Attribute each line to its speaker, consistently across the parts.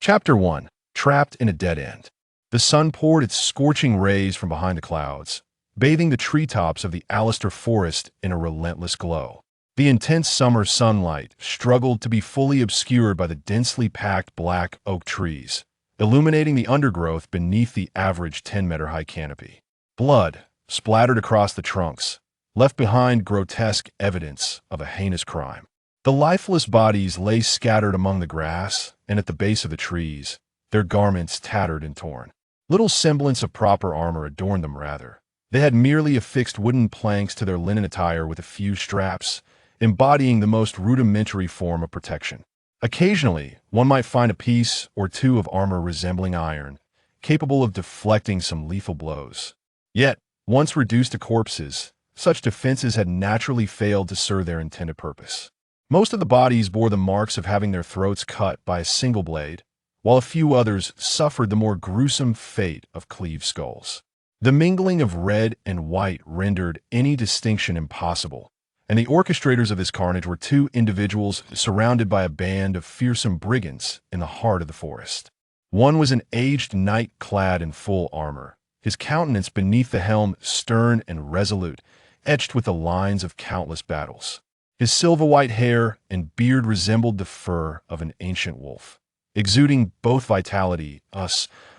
Speaker 1: Chapter 1. Trapped in a Dead End. The sun poured its scorching rays from behind the clouds, bathing the treetops of the Alistair forest in a relentless glow. The intense summer sunlight struggled to be fully obscured by the densely packed black oak trees, illuminating the undergrowth beneath the average 10-meter-high canopy. Blood splattered across the trunks, left behind grotesque evidence of a heinous crime. The lifeless bodies lay scattered among the grass and at the base of the trees, their garments tattered and torn. Little semblance of proper armor adorned them, rather. They had merely affixed wooden planks to their linen attire with a few straps, embodying the most rudimentary form of protection. Occasionally, one might find a piece or two of armor resembling iron, capable of deflecting some lethal blows. Yet, once reduced to corpses, such defenses had naturally failed to serve their intended purpose. Most of the bodies bore the marks of having their throats cut by a single blade, while a few others suffered the more gruesome fate of cleaved skulls. The mingling of red and white rendered any distinction impossible, and the orchestrators of this carnage were two individuals surrounded by a band of fearsome brigands in the heart of the forest. One was an aged knight clad in full armor, his countenance beneath the helm stern and resolute, etched with the lines of countless battles. His silver-white hair and beard resembled the fur of an ancient wolf, exuding both vitality,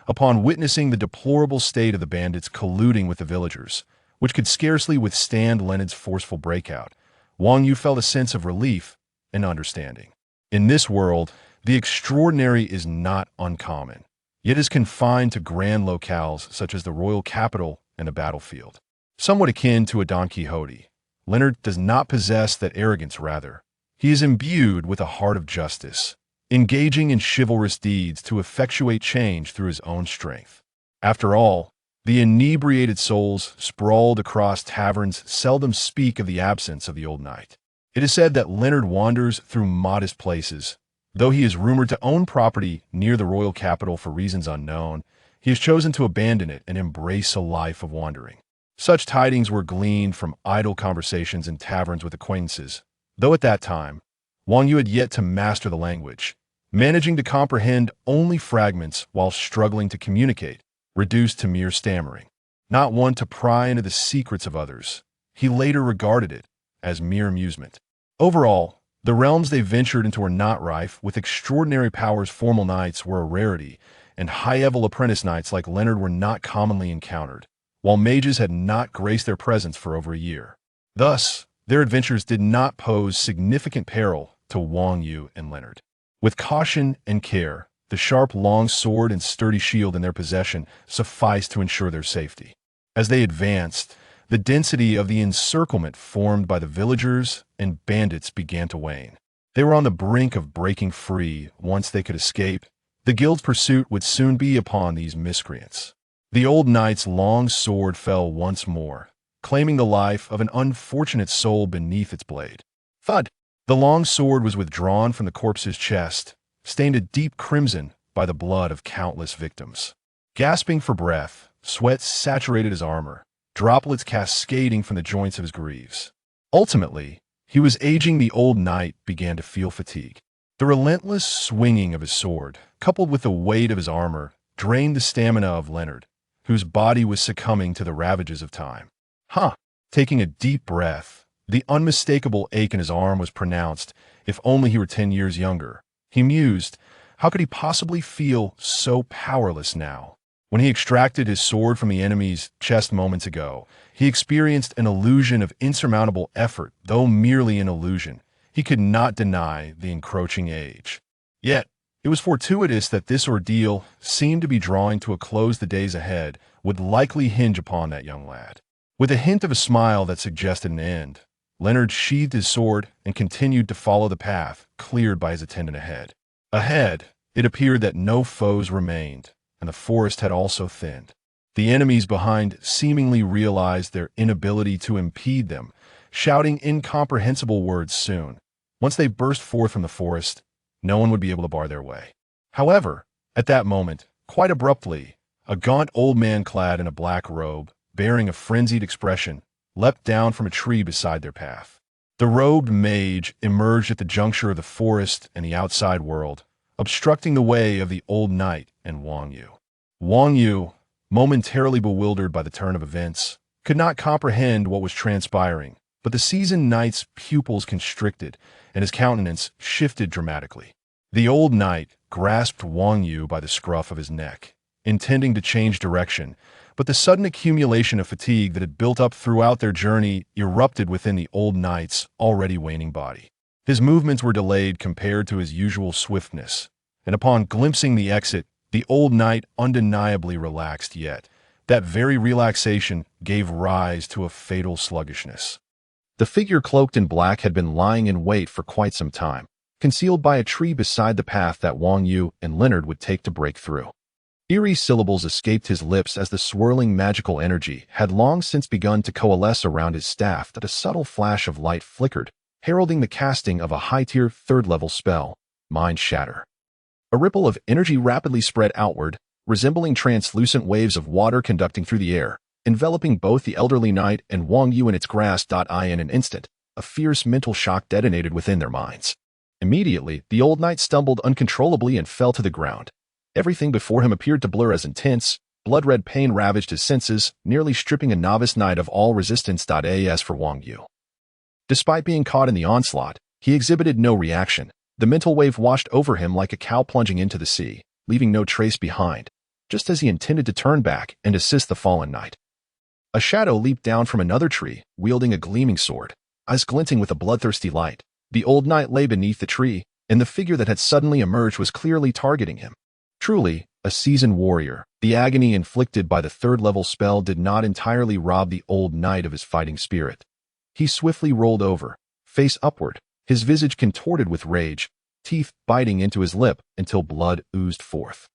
Speaker 1: upon witnessing the deplorable state of the bandits colluding with the villagers, which could scarcely withstand Leonard's forceful breakout. Wang Yu felt a sense of relief and understanding. In this world, the extraordinary is not uncommon, yet is confined to grand locales such as the royal capital and the battlefield. Somewhat akin to a Don Quixote, Leonard does not possess that arrogance, rather. He is imbued with a heart of justice, engaging in chivalrous deeds to effectuate change through his own strength. After all, the inebriated souls sprawled across taverns seldom speak of the absence of the old knight. It is said that Leonard wanders through modest places. Though he is rumored to own property near the royal capital for reasons unknown, he has chosen to abandon it and embrace a life of wandering. Such tidings were gleaned from idle conversations in taverns with acquaintances, though at that time, Wang Yu had yet to master the language, managing to comprehend only fragments while struggling to communicate, reduced to mere stammering. Not one to pry into the secrets of others, he later regarded it as mere amusement. Overall, the realms they ventured into were not rife with extraordinary powers. Formal knights were a rarity, and high-level apprentice knights like Leonard were not commonly encountered, while mages had not graced their presence for over a year. Thus, their adventures did not pose significant peril to Wang Yu and Leonard. With caution and care, the sharp long sword and sturdy shield in their possession sufficed to ensure their safety. As they advanced, the density of the encirclement formed by the villagers and bandits began to wane. They were on the brink of breaking free. Once they could escape, the guild's pursuit would soon be upon these miscreants. The old knight's long sword fell once more, claiming the life of an unfortunate soul beneath its blade. Thud! The long sword was withdrawn from the corpse's chest, stained a deep crimson by the blood of countless victims. Gasping for breath, sweat saturated his armor, droplets cascading from the joints of his greaves. Ultimately, he was aging. The old knight began to feel fatigue. The relentless swinging of his sword, coupled with the weight of his armor, drained the stamina of Leonard, whose body was succumbing to the ravages of time. Taking a deep breath, the unmistakable ache in his arm was pronounced. If only he were 10 years younger, he mused. How could he possibly feel so powerless now? When he extracted his sword from the enemy's chest moments ago, he experienced an illusion of insurmountable effort. Though merely an illusion, he could not deny the encroaching age. Yet, it was fortuitous that this ordeal seemed to be drawing to a close. The days ahead would likely hinge upon that young lad. With a hint of a smile that suggested an end, Leonard sheathed his sword and continued to follow the path cleared by his attendant ahead. Ahead, it appeared that no foes remained, and the forest had also thinned. The enemies behind seemingly realized their inability to impede them, shouting incomprehensible words soon. Once they burst forth from the forest, no one would be able to bar their way. However, at that moment, quite abruptly, a gaunt old man clad in a black robe, bearing a frenzied expression, leapt down from a tree beside their path. The robed mage emerged at the juncture of the forest and the outside world, obstructing the way of the old knight and Wang Yu. Wang Yu, momentarily bewildered by the turn of events, could not comprehend what was transpiring, but the seasoned knight's pupils constricted, and his countenance shifted dramatically. The old knight grasped Wang Yu by the scruff of his neck, intending to change direction, but the sudden accumulation of fatigue that had built up throughout their journey erupted within the old knight's already waning body. His movements were delayed compared to his usual swiftness, and upon glimpsing the exit, the old knight undeniably relaxed, yet that very relaxation gave rise to a fatal sluggishness. The figure cloaked in black had been lying in wait for quite some time, concealed by a tree beside the path that Wang Yu and Leonard would take to break through. Eerie syllables escaped his lips as the swirling magical energy had long since begun to coalesce around his staff, that a subtle flash of light flickered, heralding the casting of a high-tier third-level spell, Mind Shatter. A ripple of energy rapidly spread outward, resembling translucent waves of water conducting through the air, enveloping both the elderly knight and Wang Yu in its grasp. In an instant, a fierce mental shock detonated within their minds. Immediately, the old knight stumbled uncontrollably and fell to the ground. Everything before him appeared to blur as intense, blood-red pain ravaged his senses, nearly stripping a novice knight of all resistance. As for Wang Yu, despite being caught in the onslaught, he exhibited no reaction. The mental wave washed over him like a cow plunging into the sea, leaving no trace behind, just as he intended to turn back and assist the fallen knight. A shadow leaped down from another tree, wielding a gleaming sword, eyes glinting with a bloodthirsty light. The old knight lay beneath the tree, and the figure that had suddenly emerged was clearly targeting him. Truly, a seasoned warrior, the agony inflicted by the third-level spell did not entirely rob the old knight of his fighting spirit. He swiftly rolled over, face upward, his visage contorted with rage, teeth biting into his lip until blood oozed forth.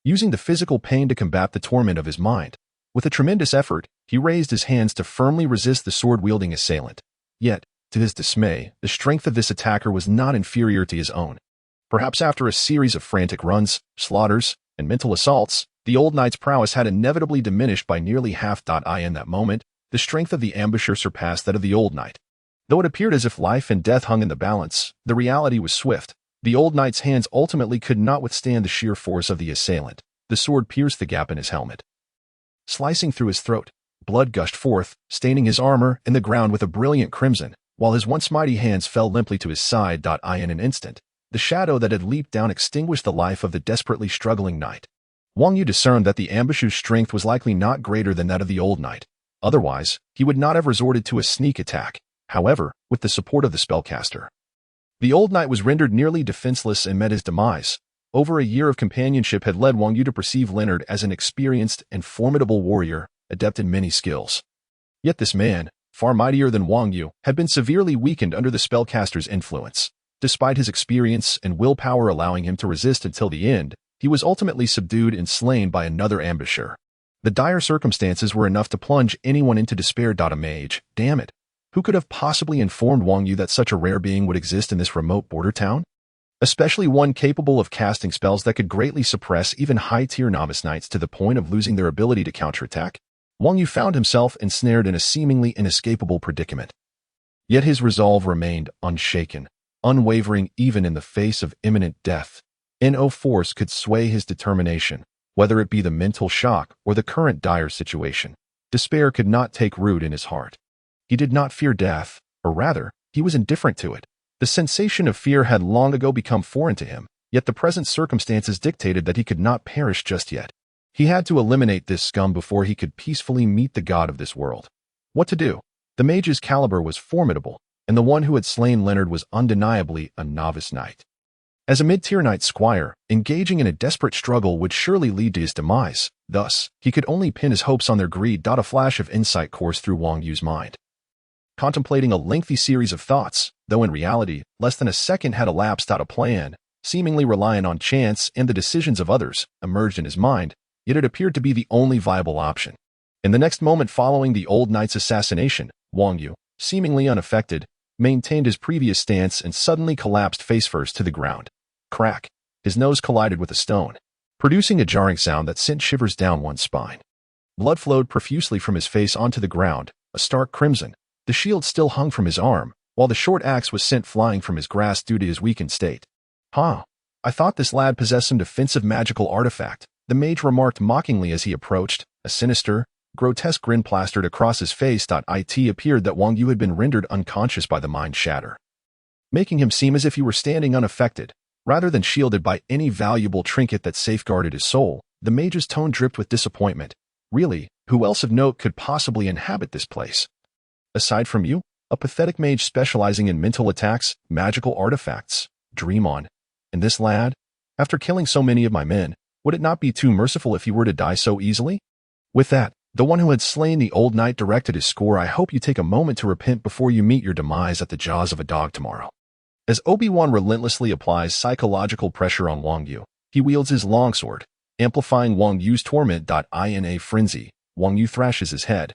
Speaker 1: Using the physical pain to combat the torment of his mind, with a tremendous effort, he raised his hands to firmly resist the sword-wielding assailant. Yet, to his dismay, the strength of this attacker was not inferior to his own. Perhaps after a series of frantic runs, slaughters, and mental assaults, the old knight's prowess had inevitably diminished by nearly half. In that moment, the strength of the ambusher surpassed that of the old knight. Though it appeared as if life and death hung in the balance, the reality was swift. The old knight's hands ultimately could not withstand the sheer force of the assailant. The sword pierced the gap in his helmet. Slicing through his throat, blood gushed forth, staining his armor and the ground with a brilliant crimson, while his once mighty hands fell limply to his side. In an instant, the shadow that had leaped down extinguished the life of the desperately struggling knight. Wang Yu discerned that the ambusher's strength was likely not greater than that of the old knight. Otherwise, he would not have resorted to a sneak attack, however, with the support of the spellcaster. The old knight was rendered nearly defenseless and met his demise. Over a year of companionship had led Wang Yu to perceive Leonard as an experienced and formidable warrior, adept in many skills. Yet this man, far mightier than Wang Yu, had been severely weakened under the spellcaster's influence. Despite his experience and willpower allowing him to resist until the end, he was ultimately subdued and slain by another ambusher. The dire circumstances were enough to plunge anyone into despair. A mage, damn it. Who could have possibly informed Wang Yu that such a rare being would exist in this remote border town? Especially one capable of casting spells that could greatly suppress even high-tier novice knights to the point of losing their ability to counterattack. Wang Yu found himself ensnared in a seemingly inescapable predicament. Yet his resolve remained unshaken, unwavering even in the face of imminent death. No force could sway his determination, whether it be the mental shock or the current dire situation. Despair could not take root in his heart. He did not fear death, or rather, he was indifferent to it. The sensation of fear had long ago become foreign to him, yet the present circumstances dictated that he could not perish just yet. He had to eliminate this scum before he could peacefully meet the god of this world. What to do? The mage's caliber was formidable, and the one who had slain Leonard was undeniably a novice knight. As a mid-tier knight squire, engaging in a desperate struggle would surely lead to his demise. Thus, he could only pin his hopes on their greed. A flash of insight coursed through Wang Yu's mind. Contemplating a lengthy series of thoughts, though in reality, less than a second had elapsed. A plan, seemingly reliant on chance and the decisions of others, emerged in his mind, yet it appeared to be the only viable option. In the next moment following the old knight's assassination, Wang Yu, seemingly unaffected, maintained his previous stance and suddenly collapsed face-first to the ground. Crack! His nose collided with a stone, producing a jarring sound that sent shivers down one's spine. Blood flowed profusely from his face onto the ground, a stark crimson. The shield still hung from his arm, while the short axe was sent flying from his grasp due to his weakened state. I thought this lad possessed some defensive magical artifact, the mage remarked mockingly as he approached, a sinister, grotesque grin plastered across his face. It appeared that Wang Yu had been rendered unconscious by the mind shatter, making him seem as if he were standing unaffected, rather than shielded by any valuable trinket that safeguarded his soul. The mage's tone dripped with disappointment. Really, who else of note could possibly inhabit this place? Aside from you, a pathetic mage specializing in mental attacks, magical artifacts. Dream on. And this lad? After killing so many of my men, would it not be too merciful if he were to die so easily? With that, the one who had slain the old knight directed his score. I hope you take a moment to repent before you meet your demise at the jaws of a dog tomorrow. As Obi-Wan relentlessly applies psychological pressure on Wang Yu, he wields his longsword, amplifying Wang Yu's torment. In a frenzy, Wang Yu thrashes his head,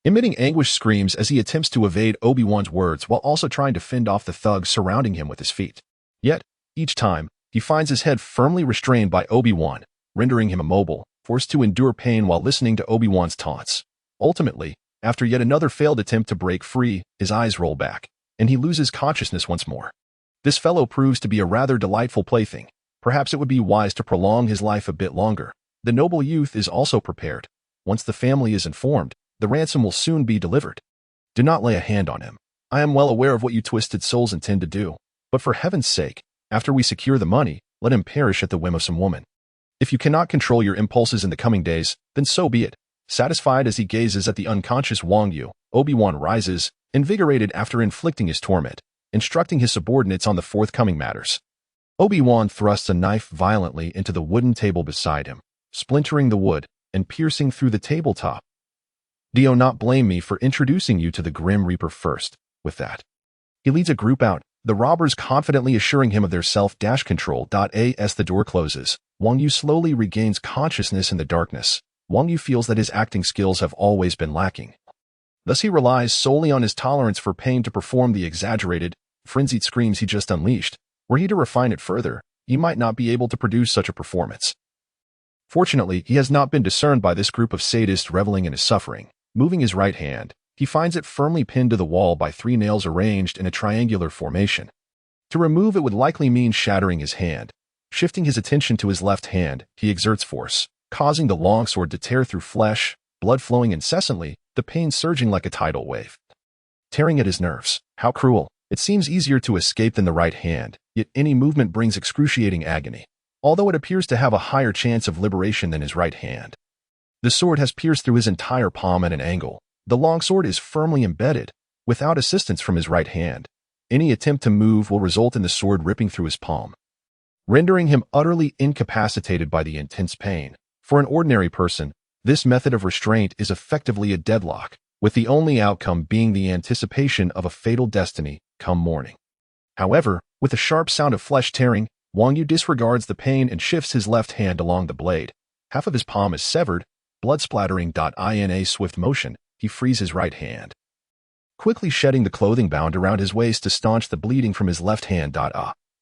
Speaker 1: emitting anguished screams as he attempts to evade Obi-Wan's words while also trying to fend off the thugs surrounding him with his feet. Yet, each time, he finds his head firmly restrained by Obi-Wan, rendering him immobile, forced to endure pain while listening to Obi-Wan's taunts. Ultimately, after yet another failed attempt to break free, his eyes roll back, and he loses consciousness once more. This fellow proves to be a rather delightful plaything. Perhaps it would be wise to prolong his life a bit longer. The noble youth is also prepared. Once the family is informed, the ransom will soon be delivered. Do not lay a hand on him. I am well aware of what you twisted souls intend to do, but for heaven's sake, after we secure the money, let him perish at the whim of some woman. If you cannot control your impulses in the coming days, then so be it. Satisfied as he gazes at the unconscious Wang Yu, Obi-Wan rises, invigorated after inflicting his torment, instructing his subordinates on the forthcoming matters. Obi-Wan thrusts a knife violently into the wooden table beside him, splintering the wood and piercing through the tabletop. Do not blame me for introducing you to the Grim Reaper first. With that, he leads a group out, the robbers confidently assuring him of their self-control. As the door closes, Wang Yu slowly regains consciousness in the darkness. Wang Yu feels that his acting skills have always been lacking. Thus he relies solely on his tolerance for pain to perform the exaggerated, frenzied screams he just unleashed. Were he to refine it further, he might not be able to produce such a performance. Fortunately, he has not been discerned by this group of sadists reveling in his suffering. Moving his right hand, he finds it firmly pinned to the wall by 3 nails arranged in a triangular formation. To remove it would likely mean shattering his hand. Shifting his attention to his left hand, he exerts force, causing the longsword to tear through flesh, blood flowing incessantly, the pain surging like a tidal wave. Tearing at his nerves. How cruel. It seems easier to escape than the right hand, yet any movement brings excruciating agony, although it appears to have a higher chance of liberation than his right hand. The sword has pierced through his entire palm at an angle. The longsword is firmly embedded, without assistance from his right hand. Any attempt to move will result in the sword ripping through his palm, rendering him utterly incapacitated by the intense pain. For an ordinary person, this method of restraint is effectively a deadlock, with the only outcome being the anticipation of a fatal destiny come morning. However, with a sharp sound of flesh tearing, Wang Yu disregards the pain and shifts his left hand along the blade. Half of his palm is severed, blood splattering. In a swift motion, he frees his right hand, quickly shedding the clothing bound around his waist to staunch the bleeding from his left hand.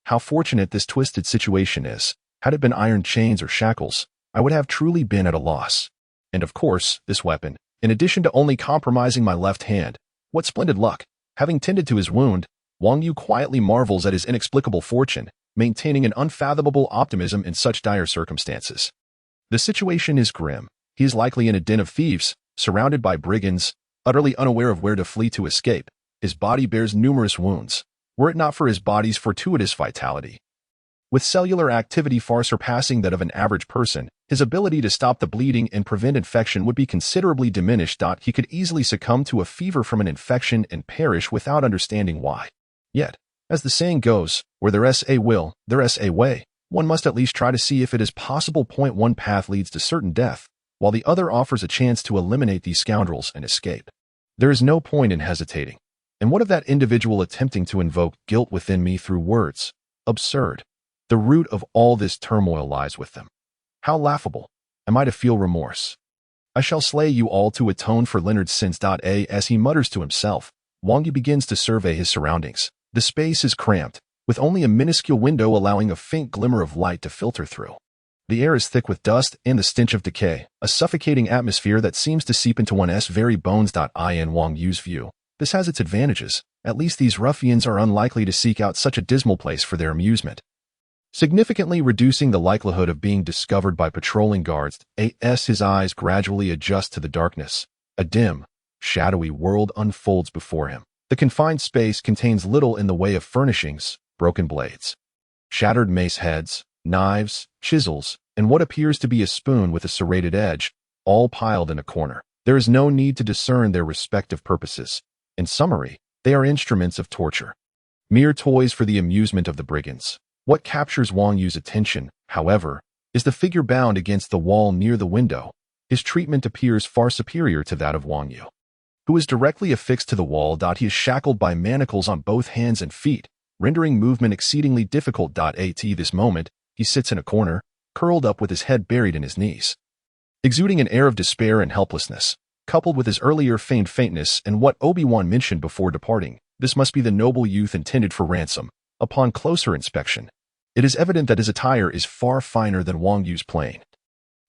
Speaker 1: How fortunate this twisted situation is. Had it been iron chains or shackles, I would have truly been at a loss. And of course, this weapon, in addition to only compromising my left hand, what splendid luck. Having tended to his wound, Wang Yu quietly marvels at his inexplicable fortune, maintaining an unfathomable optimism in such dire circumstances. The situation is grim. He is likely in a den of thieves, surrounded by brigands, utterly unaware of where to flee to escape. His body bears numerous wounds, were it not for his body's fortuitous vitality. With cellular activity far surpassing that of an average person, his ability to stop the bleeding and prevent infection would be considerably diminished. He could easily succumb to a fever from an infection and perish without understanding why. Yet, as the saying goes, where there's a will, there's a way. One must at least try to see if it is possible. One path leads to certain death, while the other offers a chance to eliminate these scoundrels and escape. There is no point in hesitating. And what of that individual attempting to invoke guilt within me through words? Absurd. The root of all this turmoil lies with them. How laughable. Am I to feel remorse? I shall slay you all to atone for Leonard's sins. As he mutters to himself, Wang Yu begins to survey his surroundings. The space is cramped, with only a minuscule window allowing a faint glimmer of light to filter through. The air is thick with dust and the stench of decay, a suffocating atmosphere that seems to seep into one's very bones. In Wang Yu's view, this has its advantages. At least these ruffians are unlikely to seek out such a dismal place for their amusement. significantly reducing the likelihood of being discovered by patrolling guards. As his eyes gradually adjust to the darkness, a dim, shadowy world unfolds before him. The confined space contains little in the way of furnishings, broken blades, shattered mace heads, knives, chisels, and what appears to be a spoon with a serrated edge, all piled in a corner. There is no need to discern their respective purposes. In summary, they are instruments of torture, mere toys for the amusement of the brigands. What captures Wang Yu's attention, however, is the figure bound against the wall near the window. His treatment appears far superior to that of Wang Yu, who is directly affixed to the wall. He is shackled by manacles on both hands and feet, rendering movement exceedingly difficult. At this moment, he sits in a corner, curled up with his head buried in his knees, exuding an air of despair and helplessness, coupled with his earlier feigned faintness and what Obi-Wan mentioned before departing. This must be the noble youth intended for ransom. Upon closer inspection, it is evident that his attire is far finer than Wang Yu's plain,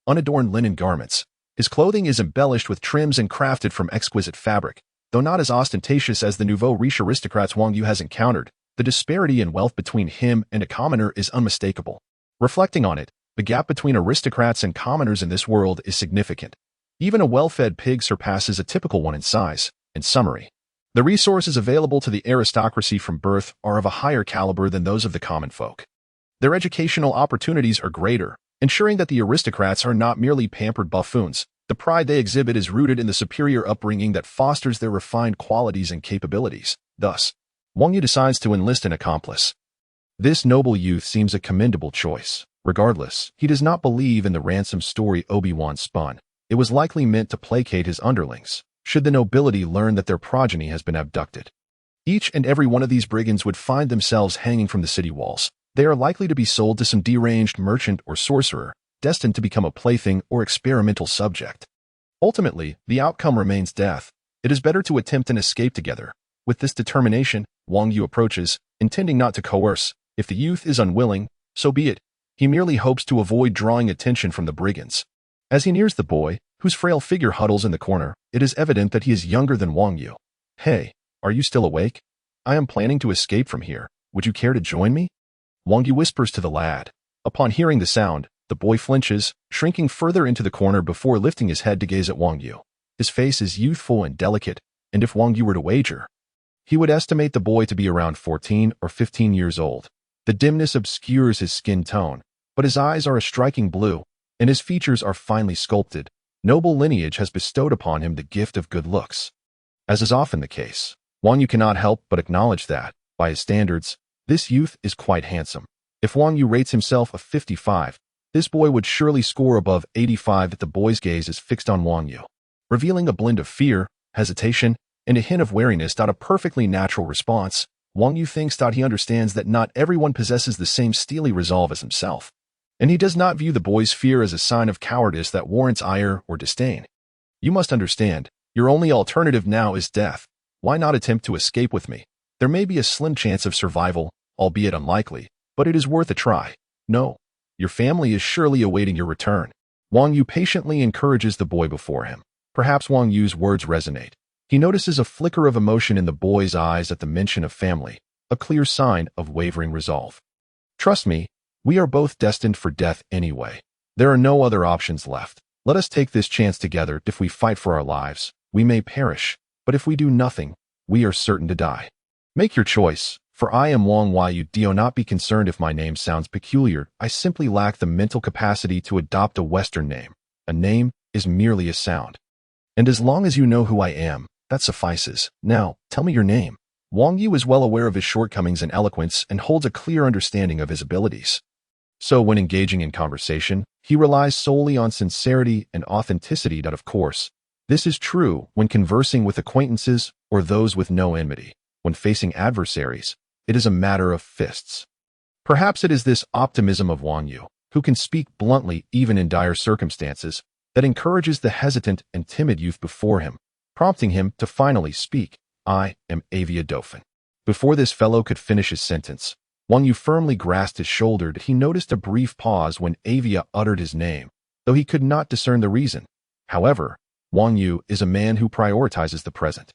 Speaker 1: unadorned linen garments. His clothing is embellished with trims and crafted from exquisite fabric. Though not as ostentatious as the nouveau riche aristocrats Wang Yu has encountered, the disparity in wealth between him and a commoner is unmistakable. Reflecting on it, the gap between aristocrats and commoners in this world is significant. Even a well-fed pig surpasses a typical one in size. In summary, the resources available to the aristocracy from birth are of a higher caliber than those of the common folk. Their educational opportunities are greater, ensuring that the aristocrats are not merely pampered buffoons. The pride they exhibit is rooted in the superior upbringing that fosters their refined qualities and capabilities. Thus, Wang Yu decides to enlist an accomplice. This noble youth seems a commendable choice. Regardless, he does not believe in the ransom story Obi-Wan spun. It was likely meant to placate his underlings, should the nobility learn that their progeny has been abducted. Each and every one of these brigands would find themselves hanging from the city walls. They are likely to be sold to some deranged merchant or sorcerer, destined to become a plaything or experimental subject. Ultimately, the outcome remains death. It is better to attempt an escape together. With this determination, Wang Yu approaches, intending not to coerce. If the youth is unwilling, so be it. He merely hopes to avoid drawing attention from the brigands. As he nears the boy, whose frail figure huddles in the corner, it is evident that he is younger than Wang Yu. "Hey, are you still awake? I am planning to escape from here. Would you care to join me?" Wang Yu whispers to the lad. Upon hearing the sound, the boy flinches, shrinking further into the corner before lifting his head to gaze at Wang Yu. His face is youthful and delicate, and if Wang Yu were to wager, he would estimate the boy to be around 14 or 15 years old. The dimness obscures his skin tone, but his eyes are a striking blue, and his features are finely sculpted. Noble lineage has bestowed upon him the gift of good looks. As is often the case, Wang Yu cannot help but acknowledge that, by his standards, this youth is quite handsome. If Wang Yu rates himself a 55, this boy would surely score above 85. That the boy's gaze is fixed on Wang Yu, revealing a blend of fear, hesitation, and a hint of wariness. A perfectly natural response. Wang Yu thinks he understands that not everyone possesses the same steely resolve as himself, and he does not view the boy's fear as a sign of cowardice that warrants ire or disdain. "You must understand, your only alternative now is death. Why not attempt to escape with me? There may be a slim chance of survival, albeit unlikely, but it is worth a try. No, your family is surely awaiting your return." Wang Yu patiently encourages the boy before him. Perhaps Wang Yu's words resonate. He notices a flicker of emotion in the boy's eyes at the mention of family, a clear sign of wavering resolve. "Trust me, we are both destined for death anyway. There are no other options left. Let us take this chance together. If we fight for our lives, we may perish, but if we do nothing, we are certain to die. Make your choice, for I am Wang Yu. Do not be concerned if my name sounds peculiar. I simply lack the mental capacity to adopt a Western name. A name is merely a sound. And as long as you know who I am, that suffices. Now, tell me your name." Wang Yu is well aware of his shortcomings in eloquence and holds a clear understanding of his abilities. So when engaging in conversation, he relies solely on sincerity and authenticity. Of course, this is true when conversing with acquaintances or those with no enmity. When facing adversaries, it is a matter of fists. Perhaps it is this optimism of Wang Yu, who can speak bluntly even in dire circumstances, that encourages the hesitant and timid youth before him, prompting him to finally speak. "I am Avia Dauphin." Before this fellow could finish his sentence, Wang Yu firmly grasped his shoulder. He noticed a brief pause when Avia uttered his name, though he could not discern the reason. However, Wang Yu is a man who prioritizes the present.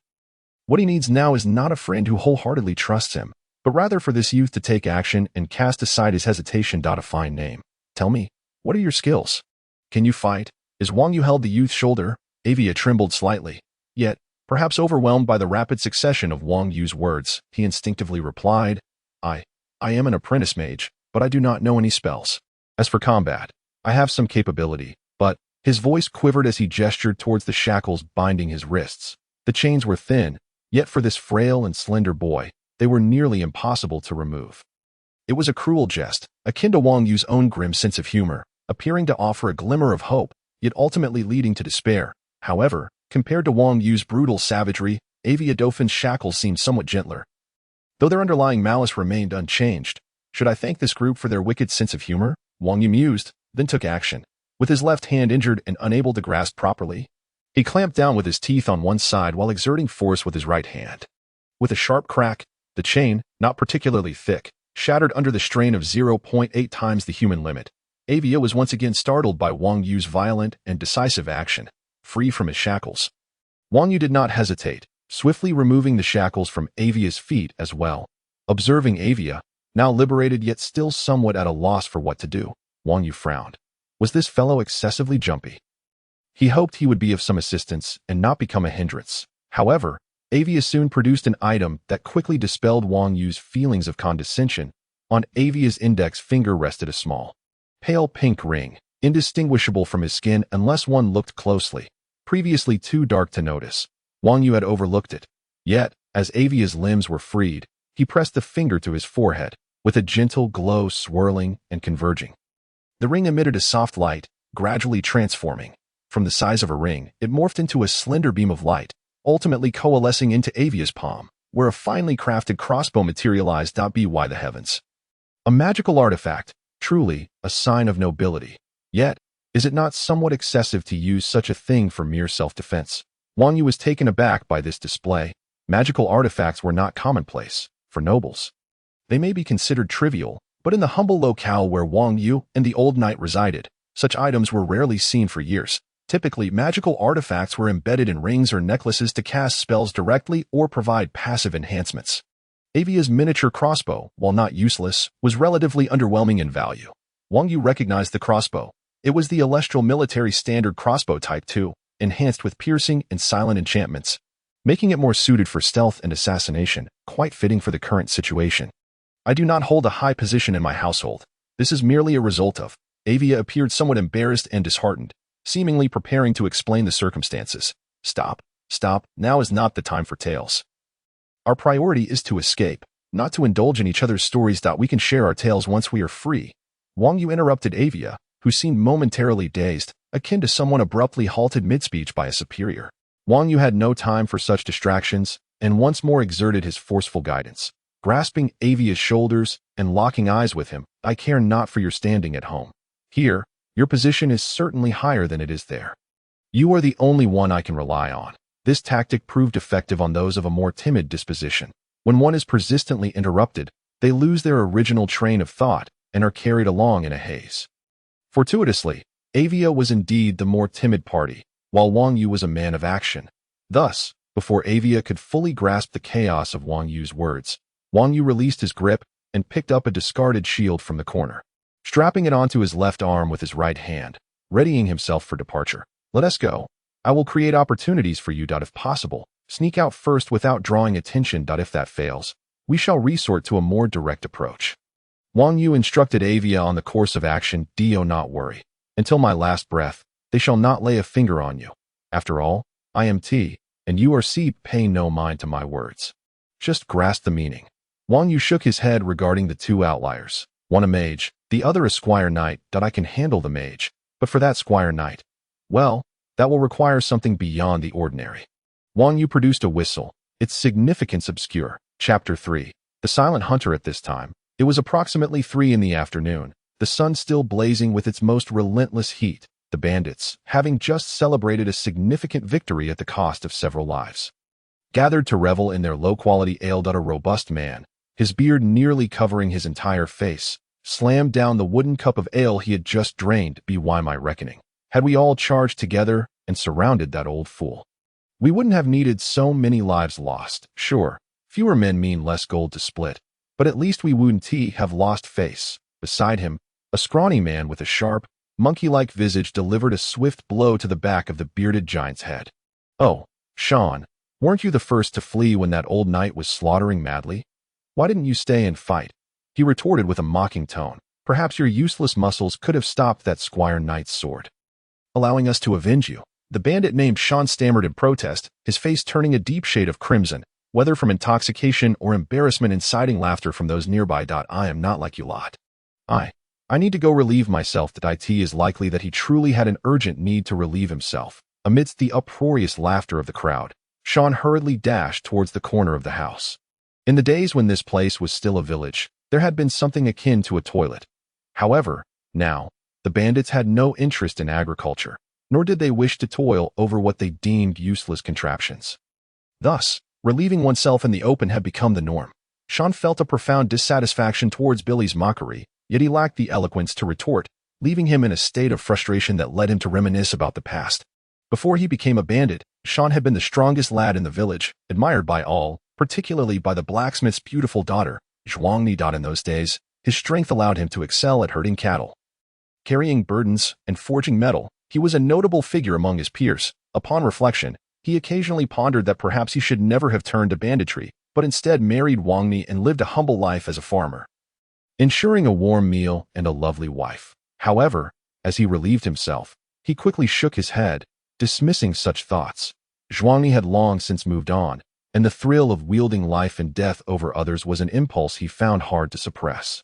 Speaker 1: What he needs now is not a friend who wholeheartedly trusts him, but rather for this youth to take action and cast aside his hesitation. A fine name. Tell me, what are your skills? Can you fight? As Wang Yu held the youth's shoulder, Avia trembled slightly. Yet, perhaps overwhelmed by the rapid succession of Wang Yu's words, he instinctively replied, I am an apprentice mage, but I do not know any spells. As for combat, I have some capability, but his voice quivered as he gestured towards the shackles binding his wrists. The chains were thin, yet for this frail and slender boy, they were nearly impossible to remove. It was a cruel jest, akin to Wang Yu's own grim sense of humor, appearing to offer a glimmer of hope, yet ultimately leading to despair. However, compared to Wang Yu's brutal savagery, Avia Dauphin's shackles seemed somewhat gentler, though their underlying malice remained unchanged. Should I thank this group for their wicked sense of humor? Wang Yu mused, then took action. With his left hand injured and unable to grasp properly, he clamped down with his teeth on one side while exerting force with his right hand. With a sharp crack, the chain, not particularly thick, shattered under the strain of 0.8 times the human limit. Avia was once again startled by Wang Yu's violent and decisive action, free from his shackles. Wang Yu did not hesitate, swiftly removing the shackles from Avia's feet as well. Observing Avia, now liberated yet still somewhat at a loss for what to do, Wang Yu frowned. Was this fellow excessively jumpy? He hoped he would be of some assistance and not become a hindrance. However, Avia soon produced an item that quickly dispelled Wang Yu's feelings of condescension. On Avia's index finger rested a small, pale pink ring, indistinguishable from his skin unless one looked closely. Previously too dark to notice, Wang Yu had overlooked it. Yet, as Avia's limbs were freed, he pressed the finger to his forehead, with a gentle glow swirling and converging. The ring emitted a soft light, gradually transforming. From the size of a ring, it morphed into a slender beam of light, ultimately coalescing into Avia's palm, where a finely crafted crossbow materialized. By the heavens! A magical artifact, truly a sign of nobility. Yet, is it not somewhat excessive to use such a thing for mere self-defense? Wang Yu was taken aback by this display. Magical artifacts were not commonplace for nobles. They may be considered trivial, but in the humble locale where Wang Yu and the old knight resided, such items were rarely seen for years. Typically, magical artifacts were embedded in rings or necklaces to cast spells directly or provide passive enhancements. Avia's miniature crossbow, while not useless, was relatively underwhelming in value. Wang Yu recognized the crossbow. It was the celestial military standard crossbow type 2, enhanced with piercing and silent enchantments, making it more suited for stealth and assassination, quite fitting for the current situation. I do not hold a high position in my household. This is merely a result of. Avia appeared somewhat embarrassed and disheartened, seemingly preparing to explain the circumstances. Stop, now is not the time for tales. Our priority is to escape, not to indulge in each other's stories. We can share our tales once we are free. Wang Yu interrupted Avia, who seemed momentarily dazed, akin to someone abruptly halted mid-speech by a superior. Wang Yu had no time for such distractions, and once more exerted his forceful guidance. Grasping Avia's shoulders and locking eyes with him, I care not for your standing at home. Here, your position is certainly higher than it is there. You are the only one I can rely on. This tactic proved effective on those of a more timid disposition. When one is persistently interrupted, they lose their original train of thought and are carried along in a haze. Fortuitously, Avia was indeed the more timid party, while Wang Yu was a man of action. Thus, before Avia could fully grasp the chaos of Wang Yu's words, Wang Yu released his grip and picked up a discarded shield from the corner, strapping it onto his left arm with his right hand, readying himself for departure. Let us go. I will create opportunities for you. If possible, sneak out first without drawing attention. If that fails, we shall resort to a more direct approach. Wang Yu instructed Avia on the course of action. Do not worry. Until my last breath, they shall not lay a finger on you. After all, I am T, and you are C. Pay no mind to my words. Just grasp the meaning. Wang Yu shook his head regarding the two outliers. One a mage, the other a squire knight. I can handle the mage, but for that squire knight, well, that will require something beyond the ordinary. Wang Yu produced a whistle, its significance obscure. Chapter 3. The Silent Hunter. At this time, it was approximately 3 in the afternoon, the sun still blazing with its most relentless heat, the bandits, having just celebrated a significant victory at the cost of several lives, gathered to revel in their low-quality ale. A robust man, his beard nearly covering his entire face, slammed down the wooden cup of ale he had just drained. By my reckoning, had we all charged together and surrounded that old fool, we wouldn't have needed so many lives lost. Sure, fewer men mean less gold to split, but at least we Wun-Ti have lost face. Beside him, a scrawny man with a sharp, monkey-like visage delivered a swift blow to the back of the bearded giant's head. "Oh, Sean, weren't you the first to flee when that old knight was slaughtering madly? Why didn't you stay and fight?" he retorted with a mocking tone. "Perhaps your useless muscles could have stopped that squire knight's sword." "Allowing us to avenge you," the bandit named Sean stammered in protest, his face turning a deep shade of crimson, whether from intoxication or embarrassment, inciting laughter from those nearby. "I am not like you lot. I need to go relieve myself." It is likely that he truly had an urgent need to relieve himself. Amidst the uproarious laughter of the crowd, Sean hurriedly dashed towards the corner of the house. In the days when this place was still a village, there had been something akin to a toilet. However, now, the bandits had no interest in agriculture, nor did they wish to toil over what they deemed useless contraptions. Thus, relieving oneself in the open had become the norm. Sean felt a profound dissatisfaction towards Billy's mockery, yet he lacked the eloquence to retort, leaving him in a state of frustration that led him to reminisce about the past. Before he became a bandit, Sean had been the strongest lad in the village, admired by all, particularly by the blacksmith's beautiful daughter, Zhuangni. In those days, his strength allowed him to excel at herding cattle, carrying burdens, and forging metal. He was a notable figure among his peers. Upon reflection, he occasionally pondered that perhaps he should never have turned to banditry, but instead married Wangni and lived a humble life as a farmer, ensuring a warm meal and a lovely wife. However, as he relieved himself, he quickly shook his head, dismissing such thoughts. Zhuangni had long since moved on, and the thrill of wielding life and death over others was an impulse he found hard to suppress.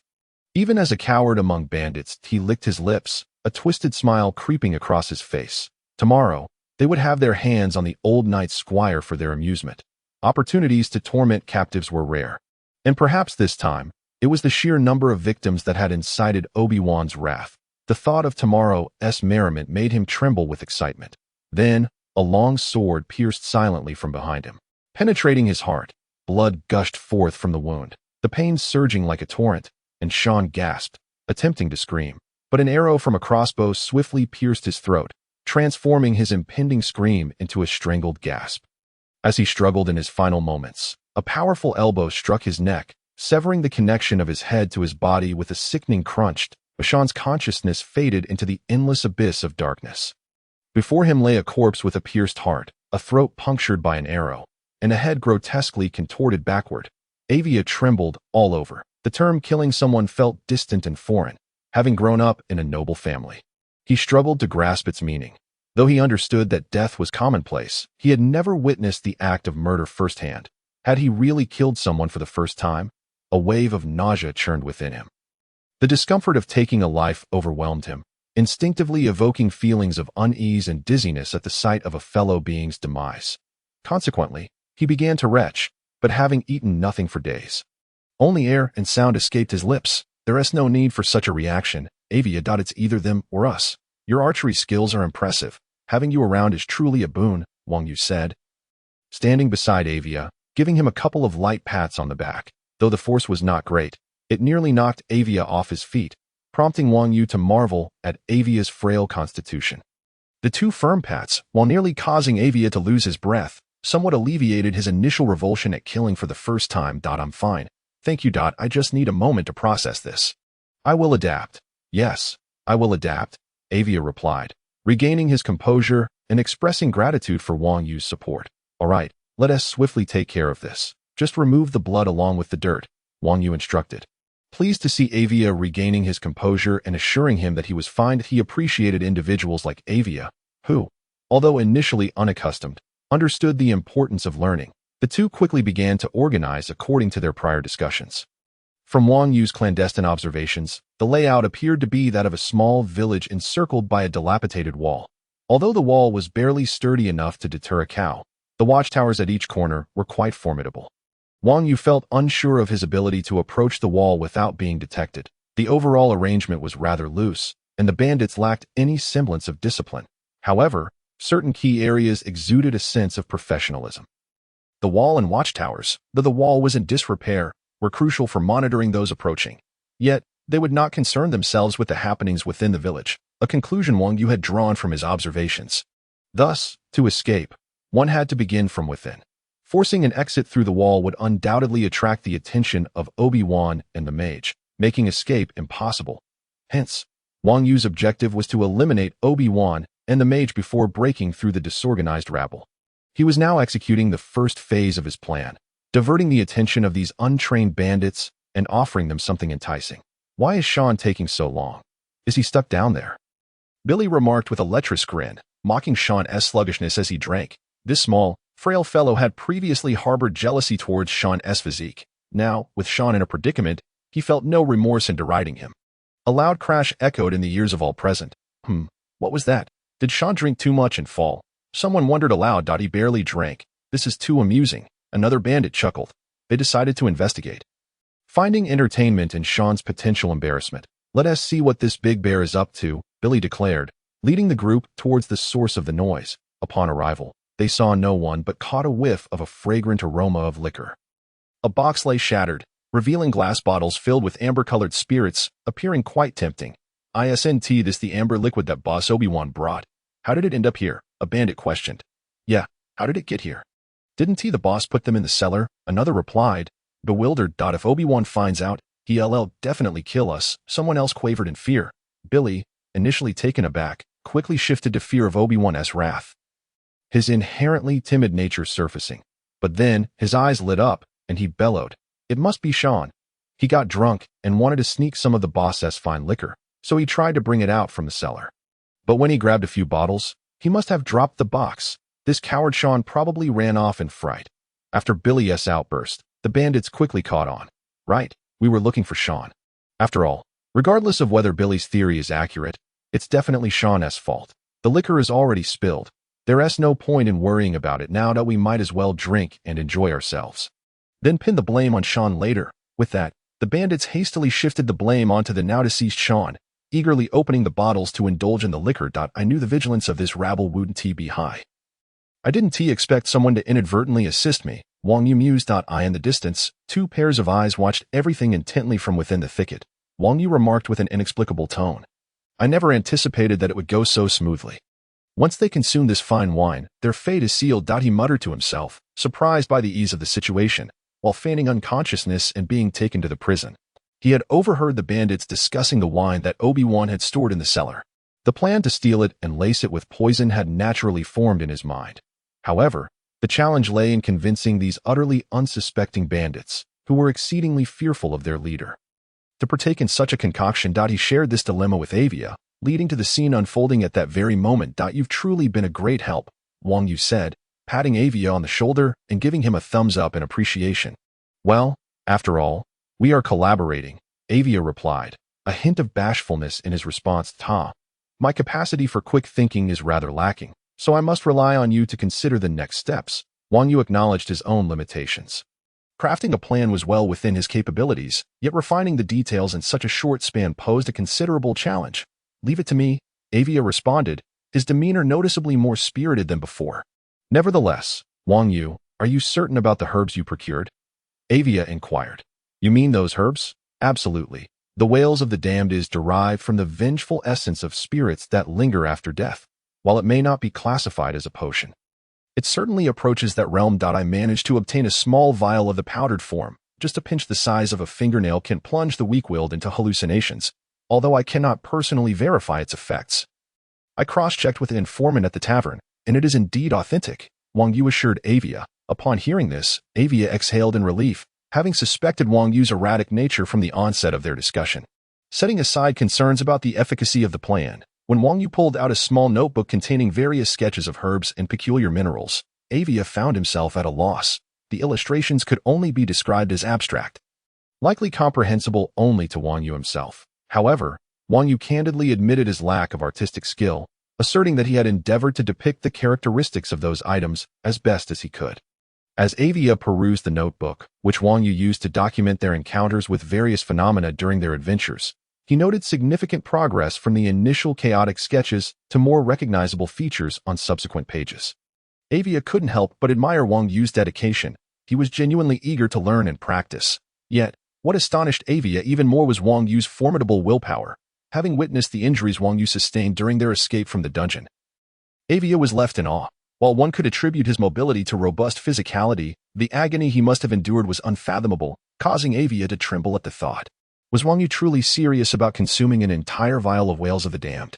Speaker 1: Even as a coward among bandits, he licked his lips, a twisted smile creeping across his face. Tomorrow, they would have their hands on the old knight's squire for their amusement. Opportunities to torment captives were rare, and perhaps this time, it was the sheer number of victims that had incited Obi-Wan's wrath. The thought of tomorrow's merriment made him tremble with excitement. Then, a long sword pierced silently from behind him. Penetrating his heart, blood gushed forth from the wound, the pain surging like a torrent, and Sean gasped, attempting to scream. But an arrow from a crossbow swiftly pierced his throat, transforming his impending scream into a strangled gasp. As he struggled in his final moments, a powerful elbow struck his neck, severing the connection of his head to his body with a sickening crunch. Sean's consciousness faded into the endless abyss of darkness. Before him lay a corpse with a pierced heart, a throat punctured by an arrow, and a head grotesquely contorted backward. Avia trembled all over. The term killing someone felt distant and foreign, having grown up in a noble family. He struggled to grasp its meaning. Though he understood that death was commonplace, he had never witnessed the act of murder firsthand. Had he really killed someone for the first time? A wave of nausea churned within him. The discomfort of taking a life overwhelmed him, instinctively evoking feelings of unease and dizziness at the sight of a fellow being's demise. Consequently, he began to retch, but having eaten nothing for days. Only air and sound escaped his lips. "There is no need for such a reaction, Avia. It's either them or us. Your archery skills are impressive. Having you around is truly a boon," Wang Yu said, standing beside Avia, giving him a couple of light pats on the back. Though the force was not great, it nearly knocked Avia off his feet, prompting Wang Yu to marvel at Avia's frail constitution. The two firm pats, while nearly causing Avia to lose his breath, somewhat alleviated his initial revulsion at killing for the first time. "I'm fine. Thank you. I just need a moment to process this. I will adapt." "Yes, I will adapt," Avia replied, regaining his composure and expressing gratitude for Wang Yu's support. "All right, let us swiftly take care of this. Just remove the blood along with the dirt," Wang Yu instructed. Pleased to see Avia regaining his composure and assuring him that he was fine, he appreciated individuals like Avia, who, although initially unaccustomed, understood the importance of learning. The two quickly began to organize according to their prior discussions. From Wang Yu's clandestine observations, the layout appeared to be that of a small village encircled by a dilapidated wall. Although the wall was barely sturdy enough to deter a cow, the watchtowers at each corner were quite formidable. Wang Yu felt unsure of his ability to approach the wall without being detected. The overall arrangement was rather loose, and the bandits lacked any semblance of discipline. However, certain key areas exuded a sense of professionalism. The wall and watchtowers, though the wall was in disrepair, were crucial for monitoring those approaching. Yet, they would not concern themselves with the happenings within the village, a conclusion Wang Yu had drawn from his observations. Thus, to escape, one had to begin from within. Forcing an exit through the wall would undoubtedly attract the attention of Obi-Wan and the mage, making escape impossible. Hence, Wang Yu's objective was to eliminate Obi-Wan and the mage before breaking through the disorganized rabble. He was now executing the first phase of his plan, diverting the attention of these untrained bandits and offering them something enticing. Why is Sean taking so long? Is he stuck down there? Billy remarked with a lecherous grin, mocking Sean's sluggishness as he drank. This small, frail fellow had previously harbored jealousy towards Sean's physique. Now, with Sean in a predicament, he felt no remorse in deriding him. A loud crash echoed in the ears of all present. What was that? Did Sean drink too much and fall? Someone wondered aloud. He barely drank. This is too amusing. Another bandit chuckled. They decided to investigate. Finding entertainment in Sean's potential embarrassment. Let us see what this big bear is up to, Billy declared, leading the group towards the source of the noise. Upon arrival, they saw no one but caught a whiff of a fragrant aroma of liquor. A box lay shattered, revealing glass bottles filled with amber-colored spirits, appearing quite tempting. Isn't this the amber liquid that Boss Obi-Wan brought? How did it end up here? A bandit questioned. Yeah, how did it get here? Didn't the boss put them in the cellar? Another replied, bewildered. If Obi-Wan finds out, he'll definitely kill us, someone else quavered in fear. Billy, initially taken aback, quickly shifted to fear of Obi-Wan's wrath, his inherently timid nature surfacing. But then, his eyes lit up, and he bellowed, it must be Sean. He got drunk and wanted to sneak some of the boss's fine liquor, so he tried to bring it out from the cellar. But when he grabbed a few bottles, he must have dropped the box. This coward Sean probably ran off in fright. After Billy's outburst, the bandits quickly caught on. Right, we were looking for Sean. After all, regardless of whether Billy's theory is accurate, it's definitely Sean's fault. The liquor is already spilled. There's no point in worrying about it now that we might as well drink and enjoy ourselves. Then pin the blame on Sean later. With that, the bandits hastily shifted the blame onto the now deceased Sean, eagerly opening the bottles to indulge in the liquor. I knew the vigilance of this rabble wouldn't be high. I didn't expect someone to inadvertently assist me, Wang Yu mused. In the distance, two pairs of eyes watched everything intently from within the thicket. Wang Yu remarked with an inexplicable tone. I never anticipated that it would go so smoothly. Once they consumed this fine wine, their fate is sealed. He muttered to himself, surprised by the ease of the situation, while feigning unconsciousness and being taken to the prison. He had overheard the bandits discussing the wine that Obi-Wan had stored in the cellar. The plan to steal it and lace it with poison had naturally formed in his mind. However, the challenge lay in convincing these utterly unsuspecting bandits, who were exceedingly fearful of their leader, to partake in such a concoction. He shared this dilemma with Avia, leading to the scene unfolding at that very moment. You've truly been a great help, Wang Yu said, patting Avia on the shoulder and giving him a thumbs up in appreciation. Well, after all, we are collaborating, Avia replied, a hint of bashfulness in his response. My capacity for quick thinking is rather lacking, so I must rely on you to consider the next steps. Wang Yu acknowledged his own limitations. Crafting a plan was well within his capabilities, yet refining the details in such a short span posed a considerable challenge. Leave it to me, Avia responded, his demeanor noticeably more spirited than before. Nevertheless, Wang Yu, are you certain about the herbs you procured? Avia inquired. You mean those herbs? Absolutely. The wails of the damned is derived from the vengeful essence of spirits that linger after death. While it may not be classified as a potion, it certainly approaches that realm. I managed to obtain a small vial of the powdered form. Just a pinch the size of a fingernail can plunge the weak-willed into hallucinations, although I cannot personally verify its effects. I cross-checked with an informant at the tavern, and it is indeed authentic, Wang Yu assured Avia. Upon hearing this, Avia exhaled in relief, having suspected Wang Yu's erratic nature from the onset of their discussion. Setting aside concerns about the efficacy of the plan, when Wang Yu pulled out a small notebook containing various sketches of herbs and peculiar minerals, Avia found himself at a loss. The illustrations could only be described as abstract, likely comprehensible only to Wang Yu himself. However, Wang Yu candidly admitted his lack of artistic skill, asserting that he had endeavored to depict the characteristics of those items as best as he could. As Avia perused the notebook, which Wang Yu used to document their encounters with various phenomena during their adventures, he noted significant progress from the initial chaotic sketches to more recognizable features on subsequent pages. Avia couldn't help but admire Wang Yu's dedication. He was genuinely eager to learn and practice. Yet, what astonished Avia even more was Wang Yu's formidable willpower, having witnessed the injuries Wang Yu sustained during their escape from the dungeon. Avia was left in awe. While one could attribute his mobility to robust physicality, the agony he must have endured was unfathomable, causing Avia to tremble at the thought. Was Wang Yu truly serious about consuming an entire vial of whales of the damned?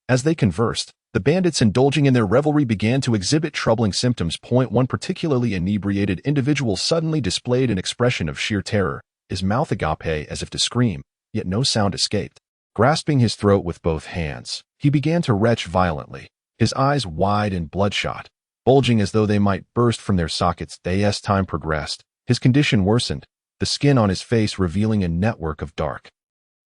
Speaker 1: As they conversed, the bandits indulging in their revelry began to exhibit troubling symptoms. One particularly inebriated individual suddenly displayed an expression of sheer terror, his mouth agape as if to scream, yet no sound escaped. Grasping his throat with both hands, he began to retch violently, his eyes wide and bloodshot, bulging as though they might burst from their sockets. As time progressed, his condition worsened, the skin on his face revealing a network of dark,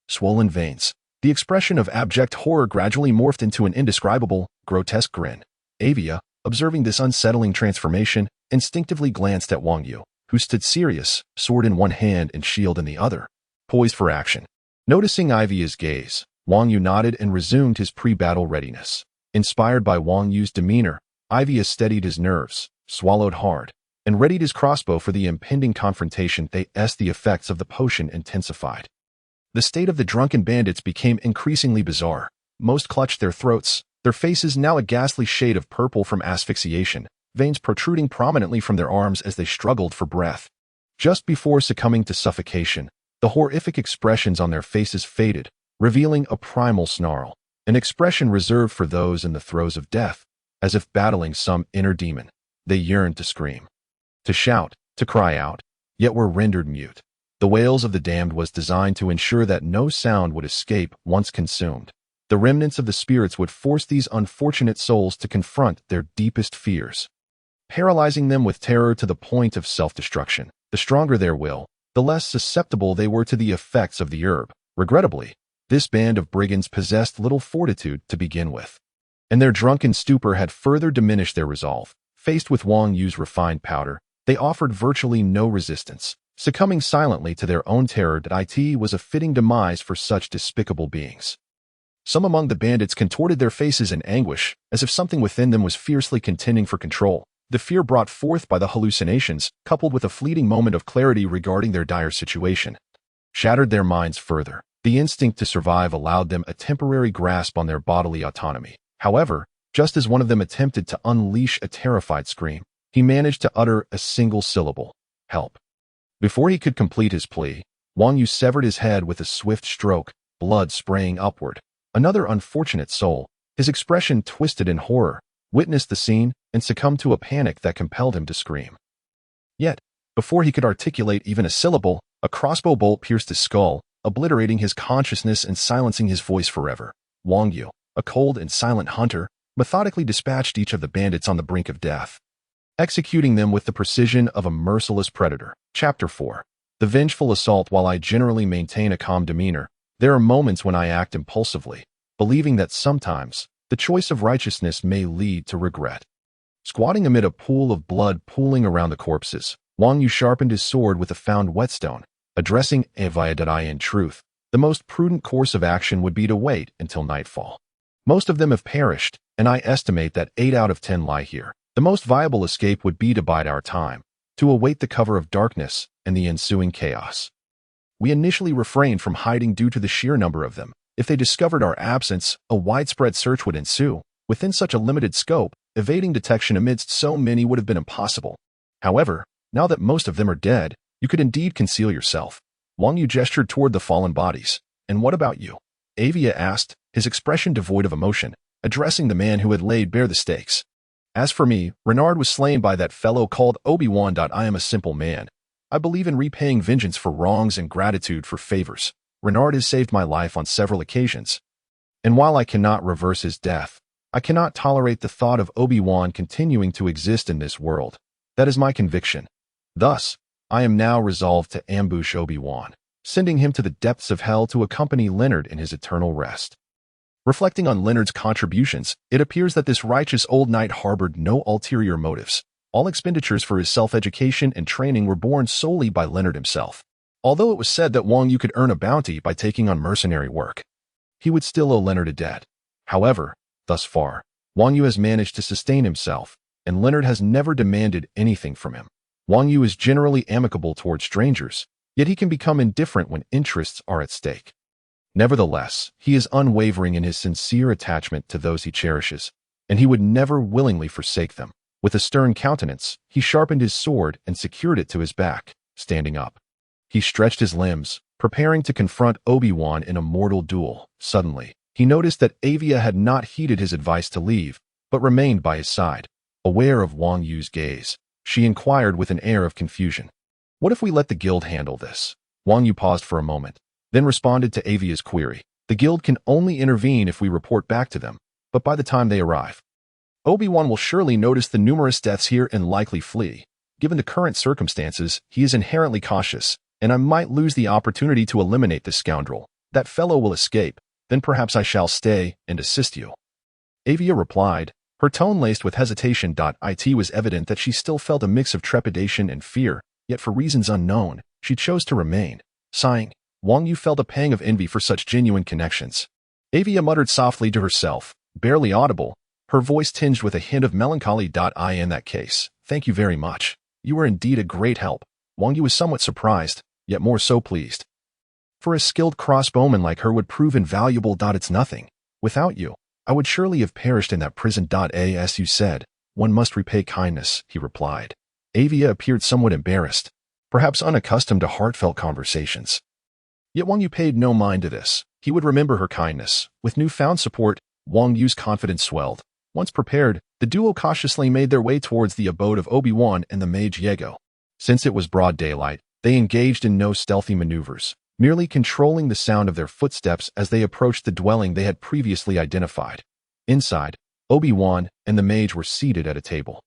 Speaker 1: swollen veins. The expression of abject horror gradually morphed into an indescribable, grotesque grin. Avia, observing this unsettling transformation, instinctively glanced at Wang Yu, who stood serious, sword in one hand and shield in the other, poised for action. Noticing Avia's gaze, Wang Yu nodded and resumed his pre-battle readiness. Inspired by Wang Yu's demeanor, Avia steadied his nerves, swallowed hard, and readied his crossbow for the impending confrontation. The effects of the potion intensified. The state of the drunken bandits became increasingly bizarre. Most clutched their throats, their faces now a ghastly shade of purple from asphyxiation, veins protruding prominently from their arms as they struggled for breath. Just before succumbing to suffocation, the horrific expressions on their faces faded, revealing a primal snarl, an expression reserved for those in the throes of death, as if battling some inner demon. They yearned to scream, to shout, to cry out, yet were rendered mute. The wails of the damned was designed to ensure that no sound would escape once consumed. The remnants of the spirits would force these unfortunate souls to confront their deepest fears, paralyzing them with terror to the point of self-destruction. The stronger their will, the less susceptible they were to the effects of the herb. Regrettably, this band of brigands possessed little fortitude to begin with, and their drunken stupor had further diminished their resolve. Faced with Wang Yu's refined powder, they offered virtually no resistance, succumbing silently to their own terror. It was a fitting demise for such despicable beings. Some among the bandits contorted their faces in anguish, as if something within them was fiercely contending for control. The fear brought forth by the hallucinations, coupled with a fleeting moment of clarity regarding their dire situation, shattered their minds further. The instinct to survive allowed them a temporary grasp on their bodily autonomy. However, just as one of them attempted to unleash a terrified scream, he managed to utter a single syllable: help. Before he could complete his plea, Wang Yu severed his head with a swift stroke, blood spraying upward. Another unfortunate soul, his expression twisted in horror, witnessed the scene and succumbed to a panic that compelled him to scream. Yet, before he could articulate even a syllable, a crossbow bolt pierced his skull, obliterating his consciousness and silencing his voice forever. Wang Yu, a cold and silent hunter, methodically dispatched each of the bandits on the brink of death, executing them with the precision of a merciless predator. Chapter 4. The vengeful assault. While I generally maintain a calm demeanor, there are moments when I act impulsively, believing that sometimes the choice of righteousness may lead to regret. Squatting amid a pool of blood pooling around the corpses, Wang Yu sharpened his sword with a found whetstone, addressing Avia. In truth, the most prudent course of action would be to wait until nightfall. Most of them have perished, and I estimate that 8 out of 10 lie here. The most viable escape would be to bide our time, to await the cover of darkness and the ensuing chaos. We initially refrained from hiding due to the sheer number of them. If they discovered our absence, a widespread search would ensue. Within such a limited scope, evading detection amidst so many would have been impossible. However, now that most of them are dead, you could indeed conceal yourself. Wang Yu gestured toward the fallen bodies. And what about you? Avia asked, his expression devoid of emotion, addressing the man who had laid bare the stakes. As for me, Renard was slain by that fellow called Obi-Wan. I am a simple man. I believe in repaying vengeance for wrongs and gratitude for favors. Renard has saved my life on several occasions. And while I cannot reverse his death, I cannot tolerate the thought of Obi-Wan continuing to exist in this world. That is my conviction. Thus, I am now resolved to ambush Obi-Wan, sending him to the depths of hell to accompany Leonard in his eternal rest. Reflecting on Leonard's contributions, it appears that this righteous old knight harbored no ulterior motives. All expenditures for his self-education and training were borne solely by Leonard himself. Although it was said that Wang Yu could earn a bounty by taking on mercenary work, he would still owe Leonard a debt. However, thus far, Wang Yu has managed to sustain himself, and Leonard has never demanded anything from him. Wang Yu is generally amicable toward strangers, yet he can become indifferent when interests are at stake. Nevertheless, he is unwavering in his sincere attachment to those he cherishes, and he would never willingly forsake them. With a stern countenance, he sharpened his sword and secured it to his back, standing up. He stretched his limbs, preparing to confront Obi-Wan in a mortal duel. Suddenly, he noticed that Avia had not heeded his advice to leave, but remained by his side. Aware of Wang Yu's gaze, she inquired with an air of confusion. "What if we let the guild handle this?" Wang Yu paused for a moment, then responded to Avia's query. "The guild can only intervene if we report back to them, but by the time they arrive, Obi-Wan will surely notice the numerous deaths here and likely flee. Given the current circumstances, he is inherently cautious, and I might lose the opportunity to eliminate this scoundrel. That fellow will escape, then perhaps I shall stay and assist you." Avia replied, her tone laced with hesitation. It was evident that she still felt a mix of trepidation and fear, yet for reasons unknown, she chose to remain. Sighing, Wang Yu felt a pang of envy for such genuine connections. Avia muttered softly to herself, barely audible, her voice tinged with a hint of melancholy. In that case, thank you very much. You are indeed a great help. Wang Yu was somewhat surprised, yet more so pleased. For a skilled crossbowman like her would prove invaluable. It's nothing. Without you, I would surely have perished in that prison. As you said, one must repay kindness, he replied. Avia appeared somewhat embarrassed, perhaps unaccustomed to heartfelt conversations. Yet Wang Yu paid no mind to this. He would remember her kindness. With newfound support, Wang Yu's confidence swelled. Once prepared, the duo cautiously made their way towards the abode of Obi-Wan and the mage Yego. Since it was broad daylight, they engaged in no stealthy maneuvers, merely controlling the sound of their footsteps as they approached the dwelling they had previously identified. Inside, Obi-Wan and the mage were seated at a table.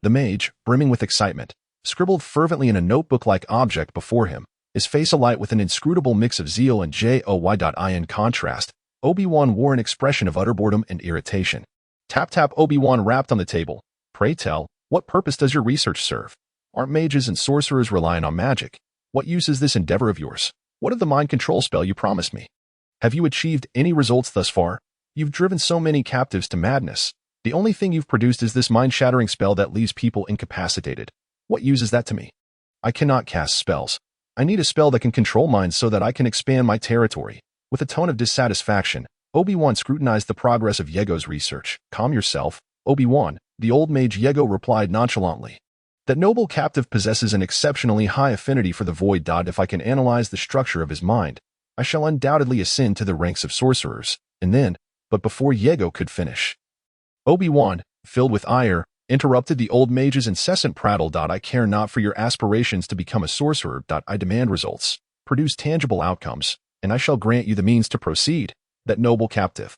Speaker 1: The mage, brimming with excitement, scribbled fervently in a notebook-like object before him, his face alight with an inscrutable mix of zeal and joy. In contrast, Obi-Wan wore an expression of utter boredom and irritation. Tap tap. Obi-Wan rapped on the table. "Pray tell, what purpose does your research serve? Aren't mages and sorcerers relying on magic? What use is this endeavor of yours? What of the mind control spell you promised me? Have you achieved any results thus far? You've driven so many captives to madness. The only thing you've produced is this mind-shattering spell that leaves people incapacitated. What use is that to me? I cannot cast spells. I need a spell that can control minds so that I can expand my territory." With a tone of dissatisfaction, Obi-Wan scrutinized the progress of Yego's research. "Calm yourself, Obi-Wan," the old mage Yego replied nonchalantly. "That noble captive possesses an exceptionally high affinity for the void. If I can analyze the structure of his mind, I shall undoubtedly ascend to the ranks of sorcerers." And then, but before Yego could finish, Obi-Wan, filled with ire, interrupted the old mage's incessant prattle. "I care not for your aspirations to become a sorcerer. I demand results. Produce tangible outcomes, and I shall grant you the means to proceed." That noble captive,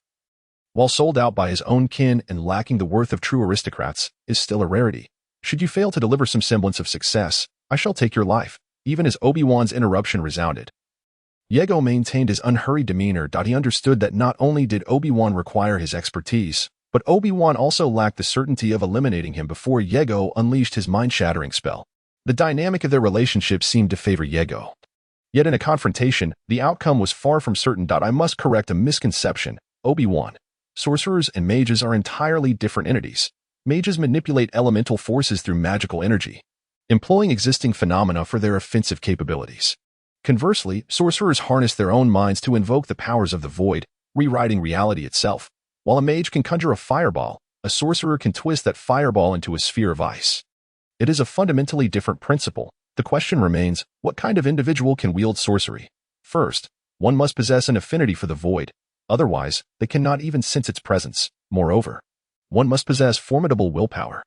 Speaker 1: while sold out by his own kin and lacking the worth of true aristocrats, is still a rarity. Should you fail to deliver some semblance of success, I shall take your life. Even as Obi-Wan's interruption resounded, Yego maintained his unhurried demeanor. He understood that not only did Obi-Wan require his expertise, but Obi-Wan also lacked the certainty of eliminating him before Yego unleashed his mind-shattering spell. The dynamic of their relationship seemed to favor Yego. Yet in a confrontation, the outcome was far from certain. I must correct a misconception, Obi-Wan. Sorcerers and mages are entirely different entities. Mages manipulate elemental forces through magical energy, employing existing phenomena for their offensive capabilities. Conversely, sorcerers harness their own minds to invoke the powers of the void, rewriting reality itself. While a mage can conjure a fireball, a sorcerer can twist that fireball into a sphere of ice. It is a fundamentally different principle. The question remains, what kind of individual can wield sorcery? First, one must possess an affinity for the void. Otherwise, they cannot even sense its presence. Moreover, one must possess formidable willpower.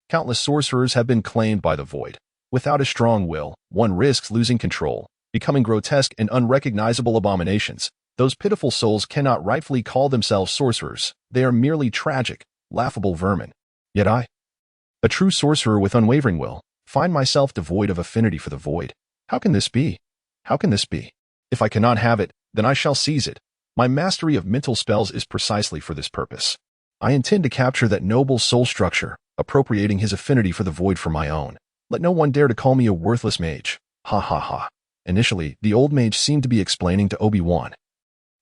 Speaker 1: Countless sorcerers have been claimed by the void. Without a strong will, one risks losing control, becoming grotesque and unrecognizable abominations. Those pitiful souls cannot rightfully call themselves sorcerers. They are merely tragic, laughable vermin. Yet I, a true sorcerer with unwavering will, find myself devoid of affinity for the void. How can this be? How can this be? If I cannot have it, then I shall seize it. My mastery of mental spells is precisely for this purpose. I intend to capture that noble soul structure, appropriating his affinity for the void for my own. Let no one dare to call me a worthless mage. Ha ha ha. Initially, the old mage seemed to be explaining to Obi-Wan.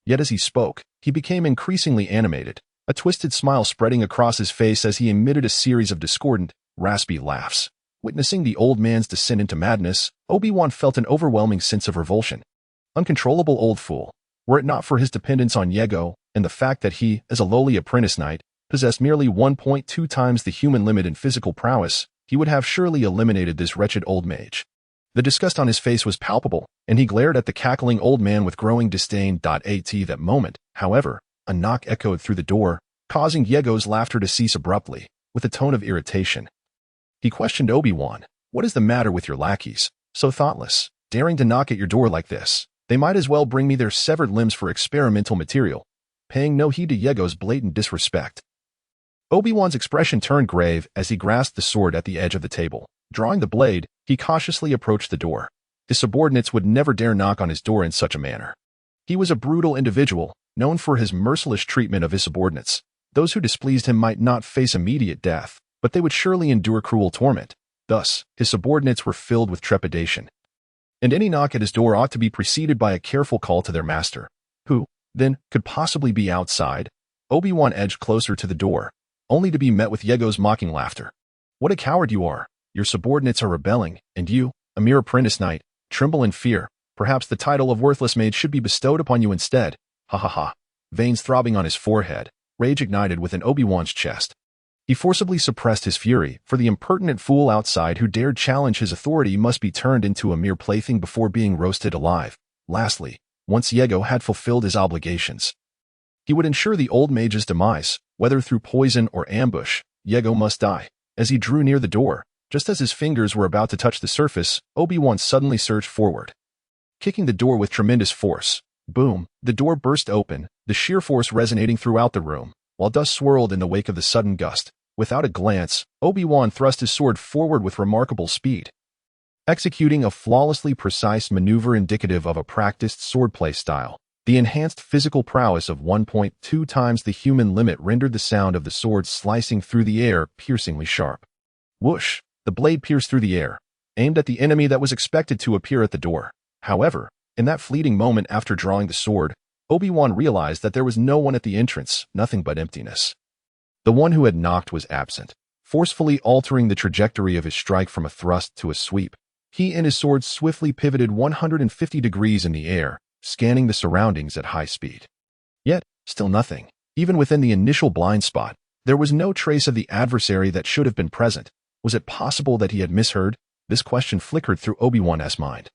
Speaker 1: Yet as he spoke, he became increasingly animated, a twisted smile spreading across his face as he emitted a series of discordant, raspy laughs. Witnessing the old man's descent into madness, Obi-Wan felt an overwhelming sense of revulsion. Uncontrollable old fool. Were it not for his dependence on Yego, and the fact that he, as a lowly apprentice knight, possessed merely 1.2 times the human limit in physical prowess, he would have surely eliminated this wretched old mage. The disgust on his face was palpable, and he glared at the cackling old man with growing disdain. At that moment, however, a knock echoed through the door, causing Yego's laughter to cease abruptly, with a tone of irritation. He questioned Obi-Wan, "What is the matter with your lackeys? So thoughtless, daring to knock at your door like this. They might as well bring me their severed limbs for experimental material," paying no heed to Yego's blatant disrespect. Obi-Wan's expression turned grave as he grasped the sword at the edge of the table. Drawing the blade, he cautiously approached the door. His subordinates would never dare knock on his door in such a manner. He was a brutal individual, known for his merciless treatment of his subordinates. Those who displeased him might not face immediate death, but they would surely endure cruel torment. Thus, his subordinates were filled with trepidation. And any knock at his door ought to be preceded by a careful call to their master. Who, then, could possibly be outside? Obi-Wan edged closer to the door, only to be met with Yego's mocking laughter. "What a coward you are! Your subordinates are rebelling, and you, a mere apprentice knight, tremble in fear. Perhaps the title of worthless mage should be bestowed upon you instead. Ha ha ha." Veins throbbing on his forehead, rage ignited within Obi-Wan's chest. He forcibly suppressed his fury, for the impertinent fool outside who dared challenge his authority must be turned into a mere plaything before being roasted alive. Lastly, once Yego had fulfilled his obligations, he would ensure the old mage's demise, whether through poison or ambush. Yego must die. As he drew near the door, just as his fingers were about to touch the surface, Obi-Wan suddenly surged forward, kicking the door with tremendous force. Boom! The door burst open, the sheer force resonating throughout the room, while dust swirled in the wake of the sudden gust. Without a glance, Obi-Wan thrust his sword forward with remarkable speed, executing a flawlessly precise maneuver indicative of a practiced swordplay style. The enhanced physical prowess of 1.2 times the human limit rendered the sound of the sword slicing through the air piercingly sharp. Whoosh! The blade pierced through the air, aimed at the enemy that was expected to appear at the door. However, in that fleeting moment after drawing the sword, Obi-Wan realized that there was no one at the entrance, nothing but emptiness. The one who had knocked was absent, forcefully altering the trajectory of his strike from a thrust to a sweep. He and his sword swiftly pivoted 150 degrees in the air, scanning the surroundings at high speed. Yet, still nothing. Even within the initial blind spot, there was no trace of the adversary that should have been present. Was it possible that he had misheard? This question flickered through Obi-Wan's mind.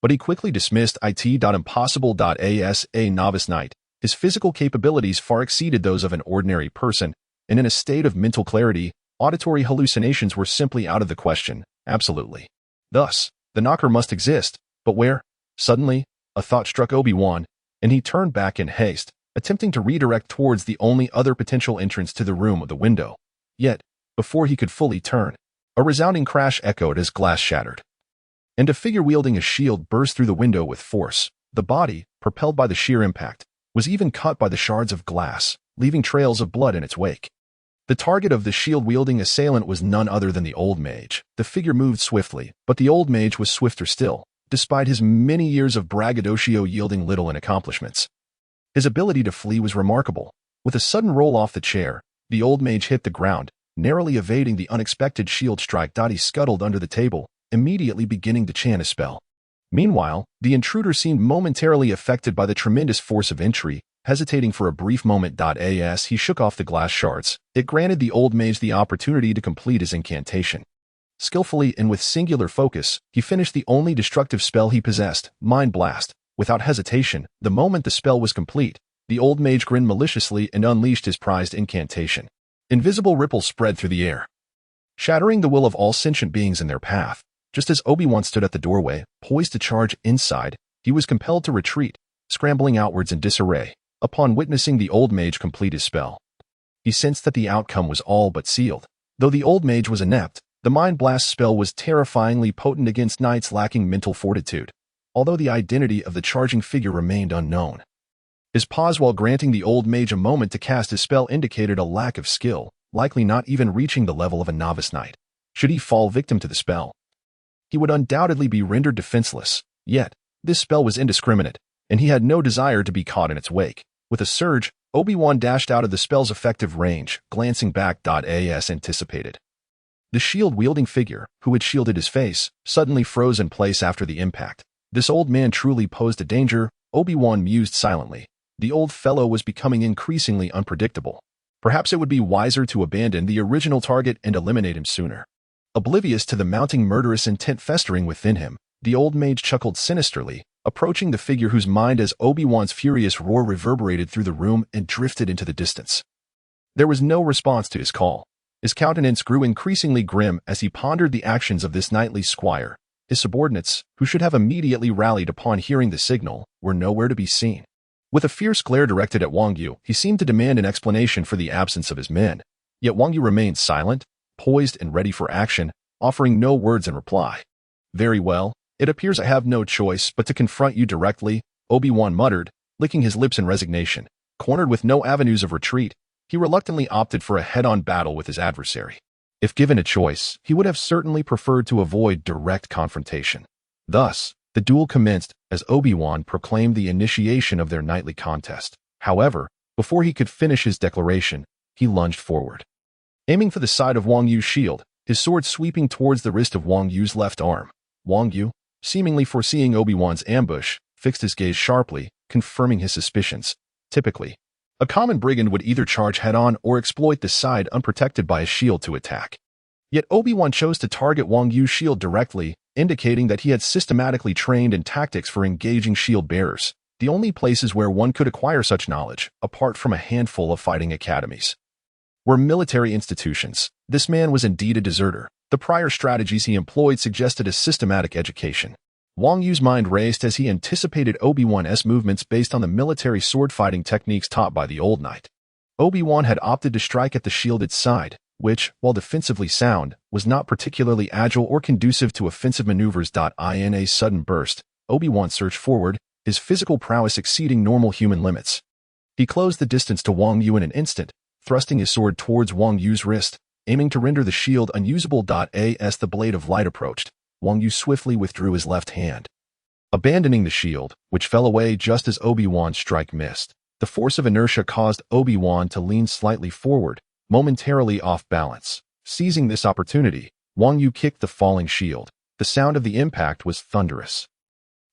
Speaker 1: But he quickly dismissed it. Impossible. As a novice knight, his physical capabilities far exceeded those of an ordinary person, and in a state of mental clarity, auditory hallucinations were simply out of the question. Absolutely. Thus, the knocker must exist, but where? Suddenly, a thought struck Obi-Wan, and he turned back in haste, attempting to redirect towards the only other potential entrance to the room of the window. Yet, before he could fully turn, a resounding crash echoed as glass shattered, and a figure wielding a shield burst through the window with force. The body, propelled by the sheer impact, was even cut by the shards of glass, leaving trails of blood in its wake. The target of the shield-wielding assailant was none other than the old mage. The figure moved swiftly, but the old mage was swifter still, despite his many years of braggadocio yielding little in accomplishments. His ability to flee was remarkable. With a sudden roll off the chair, the old mage hit the ground, narrowly evading the unexpected shield strike. He scuttled under the table, immediately beginning to chant a spell. Meanwhile, the intruder seemed momentarily affected by the tremendous force of entry, hesitating for a brief moment. As he shook off the glass shards, it granted the old mage the opportunity to complete his incantation. Skillfully and with singular focus, he finished the only destructive spell he possessed, Mind Blast. Without hesitation, the moment the spell was complete, the old mage grinned maliciously and unleashed his prized incantation. Invisible ripples spread through the air, shattering the will of all sentient beings in their path. Just as Obi-Wan stood at the doorway, poised to charge inside, he was compelled to retreat, scrambling outwards in disarray, upon witnessing the old mage complete his spell. He sensed that the outcome was all but sealed. Though the old mage was inept, the Mind Blast spell was terrifyingly potent against knights lacking mental fortitude, although the identity of the charging figure remained unknown. His pause while granting the old mage a moment to cast his spell indicated a lack of skill, likely not even reaching the level of a novice knight. Should he fall victim to the spell, he would undoubtedly be rendered defenseless. Yet, this spell was indiscriminate, and he had no desire to be caught in its wake. With a surge, Obi-Wan dashed out of the spell's effective range, glancing back. As anticipated, the shield-wielding figure, who had shielded his face, suddenly froze in place after the impact. This old man truly posed a danger, Obi-Wan mused silently. The old fellow was becoming increasingly unpredictable. Perhaps it would be wiser to abandon the original target and eliminate him sooner. Oblivious to the mounting murderous intent festering within him, the old mage chuckled sinisterly, approaching the figure whose mind as Obi-Wan's furious roar reverberated through the room and drifted into the distance. There was no response to his call. His countenance grew increasingly grim as he pondered the actions of this knightly squire. His subordinates, who should have immediately rallied upon hearing the signal, were nowhere to be seen. With a fierce glare directed at Wang Yu, he seemed to demand an explanation for the absence of his men. Yet Wang Yu remained silent, poised and ready for action, offering no words in reply. "Very well, it appears I have no choice but to confront you directly," Obi-Wan muttered, licking his lips in resignation. Cornered with no avenues of retreat, he reluctantly opted for a head-on battle with his adversary. If given a choice, he would have certainly preferred to avoid direct confrontation. Thus, the duel commenced as Obi-Wan proclaimed the initiation of their nightly contest. However, before he could finish his declaration, he lunged forward. Aiming for the side of Wang Yu's shield, his sword sweeping towards the wrist of Wang Yu's left arm. Wang Yu, seemingly foreseeing Obi-Wan's ambush, fixed his gaze sharply, confirming his suspicions. Typically, a common brigand would either charge head-on or exploit the side unprotected by a shield to attack. Yet Obi-Wan chose to target Wang Yu's shield directly, indicating that he had systematically trained in tactics for engaging shield bearers, the only places where one could acquire such knowledge, apart from a handful of fighting academies, were military institutions. This man was indeed a deserter. The prior strategies he employed suggested a systematic education. Wang Yu's mind raced as he anticipated Obi-Wan's movements based on the military sword-fighting techniques taught by the old knight. Obi-Wan had opted to strike at the shielded side, which, while defensively sound, was not particularly agile or conducive to offensive maneuvers. In a sudden burst, Obi-Wan surged forward, his physical prowess exceeding normal human limits. He closed the distance to Wang Yu in an instant, thrusting his sword towards Wang Yu's wrist, aiming to render the shield unusable. As the blade of light approached, Wang Yu swiftly withdrew his left hand, abandoning the shield, which fell away just as Obi-Wan's strike missed. The force of inertia caused Obi-Wan to lean slightly forward, momentarily off balance. Seizing this opportunity, Wang Yu kicked the falling shield. The sound of the impact was thunderous,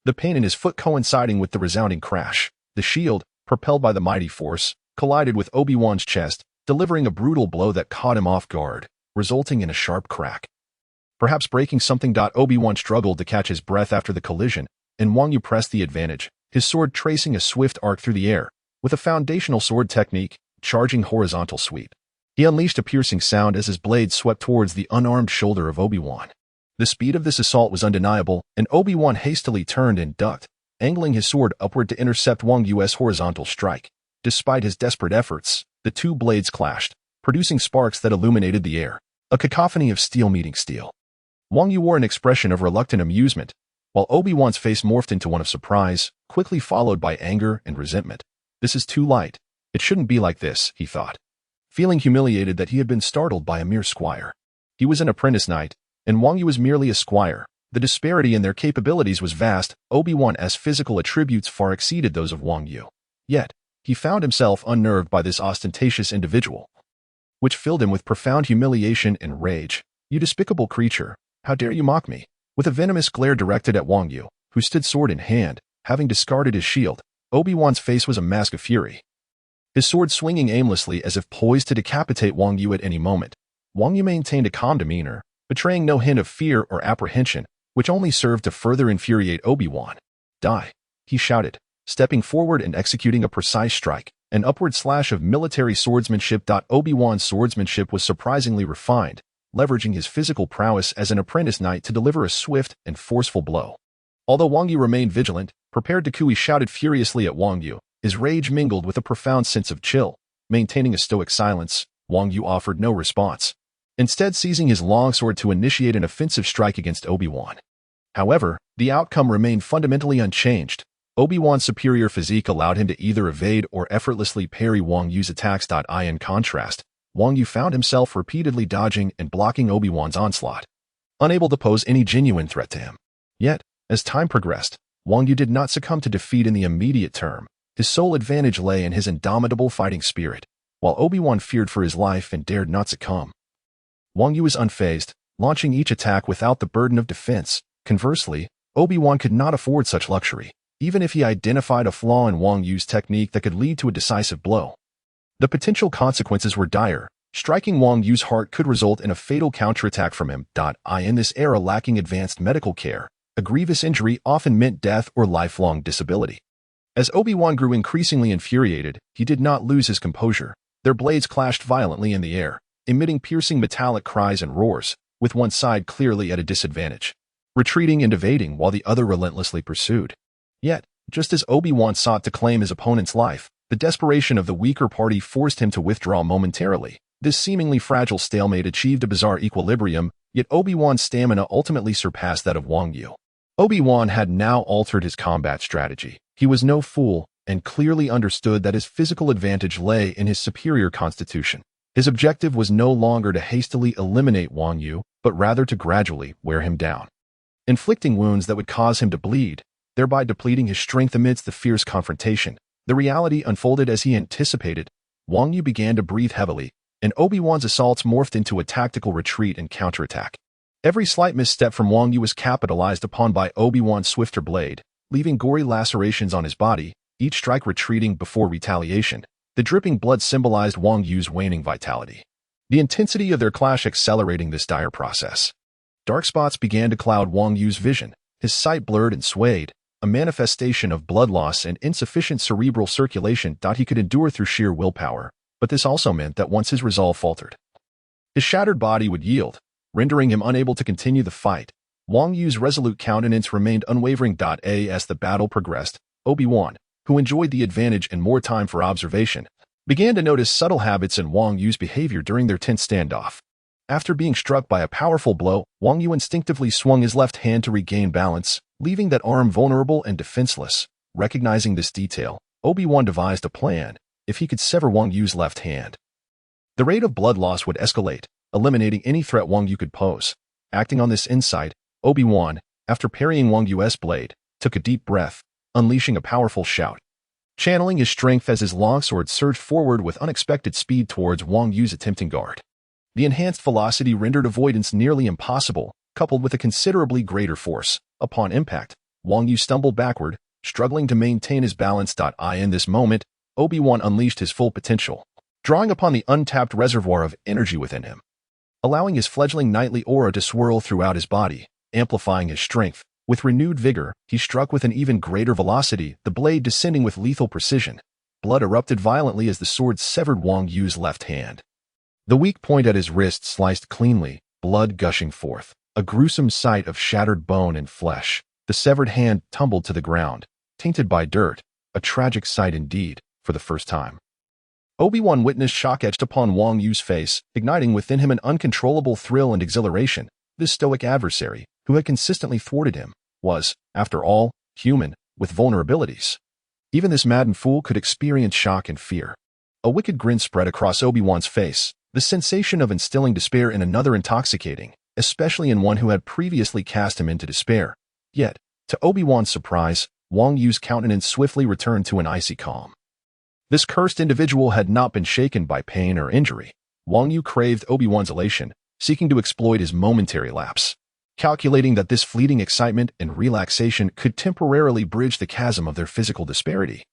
Speaker 1: the pain in his foot coinciding with the resounding crash. The shield, propelled by the mighty force, collided with Obi-Wan's chest, delivering a brutal blow that caught him off guard, resulting in a sharp crack. Perhaps breaking something. Obi-Wan struggled to catch his breath after the collision, and Wang Yu pressed the advantage, his sword tracing a swift arc through the air. With a foundational sword technique, charging horizontal sweep, he unleashed a piercing sound as his blade swept towards the unarmed shoulder of Obi-Wan. The speed of this assault was undeniable, and Obi-Wan hastily turned and ducked, angling his sword upward to intercept Wang Yu's horizontal strike. Despite his desperate efforts, the two blades clashed, producing sparks that illuminated the air, a cacophony of steel meeting steel. Wang Yu wore an expression of reluctant amusement, while Obi-Wan's face morphed into one of surprise, quickly followed by anger and resentment. "This is too light. It shouldn't be like this," he thought, feeling humiliated that he had been startled by a mere squire. He was an apprentice knight, and Wang Yu was merely a squire. The disparity in their capabilities was vast. Obi-Wan's physical attributes far exceeded those of Wang Yu. Yet, he found himself unnerved by this ostentatious individual, which filled him with profound humiliation and rage. "You despicable creature, how dare you mock me?" With a venomous glare directed at Wang Yu, who stood sword in hand, having discarded his shield, Obi-Wan's face was a mask of fury, his sword swinging aimlessly as if poised to decapitate Wang Yu at any moment. Wang Yu maintained a calm demeanor, betraying no hint of fear or apprehension, which only served to further infuriate Obi-Wan. "Die!" he shouted, stepping forward and executing a precise strike, an upward slash of military swordsmanship. Obi-Wan's swordsmanship was surprisingly refined, leveraging his physical prowess as an apprentice knight to deliver a swift and forceful blow. Although Wang Yu remained vigilant, prepared to coup, he shouted furiously at Wang Yu. His rage mingled with a profound sense of chill. Maintaining a stoic silence, Wang Yu offered no response, instead seizing his longsword to initiate an offensive strike against Obi-Wan. However, the outcome remained fundamentally unchanged. Obi-Wan's superior physique allowed him to either evade or effortlessly parry Wang Yu's attacks. In contrast, Wang Yu found himself repeatedly dodging and blocking Obi-Wan's onslaught, unable to pose any genuine threat to him. Yet, as time progressed, Wang Yu did not succumb to defeat in the immediate term. His sole advantage lay in his indomitable fighting spirit, while Obi-Wan feared for his life and dared not succumb. Wang Yu was unfazed, launching each attack without the burden of defense. Conversely, Obi-Wan could not afford such luxury, even if he identified a flaw in Wang Yu's technique that could lead to a decisive blow. The potential consequences were dire. Striking Wang Yu's heart could result in a fatal counterattack from him. In this era lacking advanced medical care, a grievous injury often meant death or lifelong disability. As Obi-Wan grew increasingly infuriated, he did not lose his composure. Their blades clashed violently in the air, emitting piercing metallic cries and roars, with one side clearly at a disadvantage, retreating and evading while the other relentlessly pursued. Yet, just as Obi-Wan sought to claim his opponent's life, the desperation of the weaker party forced him to withdraw momentarily. This seemingly fragile stalemate achieved a bizarre equilibrium, yet Obi-Wan's stamina ultimately surpassed that of Wang Yu. Obi-Wan had now altered his combat strategy. He was no fool, and clearly understood that his physical advantage lay in his superior constitution. His objective was no longer to hastily eliminate Wang Yu, but rather to gradually wear him down, inflicting wounds that would cause him to bleed, thereby depleting his strength amidst the fierce confrontation. The reality unfolded as he anticipated. Wang Yu began to breathe heavily, and Obi-Wan's assaults morphed into a tactical retreat and counterattack. Every slight misstep from Wang Yu was capitalized upon by Obi-Wan's swifter blade, leaving gory lacerations on his body, each strike retreating before retaliation. The dripping blood symbolized Wang Yu's waning vitality, the intensity of their clash accelerating this dire process. Dark spots began to cloud Wang Yu's vision, his sight blurred and swayed, a manifestation of blood loss and insufficient cerebral circulation he could endure through sheer willpower, but this also meant that once his resolve faltered, his shattered body would yield, rendering him unable to continue the fight. Wang Yu's resolute countenance remained unwavering. As the battle progressed, Obi-Wan, who enjoyed the advantage and more time for observation, began to notice subtle habits in Wang Yu's behavior during their tense standoff. After being struck by a powerful blow, Wang Yu instinctively swung his left hand to regain balance, leaving that arm vulnerable and defenseless. Recognizing this detail, Obi-Wan devised a plan. If he could sever Wang Yu's left hand, the rate of blood loss would escalate, eliminating any threat Wang Yu could pose. Acting on this insight, Obi-Wan, after parrying Wang Yu's blade, took a deep breath, unleashing a powerful shout. Channeling his strength as his longsword surged forward with unexpected speed towards Wang Yu's attempting guard. The enhanced velocity rendered avoidance nearly impossible, coupled with a considerably greater force. Upon impact, Wang Yu stumbled backward, struggling to maintain his balance. In this moment, Obi-Wan unleashed his full potential, drawing upon the untapped reservoir of energy within him, allowing his fledgling knightly aura to swirl throughout his body, amplifying his strength. With renewed vigor, he struck with an even greater velocity, the blade descending with lethal precision. Blood erupted violently as the sword severed Wang Yu's left hand. The weak point at his wrist sliced cleanly, blood gushing forth, a gruesome sight of shattered bone and flesh. The severed hand tumbled to the ground, tainted by dirt, a tragic sight indeed. For the first time, Obi-Wan witnessed shock etched upon Wang Yu's face, igniting within him an uncontrollable thrill and exhilaration. This stoic adversary, who had consistently thwarted him, was, after all, human, with vulnerabilities. Even this maddened fool could experience shock and fear. A wicked grin spread across Obi-Wan's face, the sensation of instilling despair in another intoxicating, especially in one who had previously cast him into despair. Yet, to Obi-Wan's surprise, Wang Yu's countenance swiftly returned to an icy calm. This cursed individual had not been shaken by pain or injury. Wang Yu craved Obi-Wan's elation, seeking to exploit his momentary lapse, calculating that this fleeting excitement and relaxation could temporarily bridge the chasm of their physical disparity.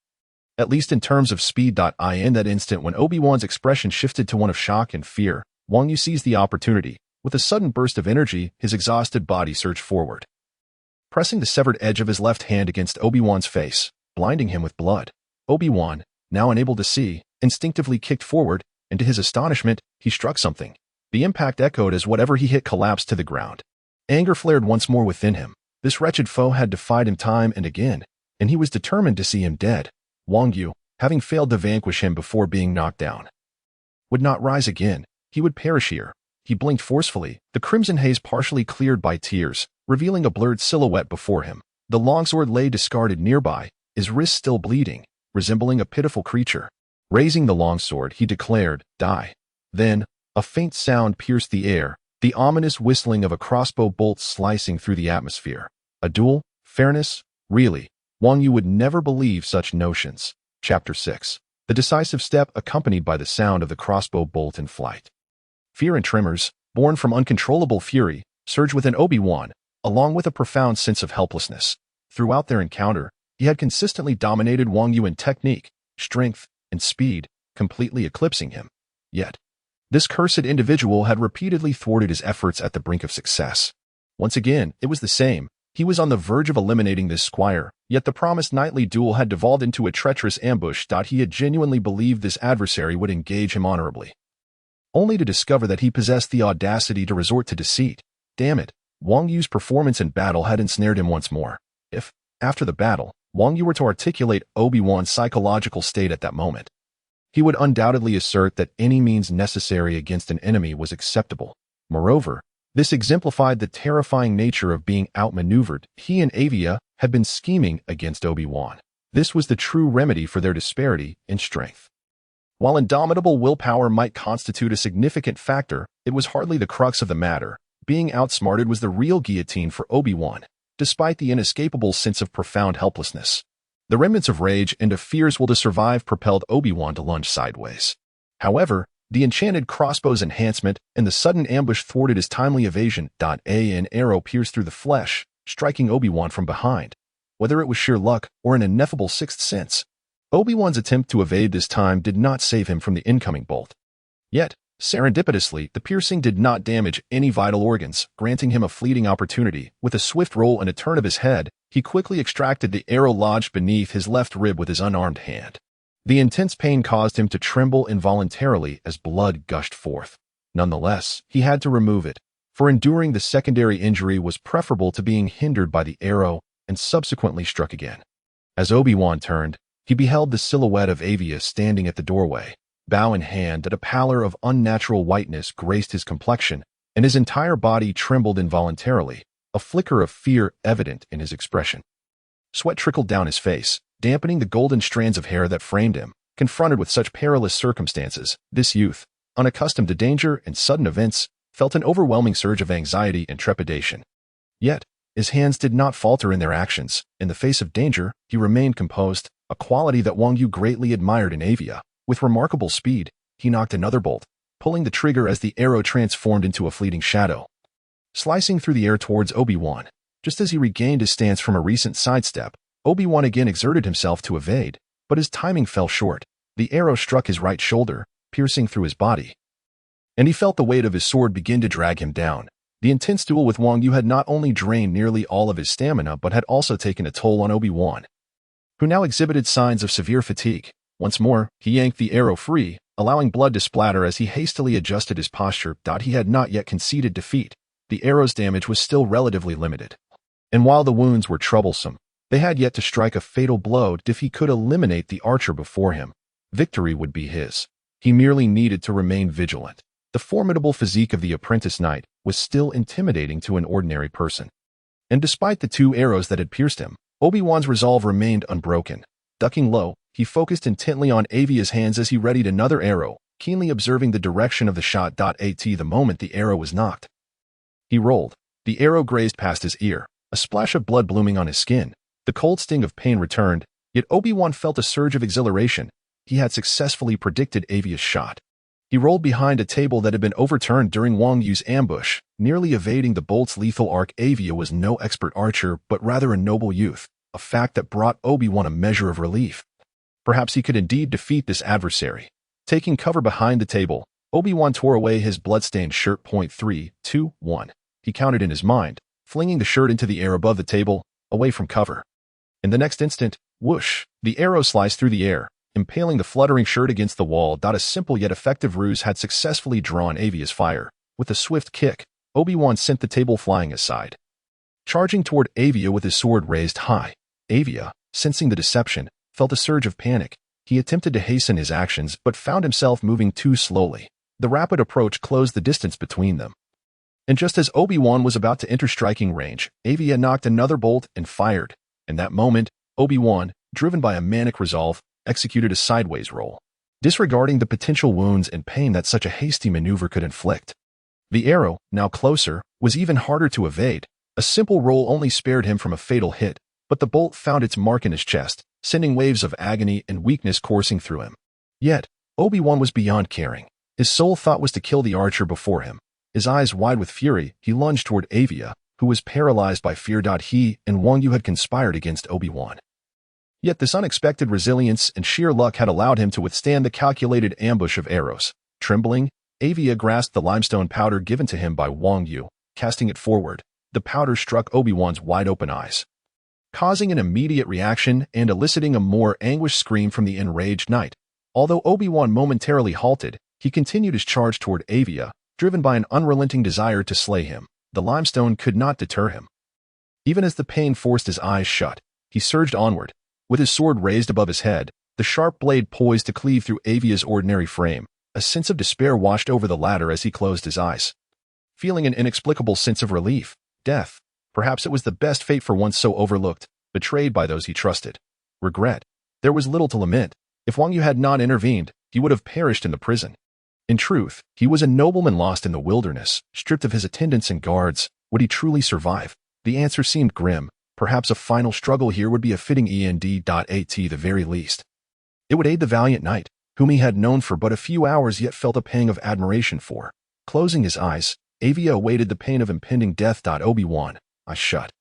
Speaker 1: At least in terms of speed. In that instant when Obi-Wan's expression shifted to one of shock and fear, Wang Yu seized the opportunity. With a sudden burst of energy, his exhausted body surged forward, pressing the severed edge of his left hand against Obi-Wan's face, blinding him with blood. Obi-Wan, now unable to see, instinctively kicked forward, and to his astonishment, he struck something. The impact echoed as whatever he hit collapsed to the ground. Anger flared once more within him. This wretched foe had defied him time and again, and he was determined to see him dead. Wang Yu, having failed to vanquish him before being knocked down, would not rise again. He would perish here. He blinked forcefully, the crimson haze partially cleared by tears, revealing a blurred silhouette before him. The longsword lay discarded nearby, his wrist still bleeding, resembling a pitiful creature. Raising the longsword, he declared, "Die." Then, a faint sound pierced the air, the ominous whistling of a crossbow bolt slicing through the atmosphere. A duel? Fairness? Really? Wang Yu would never believe such notions. Chapter 6. The decisive step accompanied by the sound of the crossbow bolt in flight. Fear and tremors, born from uncontrollable fury, surged within Obi-Wan, along with a profound sense of helplessness. Throughout their encounter, he had consistently dominated Wang Yu in technique, strength, and speed, completely eclipsing him. Yet, this cursed individual had repeatedly thwarted his efforts at the brink of success. Once again, it was the same. He was on the verge of eliminating this squire, yet the promised nightly duel had devolved into a treacherous ambush. He had genuinely believed this adversary would engage him honorably, only to discover that he possessed the audacity to resort to deceit. Damn it, Wang Yu's performance in battle had ensnared him once more. If, after the battle, Wang Yu were to articulate Obi-Wan's psychological state at that moment, he would undoubtedly assert that any means necessary against an enemy was acceptable. Moreover, this exemplified the terrifying nature of being outmaneuvered. He and Avia had been scheming against Obi-Wan. This was the true remedy for their disparity in strength. While indomitable willpower might constitute a significant factor, it was hardly the crux of the matter. Being outsmarted was the real guillotine for Obi-Wan, despite the inescapable sense of profound helplessness. The remnants of rage and of fear's will to survive propelled Obi-Wan to lunge sideways. However, the enchanted crossbow's enhancement and the sudden ambush thwarted his timely evasion. An arrow pierced through the flesh, striking Obi-Wan from behind. Whether it was sheer luck or an ineffable sixth sense, Obi-Wan's attempt to evade this time did not save him from the incoming bolt. Yet, serendipitously, the piercing did not damage any vital organs, granting him a fleeting opportunity. With a swift roll and a turn of his head, he quickly extracted the arrow lodged beneath his left rib with his unarmed hand. The intense pain caused him to tremble involuntarily as blood gushed forth. Nonetheless, he had to remove it, for enduring the secondary injury was preferable to being hindered by the arrow and subsequently struck again. As Obi-Wan turned, he beheld the silhouette of Avia standing at the doorway, bow in hand. That a pallor of unnatural whiteness graced his complexion, and his entire body trembled involuntarily, a flicker of fear evident in his expression. Sweat trickled down his face, dampening the golden strands of hair that framed him. Confronted with such perilous circumstances, this youth, unaccustomed to danger and sudden events, felt an overwhelming surge of anxiety and trepidation. Yet, his hands did not falter in their actions. In the face of danger, he remained composed, a quality that Wang Yu greatly admired in Avia. With remarkable speed, he knocked another bolt, pulling the trigger as the arrow transformed into a fleeting shadow, slicing through the air towards Obi-Wan. Just as he regained his stance from a recent sidestep, Obi-Wan again exerted himself to evade, but his timing fell short. The arrow struck his right shoulder, piercing through his body, and he felt the weight of his sword begin to drag him down. The intense duel with Wang Yu had not only drained nearly all of his stamina but had also taken a toll on Obi-Wan, who now exhibited signs of severe fatigue. Once more, he yanked the arrow free, allowing blood to splatter as he hastily adjusted his posture. He had not yet conceded defeat. The arrow's damage was still relatively limited, and while the wounds were troublesome, they had yet to strike a fatal blow. If he could eliminate the archer before him, victory would be his. He merely needed to remain vigilant. The formidable physique of the apprentice knight was still intimidating to an ordinary person. And despite the two arrows that had pierced him, Obi-Wan's resolve remained unbroken. Ducking low, he focused intently on Avia's hands as he readied another arrow, keenly observing the direction of the shot. The moment the arrow was knocked, he rolled. The arrow grazed past his ear, a splash of blood blooming on his skin. The cold sting of pain returned, yet Obi-Wan felt a surge of exhilaration. He had successfully predicted Avia's shot. He rolled behind a table that had been overturned during Wang Yu's ambush, nearly evading the bolt's lethal arc. Avia was no expert archer, but rather a noble youth, a fact that brought Obi-Wan a measure of relief. Perhaps he could indeed defeat this adversary. Taking cover behind the table, Obi-Wan tore away his blood-stained shirt. 3, 2, 1. He counted in his mind, flinging the shirt into the air above the table, away from cover. In the next instant, whoosh, the arrow sliced through the air, impaling the fluttering shirt against the wall. A simple yet effective ruse had successfully drawn Avia's fire. With a swift kick, Obi-Wan sent the table flying aside, charging toward Avia with his sword raised high. Avia, sensing the deception, felt a surge of panic. He attempted to hasten his actions but found himself moving too slowly. The rapid approach closed the distance between them. And just as Obi-Wan was about to enter striking range, Avia knocked another bolt and fired. In that moment, Obi-Wan, driven by a manic resolve, executed a sideways roll, disregarding the potential wounds and pain that such a hasty maneuver could inflict. The arrow, now closer, was even harder to evade. A simple roll only spared him from a fatal hit, but the bolt found its mark in his chest, sending waves of agony and weakness coursing through him. Yet, Obi-Wan was beyond caring. His sole thought was to kill the archer before him. His eyes wide with fury, he lunged toward Avia, who was paralyzed by fear. He and Wang Yu had conspired against Obi-Wan. Yet this unexpected resilience and sheer luck had allowed him to withstand the calculated ambush of arrows. Trembling, Avia grasped the limestone powder given to him by Wang Yu. Casting it forward, the powder struck Obi-Wan's wide-open eyes, causing an immediate reaction and eliciting a more anguished scream from the enraged knight. Although Obi-Wan momentarily halted, he continued his charge toward Avia, driven by an unrelenting desire to slay him. The limestone could not deter him. Even as the pain forced his eyes shut, he surged onward. With his sword raised above his head, the sharp blade poised to cleave through Avia's ordinary frame. A sense of despair washed over the latter as he closed his eyes, feeling an inexplicable sense of relief. Death. Perhaps it was the best fate for one so overlooked, betrayed by those he trusted. Regret. There was little to lament. If Wang Yu had not intervened, he would have perished in the prison. In truth, he was a nobleman lost in the wilderness, stripped of his attendants and guards. Would he truly survive? The answer seemed grim. Perhaps a final struggle here would be a fitting end, at the very least. It would aid the valiant knight, whom he had known for but a few hours yet felt a pang of admiration for. Closing his eyes, Avia awaited the pain of impending death. Obi-Wan, I shut.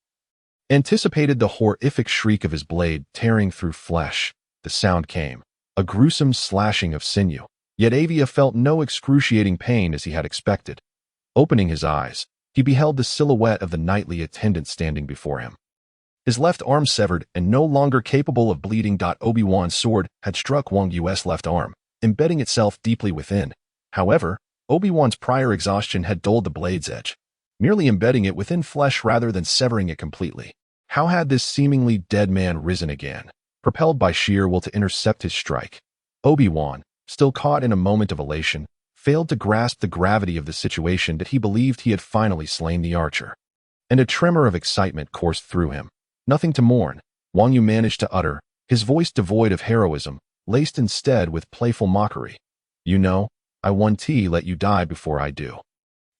Speaker 1: Anticipated the horrific shriek of his blade tearing through flesh. The sound came, a gruesome slashing of sinew. Yet Avia felt no excruciating pain as he had expected. Opening his eyes, he beheld the silhouette of the knightly attendant standing before him. His left arm severed and no longer capable of bleeding. Obi-Wan's sword had struck Wang Yu's left arm, embedding itself deeply within. However, Obi-Wan's prior exhaustion had dulled the blade's edge, merely embedding it within flesh rather than severing it completely. How had this seemingly dead man risen again, propelled by sheer will to intercept his strike? Obi-Wan, still caught in a moment of elation, failed to grasp the gravity of the situation that he believed he had finally slain the archer. And a tremor of excitement coursed through him. Nothing to mourn, Wang Yu managed to utter, his voice devoid of heroism, laced instead with playful mockery. You know, I want to let you die before I do.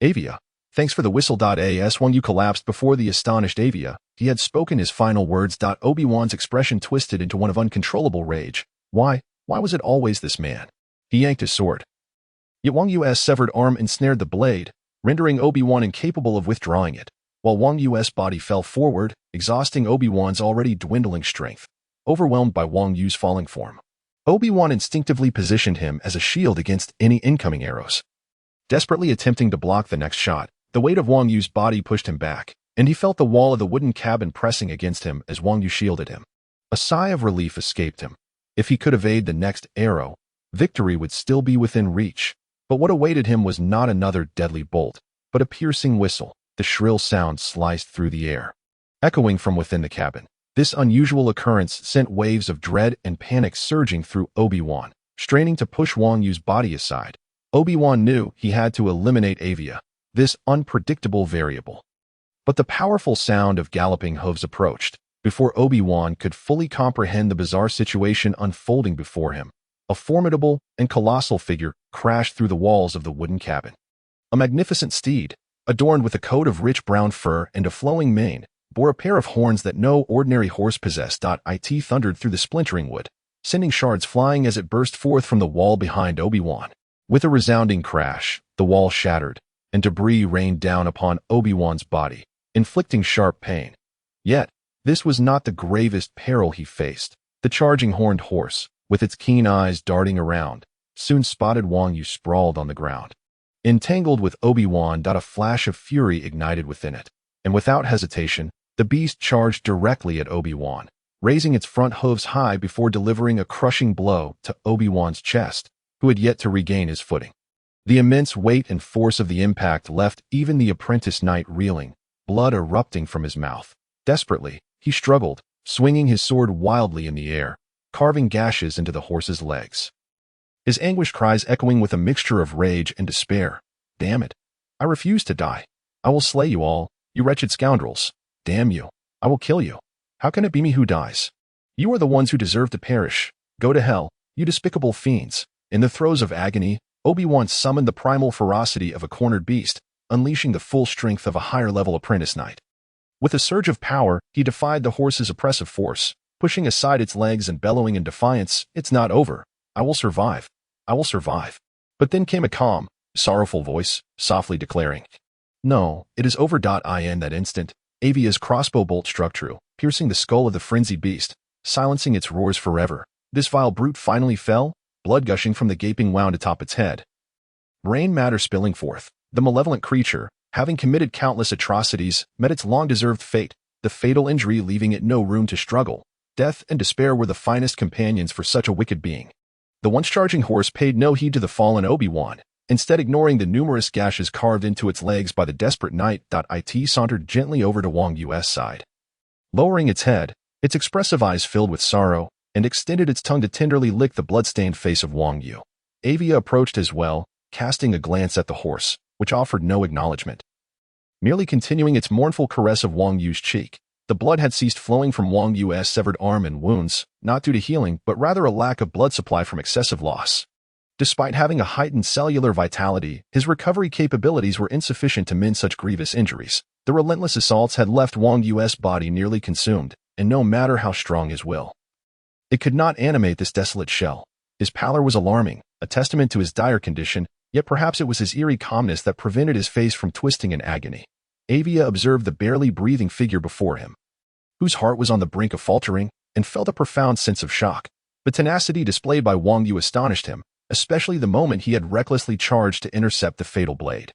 Speaker 1: Avia, thanks for the whistle. As Wang Yu collapsed before the astonished Avia, he had spoken his final words. Obi-Wan's expression twisted into one of uncontrollable rage. Why was it always this man? He yanked his sword. Yet Wang Yu's severed arm ensnared the blade, rendering Obi-Wan incapable of withdrawing it, while Wang Yu's body fell forward, exhausting Obi-Wan's already dwindling strength. Overwhelmed by Wang Yu's falling form, Obi-Wan instinctively positioned him as a shield against any incoming arrows. Desperately attempting to block the next shot, the weight of Wang Yu's body pushed him back, and he felt the wall of the wooden cabin pressing against him as Wang Yu shielded him. A sigh of relief escaped him. If he could evade the next arrow, victory would still be within reach. But what awaited him was not another deadly bolt, but a piercing whistle. The shrill sound sliced through the air, echoing from within the cabin. This unusual occurrence sent waves of dread and panic surging through Obi-Wan. Straining to push Wang Yu's body aside, Obi-Wan knew he had to eliminate Avia, this unpredictable variable. But the powerful sound of galloping hooves approached. Before Obi-Wan could fully comprehend the bizarre situation unfolding before him, a formidable and colossal figure crashed through the walls of the wooden cabin. A magnificent steed, adorned with a coat of rich brown fur and a flowing mane, bore a pair of horns that no ordinary horse possessed. It thundered through the splintering wood, sending shards flying as it burst forth from the wall behind Obi-Wan. With a resounding crash, the wall shattered, and debris rained down upon Obi-Wan's body, inflicting sharp pain. Yet, this was not the gravest peril he faced. The charging horned horse, with its keen eyes darting around, soon spotted Wang Yu sprawled on the ground. Entangled with Obi-Wan, a flash of fury ignited within it, and without hesitation, the beast charged directly at Obi-Wan, raising its front hooves high before delivering a crushing blow to Obi-Wan's chest, who had yet to regain his footing. The immense weight and force of the impact left even the apprentice knight reeling, blood erupting from his mouth. Desperately, he struggled, swinging his sword wildly in the air, carving gashes into the horse's legs. His anguished cries echoing with a mixture of rage and despair. Damn it! I refuse to die. I will slay you all, you wretched scoundrels. Damn you! I will kill you. How can it be me who dies? You are the ones who deserve to perish. Go to hell, you despicable fiends. In the throes of agony, Obi-Wan summoned the primal ferocity of a cornered beast, unleashing the full strength of a higher-level apprentice knight. With a surge of power, he defied the horse's oppressive force, pushing aside its legs and bellowing in defiance, "It's not over. I will survive. I will survive." But then came a calm, sorrowful voice, softly declaring, "No, it is over." In that instant, Avia's crossbow bolt struck true, piercing the skull of the frenzied beast. silencing its roars forever. This vile brute finally fell, blood gushing from the gaping wound atop its head. Brain matter spilling forth. The malevolent creature, having committed countless atrocities, met its long-deserved fate, the fatal injury leaving it no room to struggle. Death and despair were the finest companions for such a wicked being. The once charging horse paid no heed to the fallen Obi-Wan, instead ignoring the numerous gashes carved into its legs by the desperate knight. It sauntered gently over to Wang Yu's side. Lowering its head, its expressive eyes filled with sorrow, and extended its tongue to tenderly lick the blood-stained face of Wang Yu. Avia approached as well, casting a glance at the horse, which offered no acknowledgement. Merely continuing its mournful caress of Wang Yu's cheek, the blood had ceased flowing from Wang Yu's severed arm and wounds, not due to healing but rather a lack of blood supply from excessive loss. Despite having a heightened cellular vitality, his recovery capabilities were insufficient to mend such grievous injuries. The relentless assaults had left Wang Yu's body nearly consumed, and no matter how strong his will, it could not animate this desolate shell. His pallor was alarming, a testament to his dire condition, yet perhaps it was his eerie calmness that prevented his face from twisting in agony. Avia observed the barely breathing figure before him, whose heart was on the brink of faltering, and felt a profound sense of shock. The tenacity displayed by Wang Yu astonished him, especially the moment he had recklessly charged to intercept the fatal blade.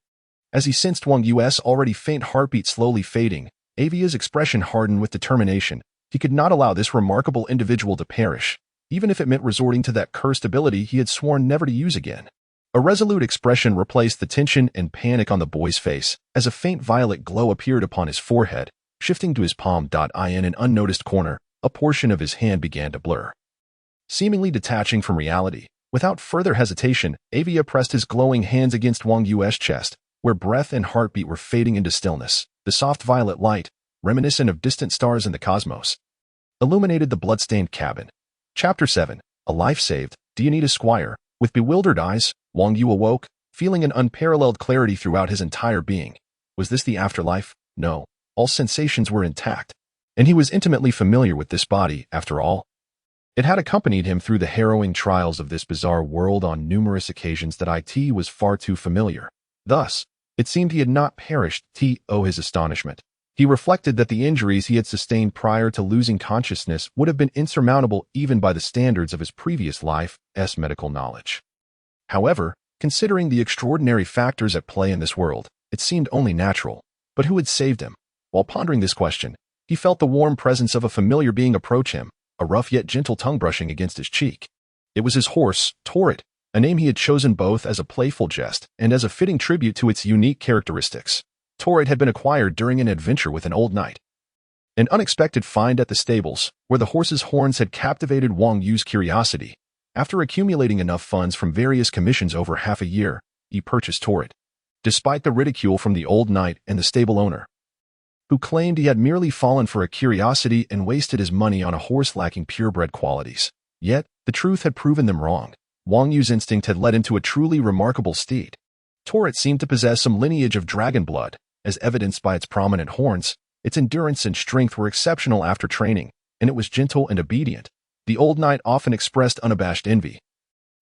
Speaker 1: As he sensed Wang Yu's already faint heartbeat slowly fading, Avia's expression hardened with determination. He could not allow this remarkable individual to perish, even if it meant resorting to that cursed ability he had sworn never to use again. A resolute expression replaced the tension and panic on the boy's face, as a faint violet glow appeared upon his forehead, shifting to his palm. In an unnoticed corner, a portion of his hand began to blur. Seemingly detaching from reality, without further hesitation, Avia pressed his glowing hands against Wang Yu's chest, where breath and heartbeat were fading into stillness. The soft violet light, reminiscent of distant stars in the cosmos, illuminated the blood-stained cabin. Chapter 7. A Life Saved. Deities Squire. With bewildered eyes, Wang Yu awoke, feeling an unparalleled clarity throughout his entire being. Was this the afterlife? No. All sensations were intact, and he was intimately familiar with this body, after all. It had accompanied him through the harrowing trials of this bizarre world on numerous occasions that it was far too familiar. Thus, it seemed he had not perished. His astonishment. He reflected that the injuries he had sustained prior to losing consciousness would have been insurmountable even by the standards of his previous life's medical knowledge. However, considering the extraordinary factors at play in this world, it seemed only natural. But who had saved him? While pondering this question, he felt the warm presence of a familiar being approach him, a rough yet gentle tongue brushing against his cheek. It was his horse, Torrid, a name he had chosen both as a playful jest and as a fitting tribute to its unique characteristics. Torrid had been acquired during an adventure with an old knight. An unexpected find at the stables, where the horse's horns had captivated Wang Yu's curiosity. After accumulating enough funds from various commissions over half a year, he purchased Torrid, despite the ridicule from the old knight and the stable owner, who claimed he had merely fallen for a curiosity and wasted his money on a horse lacking purebred qualities. Yet, the truth had proven them wrong. Wang Yu's instinct had led him to a truly remarkable steed. Torrid seemed to possess some lineage of dragon blood, as evidenced by its prominent horns. Its endurance and strength were exceptional after training, and it was gentle and obedient. The old knight often expressed unabashed envy,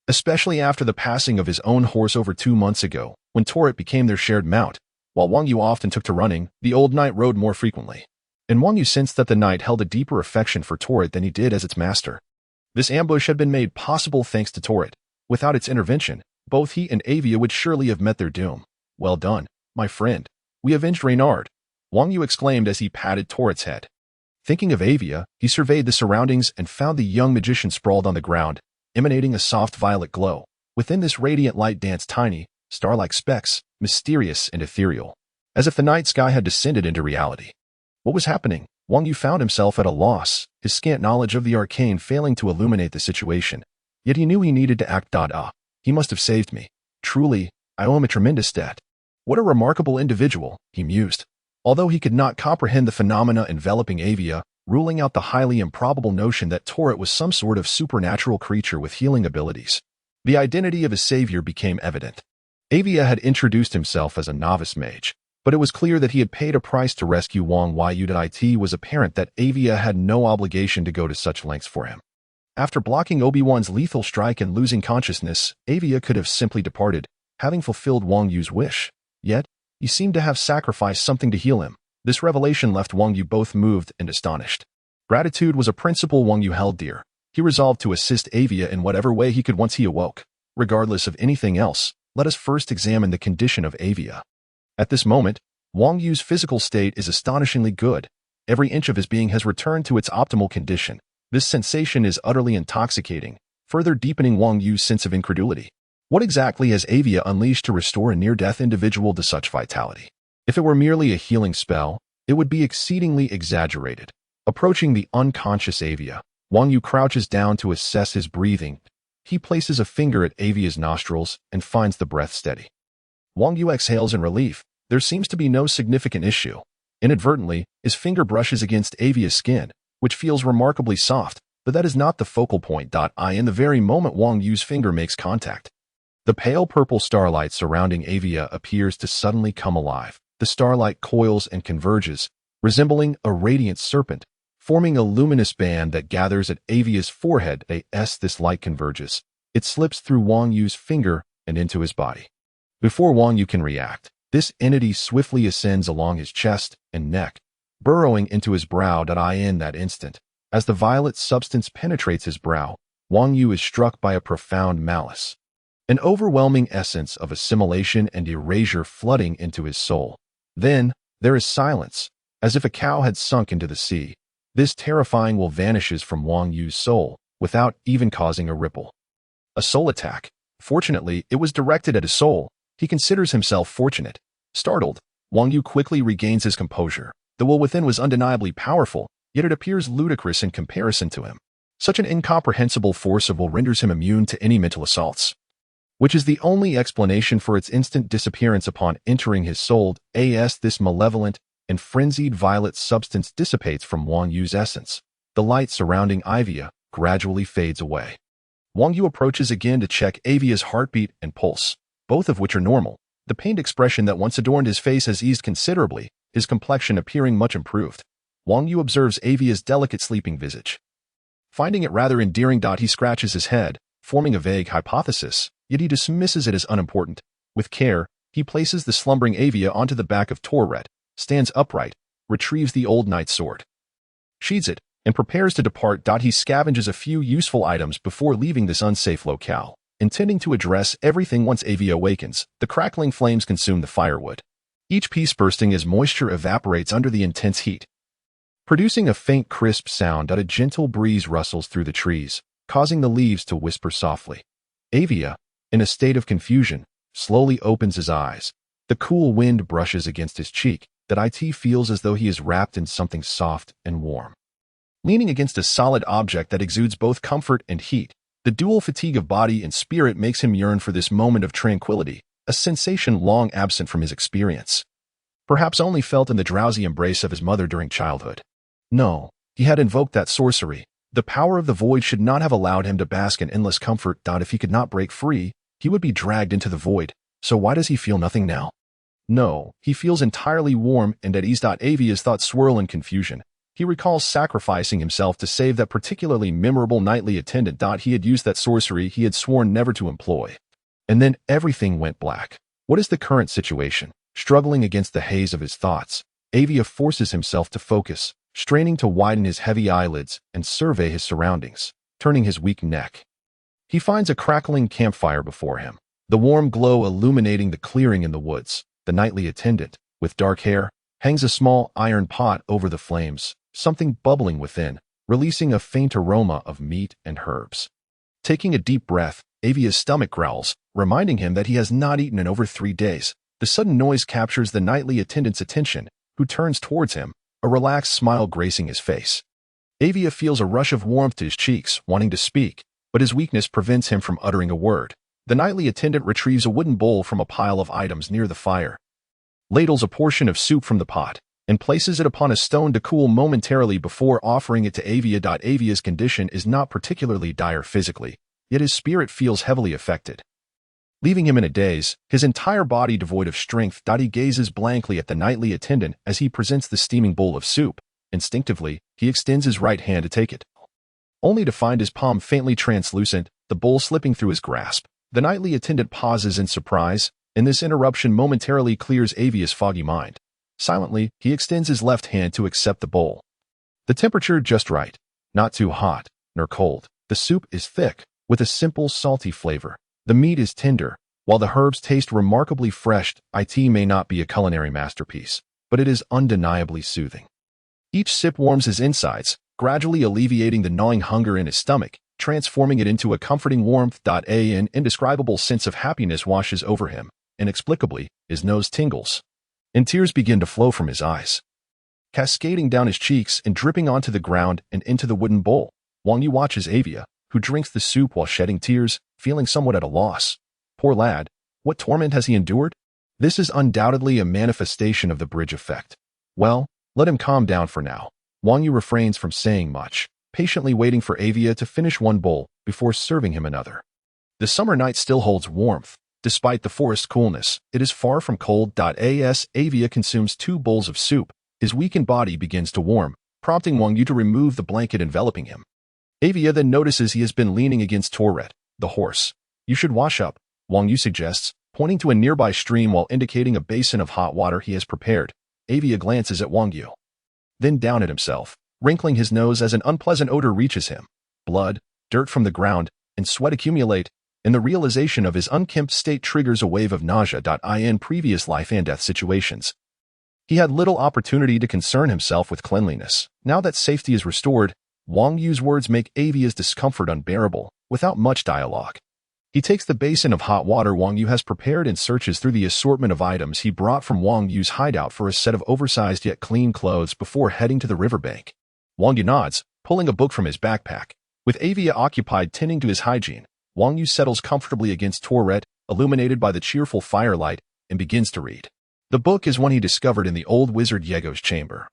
Speaker 1: especially after the passing of his own horse over 2 months ago, when Torrid became their shared mount. While Wang Yu often took to running, the old knight rode more frequently, and Wang Yu sensed that the knight held a deeper affection for Torrid than he did as its master. This ambush had been made possible thanks to Torrid. Without its intervention, both he and Avia would surely have met their doom. Well done, my friend. We avenged Reynard, Wang Yu exclaimed as he patted Torrid's head. Thinking of Avia, he surveyed the surroundings and found the young magician sprawled on the ground, emanating a soft violet glow. Within this radiant light danced tiny, star-like specks, mysterious and ethereal, as if the night sky had descended into reality. What was happening? Wang Yu found himself at a loss, his scant knowledge of the arcane failing to illuminate the situation. Yet he knew he needed to act. He must have saved me. Truly, I owe him a tremendous debt. What a remarkable individual, he mused. Although he could not comprehend the phenomena enveloping Avia, ruling out the highly improbable notion that Torrid was some sort of supernatural creature with healing abilities, the identity of his savior became evident. Avia had introduced himself as a novice mage, but it was clear that he had paid a price to rescue Wang Yu. It was apparent that Avia had no obligation to go to such lengths for him. After blocking Obi-Wan's lethal strike and losing consciousness, Avia could have simply departed, having fulfilled Wang Yu's wish. Yet, he seemed to have sacrificed something to heal him. This revelation left Wang Yu both moved and astonished. Gratitude was a principle Wang Yu held dear. He resolved to assist Avia in whatever way he could once he awoke. Regardless of anything else, let us first examine the condition of Avia. At this moment, Wang Yu's physical state is astonishingly good. Every inch of his being has returned to its optimal condition. This sensation is utterly intoxicating, further deepening Wang Yu's sense of incredulity. What exactly has Avia unleashed to restore a near-death individual to such vitality? If it were merely a healing spell, it would be exceedingly exaggerated. Approaching the unconscious Avia, Wang Yu crouches down to assess his breathing. He places a finger at Avia's nostrils and finds the breath steady. Wang Yu exhales in relief. There seems to be no significant issue. Inadvertently, his finger brushes against Avia's skin, which feels remarkably soft, but that is not the focal point. In the very moment Wang Yu's finger makes contact, the pale purple starlight surrounding Avia appears to suddenly come alive. The starlight coils and converges, resembling a radiant serpent, forming a luminous band that gathers at Avia's forehead. As this light converges, it slips through Wang Yu's finger and into his body. Before Wang Yu can react, this entity swiftly ascends along his chest and neck, burrowing into his brow. In that instant, as the violet substance penetrates his brow, Wang Yu is struck by a profound malice. An overwhelming essence of assimilation and erasure flooding into his soul. Then, there is silence, as if a cow had sunk into the sea. This terrifying will vanishes from Wang Yu's soul, without even causing a ripple. A soul attack. Fortunately, it was directed at his soul. He considers himself fortunate. Startled, Wang Yu quickly regains his composure. The will within was undeniably powerful, yet it appears ludicrous in comparison to him. Such an incomprehensible force of will renders him immune to any mental assaults, which is the only explanation for its instant disappearance upon entering his soul. This malevolent and frenzied violet substance dissipates from Wang Yu's essence. The light surrounding Avia gradually fades away. Wang Yu approaches again to check Avia's heartbeat and pulse, both of which are normal. The pained expression that once adorned his face has eased considerably, his complexion appearing much improved. Wang Yu observes Avia's delicate sleeping visage. Finding it rather endearing, he scratches his head, forming a vague hypothesis, yet he dismisses it as unimportant. With care, he places the slumbering Avia onto the back of Torret, stands upright, retrieves the old knight's sword, sheathes it, and prepares to depart. He scavenges a few useful items before leaving this unsafe locale, intending to address everything once Avia awakens. The crackling flames consume the firewood, each piece bursting as moisture evaporates under the intense heat, producing a faint crisp sound. A gentle breeze rustles through the trees, causing the leaves to whisper softly. Avia, in a state of confusion, slowly opens his eyes. The cool wind brushes against his cheek. It feels as though he is wrapped in something soft and warm. Leaning against a solid object that exudes both comfort and heat, the dual fatigue of body and spirit makes him yearn for this moment of tranquility, a sensation long absent from his experience, perhaps only felt in the drowsy embrace of his mother during childhood. No, he had invoked that sorcery. The power of the void should not have allowed him to bask in endless comfort. If he could not break free, he would be dragged into the void. So why does he feel nothing now? No, he feels entirely warm and at ease. Avia's thoughts swirl in confusion. He recalls sacrificing himself to save that particularly memorable nightly attendant. He had used that sorcery he had sworn never to employ. And then everything went black. What is the current situation? Struggling against the haze of his thoughts, Avia forces himself to focus, straining to widen his heavy eyelids and survey his surroundings, turning his weak neck. He finds a crackling campfire before him, the warm glow illuminating the clearing in the woods. The nightly attendant, with dark hair, hangs a small iron pot over the flames, something bubbling within, releasing a faint aroma of meat and herbs. Taking a deep breath, Avia's stomach growls, reminding him that he has not eaten in over 3 days. The sudden noise captures the nightly attendant's attention, who turns towards him, a relaxed smile gracing his face. Avia feels a rush of warmth to his cheeks, wanting to speak, but his weakness prevents him from uttering a word. The nightly attendant retrieves a wooden bowl from a pile of items near the fire, ladles a portion of soup from the pot, and places it upon a stone to cool momentarily before offering it to Avia. Avia's condition is not particularly dire physically, yet his spirit feels heavily affected, leaving him in a daze, his entire body devoid of strength. He gazes blankly at the nightly attendant as he presents the steaming bowl of soup. Instinctively, he extends his right hand to take it, only to find his palm faintly translucent, the bowl slipping through his grasp. The nightly attendant pauses in surprise, and this interruption momentarily clears Avia's foggy mind. Silently, he extends his left hand to accept the bowl. The temperature just right, not too hot, nor cold. The soup is thick, with a simple salty flavor. The meat is tender, while the herbs taste remarkably fresh. It may not be a culinary masterpiece, but it is undeniably soothing. Each sip warms his insides, gradually alleviating the gnawing hunger in his stomach, transforming it into a comforting warmth. An indescribable sense of happiness washes over him. Inexplicably, his nose tingles, and tears begin to flow from his eyes, cascading down his cheeks and dripping onto the ground and into the wooden bowl. Wang Yu watches Avia, who drinks the soup while shedding tears, feeling somewhat at a loss. Poor lad, what torment has he endured? This is undoubtedly a manifestation of the bridge effect. Well, let him calm down for now. Wang Yu refrains from saying much, patiently waiting for Avia to finish one bowl before serving him another. The summer night still holds warmth. Despite the forest coolness, it is far from cold. As Avia consumes 2 bowls of soup, his weakened body begins to warm, prompting Wang Yu to remove the blanket enveloping him. Avia then notices he has been leaning against Torret, the horse. You should wash up, Wang Yu suggests, pointing to a nearby stream while indicating a basin of hot water he has prepared. Avia glances at Wang Yu, then down at himself, wrinkling his nose as an unpleasant odor reaches him. Blood, dirt from the ground, and sweat accumulate, and the realization of his unkempt state triggers a wave of nausea. In previous life and death situations, he had little opportunity to concern himself with cleanliness. Now that safety is restored, Wang Yu's words make Avia's discomfort unbearable, without much dialogue. He takes the basin of hot water Wang Yu has prepared and searches through the assortment of items he brought from Wang Yu's hideout for a set of oversized yet clean clothes before heading to the riverbank. Wang Yu nods, pulling a book from his backpack. With Avia occupied tending to his hygiene, Wang Yu settles comfortably against Torret, illuminated by the cheerful firelight, and begins to read. The book is one he discovered in the old wizard Yego's chamber.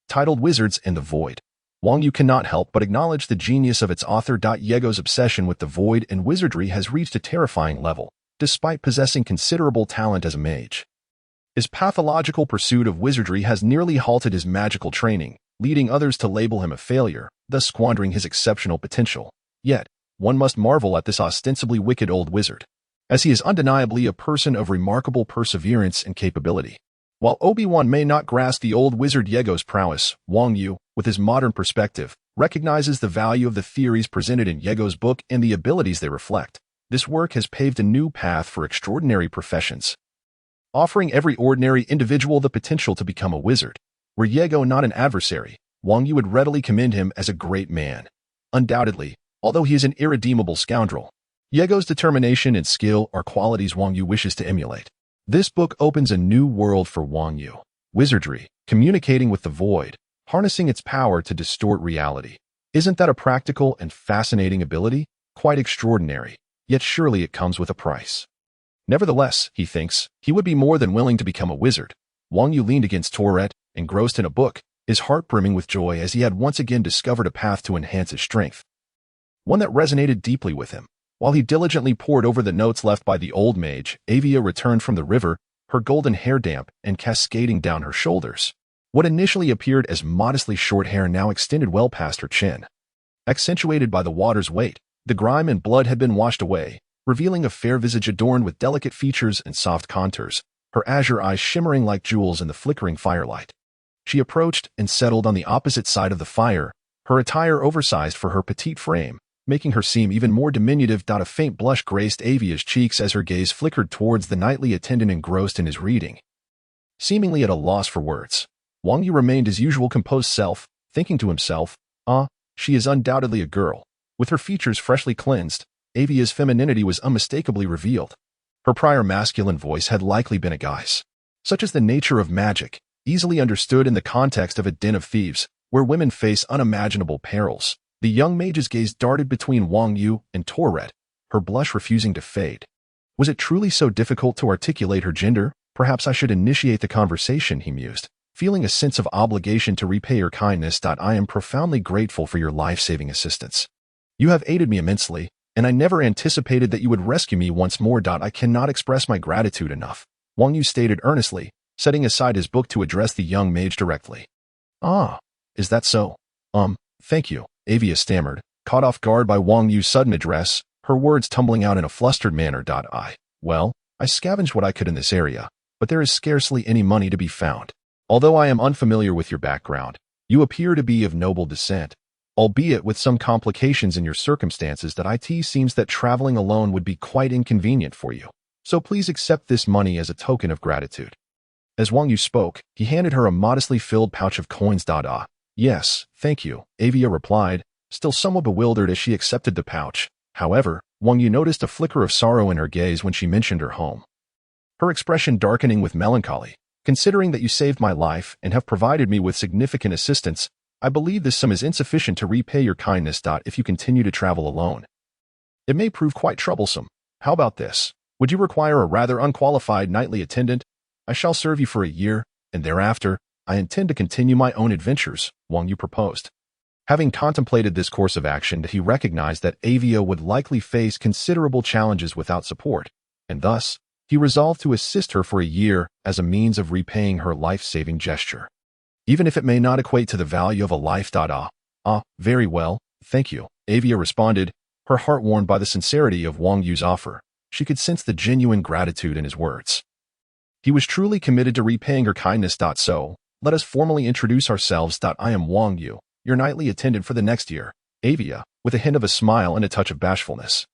Speaker 1: Titled Wizards and the Void, Wang Yu cannot help but acknowledge the genius of its author. Yego's obsession with the void and wizardry has reached a terrifying level, despite possessing considerable talent as a mage. His pathological pursuit of wizardry has nearly halted his magical training, leading others to label him a failure, thus squandering his exceptional potential. Yet, one must marvel at this ostensibly wicked old wizard, as he is undeniably a person of remarkable perseverance and capability. While Obi-Wan may not grasp the old wizard Yego's prowess, Wang Yu, with his modern perspective, recognizes the value of the theories presented in Yego's book and the abilities they reflect. This work has paved a new path for extraordinary professions, offering every ordinary individual the potential to become a wizard. Were Yego not an adversary, Wang Yu would readily commend him as a great man. Undoubtedly, although he is an irredeemable scoundrel, Yego's determination and skill are qualities Wang Yu wishes to emulate. This book opens a new world for Wang Yu. Wizardry, communicating with the void, harnessing its power to distort reality. Isn't that a practical and fascinating ability? Quite extraordinary, yet surely it comes with a price. Nevertheless, he thinks, he would be more than willing to become a wizard. Wang Yu leaned against Torret, engrossed in a book, his heart brimming with joy as he had once again discovered a path to enhance his strength, one that resonated deeply with him. While he diligently pored over the notes left by the old mage, Avia returned from the river, her golden hair damp and cascading down her shoulders. What initially appeared as modestly short hair now extended well past her chin. Accentuated by the water's weight, the grime and blood had been washed away, revealing a fair visage adorned with delicate features and soft contours, her azure eyes shimmering like jewels in the flickering firelight. She approached and settled on the opposite side of the fire, her attire oversized for her petite frame, making her seem even more diminutive. A faint blush graced Avia's cheeks as her gaze flickered towards the knightly attendant engrossed in his reading. Seemingly at a loss for words, Wang Yu remained his usual composed self, thinking to himself, she is undoubtedly a girl. With her features freshly cleansed, Avia's femininity was unmistakably revealed. Her prior masculine voice had likely been a guise. Such is the nature of magic, easily understood in the context of a den of thieves, where women face unimaginable perils. The young mage's gaze darted between Wang Yu and Torret, her blush refusing to fade. Was it truly so difficult to articulate her gender? Perhaps I should initiate the conversation, he mused, feeling a sense of obligation to repay her kindness. I am profoundly grateful for your life-saving assistance. You have aided me immensely, and I never anticipated that you would rescue me once more. I cannot express my gratitude enough, Wang Yu stated earnestly, setting aside his book to address the young mage directly. Is that so? Thank you, Avia stammered, caught off guard by Wang Yu's sudden address, her words tumbling out in a flustered manner. I scavenged what I could in this area, but there is scarcely any money to be found. Although I am unfamiliar with your background, You appear to be of noble descent, albeit with some complications in your circumstances that it seems that traveling alone would be quite inconvenient for you. So please accept this money as a token of gratitude. As Wang Yu spoke, he handed her a modestly filled pouch of coins. Yes, thank you, Avia replied, still somewhat bewildered as she accepted the pouch. However, Wang Yu noticed a flicker of sorrow in her gaze when she mentioned her home. Her expression darkening with melancholy. Considering that you saved my life and have provided me with significant assistance, I believe this sum is insufficient to repay your kindness. If you continue to travel alone, it may prove quite troublesome. How about this? Would you require a rather unqualified nightly attendant? I shall serve you for a year, and thereafter, I intend to continue my own adventures, Wang Yu proposed. Having contemplated this course of action, he recognized that Avia would likely face considerable challenges without support, and thus, he resolved to assist her for a year as a means of repaying her life-saving gesture. Even if it may not equate to the value of a life. Very well, thank you, Avia responded, her heart warmed by the sincerity of Wang Yu's offer. She could sense the genuine gratitude in his words. He was truly committed to repaying her kindness. So, let us formally introduce ourselves. I am Wang Yu, your nightly attendant for the next year, Avia, with a hint of a smile and a touch of bashfulness,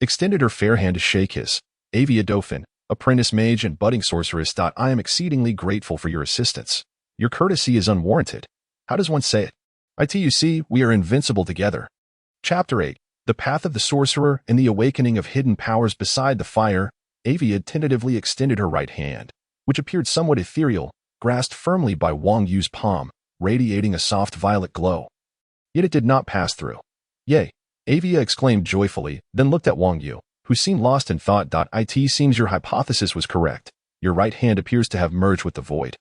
Speaker 1: extended her fair hand to shake his. Avia Dauphin, apprentice mage and budding sorceress. I am exceedingly grateful for your assistance. Your courtesy is unwarranted. How does one say it? You see, we are invincible together. Chapter 8. The Path of the Sorcerer and the Awakening of Hidden Powers. Beside the fire, Avia tentatively extended her right hand, which appeared somewhat ethereal, grasped firmly by Wang Yu's palm, radiating a soft violet glow. Yet it did not pass through. Yay! Avia exclaimed joyfully, then looked at Wang Yu, who seemed lost in thought. It seems your hypothesis was correct. Your right hand appears to have merged with the void.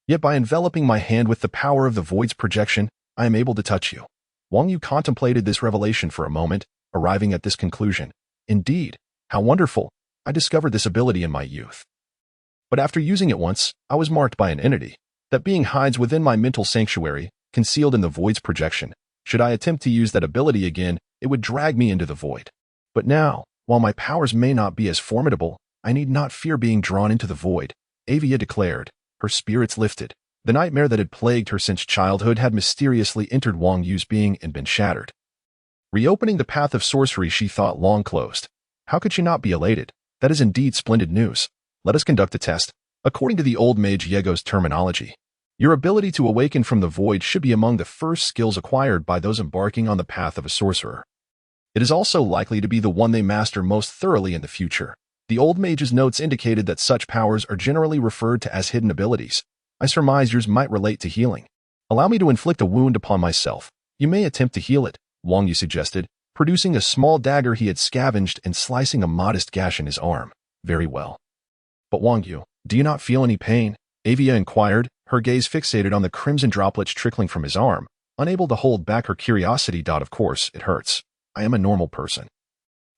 Speaker 1: Yet by enveloping my hand with the power of the void's projection, I am able to touch you. Wang Yu contemplated this revelation for a moment, arriving at this conclusion. Indeed, how wonderful! I discovered this ability in my youth. But after using it once, I was marked by an entity. That being hides within my mental sanctuary, concealed in the void's projection. Should I attempt to use that ability again, it would drag me into the void. But now, while my powers may not be as formidable, I need not fear being drawn into the void, Avia declared, her spirits lifted. The nightmare that had plagued her since childhood had mysteriously entered Wang Yu's being and been shattered. Reopening the path of sorcery she thought long closed. How could she not be elated? That is indeed splendid news. Let us conduct a test. According to the old mage Yego's terminology, your ability to awaken from the void should be among the first skills acquired by those embarking on the path of a sorcerer. It is also likely to be the one they master most thoroughly in the future. The old mage's notes indicated that such powers are generally referred to as hidden abilities. I surmise yours might relate to healing. Allow me to inflict a wound upon myself. You may attempt to heal it, Wang Yu suggested, producing a small dagger he had scavenged and slicing a modest gash in his arm. Very well. But Wang Yu, do you not feel any pain? Avia inquired, her gaze fixated on the crimson droplets trickling from his arm, unable to hold back her curiosity. Of course, it hurts. I am a normal person.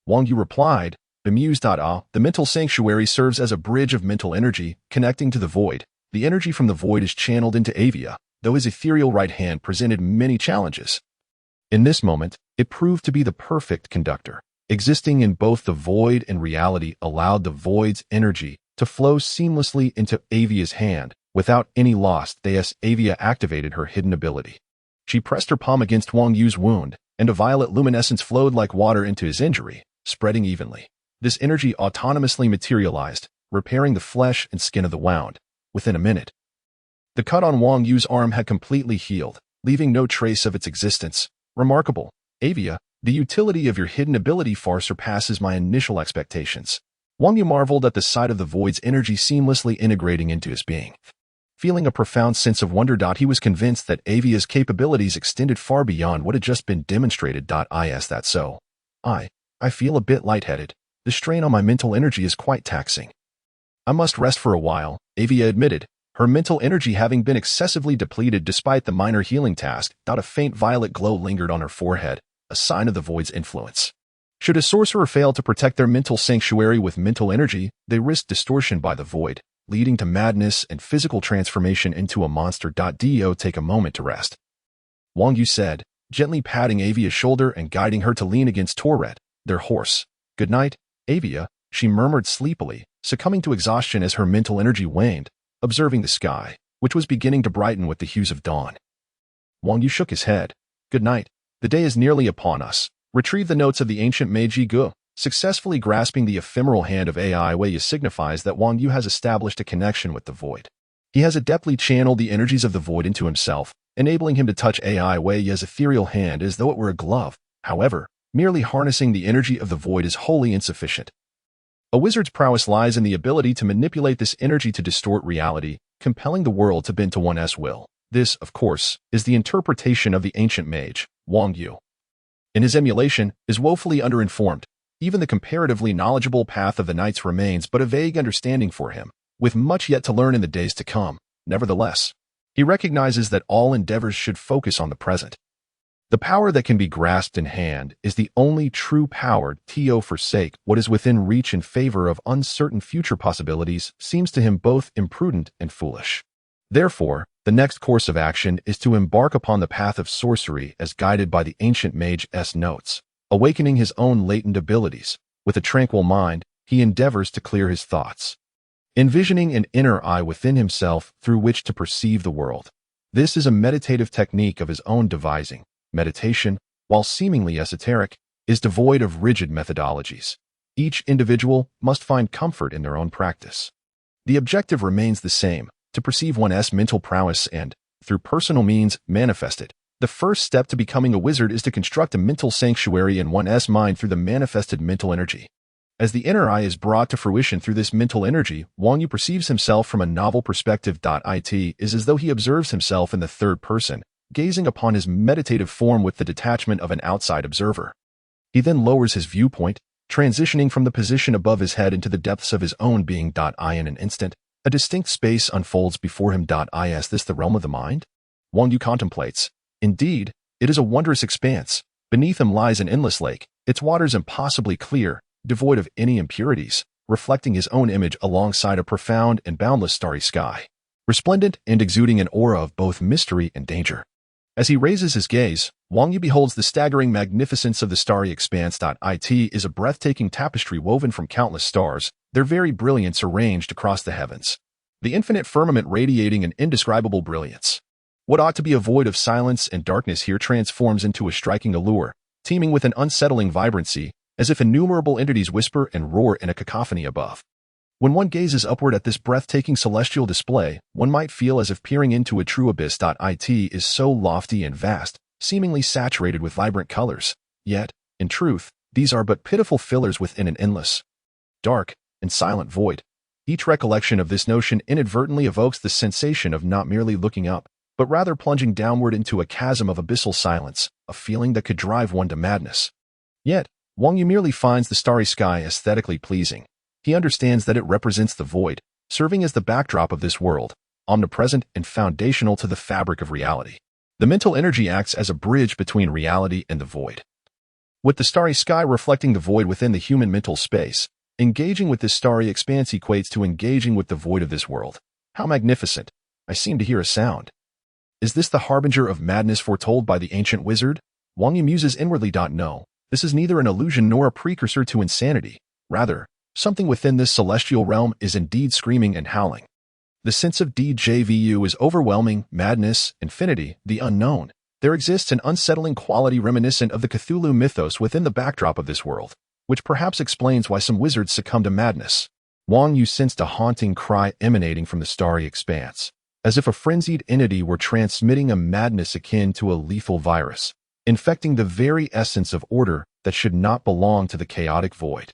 Speaker 1: Wang Yu replied, bemused. The mental sanctuary serves as a bridge of mental energy, connecting to the void. The energy from the void is channeled into Avia, though his ethereal right hand presented many challenges. In this moment, it proved to be the perfect conductor. Existing in both the void and reality allowed the void's energy to flow seamlessly into Avia's hand, without any loss. Thus, Avia activated her hidden ability. She pressed her palm against Wang Yu's wound, and a violet luminescence flowed like water into his injury, spreading evenly. This energy autonomously materialized, repairing the flesh and skin of the wound. Within a minute, the cut on Wang Yu's arm had completely healed, leaving no trace of its existence. Remarkable. Avia, the utility of your hidden ability far surpasses my initial expectations. Wang Yu marveled at the sight of the void's energy seamlessly integrating into his being. Feeling a profound sense of wonder, he was convinced that Avia's capabilities extended far beyond what had just been demonstrated. Is that so? I feel a bit lightheaded. The strain on my mental energy is quite taxing. I must rest for a while, Avia admitted, her mental energy having been excessively depleted despite the minor healing task. A faint violet glow lingered on her forehead, a sign of the void's influence. Should a sorcerer fail to protect their mental sanctuary with mental energy, they risk distortion by the void, leading to madness and physical transformation into a monster. Take a moment to rest, Wang Yu said, gently patting Avia's shoulder and guiding her to lean against Tourette, their horse. Good night, Avia, she murmured sleepily, succumbing to exhaustion as her mental energy waned, observing the sky, which was beginning to brighten with the hues of dawn. Wang Yu shook his head. Good night. The day is nearly upon us. Retrieve the notes of the ancient mage Yi Gu. Successfully grasping the ephemeral hand of AI Wei signifies that Wang Yu has established a connection with the void. He has adeptly channeled the energies of the void into himself, enabling him to touch AI Wei's ethereal hand as though it were a glove. However, merely harnessing the energy of the void is wholly insufficient. A wizard's prowess lies in the ability to manipulate this energy to distort reality, compelling the world to bend to one's will. This, of course, is the interpretation of the ancient mage, Wang Yu. In his emulation, is woefully underinformed. Even the comparatively knowledgeable path of the knights remains but a vague understanding for him, with much yet to learn in the days to come. Nevertheless, he recognizes that all endeavors should focus on the present. The power that can be grasped in hand is the only true power. To forsake what is within reach in favor of uncertain future possibilities seems to him both imprudent and foolish. Therefore, the next course of action is to embark upon the path of sorcery as guided by the ancient mage's notes. Awakening his own latent abilities, with a tranquil mind, he endeavors to clear his thoughts, envisioning an inner eye within himself through which to perceive the world. This is a meditative technique of his own devising. Meditation, while seemingly esoteric, is devoid of rigid methodologies. Each individual must find comfort in their own practice. The objective remains the same, to perceive one's mental prowess and, through personal means, manifest it. The first step to becoming a wizard is to construct a mental sanctuary in one's mind through the manifested mental energy. As the inner eye is brought to fruition through this mental energy, Wang Yu perceives himself from a novel perspective. It is as though he observes himself in the third person, gazing upon his meditative form with the detachment of an outside observer. He then lowers his viewpoint, transitioning from the position above his head into the depths of his own being. In an instant, a distinct space unfolds before him. Is this the realm of the mind? Wang Yu contemplates. Indeed, it is a wondrous expanse. Beneath him lies an endless lake, its waters impossibly clear, devoid of any impurities, reflecting his own image alongside a profound and boundless starry sky, resplendent and exuding an aura of both mystery and danger. As he raises his gaze, Wang Yu beholds the staggering magnificence of the starry expanse. It is a breathtaking tapestry woven from countless stars, their very brilliance arranged across the heavens. The infinite firmament radiating an indescribable brilliance. What ought to be a void of silence and darkness here transforms into a striking allure, teeming with an unsettling vibrancy, as if innumerable entities whisper and roar in a cacophony above. When one gazes upward at this breathtaking celestial display, one might feel as if peering into a true abyss. It is so lofty and vast, seemingly saturated with vibrant colors. Yet, in truth, these are but pitiful fillers within an endless, dark, and silent void. Each recollection of this notion inadvertently evokes the sensation of not merely looking up, but rather plunging downward into a chasm of abyssal silence, a feeling that could drive one to madness. Yet, Wang Yu merely finds the starry sky aesthetically pleasing. He understands that it represents the void, serving as the backdrop of this world, omnipresent and foundational to the fabric of reality. The mental energy acts as a bridge between reality and the void. With the starry sky reflecting the void within the human mental space, engaging with this starry expanse equates to engaging with the void of this world. How magnificent! I seem to hear a sound. Is this the harbinger of madness foretold by the ancient wizard? Wang Yu muses inwardly. No, this is neither an illusion nor a precursor to insanity. Rather, something within this celestial realm is indeed screaming and howling. The sense of déjà vu is overwhelming. Madness, infinity, the unknown. There exists an unsettling quality reminiscent of the Cthulhu mythos within the backdrop of this world, which perhaps explains why some wizards succumb to madness. Wang Yu sensed a haunting cry emanating from the starry expanse, as if a frenzied entity were transmitting a madness akin to a lethal virus, infecting the very essence of order that should not belong to the chaotic void.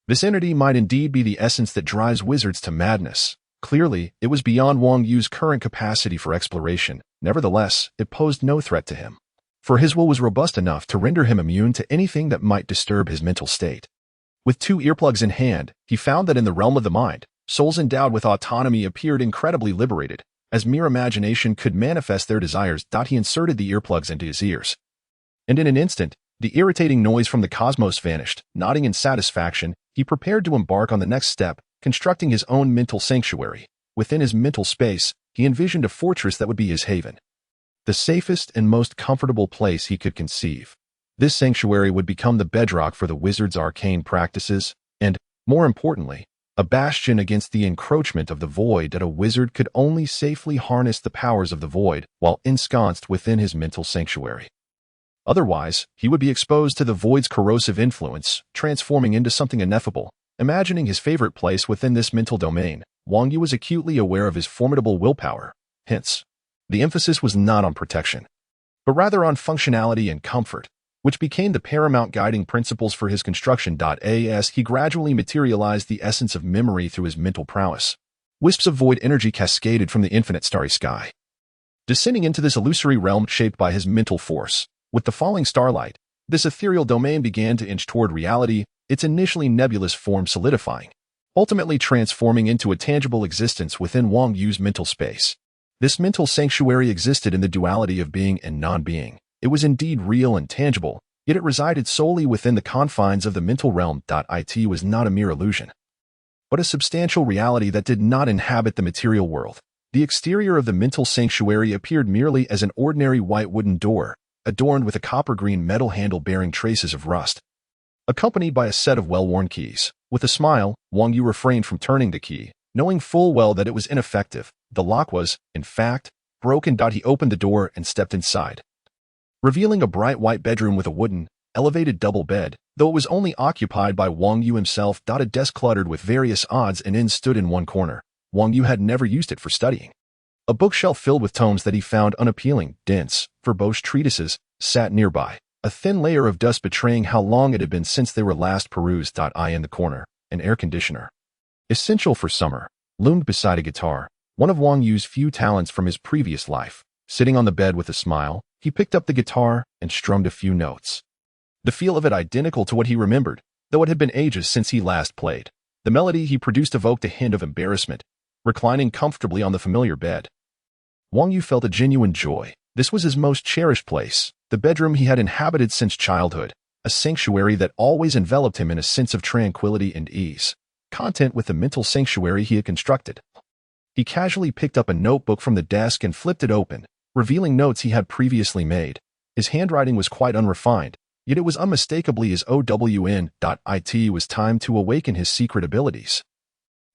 Speaker 1: This entity might indeed be the essence that drives wizards to madness. Clearly, it was beyond Wang Yu's current capacity for exploration. Nevertheless, it posed no threat to him, for his will was robust enough to render him immune to anything that might disturb his mental state. With 2 earplugs in hand, he found that in the realm of the mind, souls endowed with autonomy appeared incredibly liberated, as mere imagination could manifest their desires. He inserted the earplugs into his ears, and in an instant, the irritating noise from the cosmos vanished. Nodding in satisfaction, he prepared to embark on the next step, constructing his own mental sanctuary. Within his mental space, he envisioned a fortress that would be his haven, the safest and most comfortable place he could conceive. This sanctuary would become the bedrock for the wizard's arcane practices, and, more importantly, a bastion against the encroachment of the void that a wizard could only safely harness the powers of the void while ensconced within his mental sanctuary. Otherwise, he would be exposed to the void's corrosive influence, transforming into something ineffable. Imagining his favorite place within this mental domain, Wang Yu was acutely aware of his formidable willpower. Hence, the emphasis was not on protection, but rather on functionality and comfort, which became the paramount guiding principles for his construction. As he gradually materialized the essence of memory through his mental prowess, wisps of void energy cascaded from the infinite starry sky, descending into this illusory realm shaped by his mental force. With the falling starlight, this ethereal domain began to inch toward reality, its initially nebulous form solidifying, ultimately transforming into a tangible existence within Wang Yu's mental space. This mental sanctuary existed in the duality of being and non-being. It was indeed real and tangible, yet it resided solely within the confines of the mental realm. It was not a mere illusion, but a substantial reality that did not inhabit the material world. The exterior of the mental sanctuary appeared merely as an ordinary white wooden door, adorned with a copper-green metal handle bearing traces of rust, accompanied by a set of well-worn keys. With a smile, Wang Yu refrained from turning the key, knowing full well that it was ineffective. The lock was, in fact, broken. He opened the door and stepped inside, revealing a bright white bedroom with a wooden, elevated double bed, though it was only occupied by Wang Yu himself. A desk cluttered with various odds and ends stood in one corner. Wang Yu had never used it for studying. A bookshelf filled with tomes that he found unappealing, dense, verbose treatises, sat nearby, a thin layer of dust betraying how long it had been since they were last perused. In the corner, an air conditioner, essential for summer, loomed beside a guitar, one of Wang Yu's few talents from his previous life. Sitting on the bed with a smile, he picked up the guitar and strummed a few notes. The feel of it identical to what he remembered, though it had been ages since he last played. The melody he produced evoked a hint of embarrassment. Reclining comfortably on the familiar bed, Wang Yu felt a genuine joy. This was his most cherished place, the bedroom he had inhabited since childhood, a sanctuary that always enveloped him in a sense of tranquility and ease. Content with the mental sanctuary he had constructed, he casually picked up a notebook from the desk and flipped it open, revealing notes he had previously made. His handwriting was quite unrefined, yet it was unmistakably his own. It was time to awaken his secret abilities.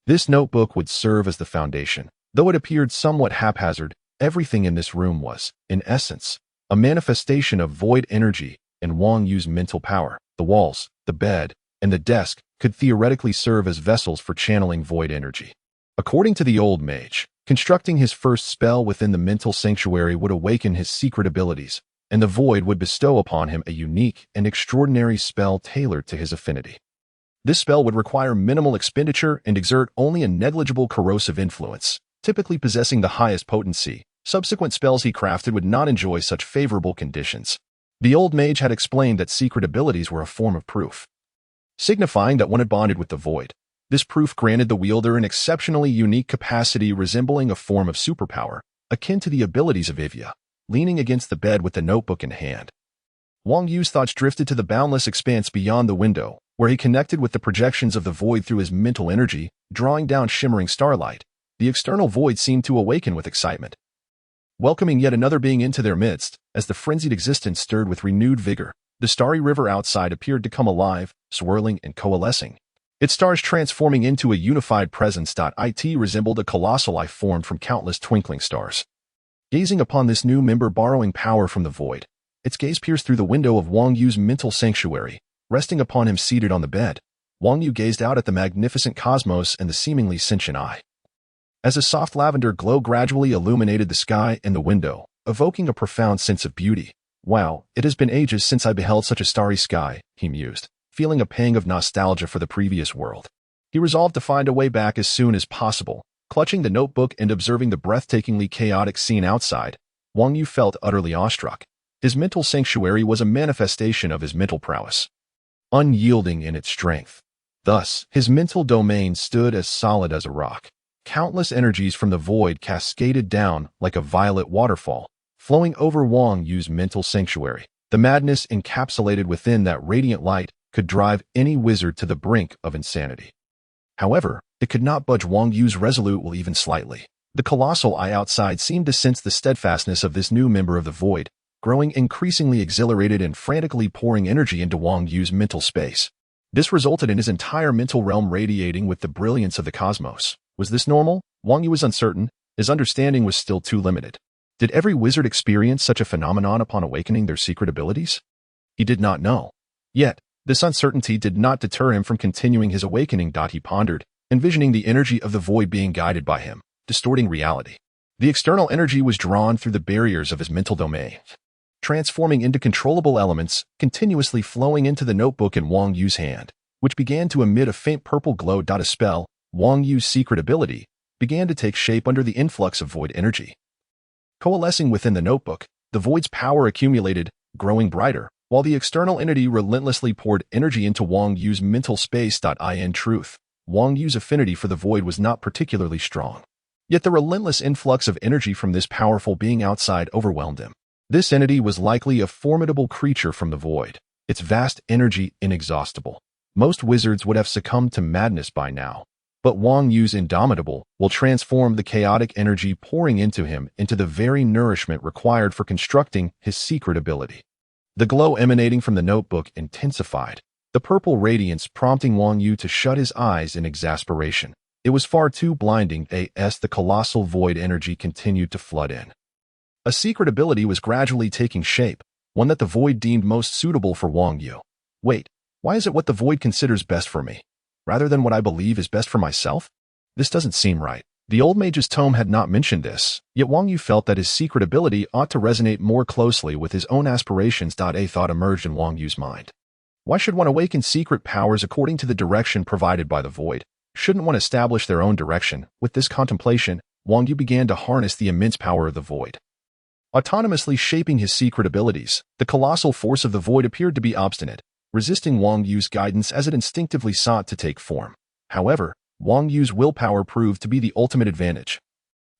Speaker 1: This notebook would serve as the foundation. Though it appeared somewhat haphazard, everything in this room was, in essence, a manifestation of void energy and Wang Yu's mental power. The walls, the bed, and the desk could theoretically serve as vessels for channeling void energy. According to the old mage, constructing his first spell within the mental sanctuary would awaken his secret abilities, and the void would bestow upon him a unique and extraordinary spell tailored to his affinity. This spell would require minimal expenditure and exert only a negligible corrosive influence, typically possessing the highest potency. Subsequent spells he crafted would not enjoy such favorable conditions. The old mage had explained that secret abilities were a form of proof, signifying that one had bonded with the void. This proof granted the wielder an exceptionally unique capacity resembling a form of superpower, akin to the abilities of Ivya. Leaning against the bed with the notebook in hand, Wang Yu's thoughts drifted to the boundless expanse beyond the window, where he connected with the projections of the void through his mental energy, drawing down shimmering starlight. The external void seemed to awaken with excitement, welcoming yet another being into their midst. As the frenzied existence stirred with renewed vigor, the starry river outside appeared to come alive, swirling and coalescing, its stars transforming into a unified presence. It resembled a colossal life formed from countless twinkling stars. Gazing upon this new member borrowing power from the void, its gaze pierced through the window of Wang Yu's mental sanctuary. Resting upon him seated on the bed, Wang Yu gazed out at the magnificent cosmos and the seemingly sentient eye. As a soft lavender glow gradually illuminated the sky and the window, evoking a profound sense of beauty. Wow, it has been ages since I beheld such a starry sky, he mused, feeling a pang of nostalgia for the previous world. He resolved to find a way back as soon as possible. Clutching the notebook and observing the breathtakingly chaotic scene outside, Wang Yu felt utterly awestruck. His mental sanctuary was a manifestation of his mental prowess, unyielding in its strength. Thus, his mental domain stood as solid as a rock. Countless energies from the void cascaded down like a violet waterfall, flowing over Wang Yu's mental sanctuary. The madness encapsulated within that radiant light could drive any wizard to the brink of insanity. However, it could not budge Wang Yu's resolute will even slightly. The colossal eye outside seemed to sense the steadfastness of this new member of the void, growing increasingly exhilarated and frantically pouring energy into Wang Yu's mental space. This resulted in his entire mental realm radiating with the brilliance of the cosmos. Was this normal? Wang Yu was uncertain. His understanding was still too limited. Did every wizard experience such a phenomenon upon awakening their secret abilities? He did not know. Yet, this uncertainty did not deter him from continuing his awakening. He pondered, envisioning the energy of the void being guided by him, distorting reality. The external energy was drawn through the barriers of his mental domain, transforming into controllable elements, continuously flowing into the notebook in Wang Yu's hand, which began to emit a faint purple glow. A spell, Wang Yu's secret ability, began to take shape under the influx of void energy. Coalescing within the notebook, the void's power accumulated, growing brighter, while the external entity relentlessly poured energy into Wang Yu's mental space. In truth, Wang Yu's affinity for the void was not particularly strong. Yet the relentless influx of energy from this powerful being outside overwhelmed him. This entity was likely a formidable creature from the void, its vast energy inexhaustible. Most wizards would have succumbed to madness by now, but Wang Yu's indomitable will transform the chaotic energy pouring into him into the very nourishment required for constructing his secret ability. The glow emanating from the notebook intensified, the purple radiance prompting Wang Yu to shut his eyes in exasperation. It was far too blinding. As the colossal void energy continued to flood in, a secret ability was gradually taking shape, one that the void deemed most suitable for Wang Yu. Wait, why is it what the void considers best for me, rather than what I believe is best for myself? This doesn't seem right. The old mage's tome had not mentioned this, yet Wang Yu felt that his secret ability ought to resonate more closely with his own aspirations. A thought emerged in Wang Yu's mind. Why should one awaken secret powers according to the direction provided by the void? Shouldn't one establish their own direction? With this contemplation, Wang Yu began to harness the immense power of the void. Autonomously shaping his secret abilities, the colossal force of the void appeared to be obstinate, resisting Wang Yu's guidance as it instinctively sought to take form. However, Wang Yu's willpower proved to be the ultimate advantage.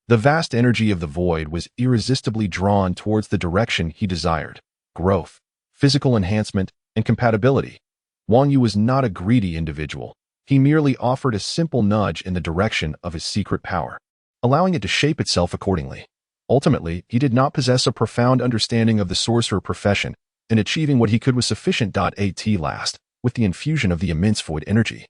Speaker 1: The vast energy of the void was irresistibly drawn towards the direction he desired: growth, physical enhancement, and compatibility. Wang Yu was not a greedy individual. He merely offered a simple nudge in the direction of his secret power, allowing it to shape itself accordingly. Ultimately, he did not possess a profound understanding of the sorcerer profession, and achieving what he could was sufficient. At last, with the infusion of the immense void energy,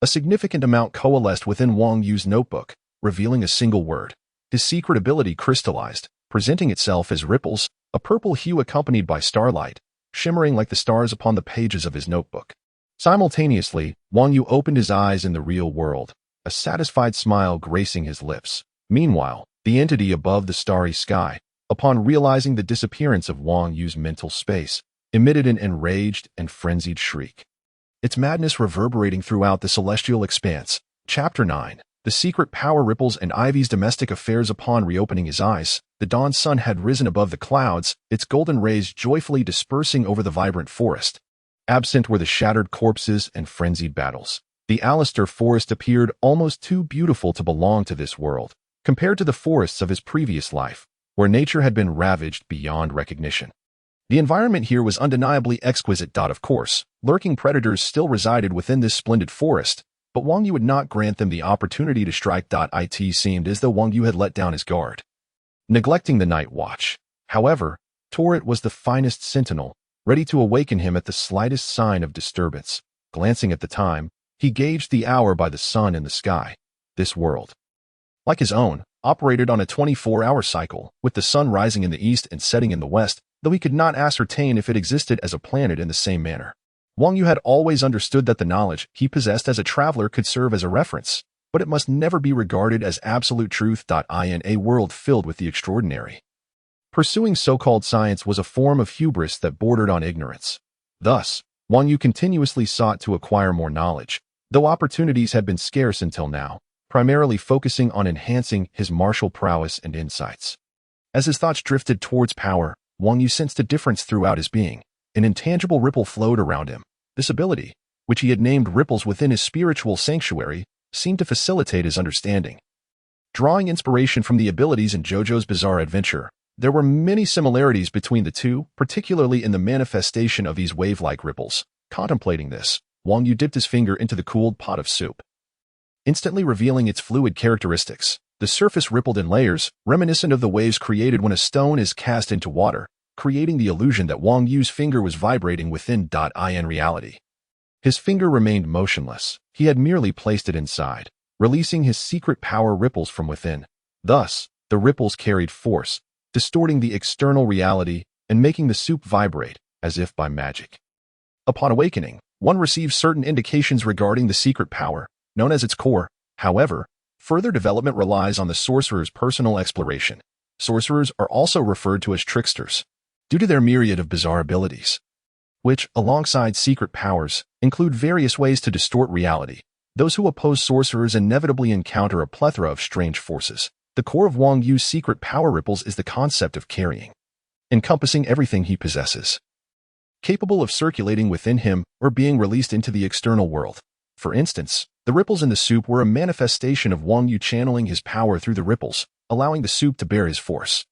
Speaker 1: a significant amount coalesced within Wang Yu's notebook, revealing a single word. His secret ability crystallized, presenting itself as ripples, a purple hue accompanied by starlight, shimmering like the stars upon the pages of his notebook. Simultaneously, Wang Yu opened his eyes in the real world, a satisfied smile gracing his lips. Meanwhile, the entity above the starry sky, upon realizing the disappearance of Wang Yu's mental space, emitted an enraged and frenzied shriek, its madness reverberating throughout the celestial expanse. Chapter 9. The secret power ripples and Ivy's domestic affairs. Upon reopening his eyes, the dawn sun had risen above the clouds, its golden rays joyfully dispersing over the vibrant forest. Absent were the shattered corpses and frenzied battles. The Alistair forest appeared almost too beautiful to belong to this world, compared to the forests of his previous life, where nature had been ravaged beyond recognition. The environment here was undeniably exquisite. Of course, lurking predators still resided within this splendid forest, but Wang Yu would not grant them the opportunity to strike. It seemed as though Wang Yu had let down his guard, neglecting the night watch. However, Torrit was the finest sentinel, ready to awaken him at the slightest sign of disturbance. Glancing at the time, he gauged the hour by the sun in the sky. This world, like his own, operated on a 24-hour cycle, with the sun rising in the east and setting in the west, though he could not ascertain if it existed as a planet in the same manner. Wang Yu had always understood that the knowledge he possessed as a traveler could serve as a reference, but it must never be regarded as absolute truth. In a world filled with the extraordinary, pursuing so-called science was a form of hubris that bordered on ignorance. Thus, Wang Yu continuously sought to acquire more knowledge, though opportunities had been scarce until now, primarily focusing on enhancing his martial prowess and insights. As his thoughts drifted towards power, Wang Yu sensed a difference throughout his being. An intangible ripple flowed around him. This ability, which he had named ripples within his spiritual sanctuary, seemed to facilitate his understanding. Drawing inspiration from the abilities in JoJo's Bizarre Adventure, there were many similarities between the two, particularly in the manifestation of these wave-like ripples. Contemplating this, Wang Yu dipped his finger into the cooled pot of soup, instantly revealing its fluid characteristics. The surface rippled in layers, reminiscent of the waves created when a stone is cast into water, creating the illusion that Wang Yu's finger was vibrating within. In reality, His finger remained motionless. He had merely placed it inside, releasing his secret power ripples from within. Thus, the ripples carried force, distorting the external reality and making the soup vibrate, as if by magic. Upon awakening, one receives certain indications regarding the secret power, known as its core. However, further development relies on the sorcerer's personal exploration. Sorcerers are also referred to as tricksters, due to their myriad of bizarre abilities, which, alongside secret powers, include various ways to distort reality. Those who oppose sorcerers inevitably encounter a plethora of strange forces. The core of Wang Yu's secret power ripples is the concept of carrying, encompassing everything he possesses, capable of circulating within him or being released into the external world. For instance, the ripples in the soup were a manifestation of Wang Yu channeling his power through the ripples, allowing the soup to bear his force.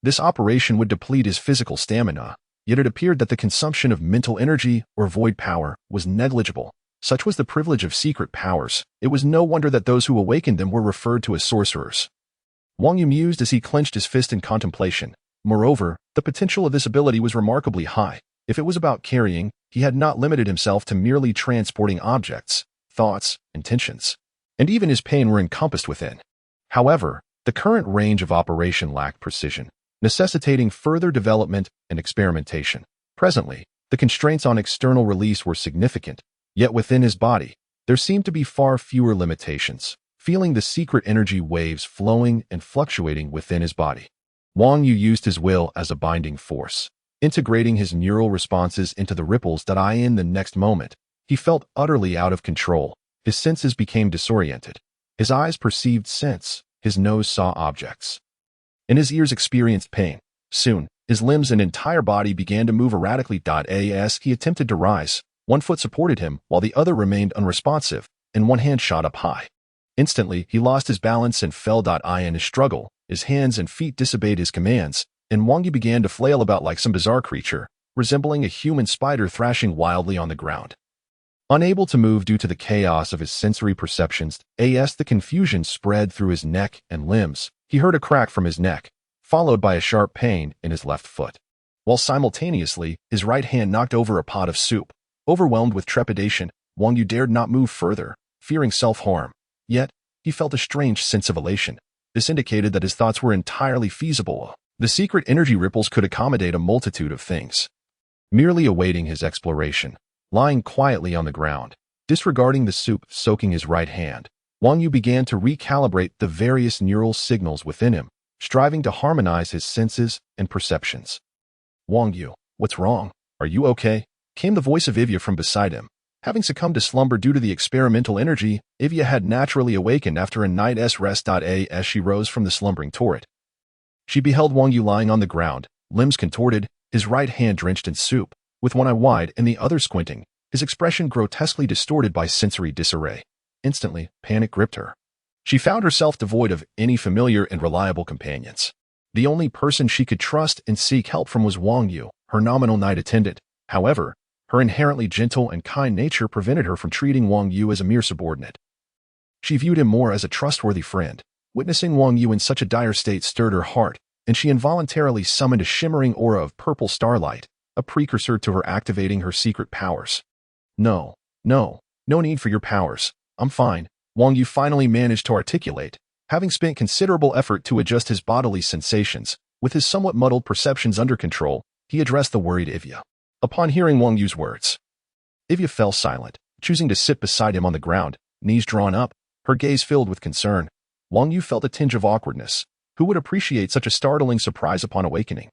Speaker 1: This operation would deplete his physical stamina, yet it appeared that the consumption of mental energy or void power was negligible. Such was the privilege of secret powers. It was no wonder that those who awakened them were referred to as sorcerers. Wang Yu mused as he clenched his fist in contemplation. Moreover, the potential of this ability was remarkably high. If it was about carrying, he had not limited himself to merely transporting objects, thoughts, intentions, and even his pain were encompassed within. However, the current range of operation lacked precision, necessitating further development and experimentation. Presently, the constraints on external release were significant, yet within his body, there seemed to be far fewer limitations. Feeling the secret energy waves flowing and fluctuating within his body, Wang Yu used his will as a binding force, integrating his neural responses into the ripples that in the next moment, he felt utterly out of control. His senses became disoriented. His eyes perceived scents, his nose saw objects, and his ears experienced pain. Soon, his limbs and entire body began to move erratically. As he attempted to rise, one foot supported him while the other remained unresponsive, and one hand shot up high. Instantly, he lost his balance and fell. In his struggle, his hands and feet disobeyed his commands, and Wang Yu began to flail about like some bizarre creature, resembling a human spider thrashing wildly on the ground. Unable to move due to the chaos of his sensory perceptions, the confusion spread through his neck and limbs. He heard a crack from his neck, followed by a sharp pain in his left foot, while simultaneously, his right hand knocked over a pot of soup. Overwhelmed with trepidation, Wang Yu dared not move further, fearing self-harm. Yet, he felt a strange sense of elation. This indicated that his thoughts were entirely feasible. The secret energy ripples could accommodate a multitude of things. Merely awaiting his exploration, lying quietly on the ground, disregarding the soup soaking his right hand, Wang Yu began to recalibrate the various neural signals within him, striving to harmonize his senses and perceptions. "Wang Yu, what's wrong? Are you okay?" came the voice of Ivya from beside him. Having succumbed to slumber due to the experimental energy, Ivya had naturally awakened after a night's rest. As she rose from the slumbering turret, she beheld Wang Yu lying on the ground, limbs contorted, his right hand drenched in soup, with one eye wide and the other squinting, his expression grotesquely distorted by sensory disarray. Instantly, panic gripped her. She found herself devoid of any familiar and reliable companions. The only person she could trust and seek help from was Wang Yu, her nominal night attendant. However, her inherently gentle and kind nature prevented her from treating Wang Yu as a mere subordinate. She viewed him more as a trustworthy friend. Witnessing Wang Yu in such a dire state stirred her heart, and she involuntarily summoned a shimmering aura of purple starlight, a precursor to her activating her secret powers. No need for your powers. I'm fine," Wang Yu finally managed to articulate, having spent considerable effort to adjust his bodily sensations. With his somewhat muddled perceptions under control, he addressed the worried Ivya. Upon hearing Wang Yu's words, Ivya fell silent, choosing to sit beside him on the ground, knees drawn up, her gaze filled with concern. Wang Yu felt a tinge of awkwardness. Who would appreciate such a startling surprise upon awakening?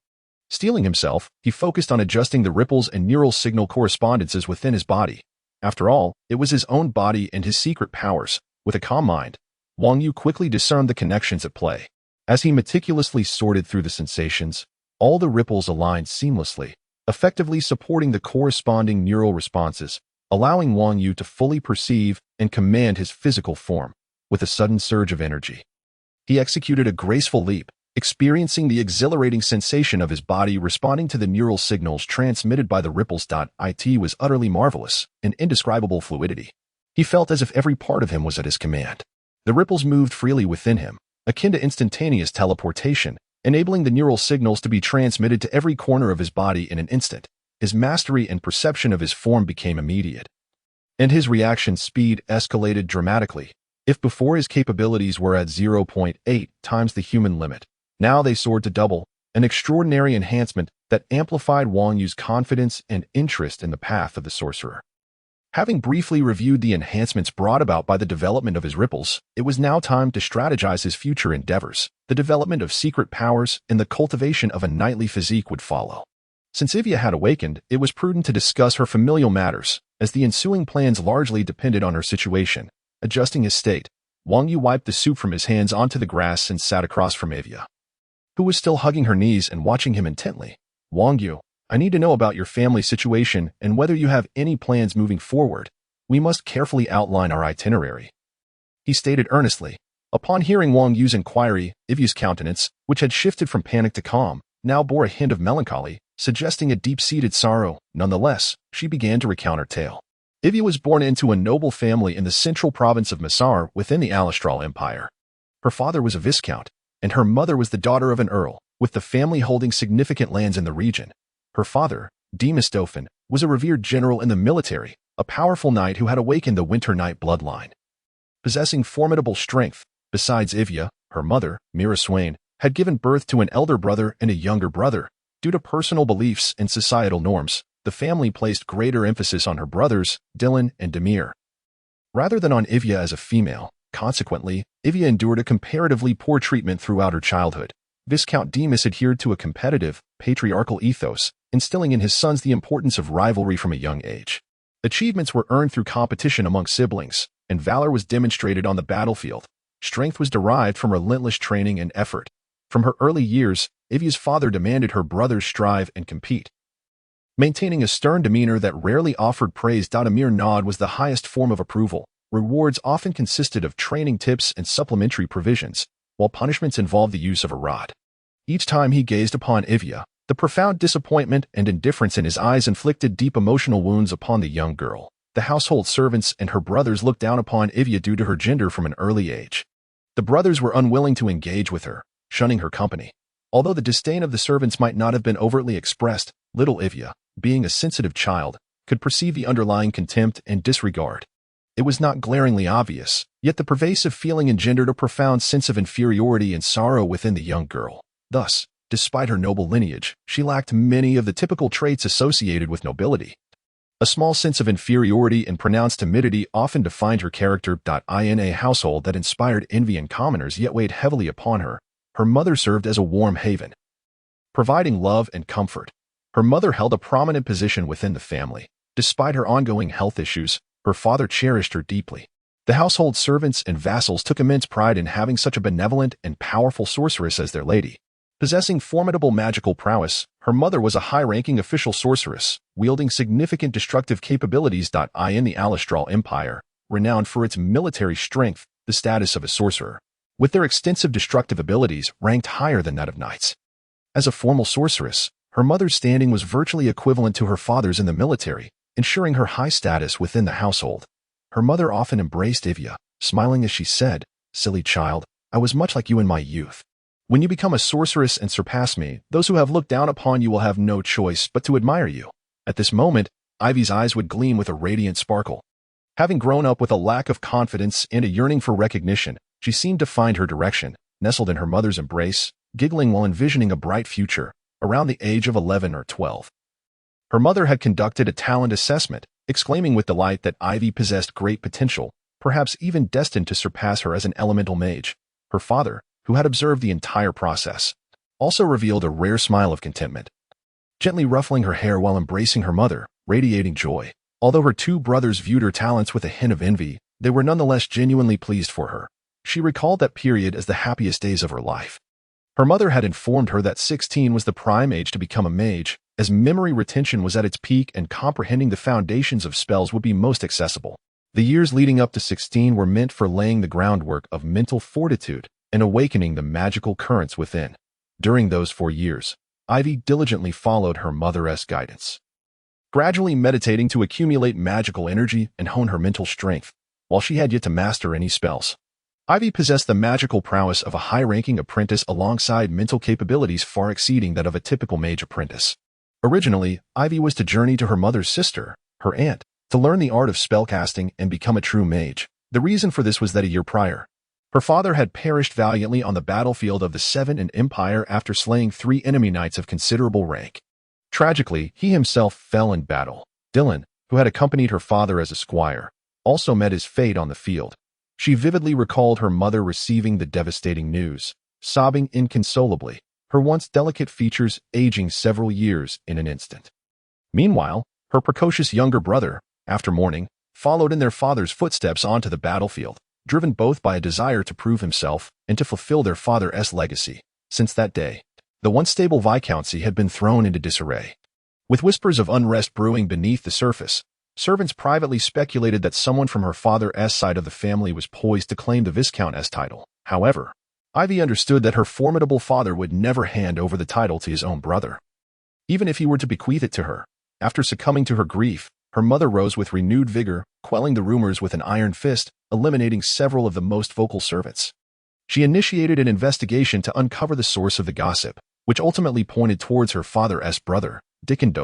Speaker 1: Steeling himself, he focused on adjusting the ripples and neural signal correspondences within his body. After all, it was his own body and his secret powers. With a calm mind, Wang Yu quickly discerned the connections at play. As he meticulously sorted through the sensations, all the ripples aligned seamlessly, effectively supporting the corresponding neural responses, allowing Wang Yu to fully perceive and command his physical form. With a sudden surge of energy, he executed a graceful leap, experiencing the exhilarating sensation of his body responding to the neural signals transmitted by the ripples. It was utterly marvelous, an indescribable fluidity. He felt as if every part of him was at his command. The ripples moved freely within him, akin to instantaneous teleportation, enabling the neural signals to be transmitted to every corner of his body in an instant. His mastery and perception of his form became immediate. and his reaction speed escalated dramatically. If before his capabilities were at 0.8 times the human limit, now they soared to double, an extraordinary enhancement that amplified Wang Yu's confidence and interest in the path of the sorcerer. Having briefly reviewed the enhancements brought about by the development of his ripples, it was now time to strategize his future endeavors. The development of secret powers and the cultivation of a knightly physique would follow. Since Ivia had awakened, it was prudent to discuss her familial matters, as the ensuing plans largely depended on her situation. Adjusting his state, Wang Yu wiped the soup from his hands onto the grass and sat across from Ivia, who was still hugging her knees and watching him intently. Wang Yu, I need to know about your family situation and whether you have any plans moving forward. We must carefully outline our itinerary, he stated earnestly. Upon hearing Wang Yu's inquiry, Ivia's countenance, which had shifted from panic to calm, now bore a hint of melancholy, suggesting a deep-seated sorrow. Nonetheless, she began to recount her tale. Ivia was born into a noble family in the central province of Masar within the Alastral Empire. Her father was a viscount, and her mother was the daughter of an earl, with the family holding significant lands in the region. Her father, Demistophan, was a revered general in the military, a powerful knight who had awakened the Winter Knight bloodline. Possessing formidable strength, besides Ivia, her mother, Mira Swain, had given birth to an elder brother and a younger brother. Due to personal beliefs and societal norms, the family placed greater emphasis on her brothers, Dylan and Demir, rather than on Ivia as a female. Consequently, Ivia endured a comparatively poor treatment throughout her childhood. Viscount Demas adhered to a competitive, patriarchal ethos, instilling in his sons the importance of rivalry from a young age. Achievements were earned through competition among siblings, and valor was demonstrated on the battlefield. Strength was derived from relentless training and effort. From her early years, Ivia's father demanded her brothers strive and compete. Maintaining a stern demeanor that rarely offered praise. A mere nod was the highest form of approval. Rewards often consisted of training tips and supplementary provisions, while punishments involved the use of a rod. Each time he gazed upon Ivia, the profound disappointment and indifference in his eyes inflicted deep emotional wounds upon the young girl. The household servants and her brothers looked down upon Ivia due to her gender from an early age. The brothers were unwilling to engage with her, shunning her company. Although the disdain of the servants might not have been overtly expressed, little Ivia, being a sensitive child, could perceive the underlying contempt and disregard. It was not glaringly obvious, yet the pervasive feeling engendered a profound sense of inferiority and sorrow within the young girl. Thus, despite her noble lineage, she lacked many of the typical traits associated with nobility. A small sense of inferiority and pronounced timidity often defined her character. In a household that inspired envy in commoners yet weighed heavily upon her, her mother served as a warm haven, providing love and comfort. Her mother held a prominent position within the family. Despite her ongoing health issues, her father cherished her deeply. The household servants and vassals took immense pride in having such a benevolent and powerful sorceress as their lady. Possessing formidable magical prowess, her mother was a high-ranking official sorceress, wielding significant destructive capabilities. In the Alastral Empire, renowned for its military strength, the status of a sorcerer, with their extensive destructive abilities, ranked higher than that of knights. As a formal sorceress, her mother's standing was virtually equivalent to her father's in the military, ensuring her high status within the household. Her mother often embraced Ivia, smiling as she said, "Silly child, I was much like you in my youth. When you become a sorceress and surpass me, those who have looked down upon you will have no choice but to admire you." At this moment, Ivy's eyes would gleam with a radiant sparkle. Having grown up with a lack of confidence and a yearning for recognition, she seemed to find her direction, nestled in her mother's embrace, giggling while envisioning a bright future, around the age of 11 or 12. Her mother had conducted a talent assessment, exclaiming with delight that Ivy possessed great potential, perhaps even destined to surpass her as an elemental mage. Her father, who had observed the entire process, also revealed a rare smile of contentment, gently ruffling her hair while embracing her mother, radiating joy. Although her two brothers viewed her talents with a hint of envy, they were nonetheless genuinely pleased for her. She recalled that period as the happiest days of her life. Her mother had informed her that 16 was the prime age to become a mage, as memory retention was at its peak and comprehending the foundations of spells would be most accessible. The years leading up to 16 were meant for laying the groundwork of mental fortitude and awakening the magical currents within. During those 4 years, Ivy diligently followed her mother's guidance, gradually meditating to accumulate magical energy and hone her mental strength, while she had yet to master any spells. Ivy possessed the magical prowess of a high-ranking apprentice alongside mental capabilities far exceeding that of a typical mage apprentice. Originally, Ivy was to journey to her mother's sister, her aunt, to learn the art of spellcasting and become a true mage. The reason for this was that a year prior, her father had perished valiantly on the battlefield of the Seven Empire after slaying 3 enemy knights of considerable rank. Tragically, he himself fell in battle. Dylan, who had accompanied her father as a squire, also met his fate on the field. She vividly recalled her mother receiving the devastating news, sobbing inconsolably, her once delicate features aging several years in an instant. Meanwhile, her precocious younger brother, after mourning, followed in their father's footsteps onto the battlefield, driven both by a desire to prove himself and to fulfill their father's legacy. Since that day, the once stable viscountcy had been thrown into disarray. With whispers of unrest brewing beneath the surface, servants privately speculated that someone from her father's side of the family was poised to claim the viscountess title. However, Ivy understood that her formidable father would never hand over the title to his own brother, even if he were to bequeath it to her. After succumbing to her grief, her mother rose with renewed vigor, quelling the rumors with an iron fist, eliminating several of the most vocal servants. She initiated an investigation to uncover the source of the gossip, which ultimately pointed towards her father's brother, Dickon.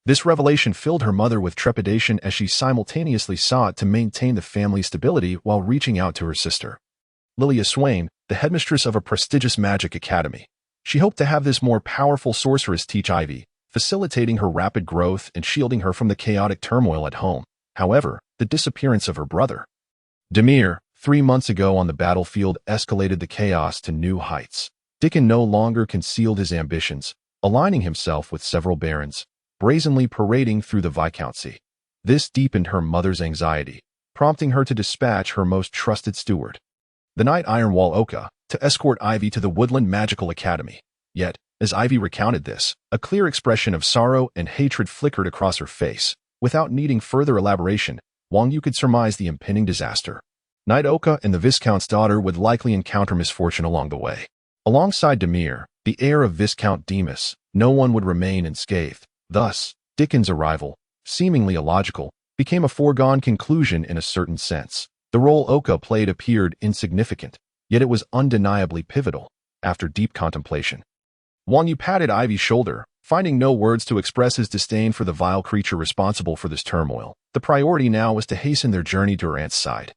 Speaker 1: This revelation filled her mother with trepidation as she simultaneously sought to maintain the family's stability while reaching out to her sister, Lilia Swain, the headmistress of a prestigious magic academy. She hoped to have this more powerful sorceress teach Ivy, facilitating her rapid growth and shielding her from the chaotic turmoil at home. However, the disappearance of her brother, Demir, 3 months ago on the battlefield escalated the chaos to new heights. Dickon no longer concealed his ambitions, aligning himself with several barons, brazenly parading through the viscountcy. This deepened her mother's anxiety, prompting her to dispatch her most trusted steward, the knight Ironwall Oka, to escort Ivy to the Woodland Magical Academy. Yet, as Ivy recounted this, a clear expression of sorrow and hatred flickered across her face. Without needing further elaboration, Wang Yu could surmise the impending disaster. Knight Oka and the Viscount's daughter would likely encounter misfortune along the way. Alongside Demir, the heir of Viscount Demas, no one would remain unscathed. Thus, Dickon's arrival, seemingly illogical, became a foregone conclusion in a certain sense. The role Oka played appeared insignificant, yet it was undeniably pivotal. After deep contemplation, Wang Yu patted Ivy's shoulder, finding no words to express his disdain for the vile creature responsible for this turmoil. The priority now was to hasten their journey to her aunt's side,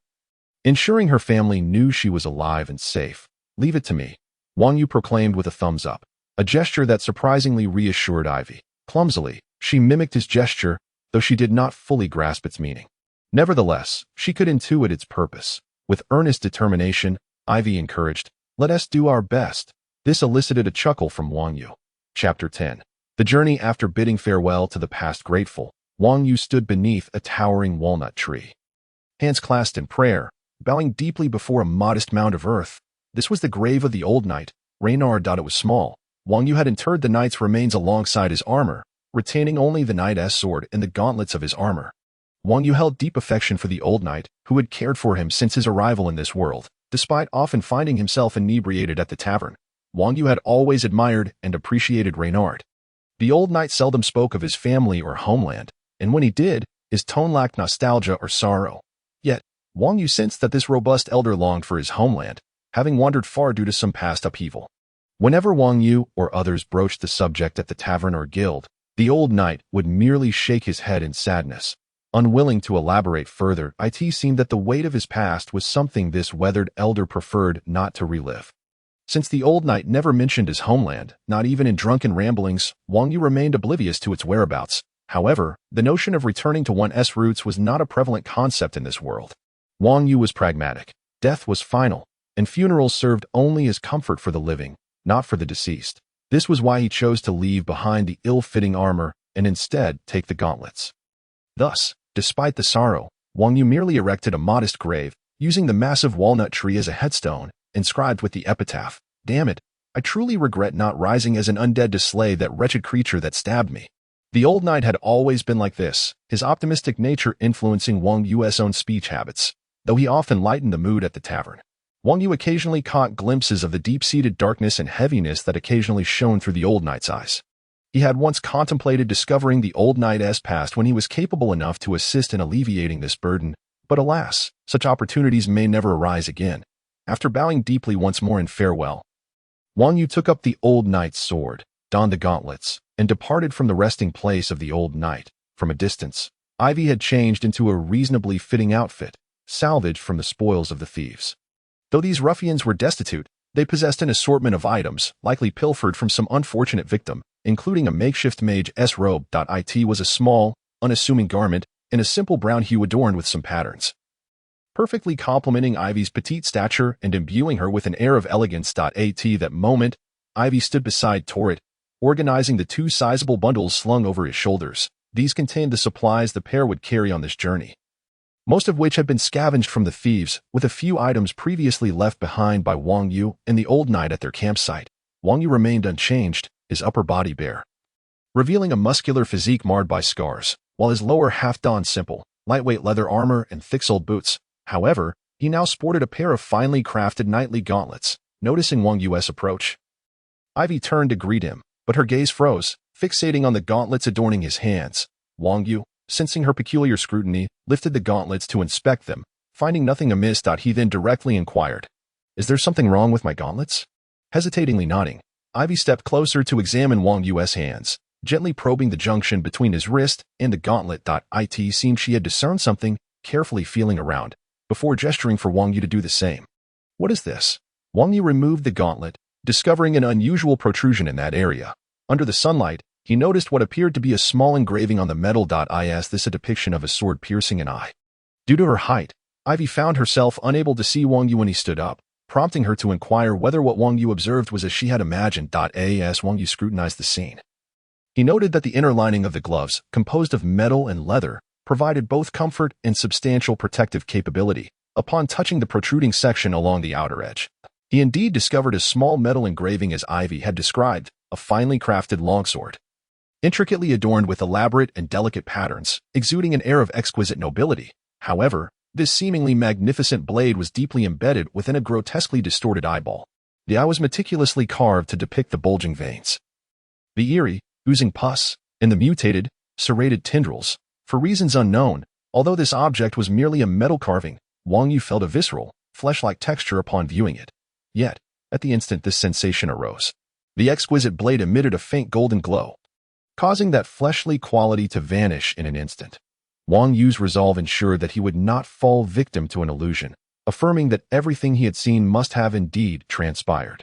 Speaker 1: ensuring her family knew she was alive and safe. "Leave it to me," Wang Yu proclaimed with a thumbs up, a gesture that surprisingly reassured Ivy. Clumsily, she mimicked his gesture, though she did not fully grasp its meaning. Nevertheless, she could intuit its purpose. With earnest determination, Ivy encouraged, "Let us do our best." This elicited a chuckle from Wang Yu. Chapter 10. The journey. After bidding farewell to the past grateful, Wang Yu stood beneath a towering walnut tree, hands clasped in prayer, bowing deeply before a modest mound of earth. This was the grave of the old knight, Reynard. It was small. Wang Yu had interred the knight's remains alongside his armor, retaining only the knight's sword and the gauntlets of his armor. Wang Yu held deep affection for the old knight, who had cared for him since his arrival in this world. Despite often finding himself inebriated at the tavern, Wang Yu had always admired and appreciated Reynard. The old knight seldom spoke of his family or homeland, and when he did, his tone lacked nostalgia or sorrow. Yet, Wang Yu sensed that this robust elder longed for his homeland, having wandered far due to some past upheaval. Whenever Wang Yu or others broached the subject at the tavern or guild, the old knight would merely shake his head in sadness. Unwilling to elaborate further, it seemed that the weight of his past was something this weathered elder preferred not to relive. Since the old knight never mentioned his homeland, not even in drunken ramblings, Wang Yu remained oblivious to its whereabouts. However, the notion of returning to one's roots was not a prevalent concept in this world. Wang Yu was pragmatic. Death was final, and funerals served only as comfort for the living, not for the deceased. This was why he chose to leave behind the ill-fitting armor and instead take the gauntlets. Thus, despite the sorrow, Wang Yu merely erected a modest grave, using the massive walnut tree as a headstone, inscribed with the epitaph, "Damn it, I truly regret not rising as an undead to slay that wretched creature that stabbed me." The old knight had always been like this, his optimistic nature influencing Wang Yu's own speech habits, though he often lightened the mood at the tavern. Wang Yu occasionally caught glimpses of the deep-seated darkness and heaviness that occasionally shone through the old knight's eyes. He had once contemplated discovering the old knight's past when he was capable enough to assist in alleviating this burden, but alas, such opportunities may never arise again. After bowing deeply once more in farewell, Wang Yu took up the old knight's sword, donned the gauntlets, and departed from the resting place of the old knight. From a distance, Ivy had changed into a reasonably fitting outfit, salvaged from the spoils of the thieves. Though these ruffians were destitute, they possessed an assortment of items, likely pilfered from some unfortunate victim, including a makeshift mage's robe. It was a small, unassuming garment in a simple brown hue adorned with some patterns, perfectly complementing Ivy's petite stature and imbuing her with an air of elegance. At that moment, Ivy stood beside Torrit, organizing the two sizable bundles slung over his shoulders. These contained the supplies the pair would carry on this journey, most of which had been scavenged from the thieves, with a few items previously left behind by Wang Yu and the old knight at their campsite. Wang Yu remained unchanged, his upper body bare, revealing a muscular physique marred by scars, while his lower half donned simple, lightweight leather armor and thick-soled boots. However, he now sported a pair of finely crafted knightly gauntlets. Noticing Wang Yu's approach, Ivy turned to greet him, but her gaze froze, fixating on the gauntlets adorning his hands. Wang Yu, sensing her peculiar scrutiny, lifted the gauntlets to inspect them. Finding nothing amiss, he then directly inquired, "Is there something wrong with my gauntlets?" Hesitatingly nodding, Ivy stepped closer to examine Wang Yu's hands, gently probing the junction between his wrist and the gauntlet. It seemed she had discerned something, carefully feeling around, before gesturing for Wang Yu to do the same. "What is this?" Wang Yu removed the gauntlet, discovering an unusual protrusion in that area. Under the sunlight, he noticed what appeared to be a small engraving on the metal. Is this a depiction of a sword piercing an eye? Due to her height, Ivy found herself unable to see Wang Yu when he stood up, prompting her to inquire whether what Wang Yu observed was as she had imagined. As Wang Yu scrutinized the scene, he noted that the inner lining of the gloves, composed of metal and leather, provided both comfort and substantial protective capability. Upon touching the protruding section along the outer edge, he indeed discovered a small metal engraving as Ivy had described, a finely crafted longsword, intricately adorned with elaborate and delicate patterns, exuding an air of exquisite nobility. However, this seemingly magnificent blade was deeply embedded within a grotesquely distorted eyeball. The eye was meticulously carved to depict the bulging veins, the eerie, oozing pus, and the mutated, serrated tendrils. For reasons unknown, although this object was merely a metal carving, Wang Yu felt a visceral, flesh-like texture upon viewing it. Yet, at the instant this sensation arose, the exquisite blade emitted a faint golden glow, causing that fleshly quality to vanish in an instant. Wang Yu's resolve ensured that he would not fall victim to an illusion, affirming that everything he had seen must have indeed transpired.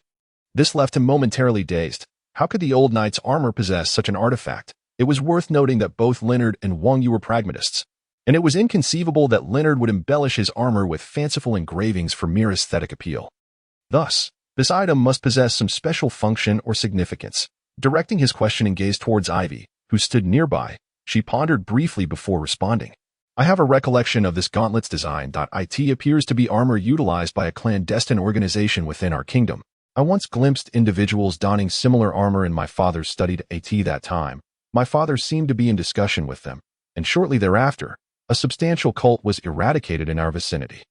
Speaker 1: This left him momentarily dazed. How could the old knight's armor possess such an artifact? It was worth noting that both Leonard and Wang Yu were pragmatists, and it was inconceivable that Leonard would embellish his armor with fanciful engravings for mere aesthetic appeal. Thus, this item must possess some special function or significance. Directing his questioning gaze towards Ivy, who stood nearby, she pondered briefly before responding. "I have a recollection of this gauntlet's design. It appears to be armor utilized by a clandestine organization within our kingdom. I once glimpsed individuals donning similar armor in my father's study at that time. My father seemed to be in discussion with them, and shortly thereafter, a substantial cult was eradicated in our vicinity.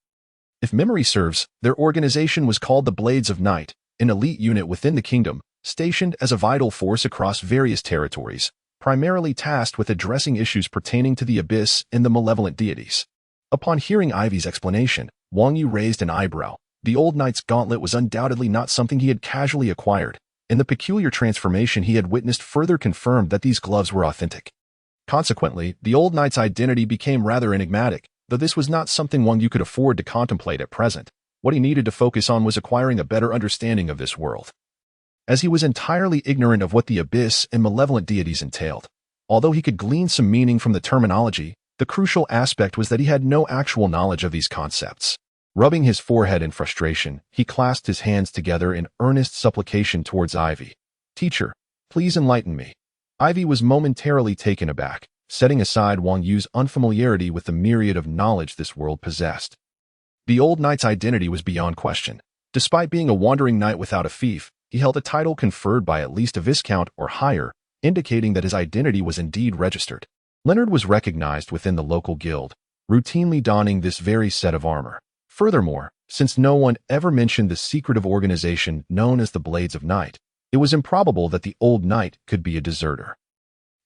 Speaker 1: If memory serves, their organization was called the Blades of Night, an elite unit within the kingdom, stationed as a vital force across various territories, primarily tasked with addressing issues pertaining to the abyss and the malevolent deities." Upon hearing Ivy's explanation, Wang Yu raised an eyebrow. The old knight's gauntlet was undoubtedly not something he had casually acquired, and the peculiar transformation he had witnessed further confirmed that these gloves were authentic. Consequently, the old knight's identity became rather enigmatic, though this was not something Wang Yu could afford to contemplate at present. What he needed to focus on was acquiring a better understanding of this world, as he was entirely ignorant of what the abyss and malevolent deities entailed. Although he could glean some meaning from the terminology, the crucial aspect was that he had no actual knowledge of these concepts. Rubbing his forehead in frustration, he clasped his hands together in earnest supplication towards Ivy. "Teacher, please enlighten me." Ivy was momentarily taken aback, setting aside Wang Yu's unfamiliarity with the myriad of knowledge this world possessed. The old knight's identity was beyond question. Despite being a wandering knight without a fief, he held a title conferred by at least a viscount or higher, indicating that his identity was indeed registered. Leonard was recognized within the local guild, routinely donning this very set of armor. Furthermore, since no one ever mentioned the secretive organization known as the Blades of Night, it was improbable that the old knight could be a deserter.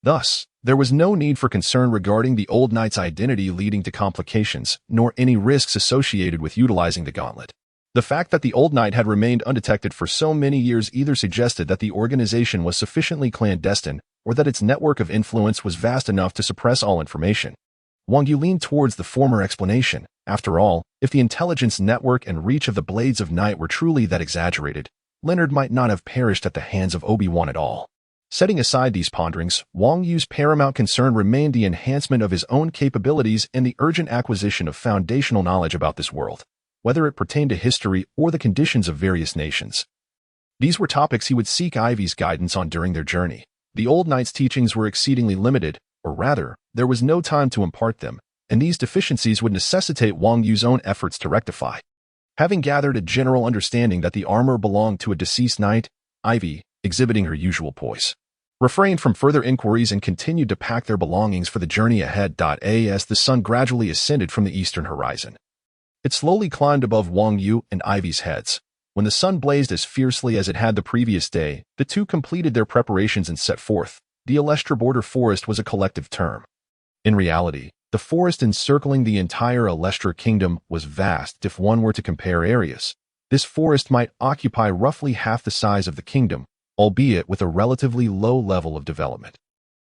Speaker 1: Thus, there was no need for concern regarding the old knight's identity leading to complications, nor any risks associated with utilizing the gauntlet. The fact that the old knight had remained undetected for so many years either suggested that the organization was sufficiently clandestine, or that its network of influence was vast enough to suppress all information. Wang Yu leaned towards the former explanation. After all, if the intelligence network and reach of the Blades of Night were truly that exaggerated, Leonard might not have perished at the hands of Obi-Wan at all. Setting aside these ponderings, Wang Yu's paramount concern remained the enhancement of his own capabilities and the urgent acquisition of foundational knowledge about this world, whether it pertained to history or the conditions of various nations. These were topics he would seek Ivy's guidance on during their journey. The old knight's teachings were exceedingly limited, or rather, there was no time to impart them, and these deficiencies would necessitate Wang Yu's own efforts to rectify. Having gathered a general understanding that the armor belonged to a deceased knight, Ivy, exhibiting her usual poise, refrained from further inquiries and continued to pack their belongings for the journey ahead. As the sun gradually ascended from the eastern horizon, it slowly climbed above Wang Yu and Ivy's heads. When the sun blazed as fiercely as it had the previous day, the two completed their preparations and set forth. The Alestra Border Forest was a collective term. In reality, the forest encircling the entire Alestra kingdom was vast if one were to compare areas. This forest might occupy roughly half the size of the kingdom, albeit with a relatively low level of development.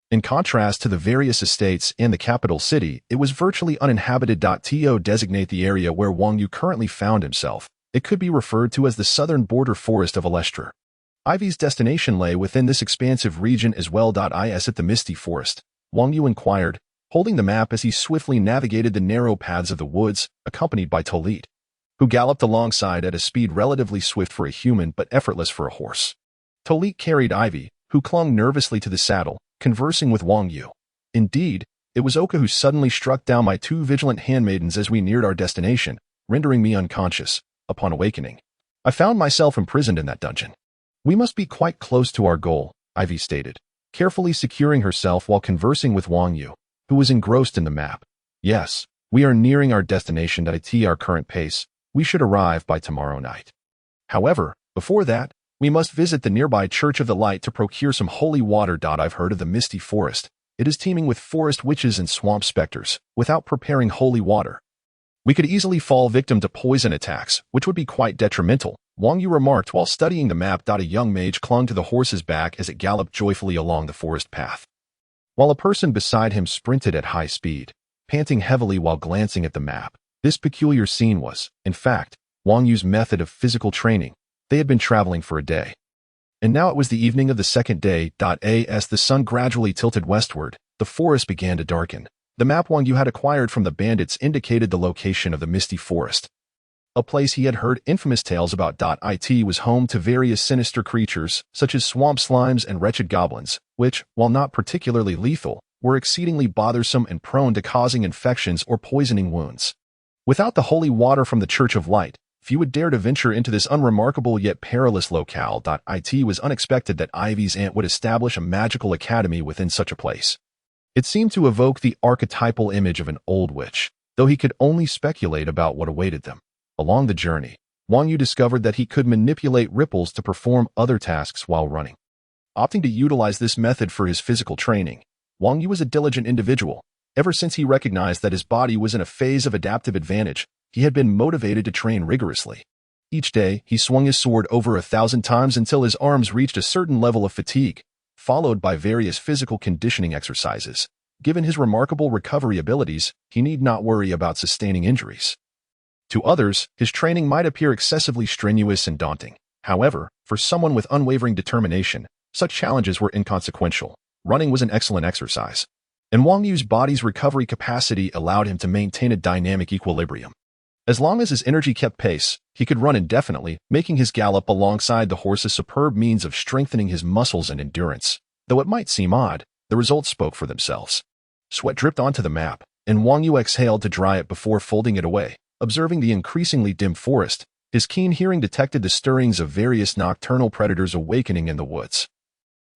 Speaker 1: In contrast to the various estates and the capital city, it was virtually uninhabited. To designate the area where Wang Yu currently found himself, it could be referred to as the southern border forest of Alestra. Ivy's destination lay within this expansive region as well. Is it the misty forest? Wang Yu inquired, holding the map as he swiftly navigated the narrow paths of the woods, accompanied by Tolit, who galloped alongside at a speed relatively swift for a human but effortless for a horse. Tolit carried Ivy, who clung nervously to the saddle, conversing with Wang Yu. Indeed, it was Oka who suddenly struck down my two vigilant handmaidens as we neared our destination, rendering me unconscious. Upon awakening, I found myself imprisoned in that dungeon. We must be quite close to our goal, Ivy stated, carefully securing herself while conversing with Wang Yu, who was engrossed in the map. Yes, we are nearing our destination. At our current pace, we should arrive by tomorrow night. However, before that, we must visit the nearby Church of the Light to procure some holy water. I've heard of the misty forest. It is teeming with forest witches and swamp specters. Without preparing holy water, we could easily fall victim to poison attacks, which would be quite detrimental, Wang Yu remarked while studying the map. A young mage clung to the horse's back as it galloped joyfully along the forest path, while a person beside him sprinted at high speed, panting heavily while glancing at the map. This peculiar scene was, in fact, Wang Yu's method of physical training. They had been traveling for a day, and now it was the evening of the second day. As the sun gradually tilted westward, the forest began to darken. The map Wang Yu had acquired from the bandits indicated the location of the misty forest, a place he had heard infamous tales about. It was home to various sinister creatures, such as swamp slimes and wretched goblins, which, while not particularly lethal, were exceedingly bothersome and prone to causing infections or poisoning wounds. Without the holy water from the Church of Light, few would dare to venture into this unremarkable yet perilous locale. It was unexpected that Ivy's aunt would establish a magical academy within such a place. It seemed to evoke the archetypal image of an old witch, though he could only speculate about what awaited them. Along the journey, Wang Yu discovered that he could manipulate ripples to perform other tasks while running. Opting to utilize this method for his physical training, Wang Yu was a diligent individual. Ever since he recognized that his body was in a phase of adaptive advantage, he had been motivated to train rigorously. Each day, he swung his sword over 1,000 times until his arms reached a certain level of fatigue, followed by various physical conditioning exercises. Given his remarkable recovery abilities, he need not worry about sustaining injuries. To others, his training might appear excessively strenuous and daunting. However, for someone with unwavering determination, such challenges were inconsequential. Running was an excellent exercise, and Wang Yu's body's recovery capacity allowed him to maintain a dynamic equilibrium. As long as his energy kept pace, he could run indefinitely, making his gallop alongside the horse a superb means of strengthening his muscles and endurance. Though it might seem odd, the results spoke for themselves. Sweat dripped onto the map, and Wang Yu exhaled to dry it before folding it away. Observing the increasingly dim forest, his keen hearing detected the stirrings of various nocturnal predators awakening in the woods.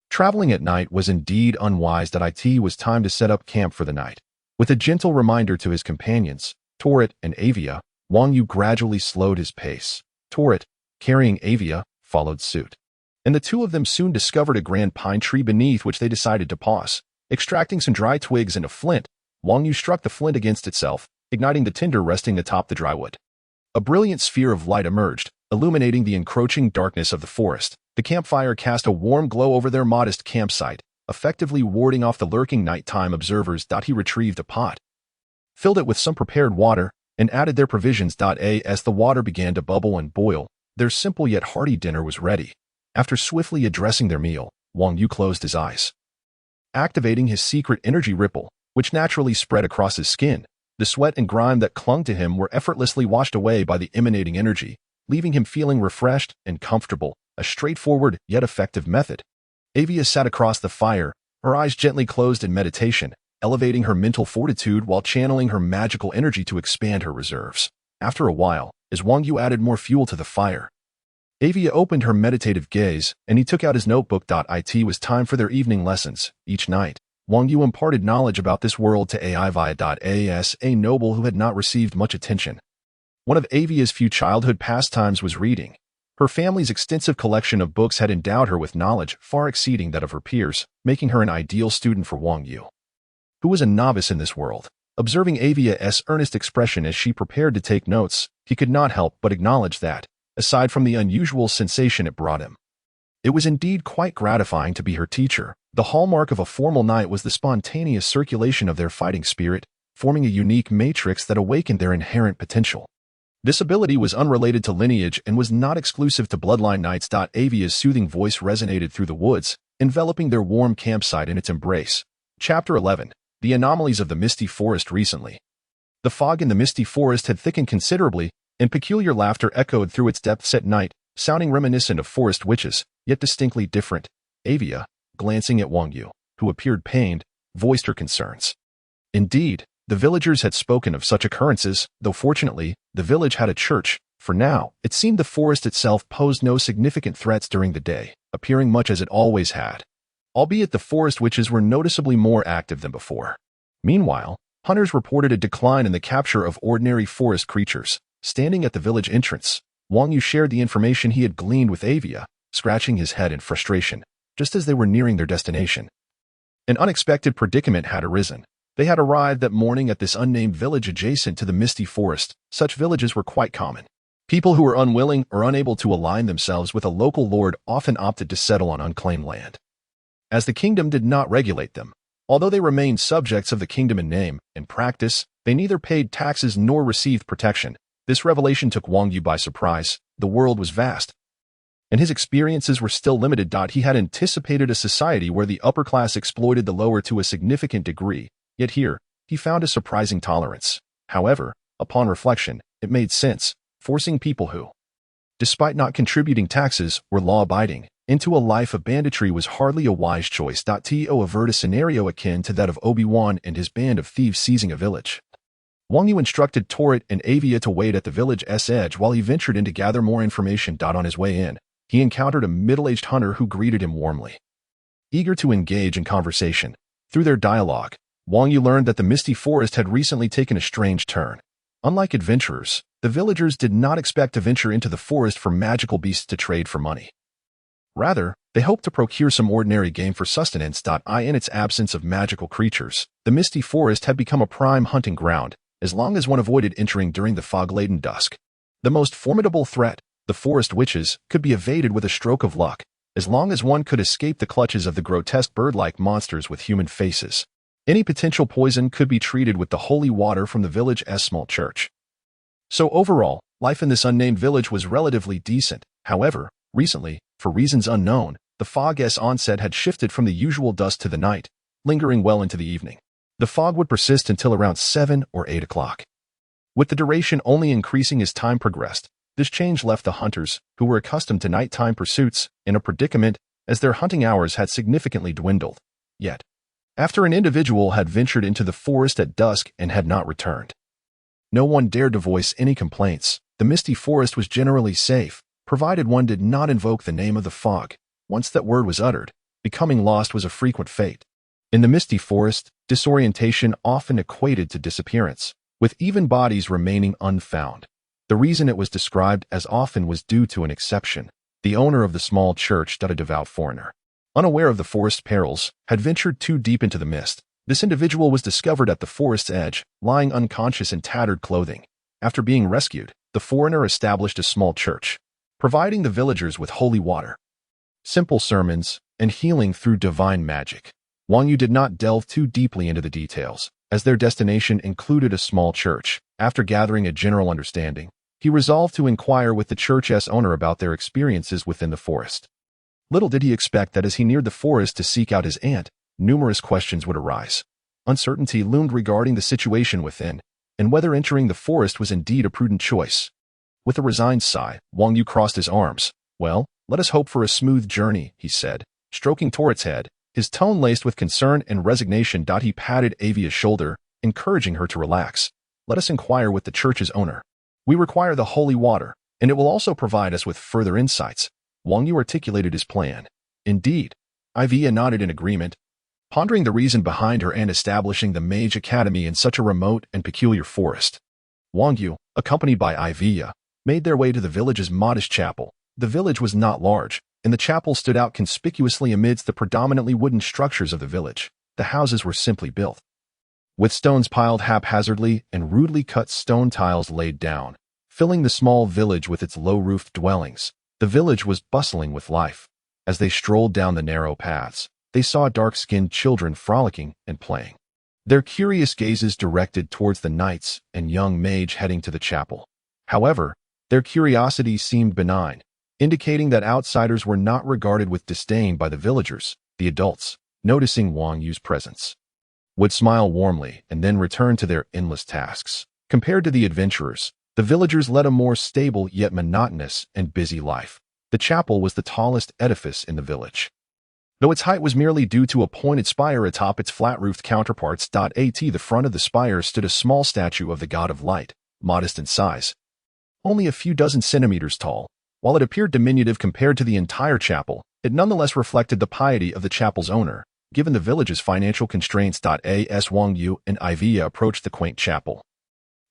Speaker 1: Traveling at night was indeed unwise. It was time to set up camp for the night. With a gentle reminder to his companions, Torit and Avia, Wang Yu gradually slowed his pace. Torit, carrying Avia, followed suit, and the two of them soon discovered a grand pine tree beneath which they decided to pause. Extracting some dry twigs and a flint, Wang Yu struck the flint against itself, igniting the tinder resting atop the dry wood. A brilliant sphere of light emerged, illuminating the encroaching darkness of the forest. The campfire cast a warm glow over their modest campsite, effectively warding off the lurking nighttime observers. He retrieved a pot filled it with some prepared water, and added their provisions. As the water began to bubble and boil, their simple yet hearty dinner was ready. After swiftly addressing their meal, Wang Yu closed his eyes. Activating his secret energy ripple, which naturally spread across his skin, the sweat and grime that clung to him were effortlessly washed away by the emanating energy, leaving him feeling refreshed and comfortable, a straightforward yet effective method. Avia sat across the fire, her eyes gently closed in meditation, elevating her mental fortitude while channeling her magical energy to expand her reserves. After a while, as Wang Yu added more fuel to the fire, Avia opened her meditative gaze, and he took out his notebook. It was time for their evening lessons. Each night, Wang Yu imparted knowledge about this world to Ai via a noble who had not received much attention. One of Avia's few childhood pastimes was reading. Her family's extensive collection of books had endowed her with knowledge far exceeding that of her peers, making her an ideal student for Wang Yu, who was a novice in this world. Observing Avia's earnest expression as she prepared to take notes, he could not help but acknowledge that, aside from the unusual sensation it brought him, it was indeed quite gratifying to be her teacher. The hallmark of a formal night was the spontaneous circulation of their fighting spirit, forming a unique matrix that awakened their inherent potential. This ability was unrelated to lineage and was not exclusive to bloodline knights. Avia's soothing voice resonated through the woods, enveloping their warm campsite in its embrace. Chapter 11. The Anomalies of the Misty Forest. Recently, the fog in the misty forest had thickened considerably, and peculiar laughter echoed through its depths at night, sounding reminiscent of forest witches, yet distinctly different. Avia, glancing at Wang Yu, who appeared pained, voiced her concerns. Indeed, the villagers had spoken of such occurrences, though fortunately, the village had a church. For now, it seemed the forest itself posed no significant threats during the day, appearing much as it always had, albeit the forest witches were noticeably more active than before. Meanwhile, hunters reported a decline in the capture of ordinary forest creatures. Standing at the village entrance, Wang Yu shared the information he had gleaned with Avia, scratching his head in frustration, just as they were nearing their destination. An unexpected predicament had arisen. They had arrived that morning at this unnamed village adjacent to the misty forest. Such villages were quite common. People who were unwilling or unable to align themselves with a local lord often opted to settle on unclaimed land, as the kingdom did not regulate them. Although they remained subjects of the kingdom in name and practice, they neither paid taxes nor received protection. This revelation took Wang Yu by surprise. The world was vast, and his experiences were still limited. He had anticipated a society where the upper class exploited the lower to a significant degree, yet here, he found a surprising tolerance. However, upon reflection, it made sense, forcing people who, despite not contributing taxes, were law-abiding, into a life of banditry was hardly a wise choice. To avert a scenario akin to that of Obi-Wan and his band of thieves seizing a village, Wang Yu instructed Torit and Avia to wait at the village's edge while he ventured in to gather more information. On his way in, he encountered a middle-aged hunter who greeted him warmly, eager to engage in conversation. Through their dialogue, Wang Yu learned that the misty forest had recently taken a strange turn. Unlike adventurers, the villagers did not expect to venture into the forest for magical beasts to trade for money. Rather, they hoped to procure some ordinary game for sustenance. In its absence of magical creatures, the misty forest had become a prime hunting ground, as long as one avoided entering during the fog-laden dusk. The most formidable threat, the forest witches, could be evaded with a stroke of luck, as long as one could escape the clutches of the grotesque bird-like monsters with human faces. Any potential poison could be treated with the holy water from the village's small church. So overall, life in this unnamed village was relatively decent. However, recently, for reasons unknown, the fog's onset had shifted from the usual dusk to the night, lingering well into the evening. The fog would persist until around 7 or 8 o'clock, with the duration only increasing as time progressed. This change left the hunters, who were accustomed to nighttime pursuits, in a predicament, as their hunting hours had significantly dwindled. Yet, after an individual had ventured into the forest at dusk and had not returned, no one dared to voice any complaints. The misty forest was generally safe, provided one did not invoke the name of the fog. Once that word was uttered, becoming lost was a frequent fate. In the misty forest, disorientation often equated to disappearance, with even bodies remaining unfound. The reason it was described as often was due to an exception. The owner of the small church, a devout foreigner, unaware of the forest's perils, had ventured too deep into the mist. This individual was discovered at the forest's edge, lying unconscious in tattered clothing. After being rescued, the foreigner established a small church, providing the villagers with holy water, simple sermons, and healing through divine magic. Wang Yu did not delve too deeply into the details, as their destination included a small church. After gathering a general understanding, he resolved to inquire with the church's owner about their experiences within the forest. Little did he expect that as he neared the forest to seek out his aunt, numerous questions would arise. Uncertainty loomed regarding the situation within, and whether entering the forest was indeed a prudent choice. With a resigned sigh, Wang Yu crossed his arms. "Well, let us hope for a smooth journey," he said, stroking Torit's head, his tone laced with concern and resignation. He patted Avia's shoulder, encouraging her to relax. "Let us inquire with the church's owner. We require the holy water, and it will also provide us with further insights." Wang Yu articulated his plan. "Indeed." Avia nodded in agreement, pondering the reason behind her aunt establishing the Mage Academy in such a remote and peculiar forest. Wang Yu, accompanied by Avia, made their way to the village's modest chapel. The village was not large, and the chapel stood out conspicuously amidst the predominantly wooden structures of the village. The houses were simply built with stones piled haphazardly and rudely cut stone tiles laid down, filling the small village with its low-roofed dwellings. The village was bustling with life. As they strolled down the narrow paths, they saw dark-skinned children frolicking and playing, their curious gazes directed towards the knights and young mage heading to the chapel. However, their curiosity seemed benign, indicating that outsiders were not regarded with disdain by the villagers. The adults, noticing Wang Yu's presence, would smile warmly and then return to their endless tasks. Compared to the adventurers, the villagers led a more stable yet monotonous and busy life. The chapel was the tallest edifice in the village, though its height was merely due to a pointed spire atop its flat-roofed counterparts. At the front of the spire stood a small statue of the god of light, modest in size, only a few dozen centimeters tall. While it appeared diminutive compared to the entire chapel, it nonetheless reflected the piety of the chapel's owner, given the village's financial constraints. As Wang Yu and Avia approached the quaint chapel,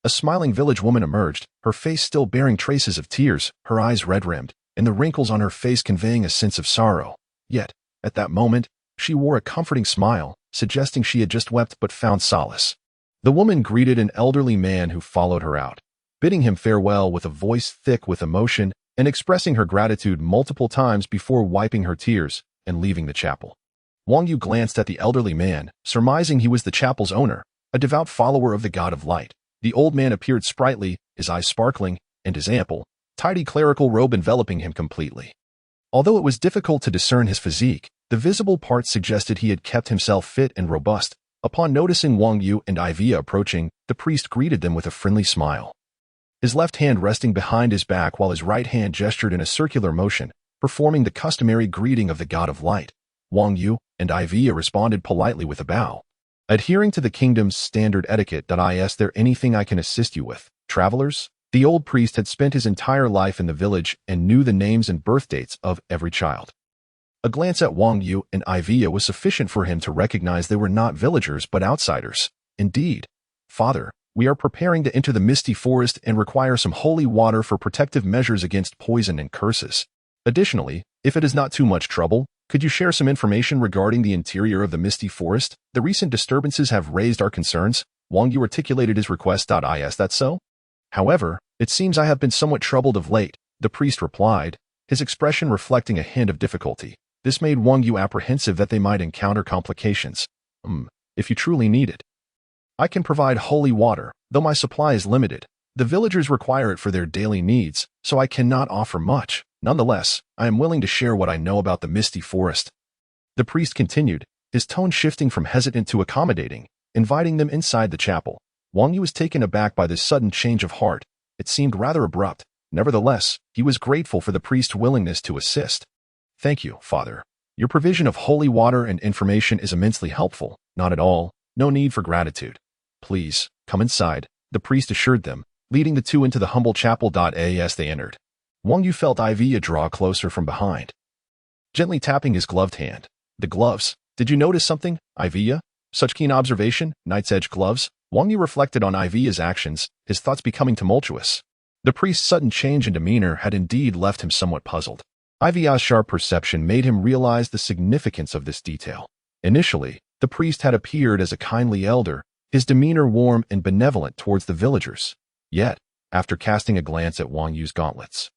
Speaker 1: a smiling village woman emerged, her face still bearing traces of tears, her eyes red-rimmed, and the wrinkles on her face conveying a sense of sorrow. Yet, at that moment, she wore a comforting smile, suggesting she had just wept but found solace. The woman greeted an elderly man who followed her out, bidding him farewell with a voice thick with emotion and expressing her gratitude multiple times before wiping her tears and leaving the chapel. Wang Yu glanced at the elderly man, surmising he was the chapel's owner, a devout follower of the god of light. The old man appeared sprightly, his eyes sparkling, and his ample, tidy clerical robe enveloping him completely. Although it was difficult to discern his physique, the visible parts suggested he had kept himself fit and robust. Upon noticing Wang Yu and Avia approaching, the priest greeted them with a friendly smile, his left hand resting behind his back while his right hand gestured in a circular motion, performing the customary greeting of the god of light. Wang Yu and Avia responded politely with a bow, adhering to the kingdom's standard etiquette. Is there anything I can assist you with, travelers? The old priest had spent his entire life in the village and knew the names and birth dates of every child. A glance at Wang Yu and Avia was sufficient for him to recognize they were not villagers but outsiders. "Indeed, Father, we are preparing to enter the misty forest and require some holy water for protective measures against poison and curses. Additionally, if it is not too much trouble, could you share some information regarding the interior of the misty forest? The recent disturbances have raised our concerns." Wang Yu articulated his request. "Is that so? However, it seems I have been somewhat troubled of late," the priest replied, his expression reflecting a hint of difficulty. This made Wang Yu apprehensive that they might encounter complications. If you truly need it, I can provide holy water, though my supply is limited. The villagers require it for their daily needs, so I cannot offer much. Nonetheless, I am willing to share what I know about the misty forest." The priest continued, his tone shifting from hesitant to accommodating, inviting them inside the chapel. Wang Yu was taken aback by this sudden change of heart. It seemed rather abrupt. Nevertheless, he was grateful for the priest's willingness to assist. "Thank you, Father. Your provision of holy water and information is immensely helpful." "Not at all. No need for gratitude. Please, come inside," the priest assured them, leading the two into the humble chapel. As they entered, Wang Yu felt Avia draw closer from behind, gently tapping his gloved hand. "The gloves. Did you notice something, Avia? Such keen observation, knight's edge gloves." Wang Yu reflected on Avia's actions, his thoughts becoming tumultuous. The priest's sudden change in demeanor had indeed left him somewhat puzzled. Avia's sharp perception made him realize the significance of this detail. Initially, the priest had appeared as a kindly elder, his demeanor warm and benevolent towards the villagers. Yet, after casting a glance at Wang Yu's gauntlets,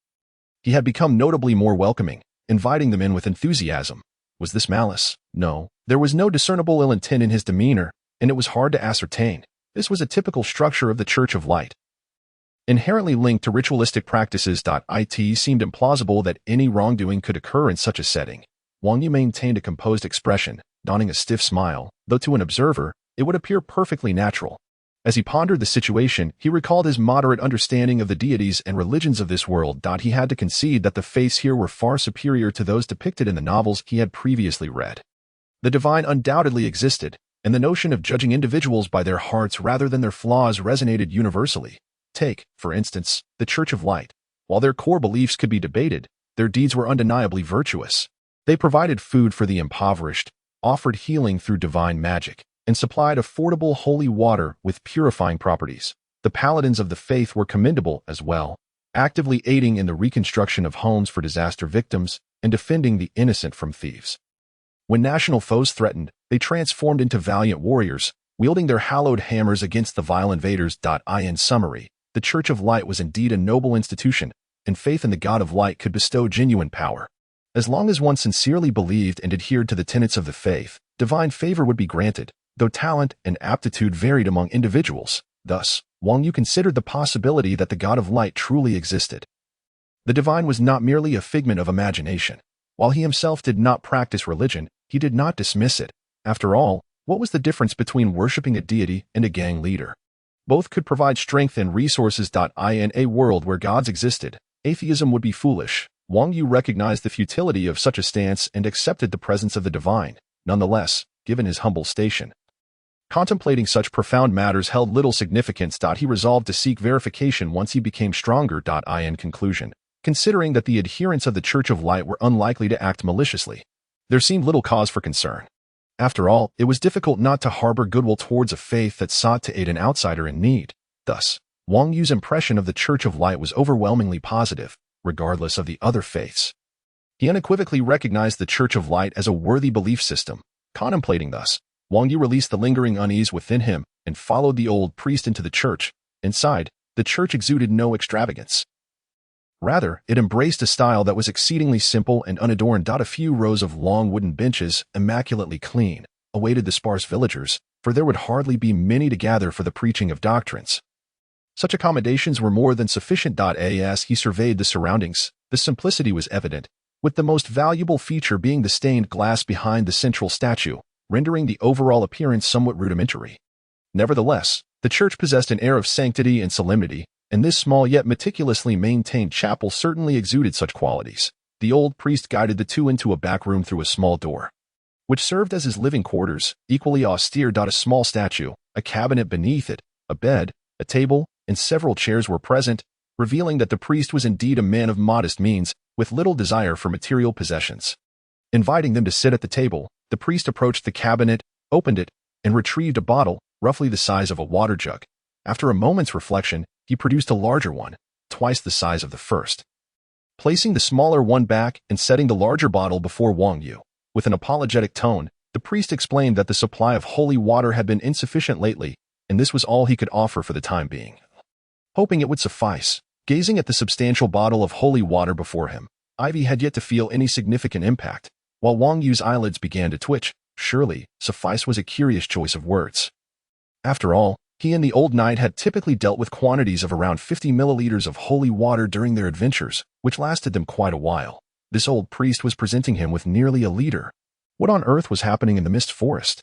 Speaker 1: he had become notably more welcoming, inviting them in with enthusiasm. Was this malice? No, there was no discernible ill intent in his demeanor, and it was hard to ascertain. This was a typical structure of the Church of Light. Inherently linked to ritualistic practices. It seemed implausible that any wrongdoing could occur in such a setting. Wang Yu maintained a composed expression, donning a stiff smile, though to an observer, it would appear perfectly natural. As he pondered the situation, he recalled his moderate understanding of the deities and religions of this world. He had to concede that the faiths here were far superior to those depicted in the novels he had previously read. The divine undoubtedly existed, and the notion of judging individuals by their hearts rather than their flaws resonated universally. Take, for instance, the Church of Light. While their core beliefs could be debated, their deeds were undeniably virtuous. They provided food for the impoverished, offered healing through divine magic, and supplied affordable holy water with purifying properties. The paladins of the faith were commendable as well, actively aiding in the reconstruction of homes for disaster victims and defending the innocent from thieves. When national foes threatened, they transformed into valiant warriors, wielding their hallowed hammers against the vile invaders. In summary, the Church of Light was indeed a noble institution, and faith in the God of Light could bestow genuine power. As long as one sincerely believed and adhered to the tenets of the faith, divine favor would be granted, though talent and aptitude varied among individuals. Thus, Wang Yu considered the possibility that the God of Light truly existed. The divine was not merely a figment of imagination. While he himself did not practice religion, he did not dismiss it. After all, what was the difference between worshipping a deity and a gang leader? Both could provide strength and resources. In a world where gods existed, atheism would be foolish. Wang Yu recognized the futility of such a stance and accepted the presence of the divine. Nonetheless, given his humble station, contemplating such profound matters held little significance. He resolved to seek verification once he became stronger. In conclusion, considering that the adherents of the Church of Light were unlikely to act maliciously, there seemed little cause for concern. After all, it was difficult not to harbor goodwill towards a faith that sought to aid an outsider in need. Thus, Wang Yu's impression of the Church of Light was overwhelmingly positive, regardless of the other faiths. He unequivocally recognized the Church of Light as a worthy belief system. Contemplating thus, Wang Yu released the lingering unease within him and followed the old priest into the church. Inside, the church exuded no extravagance. Rather, it embraced a style that was exceedingly simple and unadorned. A few rows of long wooden benches, immaculately clean, awaited the sparse villagers, for there would hardly be many to gather for the preaching of doctrines. Such accommodations were more than sufficient. As he surveyed the surroundings, the simplicity was evident, with the most valuable feature being the stained glass behind the central statue, rendering the overall appearance somewhat rudimentary. Nevertheless, the church possessed an air of sanctity and solemnity, and this small yet meticulously maintained chapel certainly exuded such qualities. The old priest guided the two into a back room through a small door, which served as his living quarters, equally austere. A small statue, a cabinet beneath it, a bed, a table, and several chairs were present, revealing that the priest was indeed a man of modest means, with little desire for material possessions. Inviting them to sit at the table, the priest approached the cabinet, opened it, and retrieved a bottle, roughly the size of a water jug. After a moment's reflection, he produced a larger one, twice the size of the first. Placing the smaller one back and setting the larger bottle before Wang Yu, with an apologetic tone, the priest explained that the supply of holy water had been insufficient lately, and this was all he could offer for the time being. Hoping it would suffice, gazing at the substantial bottle of holy water before him, Ivy had yet to feel any significant impact, while Wang Yu's eyelids began to twitch. Surely, suffice was a curious choice of words. After all, he and the old knight had typically dealt with quantities of around 50 milliliters of holy water during their adventures, which lasted them quite a while. This old priest was presenting him with nearly a liter. What on earth was happening in the mist forest?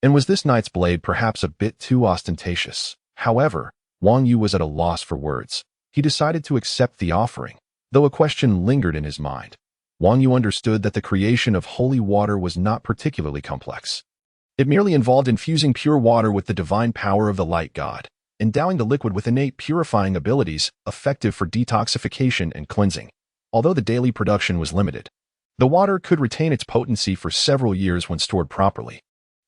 Speaker 1: And was this knight's blade perhaps a bit too ostentatious? However, Wang Yu was at a loss for words. He decided to accept the offering, though a question lingered in his mind. Wang Yu understood that the creation of holy water was not particularly complex. It merely involved infusing pure water with the divine power of the light god, endowing the liquid with innate purifying abilities, effective for detoxification and cleansing. Although the daily production was limited, the water could retain its potency for several years when stored properly.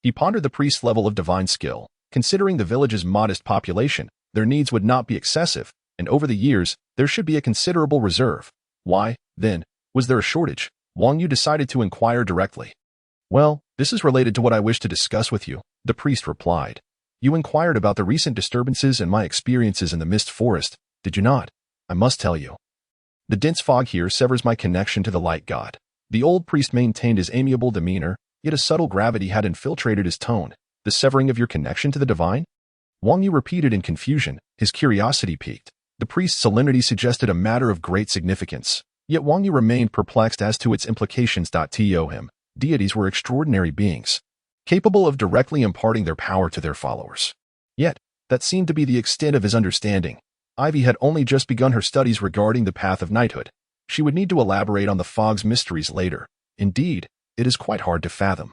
Speaker 1: He pondered the priest's level of divine skill. Considering the village's modest population, their needs would not be excessive, and over the years, there should be a considerable reserve. Why, then, was there a shortage? Wang Yu decided to inquire directly. Well, this is related to what I wish to discuss with you, the priest replied. You inquired about the recent disturbances and my experiences in the mist forest, did you not? I must tell you. The dense fog here severs my connection to the light god. The old priest maintained his amiable demeanor, yet a subtle gravity had infiltrated his tone. The severing of your connection to the divine? Wang Yu repeated in confusion, his curiosity piqued. The priest's solemnity suggested a matter of great significance, yet Wang Yu remained perplexed as to its implications. To him, deities were extraordinary beings, capable of directly imparting their power to their followers. Yet, that seemed to be the extent of his understanding. Ivy had only just begun her studies regarding the path of knighthood. She would need to elaborate on the fog's mysteries later. Indeed, it is quite hard to fathom.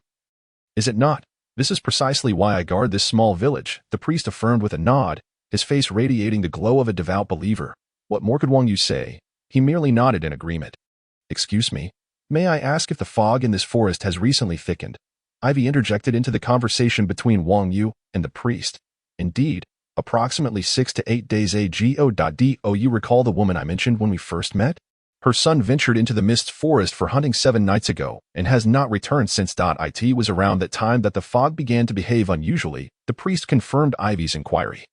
Speaker 1: Is it not? This is precisely why I guard this small village, the priest affirmed with a nod, his face radiating the glow of a devout believer. What more could Wang Yu say? He merely nodded in agreement. Excuse me, may I ask if the fog in this forest has recently thickened? Ivy interjected into the conversation between Wang Yu and the priest. Indeed, approximately 6 to 8 days ago. Do you recall the woman I mentioned when we first met? Her son ventured into the mist forest for hunting 7 nights ago and has not returned since. It was around that time that the fog began to behave unusually, the priest confirmed Ivy's inquiry.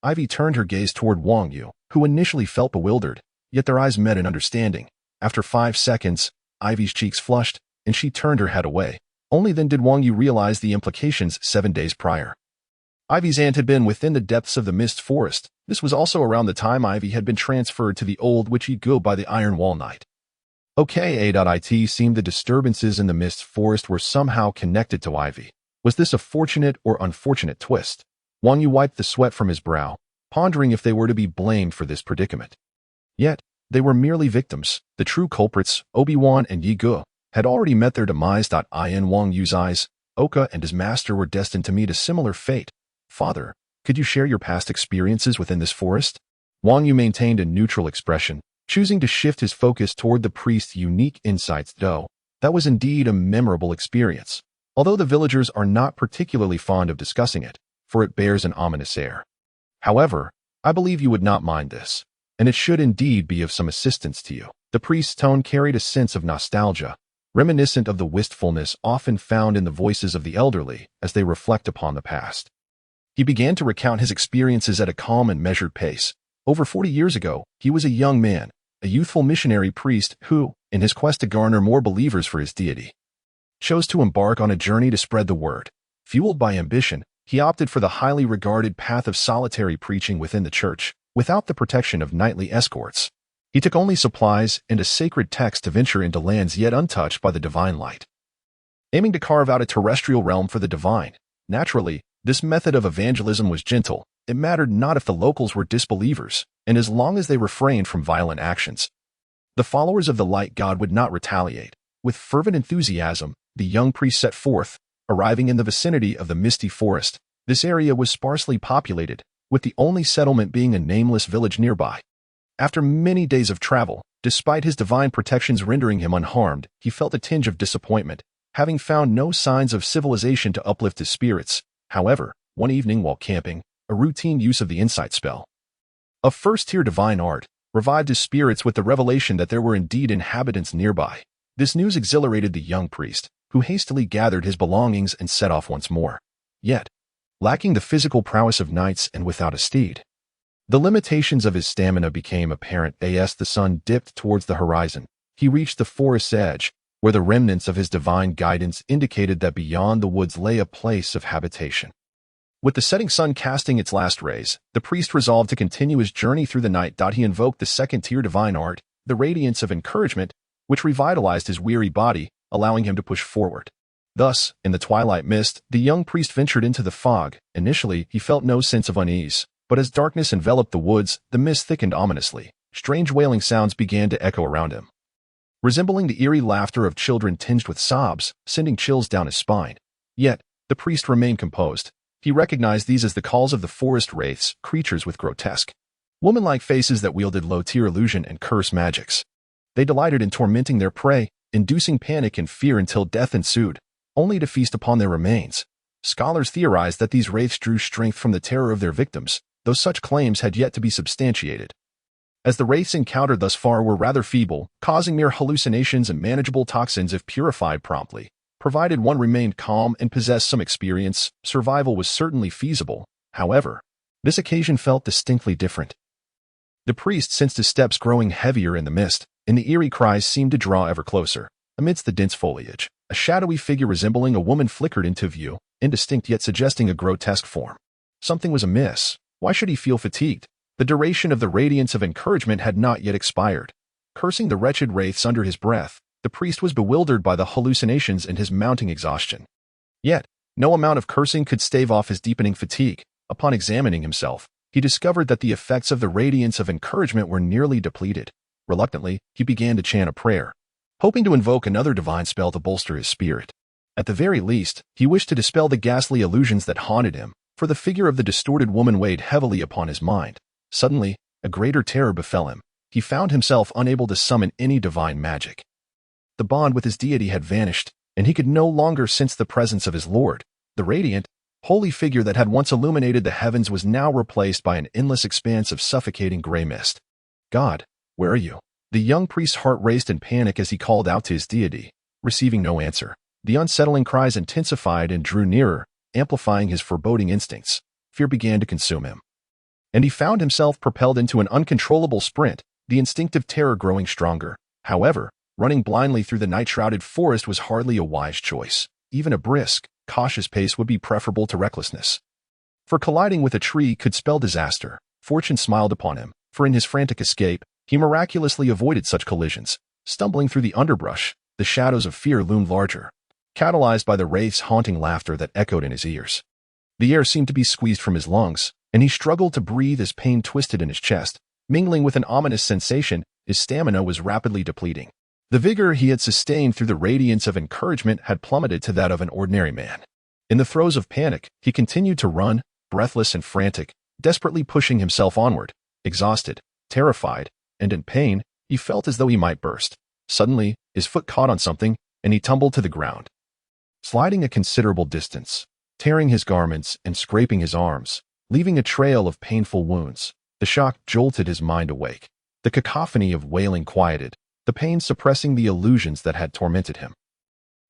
Speaker 1: Ivy turned her gaze toward Wang Yu, who initially felt bewildered, yet their eyes met in understanding. After 5 seconds, Ivy's cheeks flushed, and she turned her head away. Only then did Wang Yu realize the implications 7 days prior. Ivy's aunt had been within the depths of the mist forest. This was also around the time Ivy had been transferred to the old witchy go by the Iron Wall Knight. It seemed the disturbances in the mist forest were somehow connected to Ivy. Was this a fortunate or unfortunate twist? Wang Yu wiped the sweat from his brow, pondering if they were to be blamed for this predicament. Yet, they were merely victims. The true culprits, Obi-Wan and Yi Ge, had already met their demise. In Wang Yu's eyes, Oka and his master were destined to meet a similar fate. Father, could you share your past experiences within this forest? Wang Yu maintained a neutral expression, choosing to shift his focus toward the priest's unique insights. Though, that was indeed a memorable experience, although the villagers are not particularly fond of discussing it, for it bears an ominous air. However, I believe you would not mind this, and it should indeed be of some assistance to you. The priest's tone carried a sense of nostalgia, reminiscent of the wistfulness often found in the voices of the elderly as they reflect upon the past. He began to recount his experiences at a calm and measured pace. Over 40 years ago, he was a young man, a youthful missionary priest who, in his quest to garner more believers for his deity, chose to embark on a journey to spread the word. Fueled by ambition, he opted for the highly regarded path of solitary preaching within the church, without the protection of knightly escorts. He took only supplies and a sacred text to venture into lands yet untouched by the divine light. Aiming to carve out a terrestrial realm for the divine, naturally, this method of evangelism was gentle. It mattered not if the locals were disbelievers, and as long as they refrained from violent actions. The followers of the light god would not retaliate. With fervent enthusiasm, the young priest set forth, arriving in the vicinity of the misty forest. This area was sparsely populated, with the only settlement being a nameless village nearby. After many days of travel, despite his divine protections rendering him unharmed, he felt a tinge of disappointment, having found no signs of civilization to uplift his spirits. However, one evening while camping, a routine use of the insight spell of first-tier divine art revived his spirits with the revelation that there were indeed inhabitants nearby. This news exhilarated the young priest, who hastily gathered his belongings and set off once more. Yet, lacking the physical prowess of knights and without a steed, the limitations of his stamina became apparent. As the sun dipped towards the horizon, he reached the forest's edge, where the remnants of his divine guidance indicated that beyond the woods lay a place of habitation. With the setting sun casting its last rays, the priest resolved to continue his journey through the night. He invoked the second-tier divine art, the radiance of encouragement, which revitalized his weary body, allowing him to push forward. Thus, in the twilight mist, the young priest ventured into the fog. Initially, he felt no sense of unease, but as darkness enveloped the woods, the mist thickened ominously. Strange wailing sounds began to echo around him, resembling the eerie laughter of children tinged with sobs, sending chills down his spine. Yet, the priest remained composed. He recognized these as the calls of the forest wraiths, creatures with grotesque, woman-like faces that wielded low-tier illusion and curse magics. They delighted in tormenting their prey, inducing panic and fear until death ensued, only to feast upon their remains. Scholars theorized that these wraiths drew strength from the terror of their victims, though such claims had yet to be substantiated, as the wraiths encountered thus far were rather feeble, causing mere hallucinations and manageable toxins if purified promptly. Provided one remained calm and possessed some experience, survival was certainly feasible. However, this occasion felt distinctly different. The priest sensed his steps growing heavier in the mist, and the eerie cries seemed to draw ever closer. Amidst the dense foliage, a shadowy figure resembling a woman flickered into view. indistinct yet suggesting a grotesque form. Something was amiss. Why should he feel fatigued? The duration of the radiance of encouragement had not yet expired. Cursing the wretched wraiths under his breath, the priest was bewildered by the hallucinations and his mounting exhaustion. Yet, no amount of cursing could stave off his deepening fatigue. Upon examining himself, he discovered that the effects of the radiance of encouragement were nearly depleted. Reluctantly, he began to chant a prayer, hoping to invoke another divine spell to bolster his spirit. At the very least, he wished to dispel the ghastly illusions that haunted him, for the figure of the distorted woman weighed heavily upon his mind. Suddenly, a greater terror befell him. He found himself unable to summon any divine magic. The bond with his deity had vanished, and he could no longer sense the presence of his lord. The radiant, holy figure that had once illuminated the heavens was now replaced by an endless expanse of suffocating gray mist. God, where are you? The young priest's heart raced in panic as he called out to his deity. Receiving no answer, the unsettling cries intensified and drew nearer, amplifying his foreboding instincts. Fear began to consume him, and he found himself propelled into an uncontrollable sprint, the instinctive terror growing stronger. However, running blindly through the night-shrouded forest was hardly a wise choice. Even a brisk, cautious pace would be preferable to recklessness. For colliding with a tree could spell disaster. Fortune smiled upon him, for in his frantic escape, he miraculously avoided such collisions. Stumbling through the underbrush, the shadows of fear loomed larger, catalyzed by the wraith's haunting laughter that echoed in his ears. The air seemed to be squeezed from his lungs, and he struggled to breathe as pain twisted in his chest. Mingling with an ominous sensation, his stamina was rapidly depleting. The vigor he had sustained through the radiance of encouragement had plummeted to that of an ordinary man. In the throes of panic, he continued to run, breathless and frantic, desperately pushing himself onward. Exhausted, terrified, and in pain, he felt as though he might burst. Suddenly, his foot caught on something, and he tumbled to the ground. Sliding a considerable distance, tearing his garments and scraping his arms, leaving a trail of painful wounds, the shock jolted his mind awake. The cacophony of wailing quieted, the pain suppressing the illusions that had tormented him.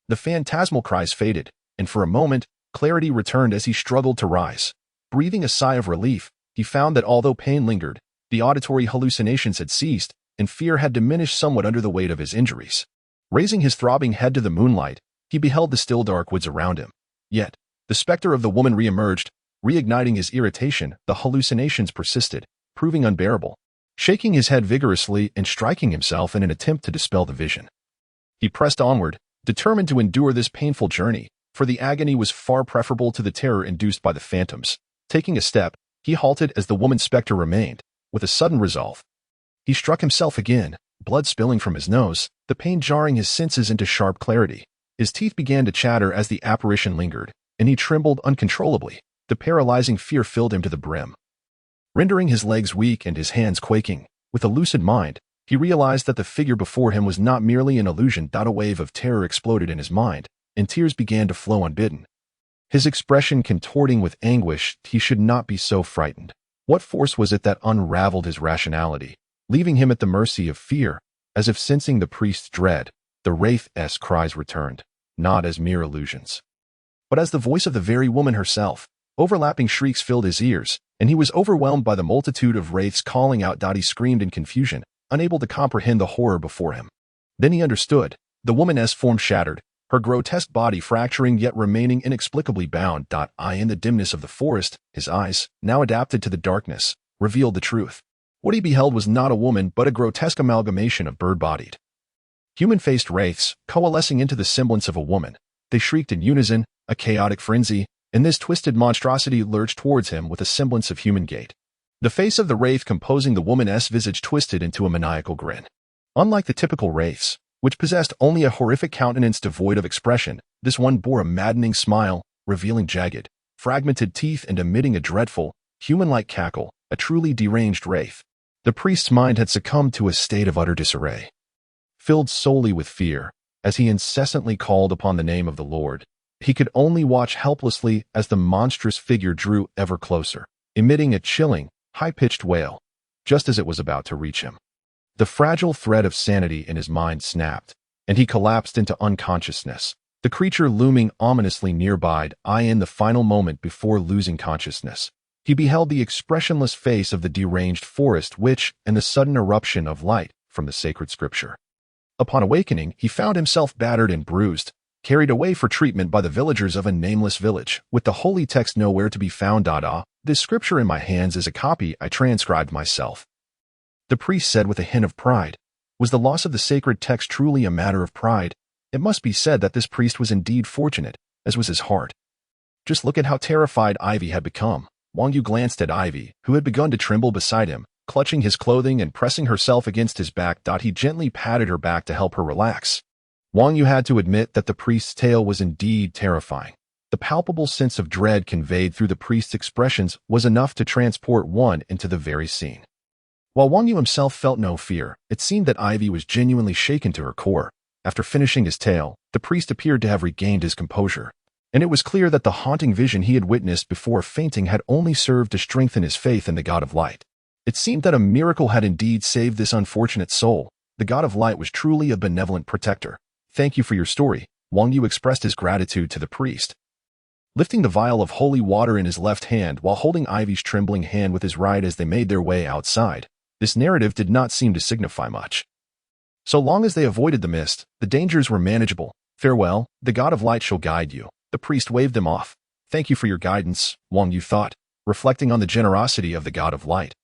Speaker 1: The phantasmal cries faded, and for a moment, clarity returned as he struggled to rise. Breathing a sigh of relief, he found that although pain lingered, the auditory hallucinations had ceased, and fear had diminished somewhat under the weight of his injuries. Raising his throbbing head to the moonlight, he beheld the still dark woods around him. Yet, the specter of the woman re-emerged, reigniting his irritation. The hallucinations persisted, proving unbearable. Shaking his head vigorously and striking himself in an attempt to dispel the vision, he pressed onward, determined to endure this painful journey, for the agony was far preferable to the terror induced by the phantoms. Taking a step, he halted as the woman's specter remained. With a sudden resolve, he struck himself again, blood spilling from his nose, the pain jarring his senses into sharp clarity. His teeth began to chatter as the apparition lingered, and he trembled uncontrollably. The paralyzing fear filled him to the brim, rendering his legs weak and his hands quaking. With a lucid mind, he realized that the figure before him was not merely an illusion. A wave of terror exploded in his mind, and tears began to flow unbidden. His expression contorting with anguish. He should not be so frightened. What force was it that unraveled his rationality, leaving him at the mercy of fear? As if sensing the priest's dread, the wraith's cries returned, not as mere illusions, but as the voice of the very woman herself. Overlapping shrieks filled his ears, and he was overwhelmed by the multitude of wraiths calling out. He screamed in confusion, unable to comprehend the horror before him. Then he understood. The woman's form shattered, her grotesque body fracturing yet remaining inexplicably bound. In the dimness of the forest, his eyes, now adapted to the darkness, revealed the truth. What he beheld was not a woman but a grotesque amalgamation of bird-bodied, human-faced wraiths, coalescing into the semblance of a woman. They shrieked in unison, a chaotic frenzy, and this twisted monstrosity lurched towards him with a semblance of human gait. The face of the wraith composing the woman's visage twisted into a maniacal grin. Unlike the typical wraiths, which possessed only a horrific countenance devoid of expression, this one bore a maddening smile, revealing jagged, fragmented teeth and emitting a dreadful, human-like cackle. A truly deranged wraith. The priest's mind had succumbed to a state of utter disarray. Filled solely with fear, as he incessantly called upon the name of the Lord, he could only watch helplessly as the monstrous figure drew ever closer, emitting a chilling, high-pitched wail, just as it was about to reach him. The fragile thread of sanity in his mind snapped, and he collapsed into unconsciousness, the creature looming ominously nearby. In the final moment before losing consciousness, he beheld the expressionless face of the deranged forest witch and the sudden eruption of light from the sacred scripture. Upon awakening, he found himself battered and bruised, carried away for treatment by the villagers of a nameless village, with the holy text nowhere to be found. This scripture in my hands is a copy I transcribed myself. The priest said with a hint of pride. Was the loss of the sacred text truly a matter of pride? It must be said that this priest was indeed fortunate, as was his heart. Just look at how terrified Ivy had become. Wang Yu glanced at Ivy, who had begun to tremble beside him, clutching his clothing and pressing herself against his back. He gently patted her back to help her relax. Wang Yu had to admit that the priest's tale was indeed terrifying. The palpable sense of dread conveyed through the priest's expressions was enough to transport one into the very scene. While Wang Yu himself felt no fear, it seemed that Ivy was genuinely shaken to her core. After finishing his tale, the priest appeared to have regained his composure, and it was clear that the haunting vision he had witnessed before fainting had only served to strengthen his faith in the God of Light. It seemed that a miracle had indeed saved this unfortunate soul. The God of Light was truly a benevolent protector. Thank you for your story. Wang Yu expressed his gratitude to the priest. Lifting the vial of holy water in his left hand while holding Ivy's trembling hand with his right as they made their way outside, this narrative did not seem to signify much. So long as they avoided the mist, the dangers were manageable. Farewell, the God of Light shall guide you. The priest waved them off. Thank you for your guidance, Wang Yu thought, reflecting on the generosity of the God of Light.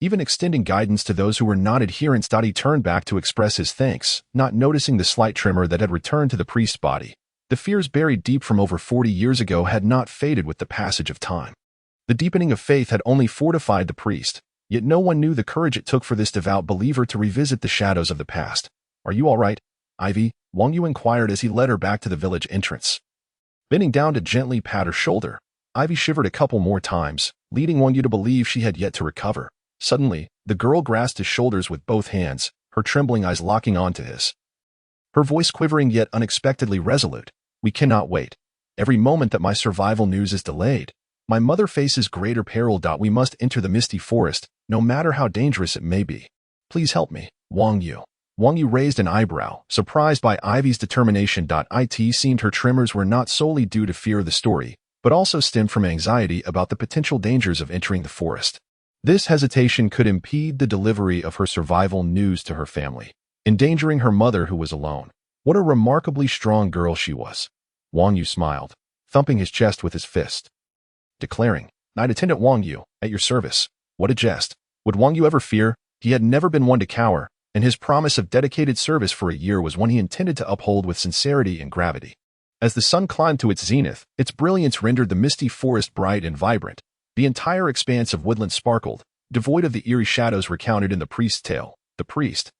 Speaker 1: Even extending guidance to those who were not adherents. He turned back to express his thanks, not noticing the slight tremor that had returned to the priest's body. The fears buried deep from over 40 years ago had not faded with the passage of time. The deepening of faith had only fortified the priest, yet no one knew the courage it took for this devout believer to revisit the shadows of the past. Are you all right, Ivy? Wang Yu inquired as he led her back to the village entrance. Bending down to gently pat her shoulder, Ivy shivered a couple more times, leading Wang Yu to believe she had yet to recover. Suddenly, the girl grasped his shoulders with both hands, her trembling eyes locking onto his. Her voice quivering yet unexpectedly resolute. We cannot wait. Every moment that my survival news is delayed, my mother faces greater peril. We must enter the misty forest, no matter how dangerous it may be. Please help me, Wang Yu. Wang Yu raised an eyebrow, surprised by Ivy's determination. It seemed her tremors were not solely due to fear of the story, but also stemmed from anxiety about the potential dangers of entering the forest. This hesitation could impede the delivery of her survival news to her family, endangering her mother who was alone. What a remarkably strong girl she was. Wang Yu smiled, thumping his chest with his fist, declaring, Knight Attendant Wang Yu, at your service. What a jest. Would Wang Yu ever fear? He had never been one to cower, and his promise of dedicated service for a year was one he intended to uphold with sincerity and gravity. As the sun climbed to its zenith, its brilliance rendered the misty forest bright and vibrant. The entire expanse of woodland sparkled, devoid of the eerie shadows recounted in the priest's tale. The priest,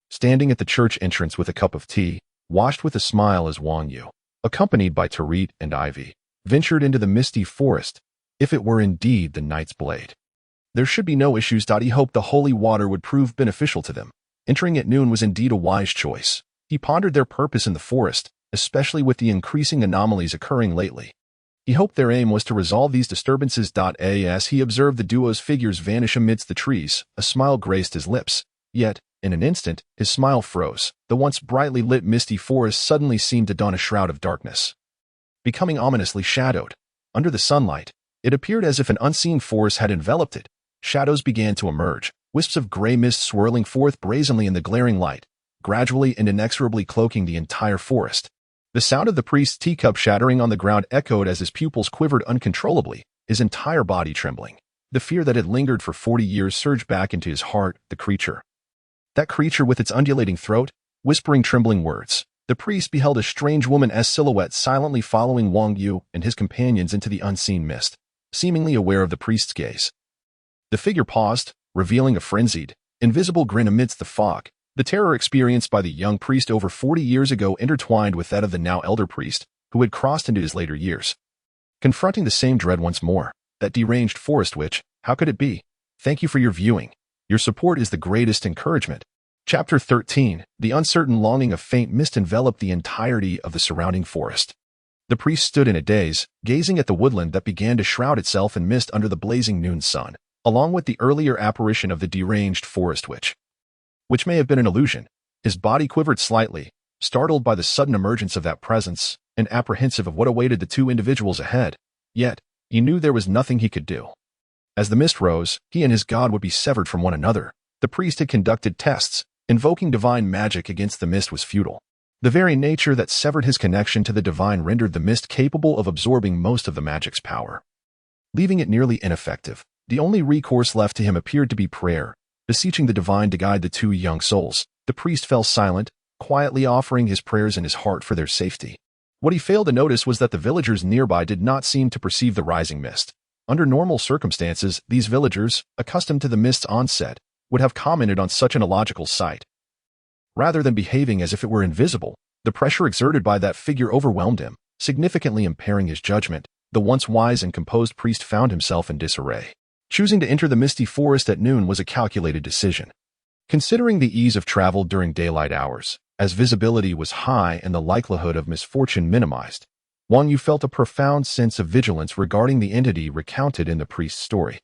Speaker 1: standing at the church entrance with a cup of tea, washed with a smile as Wang Yu, accompanied by Tarit and Ivy, ventured into the misty forest, if it were indeed the knight's blade. There should be no issues. He hoped the holy water would prove beneficial to them. Entering at noon was indeed a wise choice. He pondered their purpose in the forest, especially with the increasing anomalies occurring lately. He hoped their aim was to resolve these disturbances. As he observed the duo's figures vanish amidst the trees, a smile graced his lips. Yet, in an instant, his smile froze. The once brightly lit misty forest suddenly seemed to don a shroud of darkness, becoming ominously shadowed. Under the sunlight, it appeared as if an unseen force had enveloped it. Shadows began to emerge, wisps of gray mist swirling forth brazenly in the glaring light, gradually and inexorably cloaking the entire forest. The sound of the priest's teacup shattering on the ground echoed as his pupils quivered uncontrollably, his entire body trembling. The fear that had lingered for 40 years surged back into his heart. The creature. That creature with its undulating throat, whispering trembling words. The priest beheld a strange woman's silhouette silently following Wang Yu and his companions into the unseen mist, seemingly aware of the priest's gaze. The figure paused, revealing a frenzied, invisible grin amidst the fog. The terror experienced by the young priest over 40 years ago intertwined with that of the now elder priest, who had crossed into his later years. Confronting the same dread once more, that deranged forest witch, how could it be? Thank you for your viewing. Your support is the greatest encouragement. Chapter 13, the uncertain longing of faint mist enveloped the entirety of the surrounding forest. The priest stood in a daze, gazing at the woodland that began to shroud itself in mist under the blazing noon sun, along with the earlier apparition of the deranged forest witch, which may have been an illusion. His body quivered slightly, startled by the sudden emergence of that presence, and apprehensive of what awaited the two individuals ahead. Yet, he knew there was nothing he could do. As the mist rose, he and his god would be severed from one another. The priest had conducted tests. Invoking divine magic against the mist was futile. The very nature that severed his connection to the divine rendered the mist capable of absorbing most of the magic's power, leaving it nearly ineffective. The only recourse left to him appeared to be prayer, beseeching the divine to guide the two young souls. The priest fell silent, quietly offering his prayers in his heart for their safety. What he failed to notice was that the villagers nearby did not seem to perceive the rising mist. Under normal circumstances, these villagers, accustomed to the mist's onset, would have commented on such an illogical sight. Rather than behaving as if it were invisible, the pressure exerted by that figure overwhelmed him, significantly impairing his judgment. The once wise and composed priest found himself in disarray. Choosing to enter the misty forest at noon was a calculated decision. Considering the ease of travel during daylight hours, as visibility was high and the likelihood of misfortune minimized, Wang Yu felt a profound sense of vigilance regarding the entity recounted in the priest's story.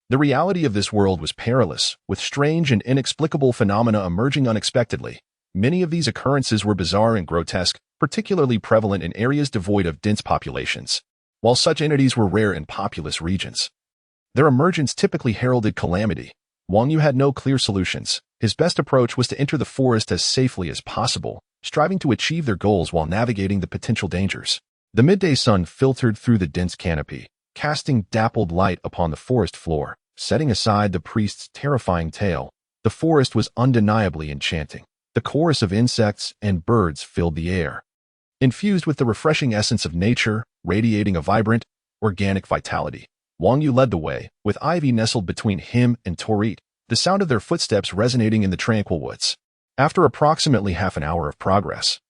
Speaker 1: The reality of this world was perilous, with strange and inexplicable phenomena emerging unexpectedly. Many of these occurrences were bizarre and grotesque, particularly prevalent in areas devoid of dense populations, while such entities were rare in populous regions. Their emergence typically heralded calamity. Wang Yu had no clear solutions. His best approach was to enter the forest as safely as possible, striving to achieve their goals while navigating the potential dangers. The midday sun filtered through the dense canopy, casting dappled light upon the forest floor. Setting aside the priest's terrifying tale, the forest was undeniably enchanting. The chorus of insects and birds filled the air, infused with the refreshing essence of nature, radiating a vibrant, organic vitality. Wang Yu led the way, with ivy nestled between him and Torit, the sound of their footsteps resonating in the tranquil woods. After approximately half an hour of progress,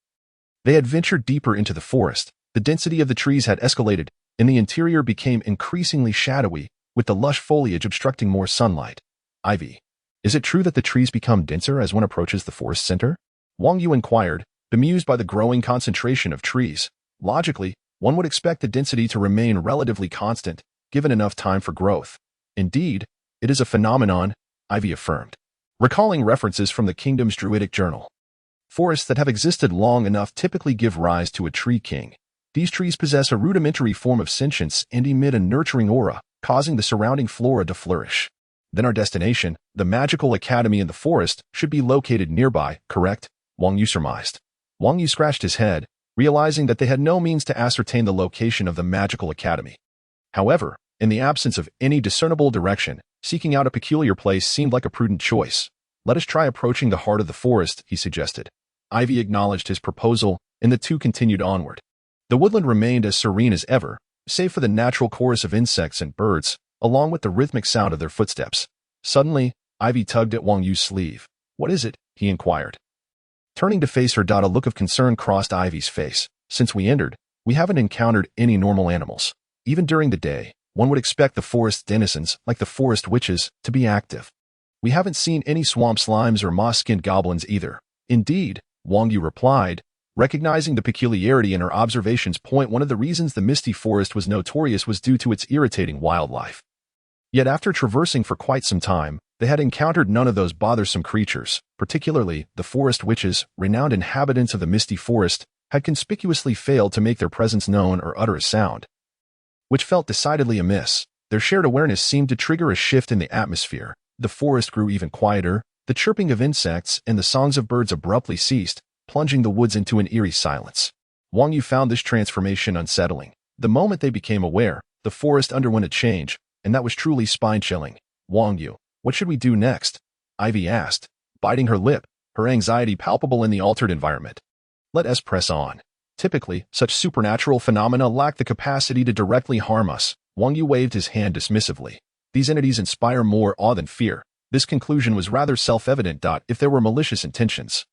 Speaker 1: they had ventured deeper into the forest. The density of the trees had escalated, and the interior became increasingly shadowy, with the lush foliage obstructing more sunlight. Ivy. Is it true that the trees become denser as one approaches the forest center? Wang Yu inquired, bemused by the growing concentration of trees. Logically, one would expect the density to remain relatively constant, given enough time for growth. Indeed, it is a phenomenon, Ivy affirmed, recalling references from the kingdom's druidic journal. Forests that have existed long enough typically give rise to a tree king. These trees possess a rudimentary form of sentience and emit a nurturing aura, causing the surrounding flora to flourish. Then our destination, the magical academy in the forest, should be located nearby, correct? Wang Yu surmised. Wang Yu scratched his head, realizing that they had no means to ascertain the location of the magical academy. However, in the absence of any discernible direction, seeking out a peculiar place seemed like a prudent choice. Let us try approaching the heart of the forest, he suggested. Ivy acknowledged his proposal, and the two continued onward. The woodland remained as serene as ever, save for the natural chorus of insects and birds, along with the rhythmic sound of their footsteps. Suddenly, Ivy tugged at Wang Yu's sleeve. What is it? He inquired. Turning to face her, a look of concern crossed Ivy's face. Since we entered, we haven't encountered any normal animals. Even during the day, one would expect the forest denizens, like the forest witches, to be active. We haven't seen any swamp slimes or moss-skinned goblins either. Indeed, Wang Yu replied, recognizing the peculiarity in her observations. One of the reasons the misty forest was notorious was due to its irritating wildlife. Yet after traversing for quite some time, they had encountered none of those bothersome creatures. Particularly, the forest witches, renowned inhabitants of the misty forest, had conspicuously failed to make their presence known or utter a sound, which felt decidedly amiss. Their shared awareness seemed to trigger a shift in the atmosphere. The forest grew even quieter, the chirping of insects and the songs of birds abruptly ceased, plunging the woods into an eerie silence. Wang Yu found this transformation unsettling. The moment they became aware, the forest underwent a change, and that was truly spine-chilling. Wang Yu, what should we do next? Ivy asked, biting her lip, her anxiety palpable in the altered environment. Let us press on. Typically, such supernatural phenomena lack the capacity to directly harm us. Wang Yu waved his hand dismissively. These entities inspire more awe than fear. This conclusion was rather self-evident. If there were malicious intentions,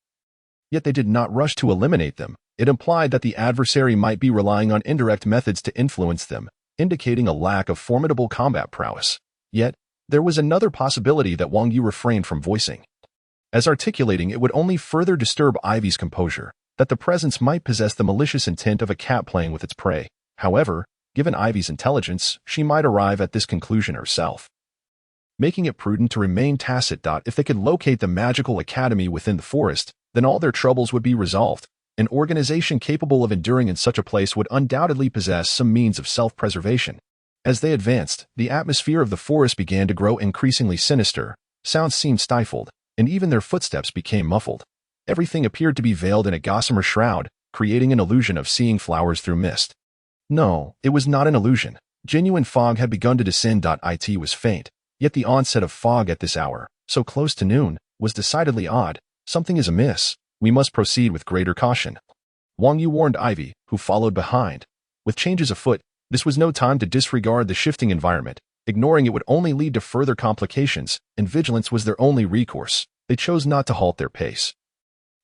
Speaker 1: yet they did not rush to eliminate them, it implied that the adversary might be relying on indirect methods to influence them, indicating a lack of formidable combat prowess. Yet, there was another possibility that Wang Yu refrained from voicing, as articulating it would only further disturb Ivy's composure, that the presence might possess the malicious intent of a cat playing with its prey. However, given Ivy's intelligence, she might arrive at this conclusion herself, making it prudent to remain tacit. If they could locate the magical academy within the forest, then all their troubles would be resolved. An organization capable of enduring in such a place would undoubtedly possess some means of self-preservation. As they advanced, the atmosphere of the forest began to grow increasingly sinister, sounds seemed stifled, and even their footsteps became muffled. Everything appeared to be veiled in a gossamer shroud, creating an illusion of seeing flowers through mist. No, it was not an illusion. Genuine fog had begun to descend. It was faint, yet the onset of fog at this hour, so close to noon, was decidedly odd. Something is amiss. We must proceed with greater caution. Wang Yu warned Ivy, who followed behind. With changes afoot, this was no time to disregard the shifting environment. Ignoring it would only lead to further complications, and vigilance was their only recourse. They chose not to halt their pace.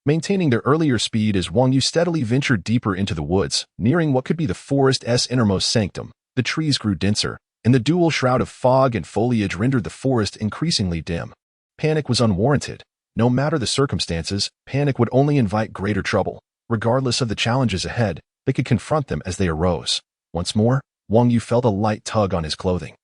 Speaker 1: Maintaining their earlier speed as Wang Yu steadily ventured deeper into the woods, nearing what could be the forest's innermost sanctum, the trees grew denser, and the dual shroud of fog and foliage rendered the forest increasingly dim. Panic was unwarranted. No matter the circumstances, panic would only invite greater trouble. Regardless of the challenges ahead, they could confront them as they arose. Once more, Wang Yu felt a light tug on his clothing.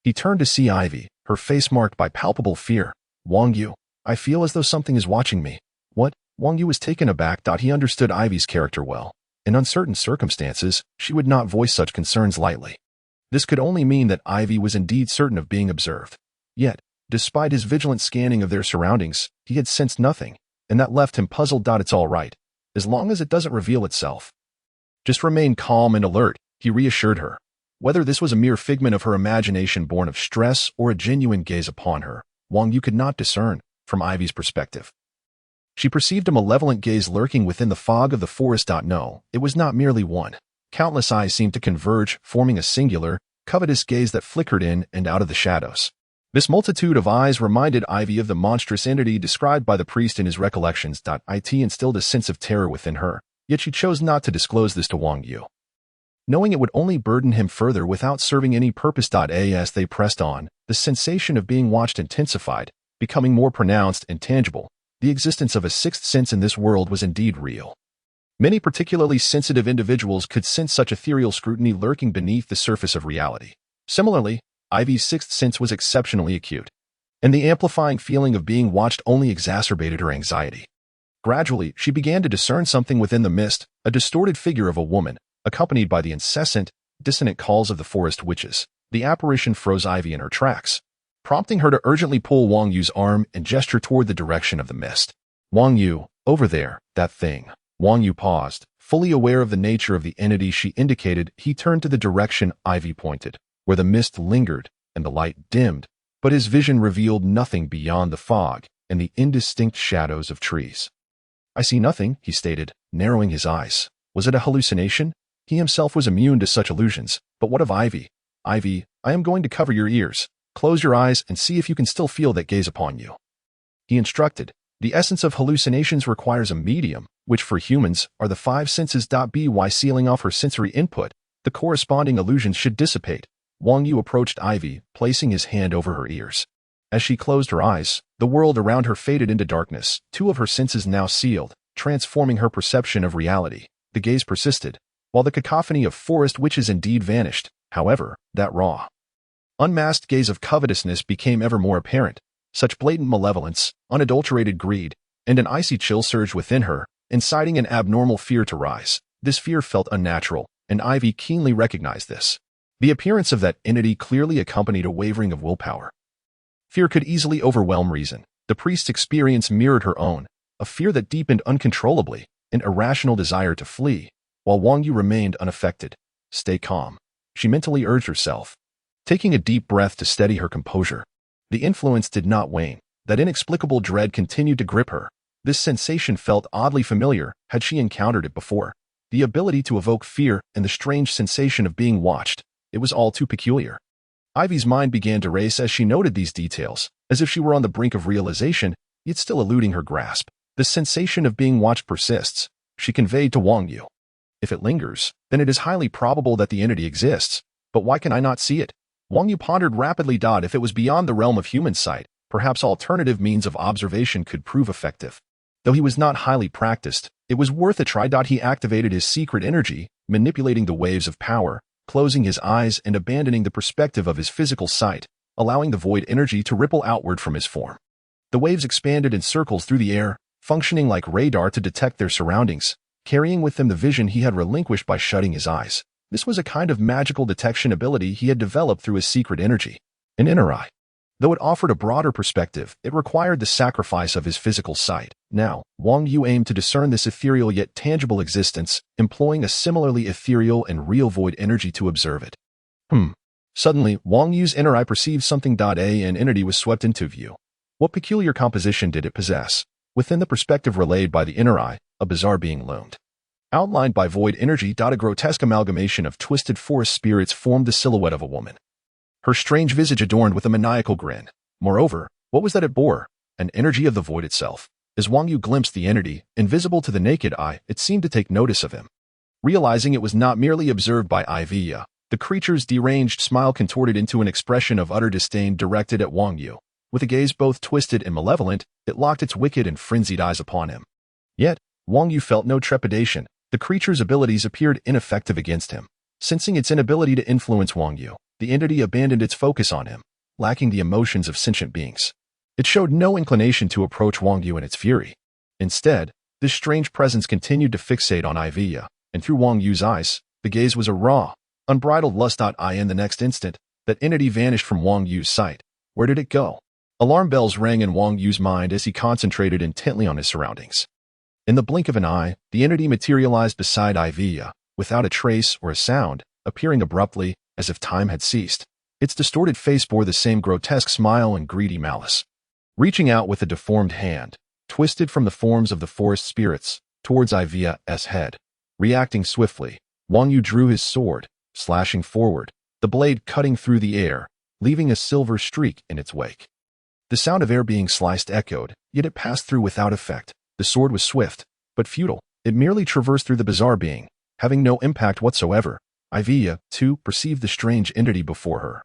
Speaker 1: He turned to see Ivy, her face marked by palpable fear. Wang Yu, I feel as though something is watching me. What? Wang Yu was taken aback. He understood Ivy's character well. In uncertain circumstances, she would not voice such concerns lightly. This could only mean that Ivy was indeed certain of being observed. Yet, despite his vigilant scanning of their surroundings, he had sensed nothing, and that left him puzzled. It's all right, as long as it doesn't reveal itself. Just remain calm and alert, he reassured her. Whether this was a mere figment of her imagination born of stress or a genuine gaze upon her, Wang Yu could not discern, from Ivy's perspective. She perceived a malevolent gaze lurking within the fog of the forest. No, it was not merely one. Countless eyes seemed to converge, forming a singular, covetous gaze that flickered in and out of the shadows. This multitude of eyes reminded Ivy of the monstrous entity described by the priest in his recollections. It instilled a sense of terror within her, yet she chose not to disclose this to Wang Yu. Knowing it would only burden him further without serving any purpose. As they pressed on, the sensation of being watched intensified, becoming more pronounced and tangible. The existence of a sixth sense in this world was indeed real. Many particularly sensitive individuals could sense such ethereal scrutiny lurking beneath the surface of reality. Similarly, Ivy's sixth sense was exceptionally acute, and the amplifying feeling of being watched only exacerbated her anxiety. Gradually, she began to discern something within the mist, a distorted figure of a woman, accompanied by the incessant, dissonant calls of the forest witches. The apparition froze Ivy in her tracks, prompting her to urgently pull Wang Yu's arm and gesture toward the direction of the mist. Wang Yu, over there, that thing. Wang Yu paused, fully aware of the nature of the entity she indicated. He turned to the direction Ivy pointed, where the mist lingered and the light dimmed, but his vision revealed nothing beyond the fog and the indistinct shadows of trees. I see nothing, he stated, narrowing his eyes. Was it a hallucination? He himself was immune to such illusions, but what of Ivy? Ivy, I am going to cover your ears. Close your eyes and see if you can still feel that gaze upon you. He instructed. The essence of hallucinations requires a medium, which for humans are the five senses. By sealing off her sensory input, the corresponding illusions should dissipate. Wang Yu approached Ivy, placing his hand over her ears. As she closed her eyes, the world around her faded into darkness, two of her senses now sealed, transforming her perception of reality. The gaze persisted, while the cacophony of forest witches indeed vanished. However, that raw, unmasked gaze of covetousness became ever more apparent. Such blatant malevolence, unadulterated greed, and an icy chill surged within her, inciting an abnormal fear to rise. This fear felt unnatural, and Ivy keenly recognized this. The appearance of that entity clearly accompanied a wavering of willpower. Fear could easily overwhelm reason. The priest's experience mirrored her own, a fear that deepened uncontrollably, an irrational desire to flee, while Wang Yu remained unaffected. Stay calm, she mentally urged herself, taking a deep breath to steady her composure. The influence did not wane. That inexplicable dread continued to grip her. This sensation felt oddly familiar. Had she encountered it before? The ability to evoke fear and the strange sensation of being watched. It was all too peculiar. Ivy's mind began to race as she noted these details, as if she were on the brink of realization, yet still eluding her grasp. The sensation of being watched persists, she conveyed to Wang Yu. If it lingers, then it is highly probable that the entity exists. But why can I not see it? Wang Yu pondered rapidly. If it was beyond the realm of human sight, perhaps alternative means of observation could prove effective. Though he was not highly practiced, it was worth a try. He activated his secret energy, manipulating the waves of power, closing his eyes and abandoning the perspective of his physical sight, allowing the void energy to ripple outward from his form. The waves expanded in circles through the air, functioning like radar to detect their surroundings, carrying with them the vision he had relinquished by shutting his eyes. This was a kind of magical detection ability he had developed through his secret energy. An inner eye. Though it offered a broader perspective, it required the sacrifice of his physical sight. Now, Wang Yu aimed to discern this ethereal yet tangible existence, employing a similarly ethereal and real void energy to observe it. Suddenly, Wang Yu's inner eye perceived something. An entity was swept into view. What peculiar composition did it possess? Within the perspective relayed by the inner eye, a bizarre being loomed. Outlined by void energy. A grotesque amalgamation of twisted forest spirits formed the silhouette of a woman. Her strange visage adorned with a maniacal grin. Moreover, what was that it bore? An energy of the void itself. As Wang Yu glimpsed the entity, invisible to the naked eye, it seemed to take notice of him. Realizing it was not merely observed by Ivia, the creature's deranged smile contorted into an expression of utter disdain directed at Wang Yu. With a gaze both twisted and malevolent, it locked its wicked and frenzied eyes upon him. Yet, Wang Yu felt no trepidation. The creature's abilities appeared ineffective against him. Sensing its inability to influence Wang Yu, the entity abandoned its focus on him, lacking the emotions of sentient beings. It showed no inclination to approach Wang Yu in its fury. Instead, this strange presence continued to fixate on Ivia, and through Wang Yu's eyes, the gaze was a raw, unbridled lust. In the next instant, that entity vanished from Wang Yu's sight. Where did it go? Alarm bells rang in Wang Yu's mind as he concentrated intently on his surroundings. In the blink of an eye, the entity materialized beside Ivia, without a trace or a sound, appearing abruptly, as if time had ceased. Its distorted face bore the same grotesque smile and greedy malice. Reaching out with a deformed hand, twisted from the forms of the forest spirits, towards Ivia's head. Reacting swiftly, Wang Yu drew his sword, slashing forward, the blade cutting through the air, leaving a silver streak in its wake. The sound of air being sliced echoed, yet it passed through without effect. The sword was swift, but futile. It merely traversed through the bizarre being, having no impact whatsoever. Ivia, too, perceived the strange entity before her.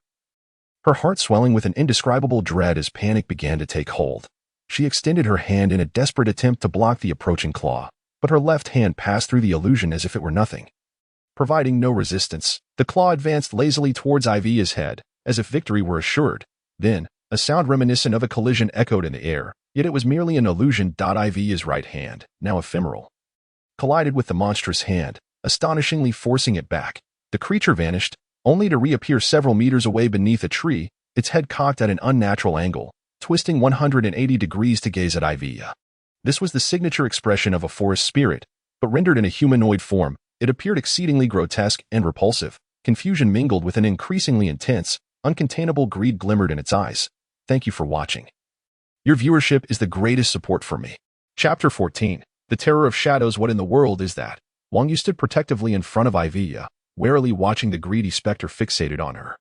Speaker 1: Her heart swelling with an indescribable dread as panic began to take hold. She extended her hand in a desperate attempt to block the approaching claw, but her left hand passed through the illusion as if it were nothing. Providing no resistance, the claw advanced lazily towards Ivia's head, as if victory were assured. Then, a sound reminiscent of a collision echoed in the air, yet it was merely an illusion. Ivia's right hand, now ephemeral, collided with the monstrous hand, astonishingly forcing it back. The creature vanished, only to reappear several meters away beneath a tree, its head cocked at an unnatural angle, twisting 180 degrees to gaze at Ivia. This was the signature expression of a forest spirit, but rendered in a humanoid form. It appeared exceedingly grotesque and repulsive. Confusion mingled with an increasingly intense, uncontainable greed glimmered in its eyes. Thank you for watching. Your viewership is the greatest support for me. Chapter 14. The Terror of Shadows. What in the world is that? Wang Yu stood protectively in front of Ivia, warily watching the greedy specter fixated on her.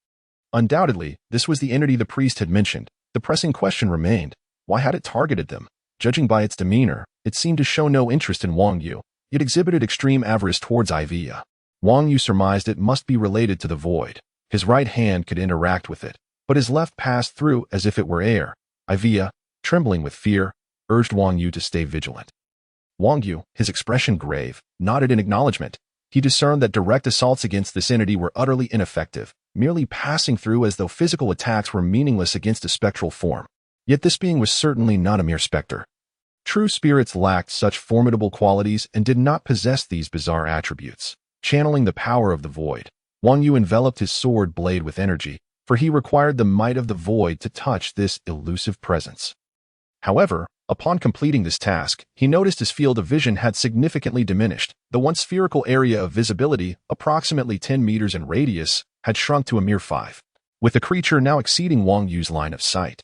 Speaker 1: Undoubtedly, this was the entity the priest had mentioned. The pressing question remained, why had it targeted them? Judging by its demeanor, it seemed to show no interest in Wang Yu. It exhibited extreme avarice towards Ivia. Wang Yu surmised it must be related to the void. His right hand could interact with it, but his left passed through as if it were air. Ivia, trembling with fear, urged Wang Yu to stay vigilant. Wang Yu, his expression grave, nodded in acknowledgement. He discerned that direct assaults against this entity were utterly ineffective, merely passing through as though physical attacks were meaningless against a spectral form. Yet this being was certainly not a mere specter. True spirits lacked such formidable qualities and did not possess these bizarre attributes. Channeling the power of the void, Wang Yu enveloped his sword blade with energy, for he required the might of the void to touch this elusive presence. However, upon completing this task, he noticed his field of vision had significantly diminished. The once spherical area of visibility, approximately 10 meters in radius, had shrunk to a mere 5, with the creature now exceeding Wang Yu's line of sight.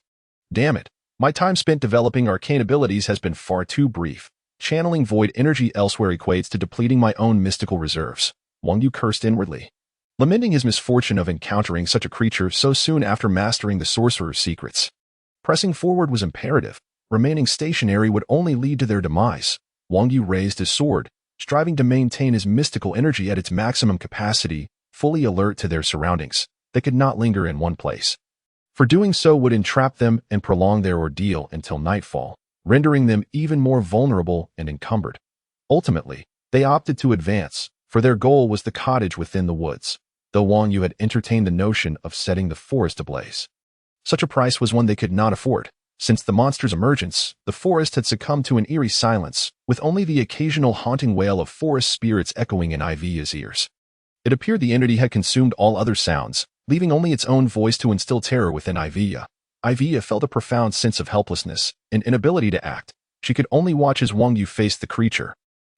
Speaker 1: Damn it, my time spent developing arcane abilities has been far too brief. Channeling void energy elsewhere equates to depleting my own mystical reserves. Wang Yu cursed inwardly, lamenting his misfortune of encountering such a creature so soon after mastering the sorcerer's secrets. Pressing forward was imperative. Remaining stationary would only lead to their demise. Wang Yu raised his sword, striving to maintain his mystical energy at its maximum capacity, fully alert to their surroundings. They could not linger in one place, for doing so would entrap them and prolong their ordeal until nightfall, rendering them even more vulnerable and encumbered. Ultimately, they opted to advance, for their goal was the cottage within the woods, though Wang Yu had entertained the notion of setting the forest ablaze. Such a price was one they could not afford. Since the monster's emergence, the forest had succumbed to an eerie silence, with only the occasional haunting wail of forest spirits echoing in Ivia's ears. It appeared the entity had consumed all other sounds, leaving only its own voice to instill terror within Ivia. Ivia felt a profound sense of helplessness and inability to act. She could only watch as Wang Yu faced the creature.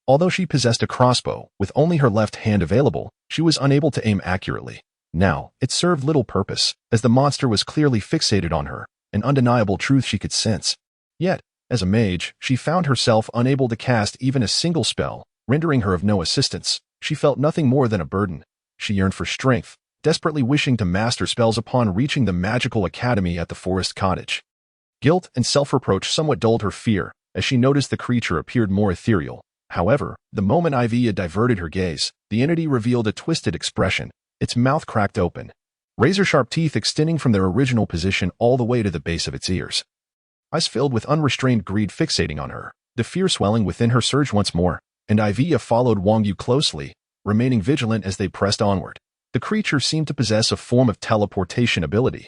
Speaker 1: Although she possessed a crossbow, with only her left hand available, she was unable to aim accurately. Now, it served little purpose, as the monster was clearly fixated on her, an undeniable truth she could sense. Yet, as a mage, she found herself unable to cast even a single spell, rendering her of no assistance. She felt nothing more than a burden. She yearned for strength, desperately wishing to master spells upon reaching the magical academy at the forest cottage. Guilt and self-reproach somewhat dulled her fear, as she noticed the creature appeared more ethereal. However, the moment Ivia diverted her gaze, the entity revealed a twisted expression, its mouth cracked open, razor-sharp teeth extending from their original position all the way to the base of its ears. Eyes filled with unrestrained greed fixating on her, the fear swelling within her surged once more, and Ivia followed Wang Yu closely, remaining vigilant as they pressed onward. The creature seemed to possess a form of teleportation ability.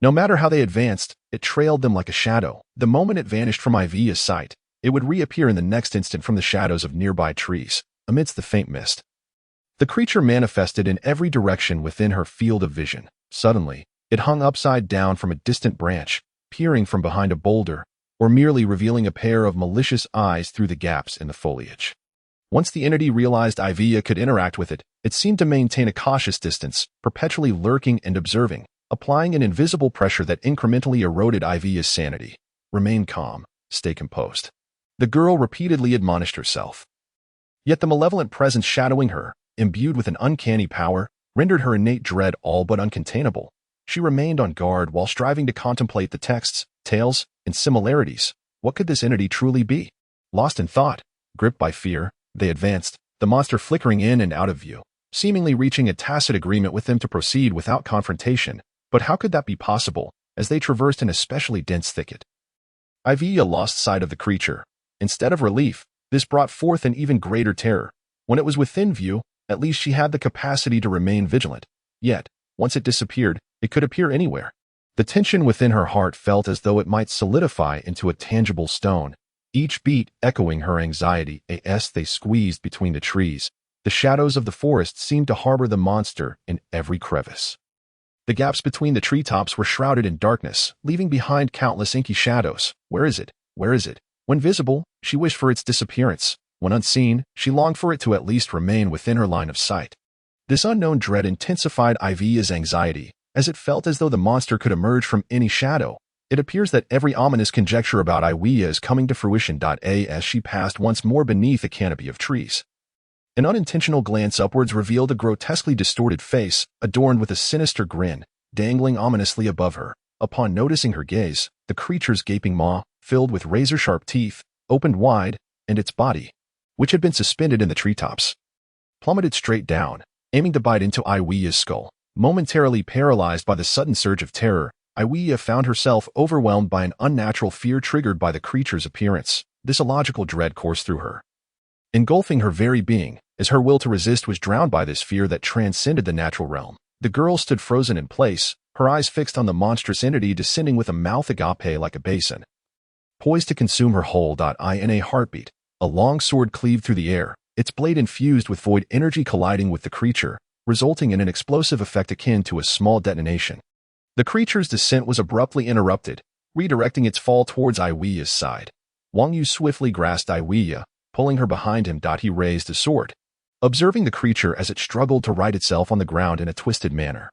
Speaker 1: No matter how they advanced, it trailed them like a shadow. The moment it vanished from Ivia's sight, it would reappear in the next instant from the shadows of nearby trees, amidst the faint mist. The creature manifested in every direction within her field of vision. Suddenly, it hung upside down from a distant branch, peering from behind a boulder, or merely revealing a pair of malicious eyes through the gaps in the foliage. Once the entity realized Ivia could interact with it, it seemed to maintain a cautious distance, perpetually lurking and observing, applying an invisible pressure that incrementally eroded Ivia's sanity. Remain calm, stay composed. The girl repeatedly admonished herself. Yet the malevolent presence shadowing her, imbued with an uncanny power, rendered her innate dread all but uncontainable. She remained on guard while striving to contemplate the texts, tales, and similarities. What could this entity truly be? Lost in thought, gripped by fear, they advanced, the monster flickering in and out of view, seemingly reaching a tacit agreement with them to proceed without confrontation. But how could that be possible, as they traversed an especially dense thicket? Ivia lost sight of the creature. Instead of relief, this brought forth an even greater terror. When it was within view, at least she had the capacity to remain vigilant. Yet, once it disappeared, it could appear anywhere. The tension within her heart felt as though it might solidify into a tangible stone, each beat echoing her anxiety as they squeezed between the trees. The shadows of the forest seemed to harbor the monster in every crevice. The gaps between the treetops were shrouded in darkness, leaving behind countless inky shadows. Where is it? Where is it? When visible, she wished for its disappearance. When unseen, she longed for it to at least remain within her line of sight. This unknown dread intensified Ivia's anxiety, as it felt as though the monster could emerge from any shadow. It appears that every ominous conjecture about Ivia is coming to fruition. As she passed once more beneath a canopy of trees. An unintentional glance upwards revealed a grotesquely distorted face, adorned with a sinister grin, dangling ominously above her. Upon noticing her gaze, the creature's gaping maw, filled with razor-sharp teeth, opened wide, and its body, which had been suspended in the treetops, plummeted straight down, aiming to bite into Ivia's skull. Momentarily paralyzed by the sudden surge of terror, Ivia found herself overwhelmed by an unnatural fear triggered by the creature's appearance. This illogical dread coursed through her, engulfing her very being, as her will to resist was drowned by this fear that transcended the natural realm. The girl stood frozen in place, her eyes fixed on the monstrous entity descending with a mouth agape like a basin, poised to consume her whole. In a heartbeat, a long sword cleaved through the air, its blade infused with void energy colliding with the creature, resulting in an explosive effect akin to a small detonation. The creature's descent was abruptly interrupted, redirecting its fall towards Ivia's side. Wang Yu swiftly grasped Ivia, pulling her behind him. He raised a sword, observing the creature as it struggled to right itself on the ground in a twisted manner.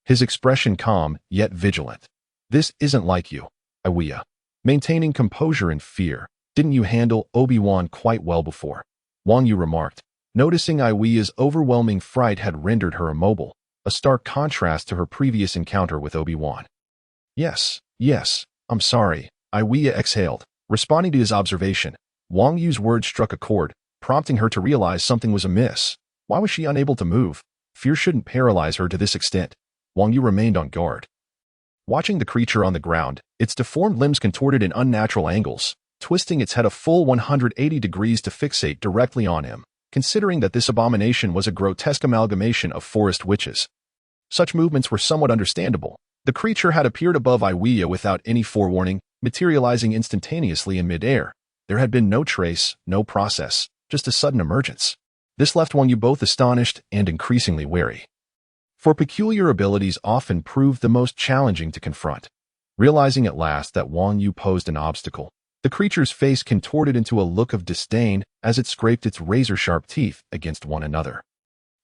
Speaker 1: His expression calm, yet vigilant. This isn't like you, Ivia. Maintaining composure and fear. Didn't you handle Obi-Wan quite well before? Wang Yu remarked, noticing Ivia's overwhelming fright had rendered her immobile, a stark contrast to her previous encounter with Obi-Wan. Yes, I'm sorry, Ivia exhaled. Responding to his observation, Wang Yu's words struck a chord, prompting her to realize something was amiss. Why was she unable to move? Fear shouldn't paralyze her to this extent. Wang Yu remained on guard, watching the creature on the ground, its deformed limbs contorted in unnatural angles, twisting its head a full 180 degrees to fixate directly on him, considering that this abomination was a grotesque amalgamation of forest witches. Such movements were somewhat understandable. The creature had appeared above Ivia without any forewarning, materializing instantaneously in midair. There had been no trace, no process, just a sudden emergence. This left Wang Yu both astonished and increasingly wary. For peculiar abilities often proved the most challenging to confront. Realizing at last that Wang Yu posed an obstacle, the creature's face contorted into a look of disdain as it scraped its razor-sharp teeth against one another.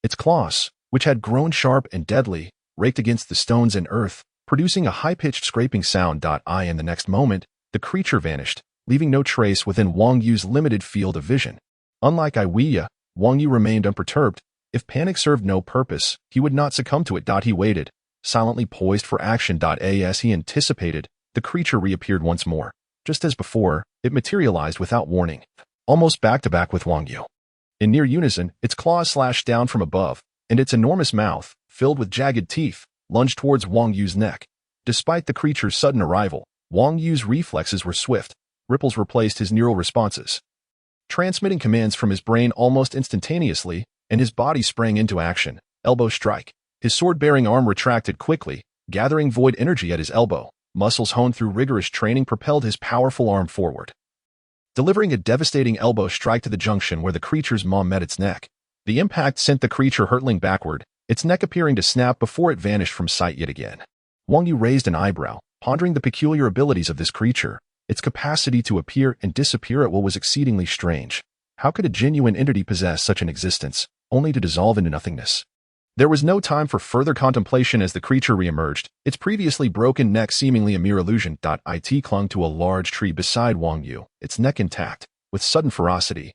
Speaker 1: Its claws, which had grown sharp and deadly, raked against the stones and earth, producing a high-pitched scraping sound. In the next moment, the creature vanished, leaving no trace within Wang Yu's limited field of vision. Unlike Iwia, Wang Yu remained unperturbed. If panic served no purpose, he would not succumb to it. He waited, silently poised for action. As he anticipated, the creature reappeared once more. Just as before, it materialized without warning, almost back-to-back with Wang Yu. In near unison, its claws slashed down from above, and its enormous mouth, filled with jagged teeth, lunged towards Wang Yu's neck. Despite the creature's sudden arrival, Wang Yu's reflexes were swift. Ripples replaced his neural responses, transmitting commands from his brain almost instantaneously, and his body sprang into action. Elbow strike. His sword-bearing arm retracted quickly, gathering void energy at his elbow. Muscles honed through rigorous training propelled his powerful arm forward, delivering a devastating elbow strike to the junction where the creature's maw met its neck. The impact sent the creature hurtling backward, its neck appearing to snap before it vanished from sight yet again. Wang Yu raised an eyebrow, pondering the peculiar abilities of this creature. Its capacity to appear and disappear at will was exceedingly strange. How could a genuine entity possess such an existence, only to dissolve into nothingness? There was no time for further contemplation as the creature reemerged, its previously broken neck seemingly a mere illusion. It clung to a large tree beside Wang Yu, its neck intact, with sudden ferocity.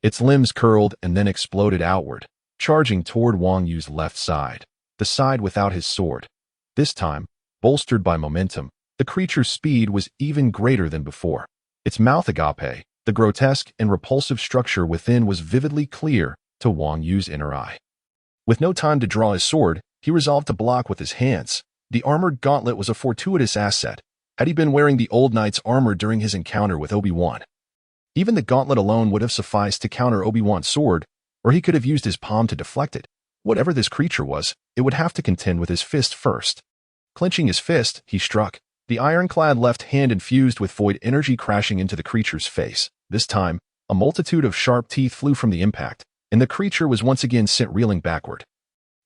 Speaker 1: Its limbs curled and then exploded outward, charging toward Wang Yu's left side, the side without his sword. This time, bolstered by momentum, the creature's speed was even greater than before. Its mouth agape, the grotesque and repulsive structure within was vividly clear to Wang Yu's inner eye. With no time to draw his sword, he resolved to block with his hands. The armored gauntlet was a fortuitous asset. Had he been wearing the old knight's armor during his encounter with Obi-Wan, even the gauntlet alone would have sufficed to counter Obi-Wan's sword, or he could have used his palm to deflect it. Whatever this creature was, it would have to contend with his fist first. Clenching his fist, he struck, the ironclad left hand infused with void energy crashing into the creature's face. This time, a multitude of sharp teeth flew from the impact, and the creature was once again sent reeling backward.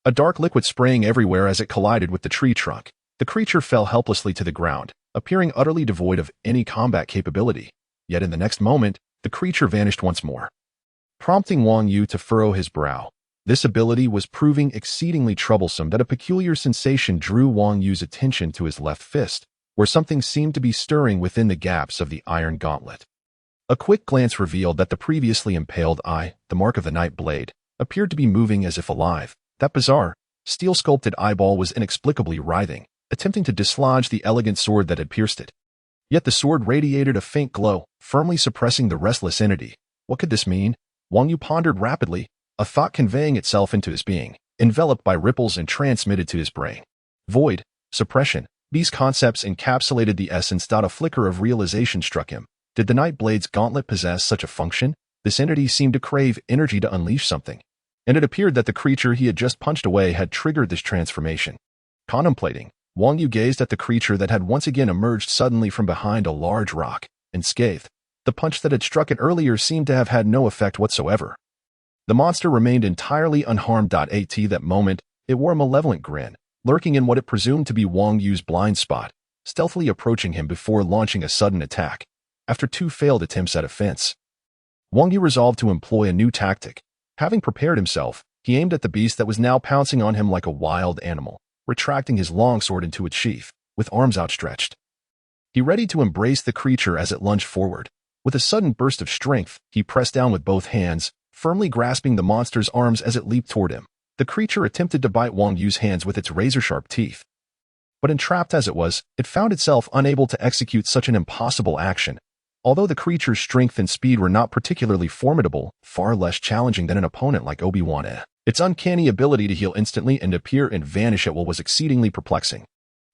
Speaker 1: A dark liquid spraying everywhere as it collided with the tree trunk. The creature fell helplessly to the ground, appearing utterly devoid of any combat capability. Yet in the next moment, the creature vanished once more, prompting Wang Yu to furrow his brow. This ability was proving exceedingly troublesome. That a peculiar sensation drew Wang Yu's attention to his left fist, where something seemed to be stirring within the gaps of the iron gauntlet. A quick glance revealed that the previously impaled eye, the mark of the night blade, appeared to be moving as if alive. That bizarre, steel-sculpted eyeball was inexplicably writhing, attempting to dislodge the elegant sword that had pierced it. Yet the sword radiated a faint glow, firmly suppressing the restless entity. What could this mean? Wang Yu pondered rapidly, a thought conveying itself into his being, enveloped by ripples and transmitted to his brain. Void, suppression, these concepts encapsulated the essence. A flicker of realization struck him. Did the Nightblade's gauntlet possess such a function? This entity seemed to crave energy to unleash something, and it appeared that the creature he had just punched away had triggered this transformation. Contemplating, Wang Yu gazed at the creature that had once again emerged suddenly from behind a large rock, and scathed. The punch that had struck it earlier seemed to have had no effect whatsoever. The monster remained entirely unharmed. At that moment, it wore a malevolent grin, lurking in what it presumed to be Wang Yu's blind spot, stealthily approaching him before launching a sudden attack. After two failed attempts at offense, Wang Yu resolved to employ a new tactic. Having prepared himself, he aimed at the beast that was now pouncing on him like a wild animal, retracting his longsword into its sheath, with arms outstretched. He readied to embrace the creature as it lunged forward. With a sudden burst of strength, he pressed down with both hands, firmly grasping the monster's arms as it leaped toward him. The creature attempted to bite Wang Yu's hands with its razor-sharp teeth, but entrapped as it was, it found itself unable to execute such an impossible action. Although the creature's strength and speed were not particularly formidable, far less challenging than an opponent like Obi-Wan, its uncanny ability to heal instantly and appear and vanish at will was exceedingly perplexing.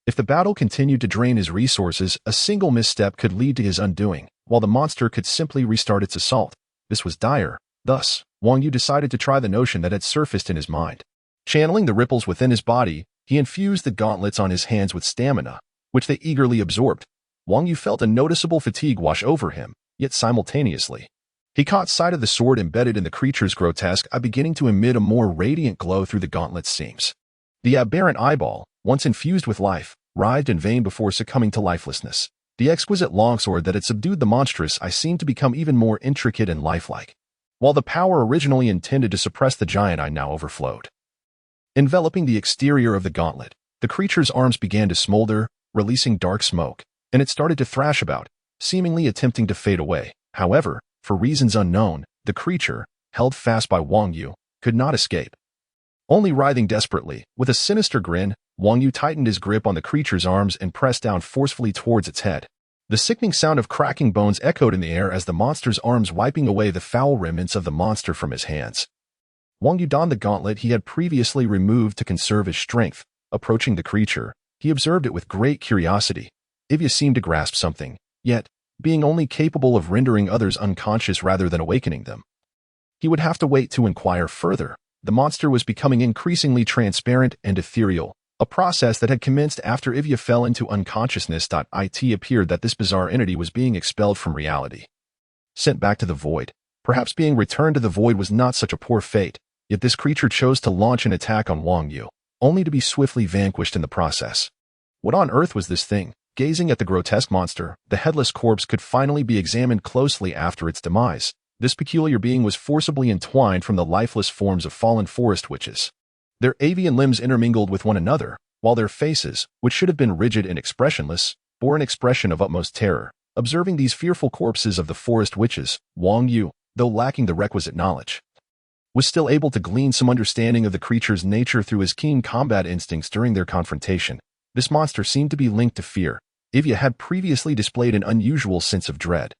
Speaker 1: If the battle continued to drain his resources, a single misstep could lead to his undoing, while the monster could simply restart its assault. This was dire. Thus, Wang Yu decided to try the notion that had surfaced in his mind. Channeling the ripples within his body, he infused the gauntlets on his hands with stamina, which they eagerly absorbed. Wang Yu felt a noticeable fatigue wash over him, yet simultaneously, he caught sight of the sword embedded in the creature's grotesque eye beginning to emit a more radiant glow through the gauntlet's seams. The aberrant eyeball, once infused with life, writhed in vain before succumbing to lifelessness. The exquisite longsword that had subdued the monstrous eye seemed to become even more intricate and lifelike, while the power originally intended to suppress the giant eye now overflowed. Enveloping the exterior of the gauntlet, the creature's arms began to smolder, releasing dark smoke, and it started to thrash about, seemingly attempting to fade away. However, for reasons unknown, the creature, held fast by Wang Yu, could not escape. Only writhing desperately, with a sinister grin, Wang Yu tightened his grip on the creature's arms and pressed down forcefully towards its head. The sickening sound of cracking bones echoed in the air as the monster's arms wiping away the foul remnants of the monster from his hands. Wang Yu donned the gauntlet he had previously removed to conserve his strength. Approaching the creature, he observed it with great curiosity. Ivya seemed to grasp something, yet, being only capable of rendering others unconscious rather than awakening them. He would have to wait to inquire further. The monster was becoming increasingly transparent and ethereal, a process that had commenced after Ivya fell into unconsciousness. It appeared that this bizarre entity was being expelled from reality. Sent back to the void. Perhaps being returned to the void was not such a poor fate, yet this creature chose to launch an attack on Wang Yu, only to be swiftly vanquished in the process. What on earth was this thing? Gazing at the grotesque monster, the headless corpse could finally be examined closely after its demise. This peculiar being was forcibly entwined from the lifeless forms of fallen forest witches. Their avian limbs intermingled with one another, while their faces, which should have been rigid and expressionless, bore an expression of utmost terror. Observing these fearful corpses of the forest witches, Wang Yu, though lacking the requisite knowledge, was still able to glean some understanding of the creature's nature through his keen combat instincts during their confrontation. This monster seemed to be linked to fear. Ivya had previously displayed an unusual sense of dread.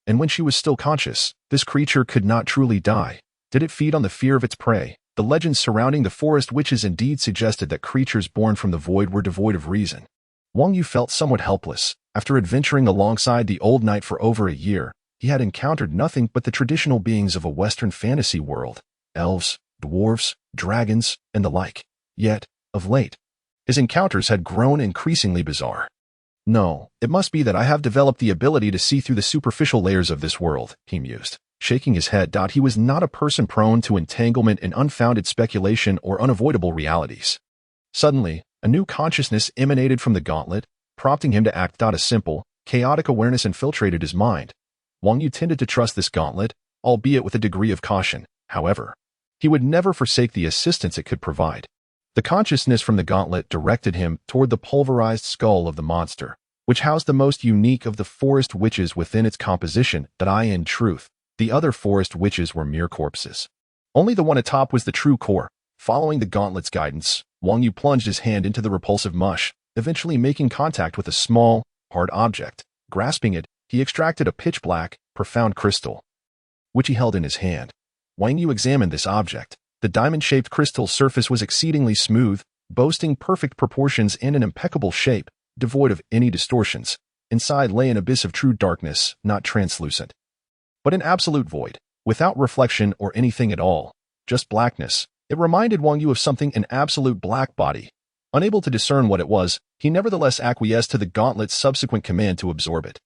Speaker 1: And when she was still conscious, this creature could not truly die. Did it feed on the fear of its prey? The legends surrounding the forest witches indeed suggested that creatures born from the void were devoid of reason. Wang Yu felt somewhat helpless. After adventuring alongside the old knight for over a year, he had encountered nothing but the traditional beings of a Western fantasy world: elves, dwarves, dragons, and the like. Yet, of late, his encounters had grown increasingly bizarre. No, it must be that I have developed the ability to see through the superficial layers of this world, he mused. Shaking his head, he was not a person prone to entanglement in unfounded speculation or unavoidable realities. Suddenly, a new consciousness emanated from the gauntlet, prompting him to act. A simple, chaotic awareness infiltrated his mind. Wang Yu tended to trust this gauntlet, albeit with a degree of caution. However, he would never forsake the assistance it could provide. The consciousness from the gauntlet directed him toward the pulverized skull of the monster, which housed the most unique of the forest witches within its composition. In truth, the other forest witches were mere corpses. Only the one atop was the true core. Following the gauntlet's guidance, Wang Yu plunged his hand into the repulsive mush, eventually making contact with a small, hard object. Grasping it, he extracted a pitch-black, profound crystal, which he held in his hand. Wang Yu examined this object. The diamond-shaped crystal's surface was exceedingly smooth, boasting perfect proportions and an impeccable shape, devoid of any distortions. Inside lay an abyss of true darkness, not translucent, but an absolute void, without reflection or anything at all, just blackness. It reminded Wang Yu of something, an absolute black body. Unable to discern what it was, he nevertheless acquiesced to the gauntlet's subsequent command to absorb it.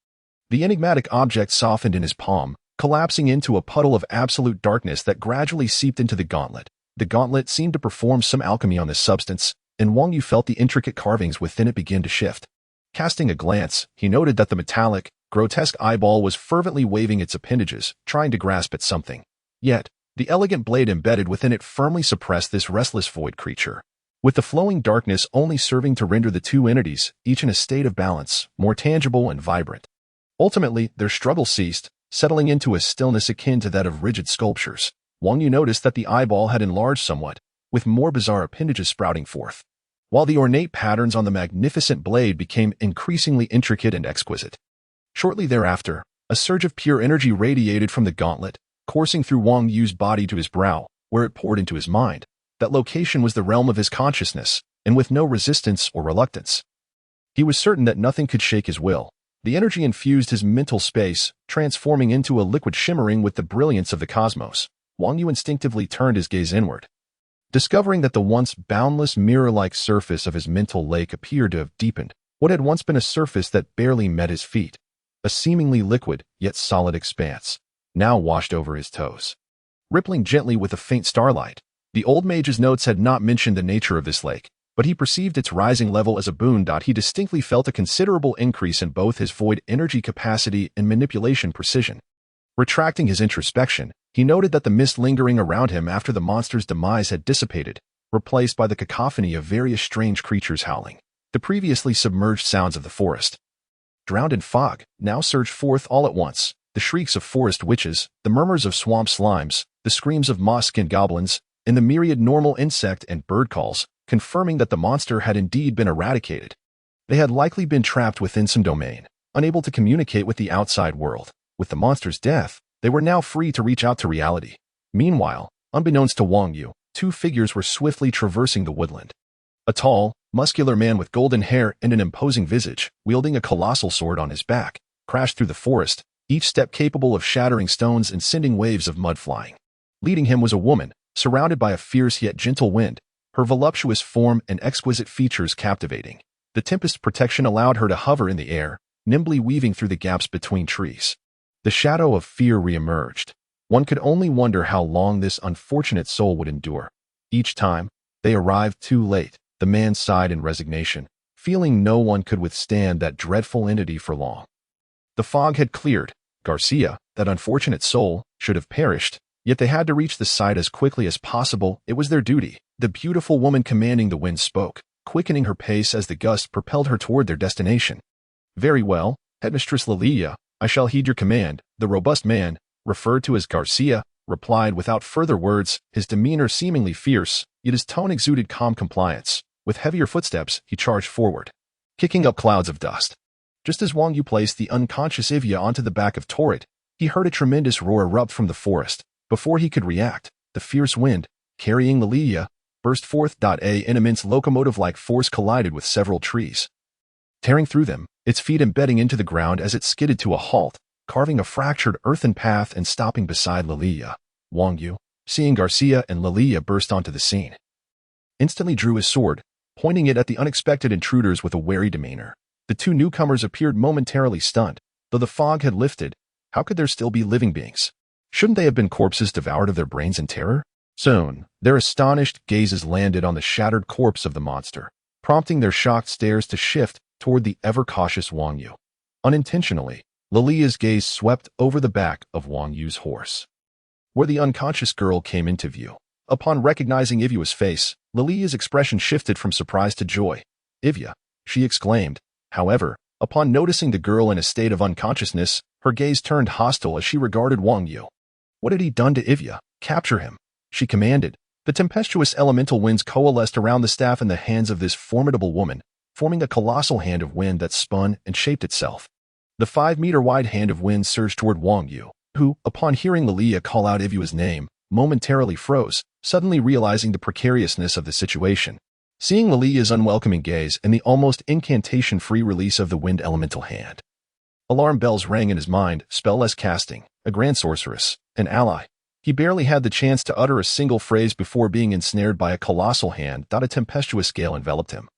Speaker 1: The enigmatic object softened in his palm, collapsing into a puddle of absolute darkness that gradually seeped into the gauntlet. The gauntlet seemed to perform some alchemy on this substance, and Wang Yu felt the intricate carvings within it begin to shift. Casting a glance, he noted that the metallic, grotesque eyeball was fervently waving its appendages, trying to grasp at something. Yet, the elegant blade embedded within it firmly suppressed this restless void creature, with the flowing darkness only serving to render the two entities, each in a state of balance, more tangible and vibrant. Ultimately, their struggle ceased, settling into a stillness akin to that of rigid sculptures. Wang Yu noticed that the eyeball had enlarged somewhat, with more bizarre appendages sprouting forth, while the ornate patterns on the magnificent blade became increasingly intricate and exquisite. Shortly thereafter, a surge of pure energy radiated from the gauntlet, coursing through Wang Yu's body to his brow, where it poured into his mind. That location was the realm of his consciousness, and with no resistance or reluctance, he was certain that nothing could shake his will. The energy infused his mental space, transforming into a liquid shimmering with the brilliance of the cosmos. Wang Yu instinctively turned his gaze inward, discovering that the once boundless mirror-like surface of his mental lake appeared to have deepened. What had once been a surface that barely met his feet, a seemingly liquid yet solid expanse, now washed over his toes, rippling gently with a faint starlight. The old mage's notes had not mentioned the nature of this lake, but he perceived its rising level as a boon. He distinctly felt a considerable increase in both his void energy capacity and manipulation precision. Retracting his introspection, he noted that the mist lingering around him after the monster's demise had dissipated, replaced by the cacophony of various strange creatures howling. The previously submerged sounds of the forest, drowned in fog, now surged forth all at once. The shrieks of forest witches, the murmurs of swamp slimes, the screams of moss-skinned goblins, and the myriad normal insect and bird calls, confirming that the monster had indeed been eradicated. They had likely been trapped within some domain, unable to communicate with the outside world. With the monster's death, they were now free to reach out to reality. Meanwhile, unbeknownst to Wang Yu, two figures were swiftly traversing the woodland. A tall, muscular man with golden hair and an imposing visage, wielding a colossal sword on his back, crashed through the forest, each step capable of shattering stones and sending waves of mud flying. Leading him was a woman, surrounded by a fierce yet gentle wind, her voluptuous form and exquisite features captivating. The tempest's protection allowed her to hover in the air, nimbly weaving through the gaps between trees. The shadow of fear reemerged. One could only wonder how long this unfortunate soul would endure. Each time, they arrived too late. The man sighed in resignation, feeling no one could withstand that dreadful entity for long. The fog had cleared. Garcia, that unfortunate soul, should have perished, yet they had to reach the site as quickly as possible. It was their duty. The beautiful woman commanding the wind spoke, quickening her pace as the gust propelled her toward their destination. Very well, Headmistress Lilia, I shall heed your command. The robust man, referred to as Garcia, replied without further words, his demeanor seemingly fierce, yet his tone exuded calm compliance. With heavier footsteps, he charged forward, kicking up clouds of dust. Just as Wang Yu placed the unconscious Ivya onto the back of Torrit, he heard a tremendous roar erupt from the forest. Before he could react, the fierce wind, carrying Lilia, burst forth. An immense locomotive-like force collided with several trees, tearing through them, its feet embedding into the ground as it skidded to a halt, carving a fractured earthen path and stopping beside Lilia. Wang Yu, seeing Garcia and Lilia burst onto the scene, instantly drew his sword, pointing it at the unexpected intruders with a wary demeanor. The two newcomers appeared momentarily stunned. Though the fog had lifted, how could there still be living beings? Shouldn't they have been corpses devoured of their brains in terror? Soon, their astonished gazes landed on the shattered corpse of the monster, prompting their shocked stares to shift toward the ever-cautious Wang Yu. Unintentionally, Lilia's gaze swept over the back of Wang Yu's horse, where the unconscious girl came into view. Upon recognizing Ivya's face, Lilia's expression shifted from surprise to joy. "Ivya," she exclaimed. However, upon noticing the girl in a state of unconsciousness, her gaze turned hostile as she regarded Wang Yu. What had he done to Ivya? Capture him, she commanded. The tempestuous elemental winds coalesced around the staff in the hands of this formidable woman, forming a colossal hand of wind that spun and shaped itself. The 5-meter-wide hand of wind surged toward Wang Yu, who, upon hearing Lilia call out Ivya's name, momentarily froze, suddenly realizing the precariousness of the situation. Seeing Lilia's unwelcoming gaze and the almost incantation-free release of the wind elemental hand, alarm bells rang in his mind. Spell-less casting, a grand sorceress, an ally. He barely had the chance to utter a single phrase before being ensnared by a colossal hand. A tempestuous gale enveloped him,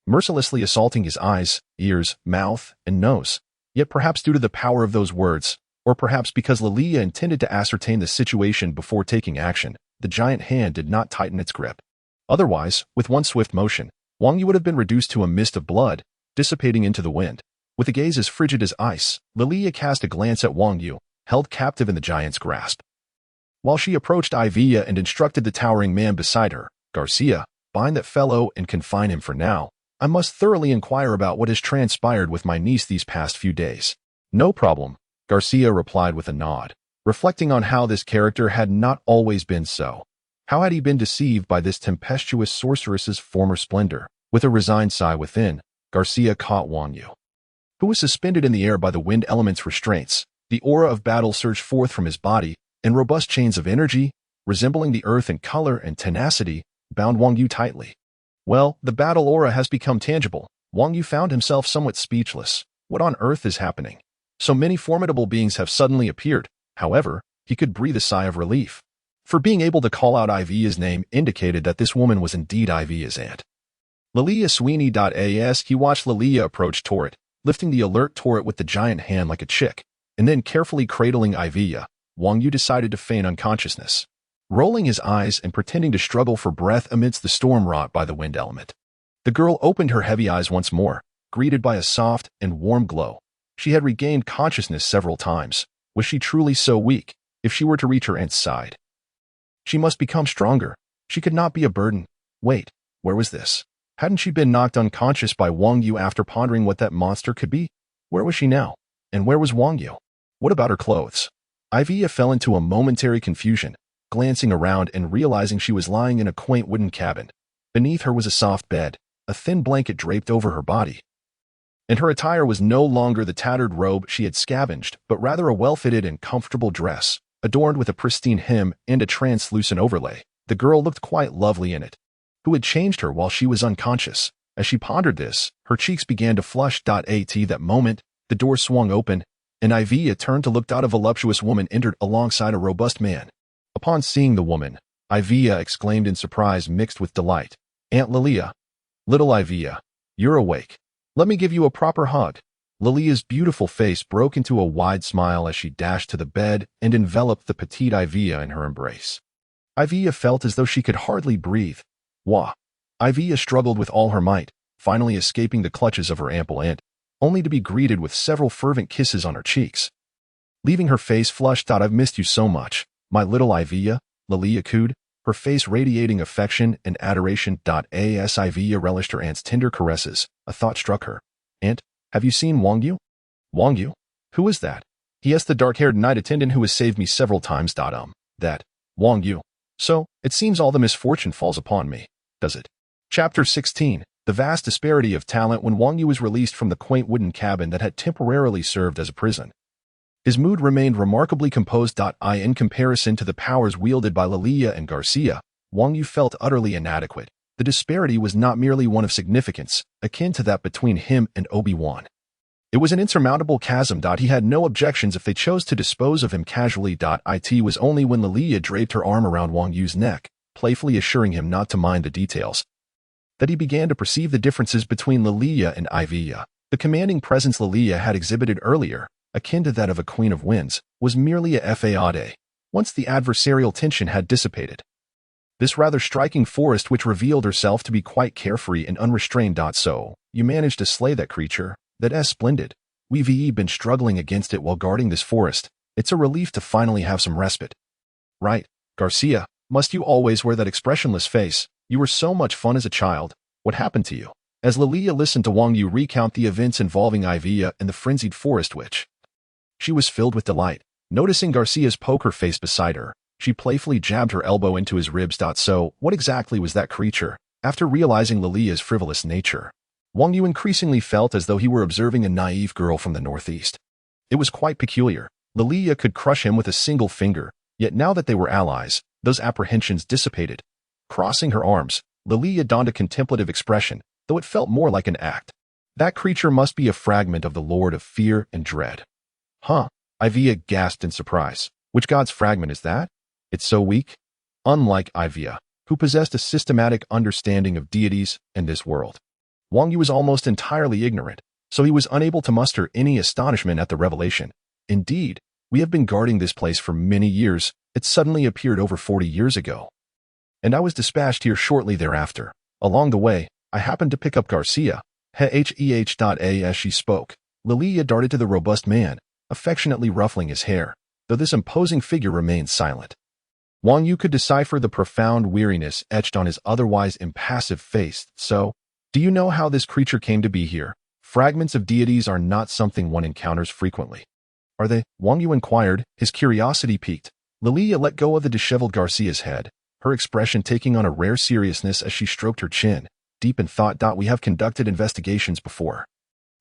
Speaker 1: mercilessly assaulting his eyes, ears, mouth, and nose. Yet perhaps due to the power of those words, or perhaps because Lilia intended to ascertain the situation before taking action, the giant hand did not tighten its grip. Otherwise, with one swift motion, Wang Yu would have been reduced to a mist of blood, dissipating into the wind. With a gaze as frigid as ice, Lilia cast a glance at Wang Yu, held captive in the giant's grasp. While she approached Ivya and instructed the towering man beside her, "Garcia, bind that fellow and confine him for now. I must thoroughly inquire about what has transpired with my niece these past few days." "No problem," Garcia replied with a nod, reflecting on how this character had not always been so. How had he been deceived by this tempestuous sorceress's former splendor? With a resigned sigh within, Garcia caught Wang Yu, who was suspended in the air by the wind element's restraints. The aura of battle surged forth from his body, and robust chains of energy, resembling the earth in color and tenacity, bound Wang Yu tightly. Well, the battle aura has become tangible. Wang Yu found himself somewhat speechless. What on earth is happening? So many formidable beings have suddenly appeared. However, he could breathe a sigh of relief, for being able to call out Ivya's name indicated that this woman was indeed Ivya's aunt. Lilia Sweeney.as He watched Lilia approach Torrit, lifting the alert Torrit with the giant hand like a chick, and then carefully cradling Ivya. Wang Yu decided to feign unconsciousness, rolling his eyes and pretending to struggle for breath amidst the storm wrought by the wind element. The girl opened her heavy eyes once more, greeted by a soft and warm glow. She had regained consciousness several times. Was she truly so weak? If she were to reach her aunt's side, she must become stronger. She could not be a burden. Wait, where was this? Hadn't she been knocked unconscious by Wang Yu after pondering what that monster could be? Where was she now? And where was Wang Yu? What about her clothes? Ivia fell into a momentary confusion, glancing around and realizing she was lying in a quaint wooden cabin. Beneath her was a soft bed, a thin blanket draped over her body. And her attire was no longer the tattered robe she had scavenged, but rather a well-fitted and comfortable dress, adorned with a pristine hem and a translucent overlay. The girl looked quite lovely in it. Who had changed her while she was unconscious? As she pondered this, her cheeks began to flush. At that moment, the door swung open, and Ivia turned to look. A voluptuous woman entered alongside a robust man. Upon seeing the woman, Ivia exclaimed in surprise mixed with delight, "Aunt Lilia! Little Ivia, you're awake. Let me give you a proper hug." Lilia's beautiful face broke into a wide smile as she dashed to the bed and enveloped the petite Ivia in her embrace. Ivia felt as though she could hardly breathe. Wah! Ivia struggled with all her might, finally escaping the clutches of her ample aunt, only to be greeted with several fervent kisses on her cheeks. Leaving her face flushed. "I've missed you so much, my little Ivia," Lilia cooed, her face radiating affection and adoration. As Ivia relished her aunt's tender caresses, a thought struck her. "Aunt, have you seen Wang Yu?" "Wang Yu? Who is that?" "He is the dark-haired knight attendant who has saved me several times. That Wang Yu. So, it seems all the misfortune falls upon me, does it?" Chapter 16. The vast disparity of talent when Wang Yu was released from the quaint wooden cabin that had temporarily served as a prison. His mood remained remarkably composed. In comparison to the powers wielded by Lilia and Garcia, Wang Yu felt utterly inadequate. The disparity was not merely one of significance, akin to that between him and Obi-Wan. It was an insurmountable chasm. He had no objections if they chose to dispose of him casually. It was only when Lilia draped her arm around Wang Yu's neck, playfully assuring him not to mind the details, that he began to perceive the differences between Lilia and Ivia. The commanding presence Lilia had exhibited earlier, akin to that of a queen of winds, was merely a fade, once the adversarial tension had dissipated. This rather striking forest which revealed herself to be quite carefree and unrestrained. "So, you managed to slay that creature? That's splendid. We've been struggling against it while guarding this forest. It's a relief to finally have some respite." "Right, Garcia, must you always wear that expressionless face? You were so much fun as a child. What happened to you?" As Lilia listened to Wang Yu recount the events involving Ivia and the frenzied forest witch, she was filled with delight. Noticing Garcia's poker face beside her, she playfully jabbed her elbow into his ribs. "So, what exactly was that creature?" After realizing Lilia's frivolous nature, Wang Yu increasingly felt as though he were observing a naive girl from the northeast. It was quite peculiar. Lilia could crush him with a single finger, yet now that they were allies, those apprehensions dissipated. Crossing her arms, Lilia donned a contemplative expression, though it felt more like an act. "That creature must be a fragment of the Lord of Fear and Dread." "Huh?" Ivia gasped in surprise. "Which god's fragment is that? It's so weak?" Unlike Ivia, who possessed a systematic understanding of deities and this world, Wang Yu was almost entirely ignorant, so he was unable to muster any astonishment at the revelation. "Indeed, we have been guarding this place for many years. It suddenly appeared over 40 years ago, and I was dispatched here shortly thereafter. Along the way, I happened to pick up Garcia." As she spoke, Lilia darted to the robust man, affectionately ruffling his hair, though this imposing figure remained silent. Wang Yu could decipher the profound weariness etched on his otherwise impassive face. "So, do you know how this creature came to be here? Fragments of deities are not something one encounters frequently." "Are they?" Wang Yu inquired, his curiosity piqued. Lilia let go of the disheveled Garcia's head, her expression taking on a rare seriousness as she stroked her chin, deep in thought. "We have conducted investigations before,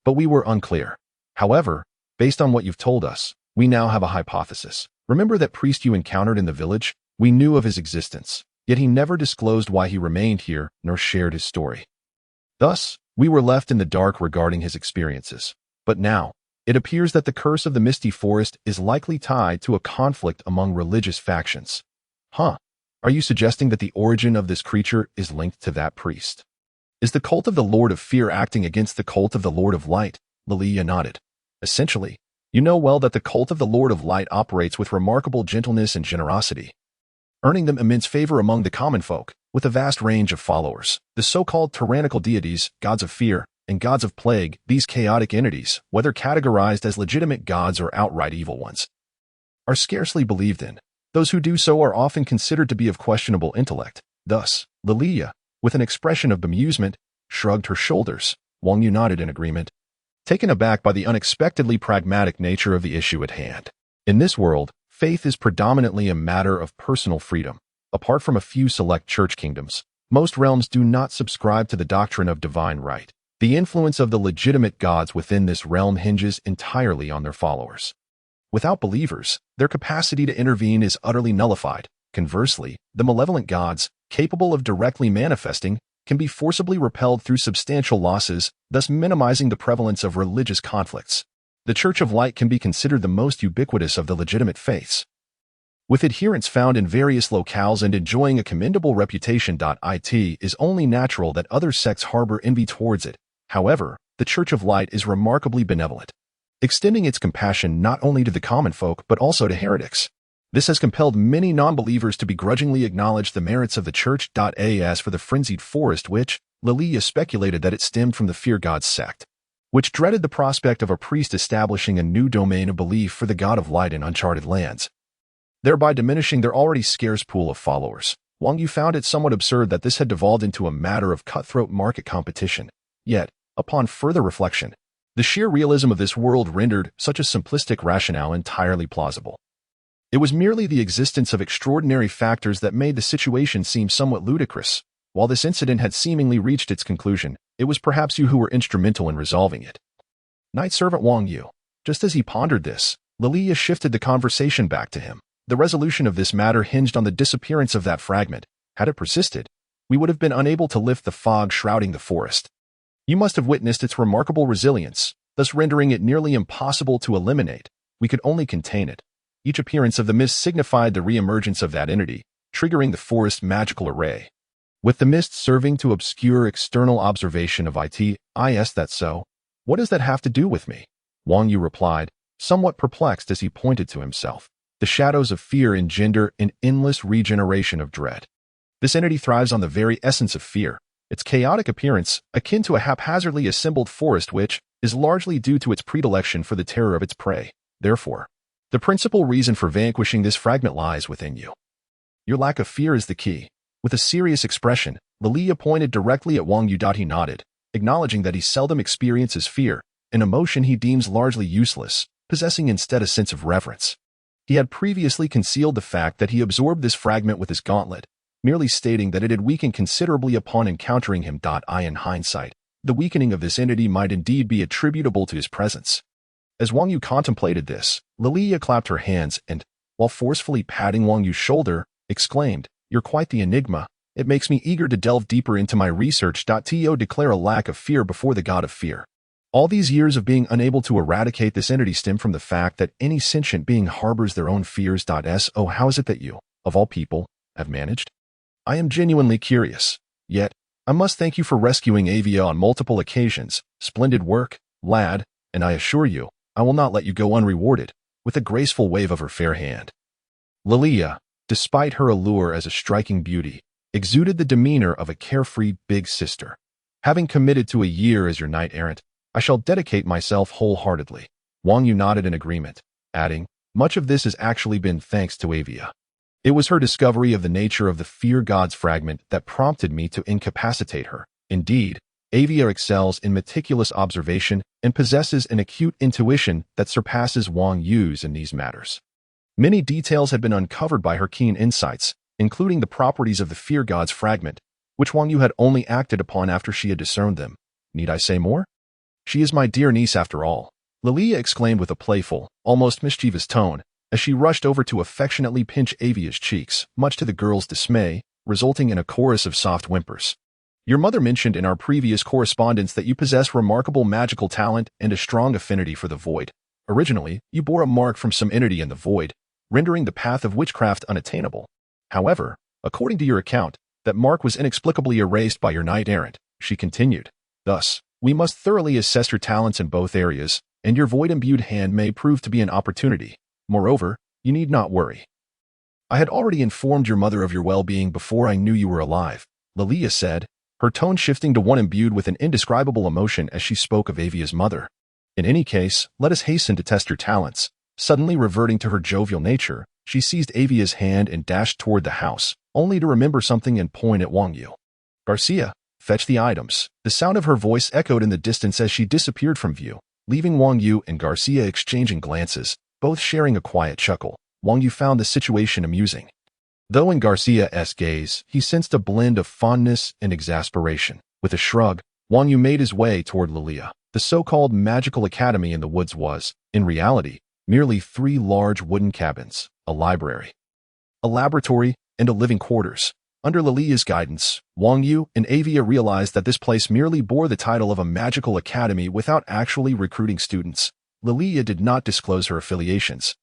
Speaker 1: but we were unclear. However, based on what you've told us, we now have a hypothesis. Remember that priest you encountered in the village? We knew of his existence, yet he never disclosed why he remained here nor shared his story. Thus, we were left in the dark regarding his experiences. But now, it appears that the curse of the Misty Forest is likely tied to a conflict among religious factions." "Huh? Are you suggesting that the origin of this creature is linked to that priest? Is the cult of the Lord of Fear acting against the cult of the Lord of Light?" Lilia nodded. "Essentially, you know well that the cult of the Lord of Light operates with remarkable gentleness and generosity, earning them immense favor among the common folk. with a vast range of followers. The so-called tyrannical deities, gods of fear, and gods of plague, these chaotic entities, whether categorized as legitimate gods or outright evil ones, are scarcely believed in. Those who do so are often considered to be of questionable intellect. Thus, Lilia, with an expression of bemusement, shrugged her shoulders. Wang Yu nodded in agreement, taken aback by the unexpectedly pragmatic nature of the issue at hand. In this world, faith is predominantly a matter of personal freedom. Apart from a few select church kingdoms, most realms do not subscribe to the doctrine of divine right. The influence of the legitimate gods within this realm hinges entirely on their followers. Without believers, their capacity to intervene is utterly nullified. Conversely, the malevolent gods, capable of directly manifesting, can be forcibly repelled through substantial losses, thus minimizing the prevalence of religious conflicts. The Church of Light can be considered the most ubiquitous of the legitimate faiths, with adherents found in various locales and enjoying a commendable reputation. It is only natural that other sects harbor envy towards it. However, the Church of Light is remarkably benevolent, extending its compassion not only to the common folk but also to heretics. This has compelled many non-believers to begrudgingly acknowledge the merits of the Church. As for the frenzied forest, which Lilia speculated that it stemmed from the Fear Gods sect, which dreaded the prospect of a priest establishing a new domain of belief for the God of Light in uncharted lands, thereby diminishing their already scarce pool of followers. Wang Yu found it somewhat absurd that this had devolved into a matter of cutthroat market competition. Yet, upon further reflection, the sheer realism of this world rendered such a simplistic rationale entirely plausible. It was merely the existence of extraordinary factors that made the situation seem somewhat ludicrous. While this incident had seemingly reached its conclusion, it was perhaps you who were instrumental in resolving it. Knight Servant Wang Yu. Just as he pondered this, Lilia shifted the conversation back to him. The resolution of this matter hinged on the disappearance of that fragment. Had it persisted, we would have been unable to lift the fog shrouding the forest. You must have witnessed its remarkable resilience, thus rendering it nearly impossible to eliminate. We could only contain it. Each appearance of the mist signified the re-emergence of that entity, triggering the forest's magical array. With the mist serving to obscure external observation of it, is that so? What does that have to do with me? Wang Yu replied, somewhat perplexed as he pointed to himself. The shadows of fear engender an endless regeneration of dread. This entity thrives on the very essence of fear. Its chaotic appearance, akin to a haphazardly assembled forest which is largely due to its predilection for the terror of its prey. Therefore, the principal reason for vanquishing this fragment lies within you. Your lack of fear is the key. With a serious expression, Lilia pointed directly at Wang Yu. He nodded, acknowledging that he seldom experiences fear, an emotion he deems largely useless, possessing instead a sense of reverence. He had previously concealed the fact that he absorbed this fragment with his gauntlet, merely stating that it had weakened considerably upon encountering him. In hindsight, the weakening of this entity might indeed be attributable to his presence. As Wang Yu contemplated this, Lilia clapped her hands and, while forcefully patting Wang Yu's shoulder, exclaimed, "You're quite the enigma. It makes me eager to delve deeper into my research." To declare a lack of fear before the god of fear. All these years of being unable to eradicate this entity stem from the fact that any sentient being harbors their own fears. So how is it that you, of all people, have managed? I am genuinely curious. Yet, I must thank you for rescuing Avia on multiple occasions. Splendid work, lad, and I assure you, I will not let you go unrewarded. With a graceful wave of her fair hand, Lilia, despite her allure as a striking beauty, exuded the demeanor of a carefree big sister. Having committed to a year as your knight-errant, I shall dedicate myself wholeheartedly. Wang Yu nodded in agreement, adding, much of this has actually been thanks to Avia. It was her discovery of the nature of the Fear God's fragment that prompted me to incapacitate her. Indeed, Avia excels in meticulous observation and possesses an acute intuition that surpasses Wang Yu's in these matters. Many details had been uncovered by her keen insights, including the properties of the Fear God's fragment, which Wang Yu had only acted upon after she had discerned them. Need I say more? She is my dear niece after all, Lilia exclaimed with a playful, almost mischievous tone, as she rushed over to affectionately pinch Avia's cheeks, much to the girl's dismay, resulting in a chorus of soft whimpers. Your mother mentioned in our previous correspondence that you possess remarkable magical talent and a strong affinity for the void. Originally, you bore a mark from some entity in the void, rendering the path of witchcraft unattainable. However, according to your account, that mark was inexplicably erased by your knight-errant, she continued. Thus, we must thoroughly assess your talents in both areas, and your void-imbued hand may prove to be an opportunity. Moreover, you need not worry. I had already informed your mother of your well-being before I knew you were alive, Lilia said, her tone shifting to one imbued with an indescribable emotion as she spoke of Avia's mother. In any case, let us hasten to test your talents. Suddenly reverting to her jovial nature, she seized Avia's hand and dashed toward the house, only to remember something and point at Wang Yu. Garcia, fetch the items. The sound of her voice echoed in the distance as she disappeared from view, leaving Wang Yu and Garcia exchanging glances, both sharing a quiet chuckle. Wang Yu found the situation amusing. Though in Garcia's gaze, he sensed a blend of fondness and exasperation. With a shrug, Wang Yu made his way toward Lilia. The so-called magical academy in the woods was, in reality, merely 3 large wooden cabins, a library, a laboratory, and a living quarters. Under Lilia's guidance, Wang Yu and Avia realized that this place merely bore the title of a magical academy without actually recruiting students. Lilia did not disclose her affiliations,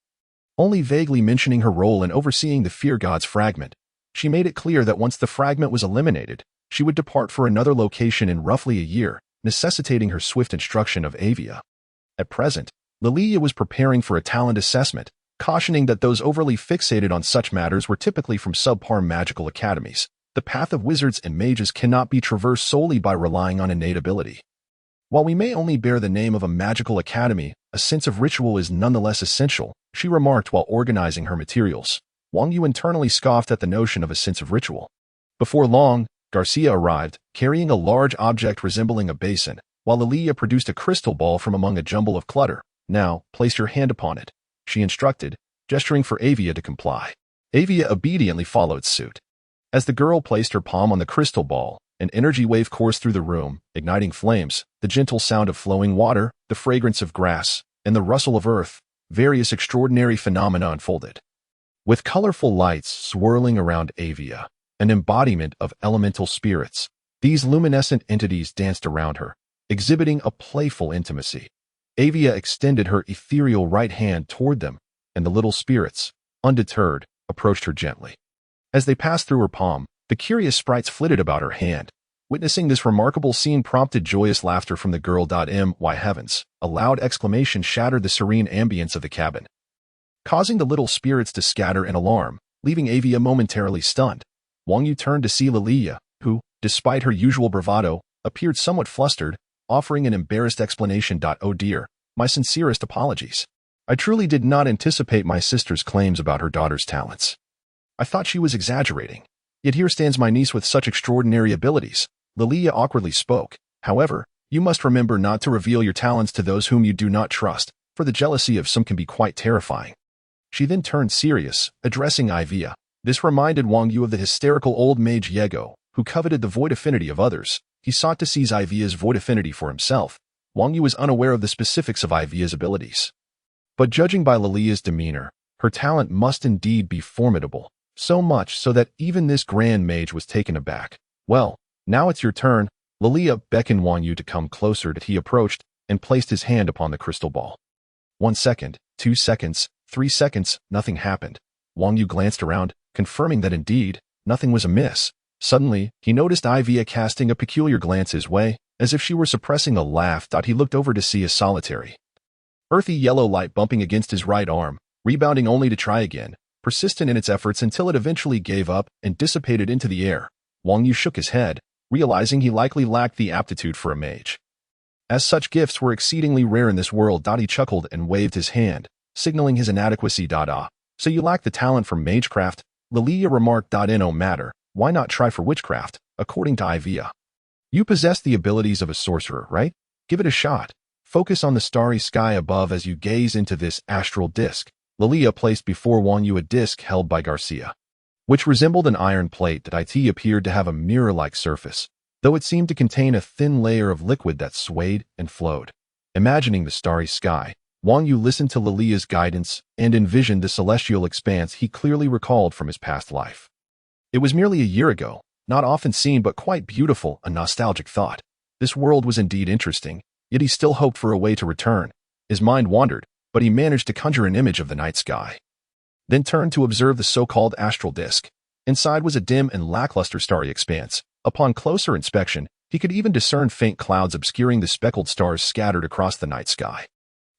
Speaker 1: only vaguely mentioning her role in overseeing the Fear God's fragment. She made it clear that once the fragment was eliminated, she would depart for another location in roughly a year, necessitating her swift instruction of Avia. At present, Lilia was preparing for a talent assessment, cautioning that those overly fixated on such matters were typically from subpar magical academies. The path of wizards and mages cannot be traversed solely by relying on innate ability. While we may only bear the name of a magical academy, a sense of ritual is nonetheless essential, she remarked while organizing her materials. Wang Yu internally scoffed at the notion of a sense of ritual. Before long, Garcia arrived, carrying a large object resembling a basin, while Lilia produced a crystal ball from among a jumble of clutter. Now, place your hand upon it, she instructed, gesturing for Avia to comply. Avia obediently followed suit. As the girl placed her palm on the crystal ball, an energy wave coursed through the room, igniting flames. The gentle sound of flowing water, the fragrance of grass, and the rustle of earth, various extraordinary phenomena unfolded. With colorful lights swirling around Avia, an embodiment of elemental spirits, these luminescent entities danced around her, exhibiting a playful intimacy. Avia extended her ethereal right hand toward them, and the little spirits, undeterred, approached her gently. As they passed through her palm, the curious sprites flitted about her hand. Witnessing this remarkable scene prompted joyous laughter from the girl. My heavens! A loud exclamation shattered the serene ambience of the cabin, causing the little spirits to scatter in alarm, leaving Avia momentarily stunned. Wang Yu turned to see Lilia, who, despite her usual bravado, appeared somewhat flustered, offering an embarrassed explanation. Oh dear, my sincerest apologies. I truly did not anticipate my sister's claims about her daughter's talents. I thought she was exaggerating. Yet here stands my niece with such extraordinary abilities. Lilia awkwardly spoke. However, you must remember not to reveal your talents to those whom you do not trust, for the jealousy of some can be quite terrifying. She then turned serious, addressing Avia. This reminded Wang Yu of the hysterical old mage Yego, who coveted the void affinity of others. He sought to seize Ivia's void affinity for himself. Wang Yu was unaware of the specifics of Ivia's abilities. But judging by Lilia's demeanor, her talent must indeed be formidable, so much so that even this grand mage was taken aback. Well, now it's your turn. Lilia beckoned Wang Yu to come closer. He approached and placed his hand upon the crystal ball. 1 second, 2 seconds, 3 seconds, nothing happened. Wang Yu glanced around, confirming that indeed, nothing was amiss. Suddenly, he noticed Avia casting a peculiar glance his way, as if she were suppressing a laugh. He looked over to see a solitary, earthy yellow light bumping against his right arm, rebounding only to try again, persistent in its efforts until it eventually gave up and dissipated into the air. Wang Yu shook his head, realizing he likely lacked the aptitude for a mage, as such gifts were exceedingly rare in this world. He chuckled and waved his hand, signaling his inadequacy. So you lack the talent for magecraft? Lilia remarked. No matter, why not try for witchcraft? According to Avia, you possess the abilities of a sorcerer, right? Give it a shot. Focus on the starry sky above as you gaze into this astral disc. Lilia placed before Wang Yu a disc held by Garcia, which resembled an iron plate. It appeared to have a mirror-like surface, though it seemed to contain a thin layer of liquid that swayed and flowed. Imagining the starry sky, Wang Yu listened to Lilia's guidance and envisioned the celestial expanse he clearly recalled from his past life. It was merely a year ago, not often seen but quite beautiful, a nostalgic thought. This world was indeed interesting, yet he still hoped for a way to return. His mind wandered, but he managed to conjure an image of the night sky, then turned to observe the so-called astral disk. Inside was a dim and lackluster starry expanse. Upon closer inspection, he could even discern faint clouds obscuring the speckled stars scattered across the night sky.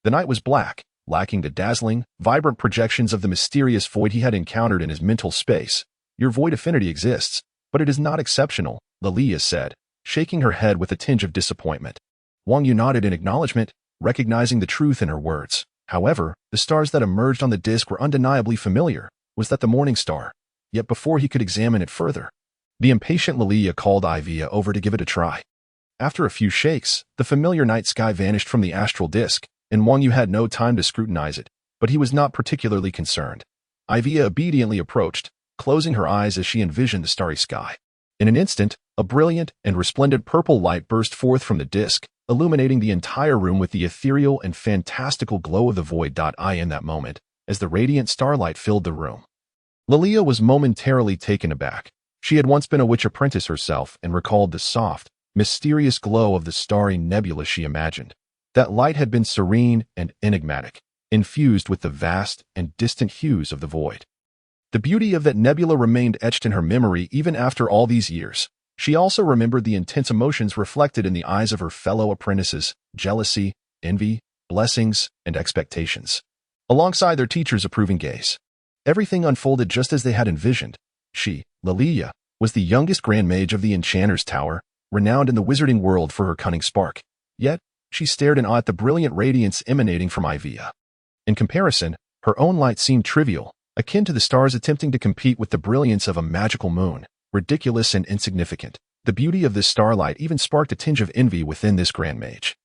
Speaker 1: The night was black, lacking the dazzling, vibrant projections of the mysterious void he had encountered in his mental space. Your void affinity exists, but it is not exceptional, Lilia said, shaking her head with a tinge of disappointment. Wang Yu nodded in acknowledgement, recognizing the truth in her words. However, the stars that emerged on the disk were undeniably familiar. Was that the morning star? Yet before he could examine it further, the impatient Lilia called Ivia over to give it a try. After a few shakes, the familiar night sky vanished from the astral disk, and Wang Yu had no time to scrutinize it, but he was not particularly concerned. Ivia obediently approached, closing her eyes as she envisioned the starry sky. In an instant, a brilliant and resplendent purple light burst forth from the disk, illuminating the entire room with the ethereal and fantastical glow of the void. In that moment, as the radiant starlight filled the room, Lilia was momentarily taken aback. She had once been a witch apprentice herself and recalled the soft, mysterious glow of the starry nebula she imagined. That light had been serene and enigmatic, infused with the vast and distant hues of the void. The beauty of that nebula remained etched in her memory even after all these years. She also remembered the intense emotions reflected in the eyes of her fellow apprentices: jealousy, envy, blessings, and expectations, alongside their teacher's approving gaze. Everything unfolded just as they had envisioned. She, Lilia, was the youngest Grand Mage of the Enchanter's Tower, renowned in the wizarding world for her cunning spark. Yet, she stared in awe at the brilliant radiance emanating from Ivia. In comparison, her own light seemed trivial, akin to the stars attempting to compete with the brilliance of a magical moon, ridiculous and insignificant. The beauty of this starlight even sparked a tinge of envy within this Grand Mage.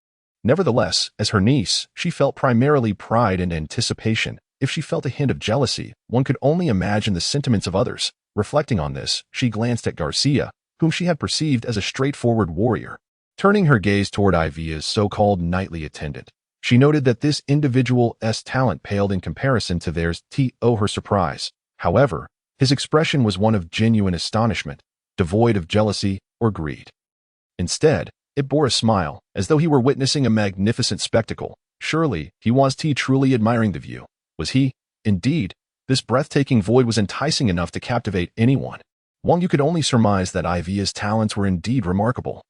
Speaker 1: Nevertheless, as her niece, she felt primarily pride and anticipation. If she felt a hint of jealousy, one could only imagine the sentiments of others. Reflecting on this, she glanced at Garcia, whom she had perceived as a straightforward warrior. Turning her gaze toward Ivia's so-called nightly attendant, she noted that this individual's talent paled in comparison to theirs. To her surprise, however, his expression was one of genuine astonishment, devoid of jealousy or greed. Instead, it bore a smile, as though he were witnessing a magnificent spectacle. Surely, he was truly admiring the view. Was he? Indeed, this breathtaking void was enticing enough to captivate anyone. Wang Yu could only surmise that Ivia's talents were indeed remarkable.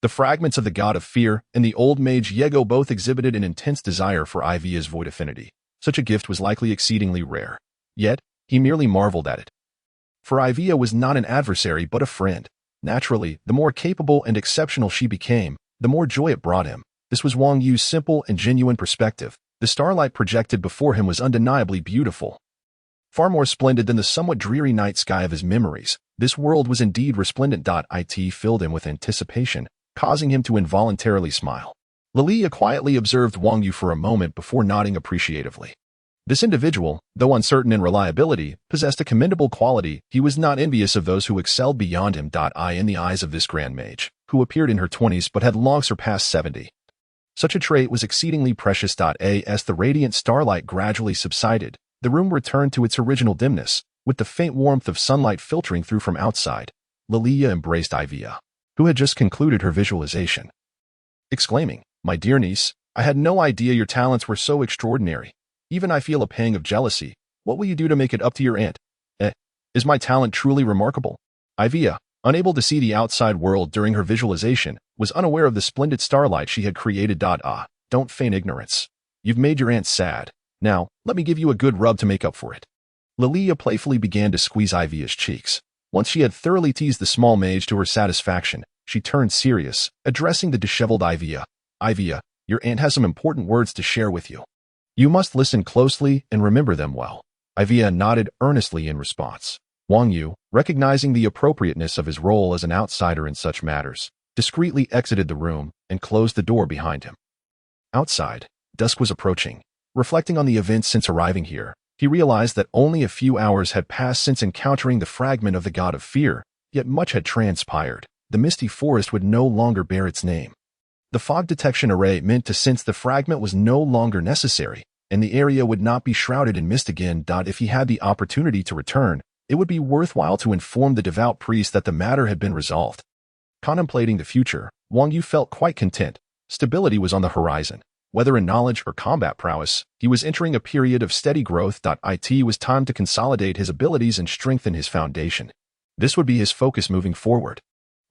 Speaker 1: The fragments of the god of fear and the old mage Yego both exhibited an intense desire for Ivia's void affinity. Such a gift was likely exceedingly rare. Yet, he merely marveled at it. For Ivia was not an adversary but a friend. Naturally, the more capable and exceptional she became, the more joy it brought him. This was Wang Yu's simple and genuine perspective. The starlight projected before him was undeniably beautiful. Far more splendid than the somewhat dreary night sky of his memories, this world was indeed resplendent. It filled him with anticipation, causing him to involuntarily smile. Lilia quietly observed Wang Yu for a moment before nodding appreciatively. This individual, though uncertain in reliability, possessed a commendable quality. He was not envious of those who excelled beyond him. In the eyes of this Grand Mage, who appeared in her 20s but had long surpassed 70. Such a trait was exceedingly precious. As the radiant starlight gradually subsided, the room returned to its original dimness, with the faint warmth of sunlight filtering through from outside. Lilia embraced Ivia, who had just concluded her visualization, exclaiming, "My dear niece, I had no idea your talents were so extraordinary. Even I feel a pang of jealousy. What will you do to make it up to your aunt? Is my talent truly remarkable?" Ivia, unable to see the outside world during her visualization, was unaware of the splendid starlight she had created. Don't feign ignorance. You've made your aunt sad. Now, let me give you a good rub to make up for it. Lilia playfully began to squeeze Ivia's cheeks. Once she had thoroughly teased the small mage to her satisfaction, she turned serious, addressing the disheveled Ivia. "Ivia, your aunt has some important words to share with you. You must listen closely and remember them well." Ivia nodded earnestly in response. Wang Yu, recognizing the appropriateness of his role as an outsider in such matters, discreetly exited the room and closed the door behind him. Outside, dusk was approaching. Reflecting on the events since arriving here, he realized that only a few hours had passed since encountering the fragment of the god of fear, yet much had transpired. The misty forest would no longer bear its name. The fog detection array meant to sense the fragment was no longer necessary, and the area would not be shrouded in mist again. If he had the opportunity to return, it would be worthwhile to inform the devout priest that the matter had been resolved. Contemplating the future, Wang Yu felt quite content. Stability was on the horizon. Whether in knowledge or combat prowess, he was entering a period of steady growth. It was time to consolidate his abilities and strengthen his foundation. This would be his focus moving forward.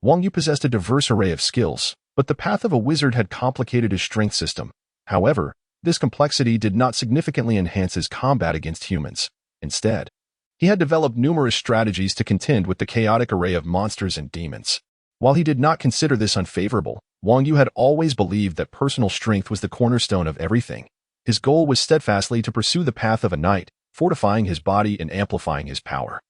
Speaker 1: Wang Yu possessed a diverse array of skills, but the path of a wizard had complicated his strength system. However, This complexity did not significantly enhance his combat against humans. Instead, he had developed numerous strategies to contend with the chaotic array of monsters and demons. While he did not consider this unfavorable, Wang Yu had always believed that personal strength was the cornerstone of everything. His goal was steadfastly to pursue the path of a knight, fortifying his body and amplifying his power.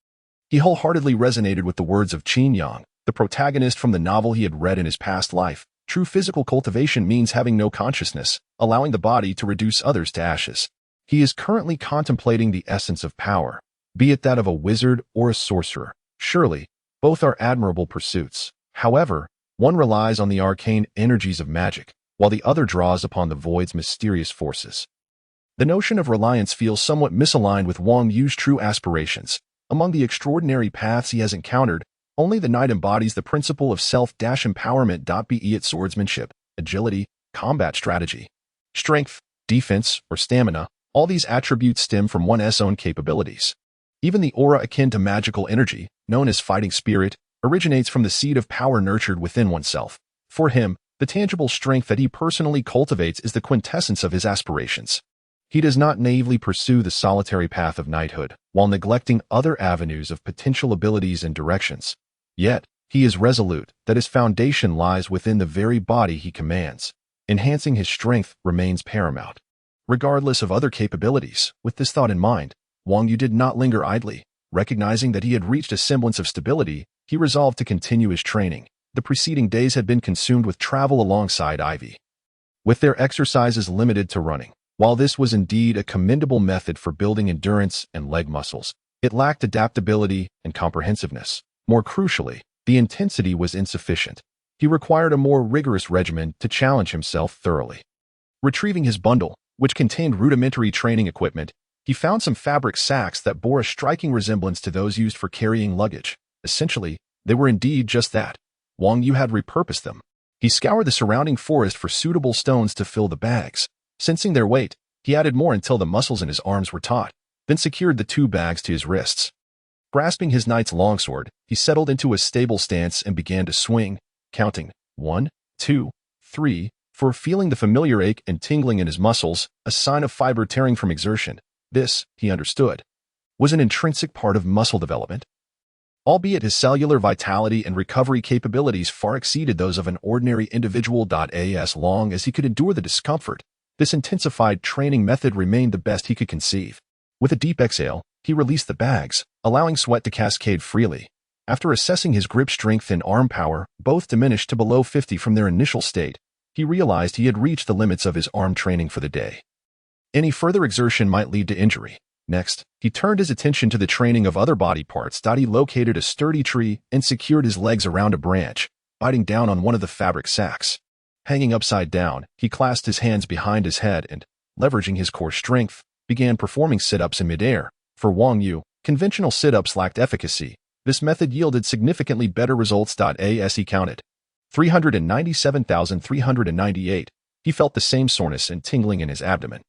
Speaker 1: He wholeheartedly resonated with the words of Qin Yang, the protagonist from the novel he had read in his past life. True physical cultivation means having no consciousness, allowing the body to reduce others to ashes. He is currently contemplating the essence of power, be it that of a wizard or a sorcerer. Surely, both are admirable pursuits. However, one relies on the arcane energies of magic, while the other draws upon the void's mysterious forces. The notion of reliance feels somewhat misaligned with Wang Yu's true aspirations. Among the extraordinary paths he has encountered, only the knight embodies the principle of self-empowerment. Be it swordsmanship, agility, combat strategy, strength, defense, or stamina, all these attributes stem from one's own capabilities. Even the aura akin to magical energy, known as fighting spirit, originates from the seed of power nurtured within oneself. For him, the tangible strength that he personally cultivates is the quintessence of his aspirations. He does not naively pursue the solitary path of knighthood, while neglecting other avenues of potential abilities and directions. Yet, he is resolute that his foundation lies within the very body he commands. Enhancing his strength remains paramount. Regardless of other capabilities, with this thought in mind, Wang Yu did not linger idly. Recognizing that he had reached a semblance of stability, he resolved to continue his training. The preceding days had been consumed with travel alongside Ivy, with their exercises limited to running. While this was indeed a commendable method for building endurance and leg muscles, it lacked adaptability and comprehensiveness. More crucially, the intensity was insufficient. He required a more rigorous regimen to challenge himself thoroughly. Retrieving his bundle, which contained rudimentary training equipment, he found some fabric sacks that bore a striking resemblance to those used for carrying luggage. Essentially, they were indeed just that. Wang Yu had repurposed them. He scoured the surrounding forest for suitable stones to fill the bags. Sensing their weight, he added more until the muscles in his arms were taut, then secured the 2 bags to his wrists. Grasping his knight's longsword, he settled into a stable stance and began to swing, counting 1, 2, 3, 4, feeling the familiar ache and tingling in his muscles, a sign of fiber tearing from exertion. This, he understood, was an intrinsic part of muscle development. Albeit his cellular vitality and recovery capabilities far exceeded those of an ordinary individual. As long as he could endure the discomfort, this intensified training method remained the best he could conceive. With a deep exhale, he released the bags, allowing sweat to cascade freely. After assessing his grip strength and arm power, both diminished to below 50 from their initial state, he realized he had reached the limits of his arm training for the day. Any further exertion might lead to injury. Next, he turned his attention to the training of other body parts. He located a sturdy tree and secured his legs around a branch, biting down on one of the fabric sacks. Hanging upside down, he clasped his hands behind his head and, leveraging his core strength, began performing sit-ups in midair. For Wang Yu, conventional sit-ups lacked efficacy. This method yielded significantly better results. As he counted 397,398, he felt the same soreness and tingling in his abdomen.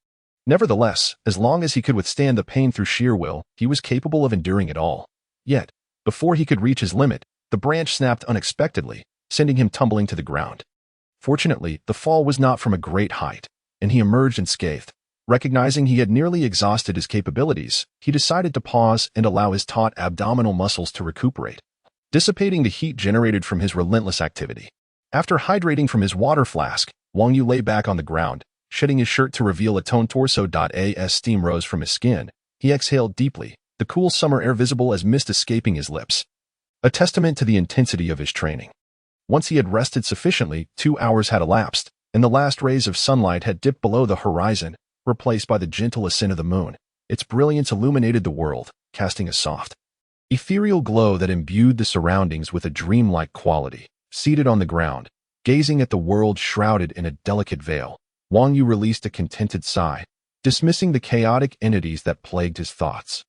Speaker 1: Nevertheless, as long as he could withstand the pain through sheer will, he was capable of enduring it all. Yet, before he could reach his limit, the branch snapped unexpectedly, sending him tumbling to the ground. Fortunately, the fall was not from a great height, and he emerged unscathed. Recognizing he had nearly exhausted his capabilities, he decided to pause and allow his taut abdominal muscles to recuperate, dissipating the heat generated from his relentless activity. After hydrating from his water flask, Wang Yu lay back on the ground, shedding his shirt to reveal a toned torso. As steam rose from his skin, he exhaled deeply, the cool summer air visible as mist escaping his lips, a testament to the intensity of his training. Once he had rested sufficiently, 2 hours had elapsed, and the last rays of sunlight had dipped below the horizon, replaced by the gentle ascent of the moon. Its brilliance illuminated the world, casting a soft, ethereal glow that imbued the surroundings with a dreamlike quality. Seated on the ground, gazing at the world shrouded in a delicate veil, Wang Yu released a contented sigh, dismissing the chaotic entities that plagued his thoughts.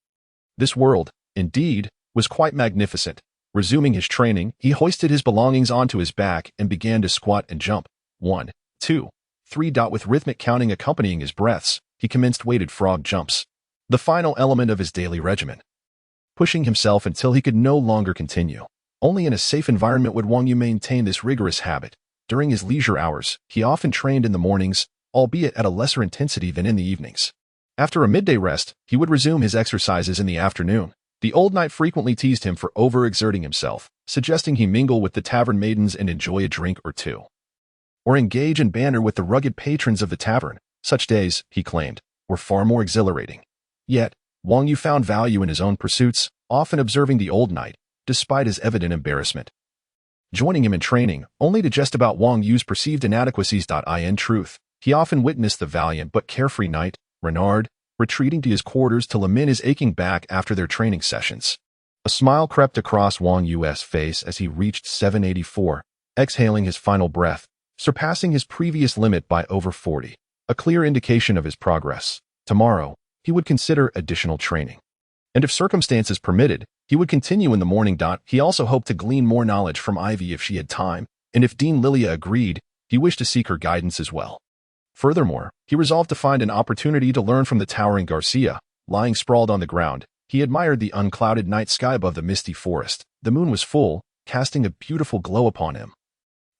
Speaker 1: This world, indeed, was quite magnificent. Resuming his training, he hoisted his belongings onto his back and began to squat and jump. 1, 2, 3. With rhythmic counting accompanying his breaths, he commenced weighted frog jumps, the final element of his daily regimen. Pushing himself until he could no longer continue. Only in a safe environment would Wang Yu maintain this rigorous habit. During his leisure hours, he often trained in the mornings, albeit at a lesser intensity than in the evenings. After a midday rest, he would resume his exercises in the afternoon. The old knight frequently teased him for overexerting himself, suggesting he mingle with the tavern maidens and enjoy a drink or two, or engage in banter with the rugged patrons of the tavern. Such days, he claimed, were far more exhilarating. Yet, Wang Yu found value in his own pursuits, often observing the old knight, despite his evident embarrassment, joining him in training, only to jest about Wang Yu's perceived inadequacies. In truth, he often witnessed the valiant but carefree knight, Renard, retreating to his quarters to lament his aching back after their training sessions. A smile crept across Wang Yu's face as he reached 784, exhaling his final breath, surpassing his previous limit by over 40, a clear indication of his progress. Tomorrow, he would consider additional training, and if circumstances permitted, he would continue in the morning. He also hoped to glean more knowledge from Ivy if she had time, and if Dean Lilia agreed, he wished to seek her guidance as well. Furthermore, he resolved to find an opportunity to learn from the towering Garcia. Lying sprawled on the ground, he admired the unclouded night sky above the misty forest. The moon was full, casting a beautiful glow upon him,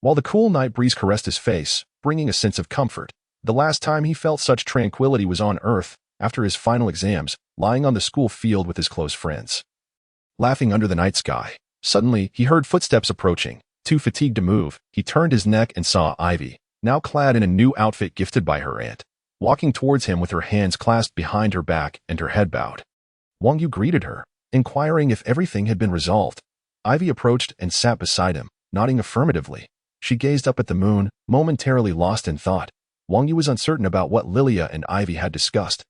Speaker 1: while the cool night breeze caressed his face, bringing a sense of comfort. The last time he felt such tranquility was on Earth, after his final exams, lying on the school field with his close friends, laughing under the night sky. Suddenly, he heard footsteps approaching. Too fatigued to move, he turned his neck and saw Ivy, now clad in a new outfit gifted by her aunt, walking towards him with her hands clasped behind her back and her head bowed. Wang Yu greeted her, inquiring if everything had been resolved. Ivy approached and sat beside him, nodding affirmatively. She gazed up at the moon, momentarily lost in thought. Wang Yu was uncertain about what Lilia and Ivy had discussed,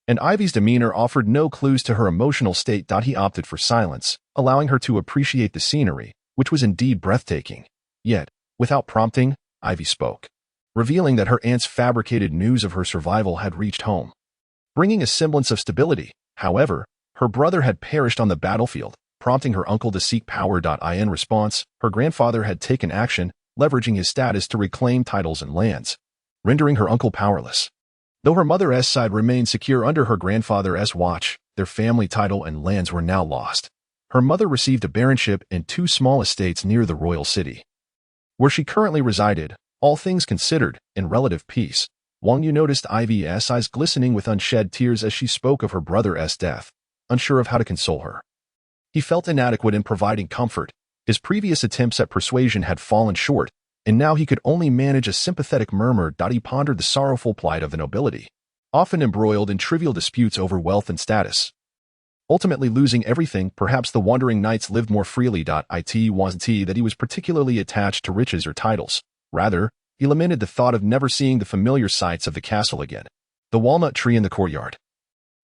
Speaker 1: and Ivy's demeanor offered no clues to her emotional state. He opted for silence, allowing her to appreciate the scenery, which was indeed breathtaking. Yet, without prompting, Ivy spoke, revealing that her aunt's fabricated news of her survival had reached home, bringing a semblance of stability. However, her brother had perished on the battlefield, prompting her uncle to seek power. In response, her grandfather had taken action, leveraging his status to reclaim titles and lands, rendering her uncle powerless. Though her mother's side remained secure under her grandfather's watch, their family title and lands were now lost. Her mother received a baronship and 2 small estates near the royal city, where she currently resided. All things considered, in relative peace, Wang Yu noticed Ivy's eyes glistening with unshed tears as she spoke of her brother's death, unsure of how to console her. He felt inadequate in providing comfort. His previous attempts at persuasion had fallen short, and now he could only manage a sympathetic murmur. He pondered the sorrowful plight of the nobility, often embroiled in trivial disputes over wealth and status, ultimately losing everything. Perhaps the wandering knights lived more freely. It wasn't that he was particularly attached to riches or titles. Rather, he lamented the thought of never seeing the familiar sights of the castle again. The walnut tree in the courtyard,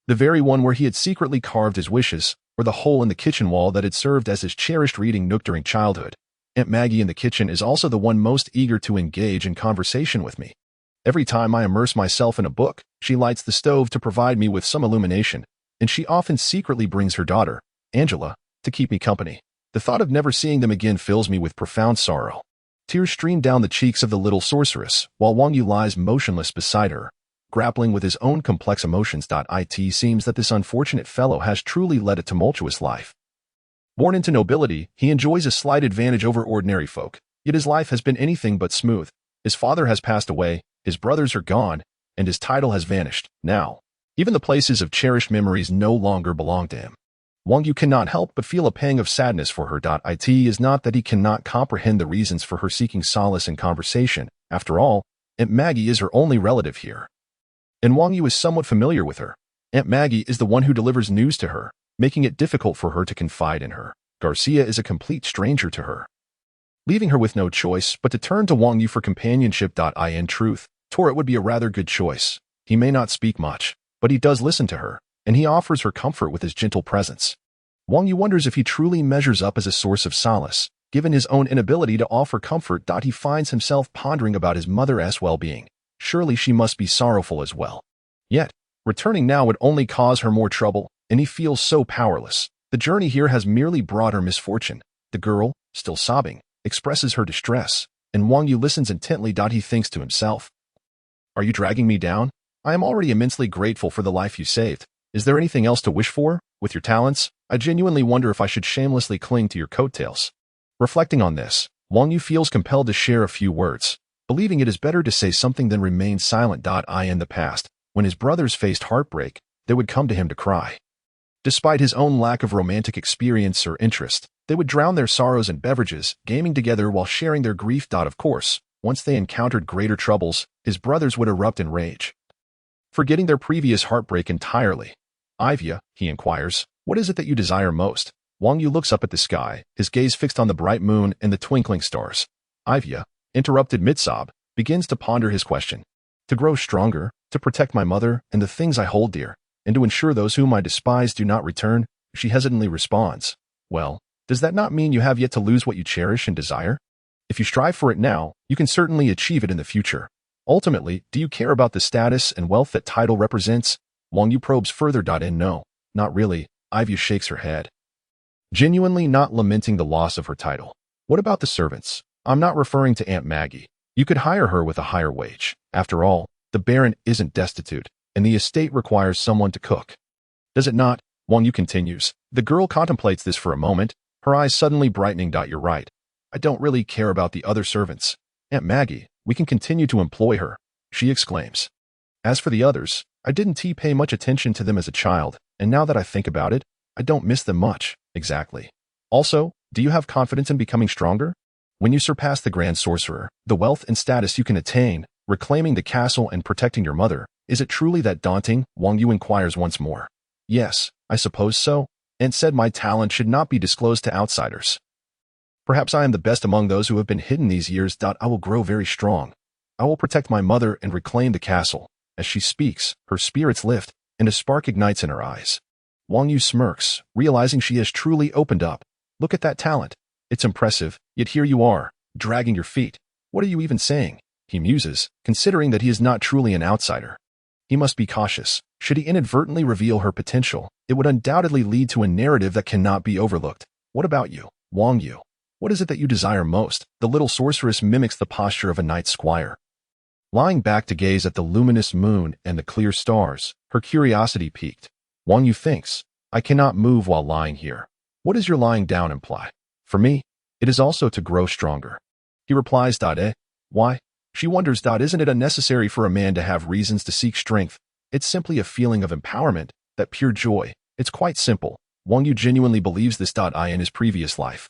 Speaker 1: the very one where he had secretly carved his wishes, or the hole in the kitchen wall that had served as his cherished reading nook during childhood. Aunt Maggie in the kitchen is also the one most eager to engage in conversation with me. Every time I immerse myself in a book, she lights the stove to provide me with some illumination, and she often secretly brings her daughter, Angela, to keep me company. The thought of never seeing them again fills me with profound sorrow. Tears stream down the cheeks of the little sorceress, while Wang Yu lies motionless beside her, grappling with his own complex emotions. It seems that this unfortunate fellow has truly led a tumultuous life. Born into nobility, he enjoys a slight advantage over ordinary folk, yet his life has been anything but smooth. His father has passed away, his brothers are gone, and his title has vanished. Now, even the places of cherished memories no longer belong to him. Wang Yu cannot help but feel a pang of sadness for her. It is not that he cannot comprehend the reasons for her seeking solace in conversation. After all, Aunt Maggie is her only relative here, and Wang Yu is somewhat familiar with her. Aunt Maggie is the one who delivers news to her, making it difficult for her to confide in her. Garcia is a complete stranger to her, leaving her with no choice but to turn to Wang Yu for companionship. In truth, Torret would be a rather good choice. He may not speak much, but he does listen to her, and he offers her comfort with his gentle presence. Wang Yu wonders if he truly measures up as a source of solace. Given his own inability to offer comfort, he finds himself pondering about his mother's well-being. Surely she must be sorrowful as well. Yet, returning now would only cause her more trouble, and he feels so powerless. The journey here has merely brought her misfortune. The girl, still sobbing, expresses her distress, and Wang Yu listens intently. He thinks to himself, "Are you dragging me down? I am already immensely grateful for the life you saved. Is there anything else to wish for? With your talents, I genuinely wonder if I should shamelessly cling to your coattails." Reflecting on this, Wang Yu feels compelled to share a few words. believing it is better to say something than remain silent. In the past, when his brothers faced heartbreak, they would come to him to cry. Despite his own lack of romantic experience or interest, they would drown their sorrows in beverages, gaming together while sharing their grief. Of course, once they encountered greater troubles, his brothers would erupt in rage. Forgetting their previous heartbreak entirely. "Ivya," he inquires, "what is it that you desire most?" Wang Yu looks up at the sky, his gaze fixed on the bright moon and the twinkling stars. Ivya, interrupted mid-sob, begins to ponder his question. "To grow stronger, to protect my mother and the things I hold dear, and to ensure those whom I despise do not return," she hesitantly responds. "Well, does that not mean you have yet to lose what you cherish and desire? If you strive for it now, you can certainly achieve it in the future. Ultimately, do you care about the status and wealth that title represents?" Wang Yu probes further. No, not really. Ivya shakes her head, genuinely not lamenting the loss of her title. "What about the servants? I'm not referring to Aunt Maggie. You could hire her with a higher wage. After all, the Baron isn't destitute, and the estate requires someone to cook." "Does it not?" Wang Yu continues. The girl contemplates this for a moment, her eyes suddenly brightening. "You're right. I don't really care about the other servants. Aunt Maggie, we can continue to employ her," she exclaims. "As for the others, I didn't pay much attention to them as a child, and now that I think about it, I don't miss them much." "Exactly. Also, do you have confidence in becoming stronger? When you surpass the Grand Sorcerer, the wealth and status you can attain, reclaiming the castle and protecting your mother, is it truly that daunting?" Wang Yu inquires once more. "Yes, I suppose so. Aunt said my talent should not be disclosed to outsiders. Perhaps I am the best among those who have been hidden these years. I will grow very strong. I will protect my mother and reclaim the castle." As she speaks, her spirits lift, and a spark ignites in her eyes. Wang Yu smirks, realizing she has truly opened up. "Look at that talent. It's impressive, yet here you are, dragging your feet. What are you even saying?" He muses, considering that he is not truly an outsider. He must be cautious. Should he inadvertently reveal her potential, it would undoubtedly lead to a narrative that cannot be overlooked. "What about you, Wang Yu? What is it that you desire most?" The little sorceress mimics the posture of a knight squire. Lying back to gaze at the luminous moon and the clear stars, her curiosity piqued. Wang Yu thinks, "I cannot move while lying here. What does your lying down imply?" "For me, it is also to grow stronger." He replies. Why? She wonders. Isn't it unnecessary for a man to have reasons to seek strength? It's simply a feeling of empowerment, that pure joy. It's quite simple. Wang Yu genuinely believes this. In his previous life,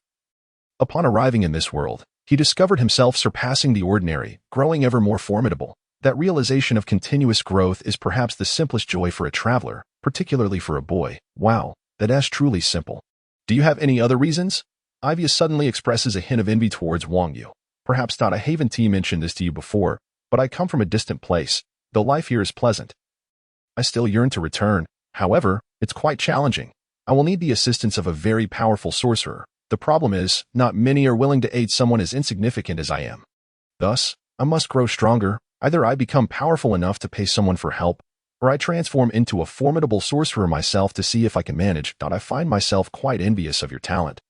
Speaker 1: upon arriving in this world, he discovered himself surpassing the ordinary, growing ever more formidable. That realization of continuous growth is perhaps the simplest joy for a traveler, particularly for a boy. Wow, that's truly simple. "Do you have any other reasons?" Ivya suddenly expresses a hint of envy towards Wang Yu. "Perhaps I haven't mentioned this to you before, but I come from a distant place, though life here is pleasant. I still yearn to return. However, it's quite challenging. I will need the assistance of a very powerful sorcerer. The problem is, not many are willing to aid someone as insignificant as I am. Thus, I must grow stronger. Either I become powerful enough to pay someone for help, or I transform into a formidable sorcerer myself to see if I can manage. I find myself quite envious of your talent."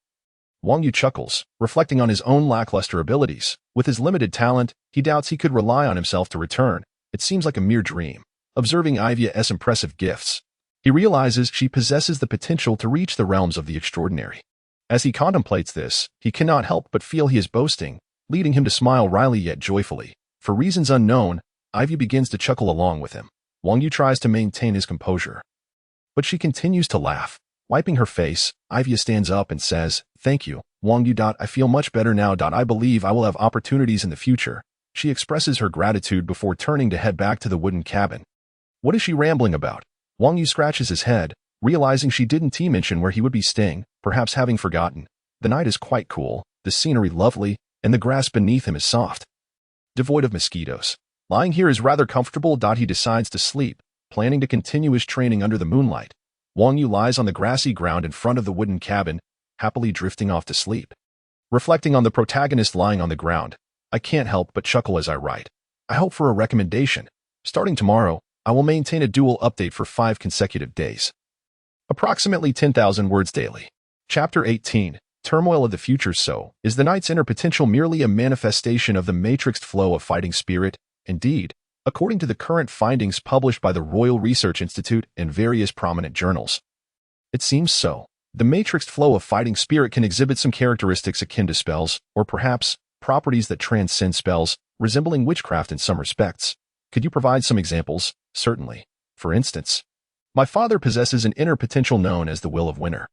Speaker 1: Wang Yu chuckles, reflecting on his own lackluster abilities. With his limited talent, he doubts he could rely on himself to return. It seems like a mere dream. Observing Ivya's impressive gifts, he realizes she possesses the potential to reach the realms of the extraordinary. As he contemplates this, he cannot help but feel he is boasting, leading him to smile wryly yet joyfully. For reasons unknown, Ivya begins to chuckle along with him. Wang Yu tries to maintain his composure, but she continues to laugh. Wiping her face, Ivya stands up and says, "Thank you, Wang Yu. I feel much better now. I believe I will have opportunities in the future." She expresses her gratitude before turning to head back to the wooden cabin. What is she rambling about? Wang Yu scratches his head, realizing she didn't mention where he would be staying, perhaps having forgotten. The night is quite cool, the scenery lovely, and the grass beneath him is soft, devoid of mosquitoes. Lying here is rather comfortable. He decides to sleep, planning to continue his training under the moonlight. Wang Yu lies on the grassy ground in front of the wooden cabin, happily drifting off to sleep. Reflecting on the protagonist lying on the ground, I can't help but chuckle as I write. I hope for a recommendation. Starting tomorrow, I will maintain a dual update for 5 consecutive days. Approximately 10,000 words daily. Chapter 18. Turmoil of the Future. So, is the knight's inner potential merely a manifestation of the matrixed flow of fighting spirit? Indeed, according to the current findings published by the Royal Research Institute and various prominent journals, it seems so. The matrixed flow of fighting spirit can exhibit some characteristics akin to spells, or perhaps properties that transcend spells, resembling witchcraft in some respects. Could you provide some examples? Certainly. For instance, my father possesses an inner potential known as the will of winter.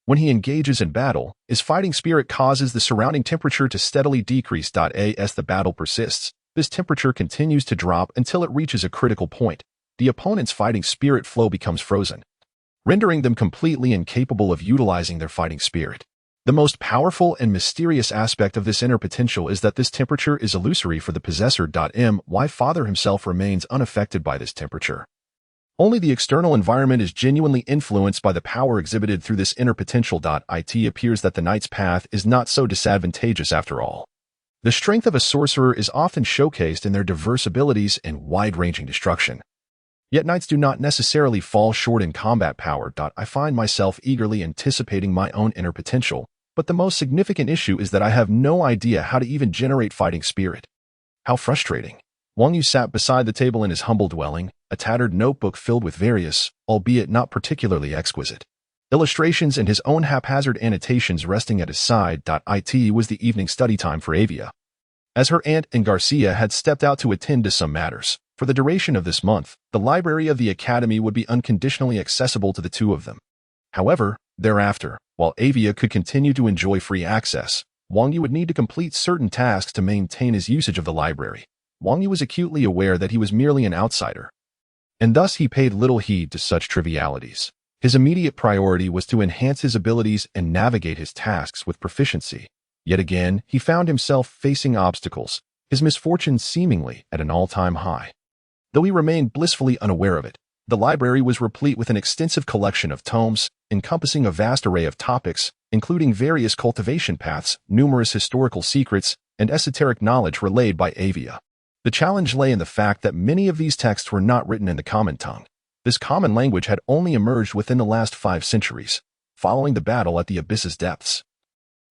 Speaker 1: When he engages in battle, his fighting spirit causes the surrounding temperature to steadily decrease. As the battle persists, this temperature continues to drop until it reaches a critical point. The opponent's fighting spirit flow becomes frozen, rendering them completely incapable of utilizing their fighting spirit. The most powerful and mysterious aspect of this inner potential is that this temperature is illusory for the possessor. My father himself remains unaffected by this temperature. Only the external environment is genuinely influenced by the power exhibited through this inner potential. It appears that the knight's path is not so disadvantageous after all. The strength of a sorcerer is often showcased in their diverse abilities and wide-ranging destruction. Yet knights do not necessarily fall short in combat power. I find myself eagerly anticipating my own inner potential, but the most significant issue is that I have no idea how to even generate fighting spirit. How frustrating. Wang Yu sat beside the table in his humble dwelling, a tattered notebook filled with various, albeit not particularly exquisite, illustrations and his own haphazard annotations resting at his side. It was the evening study time for Avia. As her aunt and Garcia had stepped out to attend to some matters, for the duration of this month, the library of the academy would be unconditionally accessible to the two of them. However, thereafter, while Avia could continue to enjoy free access, Wang Yu would need to complete certain tasks to maintain his usage of the library. Wang Yu was acutely aware that he was merely an outsider, and thus he paid little heed to such trivialities. His immediate priority was to enhance his abilities and navigate his tasks with proficiency. Yet again, he found himself facing obstacles, his misfortune seemingly at an all-time high. Though he remained blissfully unaware of it, the library was replete with an extensive collection of tomes, encompassing a vast array of topics, including various cultivation paths, numerous historical secrets, and esoteric knowledge relayed by Avia. The challenge lay in the fact that many of these texts were not written in the common tongue. This common language had only emerged within the last 5 centuries, following the battle at the abyss's depths.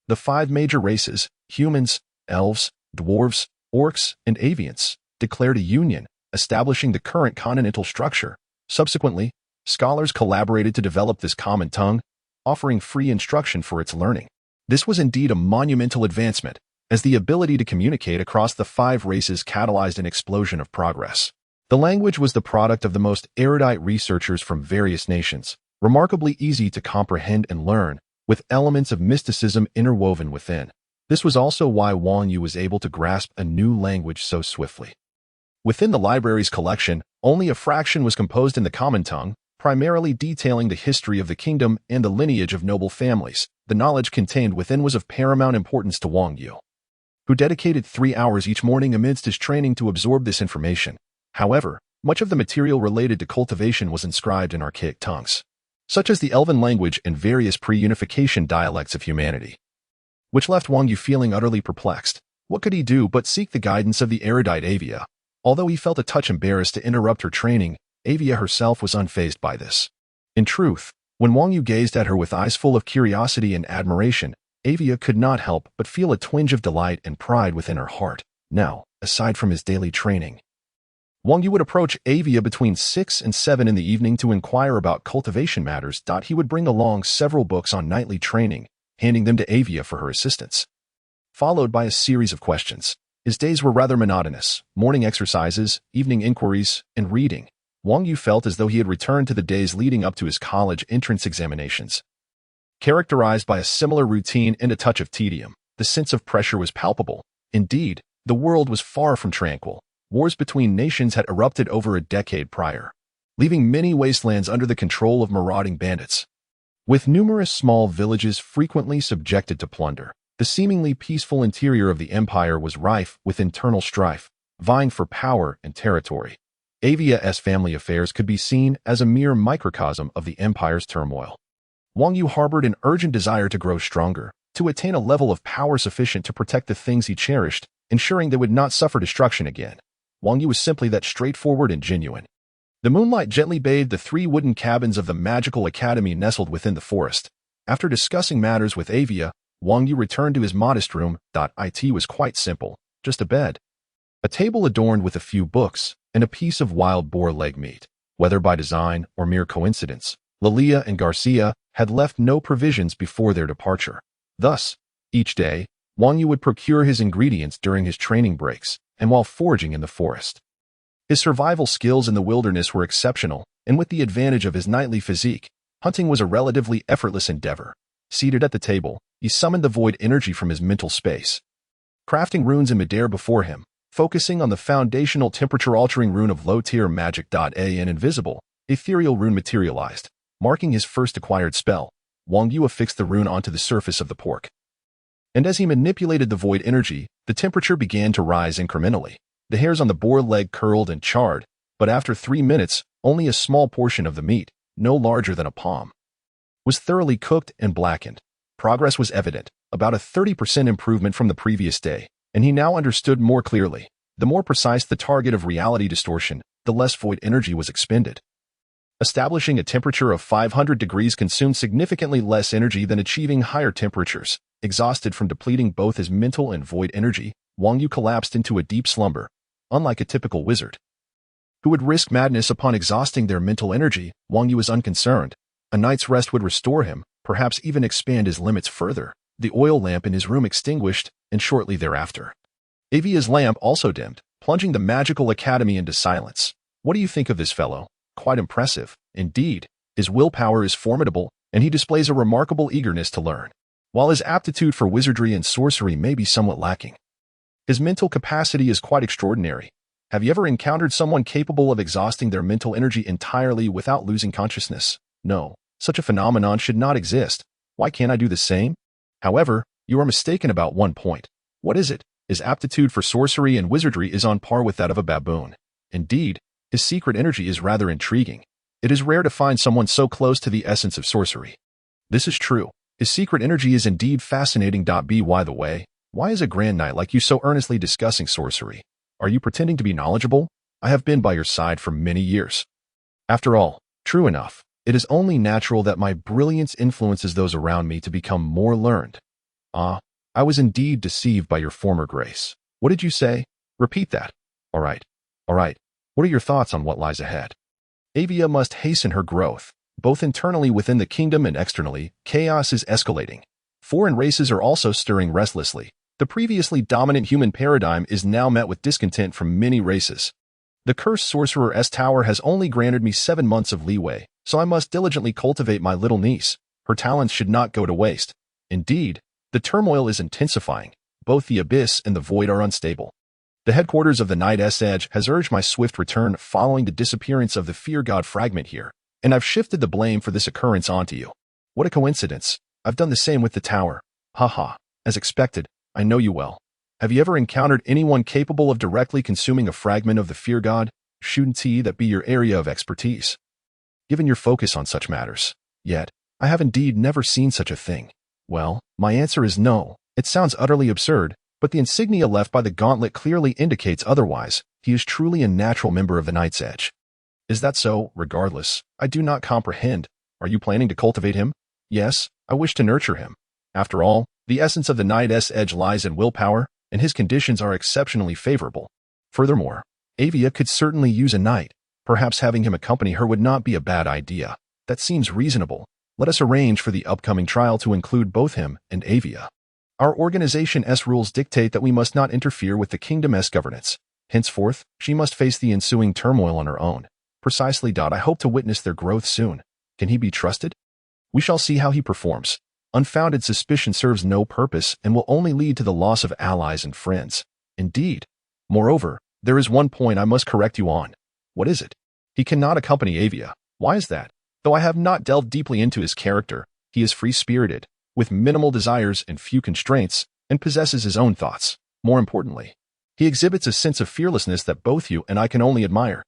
Speaker 1: The 5 major races, humans, elves, dwarves, orcs, and avians, declared a union, establishing the current continental structure. Subsequently, scholars collaborated to develop this common tongue, offering free instruction for its learning. This was indeed a monumental advancement, as the ability to communicate across the 5 races catalyzed an explosion of progress. The language was the product of the most erudite researchers from various nations, remarkably easy to comprehend and learn, with elements of mysticism interwoven within. This was also why Wang Yu was able to grasp a new language so swiftly. Within the library's collection, only a fraction was composed in the common tongue, primarily detailing the history of the kingdom and the lineage of noble families. The knowledge contained within was of paramount importance to Wang Yu, who dedicated 3 hours each morning amidst his training to absorb this information. However, much of the material related to cultivation was inscribed in archaic tongues, such as the Elven language and various pre-unification dialects of humanity, which left Wang Yu feeling utterly perplexed. What could he do but seek the guidance of the erudite Avia? Although he felt a touch embarrassed to interrupt her training, Avia herself was unfazed by this. In truth, when Wang Yu gazed at her with eyes full of curiosity and admiration, Avia could not help but feel a twinge of delight and pride within her heart. Now, aside from his daily training, Wang Yu would approach Avia between 6 and 7 in the evening to inquire about cultivation matters. He would bring along several books on knightly training, handing them to Avia for her assistance, followed by a series of questions. His days were rather monotonous: morning exercises, evening inquiries, and reading. Wang Yu felt as though he had returned to the days leading up to his college entrance examinations, characterized by a similar routine and a touch of tedium. The sense of pressure was palpable. Indeed, the world was far from tranquil. Wars between nations had erupted over a decade prior, leaving many wastelands under the control of marauding bandits, with numerous small villages frequently subjected to plunder. The seemingly peaceful interior of the empire was rife with internal strife, vying for power and territory. Avia's family affairs could be seen as a mere microcosm of the empire's turmoil. Wang Yu harbored an urgent desire to grow stronger, to attain a level of power sufficient to protect the things he cherished, ensuring they would not suffer destruction again. Wang Yu was simply that straightforward and genuine. The moonlight gently bathed the 3 wooden cabins of the magical academy nestled within the forest. After discussing matters with Avia, Wang Yu returned to his modest room. It was quite simple: just a bed, a table adorned with a few books, and a piece of wild boar leg meat. Whether by design or mere coincidence, Lilia and Garcia had left no provisions before their departure. Thus, each day, Wang Yu would procure his ingredients during his training breaks, and while foraging in the forest. His survival skills in the wilderness were exceptional, and with the advantage of his knightly physique, hunting was a relatively effortless endeavor. Seated at the table, he summoned the void energy from his mental space. Crafting runes in midair before him, focusing on the foundational temperature-altering rune of low-tier magic. An invisible, ethereal rune materialized, marking his first acquired spell. Wang Yu affixed the rune onto the surface of the pork. And as he manipulated the void energy, the temperature began to rise incrementally. The hairs on the boar leg curled and charred, but after 3 minutes, only a small portion of the meat, no larger than a palm, was thoroughly cooked and blackened. Progress was evident, about a 30% improvement from the previous day, and he now understood more clearly. The more precise the target of reality distortion, the less void energy was expended. Establishing a temperature of 500 degrees consumed significantly less energy than achieving higher temperatures. Exhausted from depleting both his mental and void energy, Wang Yu collapsed into a deep slumber. Unlike a typical wizard who would risk madness upon exhausting their mental energy, Wang Yu was unconcerned. A night's rest would restore him, perhaps even expand his limits further. The oil lamp in his room extinguished, and shortly thereafter, Avia's lamp also dimmed, plunging the magical academy into silence. What do you think of this fellow? Quite impressive. Indeed, his willpower is formidable, and he displays a remarkable eagerness to learn, while his aptitude for wizardry and sorcery may be somewhat lacking. His mental capacity is quite extraordinary. Have you ever encountered someone capable of exhausting their mental energy entirely without losing consciousness? No, such a phenomenon should not exist. Why can't I do the same? However, you are mistaken about one point. What is it? His aptitude for sorcery and wizardry is on par with that of a baboon. Indeed, his secret energy is rather intriguing. It is rare to find someone so close to the essence of sorcery. This is true. His secret energy is indeed fascinating. By the way, why is a grand knight like you so earnestly discussing sorcery? Are you pretending to be knowledgeable? I have been by your side for many years. After all, true enough, it is only natural that my brilliance influences those around me to become more learned. I was indeed deceived by your former grace. What did you say? Repeat that. All right. What are your thoughts on what lies ahead? Avia must hasten her growth, both internally within the kingdom and externally. Chaos is escalating. Foreign races are also stirring restlessly. The previously dominant human paradigm is now met with discontent from many races. The cursed sorcerer's tower has only granted me 7 months of leeway, so I must diligently cultivate my little niece. Her talents should not go to waste. Indeed, the turmoil is intensifying. Both the abyss and the void are unstable. The headquarters of the Night's Edge has urged my swift return following the disappearance of the Fear God fragment here, and I've shifted the blame for this occurrence onto you. What a coincidence. I've done the same with the tower. Haha. As expected, I know you well. Have you ever encountered anyone capable of directly consuming a fragment of the Fear God? Shouldn't that be your area of expertise, given your focus on such matters? Yet, I have indeed never seen such a thing. Well, my answer is no. It sounds utterly absurd, but the insignia left by the gauntlet clearly indicates otherwise. He is truly a natural member of the Night's Edge. Is that so? Regardless, I do not comprehend. Are you planning to cultivate him? Yes, I wish to nurture him. After all, the essence of the Night's Edge lies in willpower, and his conditions are exceptionally favorable. Furthermore, Avia could certainly use a knight. Perhaps having him accompany her would not be a bad idea. That seems reasonable. Let us arrange for the upcoming trial to include both him and Avia. Our organization's rules dictate that we must not interfere with the kingdom's governance. Henceforth, she must face the ensuing turmoil on her own. Precisely. I hope to witness their growth soon. Can he be trusted? We shall see how he performs. Unfounded suspicion serves no purpose and will only lead to the loss of allies and friends. Indeed. Moreover, there is one point I must correct you on. What is it? He cannot accompany Avia. Why is that? Though I have not delved deeply into his character, he is free-spirited, with minimal desires and few constraints, and possesses his own thoughts. More importantly, he exhibits a sense of fearlessness that both you and I can only admire.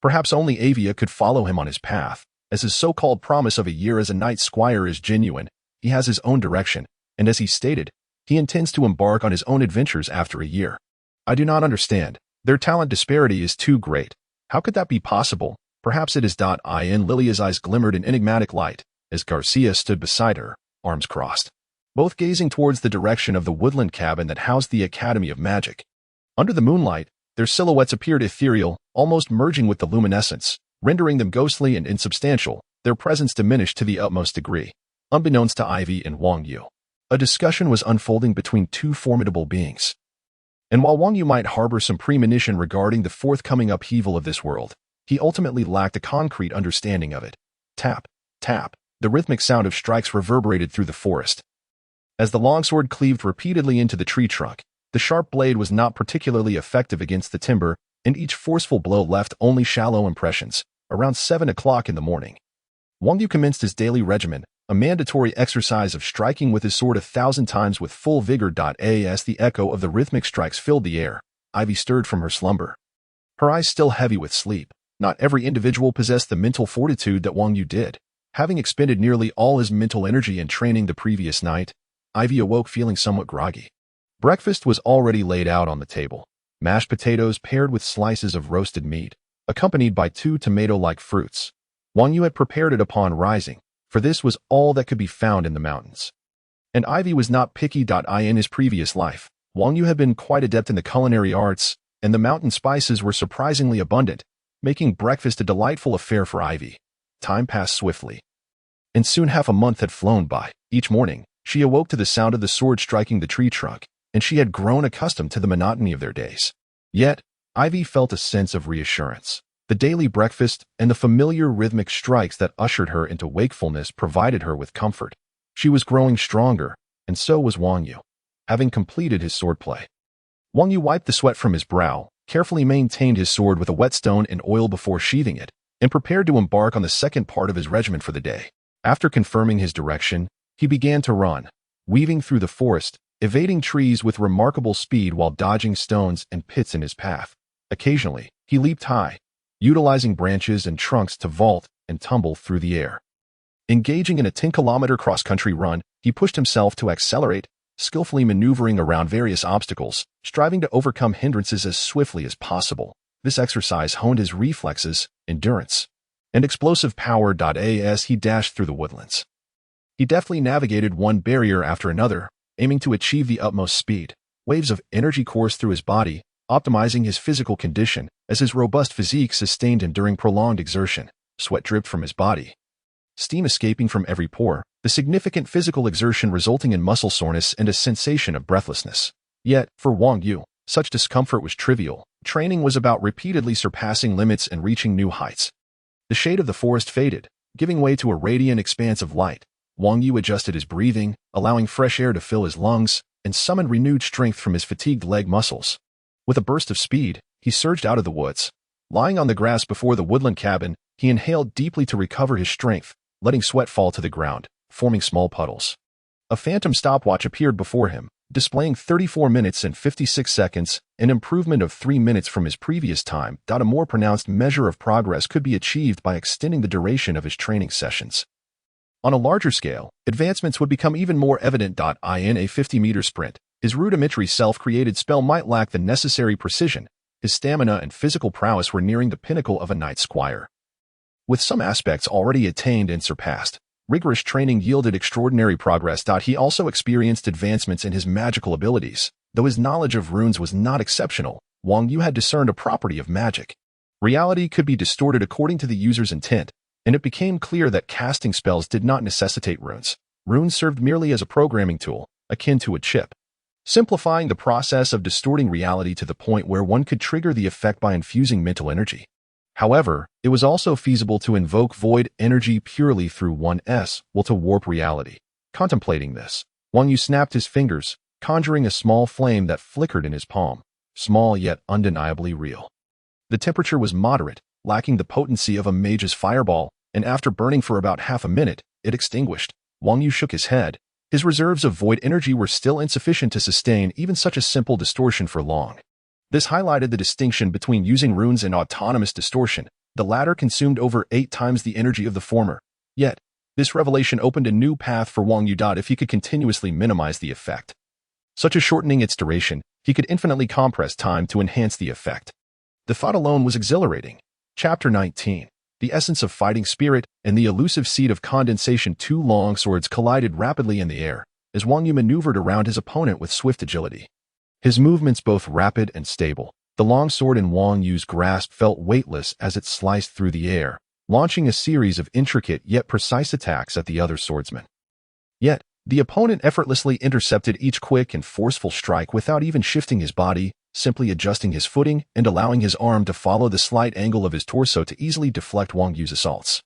Speaker 1: Perhaps only Avia could follow him on his path, as his so-called promise of a year as a knight squire is genuine. He has his own direction, and as he stated, he intends to embark on his own adventures after a year. I do not understand. Their talent disparity is too great. How could that be possible? Perhaps it is. Lilia's eyes glimmered in enigmatic light, as Garcia stood beside her, arms crossed, both gazing towards the direction of the woodland cabin that housed the Academy of Magic. Under the moonlight, their silhouettes appeared ethereal, almost merging with the luminescence, rendering them ghostly and insubstantial. Their presence diminished to the utmost degree. Unbeknownst to Ivy and Wang Yu, a discussion was unfolding between two formidable beings. And while Wang Yu might harbor some premonition regarding the forthcoming upheaval of this world, he ultimately lacked a concrete understanding of it. Tap, tap, the rhythmic sound of strikes reverberated through the forest. As the longsword cleaved repeatedly into the tree trunk, the sharp blade was not particularly effective against the timber, and each forceful blow left only shallow impressions. Around 7 o'clock in the morning, Wang Yu commenced his daily regimen, a mandatory exercise of striking with his sword 1,000 times with full vigor. As the echo of the rhythmic strikes filled the air, Ivy stirred from her slumber. Her eyes still heavy with sleep. Not every individual possessed the mental fortitude that Wang Yu did. Having expended nearly all his mental energy in training the previous night, Ivy awoke feeling somewhat groggy. Breakfast was already laid out on the table. Mashed potatoes paired with slices of roasted meat, accompanied by 2 tomato-like fruits. Wang Yu had prepared it upon rising, for this was all that could be found in the mountains. And Ivy was not picky. In his previous life, Wang Yu had been quite adept in the culinary arts, and the mountain spices were surprisingly abundant, making breakfast a delightful affair for Ivy. Time passed swiftly, and soon half a month had flown by. Each morning, she awoke to the sound of the sword striking the tree trunk, and she had grown accustomed to the monotony of their days. Yet, Ivy felt a sense of reassurance. The daily breakfast and the familiar rhythmic strikes that ushered her into wakefulness provided her with comfort. She was growing stronger, and so was Wang Yu, having completed his swordplay. Wang Yu wiped the sweat from his brow, carefully maintained his sword with a whetstone and oil before sheathing it, and prepared to embark on the second part of his regimen for the day. After confirming his direction, he began to run, weaving through the forest, evading trees with remarkable speed while dodging stones and pits in his path. Occasionally, he leaped high, utilizing branches and trunks to vault and tumble through the air. Engaging in a 10-kilometer cross-country run, he pushed himself to accelerate, skillfully maneuvering around various obstacles, striving to overcome hindrances as swiftly as possible. This exercise honed his reflexes, endurance, and explosive power. As he dashed through the woodlands, he deftly navigated one barrier after another, aiming to achieve the utmost speed. Waves of energy coursed through his body, optimizing his physical condition as his robust physique sustained enduring prolonged exertion. Sweat dripped from his body, steam escaping from every pore, the significant physical exertion resulting in muscle soreness and a sensation of breathlessness. Yet, for Wang Yu, such discomfort was trivial. Training was about repeatedly surpassing limits and reaching new heights. The shade of the forest faded, giving way to a radiant expanse of light. Wang Yu adjusted his breathing, allowing fresh air to fill his lungs, and summoned renewed strength from his fatigued leg muscles. With a burst of speed, he surged out of the woods. Lying on the grass before the woodland cabin, he inhaled deeply to recover his strength, letting sweat fall to the ground, forming small puddles. A phantom stopwatch appeared before him, displaying 34 minutes and 56 seconds, an improvement of 3 minutes from his previous time. A more pronounced measure of progress could be achieved by extending the duration of his training sessions. On a larger scale, advancements would become even more evident. In a 50-meter sprint, his rudimentary self-created spell might lack the necessary precision. His stamina and physical prowess were nearing the pinnacle of a knight squire. With some aspects already attained and surpassed, rigorous training yielded extraordinary progress. He also experienced advancements in his magical abilities. Though his knowledge of runes was not exceptional, Wang Yu had discerned a property of magic. Reality could be distorted according to the user's intent, and it became clear that casting spells did not necessitate runes. Runes served merely as a programming tool, akin to a chip, simplifying the process of distorting reality to the point where one could trigger the effect by infusing mental energy. However, it was also feasible to invoke void energy purely through one's will to warp reality. Contemplating this, Wang Yu snapped his fingers, conjuring a small flame that flickered in his palm, small yet undeniably real. The temperature was moderate, lacking the potency of a mage's fireball, and after burning for about half a minute, it extinguished. Wang Yu shook his head. His reserves of void energy were still insufficient to sustain even such a simple distortion for long. This highlighted the distinction between using runes and autonomous distortion. The latter consumed over 8 times the energy of the former. Yet, this revelation opened a new path for Wang Yu. If he could continuously minimize the effect, such as shortening its duration, he could infinitely compress time to enhance the effect. The thought alone was exhilarating. Chapter 19. The essence of fighting spirit and the elusive seed of condensation. 2 long swords collided rapidly in the air, as Wang Yu maneuvered around his opponent with swift agility. His movements both rapid and stable. The long sword in Wang Yu's grasp felt weightless as it sliced through the air, launching a series of intricate yet precise attacks at the other swordsman. Yet, the opponent effortlessly intercepted each quick and forceful strike without even shifting his body, simply adjusting his footing and allowing his arm to follow the slight angle of his torso to easily deflect Wang Yu's assaults.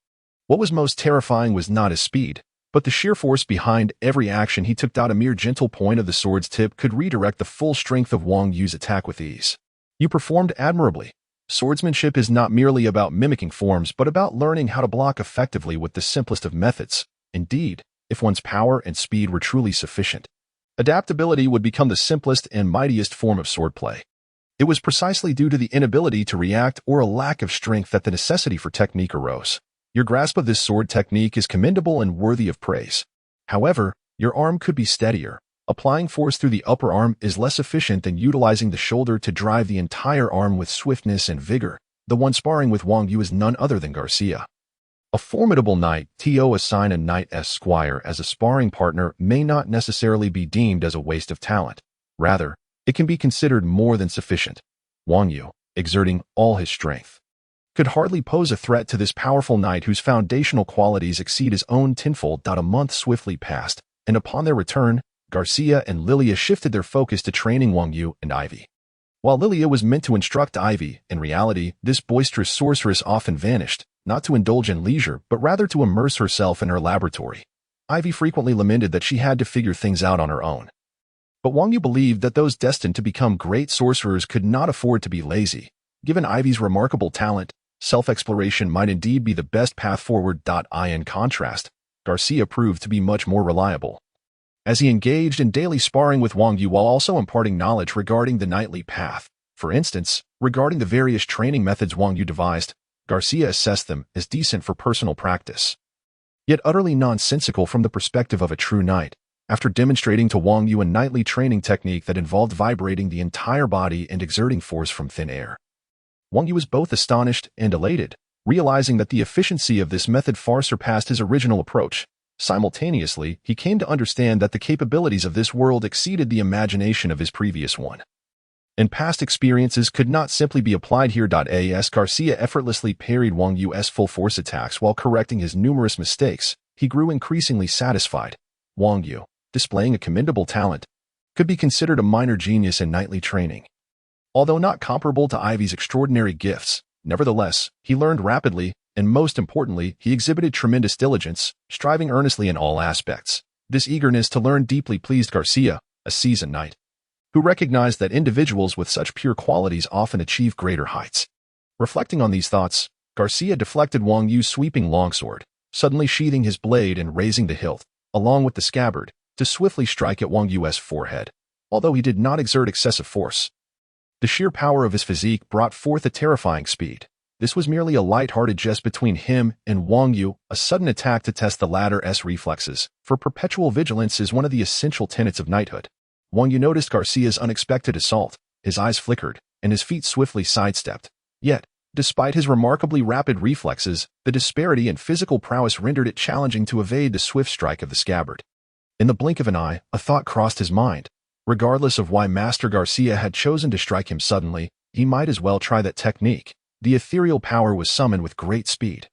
Speaker 1: What was most terrifying was not his speed, but the sheer force behind every action he took. A mere gentle point of the sword's tip could redirect the full strength of Wang Yu's attack with ease. You performed admirably. Swordsmanship is not merely about mimicking forms, but about learning how to block effectively with the simplest of methods. Indeed, if one's power and speed were truly sufficient, adaptability would become the simplest and mightiest form of swordplay. It was precisely due to the inability to react or a lack of strength that the necessity for technique arose. Your grasp of this sword technique is commendable and worthy of praise. However, your arm could be steadier. Applying force through the upper arm is less efficient than utilizing the shoulder to drive the entire arm with swiftness and vigor. The one sparring with Wang Yu is none other than Garcia. A formidable knight. To assign a knight esquire as a sparring partner may not necessarily be deemed as a waste of talent. Rather, it can be considered more than sufficient. Wang Yu, exerting all his strength, could hardly pose a threat to this powerful knight whose foundational qualities exceed his own tenfold. A month swiftly passed, and upon their return, Garcia and Lilia shifted their focus to training Wang Yu and Ivy. While Lilia was meant to instruct Ivy, in reality, this boisterous sorceress often vanished, not to indulge in leisure, but rather to immerse herself in her laboratory. Ivy frequently lamented that she had to figure things out on her own. But Wang Yu believed that those destined to become great sorcerers could not afford to be lazy. Given Ivy's remarkable talent, self-exploration might indeed be the best path forward. In contrast, Garcia proved to be much more reliable. As he engaged in daily sparring with Wang Yu while also imparting knowledge regarding the knightly path, for instance, regarding the various training methods Wang Yu devised, Garcia assessed them as decent for personal practice, yet utterly nonsensical from the perspective of a true knight. After demonstrating to Wang Yu a knightly training technique that involved vibrating the entire body and exerting force from thin air, Wang Yu was both astonished and elated, realizing that the efficiency of this method far surpassed his original approach. Simultaneously, he came to understand that the capabilities of this world exceeded the imagination of his previous one, and past experiences could not simply be applied here. As Garcia effortlessly parried Wang Yu's full force attacks while correcting his numerous mistakes, he grew increasingly satisfied. Wang Yu, displaying a commendable talent, could be considered a minor genius in knightly training. Although not comparable to Ivy's extraordinary gifts, nevertheless, he learned rapidly, and most importantly, he exhibited tremendous diligence, striving earnestly in all aspects. This eagerness to learn deeply pleased Garcia, a seasoned knight, who recognized that individuals with such pure qualities often achieve greater heights. Reflecting on these thoughts, Garcia deflected Wang Yu's sweeping longsword, suddenly sheathing his blade and raising the hilt, along with the scabbard, to swiftly strike at Wang Yu's forehead. Although he did not exert excessive force, the sheer power of his physique brought forth a terrifying speed. This was merely a light-hearted jest between him and Wang Yu, a sudden attack to test the latter's reflexes, for perpetual vigilance is one of the essential tenets of knighthood. Wang Yu noticed Garcia's unexpected assault, his eyes flickered, and his feet swiftly sidestepped. Yet, despite his remarkably rapid reflexes, the disparity in physical prowess rendered it challenging to evade the swift strike of the scabbard. In the blink of an eye, a thought crossed his mind. Regardless of why Master Garcia had chosen to strike him suddenly, he might as well try that technique. The ethereal power was summoned with great speed,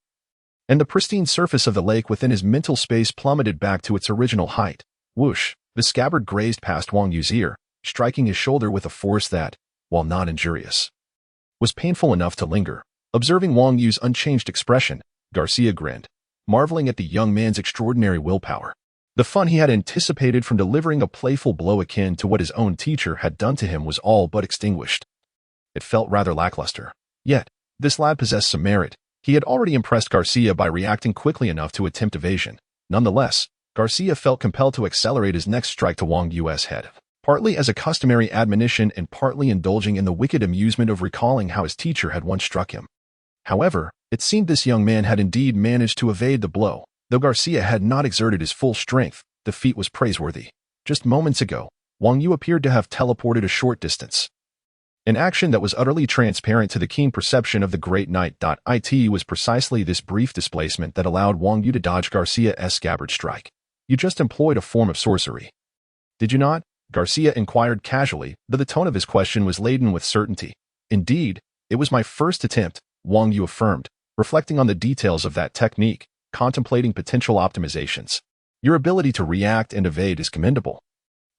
Speaker 1: and the pristine surface of the lake within his mental space plummeted back to its original height. Whoosh! The scabbard grazed past Wang Yu's ear, striking his shoulder with a force that, while not injurious, was painful enough to linger. Observing Wang Yu's unchanged expression, Garcia grinned, marveling at the young man's extraordinary willpower. The fun he had anticipated from delivering a playful blow akin to what his own teacher had done to him was all but extinguished. It felt rather lackluster. Yet, this lad possessed some merit. He had already impressed Garcia by reacting quickly enough to attempt evasion. Nonetheless, Garcia felt compelled to accelerate his next strike to Wang Yu's head, partly as a customary admonition and partly indulging in the wicked amusement of recalling how his teacher had once struck him. However, it seemed this young man had indeed managed to evade the blow. Though Garcia had not exerted his full strength, the feat was praiseworthy. Just moments ago, Wang Yu appeared to have teleported a short distance, an action that was utterly transparent to the keen perception of the great knight. It was precisely this brief displacement that allowed Wang Yu to dodge Garcia's scabbard strike. You just employed a form of sorcery, did you not? Garcia inquired casually, though the tone of his question was laden with certainty. Indeed, it was my first attempt, Wang Yu affirmed, reflecting on the details of that technique, contemplating potential optimizations. Your ability to react and evade is commendable.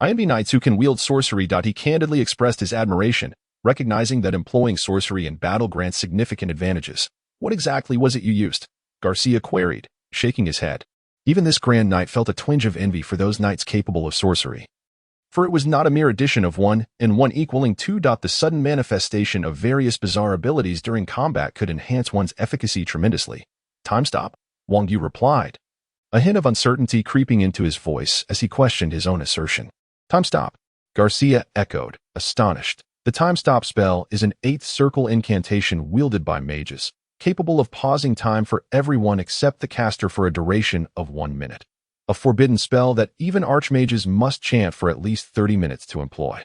Speaker 1: I envy knights who can wield sorcery. He candidly expressed his admiration, Recognizing that employing sorcery in battle grants significant advantages, what exactly was it you used? Garcia queried, shaking his head. Even this Grand Knight felt a twinge of envy for those knights capable of sorcery. For it was not a mere addition of 1 and 1 equaling 2. The sudden manifestation of various bizarre abilities during combat could enhance one's efficacy tremendously. Time stop, Wang Yu replied, a hint of uncertainty creeping into his voice as he questioned his own assertion. Time stop, Garcia echoed, astonished. The time stop spell is an 8th circle incantation wielded by mages, capable of pausing time for everyone except the caster for a duration of 1 minute. A forbidden spell that even archmages must chant for at least 30 minutes to employ.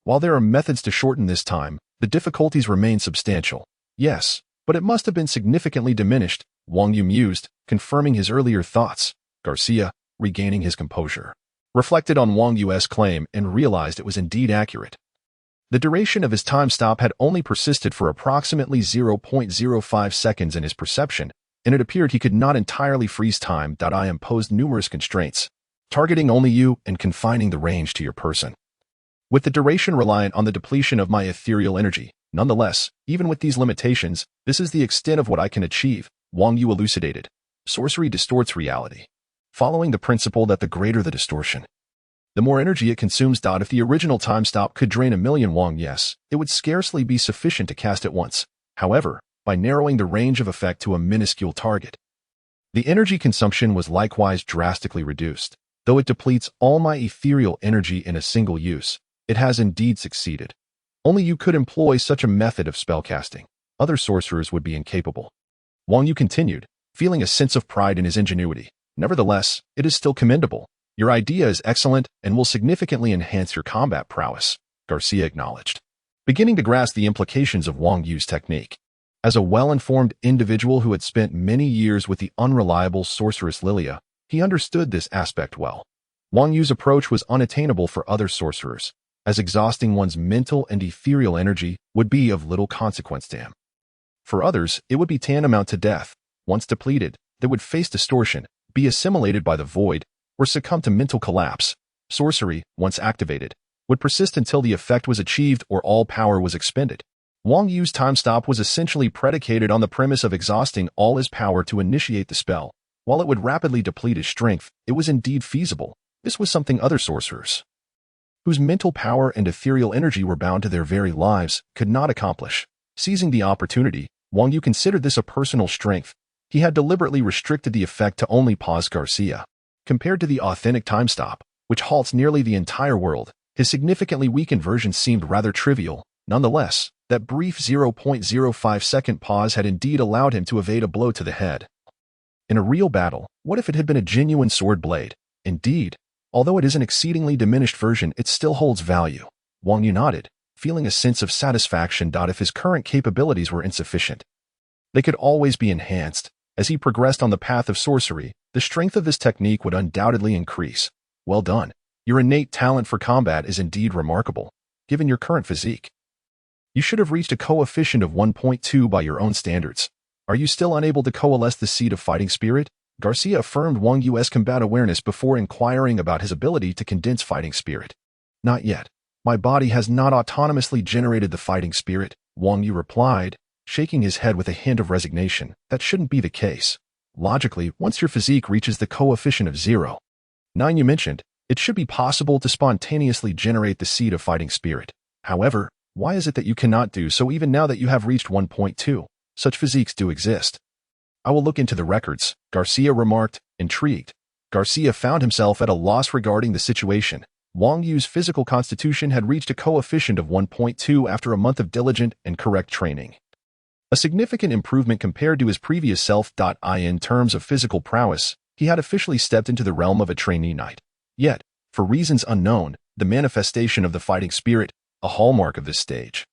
Speaker 1: While there are methods to shorten this time, the difficulties remain substantial. Yes, but it must have been significantly diminished, Wang Yu mused, confirming his earlier thoughts. Garcia, regaining his composure, reflected on Wang Yu's claim and realized it was indeed accurate. The duration of his time stop had only persisted for approximately 0.05 seconds in his perception, and it appeared he could not entirely freeze time. I imposed numerous constraints, targeting only you and confining the range to your person. With the duration reliant on the depletion of my ethereal energy, nonetheless, even with these limitations, this is the extent of what I can achieve, Wang Yu elucidated. Sorcery distorts reality, following the principle that the greater the distortion, the more energy it consumes. If the original time stop could drain 1,000,000 Wang, yes, it would scarcely be sufficient to cast at once. However, by narrowing the range of effect to a minuscule target, the energy consumption was likewise drastically reduced. Though it depletes all my ethereal energy in a single use, it has indeed succeeded. Only you could employ such a method of spellcasting. Other sorcerers would be incapable. Wang Yu continued, feeling a sense of pride in his ingenuity. Nevertheless, it is still commendable. Your idea is excellent and will significantly enhance your combat prowess, Garcia acknowledged, beginning to grasp the implications of Wang Yu's technique. As a well-informed individual who had spent many years with the unreliable sorceress Lilia, he understood this aspect well. Wang Yu's approach was unattainable for other sorcerers, as exhausting one's mental and ethereal energy would be of little consequence to him. For others, it would be tantamount to death. Once depleted, they would face distortion, be assimilated by the void, or succumb to mental collapse. Sorcery, once activated, would persist until the effect was achieved or all power was expended. Wang Yu's time stop was essentially predicated on the premise of exhausting all his power to initiate the spell. While it would rapidly deplete his strength, it was indeed feasible. This was something other sorcerers, whose mental power and ethereal energy were bound to their very lives, could not accomplish. Seizing the opportunity, Wang Yu considered this a personal strength. He had deliberately restricted the effect to only pause Garcia. Compared to the authentic time stop, which halts nearly the entire world, his significantly weakened version seemed rather trivial. Nonetheless, that brief 0.05-second pause had indeed allowed him to evade a blow to the head. In a real battle, what if it had been a genuine sword blade? Indeed, although it is an exceedingly diminished version, it still holds value. Wang Yu nodded, feeling a sense of satisfaction. If his current capabilities were insufficient, they could always be enhanced. As he progressed on the path of sorcery, the strength of this technique would undoubtedly increase. Well done. Your innate talent for combat is indeed remarkable, given your current physique. You should have reached a coefficient of 1.2 by your own standards. Are you still unable to coalesce the seed of fighting spirit? Garcia affirmed Wang Yu's combat awareness before inquiring about his ability to condense fighting spirit. Not yet. My body has not autonomously generated the fighting spirit, Wang Yu replied, shaking his head with a hint of resignation. That shouldn't be the case. Logically, once your physique reaches the coefficient of 0.9 you mentioned, it should be possible to spontaneously generate the seed of fighting spirit. However, why is it that you cannot do so even now that you have reached 1.2? Such physiques do exist. I will look into the records, Garcia remarked, intrigued. Garcia found himself at a loss regarding the situation. Wang Yu's physical constitution had reached a coefficient of 1.2 after a month of diligent and correct training. A significant improvement compared to his previous self. In terms of physical prowess, he had officially stepped into the realm of a trainee knight. Yet, for reasons unknown, the manifestation of the fighting spirit, a hallmark of this stage,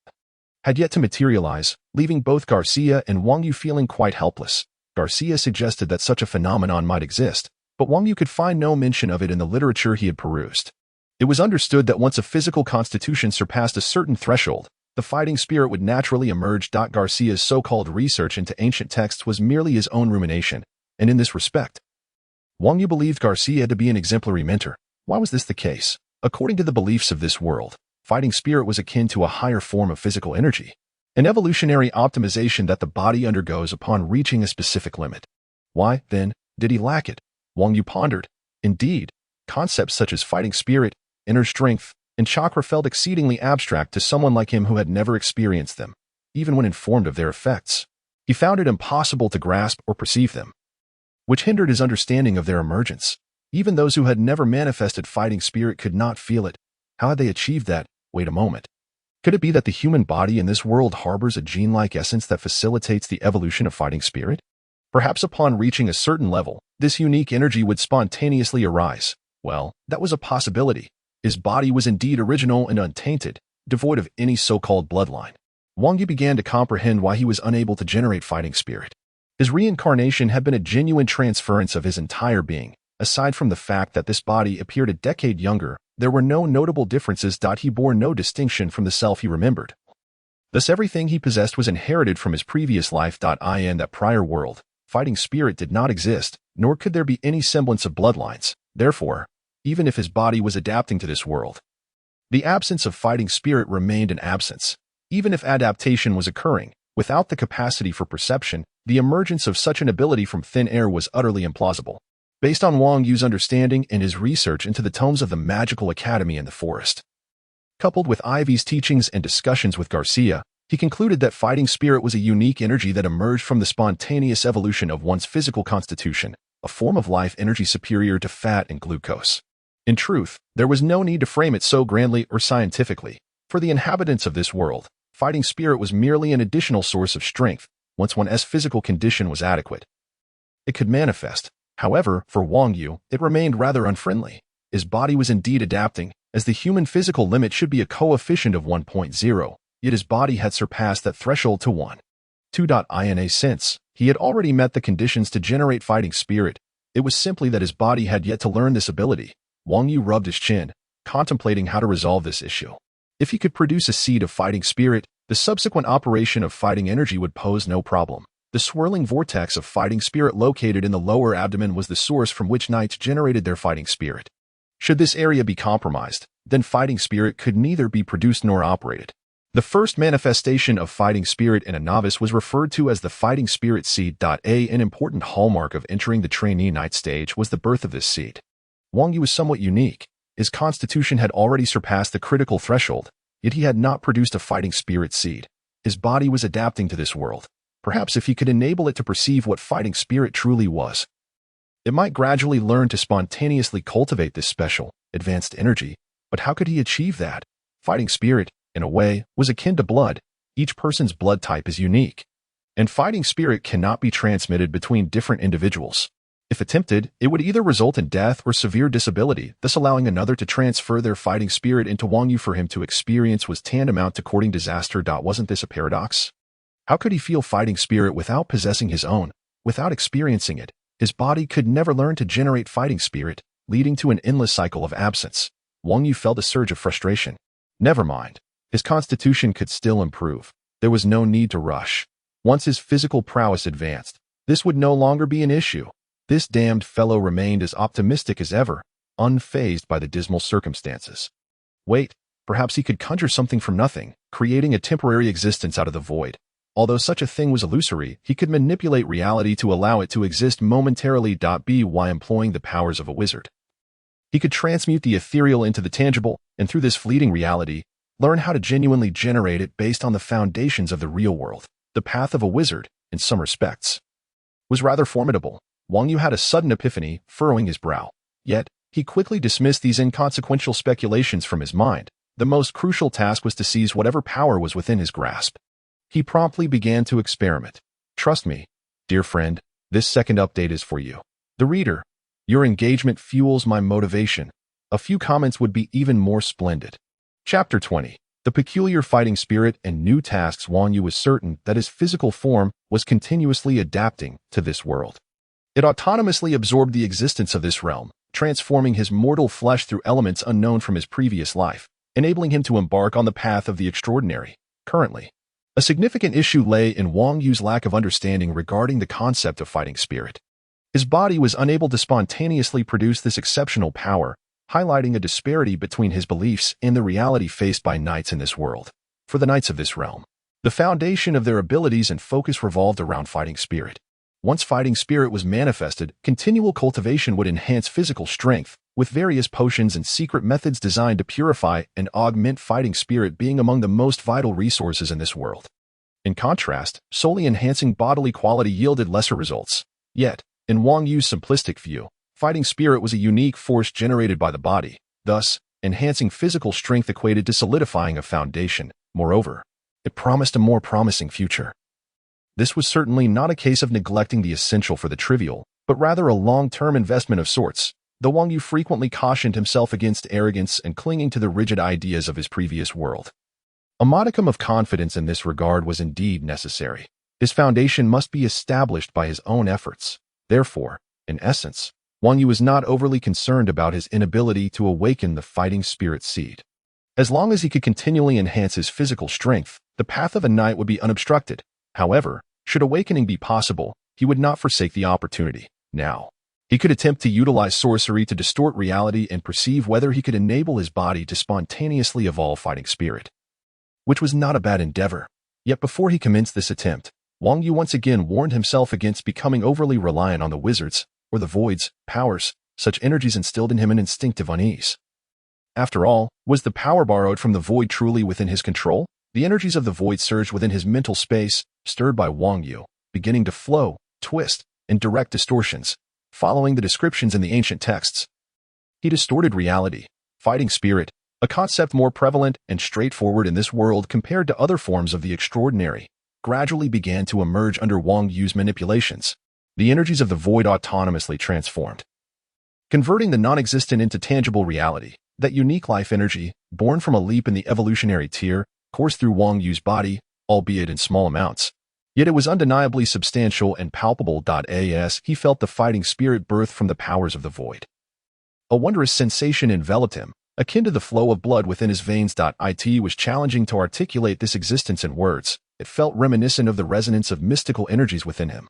Speaker 1: had yet to materialize, leaving both Garcia and Wang Yu feeling quite helpless. Garcia suggested that such a phenomenon might exist, but Wang Yu could find no mention of it in the literature he had perused. It was understood that once a physical constitution surpassed a certain threshold, the fighting spirit would naturally emerge. Garcia's so-called research into ancient texts was merely his own rumination, and in this respect, Wang Yu believed Garcia to be an exemplary mentor. Why was this the case? According to the beliefs of this world, fighting spirit was akin to a higher form of physical energy, an evolutionary optimization that the body undergoes upon reaching a specific limit. Why, then, did he lack it? Wang Yu pondered. Indeed, concepts such as fighting spirit, inner strength, and chakra felt exceedingly abstract to someone like him who had never experienced them, even when informed of their effects. He found it impossible to grasp or perceive them, which hindered his understanding of their emergence. Even those who had never manifested fighting spirit could not feel it. How had they achieved that? Wait a moment. Could it be that the human body in this world harbors a gene-like essence that facilitates the evolution of fighting spirit? Perhaps upon reaching a certain level, this unique energy would spontaneously arise. Well, that was a possibility. His body was indeed original and untainted, devoid of any so-called bloodline. Wang Yu began to comprehend why he was unable to generate fighting spirit. His reincarnation had been a genuine transference of his entire being. Aside from the fact that this body appeared a decade younger, there were no notable differences. He bore no distinction from the self he remembered. Thus everything he possessed was inherited from his previous life. In that prior world, fighting spirit did not exist, nor could there be any semblance of bloodlines. Therefore, even if his body was adapting to this world, the absence of fighting spirit remained an absence. Even if adaptation was occurring, without the capacity for perception, the emergence of such an ability from thin air was utterly implausible. Based on Wang Yu's understanding and his research into the tomes of the magical academy in the forest, coupled with Ivy's teachings and discussions with Garcia, he concluded that fighting spirit was a unique energy that emerged from the spontaneous evolution of one's physical constitution, a form of life energy superior to fat and glucose. In truth, there was no need to frame it so grandly or scientifically. For the inhabitants of this world, fighting spirit was merely an additional source of strength. Once one's physical condition was adequate, it could manifest. However, for Wang Yu, it remained rather unfriendly. His body was indeed adapting, as the human physical limit should be a coefficient of 1.0, yet his body had surpassed that threshold to 1.2. In a sense, he had already met the conditions to generate fighting spirit. It was simply that his body had yet to learn this ability. Wang Yu rubbed his chin, contemplating how to resolve this issue. If he could produce a seed of fighting spirit, the subsequent operation of fighting energy would pose no problem. The swirling vortex of fighting spirit located in the lower abdomen was the source from which knights generated their fighting spirit. Should this area be compromised, then fighting spirit could neither be produced nor operated. The first manifestation of fighting spirit in a novice was referred to as the fighting spirit seed. An important hallmark of entering the trainee knight stage was the birth of this seed. Wang Yu was somewhat unique. His constitution had already surpassed the critical threshold, yet he had not produced a fighting spirit seed. His body was adapting to this world. Perhaps if he could enable it to perceive what fighting spirit truly was, it might gradually learn to spontaneously cultivate this special, advanced energy. But how could he achieve that? Fighting spirit, in a way, was akin to blood. Each person's blood type is unique, and fighting spirit cannot be transmitted between different individuals. If attempted, it would either result in death or severe disability, thus allowing another to transfer their fighting spirit into Wang Yu for him to experience was tantamount to courting disaster. Wasn't this a paradox? How could he feel fighting spirit without possessing his own, without experiencing it? His body could never learn to generate fighting spirit, leading to an endless cycle of absence. Wang Yu felt a surge of frustration. Never mind. His constitution could still improve. There was no need to rush. Once his physical prowess advanced, this would no longer be an issue. This damned fellow remained as optimistic as ever, unfazed by the dismal circumstances. Wait, perhaps he could conjure something from nothing, creating a temporary existence out of the void. Although such a thing was illusory, he could manipulate reality to allow it to exist momentarily. By employing the powers of a wizard, he could transmute the ethereal into the tangible, and through this fleeting reality, learn how to genuinely generate it based on the foundations of the real world. The path of a wizard, in some respects, was rather formidable. Wang Yu had a sudden epiphany, furrowing his brow. Yet, he quickly dismissed these inconsequential speculations from his mind. The most crucial task was to seize whatever power was within his grasp. He promptly began to experiment. Trust me, dear friend, this second update is for you. The reader, your engagement fuels my motivation. A few comments would be even more splendid. Chapter 20. The peculiar fighting spirit and new tasks. Wang Yu was certain that his physical form was continuously adapting to this world. It autonomously absorbed the existence of this realm, transforming his mortal flesh through elements unknown from his previous life, enabling him to embark on the path of the extraordinary. Currently, a significant issue lay in Wang Yu's lack of understanding regarding the concept of fighting spirit. His body was unable to spontaneously produce this exceptional power, highlighting a disparity between his beliefs and the reality faced by knights in this world. For the knights of this realm, the foundation of their abilities and focus revolved around fighting spirit. Once fighting spirit was manifested, continual cultivation would enhance physical strength, with various potions and secret methods designed to purify and augment fighting spirit being among the most vital resources in this world. In contrast, solely enhancing bodily quality yielded lesser results. Yet, in Wang Yu's simplistic view, fighting spirit was a unique force generated by the body, thus, enhancing physical strength equated to solidifying a foundation. Moreover, it promised a more promising future. This was certainly not a case of neglecting the essential for the trivial, but rather a long-term investment of sorts, though Wang Yu frequently cautioned himself against arrogance and clinging to the rigid ideas of his previous world. A modicum of confidence in this regard was indeed necessary. His foundation must be established by his own efforts. Therefore, in essence, Wang Yu was not overly concerned about his inability to awaken the fighting spirit seed. As long as he could continually enhance his physical strength, the path of a knight would be unobstructed. However, should awakening be possible, he would not forsake the opportunity. Now, he could attempt to utilize sorcery to distort reality and perceive whether he could enable his body to spontaneously evolve fighting spirit. Which was not a bad endeavor. Yet before he commenced this attempt, Wang Yu once again warned himself against becoming overly reliant on the wizards, or the void's, powers. Such energies instilled in him an instinctive unease. After all, was the power borrowed from the void truly within his control? The energies of the void surged within his mental space, stirred by Wang Yu, beginning to flow, twist, and direct distortions, following the descriptions in the ancient texts. He distorted reality, fighting spirit, a concept more prevalent and straightforward in this world compared to other forms of the extraordinary, gradually began to emerge under Wang Yu's manipulations. The energies of the void autonomously transformed, converting the non-existent into tangible reality. That unique life energy, born from a leap in the evolutionary tier, coursed through Wang Yu's body, albeit in small amounts. Yet it was undeniably substantial and palpable. As he felt the fighting spirit birth from the powers of the void. A wondrous sensation enveloped him, akin to the flow of blood within his veins. It was challenging to articulate this existence in words. It felt reminiscent of the resonance of mystical energies within him.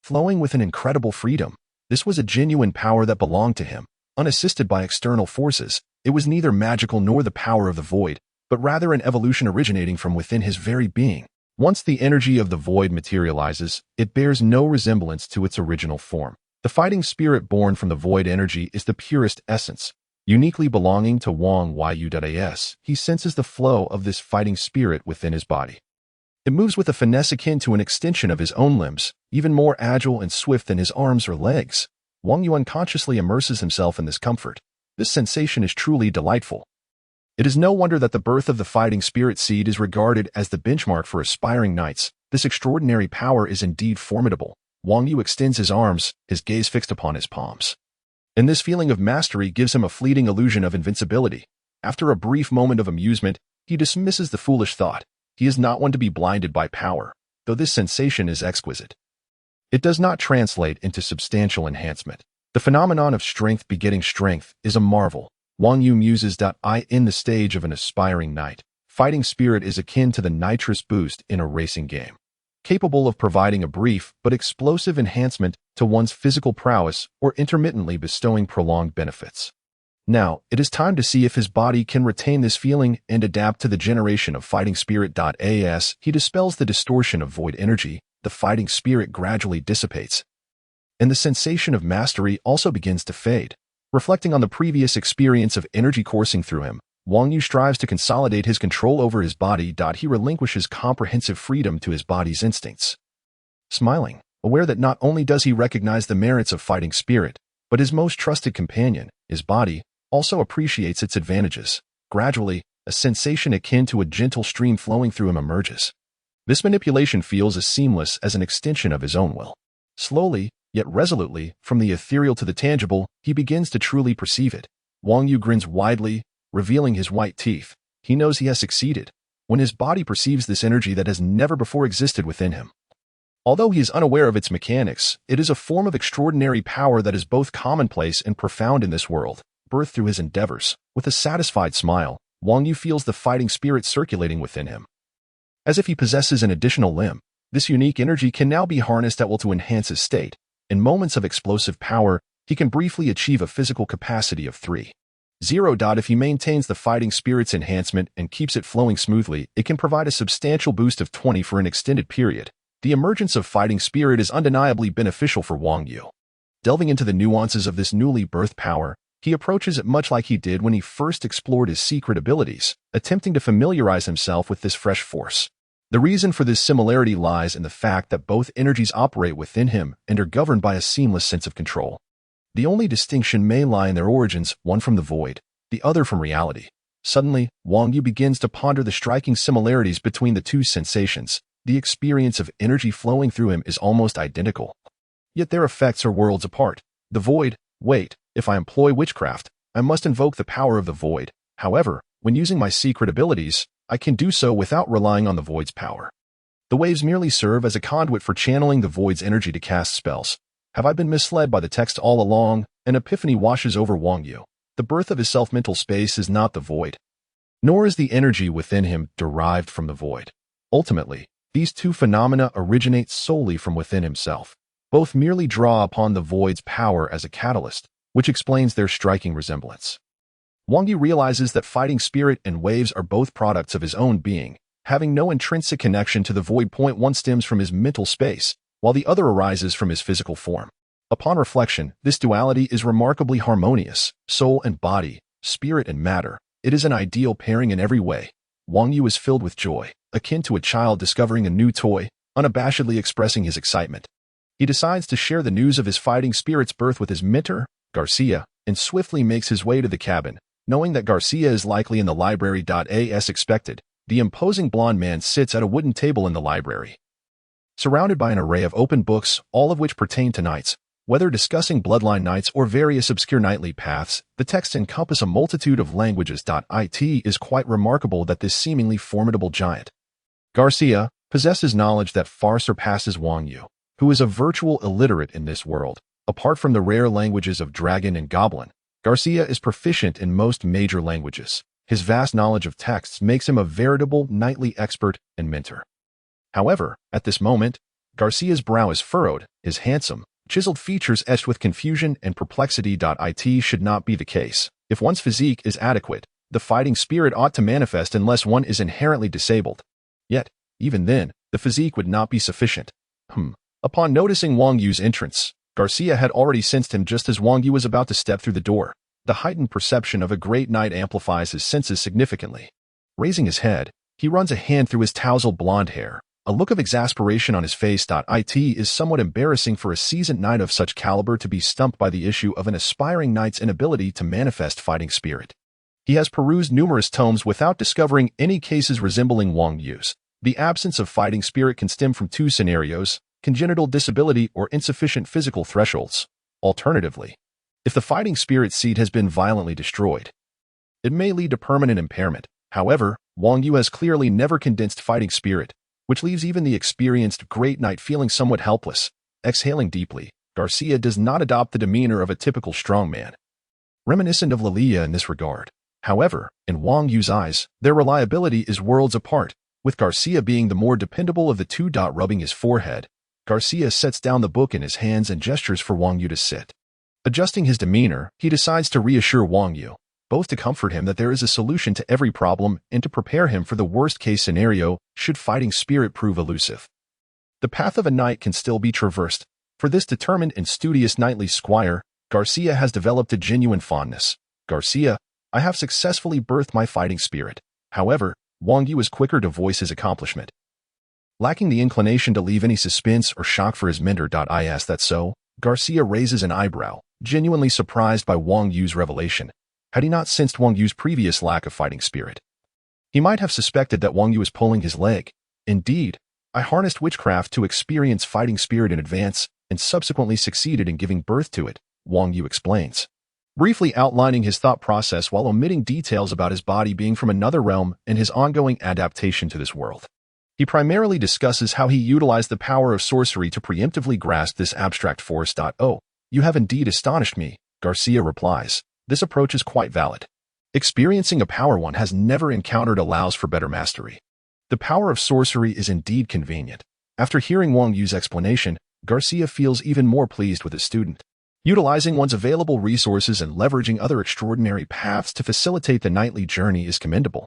Speaker 1: Flowing with an incredible freedom, this was a genuine power that belonged to him. Unassisted by external forces, it was neither magical nor the power of the void, but rather an evolution originating from within his very being. Once the energy of the void materializes, it bears no resemblance to its original form. The fighting spirit born from the void energy is the purest essence, uniquely belonging to Wang Yu. He senses the flow of this fighting spirit within his body. It moves with a finesse akin to an extension of his own limbs, even more agile and swift than his arms or legs. Wang Yu unconsciously immerses himself in this comfort. This sensation is truly delightful. It is no wonder that the birth of the fighting spirit seed is regarded as the benchmark for aspiring knights. This extraordinary power is indeed formidable. Wang Yu extends his arms, his gaze fixed upon his palms. And this feeling of mastery gives him a fleeting illusion of invincibility. After a brief moment of amusement, he dismisses the foolish thought. He is not one to be blinded by power, though this sensation is exquisite. It does not translate into substantial enhancement. The phenomenon of strength begetting strength is a marvel. Wang Yu muses. In the stage of an aspiring knight, fighting spirit is akin to the nitrous boost in a racing game, capable of providing a brief but explosive enhancement to one's physical prowess or intermittently bestowing prolonged benefits. Now, it is time to see if his body can retain this feeling and adapt to the generation of fighting spirit. As he dispels the distortion of void energy, the fighting spirit gradually dissipates, and the sensation of mastery also begins to fade. Reflecting on the previous experience of energy coursing through him, Wang Yu strives to consolidate his control over his body. He relinquishes comprehensive freedom to his body's instincts. Smiling, aware that not only does he recognize the merits of fighting spirit, but his most trusted companion, his body, also appreciates its advantages. Gradually, a sensation akin to a gentle stream flowing through him emerges. This manipulation feels as seamless as an extension of his own will. Slowly, yet resolutely, from the ethereal to the tangible, he begins to truly perceive it. Wang Yu grins widely, revealing his white teeth. He knows he has succeeded, when his body perceives this energy that has never before existed within him. Although he is unaware of its mechanics, it is a form of extraordinary power that is both commonplace and profound in this world, birthed through his endeavors. With a satisfied smile, Wang Yu feels the fighting spirit circulating within him. As if he possesses an additional limb, this unique energy can now be harnessed at will to enhance his state. In moments of explosive power, he can briefly achieve a physical capacity of 3. 0. If he maintains the fighting spirit's enhancement and keeps it flowing smoothly, it can provide a substantial boost of 20 for an extended period. The emergence of fighting spirit is undeniably beneficial for Wang Yu. Delving into the nuances of this newly birthed power, he approaches it much like he did when he first explored his secret abilities, attempting to familiarize himself with this fresh force. The reason for this similarity lies in the fact that both energies operate within him and are governed by a seamless sense of control. The only distinction may lie in their origins, one from the void, the other from reality. Suddenly, Wang Yu begins to ponder the striking similarities between the two sensations. The experience of energy flowing through him is almost identical. Yet their effects are worlds apart. The void, wait, if I employ witchcraft, I must invoke the power of the void. However, when using my secret abilities, I can do so without relying on the void's power. The waves merely serve as a conduit for channeling the void's energy to cast spells. Have I been misled by the text all along? An epiphany washes over Wang Yu. The birth of his self-mental space is not the void, nor is the energy within him derived from the void. Ultimately, these two phenomena originate solely from within himself. Both merely draw upon the void's power as a catalyst, which explains their striking resemblance. Wang Yu realizes that fighting spirit and waves are both products of his own being, having no intrinsic connection to the void. One stems from his mental space, while the other arises from his physical form. Upon reflection, this duality is remarkably harmonious, soul and body, spirit and matter. It is an ideal pairing in every way. Wang Yu is filled with joy, akin to a child discovering a new toy, unabashedly expressing his excitement. He decides to share the news of his fighting spirit's birth with his mentor, Garcia, and swiftly makes his way to the cabin, knowing that Garcia is likely in the library. As expected, the imposing blond man sits at a wooden table in the library, surrounded by an array of open books, all of which pertain to knights. Whether discussing bloodline knights or various obscure knightly paths, the texts encompass a multitude of languages. It is quite remarkable that this seemingly formidable giant, Garcia, possesses knowledge that far surpasses Wang Yu, who is a virtual illiterate in this world. Apart from the rare languages of dragon and goblin, Garcia is proficient in most major languages. His vast knowledge of texts makes him a veritable knightly expert and mentor. However, at this moment, Garcia's brow is furrowed, his handsome, chiseled features etched with confusion and perplexity. It should not be the case. If one's physique is adequate, the fighting spirit ought to manifest unless one is inherently disabled. Yet, even then, the physique would not be sufficient. Upon noticing Wang Yu's entrance, Garcia had already sensed him just as Wang Yu was about to step through the door. The heightened perception of a great knight amplifies his senses significantly. Raising his head, he runs a hand through his tousled blonde hair, a look of exasperation on his face. It is somewhat embarrassing for a seasoned knight of such caliber to be stumped by the issue of an aspiring knight's inability to manifest fighting spirit. He has perused numerous tomes without discovering any cases resembling Wang Yu's. The absence of fighting spirit can stem from two scenarios: congenital disability or insufficient physical thresholds. Alternatively, if the fighting spirit seed has been violently destroyed, it may lead to permanent impairment. However, Wang Yu has clearly never condensed fighting spirit, which leaves even the experienced great knight feeling somewhat helpless. Exhaling deeply, Garcia does not adopt the demeanor of a typical strongman, reminiscent of Lilia in this regard. However, in Wang Yu's eyes, their reliability is worlds apart, with Garcia being the more dependable of the two. Rubbing his forehead, Garcia sets down the book in his hands and gestures for Wang Yu to sit. Adjusting his demeanor, he decides to reassure Wang Yu, both to comfort him that there is a solution to every problem and to prepare him for the worst-case scenario should fighting spirit prove elusive. The path of a knight can still be traversed. For this determined and studious knightly squire, Garcia has developed a genuine fondness. Garcia, I have successfully birthed my fighting spirit. However, Wang Yu is quicker to voice his accomplishment, lacking the inclination to leave any suspense or shock for his mentor. I ask that so? Garcia raises an eyebrow, genuinely surprised by Wang Yu's revelation. Had he not sensed Wang Yu's previous lack of fighting spirit, he might have suspected that Wang Yu was pulling his leg. Indeed, I harnessed witchcraft to experience fighting spirit in advance and subsequently succeeded in giving birth to it, Wang Yu explains, briefly outlining his thought process while omitting details about his body being from another realm and his ongoing adaptation to this world. He primarily discusses how he utilized the power of sorcery to preemptively grasp this abstract force. Oh, you have indeed astonished me, Garcia replies. This approach is quite valid. Experiencing a power one has never encountered allows for better mastery. The power of sorcery is indeed convenient. After hearing Wang Yu's explanation, Garcia feels even more pleased with his student. Utilizing one's available resources and leveraging other extraordinary paths to facilitate the knightly journey is commendable.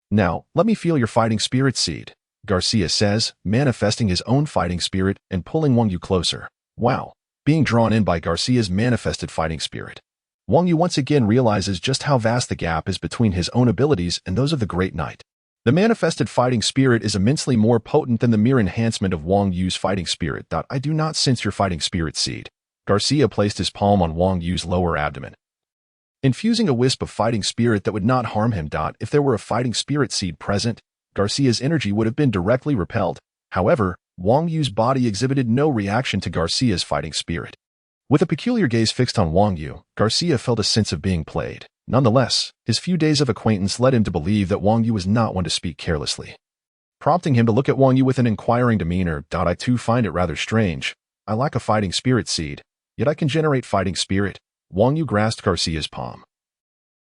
Speaker 1: Now, let me feel your fighting spirit seed, Garcia says, manifesting his own fighting spirit and pulling Wang Yu closer. Wow, being drawn in by Garcia's manifested fighting spirit. Wang Yu once again realizes just how vast the gap is between his own abilities and those of the Great Knight. The manifested fighting spirit is immensely more potent than the mere enhancement of Wang Yu's fighting spirit. I do not sense your fighting spirit seed. Garcia placed his palm on Wang Yu's lower abdomen, infusing a wisp of fighting spirit that would not harm him. If there were a fighting spirit seed present, Garcia's energy would have been directly repelled. However, Wang Yu's body exhibited no reaction to Garcia's fighting spirit. With a peculiar gaze fixed on Wang Yu, Garcia felt a sense of being played. Nonetheless, his few days of acquaintance led him to believe that Wang Yu was not one to speak carelessly, prompting him to look at Wang Yu with an inquiring demeanor. I too find it rather strange. I lack a fighting spirit seed, yet I can generate fighting spirit. Wang Yu grasped Garcia's palm,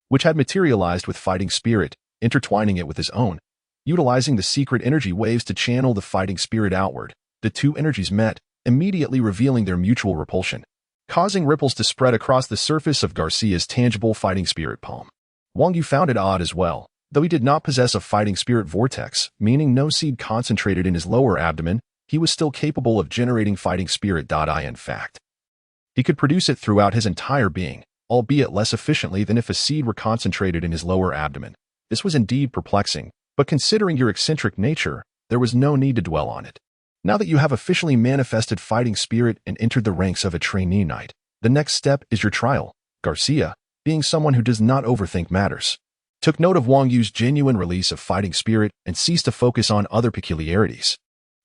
Speaker 1: which had materialized with fighting spirit, intertwining it with his own. Utilizing the secret energy waves to channel the fighting spirit outward, the two energies met, immediately revealing their mutual repulsion, causing ripples to spread across the surface of Garcia's tangible fighting spirit palm. Wang Yu found it odd as well, though he did not possess a fighting spirit vortex, meaning no seed concentrated in his lower abdomen, he was still capable of generating fighting spirit. In fact, he could produce it throughout his entire being, albeit less efficiently than if a seed were concentrated in his lower abdomen. This was indeed perplexing, but considering your eccentric nature, there was no need to dwell on it. Now that you have officially manifested fighting spirit and entered the ranks of a trainee knight, the next step is your trial. Garcia, being someone who does not overthink matters, took note of Wang Yu's genuine release of fighting spirit and ceased to focus on other peculiarities.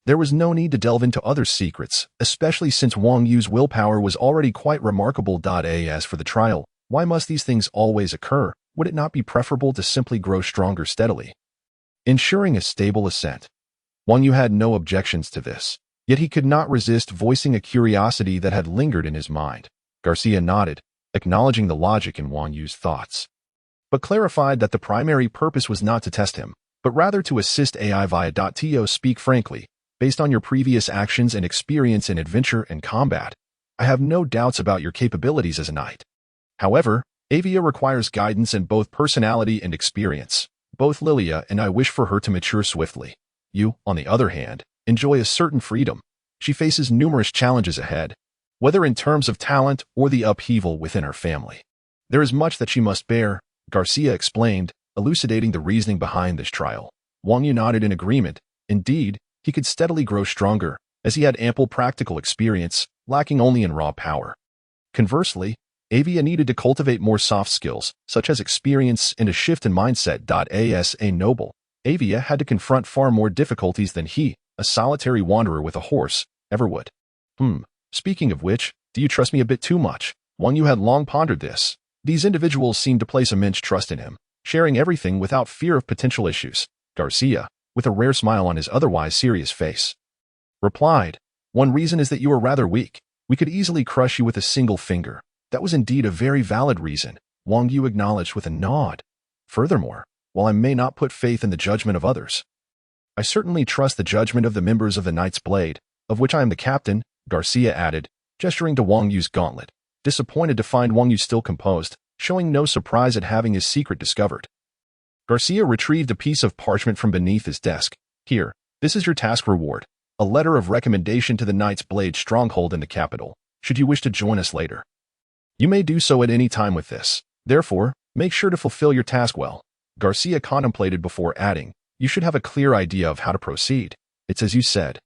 Speaker 1: There was no need to delve into other secrets, especially since Wang Yu's willpower was already quite remarkable. As for the trial, why must these things always occur? Would it not be preferable to simply grow stronger steadily, ensuring a stable ascent? Wang Yu had no objections to this, yet he could not resist voicing a curiosity that had lingered in his mind. Garcia nodded, acknowledging the logic in Wang Yu's thoughts, but clarified that the primary purpose was not to test him, but rather to assist AI via to speak frankly. Based on your previous actions and experience in adventure and combat, I have no doubts about your capabilities as a knight. However, Avia requires guidance in both personality and experience. Both Lilia and I wish for her to mature swiftly. You, on the other hand, enjoy a certain freedom. She faces numerous challenges ahead, whether in terms of talent or the upheaval within her family. There is much that she must bear, Garcia explained, elucidating the reasoning behind this trial. Wang Yu nodded in agreement. Indeed, he could steadily grow stronger, as he had ample practical experience, lacking only in raw power. Conversely, Avia needed to cultivate more soft skills, such as experience and a shift in mindset. As a noble, Avia had to confront far more difficulties than he, a solitary wanderer with a horse, ever would. Speaking of which, do you trust me a bit too much? Wang Yu had long pondered this. These individuals seemed to place immense trust in him, sharing everything without fear of potential issues. Garcia, with a rare smile on his otherwise serious face, replied, "One reason is that you are rather weak. We could easily crush you with a single finger." That was indeed a very valid reason, Wang Yu acknowledged with a nod. Furthermore, while I may not put faith in the judgment of others, I certainly trust the judgment of the members of the Knight's Blade, of which I am the captain, Garcia added, gesturing to Wang Yu's gauntlet, disappointed to find Wang Yu still composed, showing no surprise at having his secret discovered. Garcia retrieved a piece of parchment from beneath his desk. Here, this is your task reward, a letter of recommendation to the Knight's Blade stronghold in the capital, should you wish to join us later. You may do so at any time with this. Therefore, make sure to fulfill your task well. Garcia contemplated before adding, you should have a clear idea of how to proceed. It's as you said.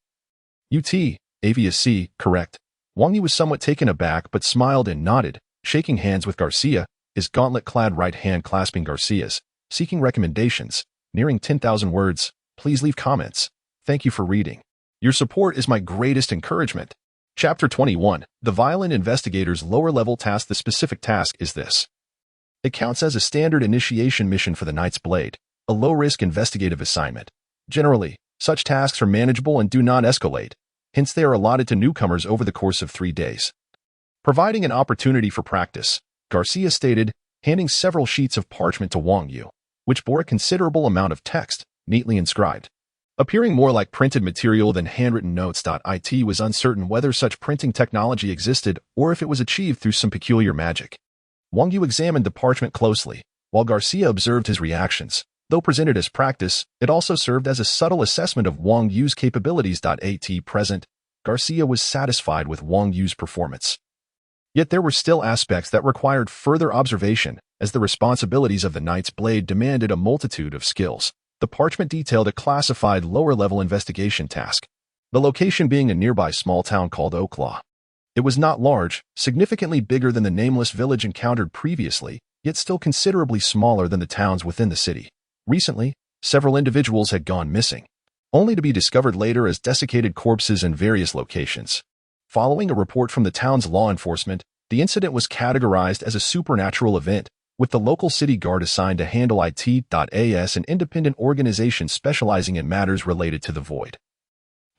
Speaker 1: Avia C, correct. Wang Yu was somewhat taken aback but smiled and nodded, shaking hands with Garcia, his gauntlet-clad right hand clasping Garcia's, seeking recommendations, nearing 10,000 words. Please leave comments. Thank you for reading. Your support is my greatest encouragement. Chapter 21, The Violent Investigator's Lower-Level Task. The specific task is this. It counts as a standard initiation mission for the Knight's Blade, a low-risk investigative assignment. Generally, such tasks are manageable and do not escalate, hence they are allotted to newcomers over the course of 3 days, providing an opportunity for practice, Garcia stated, handing several sheets of parchment to Wang Yu, which bore a considerable amount of text, neatly inscribed. appearing more like printed material than handwritten notes. It was uncertain whether such printing technology existed or if it was achieved through some peculiar magic. Wang Yu examined the parchment closely, while Garcia observed his reactions. Though presented as practice, it also served as a subtle assessment of Wang Yu's capabilities. At present, Garcia was satisfied with Wang Yu's performance. Yet there were still aspects that required further observation, as the responsibilities of the Knight's Blade demanded a multitude of skills. The parchment detailed a classified lower-level investigation task, the location being a nearby small town called Oaklaw. It was not large, significantly bigger than the nameless village encountered previously, yet still considerably smaller than the towns within the city. Recently, several individuals had gone missing, only to be discovered later as desiccated corpses in various locations. Following a report from the town's law enforcement, the incident was categorized as a supernatural event, with the local city guard assigned to handle it.as, an independent organization specializing in matters related to the void.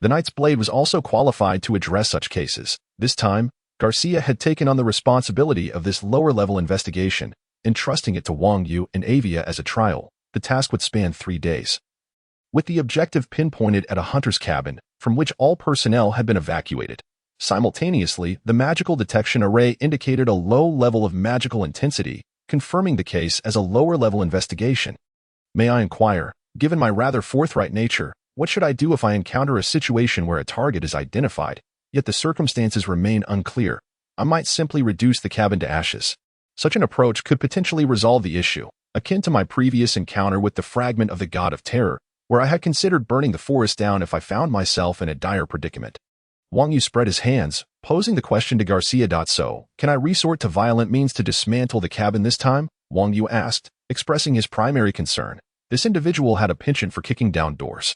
Speaker 1: The Knight's Blade was also qualified to address such cases. This time, Garcia had taken on the responsibility of this lower-level investigation, entrusting it to Wang Yu and Avia as a trial. The task would span 3 days, with the objective pinpointed at a hunter's cabin, from which all personnel had been evacuated. Simultaneously, the magical detection array indicated a low level of magical intensity, confirming the case as a lower-level investigation. May I inquire, given my rather forthright nature, what should I do if I encounter a situation where a target is identified, yet the circumstances remain unclear? I might simply reduce the cabin to ashes. Such an approach could potentially resolve the issue, akin to my previous encounter with the fragment of the God of Terror, where I had considered burning the forest down if I found myself in a dire predicament. Wang Yu spread his hands, posing the question to Garcia. So, can I resort to violent means to dismantle the cabin this time? Wang Yu asked, expressing his primary concern. This individual had a penchant for kicking down doors.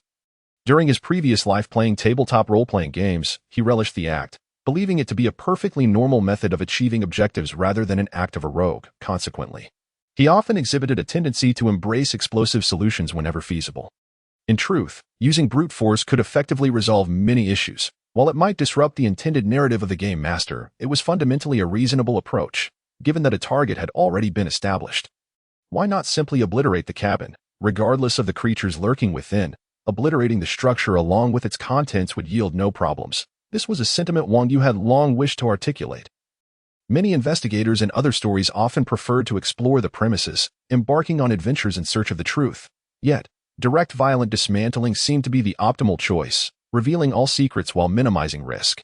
Speaker 1: During his previous life playing tabletop role-playing games, he relished the act, believing it to be a perfectly normal method of achieving objectives rather than an act of a rogue. Consequently, he often exhibited a tendency to embrace explosive solutions whenever feasible. In truth, using brute force could effectively resolve many issues. While it might disrupt the intended narrative of the game master, it was fundamentally a reasonable approach, given that a target had already been established. Why not simply obliterate the cabin, regardless of the creatures lurking within? Obliterating the structure along with its contents would yield no problems. This was a sentiment Wang Yu had long wished to articulate. Many investigators in other stories often preferred to explore the premises, embarking on adventures in search of the truth. Yet, direct violent dismantling seemed to be the optimal choice, revealing all secrets while minimizing risk.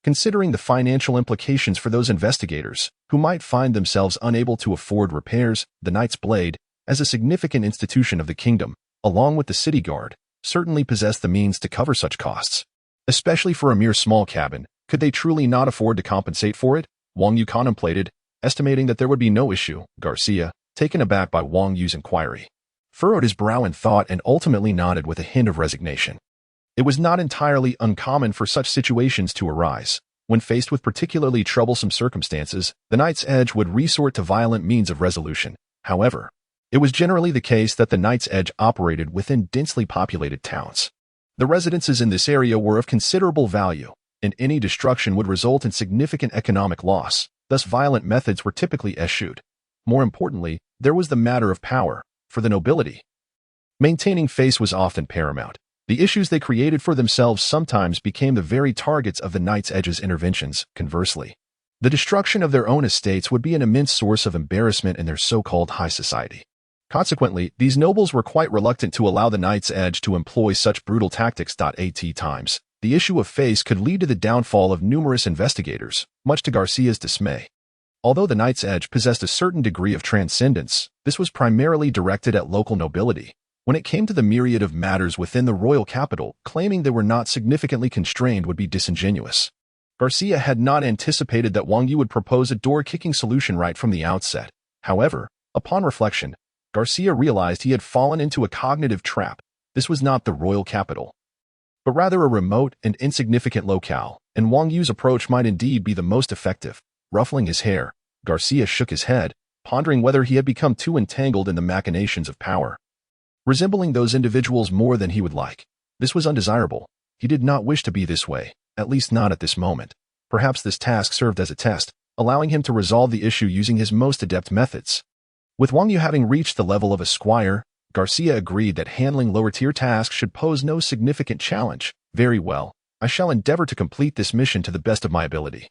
Speaker 1: Considering the financial implications for those investigators, who might find themselves unable to afford repairs, the Knight's Blade, as a significant institution of the kingdom, along with the city guard, certainly possessed the means to cover such costs. Especially for a mere small cabin, could they truly not afford to compensate for it? Wang Yu contemplated, estimating that there would be no issue. Garcia, taken aback by Wang Yu's inquiry, furrowed his brow in thought and ultimately nodded with a hint of resignation. It was not entirely uncommon for such situations to arise. When faced with particularly troublesome circumstances, the Knight's Edge would resort to violent means of resolution. However, it was generally the case that the Knight's Edge operated within densely populated towns. The residences in this area were of considerable value, and any destruction would result in significant economic loss. Thus, violent methods were typically eschewed. More importantly, there was the matter of power. For the nobility, maintaining face was often paramount. The issues they created for themselves sometimes became the very targets of the Knight's Edge's interventions. Conversely, the destruction of their own estates would be an immense source of embarrassment in their so-called high society. Consequently, these nobles were quite reluctant to allow the Knight's Edge to employ such brutal tactics. At times, the issue of face could lead to the downfall of numerous investigators, much to Garcia's dismay. Although the Knight's Edge possessed a certain degree of transcendence, this was primarily directed at local nobility. When it came to the myriad of matters within the royal capital, claiming they were not significantly constrained would be disingenuous. Garcia had not anticipated that Wang Yu would propose a door-kicking solution right from the outset. However, upon reflection, Garcia realized he had fallen into a cognitive trap. This was not the royal capital, but rather a remote and insignificant locale, and Wang Yu's approach might indeed be the most effective. Ruffling his hair, Garcia shook his head, pondering whether he had become too entangled in the machinations of power, resembling those individuals more than he would like. This was undesirable. He did not wish to be this way, at least not at this moment. Perhaps this task served as a test, allowing him to resolve the issue using his most adept methods. With Wang Yu having reached the level of a squire, Garcia agreed that handling lower-tier tasks should pose no significant challenge. Very well, I shall endeavor to complete this mission to the best of my ability,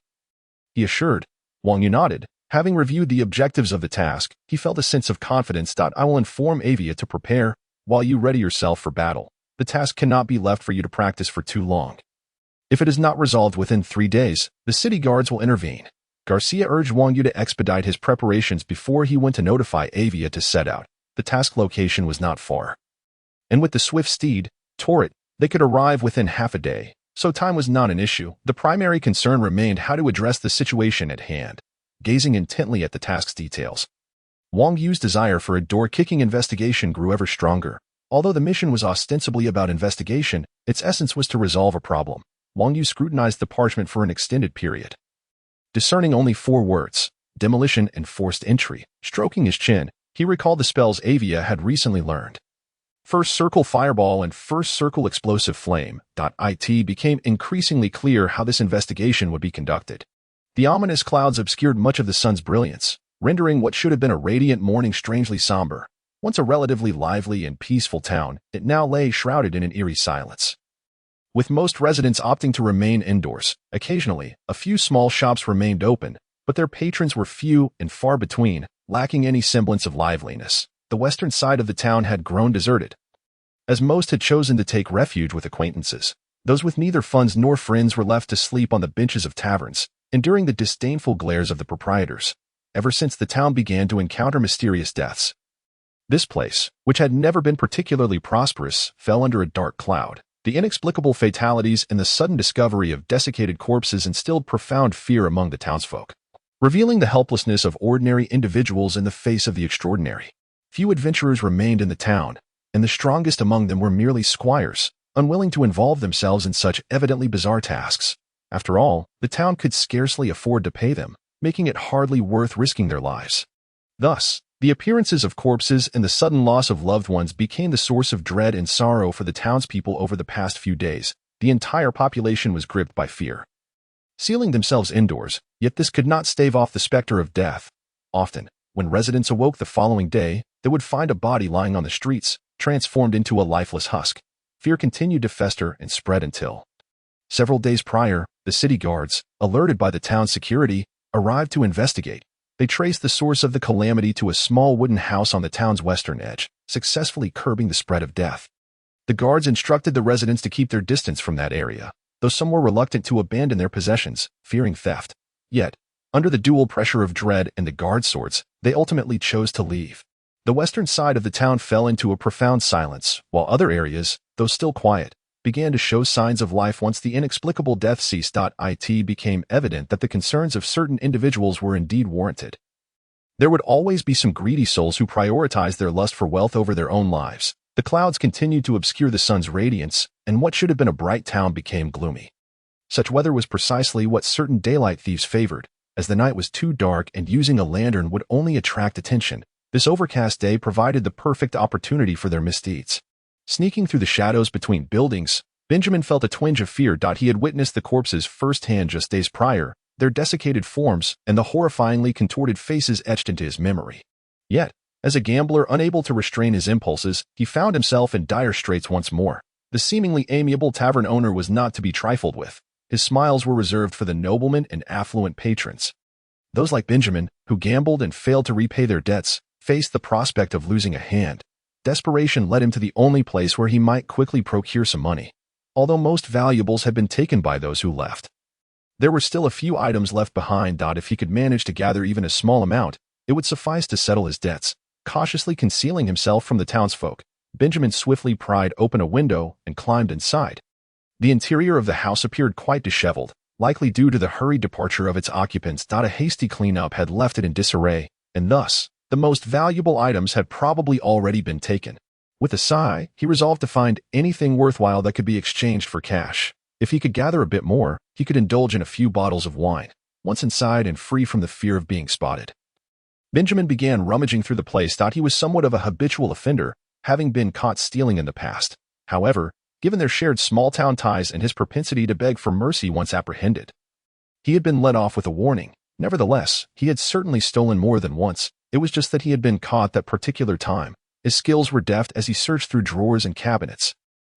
Speaker 1: he assured. Wang Yu nodded. Having reviewed the objectives of the task, he felt a sense of confidence. I will inform Avia to prepare, while you ready yourself for battle. The task cannot be left for you to practice for too long. If it is not resolved within 3 days, the city guards will intervene. Garcia urged Wang Yu to expedite his preparations before he went to notify Avia to set out. The task location was not far, and with the swift steed, Torret, they could arrive within half a day, so time was not an issue. The primary concern remained how to address the situation at hand. Gazing intently at the task's details, Wang Yu's desire for a door-kicking investigation grew ever stronger. Although the mission was ostensibly about investigation, its essence was to resolve a problem. Wang Yu scrutinized the parchment for an extended period, discerning only 4 words: demolition and forced entry. Stroking his chin, he recalled the spells Avia had recently learned. First Circle Fireball and First Circle Explosive Flame. It became increasingly clear how this investigation would be conducted. The ominous clouds obscured much of the sun's brilliance, rendering what should have been a radiant morning strangely somber. Once a relatively lively and peaceful town, it now lay shrouded in an eerie silence. With most residents opting to remain indoors, occasionally, a few small shops remained open, but their patrons were few and far between, lacking any semblance of liveliness. The western side of the town had grown deserted, as most had chosen to take refuge with acquaintances. Those with neither funds nor friends were left to sleep on the benches of taverns, enduring the disdainful glares of the proprietors. Ever since the town began to encounter mysterious deaths, this place, which had never been particularly prosperous, fell under a dark cloud. The inexplicable fatalities and the sudden discovery of desiccated corpses instilled profound fear among the townsfolk, revealing the helplessness of ordinary individuals in the face of the extraordinary. Few adventurers remained in the town, and the strongest among them were merely squires, unwilling to involve themselves in such evidently bizarre tasks. After all, the town could scarcely afford to pay them, making it hardly worth risking their lives. Thus, the appearances of corpses and the sudden loss of loved ones became the source of dread and sorrow for the townspeople over the past few days. The entire population was gripped by fear, sealing themselves indoors, yet this could not stave off the specter of death. Often, when residents awoke the following day, they would find a body lying on the streets, transformed into a lifeless husk. Fear continued to fester and spread until, several days prior, the city guards, alerted by the town's security, arrived to investigate. They traced the source of the calamity to a small wooden house on the town's western edge, successfully curbing the spread of death. The guards instructed the residents to keep their distance from that area, though some were reluctant to abandon their possessions, fearing theft. Yet, under the dual pressure of dread and the guard swords, they ultimately chose to leave. The western side of the town fell into a profound silence, while other areas, though still quiet, began to show signs of life once the inexplicable death ceased. It became evident that the concerns of certain individuals were indeed warranted. There would always be some greedy souls who prioritized their lust for wealth over their own lives. The clouds continued to obscure the sun's radiance, and what should have been a bright town became gloomy. Such weather was precisely what certain daylight thieves favored, as the night was too dark and using a lantern would only attract attention. This overcast day provided the perfect opportunity for their misdeeds. Sneaking through the shadows between buildings, Benjamin felt a twinge of fear. He had witnessed the corpses firsthand just days prior, their desiccated forms and the horrifyingly contorted faces etched into his memory. Yet, as a gambler unable to restrain his impulses, he found himself in dire straits once more. The seemingly amiable tavern owner was not to be trifled with. His smiles were reserved for the noblemen and affluent patrons. Those like Benjamin, who gambled and failed to repay their debts, faced the prospect of losing a hand. Desperation led him to the only place where he might quickly procure some money. Although most valuables had been taken by those who left, there were still a few items left behind. If he could manage to gather even a small amount, it would suffice to settle his debts. Cautiously concealing himself from the townsfolk, Benjamin swiftly pried open a window and climbed inside. The interior of the house appeared quite disheveled, likely due to the hurried departure of its occupants. A hasty cleanup had left it in disarray, and thus, the most valuable items had probably already been taken. With a sigh, he resolved to find anything worthwhile that could be exchanged for cash. If he could gather a bit more, he could indulge in a few bottles of wine. Once inside and free from the fear of being spotted, Benjamin began rummaging through the place. He was somewhat of a habitual offender, having been caught stealing in the past. However, given their shared small-town ties and his propensity to beg for mercy once apprehended, he had been let off with a warning. Nevertheless, he had certainly stolen more than once. It was just that he had been caught that particular time. His skills were deft as he searched through drawers and cabinets.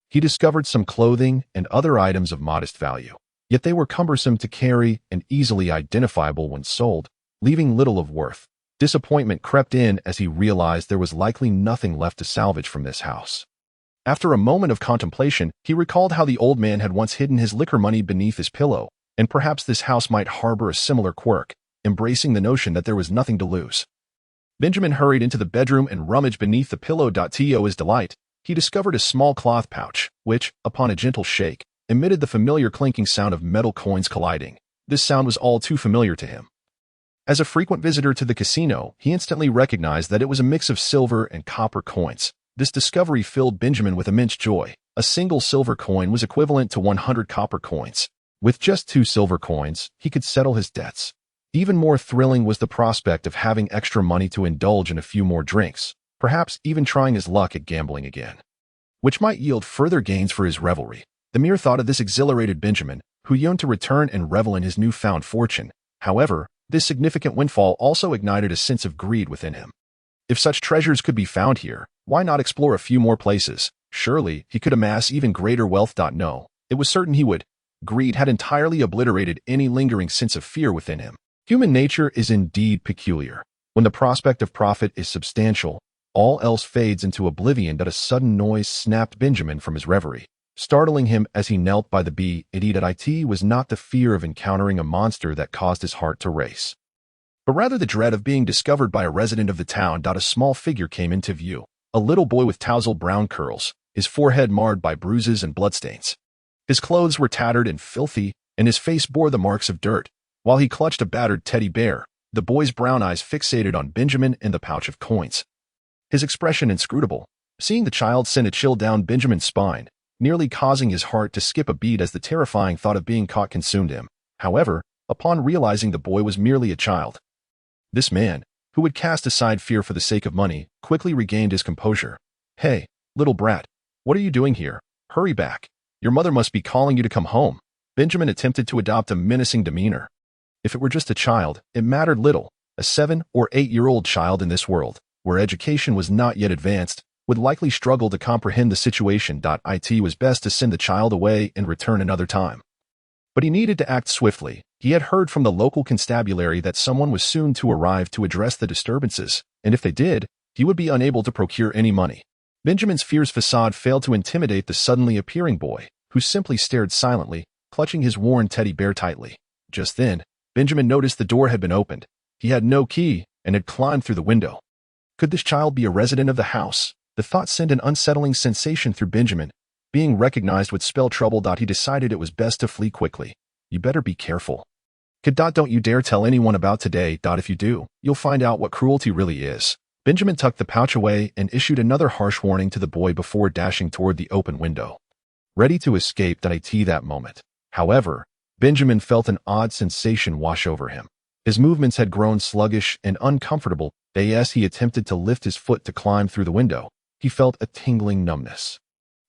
Speaker 1: He discovered some clothing and other items of modest value, yet they were cumbersome to carry and easily identifiable when sold, leaving little of worth. Disappointment crept in as he realized there was likely nothing left to salvage from this house. After a moment of contemplation, he recalled how the old man had once hidden his liquor money beneath his pillow, and perhaps this house might harbor a similar quirk, embracing the notion that there was nothing to lose. Benjamin hurried into the bedroom and rummaged beneath the pillow. To his delight, he discovered a small cloth pouch, which, upon a gentle shake, emitted the familiar clinking sound of metal coins colliding. This sound was all too familiar to him. As a frequent visitor to the casino, he instantly recognized that it was a mix of silver and copper coins. This discovery filled Benjamin with immense joy. A single silver coin was equivalent to 100 copper coins. With just 2 silver coins, he could settle his debts. Even more thrilling was the prospect of having extra money to indulge in a few more drinks, perhaps even trying his luck at gambling again, which might yield further gains for his revelry. The mere thought of this exhilarated Benjamin, who yearned to return and revel in his newfound fortune. However, this significant windfall also ignited a sense of greed within him. If such treasures could be found here, why not explore a few more places? Surely, he could amass even greater wealth. No, it was certain he would. Greed had entirely obliterated any lingering sense of fear within him. Human nature is indeed peculiar. When the prospect of profit is substantial, all else fades into oblivion. A sudden noise snapped Benjamin from his reverie, startling him as he knelt by the bed. It was not the fear of encountering a monster that caused his heart to race, but rather the dread of being discovered by a resident of the town. A small figure came into view, a little boy with tousled brown curls, his forehead marred by bruises and bloodstains. His clothes were tattered and filthy, and his face bore the marks of dirt. While he clutched a battered teddy bear, the boy's brown eyes fixated on Benjamin and the pouch of coins. His expression inscrutable. Seeing the child sent a chill down Benjamin's spine, nearly causing his heart to skip a beat as the terrifying thought of being caught consumed him. However, upon realizing the boy was merely a child, this man, who had cast aside fear for the sake of money, quickly regained his composure. "Hey, little brat, what are you doing here? Hurry back. Your mother must be calling you to come home." Benjamin attempted to adopt a menacing demeanor. If it were just a child, it mattered little. A 7- or 8-year-old child in this world, where education was not yet advanced, would likely struggle to comprehend the situation. It was best to send the child away and return another time. But he needed to act swiftly. He had heard from the local constabulary that someone was soon to arrive to address the disturbances, and if they did, he would be unable to procure any money. Benjamin's fierce facade failed to intimidate the suddenly appearing boy, who simply stared silently, clutching his worn teddy bear tightly. Just then, Benjamin noticed the door had been opened. He had no key and had climbed through the window. Could this child be a resident of the house? The thought sent an unsettling sensation through Benjamin. Being recognized would spell trouble. He decided it was best to flee quickly. You better be careful. Kid. Don't you dare tell anyone about today. If you do, you'll find out what cruelty really is. Benjamin tucked the pouch away and issued another harsh warning to the boy before dashing toward the open window, ready to escape. That moment, however, Benjamin felt an odd sensation wash over him. His movements had grown sluggish and uncomfortable. As he attempted to lift his foot to climb through the window, he felt a tingling numbness.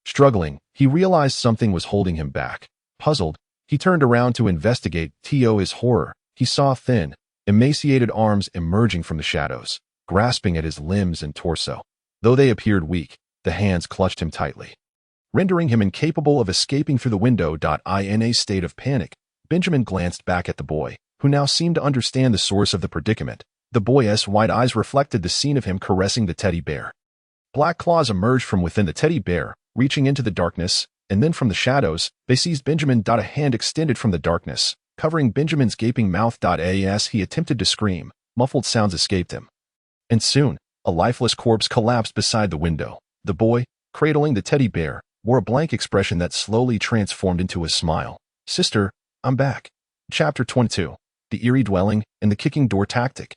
Speaker 1: Struggling, he realized something was holding him back. Puzzled, he turned around to investigate. To his horror, he saw thin, emaciated arms emerging from the shadows, grasping at his limbs and torso. Though they appeared weak, the hands clutched him tightly, rendering him incapable of escaping through the window. In a state of panic, Benjamin glanced back at the boy, who now seemed to understand the source of the predicament. The boy's wide eyes reflected the scene of him caressing the teddy bear. Black claws emerged from within the teddy bear, reaching into the darkness, and then from the shadows, they seized Benjamin. A hand extended from the darkness, covering Benjamin's gaping mouth. As he attempted to scream, muffled sounds escaped him. And soon, a lifeless corpse collapsed beside the window. The boy, cradling the teddy bear, wore a blank expression that slowly transformed into a smile. "Sister, I'm back." Chapter 22. The Eerie Dwelling and the Kicking Door Tactic.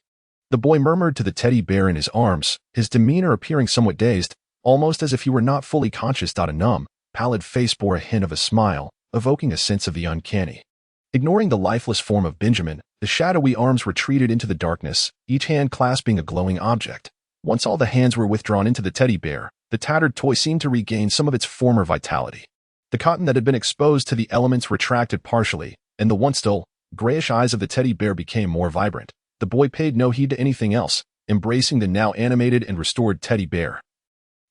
Speaker 1: The boy murmured to the teddy bear in his arms, his demeanor appearing somewhat dazed, almost as if he were not fully conscious. A numb, pallid face bore a hint of a smile, evoking a sense of the uncanny. Ignoring the lifeless form of Benjamin, the shadowy arms retreated into the darkness, each hand clasping a glowing object. Once all the hands were withdrawn into the teddy bear, the tattered toy seemed to regain some of its former vitality. The cotton that had been exposed to the elements retracted partially, and the once dull, grayish eyes of the teddy bear became more vibrant. The boy paid no heed to anything else, embracing the now animated and restored teddy bear.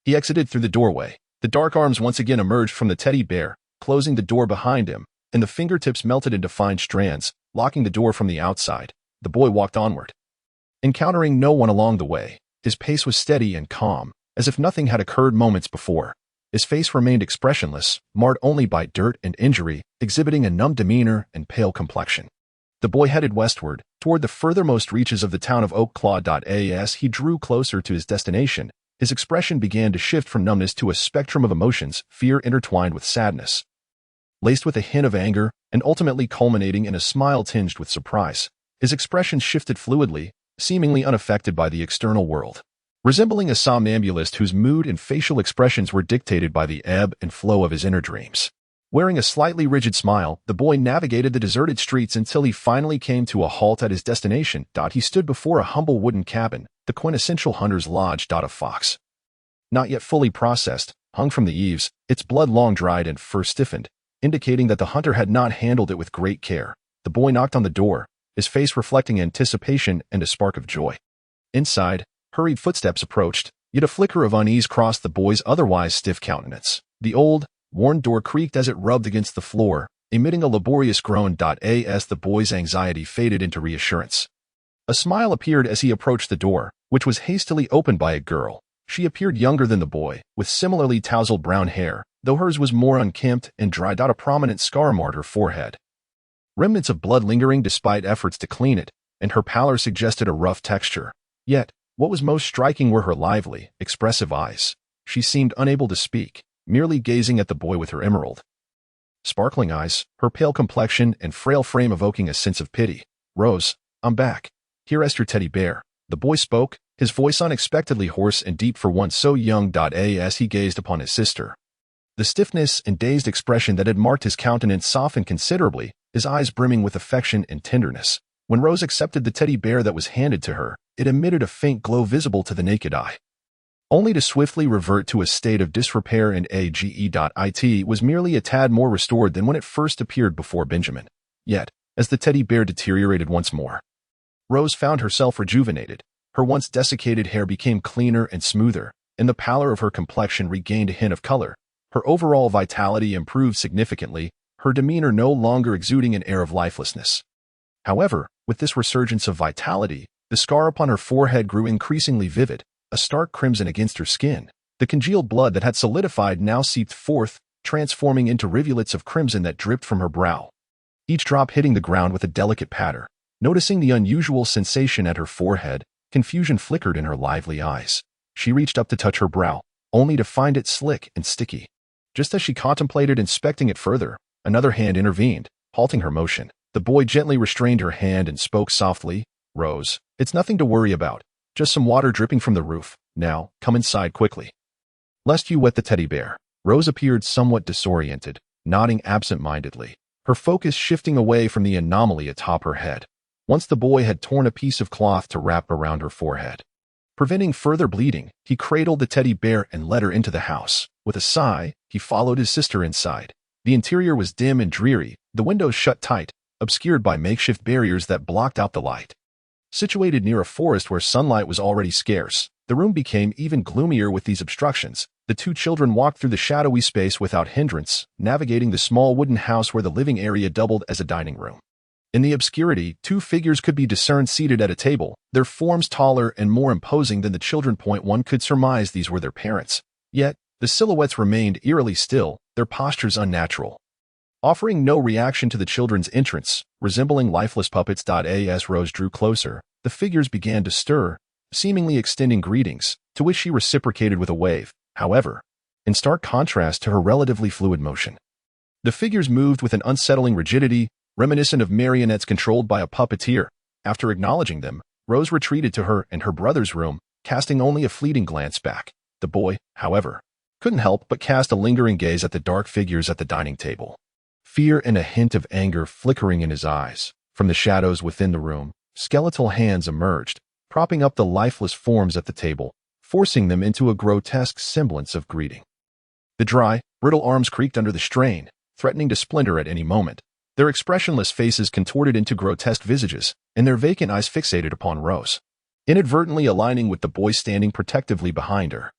Speaker 1: He exited through the doorway. The dark arms once again emerged from the teddy bear, closing the door behind him, and the fingertips melted into fine strands, locking the door from the outside. The boy walked onward, encountering no one along the way. His pace was steady and calm, as if nothing had occurred moments before. His face remained expressionless, marred only by dirt and injury, exhibiting a numb demeanor and pale complexion. The boy headed westward, toward the furthermost reaches of the town of Oakclaw. As he drew closer to his destination, his expression began to shift from numbness to a spectrum of emotions, fear intertwined with sadness, laced with a hint of anger, and ultimately culminating in a smile tinged with surprise. His expression shifted fluidly, seemingly unaffected by the external world. Resembling a somnambulist whose mood and facial expressions were dictated by the ebb and flow of his inner dreams. Wearing a slightly rigid smile, the boy navigated the deserted streets until he finally came to a halt at his destination. He stood before a humble wooden cabin, the quintessential hunter's lodge. A fox, not yet fully processed, hung from the eaves, its blood long dried and fur stiffened, indicating that the hunter had not handled it with great care. The boy knocked on the door, his face reflecting anticipation and a spark of joy. Inside, hurried footsteps approached, yet a flicker of unease crossed the boy's otherwise stiff countenance. The old, worn door creaked as it rubbed against the floor, emitting a laborious groan. As the boy's anxiety faded into reassurance, a smile appeared as he approached the door, which was hastily opened by a girl. She appeared younger than the boy, with similarly tousled brown hair, though hers was more unkempt and dried. A prominent scar marred her forehead, remnants of blood lingering despite efforts to clean it, and her pallor suggested a rough texture. Yet, what was most striking were her lively, expressive eyes. She seemed unable to speak, merely gazing at the boy with her emerald, sparkling eyes, her pale complexion and frail frame evoking a sense of pity. "Rose, I'm back. Here is your teddy bear." The boy spoke, his voice unexpectedly hoarse and deep for one so young. As he gazed upon his sister, the stiffness and dazed expression that had marked his countenance softened considerably, his eyes brimming with affection and tenderness. When Rose accepted the teddy bear that was handed to her, it emitted a faint glow visible to the naked eye, only to swiftly revert to a state of disrepair. And it was merely a tad more restored than when it first appeared before Benjamin. Yet, as the teddy bear deteriorated once more, Rose found herself rejuvenated. Her once desiccated hair became cleaner and smoother, and the pallor of her complexion regained a hint of color. Her overall vitality improved significantly, her demeanor no longer exuding an air of lifelessness. However, with this resurgence of vitality, the scar upon her forehead grew increasingly vivid, a stark crimson against her skin. The congealed blood that had solidified now seeped forth, transforming into rivulets of crimson that dripped from her brow, each drop hitting the ground with a delicate patter. Noticing the unusual sensation at her forehead, confusion flickered in her lively eyes. She reached up to touch her brow, only to find it slick and sticky. Just as she contemplated inspecting it further, another hand intervened, halting her motion. The boy gently restrained her hand and spoke softly. "Rose, it's nothing to worry about. Just some water dripping from the roof. Now, come inside quickly, lest you wet the teddy bear." Rose appeared somewhat disoriented, nodding absent-mindedly, her focus shifting away from the anomaly atop her head. Once the boy had torn a piece of cloth to wrap around her forehead, preventing further bleeding, he cradled the teddy bear and led her into the house. With a sigh, he followed his sister inside. The interior was dim and dreary, the windows shut tight, obscured by makeshift barriers that blocked out the light. Situated near a forest where sunlight was already scarce, the room became even gloomier with these obstructions. The two children walked through the shadowy space without hindrance, navigating the small wooden house where the living area doubled as a dining room. In the obscurity, two figures could be discerned seated at a table, their forms taller and more imposing than the children. One could surmise these were their parents. Yet, the silhouettes remained eerily still, their postures unnatural, offering no reaction to the children's entrance, resembling lifeless puppets. As Rose drew closer, the figures began to stir, seemingly extending greetings, to which she reciprocated with a wave. However, in stark contrast to her relatively fluid motion, the figures moved with an unsettling rigidity, reminiscent of marionettes controlled by a puppeteer. After acknowledging them, Rose retreated to her and her brother's room, casting only a fleeting glance back. The boy, however, couldn't help but cast a lingering gaze at the dark figures at the dining table, fear and a hint of anger flickering in his eyes. From the shadows within the room, skeletal hands emerged, propping up the lifeless forms at the table, forcing them into a grotesque semblance of greeting. The dry, brittle arms creaked under the strain, threatening to splinter at any moment. Their expressionless faces contorted into grotesque visages, and their vacant eyes fixated upon Rose, inadvertently aligning with the boy standing protectively behind her.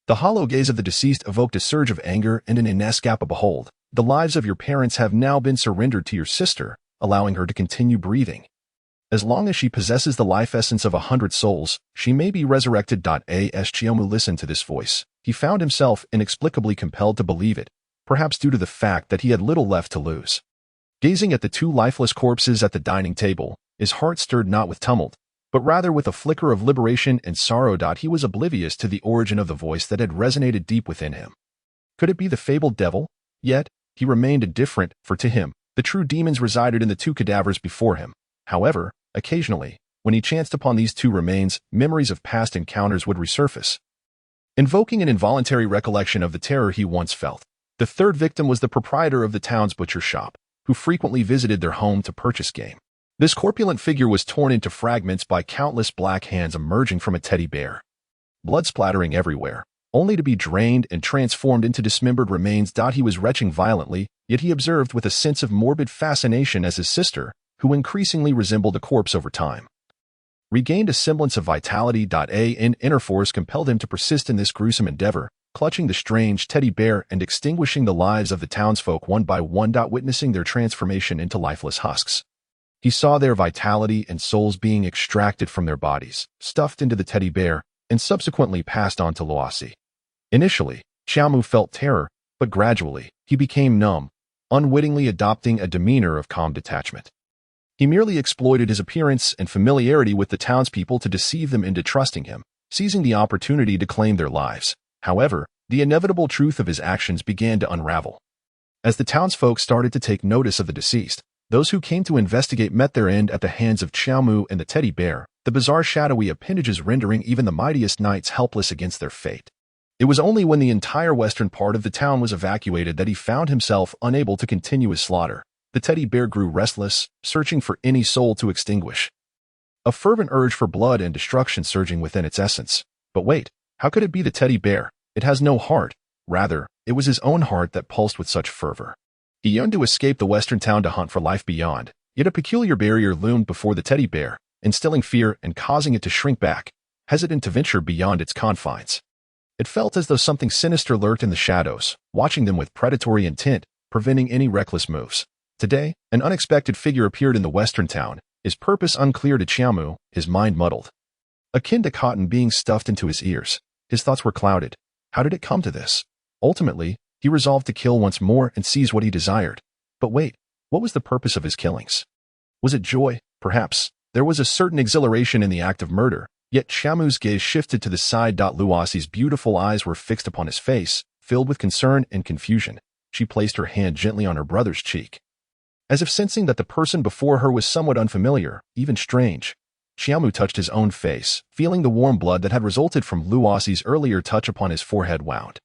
Speaker 1: The hollow gaze of the deceased evoked a surge of anger and an inescapable behold. The lives of your parents have now been surrendered to your sister, allowing her to continue breathing. As long as she possesses the life essence of 100 souls, she may be resurrected. As Chiyomu listened to this voice, he found himself inexplicably compelled to believe it, perhaps due to the fact that he had little left to lose. Gazing at the two lifeless corpses at the dining table, his heart stirred not with tumult, but rather with a flicker of liberation and sorrow. He was oblivious to the origin of the voice that had resonated deep within him. Could it be the fabled devil? Yet, he remained indifferent, for to him, the true demons resided in the two cadavers before him. However, occasionally, when he chanced upon these two remains, memories of past encounters would resurface, invoking an involuntary recollection of the terror he once felt. The third victim was the proprietor of the town's butcher shop, who frequently visited their home to purchase game. This corpulent figure was torn into fragments by countless black hands emerging from a teddy bear, blood splattering everywhere, only to be drained and transformed into dismembered remains. He was retching violently, yet he observed with a sense of morbid fascination as his sister, who increasingly resembled a corpse over time, regained a semblance of vitality. An inner force compelled him to persist in this gruesome endeavor, clutching the strange teddy bear and extinguishing the lives of the townsfolk one by one. Witnessing their transformation into lifeless husks, he saw their vitality and souls being extracted from their bodies, stuffed into the teddy bear, and subsequently passed on to loathes. Initially, Chiyomu felt terror, but gradually, he became numb, unwittingly adopting a demeanor of calm detachment. He merely exploited his appearance and familiarity with the townspeople to deceive them into trusting him, seizing the opportunity to claim their lives. However, the inevitable truth of his actions began to unravel. As the townsfolk started to take notice of the deceased, those who came to investigate met their end at the hands of Chiyomu and the teddy bear, the bizarre shadowy appendages rendering even the mightiest knights helpless against their fate. It was only when the entire western part of the town was evacuated that he found himself unable to continue his slaughter. The teddy bear grew restless, searching for any soul to extinguish, a fervent urge for blood and destruction surging within its essence. But wait, how could it be the teddy bear? It has no heart. Rather, it was his own heart that pulsed with such fervor. He yearned to escape the western town to hunt for life beyond, yet a peculiar barrier loomed before the teddy bear, instilling fear and causing it to shrink back, hesitant to venture beyond its confines. It felt as though something sinister lurked in the shadows, watching them with predatory intent, preventing any reckless moves. Today, an unexpected figure appeared in the western town, his purpose unclear to Chiyomu, his mind muddled. Akin to cotton being stuffed into his ears, his thoughts were clouded. How did it come to this? Ultimately, he resolved to kill once more and seize what he desired. But wait, what was the purpose of his killings? Was it joy? Perhaps. There was a certain exhilaration in the act of murder, yet Chiyomu's gaze shifted to the side. Loathes' beautiful eyes were fixed upon his face, filled with concern and confusion. She placed her hand gently on her brother's cheek, as if sensing that the person before her was somewhat unfamiliar, even strange. Chiyomu touched his own face, feeling the warm blood that had resulted from Loathes' earlier touch upon his forehead wound.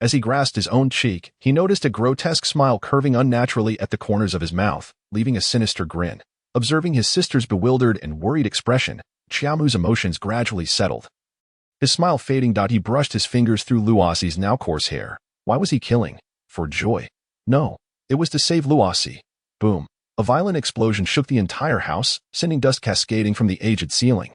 Speaker 1: As he grasped his own cheek, he noticed a grotesque smile curving unnaturally at the corners of his mouth, leaving a sinister grin. Observing his sister's bewildered and worried expression, Chiyomu's emotions gradually settled. His smile fading. He brushed his fingers through Loathes' now coarse hair. Why was he killing? For joy? No, it was to save Loathes. Boom. A violent explosion shook the entire house, sending dust cascading from the aged ceiling.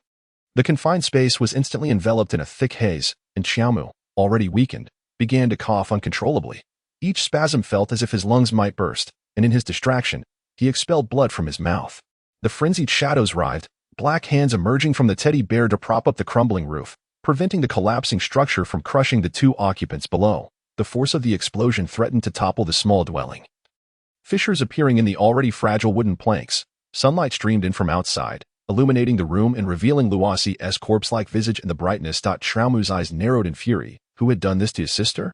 Speaker 1: The confined space was instantly enveloped in a thick haze, and Chiyomu, already weakened, began to cough uncontrollably. Each spasm felt as if his lungs might burst, and in his distraction, he expelled blood from his mouth. The frenzied shadows writhed, black hands emerging from the teddy bear to prop up the crumbling roof, preventing the collapsing structure from crushing the two occupants below. The force of the explosion threatened to topple the small dwelling. Fissures appearing in the already fragile wooden planks, sunlight streamed in from outside, illuminating the room and revealing Loathes' corpse-like visage in the brightness. Chiyomu's eyes narrowed in fury. Who had done this to his sister?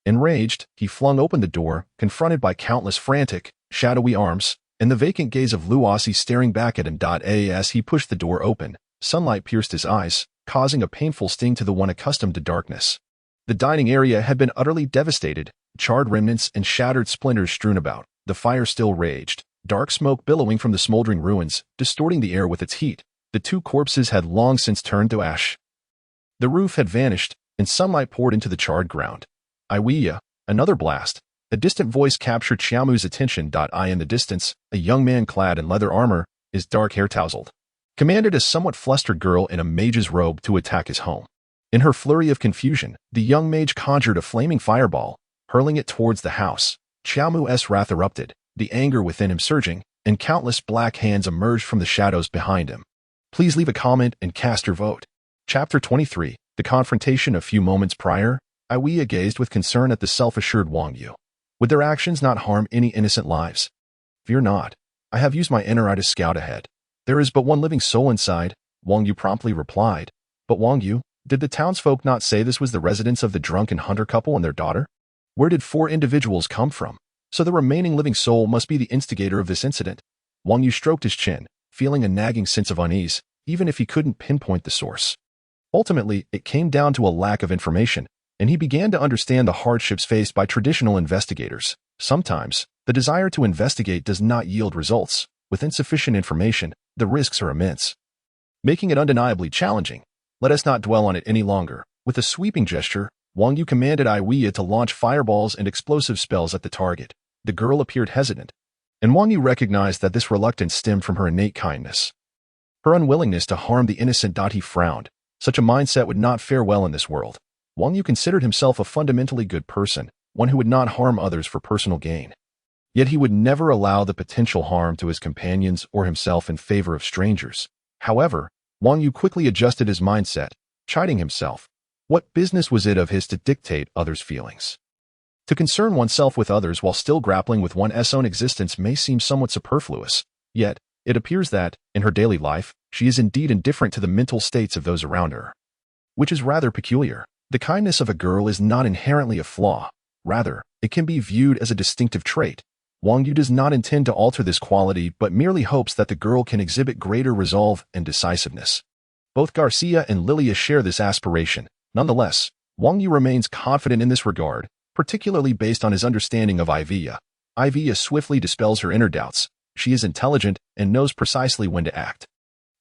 Speaker 1: Enraged, he flung open the door, confronted by countless frantic, shadowy arms, and the vacant gaze of Loathes staring back at him. As he pushed the door open, sunlight pierced his eyes, causing a painful sting to the one accustomed to darkness. The dining area had been utterly devastated, charred remnants and shattered splinters strewn about. The fire still raged, dark smoke billowing from the smoldering ruins, distorting the air with its heat. The two corpses had long since turned to ash. The roof had vanished, and sunlight poured into the charred ground. Iwiya, another blast. A distant voice captured Chiyomu's attention. In the distance, a young man clad in leather armor, his dark hair tousled, commanded a somewhat flustered girl in a mage's robe to attack his home. In her flurry of confusion, the young mage conjured a flaming fireball, hurling it towards the house. Xiaomu's wrath erupted, the anger within him surging, and countless black hands emerged from the shadows behind him. Please leave a comment and cast your vote. Chapter 23. The confrontation. A few moments prior, Aiwei gazed with concern at the self-assured Wang Yu. Would their actions not harm any innocent lives? Fear not. I have used my inner eye to scout ahead. There is but one living soul inside, Wang Yu promptly replied. But Wang Yu, did the townsfolk not say this was the residence of the drunken hunter couple and their daughter? Where did 4 individuals come from? So the remaining living soul must be the instigator of this incident. Wang Yu stroked his chin, feeling a nagging sense of unease, even if he couldn't pinpoint the source. Ultimately, it came down to a lack of information, and he began to understand the hardships faced by traditional investigators. Sometimes, the desire to investigate does not yield results. With insufficient information, the risks are immense, making it undeniably challenging. Let us not dwell on it any longer. With a sweeping gesture, Wang Yu commanded Aiwei to launch fireballs and explosive spells at the target. The girl appeared hesitant, and Wang Yu recognized that this reluctance stemmed from her innate kindness. Her unwillingness to harm the innocent. He frowned. Such a mindset would not fare well in this world. Wang Yu considered himself a fundamentally good person, one who would not harm others for personal gain. Yet he would never allow the potential harm to his companions or himself in favor of strangers. However, Wang Yu quickly adjusted his mindset, chiding himself. What business was it of his to dictate others' feelings? To concern oneself with others while still grappling with one's own existence may seem somewhat superfluous, yet it appears that, in her daily life, she is indeed indifferent to the mental states of those around her. Which is rather peculiar. The kindness of a girl is not inherently a flaw. Rather, it can be viewed as a distinctive trait. Wang Yu does not intend to alter this quality but merely hopes that the girl can exhibit greater resolve and decisiveness. Both Garcia and Lilia share this aspiration. Nonetheless, Wang Yu remains confident in this regard, particularly based on his understanding of Aiwei. Aiwei swiftly dispels her inner doubts. She is intelligent and knows precisely when to act.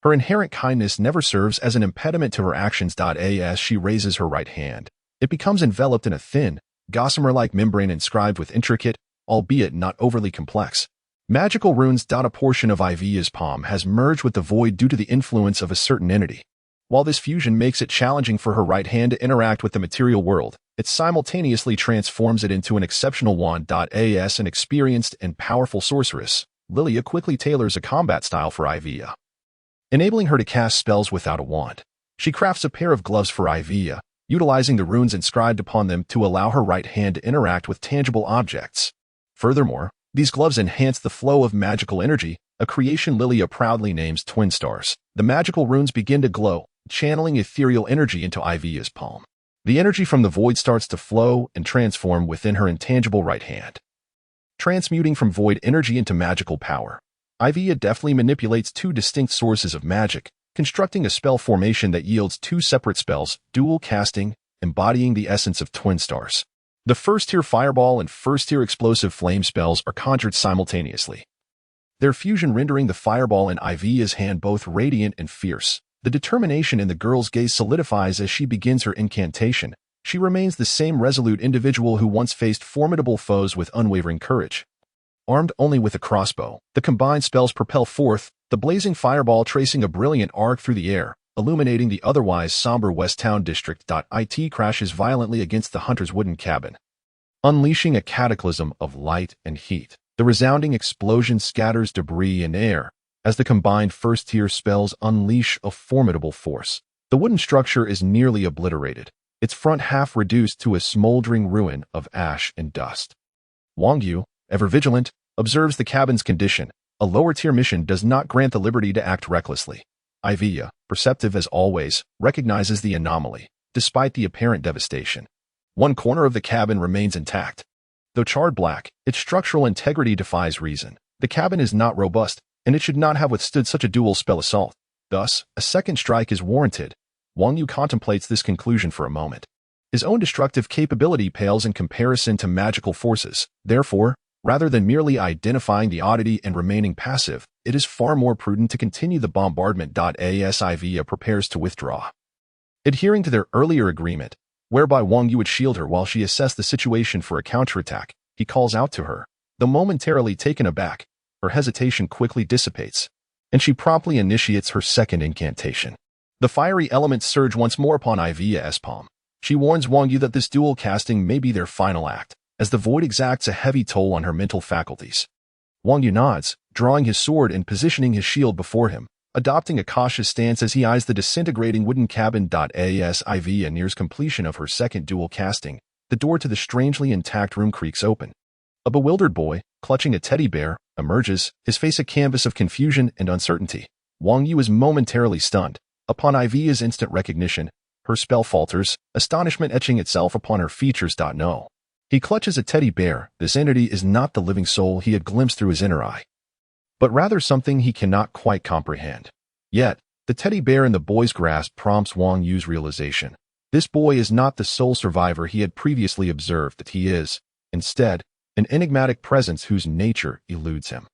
Speaker 1: Her inherent kindness never serves as an impediment to her actions. As she raises her right hand, it becomes enveloped in a thin, gossamer-like membrane inscribed with intricate, albeit not overly complex, magical runes. A portion of Aiwei's palm has merged with the void due to the influence of a certain entity. While this fusion makes it challenging for her right hand to interact with the material world, it simultaneously transforms it into an exceptional wand. As an experienced and powerful sorceress, Lilia quickly tailors a combat style for Aiwei, enabling her to cast spells without a wand. She crafts a pair of gloves for Aiwei, utilizing the runes inscribed upon them to allow her right hand to interact with tangible objects. Furthermore, these gloves enhance the flow of magical energy, a creation Lilia proudly names Twin Stars. The magical runes begin to glow, channeling ethereal energy into Aiwei's palm. The energy from the void starts to flow and transform within her intangible right hand, transmuting from void energy into magical power. Aiwei deftly manipulates 2 distinct sources of magic, constructing a spell formation that yields 2 separate spells, dual casting, embodying the essence of Twin Stars. The first-tier fireball and first-tier explosive flame spells are conjured simultaneously, their fusion rendering the fireball in Aiwei's hand both radiant and fierce. The determination in the girl's gaze solidifies as she begins her incantation. She remains the same resolute individual who once faced formidable foes with unwavering courage. Armed only with a crossbow, the combined spells propel forth, the blazing fireball tracing a brilliant arc through the air, illuminating the otherwise somber West Town district. It crashes violently against the hunter's wooden cabin, unleashing a cataclysm of light and heat. The resounding explosion scatters debris and air, as the combined first-tier spells unleash a formidable force. The wooden structure is nearly obliterated, its front half reduced to a smoldering ruin of ash and dust. Wang Yu, ever vigilant, observes the cabin's condition. A lower-tier mission does not grant the liberty to act recklessly. Aiwei, perceptive as always, recognizes the anomaly, despite the apparent devastation. One corner of the cabin remains intact. Though charred black, its structural integrity defies reason. The cabin is not robust, and it should not have withstood such a dual spell assault. Thus, a second strike is warranted. Wang Yu contemplates this conclusion for a moment. His own destructive capability pales in comparison to magical forces. Therefore, rather than merely identifying the oddity and remaining passive, it is far more prudent to continue the bombardment. As Aiwei prepares to withdraw, adhering to their earlier agreement, whereby Wang Yu would shield her while she assessed the situation for a counterattack, he calls out to her. Though momentarily taken aback, her hesitation quickly dissipates, and she promptly initiates her second incantation. The fiery elements surge once more upon Ivia's palm. She warns Wang Yu that this dual casting may be their final act, as the void exacts a heavy toll on her mental faculties. Wang Yu nods, drawing his sword and positioning his shield before him, adopting a cautious stance as he eyes the disintegrating wooden cabin. As Ivia nears completion of her second dual casting, the door to the strangely intact room creaks open. A bewildered boy, clutching a teddy bear, emerges, his face a canvas of confusion and uncertainty. Wang Yu is momentarily stunned. Upon Ivia's instant recognition, her spell falters, astonishment etching itself upon her features. No. He clutches a teddy bear. This entity is not the living soul he had glimpsed through his inner eye, but rather something he cannot quite comprehend. Yet, the teddy bear in the boy's grasp prompts Wang Yu's realization. This boy is not the sole survivor he had previously observed that he is, instead, an enigmatic presence whose nature eludes him.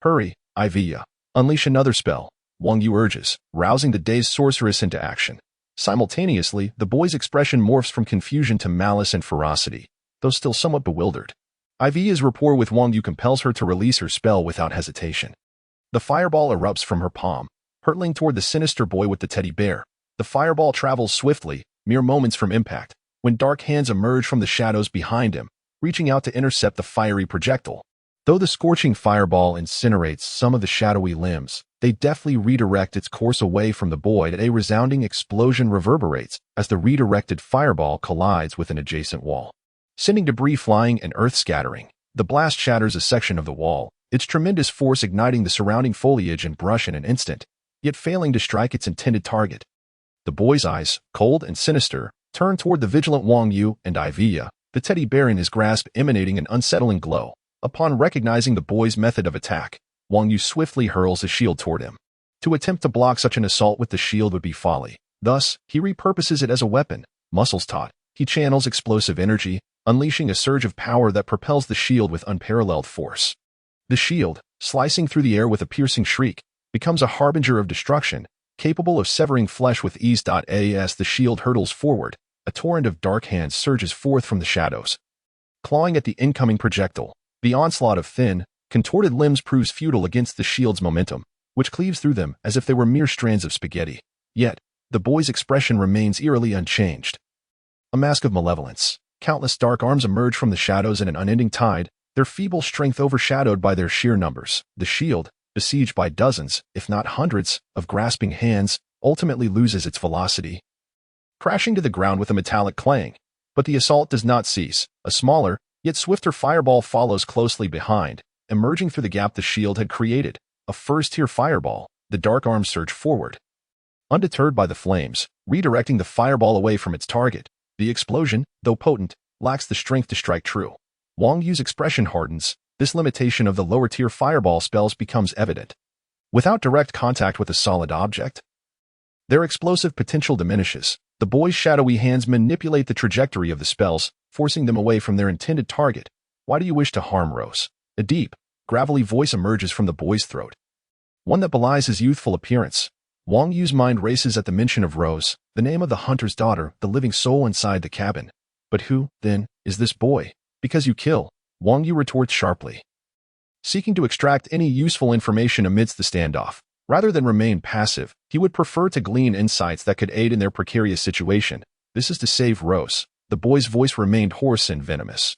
Speaker 1: Hurry, Ivia. Unleash another spell, Wang Yu urges, rousing the dazed sorceress into action. Simultaneously, the boy's expression morphs from confusion to malice and ferocity, though still somewhat bewildered. Ivia's rapport with Wang Yu compels her to release her spell without hesitation. The fireball erupts from her palm, hurtling toward the sinister boy with the teddy bear. The fireball travels swiftly, mere moments from impact, when dark hands emerge from the shadows behind him, reaching out to intercept the fiery projectile. Though the scorching fireball incinerates some of the shadowy limbs, they deftly redirect its course away from the boy. A resounding explosion reverberates as the redirected fireball collides with an adjacent wall, sending debris flying and earth scattering. The blast shatters a section of the wall, its tremendous force igniting the surrounding foliage and brush in an instant, yet failing to strike its intended target. The boy's eyes, cold and sinister, turn toward the vigilant Wang Yu and Ivia, the teddy bear in his grasp emanating an unsettling glow. Upon recognizing the boy's method of attack, Wang Yu swiftly hurls his shield toward him. To attempt to block such an assault with the shield would be folly. Thus, he repurposes it as a weapon. Muscles taut, he channels explosive energy, unleashing a surge of power that propels the shield with unparalleled force. The shield, slicing through the air with a piercing shriek, becomes a harbinger of destruction, capable of severing flesh with ease. As the shield hurtles forward, a torrent of dark hands surges forth from the shadows, clawing at the incoming projectile. The onslaught of thin, contorted limbs proves futile against the shield's momentum, which cleaves through them as if they were mere strands of spaghetti. Yet, the boy's expression remains eerily unchanged. A mask of malevolence. Countless dark arms emerge from the shadows in an unending tide, their feeble strength overshadowed by their sheer numbers. The shield, besieged by dozens, if not hundreds, of grasping hands, ultimately loses its velocity, crashing to the ground with a metallic clang. But the assault does not cease. A smaller, yet swifter fireball follows closely behind, emerging through the gap the shield had created. A first-tier fireball. The dark arms surge forward, undeterred by the flames, redirecting the fireball away from its target. The explosion, though potent, lacks the strength to strike true. Wang Yu's expression hardens. This limitation of the lower-tier fireball spells becomes evident. Without direct contact with a solid object, their explosive potential diminishes. The boy's shadowy hands manipulate the trajectory of the spells, forcing them away from their intended target. Why do you wish to harm Rose? A deep, gravelly voice emerges from the boy's throat, one that belies his youthful appearance. Wang Yu's mind races at the mention of Rose, the name of the hunter's daughter, the living soul inside the cabin. But who, then, is this boy? Because you kill, Wang Yu retorts sharply, seeking to extract any useful information amidst the standoff. Rather than remain passive, he would prefer to glean insights that could aid in their precarious situation. This is to save Rose. The boy's voice remained hoarse and venomous,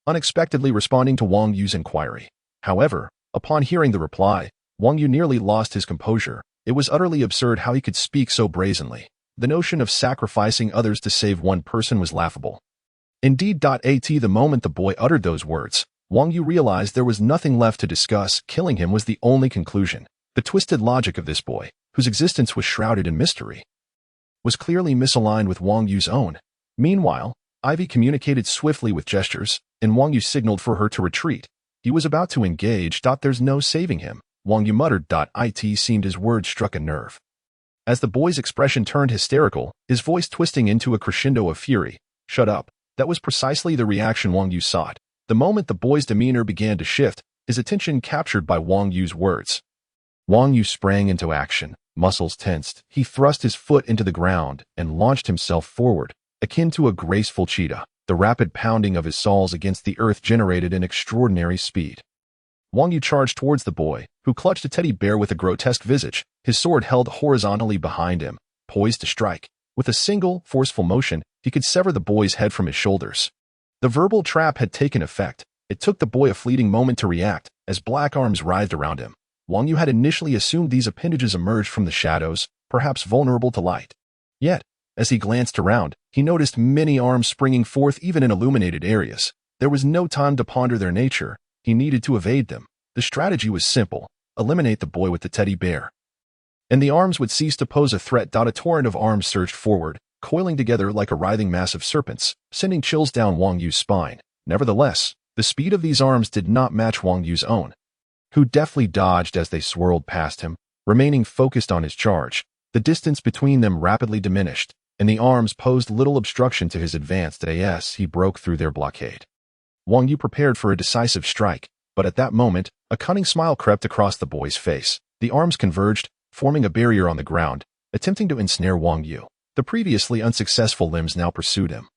Speaker 1: unexpectedly responding to Wang Yu's inquiry. However, upon hearing the reply, Wang Yu nearly lost his composure. It was utterly absurd how he could speak so brazenly. The notion of sacrificing others to save one person was laughable. Indeed. The moment the boy uttered those words, Wang Yu realized there was nothing left to discuss. Killing him was the only conclusion. The twisted logic of this boy, whose existence was shrouded in mystery, was clearly misaligned with Wang Yu's own. Meanwhile, Ivy communicated swiftly with gestures, and Wang Yu signaled for her to retreat. He was about to engage. There's no saving him, Wang Yu muttered. It seemed his words struck a nerve. As the boy's expression turned hysterical, his voice twisting into a crescendo of fury. Shut up. That was precisely the reaction Wang Yu sought. The moment the boy's demeanor began to shift, his attention captured by Wang Yu's words. Wang Yu sprang into action, muscles tensed. He thrust his foot into the ground and launched himself forward, akin to a graceful cheetah. The rapid pounding of his soles against the earth generated an extraordinary speed. Wang Yu charged towards the boy, who clutched a teddy bear with a grotesque visage, his sword held horizontally behind him. poised to strike. With a single, forceful motion, he could sever the boy's head from his shoulders. The verbal trap had taken effect. It took the boy a fleeting moment to react, as black arms writhed around him. Wang Yu had initially assumed these appendages emerged from the shadows, perhaps vulnerable to light. Yet, as he glanced around, he noticed many arms springing forth even in illuminated areas. There was no time to ponder their nature. He needed to evade them. The strategy was simple: eliminate the boy with the teddy bear, and the arms would cease to pose a threat. A torrent of arms surged forward, coiling together like a writhing mass of serpents, sending chills down Wang Yu's spine. Nevertheless, the speed of these arms did not match Wang Yu's own, who deftly dodged as they swirled past him, remaining focused on his charge. The distance between them rapidly diminished, and the arms posed little obstruction to his advance as he broke through their blockade. Wang Yu prepared for a decisive strike, but at that moment, a cunning smile crept across the boy's face. The arms converged, forming a barrier on the ground, attempting to ensnare Wang Yu. The previously unsuccessful limbs now pursued him,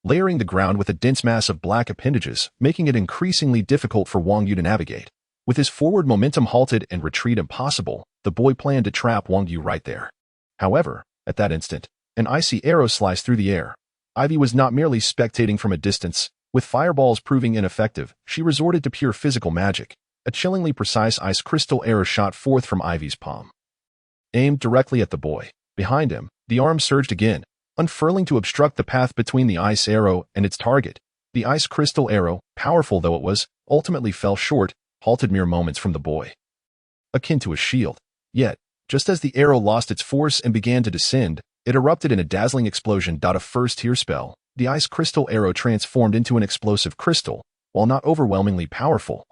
Speaker 1: layering the ground with a dense mass of black appendages, making it increasingly difficult for Wang Yu to navigate. With his forward momentum halted and retreat impossible, the boy planned to trap Wang Yu right there. However, at that instant, an icy arrow sliced through the air. Ivy was not merely spectating from a distance. With fireballs proving ineffective, she resorted to pure physical magic. A chillingly precise ice crystal arrow shot forth from Ivy's palm, aimed directly at the boy. Behind him, the arm surged again, unfurling to obstruct the path between the ice arrow and its target. The ice crystal arrow, powerful though it was, ultimately fell short, halted mere moments from the boy, akin to a shield. Yet, just as the arrow lost its force and began to descend, it erupted in a dazzling explosion. A first-tier spell, the ice crystal arrow transformed into an explosive crystal. While not overwhelmingly powerful,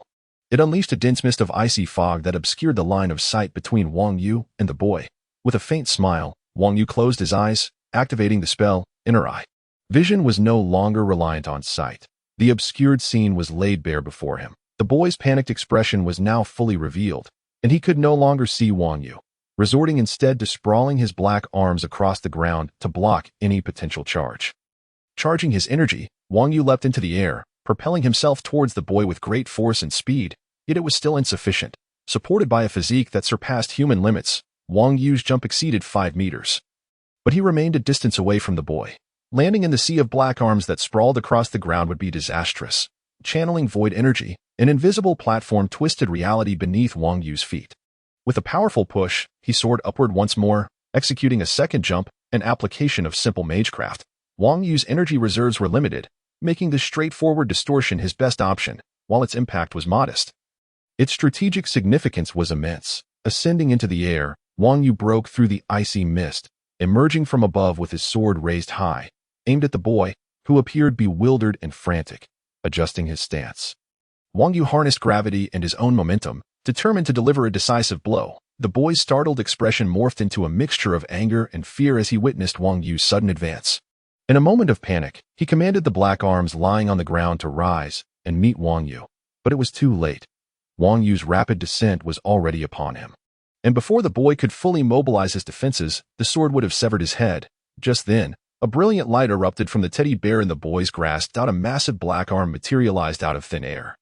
Speaker 1: it unleashed a dense mist of icy fog that obscured the line of sight between Wang Yu and the boy. With a faint smile, Wang Yu closed his eyes, activating the spell, Inner Eye. Vision was no longer reliant on sight. The obscured scene was laid bare before him. The boy's panicked expression was now fully revealed, and he could no longer see Wang Yu, resorting instead to sprawling his black arms across the ground to block any potential charge. Charging his energy, Wang Yu leapt into the air, propelling himself towards the boy with great force and speed, yet it was still insufficient. Supported by a physique that surpassed human limits, Wang Yu's jump exceeded 5 meters. But he remained a distance away from the boy. Landing in the sea of black arms that sprawled across the ground would be disastrous. Channeling void energy, an invisible platform twisted reality beneath Wang Yu's feet. With a powerful push, he soared upward once more, executing a second jump, an application of simple magecraft. Wang Yu's energy reserves were limited, making the straightforward distortion his best option, while its impact was modest. Its strategic significance was immense. Ascending into the air, Wang Yu broke through the icy mist, emerging from above with his sword raised high, aimed at the boy, who appeared bewildered and frantic, adjusting his stance. Wang Yu harnessed gravity and his own momentum, determined to deliver a decisive blow. The boy's startled expression morphed into a mixture of anger and fear as he witnessed Wang Yu's sudden advance. In a moment of panic, he commanded the black arms lying on the ground to rise and meet Wang Yu. But it was too late. Wang Yu's rapid descent was already upon him. And before the boy could fully mobilize his defenses, the sword would have severed his head. Just then, a brilliant light erupted from the teddy bear in the boy's grasp. A massive black arm materialized out of thin air,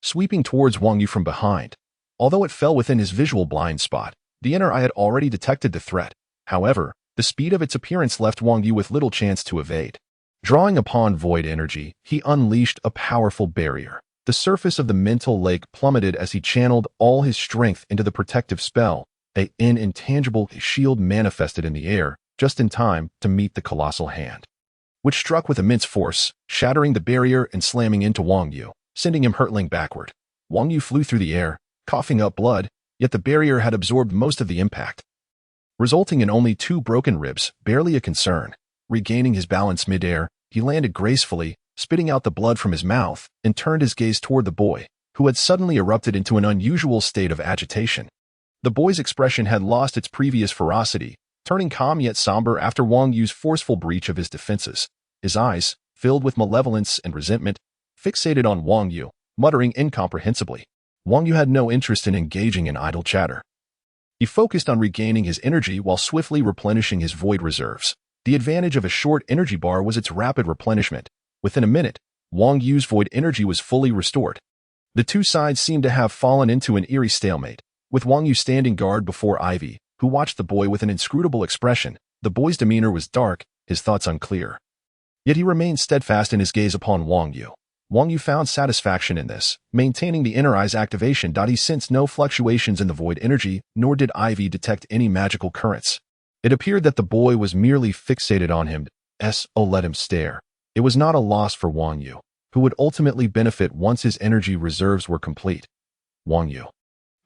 Speaker 1: sweeping towards Wang Yu from behind. Although it fell within his visual blind spot, the inner eye had already detected the threat. However, the speed of its appearance left Wang Yu with little chance to evade. Drawing upon void energy, he unleashed a powerful barrier. The surface of the mental lake plummeted as he channeled all his strength into the protective spell. An intangible shield manifested in the air, just in time to meet the colossal hand, which struck with immense force, shattering the barrier and slamming into Wang Yu, sending him hurtling backward. Wang Yu flew through the air, coughing up blood, yet the barrier had absorbed most of the impact, resulting in only 2 broken ribs, barely a concern. Regaining his balance midair, he landed gracefully, spitting out the blood from his mouth, and turned his gaze toward the boy, who had suddenly erupted into an unusual state of agitation. The boy's expression had lost its previous ferocity, turning calm yet somber after Wang Yu's forceful breach of his defenses. His eyes, filled with malevolence and resentment, fixated on Wang Yu, muttering incomprehensibly. Wang Yu had no interest in engaging in idle chatter. He focused on regaining his energy while swiftly replenishing his void reserves. The advantage of a short energy bar was its rapid replenishment. Within a minute, Wang Yu's void energy was fully restored. The two sides seemed to have fallen into an eerie stalemate, with Wang Yu standing guard before Ivy, who watched the boy with an inscrutable expression. The boy's demeanor was dark, his thoughts unclear. Yet he remained steadfast in his gaze upon Wang Yu. Wang Yu found satisfaction in this, maintaining the inner eye's activation. He sensed no fluctuations in the void energy, nor did Ivy detect any magical currents. It appeared that the boy was merely fixated on him. Let him stare. It was not a loss for Wang Yu, who would ultimately benefit once his energy reserves were complete. Wang Yu.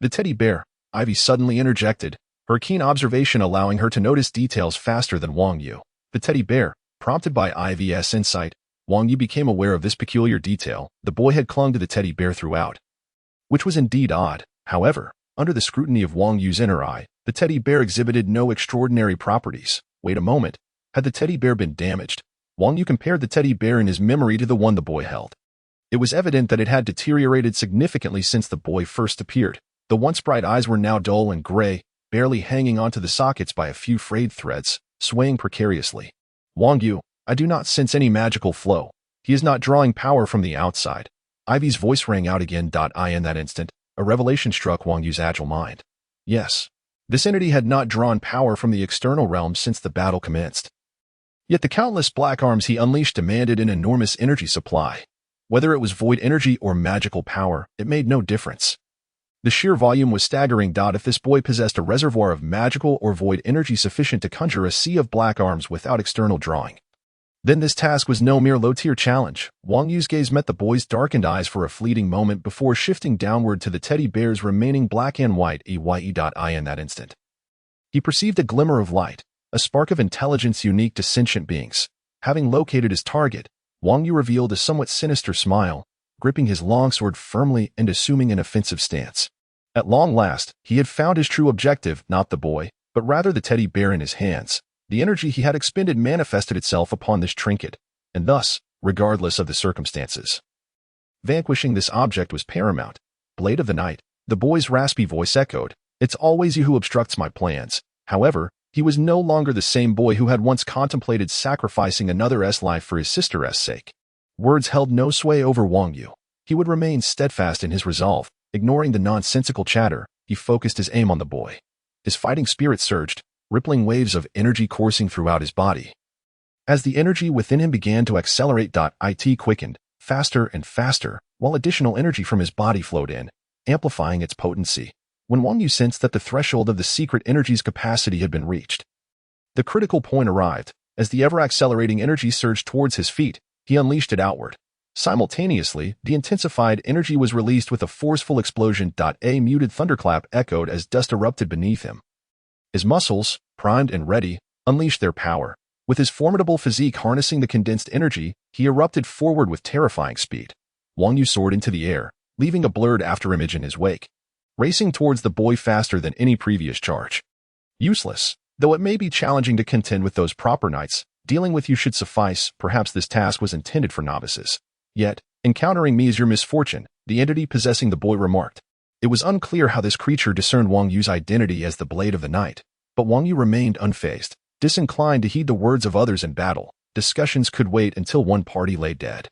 Speaker 1: The teddy bear, Ivy suddenly interjected, her keen observation allowing her to notice details faster than Wang Yu. The teddy bear, prompted by Ivy's insight, Wang Yu became aware of this peculiar detail. The boy had clung to the teddy bear throughout, which was indeed odd. However, under the scrutiny of Wang Yu's inner eye, the teddy bear exhibited no extraordinary properties. Wait a moment. Had the teddy bear been damaged? Wang Yu compared the teddy bear in his memory to the one the boy held. It was evident that it had deteriorated significantly since the boy first appeared. The once bright eyes were now dull and gray, barely hanging onto the sockets by a few frayed threads, swaying precariously. Wang Yu, I do not sense any magical flow. He is not drawing power from the outside. Ivy's voice rang out again. In that instant, a revelation struck Wang Yu's agile mind. Yes, this entity had not drawn power from the external realm since the battle commenced. Yet the countless black arms he unleashed demanded an enormous energy supply. Whether it was void energy or magical power, it made no difference. The sheer volume was staggering. If this boy possessed a reservoir of magical or void energy sufficient to conjure a sea of black arms without external drawing, then this task was no mere low-tier challenge. Wang Yu's gaze met the boy's darkened eyes for a fleeting moment before shifting downward to the teddy bear's remaining black and white eye. In that instant, he perceived a glimmer of light, a spark of intelligence unique to sentient beings. Having located his target, Wang Yu revealed a somewhat sinister smile, gripping his longsword firmly and assuming an offensive stance. At long last, he had found his true objective, not the boy, but rather the teddy bear in his hands. The energy he had expended manifested itself upon this trinket, and thus, regardless of the circumstances, vanquishing this object was paramount. Blade of the Night, the boy's raspy voice echoed, it's always you who obstructs my plans. However, he was no longer the same boy who had once contemplated sacrificing another's life for his sister's sake. Words held no sway over Wang Yu. He would remain steadfast in his resolve. Ignoring the nonsensical chatter, he focused his aim on the boy. His fighting spirit surged, rippling waves of energy coursing throughout his body. As the energy within him began to accelerate, it quickened, faster and faster, while additional energy from his body flowed in, amplifying its potency. When Wang Yu sensed that the threshold of the secret energy's capacity had been reached, the critical point arrived. As the ever-accelerating energy surged towards his feet, he unleashed it outward. Simultaneously, the intensified energy was released with a forceful explosion. A muted thunderclap echoed as dust erupted beneath him. His muscles, primed and ready, unleashed their power. With his formidable physique harnessing the condensed energy, he erupted forward with terrifying speed. Wang Yu soared into the air, leaving a blurred afterimage in his wake, racing towards the boy faster than any previous charge. Useless, though it may be challenging to contend with those proper knights, dealing with you should suffice. Perhaps this task was intended for novices. Yet, encountering me is your misfortune, the entity possessing the boy remarked. It was unclear how this creature discerned Wang Yu's identity as the Blade of the Night, but Wang Yu remained unfazed, disinclined to heed the words of others in battle. Discussions could wait until one party lay dead.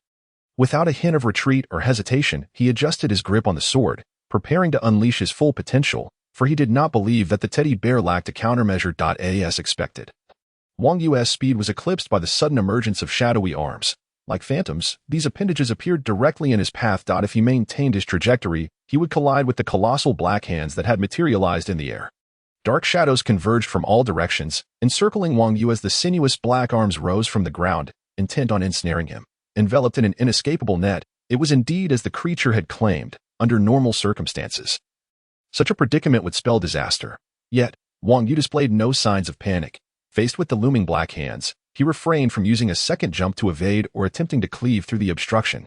Speaker 1: Without a hint of retreat or hesitation, he adjusted his grip on the sword, preparing to unleash his full potential, for he did not believe that the teddy bear lacked a countermeasure. As expected, Wang Yu's speed was eclipsed by the sudden emergence of shadowy arms. Like phantoms, these appendages appeared directly in his path. If he maintained his trajectory, he would collide with the colossal black hands that had materialized in the air. Dark shadows converged from all directions, encircling Wang Yu as the sinuous black arms rose from the ground, intent on ensnaring him. Enveloped in an inescapable net, it was indeed as the creature had claimed, under normal circumstances. Such a predicament would spell disaster. Yet, Wang Yu displayed no signs of panic. Faced with the looming black hands, he refrained from using a second jump to evade or attempting to cleave through the obstruction.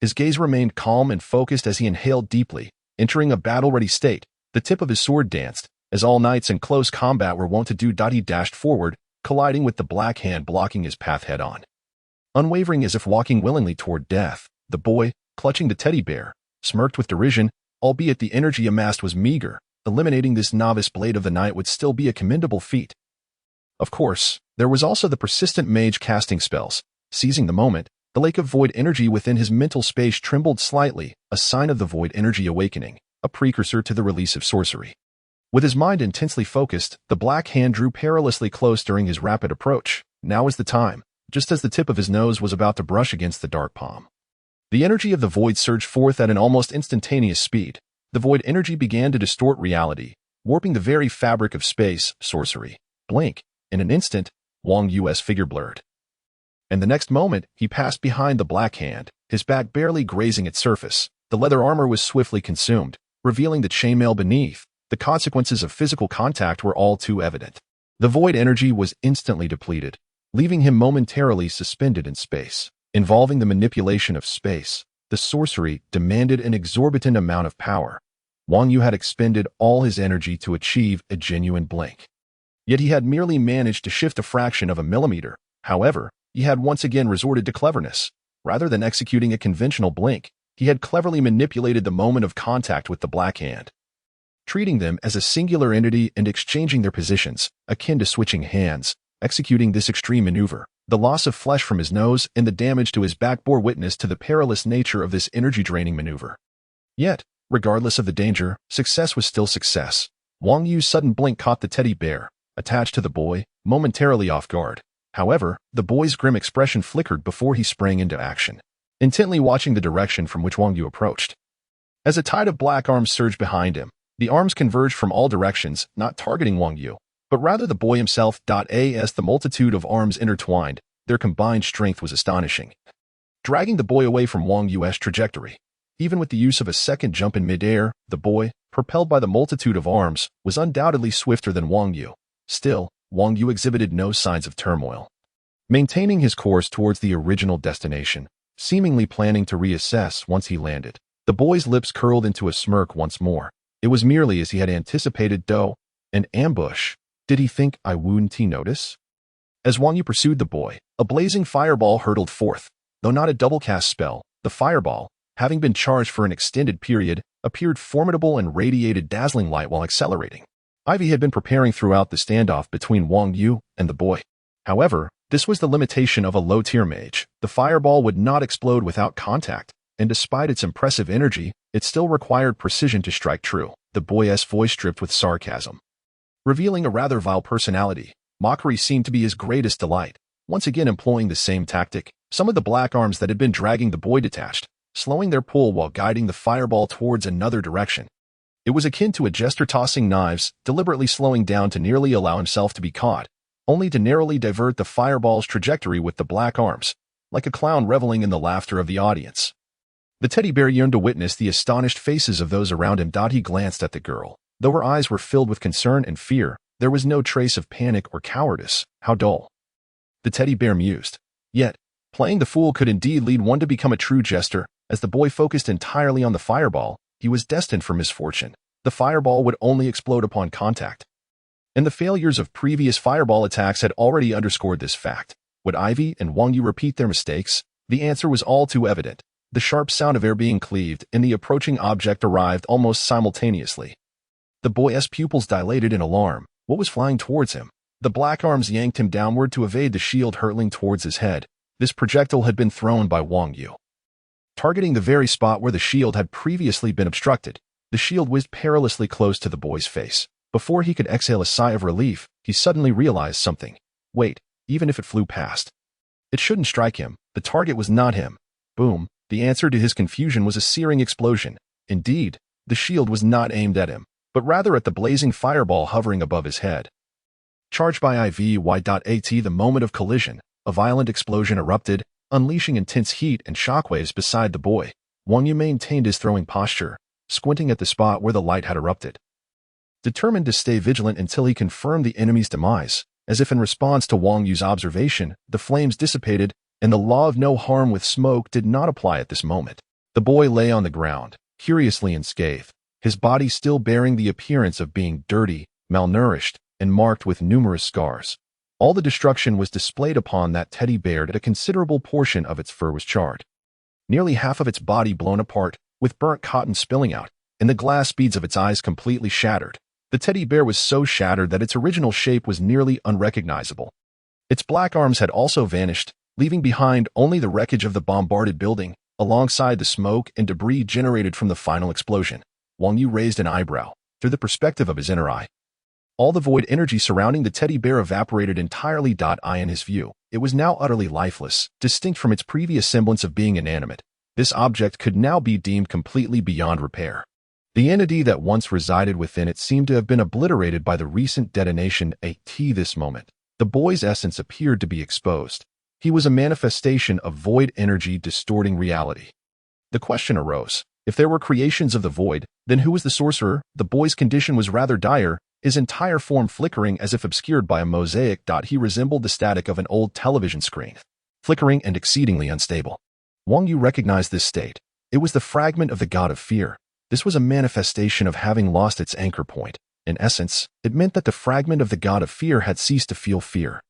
Speaker 1: His gaze remained calm and focused as he inhaled deeply, entering a battle-ready state. The tip of his sword danced, as all knights in close combat were wont to do. He dashed forward, colliding with the black hand blocking his path head-on. Unwavering as if walking willingly toward death, the boy, clutching the teddy bear, smirked with derision, albeit the energy amassed was meager. Eliminating this novice Blade of the Night would still be a commendable feat. Of course, there was also the persistent mage casting spells. Seizing the moment, the lake of void energy within his mental space trembled slightly, a sign of the void energy awakening, a precursor to the release of sorcery. With his mind intensely focused, the black hand drew perilously close during his rapid approach. Now is the time, just as the tip of his nose was about to brush against the dark palm. The energy of the void surged forth at an almost instantaneous speed. The void energy began to distort reality, warping the very fabric of space, sorcery. Blink. In an instant, Wang Yu's figure blurred. And the next moment, he passed behind the black hand, his back barely grazing its surface. The leather armor was swiftly consumed, revealing the chainmail beneath. The consequences of physical contact were all too evident. The void energy was instantly depleted, leaving him momentarily suspended in space. Involving the manipulation of space, the sorcery demanded an exorbitant amount of power. Wang Yu had expended all his energy to achieve a genuine blink. Yet he had merely managed to shift a fraction of a millimeter. However, he had once again resorted to cleverness. Rather than executing a conventional blink, he had cleverly manipulated the moment of contact with the black hand, treating them as a singular entity and exchanging their positions, akin to switching hands. Executing this extreme maneuver, the loss of flesh from his nose and the damage to his back bore witness to the perilous nature of this energy-draining maneuver. Yet, regardless of the danger, success was still success. Wang Yu's sudden blink caught the teddy bear, attached to the boy, momentarily off guard. However, the boy's grim expression flickered before he sprang into action, intently watching the direction from which Wang Yu approached. As a tide of black arms surged behind him, the arms converged from all directions, not targeting Wang Yu, but rather the boy himself. As the multitude of arms intertwined, their combined strength was astonishing, dragging the boy away from Wang Yu's trajectory. Even with the use of a second jump in midair, the boy, propelled by the multitude of arms, was undoubtedly swifter than Wang Yu. Still, Wang Yu exhibited no signs of turmoil, maintaining his course towards the original destination, seemingly planning to reassess once he landed. The boy's lips curled into a smirk once more. It was merely as he had anticipated. An ambush. Did he think I wouldn't notice? As Wang Yu pursued the boy, a blazing fireball hurtled forth. Though not a double-cast spell, the fireball, having been charged for an extended period, appeared formidable and radiated dazzling light while accelerating. Ivy had been preparing throughout the standoff between Wang Yu and the boy. However, this was the limitation of a low-tier mage. The fireball would not explode without contact, and despite its impressive energy, it still required precision to strike true. The boy's voice dripped with sarcasm, revealing a rather vile personality. Mockery seemed to be his greatest delight. Once again employing the same tactic, some of the black arms that had been dragging the boy detached, slowing their pull while guiding the fireball towards another direction. It was akin to a jester tossing knives, deliberately slowing down to nearly allow himself to be caught, only to narrowly divert the fireball's trajectory with the black arms, like a clown reveling in the laughter of the audience. The teddy bear yearned to witness the astonished faces of those around him. He glanced at the girl. Though her eyes were filled with concern and fear, there was no trace of panic or cowardice. How dull. The teddy bear mused. Yet, playing the fool could indeed lead one to become a true jester. As the boy focused entirely on the fireball, he was destined for misfortune. The fireball would only explode upon contact. And the failures of previous fireball attacks had already underscored this fact. Would Ivy and Wang Yu repeat their mistakes? The answer was all too evident. The sharp sound of air being cleaved and the approaching object arrived almost simultaneously. The boy's pupils dilated in alarm. What was flying towards him? The black arms yanked him downward to evade the shield hurtling towards his head. This projectile had been thrown by Wang Yu, targeting the very spot where the shield had previously been obstructed. The shield whizzed perilously close to the boy's face. Before he could exhale a sigh of relief, he suddenly realized something. Wait, even if it flew past, it shouldn't strike him. The target was not him. Boom. The answer to his confusion was a searing explosion. Indeed, the shield was not aimed at him, but rather at the blazing fireball hovering above his head. Charged by IVY.AT, the moment of collision, a violent explosion erupted, unleashing intense heat and shockwaves beside the boy. Wang Yu maintained his throwing posture, squinting at the spot where the light had erupted, determined to stay vigilant until he confirmed the enemy's demise. As if in response to Wang Yu's observation, the flames dissipated, and the law of no harm with smoke did not apply at this moment. The boy lay on the ground, curiously unscathed, his body still bearing the appearance of being dirty, malnourished, and marked with numerous scars. All the destruction was displayed upon that teddy bear, that a considerable portion of its fur was charred, nearly half of its body blown apart, with burnt cotton spilling out, and the glass beads of its eyes completely shattered. The teddy bear was so shattered that its original shape was nearly unrecognizable. Its black arms had also vanished, leaving behind only the wreckage of the bombarded building, alongside the smoke and debris generated from the final explosion. Wang Yu raised an eyebrow. through the perspective of his inner eye. All the void energy surrounding the teddy bear evaporated entirely. In his view, it was now utterly lifeless, distinct from its previous semblance of being inanimate. This object could now be deemed completely beyond repair. The entity that once resided within it seemed to have been obliterated by the recent detonation. This moment, the boy's essence appeared to be exposed. He was a manifestation of void energy distorting reality. The question arose, if there were creations of the void, then who was the sorcerer? The boy's condition was rather dire, his entire form flickering as if obscured by a mosaic. He resembled the static of an old television screen, flickering and exceedingly unstable. Wang Yu recognized this state. It was the fragment of the god of fear. This was a manifestation of having lost its anchor point. In essence, it meant that the fragment of the god of fear had ceased to feel fear,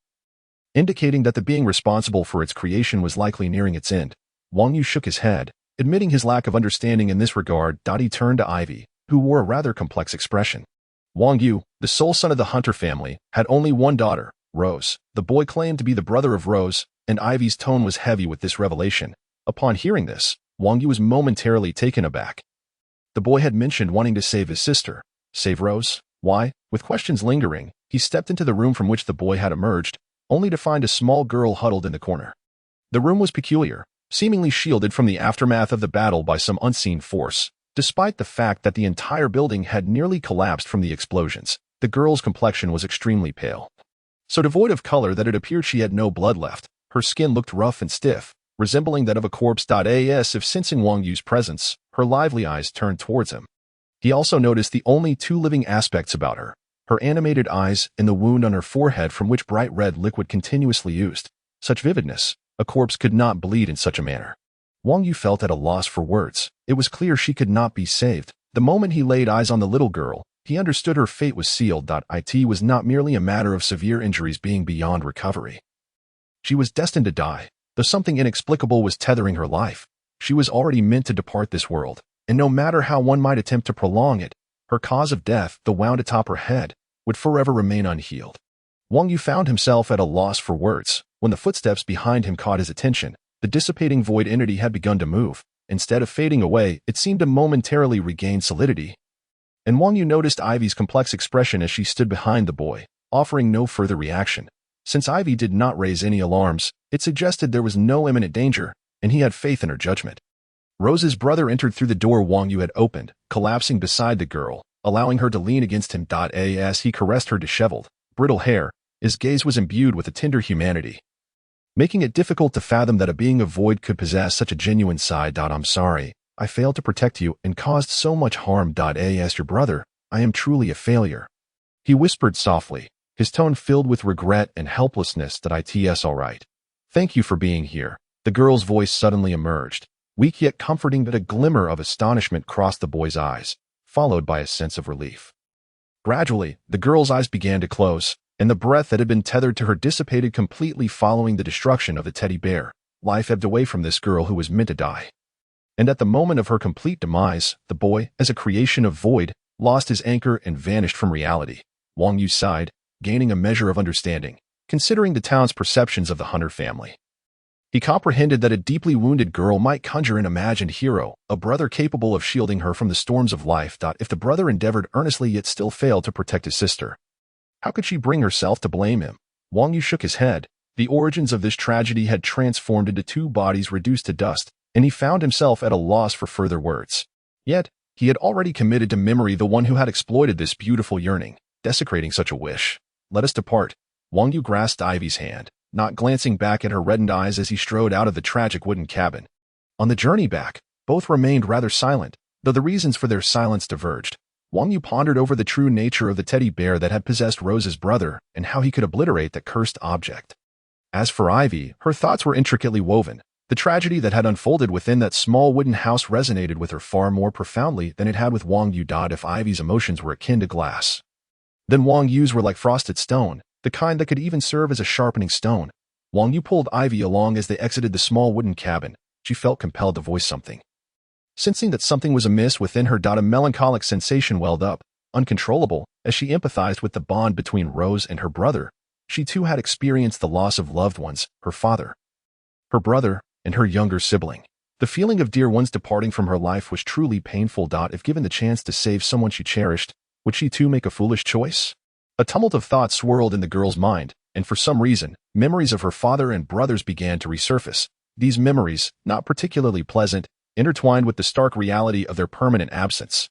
Speaker 1: indicating that the being responsible for its creation was likely nearing its end. Wang Yu shook his head, admitting his lack of understanding in this regard. He turned to Ivy, who wore a rather complex expression. Wang Yu, the sole son of the Hunter family, had only one daughter, Rose. The boy claimed to be the brother of Rose, and Ivy's tone was heavy with this revelation. Upon hearing this, Wang Yu was momentarily taken aback. The boy had mentioned wanting to save his sister. Save Rose? Why? With questions lingering, he stepped into the room from which the boy had emerged, only to find a small girl huddled in the corner. The room was peculiar, seemingly shielded from the aftermath of the battle by some unseen force. Despite the fact that the entire building had nearly collapsed from the explosions, the girl's complexion was extremely pale. So devoid of color that it appeared she had no blood left, her skin looked rough and stiff, resembling that of a corpse. If sensing Wang Yu's presence, her lively eyes turned towards him. He also noticed the only two living aspects about her, her animated eyes and the wound on her forehead from which bright red liquid continuously oozed. Such vividness, a corpse could not bleed in such a manner. Wang Yu felt at a loss for words. It was clear she could not be saved. The moment he laid eyes on the little girl, he understood her fate was sealed. It was not merely a matter of severe injuries being beyond recovery. She was destined to die, though something inexplicable was tethering her life. She was already meant to depart this world, and no matter how one might attempt to prolong it, her cause of death, the wound atop her head, would forever remain unhealed. Wang Yu found himself at a loss for words. When the footsteps behind him caught his attention, the dissipating void entity had begun to move. Instead of fading away, it seemed to momentarily regain solidity. And Wang Yu noticed Ivy's complex expression as she stood behind the boy, offering no further reaction. Since Ivy did not raise any alarms, it suggested there was no imminent danger, and he had faith in her judgment. Rose's brother entered through the door Wang Yu had opened, collapsing beside the girl, allowing her to lean against him. As he caressed her disheveled, brittle hair, his gaze was imbued with a tender humanity, making it difficult to fathom that a being of void could possess such a genuine side. I'm sorry, I failed to protect you and caused so much harm. As your brother, I am truly a failure, he whispered softly, his tone filled with regret and helplessness. It's all right. Thank you for being here. The girl's voice suddenly emerged, weak yet comforting. But a glimmer of astonishment crossed the boy's eyes, followed by a sense of relief. Gradually, the girl's eyes began to close, and the breath that had been tethered to her dissipated completely following the destruction of the teddy bear. Life ebbed away from this girl who was meant to die. And at the moment of her complete demise, the boy, as a creation of void, lost his anchor and vanished from reality. Wang Yu sighed, gaining a measure of understanding, considering the town's perceptions of the Hunter family. He comprehended that a deeply wounded girl might conjure an imagined hero, a brother capable of shielding her from the storms of life. If the brother endeavored earnestly yet still failed to protect his sister, how could she bring herself to blame him? Wang Yu shook his head. The origins of this tragedy had transformed into two bodies reduced to dust, and he found himself at a loss for further words. Yet, he had already committed to memory the one who had exploited this beautiful yearning, desecrating such a wish. Let us depart. Wang Yu grasped Ivy's hand, not glancing back at her reddened eyes as he strode out of the tragic wooden cabin. On the journey back, both remained rather silent, though the reasons for their silence diverged. Wang Yu pondered over the true nature of the teddy bear that had possessed Rose's brother and how he could obliterate that cursed object. As for Ivy, her thoughts were intricately woven. The tragedy that had unfolded within that small wooden house resonated with her far more profoundly than it had with Wang Yu. If Ivy's emotions were akin to glass, then Wang Yu's were like frosted stone, the kind that could even serve as a sharpening stone. Wang Yu pulled Ivy along as they exited the small wooden cabin. She felt compelled to voice something. Sensing that something was amiss within her, a melancholic sensation welled up, uncontrollable, as she empathized with the bond between Rose and her brother. She too had experienced the loss of loved ones, her father, her brother, and her younger sibling. The feeling of dear ones departing from her life was truly painful. If given the chance to save someone she cherished, Would she too make a foolish choice? A tumult of thoughts swirled in the girl's mind, and for some reason, memories of her father and brothers began to resurface. These memories, not particularly pleasant, intertwined with the stark reality of their permanent absence,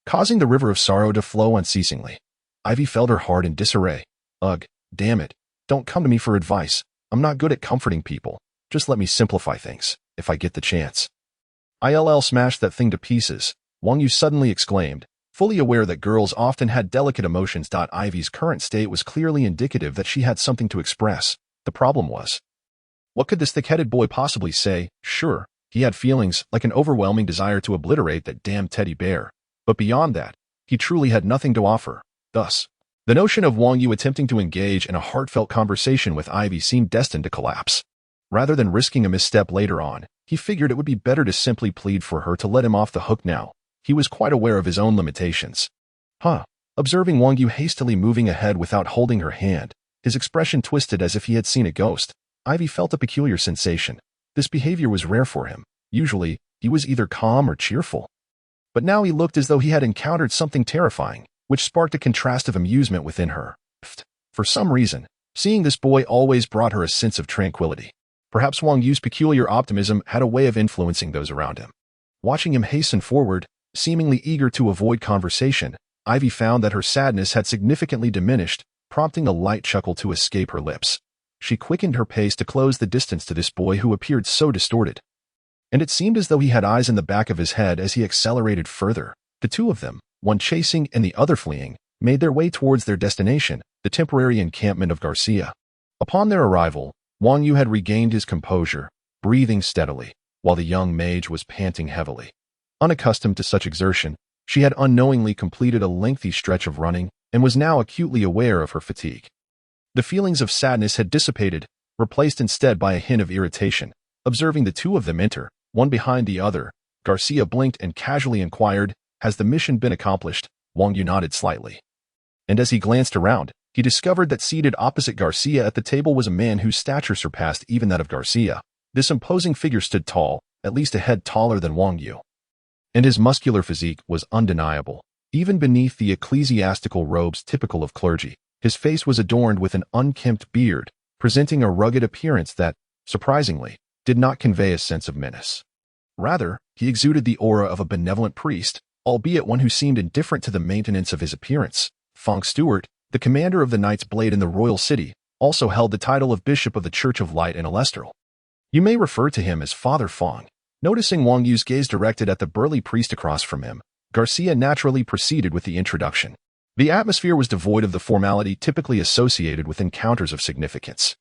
Speaker 1: causing the river of sorrow to flow unceasingly. Ivy felt her heart in disarray. Ugh, damn it. Don't come to me for advice. I'm not good at comforting people. Just let me simplify things, if I get the chance. ILL smashed that thing to pieces, Wang Yu suddenly exclaimed, fully aware that girls often had delicate emotions. Ivy's current state was clearly indicative that she had something to express. The problem was, what could this thick-headed boy possibly say? Sure, he had feelings, like an overwhelming desire to obliterate that damn teddy bear. But beyond that, he truly had nothing to offer. Thus, the notion of Wang Yu attempting to engage in a heartfelt conversation with Ivy seemed destined to collapse. Rather than risking a misstep later on, he figured it would be better to simply plead for her to let him off the hook now. He was quite aware of his own limitations. Observing Wang Yu hastily moving ahead without holding her hand, his expression twisted as if he had seen a ghost. Ivy felt a peculiar sensation. This behavior was rare for him. Usually, he was either calm or cheerful. But now he looked as though he had encountered something terrifying, which sparked a contrast of amusement within her. For some reason, seeing this boy always brought her a sense of tranquility. Perhaps Wang Yu's peculiar optimism had a way of influencing those around him. Watching him hasten forward, seemingly eager to avoid conversation, Ivy found that her sadness had significantly diminished, prompting a light chuckle to escape her lips. She quickened her pace to close the distance to this boy who appeared so distorted. And it seemed as though he had eyes in the back of his head as he accelerated further. The two of them, one chasing and the other fleeing, made their way towards their destination, the temporary encampment of Garcia. Upon their arrival, Wang Yu had regained his composure, breathing steadily, while the young mage was panting heavily. Unaccustomed to such exertion, she had unknowingly completed a lengthy stretch of running and was now acutely aware of her fatigue. The feelings of sadness had dissipated, replaced instead by a hint of irritation. Observing the two of them enter, one behind the other, Garcia blinked and casually inquired, "Has the mission been accomplished?" Wang Yu nodded slightly. And as he glanced around, he discovered that seated opposite Garcia at the table was a man whose stature surpassed even that of Garcia. This imposing figure stood tall, at least a head taller than Wang Yu. And his muscular physique was undeniable. Even beneath the ecclesiastical robes typical of clergy, his face was adorned with an unkempt beard, presenting a rugged appearance that, surprisingly, did not convey a sense of menace. Rather, he exuded the aura of a benevolent priest, albeit one who seemed indifferent to the maintenance of his appearance. Fong Stewart, the commander of the Knight's Blade in the royal city, also held the title of Bishop of the Church of Light in Alestral. You may refer to him as Father Fong. Noticing Wang Yu's gaze directed at the burly priest across from him, Garcia naturally proceeded with the introduction. The atmosphere was devoid of the formality typically associated with encounters of significance.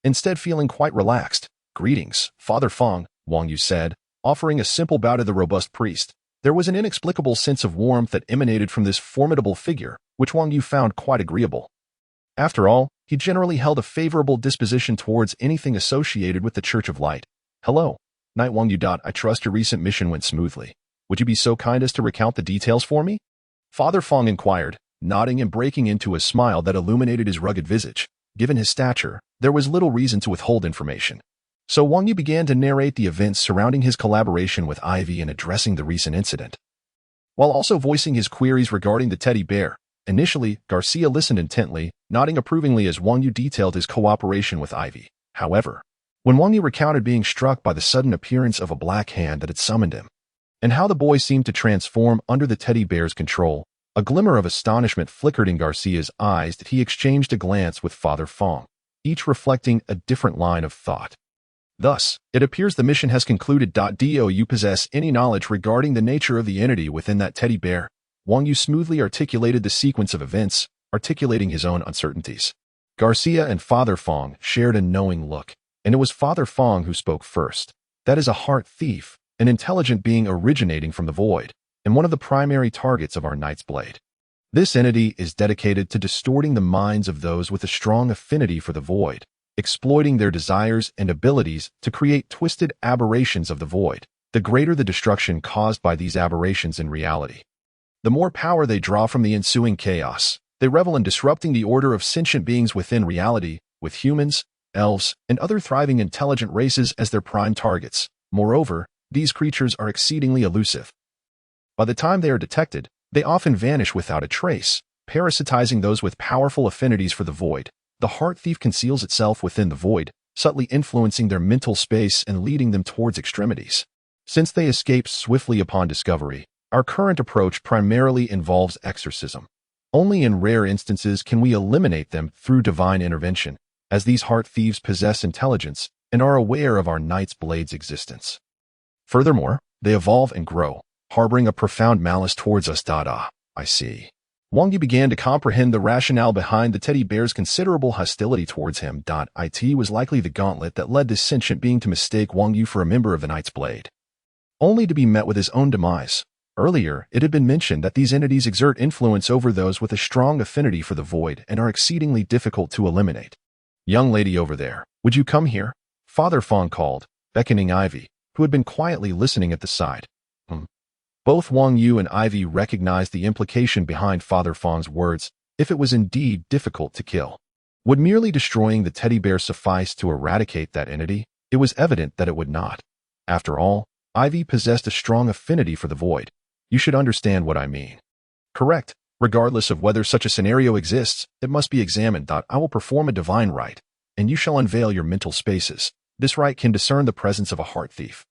Speaker 1: Instead, feeling quite relaxed, "Greetings, Father Fong," Wang Yu said, offering a simple bow to the robust priest. There was an inexplicable sense of warmth that emanated from this formidable figure, which Wang Yu found quite agreeable. After all, he generally held a favorable disposition towards anything associated with the Church of Light. "Hello, Knight Wang Yu. I trust your recent mission went smoothly. Would you be so kind as to recount the details for me?" Father Fong inquired, nodding and breaking into a smile that illuminated his rugged visage. Given his stature, there was little reason to withhold information. So Wang Yu began to narrate the events surrounding his collaboration with Ivy and addressing the recent incident, while also voicing his queries regarding the teddy bear. Initially, Garcia listened intently, nodding approvingly as Wang Yu detailed his cooperation with Ivy. However, when Wang Yu recounted being struck by the sudden appearance of a black hand that had summoned him, and how the boy seemed to transform under the teddy bear's control, a glimmer of astonishment flickered in Garcia's eyes that he exchanged a glance with Father Fong, each reflecting a different line of thought. Thus, it appears the mission has concluded. Do you possess any knowledge regarding the nature of the entity within that teddy bear? Wang Yu smoothly articulated the sequence of events, articulating his own uncertainties. Garcia and Father Fong shared a knowing look, and it was Father Fong who spoke first. "That is a heart thief, an intelligent being originating from the void, and one of the primary targets of our Knight's Blade. This entity is dedicated to distorting the minds of those with a strong affinity for the void, exploiting their desires and abilities to create twisted aberrations of the void. The greater the destruction caused by these aberrations in reality, the more power they draw from the ensuing chaos. They revel in disrupting the order of sentient beings within reality, with humans, elves, and other thriving intelligent races as their prime targets. Moreover, these creatures are exceedingly elusive. By the time they are detected, They often vanish without a trace, parasitizing those with powerful affinities for the void. The heart thief conceals itself within the void, subtly influencing their mental space and leading them towards extremities. Since they escape swiftly upon discovery, our current approach primarily involves exorcism. Only in rare instances can we eliminate them through divine intervention, as these heart thieves possess intelligence and are aware of our Knight's Blade's existence. Furthermore, they evolve and grow, harboring a profound malice towards us. I see. Wang Yu began to comprehend the rationale behind the teddy bear's considerable hostility towards him. It was likely the gauntlet that led this sentient being to mistake Wang Yu for a member of the Knight's Blade, only to be met with his own demise. Earlier, it had been mentioned that these entities exert influence over those with a strong affinity for the void and are exceedingly difficult to eliminate. "Young lady over there, would you come here?" Father Fong called, beckoning Ivy, who had been quietly listening at the side. Both Wang Yu and Ivy recognized the implication behind Father Fong's words. If it was indeed difficult to kill, would merely destroying the teddy bear suffice to eradicate that entity? It was evident that it would not. After all, Ivy possessed a strong affinity for the void. You should understand what I mean. Correct. Regardless of whether such a scenario exists, it must be examined. I will perform a divine rite, and you shall unveil your mental spaces. This rite can discern the presence of a heart thief,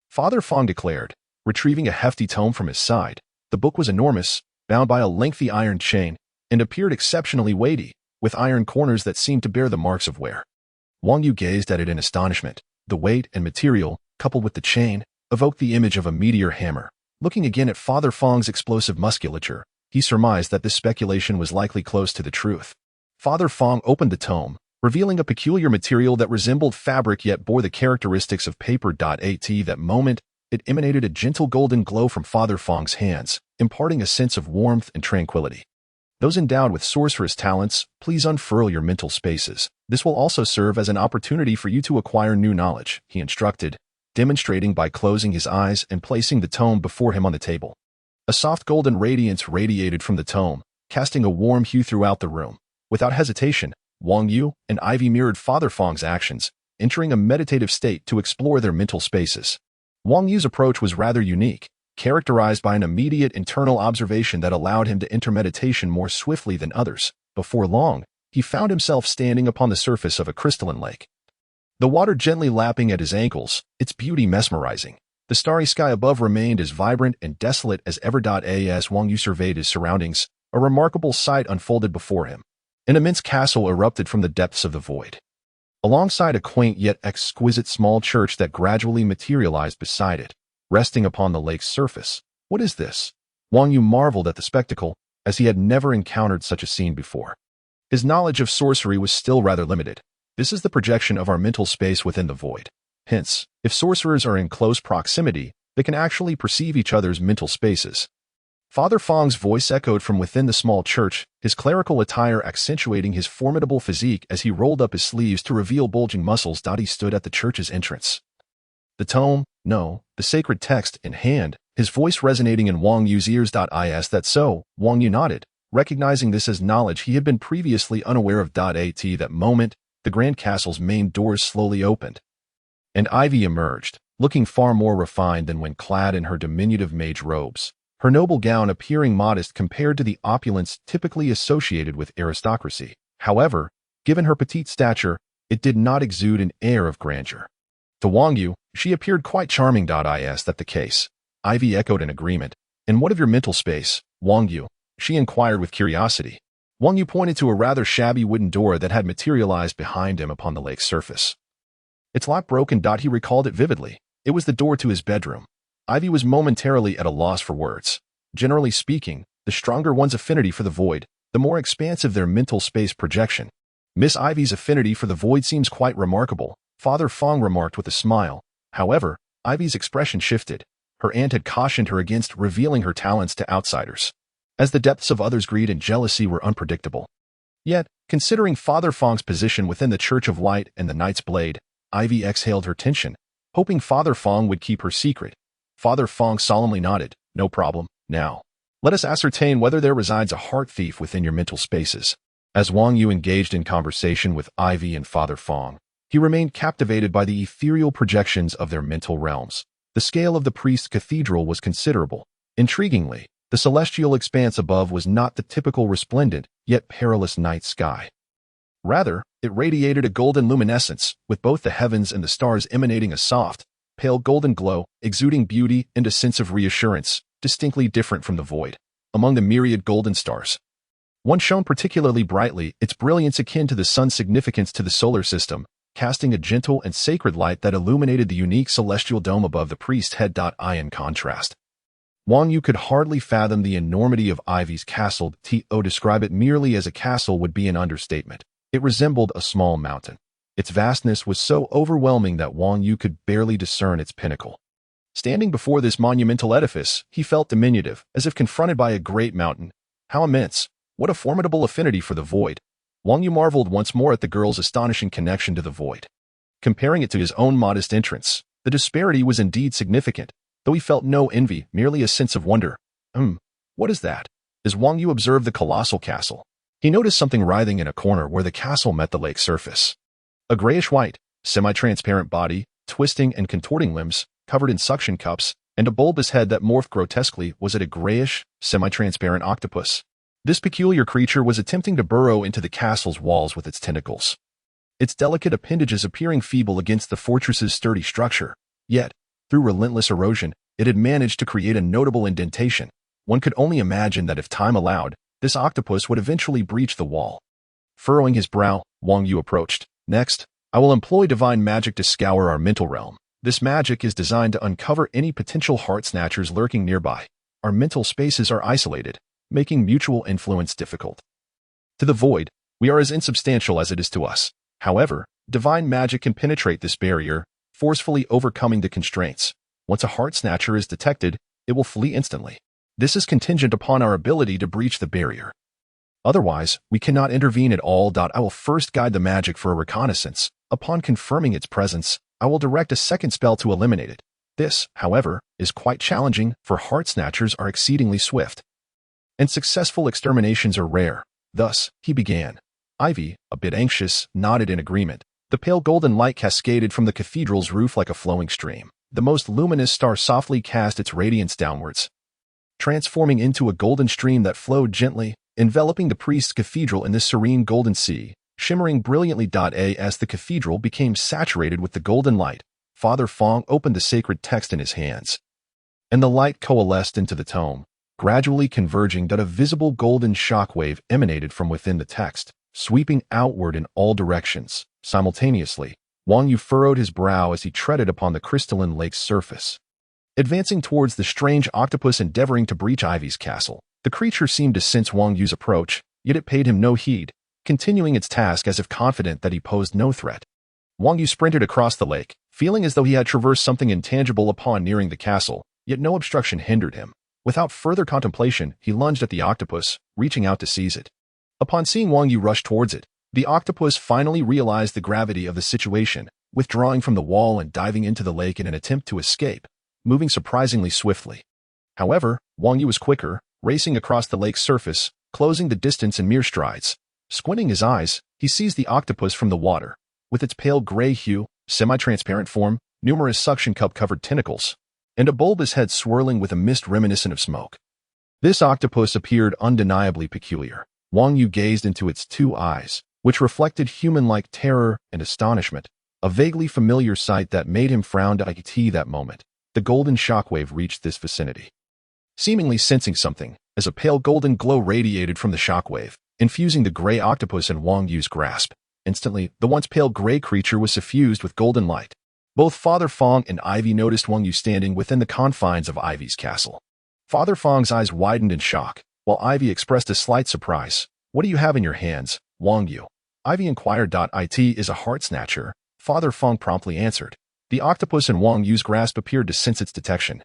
Speaker 1: Father Fong declared, retrieving a hefty tome from his side. The book was enormous, bound by a lengthy iron chain, and appeared exceptionally weighty, with iron corners that seemed to bear the marks of wear. Wang Yu gazed at it in astonishment. The weight and material, coupled with the chain, evoked the image of a meteor hammer. Looking again at Father Fong's explosive musculature, he surmised that this speculation was likely close to the truth. Father Fong opened the tome, revealing a peculiar material that resembled fabric yet bore the characteristics of paper. At that moment, it emanated a gentle golden glow from Father Fong's hands, imparting a sense of warmth and tranquility. Those endowed with sorceress talents, please unfurl your mental spaces. This will also serve as an opportunity for you to acquire new knowledge, he instructed, demonstrating by closing his eyes and placing the tome before him on the table. A soft golden radiance radiated from the tome, casting a warm hue throughout the room. Without hesitation, Wang Yu and Ivy mirrored Father Fong's actions, entering a meditative state to explore their mental spaces. Wang Yu's approach was rather unique, characterized by an immediate internal observation that allowed him to enter meditation more swiftly than others. Before long, he found himself standing upon the surface of a crystalline lake, the water gently lapping at his ankles, its beauty mesmerizing. The starry sky above remained as vibrant and desolate as ever. As Wang Yu surveyed his surroundings, a remarkable sight unfolded before him. An immense castle erupted from the depths of the void, alongside a quaint yet exquisite small church that gradually materialized beside it, resting upon the lake's surface. What is this? Wang Yu marveled at the spectacle, as he had never encountered such a scene before. His knowledge of sorcery was still rather limited. This is the projection of our mental space within the void. Hence, if sorcerers are in close proximity, they can actually perceive each other's mental spaces. Father Fong's voice echoed from within the small church, his clerical attire accentuating his formidable physique as he rolled up his sleeves to reveal bulging muscles. He stood at the church's entrance, the tome, no, the sacred text in hand, his voice resonating in Wang Yu's ears. Is that so? Wang Yu nodded, recognizing this as knowledge he had been previously unaware of. At that moment, the grand castle's main doors slowly opened, and Ivy emerged, looking far more refined than when clad in her diminutive mage robes, her noble gown appearing modest compared to the opulence typically associated with aristocracy. However, given her petite stature, it did not exude an air of grandeur. To Wang Yu, she appeared quite charming. Is that the case? Ivy echoed in agreement. And what of your mental space, Wang Yu? She inquired with curiosity. Wang Yu pointed to a rather shabby wooden door that had materialized behind him upon the lake's surface. Its lock broken. He recalled it vividly. It was the door to his bedroom. Ivy was momentarily at a loss for words. Generally speaking, the stronger one's affinity for the void, the more expansive their mental space projection. Miss Ivy's affinity for the void seems quite remarkable, Father Fong remarked with a smile. However, Ivy's expression shifted. Her aunt had cautioned her against revealing her talents to outsiders, as the depths of others' greed and jealousy were unpredictable. Yet, considering Father Fong's position within the Church of Light and the Knight's Blade, Ivy exhaled her tension, hoping Father Fong would keep her secret. Father Fong solemnly nodded. No problem. Now, let us ascertain whether there resides a heart thief within your mental spaces. As Wang Yu engaged in conversation with Ivy and Father Fong, he remained captivated by the ethereal projections of their mental realms. The scale of the priest's cathedral was considerable. Intriguingly, The celestial expanse above was not the typical resplendent, yet perilous night sky. Rather, it radiated a golden luminescence, with both the heavens and the stars emanating a soft, pale golden glow, exuding beauty and a sense of reassurance, distinctly different from the void. Among the myriad golden stars, one shone particularly brightly, its brilliance akin to the sun's significance to the solar system, casting a gentle and sacred light that illuminated the unique celestial dome above the priest's head. In contrast, Wang Yu could hardly fathom the enormity of Ivy's castle. To describe it merely as a castle would be an understatement. It resembled a small mountain. Its vastness was so overwhelming that Wang Yu could barely discern its pinnacle. Standing before this monumental edifice, he felt diminutive, as if confronted by a great mountain. How immense! What a formidable affinity for the void! Wang Yu marveled once more at the girl's astonishing connection to the void. Comparing it to his own modest entrance, the disparity was indeed significant, though he felt no envy, merely a sense of wonder. What is that? As Wang Yu observed the colossal castle, he noticed something writhing in a corner where the castle met the lake's surface. A grayish-white, semi-transparent body, twisting and contorting limbs, covered in suction cups, and a bulbous head that morphed grotesquely. Was it a grayish, semi-transparent octopus? This peculiar creature was attempting to burrow into the castle's walls with its tentacles, its delicate appendages appearing feeble against the fortress's sturdy structure. Yet, through relentless erosion, it had managed to create a notable indentation. One could only imagine that if time allowed, this octopus would eventually breach the wall. Furrowing his brow, Wang Yu approached. Next, I will employ divine magic to scour our mental realm. This magic is designed to uncover any potential heart snatchers lurking nearby. Our mental spaces are isolated, making mutual influence difficult. To the void, we are as insubstantial as it is to us. However, divine magic can penetrate this barrier, forcefully overcoming the constraints. Once a heart snatcher is detected, it will flee instantly. This is contingent upon our ability to breach the barrier. Otherwise, we cannot intervene at all. I will first guide the magic for a reconnaissance. Upon confirming its presence, I will direct a second spell to eliminate it. This, however, is quite challenging, for heart snatchers are exceedingly swift, and successful exterminations are rare. Thus, he began. Ivy, a bit anxious, nodded in agreement. The pale golden light cascaded from the cathedral's roof like a flowing stream. The most luminous star softly cast its radiance downwards, transforming into a golden stream that flowed gently, enveloping the priest's cathedral in this serene golden sea, shimmering brilliantly. As the cathedral became saturated with the golden light, Father Fong opened the sacred text in his hands, and the light coalesced into the tome, gradually converging. A visible golden shockwave emanated from within the text, sweeping outward in all directions. Simultaneously, Wang Yu furrowed his brow as he treaded upon the crystalline lake's surface, advancing towards the strange octopus endeavoring to breach Ivy's castle. The creature seemed to sense Wang Yu's approach, yet it paid him no heed, continuing its task as if confident that he posed no threat. Wang Yu sprinted across the lake, feeling as though he had traversed something intangible upon nearing the castle, yet no obstruction hindered him. Without further contemplation, he lunged at the octopus, reaching out to seize it. Upon seeing Wang Yu rush towards it, the octopus finally realized the gravity of the situation, withdrawing from the wall and diving into the lake in an attempt to escape, moving surprisingly swiftly. However, Wang Yu was quicker, racing across the lake's surface, closing the distance in mere strides. Squinting his eyes, he seized the octopus from the water. With its pale gray hue, semi-transparent form, numerous suction cup-covered tentacles, and a bulbous head swirling with a mist reminiscent of smoke, this octopus appeared undeniably peculiar. Wang Yu gazed into its two eyes, which reflected human-like terror and astonishment, a vaguely familiar sight that made him frown. At that moment, the golden shockwave reached this vicinity. Seemingly sensing something, as a pale golden glow radiated from the shockwave, infusing the gray octopus in Wang Yu's grasp. Instantly, the once pale gray creature was suffused with golden light. Both Father Fong and Ivy noticed Wang Yu standing within the confines of Ivy's castle. Father Fong's eyes widened in shock, while Ivy expressed a slight surprise. What do you have in your hands, Wang Yu? Ivy inquired. It is a heart snatcher, Father Fong promptly answered. The octopus in Wang Yu's grasp appeared to sense its detection,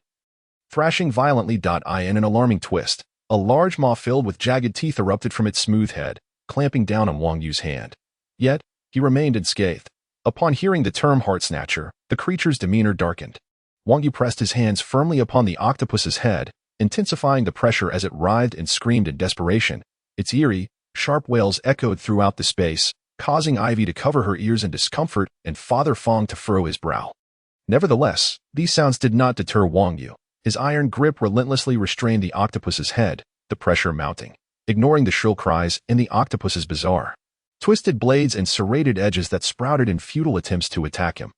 Speaker 1: thrashing violently. In an alarming twist, a large maw filled with jagged teeth erupted from its smooth head, clamping down on Wang Yu's hand. Yet, he remained unscathed. Upon hearing the term heart snatcher, the creature's demeanor darkened. Wang Yu pressed his hands firmly upon the octopus's head, intensifying the pressure as it writhed and screamed in desperation. Its eerie, sharp wails echoed throughout the space, causing Ivy to cover her ears in discomfort and Father Fong to furrow his brow. Nevertheless, these sounds did not deter Wang Yu. His iron grip relentlessly restrained the octopus's head, the pressure mounting, ignoring the shrill cries and the octopus's bizarre, twisted blades and serrated edges that sprouted in futile attempts to attack him.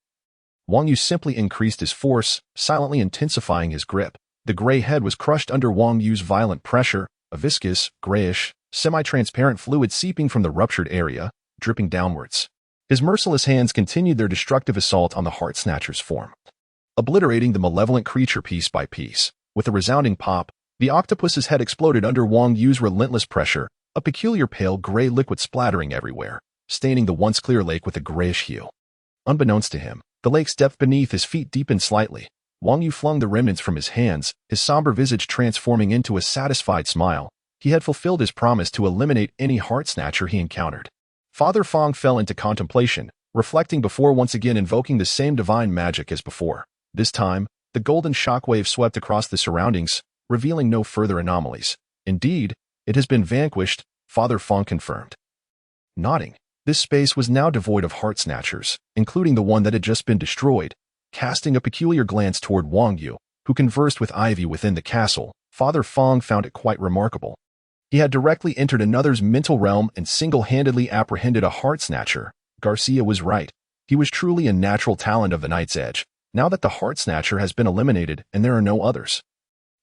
Speaker 1: Wang Yu simply increased his force, silently intensifying his grip. The gray head was crushed under Wang Yu's violent pressure, a viscous, grayish, semi-transparent fluid seeping from the ruptured area, dripping downwards. His merciless hands continued their destructive assault on the Heart Snatcher's form, obliterating the malevolent creature piece by piece. With a resounding pop, the octopus's head exploded under Wang Yu's relentless pressure, a peculiar pale gray liquid splattering everywhere, staining the once clear lake with a grayish hue. Unbeknownst to him, the lake's depth beneath his feet deepened slightly. Wang Yu flung the remnants from his hands, his somber visage transforming into a satisfied smile. He had fulfilled his promise to eliminate any Heart Snatcher he encountered. Father Fong fell into contemplation, reflecting before once again invoking the same divine magic as before. This time, the golden shockwave swept across the surroundings, revealing no further anomalies. Indeed, it has been vanquished, Father Fong confirmed. Nodding, this space was now devoid of Heart Snatchers, including the one that had just been destroyed. Casting a peculiar glance toward Wang Yu, who conversed with Ivy within the castle, Father Fong found it quite remarkable. He had directly entered another's mental realm and single-handedly apprehended a Heart Snatcher. Garcia was right. He was truly a natural talent of the Night's Edge, now that the Heart Snatcher has been eliminated and there are no others.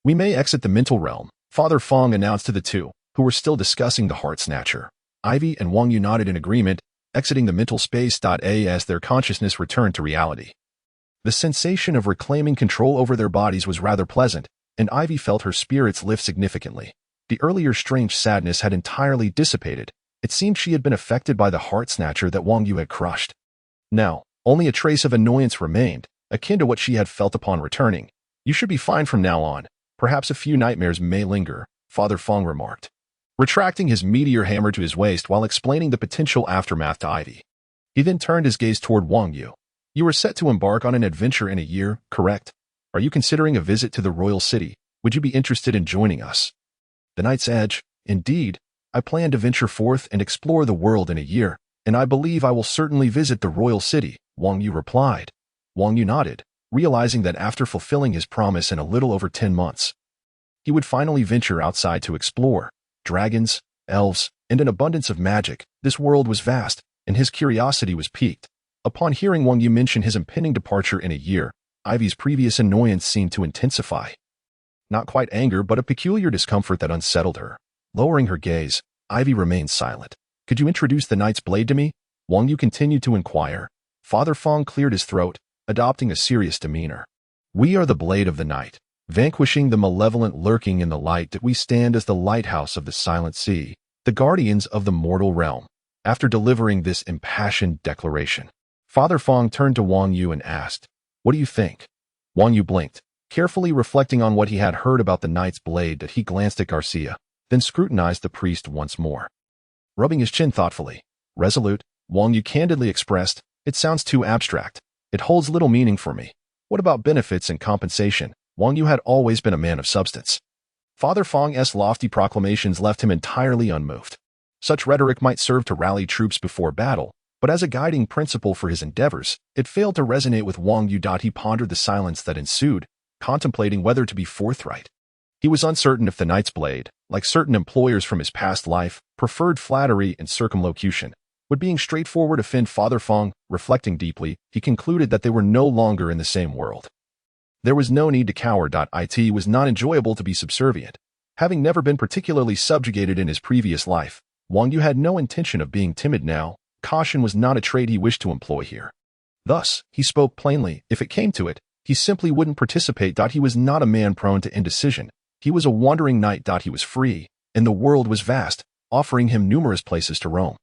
Speaker 1: We may exit the mental realm, Father Fong announced to the two, who were still discussing the Heart Snatcher. Ivy and Wang Yu nodded in agreement, exiting the mental space. As their consciousness returned to reality. The sensation of reclaiming control over their bodies was rather pleasant, and Ivy felt her spirits lift significantly. The earlier strange sadness had entirely dissipated. It seemed she had been affected by the Heart Snatcher that Wang Yu had crushed. Now, only a trace of annoyance remained, akin to what she had felt upon returning. You should be fine from now on. Perhaps a few nightmares may linger, Father Fong remarked, retracting his meteor hammer to his waist while explaining the potential aftermath to Ivy. He then turned his gaze toward Wang Yu. You are set to embark on an adventure in a year, correct? Are you considering a visit to the royal city? Would you be interested in joining us? The Night's Edge, indeed. I plan to venture forth and explore the world in a year, and I believe I will certainly visit the royal city, Wang Yu replied. Wang Yu nodded, realizing that after fulfilling his promise in a little over 10 months, he would finally venture outside to explore. Dragons, elves, and an abundance of magic. This world was vast, and his curiosity was piqued. Upon hearing Wang Yu mention his impending departure in a year, Ivy's previous annoyance seemed to intensify. Not quite anger, but a peculiar discomfort that unsettled her. Lowering her gaze, Ivy remained silent. Could you introduce the Knight's Blade to me? Wang Yu continued to inquire. Father Fong cleared his throat, adopting a serious demeanor. We are the Blade of the Night, vanquishing the malevolent lurking in the light that we stand as the lighthouse of the silent sea, the guardians of the mortal realm. After delivering this impassioned declaration, Father Fong turned to Wang Yu and asked, What do you think? Wang Yu blinked, carefully reflecting on what he had heard about the Knight's Blade. That he glanced at Garcia, then scrutinized the priest once more. Rubbing his chin thoughtfully, resolute, Wang Yu candidly expressed, It sounds too abstract. It holds little meaning for me. What about benefits and compensation? Wang Yu had always been a man of substance. Father Fong's lofty proclamations left him entirely unmoved. Such rhetoric might serve to rally troops before battle, but as a guiding principle for his endeavors, it failed to resonate with Wang Yu. He pondered the silence that ensued, contemplating whether to be forthright. He was uncertain if the Knight's Blade, like certain employers from his past life, preferred flattery and circumlocution. Would being straightforward offend Father Fong? Reflecting deeply, he concluded that they were no longer in the same world. There was no need to cower. It was not enjoyable to be subservient. Having never been particularly subjugated in his previous life, Wang Yu had no intention of being timid now. Caution was not a trait he wished to employ here. Thus, he spoke plainly. If it came to it, he simply wouldn't participate. He was not a man prone to indecision. He was a wandering knight. He was free, and the world was vast, offering him numerous places to roam.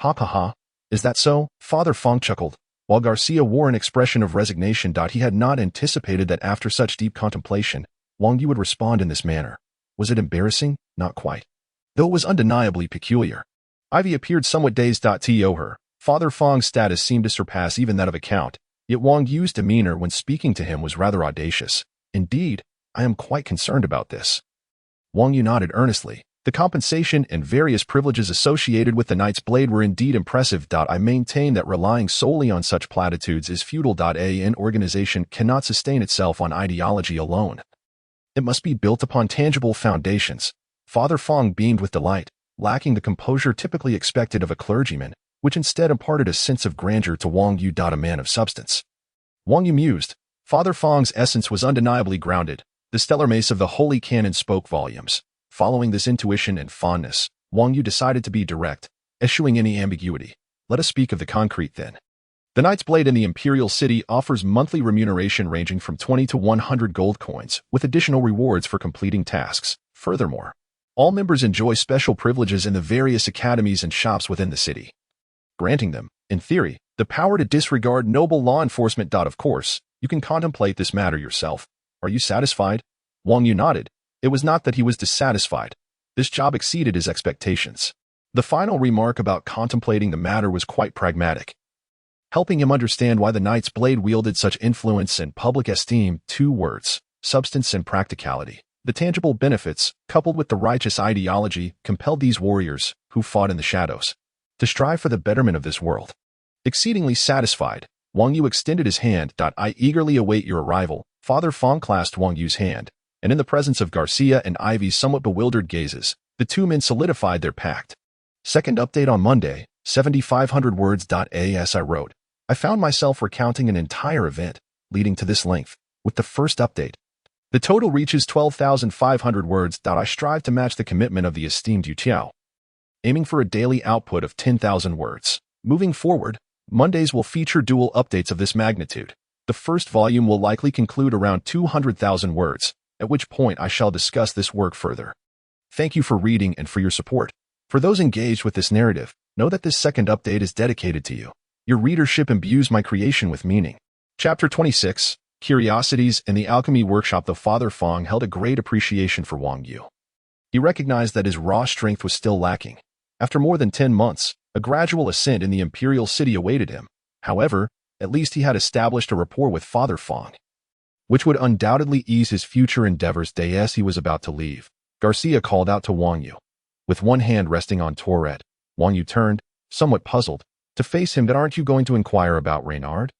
Speaker 1: Ha ha ha. Is that so? Father Fong chuckled, while Garcia wore an expression of resignation. He had not anticipated that after such deep contemplation, Wang Yu would respond in this manner. Was it embarrassing? Not quite. Though it was undeniably peculiar. Ivy appeared somewhat dazed. To her, Father Fong's status seemed to surpass even that of a count, yet Wang Yu's demeanor when speaking to him was rather audacious. Indeed, I am quite concerned about this. Wang Yu nodded earnestly. The compensation and various privileges associated with the Knight's Blade were indeed impressive. I maintain that relying solely on such platitudes is futile. An organization cannot sustain itself on ideology alone. It must be built upon tangible foundations. Father Fong beamed with delight, lacking the composure typically expected of a clergyman, which instead imparted a sense of grandeur to Wang Yu. A man of substance. Wang Yu mused. Father Fong's essence was undeniably grounded. The stellar mace of the Holy Canon spoke volumes. Following this intuition and fondness, Wang Yu decided to be direct, eschewing any ambiguity. Let us speak of the concrete then. The Knight's Blade in the Imperial City offers monthly remuneration ranging from 20 to 100 gold coins, with additional rewards for completing tasks. Furthermore, all members enjoy special privileges in the various academies and shops within the city, granting them, in theory, the power to disregard noble law enforcement. Of course, you can contemplate this matter yourself. Are you satisfied? Wang Yu nodded. It was not that he was dissatisfied. This job exceeded his expectations. The final remark about contemplating the matter was quite pragmatic, helping him understand why the Knight's Blade wielded such influence and public esteem. 2 words, substance and practicality. The tangible benefits, coupled with the righteous ideology, compelled these warriors, who fought in the shadows, to strive for the betterment of this world. Exceedingly satisfied, Wang Yu extended his hand. I eagerly await your arrival. Father Fong clasped Wang Yu's hand, and in the presence of Garcia and Ivy's somewhat bewildered gazes, the 2 men solidified their pact. Second update on Monday, 7,500 words. As I wrote, I found myself recounting an entire event, leading to this length. With the first update, the total reaches 12,500 words. I strive to match the commitment of the esteemed Yu Tiao, aiming for a daily output of 10,000 words. Moving forward, Mondays will feature dual updates of this magnitude. The first volume will likely conclude around 200,000 words, at which point I shall discuss this work further. Thank you for reading and for your support. For those engaged with this narrative, know that this second update is dedicated to you. Your readership imbues my creation with meaning. Chapter 26, Curiosities in the Alchemy Workshop. The Father Fong held a great appreciation for Wang Yu. He recognized that his raw strength was still lacking. After more than 10 months, a gradual ascent in the Imperial City awaited him. However, at least he had established a rapport with Father Fong, which would undoubtedly ease his future endeavors. As he was about to leave, Garcia called out to Wang Yu. With one hand resting on Tourette, Wang Yu turned, somewhat puzzled, to face him. Aren't you going to inquire about Reynard?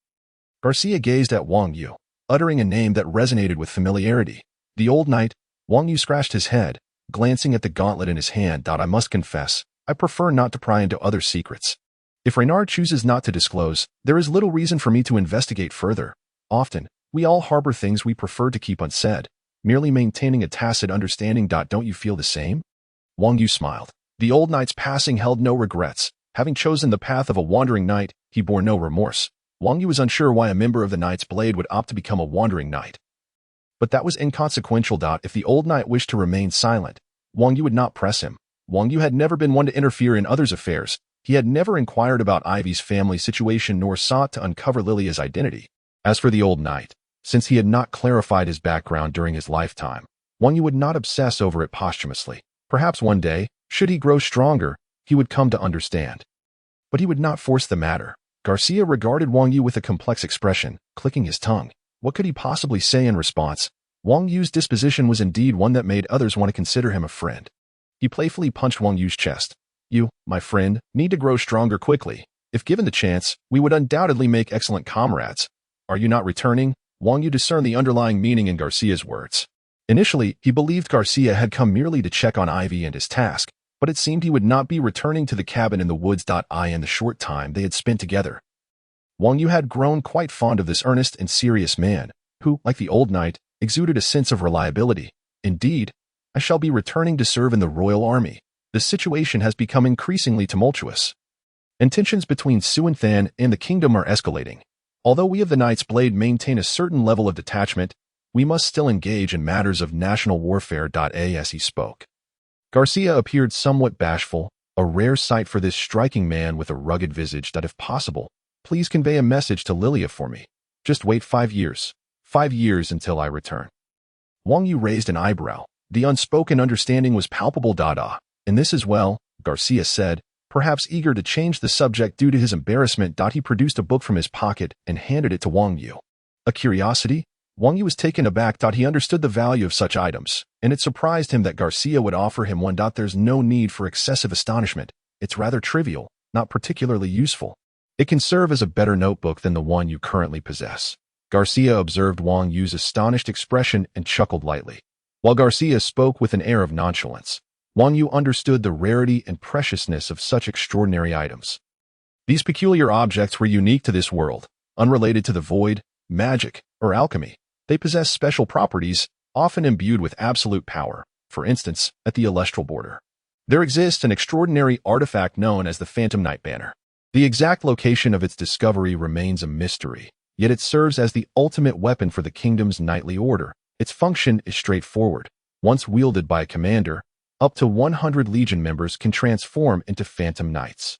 Speaker 1: Garcia gazed at Wang Yu, uttering a name that resonated with familiarity. The old knight. Wang Yu scratched his head, glancing at the gauntlet in his hand. I must confess, I prefer not to pry into other secrets. If Reynard chooses not to disclose, there is little reason for me to investigate further. Often, we all harbor things we prefer to keep unsaid, merely maintaining a tacit understanding. Don't you feel the same? Wang Yu smiled. The old knight's passing held no regrets. Having chosen the path of a wandering knight, he bore no remorse. Wang Yu was unsure why a member of the Knight's Blade would opt to become a wandering knight, but that was inconsequential. If the old knight wished to remain silent, Wang Yu would not press him. Wang Yu had never been one to interfere in others' affairs. He had never inquired about Ivy's family situation nor sought to uncover Lilia's identity. As for the old knight, since he had not clarified his background during his lifetime, Wang Yu would not obsess over it posthumously. Perhaps one day, should he grow stronger, he would come to understand. But he would not force the matter. Garcia regarded Wang Yu with a complex expression, clicking his tongue. What could he possibly say in response? Wang Yu's disposition was indeed one that made others want to consider him a friend. He playfully punched Wang Yu's chest. You, my friend, need to grow stronger quickly. If given the chance, we would undoubtedly make excellent comrades. Are you not returning? Wang Yu discerned the underlying meaning in Garcia's words. Initially, he believed Garcia had come merely to check on Ivy and his task, but it seemed he would not be returning to the cabin in the woods. In the short time they had spent together, Wang Yu had grown quite fond of this earnest and serious man, who, like the old knight, exuded a sense of reliability. Indeed, I shall be returning to serve in the Royal Army. The situation has become increasingly tumultuous, and tensions between Suanthan and the kingdom are escalating. Although we of the Knight's Blade maintain a certain level of detachment, we must still engage in matters of national warfare. As he spoke, Garcia appeared somewhat bashful, a rare sight for this striking man with a rugged visage. If possible, please convey a message to Lilia for me. Just wait 5 years. 5 years until I return. Wang Yu raised an eyebrow. The unspoken understanding was palpable. And this as well, Garcia said, perhaps eager to change the subject due to his embarrassment. He produced a book from his pocket and handed it to Wang Yu. A curiosity? Wang Yu was taken aback. He understood the value of such items, and it surprised him that Garcia would offer him one. There's no need for excessive astonishment. It's rather trivial, not particularly useful. It can serve as a better notebook than the one you currently possess. Garcia observed Wang Yu's astonished expression and chuckled lightly. While Garcia spoke with an air of nonchalance, Wang Yu understood the rarity and preciousness of such extraordinary items. These peculiar objects were unique to this world, unrelated to the void, magic, or alchemy. They possess special properties, often imbued with absolute power, for instance, at the celestial border. There exists an extraordinary artifact known as the Phantom Knight Banner. The exact location of its discovery remains a mystery, yet it serves as the ultimate weapon for the kingdom's knightly order. Its function is straightforward. Once wielded by a commander, up to 100 legion members can transform into phantom knights.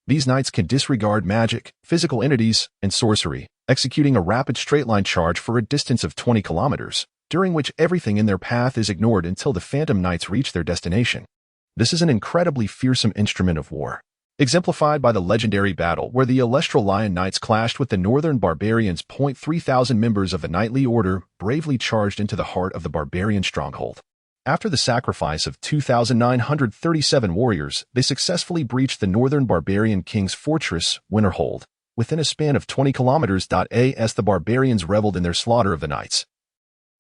Speaker 1: These knights can disregard magic, physical entities, and sorcery, executing a rapid straight-line charge for a distance of 20 kilometers, during which everything in their path is ignored until the phantom knights reach their destination. This is an incredibly fearsome instrument of war, exemplified by the legendary battle where the Celestial Lion Knights clashed with the Northern Barbarians. 3,000 members of the knightly order bravely charged into the heart of the barbarian stronghold. After the sacrifice of 2,937 warriors, they successfully breached the Northern Barbarian King's fortress, Winterhold, within a span of 20 kilometers. As the barbarians reveled in their slaughter of the knights,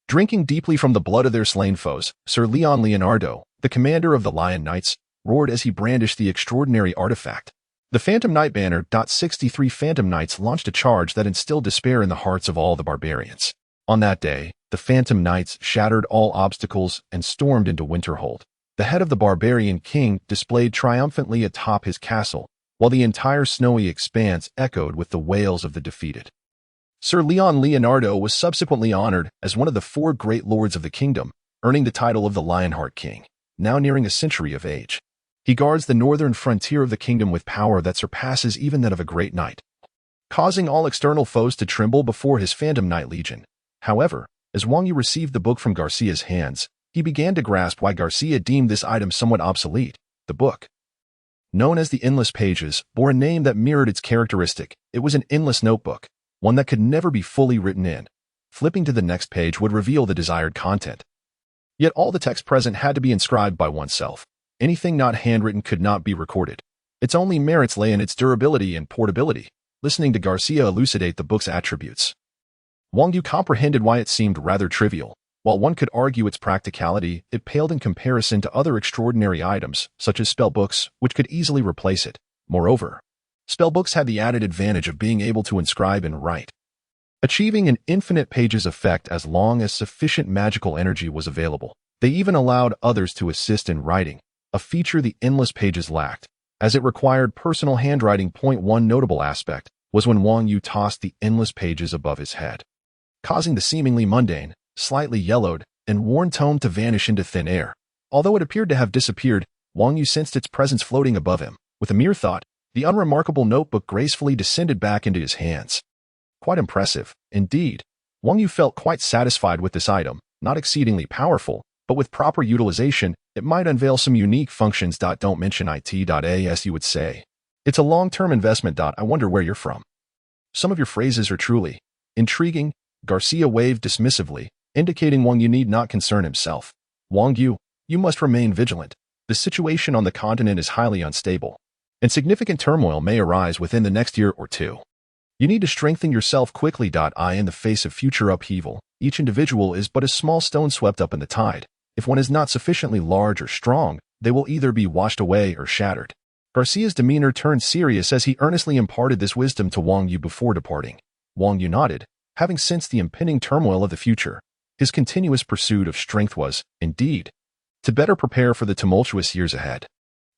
Speaker 1: drinking deeply from the blood of their slain foes, Sir Leonardo, the commander of the Lion Knights, roared as he brandished the extraordinary artifact. The Phantom Knight Banner. 63 Phantom Knights launched a charge that instilled despair in the hearts of all the barbarians. On that day, the Phantom Knights shattered all obstacles and stormed into Winterhold. The head of the barbarian king displayed triumphantly atop his castle, while the entire snowy expanse echoed with the wails of the defeated. Sir Leonardo was subsequently honored as one of the 4 great lords of the kingdom, earning the title of the Lionheart King, now nearing a century of age. He guards the northern frontier of the kingdom with power that surpasses even that of a great knight, causing all external foes to tremble before his Phantom Knight Legion. However, as Wang Yu received the book from Garcia's hands, he began to grasp why Garcia deemed this item somewhat obsolete. The book, known as the Endless Pages, bore a name that mirrored its characteristic. It was an endless notebook, one that could never be fully written in. Flipping to the next page would reveal the desired content. Yet all the text present had to be inscribed by oneself. Anything not handwritten could not be recorded. Its only merits lay in its durability and portability. Listening to Garcia elucidate the book's attributes, Wang Yu comprehended why it seemed rather trivial. While one could argue its practicality, it paled in comparison to other extraordinary items, such as spellbooks, which could easily replace it. Moreover, spellbooks had the added advantage of being able to inscribe and write, achieving an infinite pages effect as long as sufficient magical energy was available. They even allowed others to assist in writing, a feature the Endless Pages lacked, as it required personal handwriting. One notable aspect was when Wang Yu tossed the Endless Pages above his head, causing the seemingly mundane, slightly yellowed, and worn tome to vanish into thin air. Although it appeared to have disappeared, Wang Yu sensed its presence floating above him. With a mere thought, the unremarkable notebook gracefully descended back into his hands. Quite impressive, indeed. Wang Yu felt quite satisfied with this item, not exceedingly powerful, but with proper utilization, it might unveil some unique functions. Don't mention it, as you would say. It's a long-term investment. I wonder where you're from. Some of your phrases are truly intriguing. Garcia waved dismissively, indicating Wang Yu need not concern himself. Wang Yu, you must remain vigilant. The situation on the continent is highly unstable, and significant turmoil may arise within the next year or two. You need to strengthen yourself quickly. In the face of future upheaval, each individual is but a small stone swept up in the tide. If one is not sufficiently large or strong, they will either be washed away or shattered. Garcia's demeanor turned serious as he earnestly imparted this wisdom to Wang Yu before departing. Wang Yu nodded, having sensed the impending turmoil of the future. His continuous pursuit of strength was, indeed, to better prepare for the tumultuous years ahead.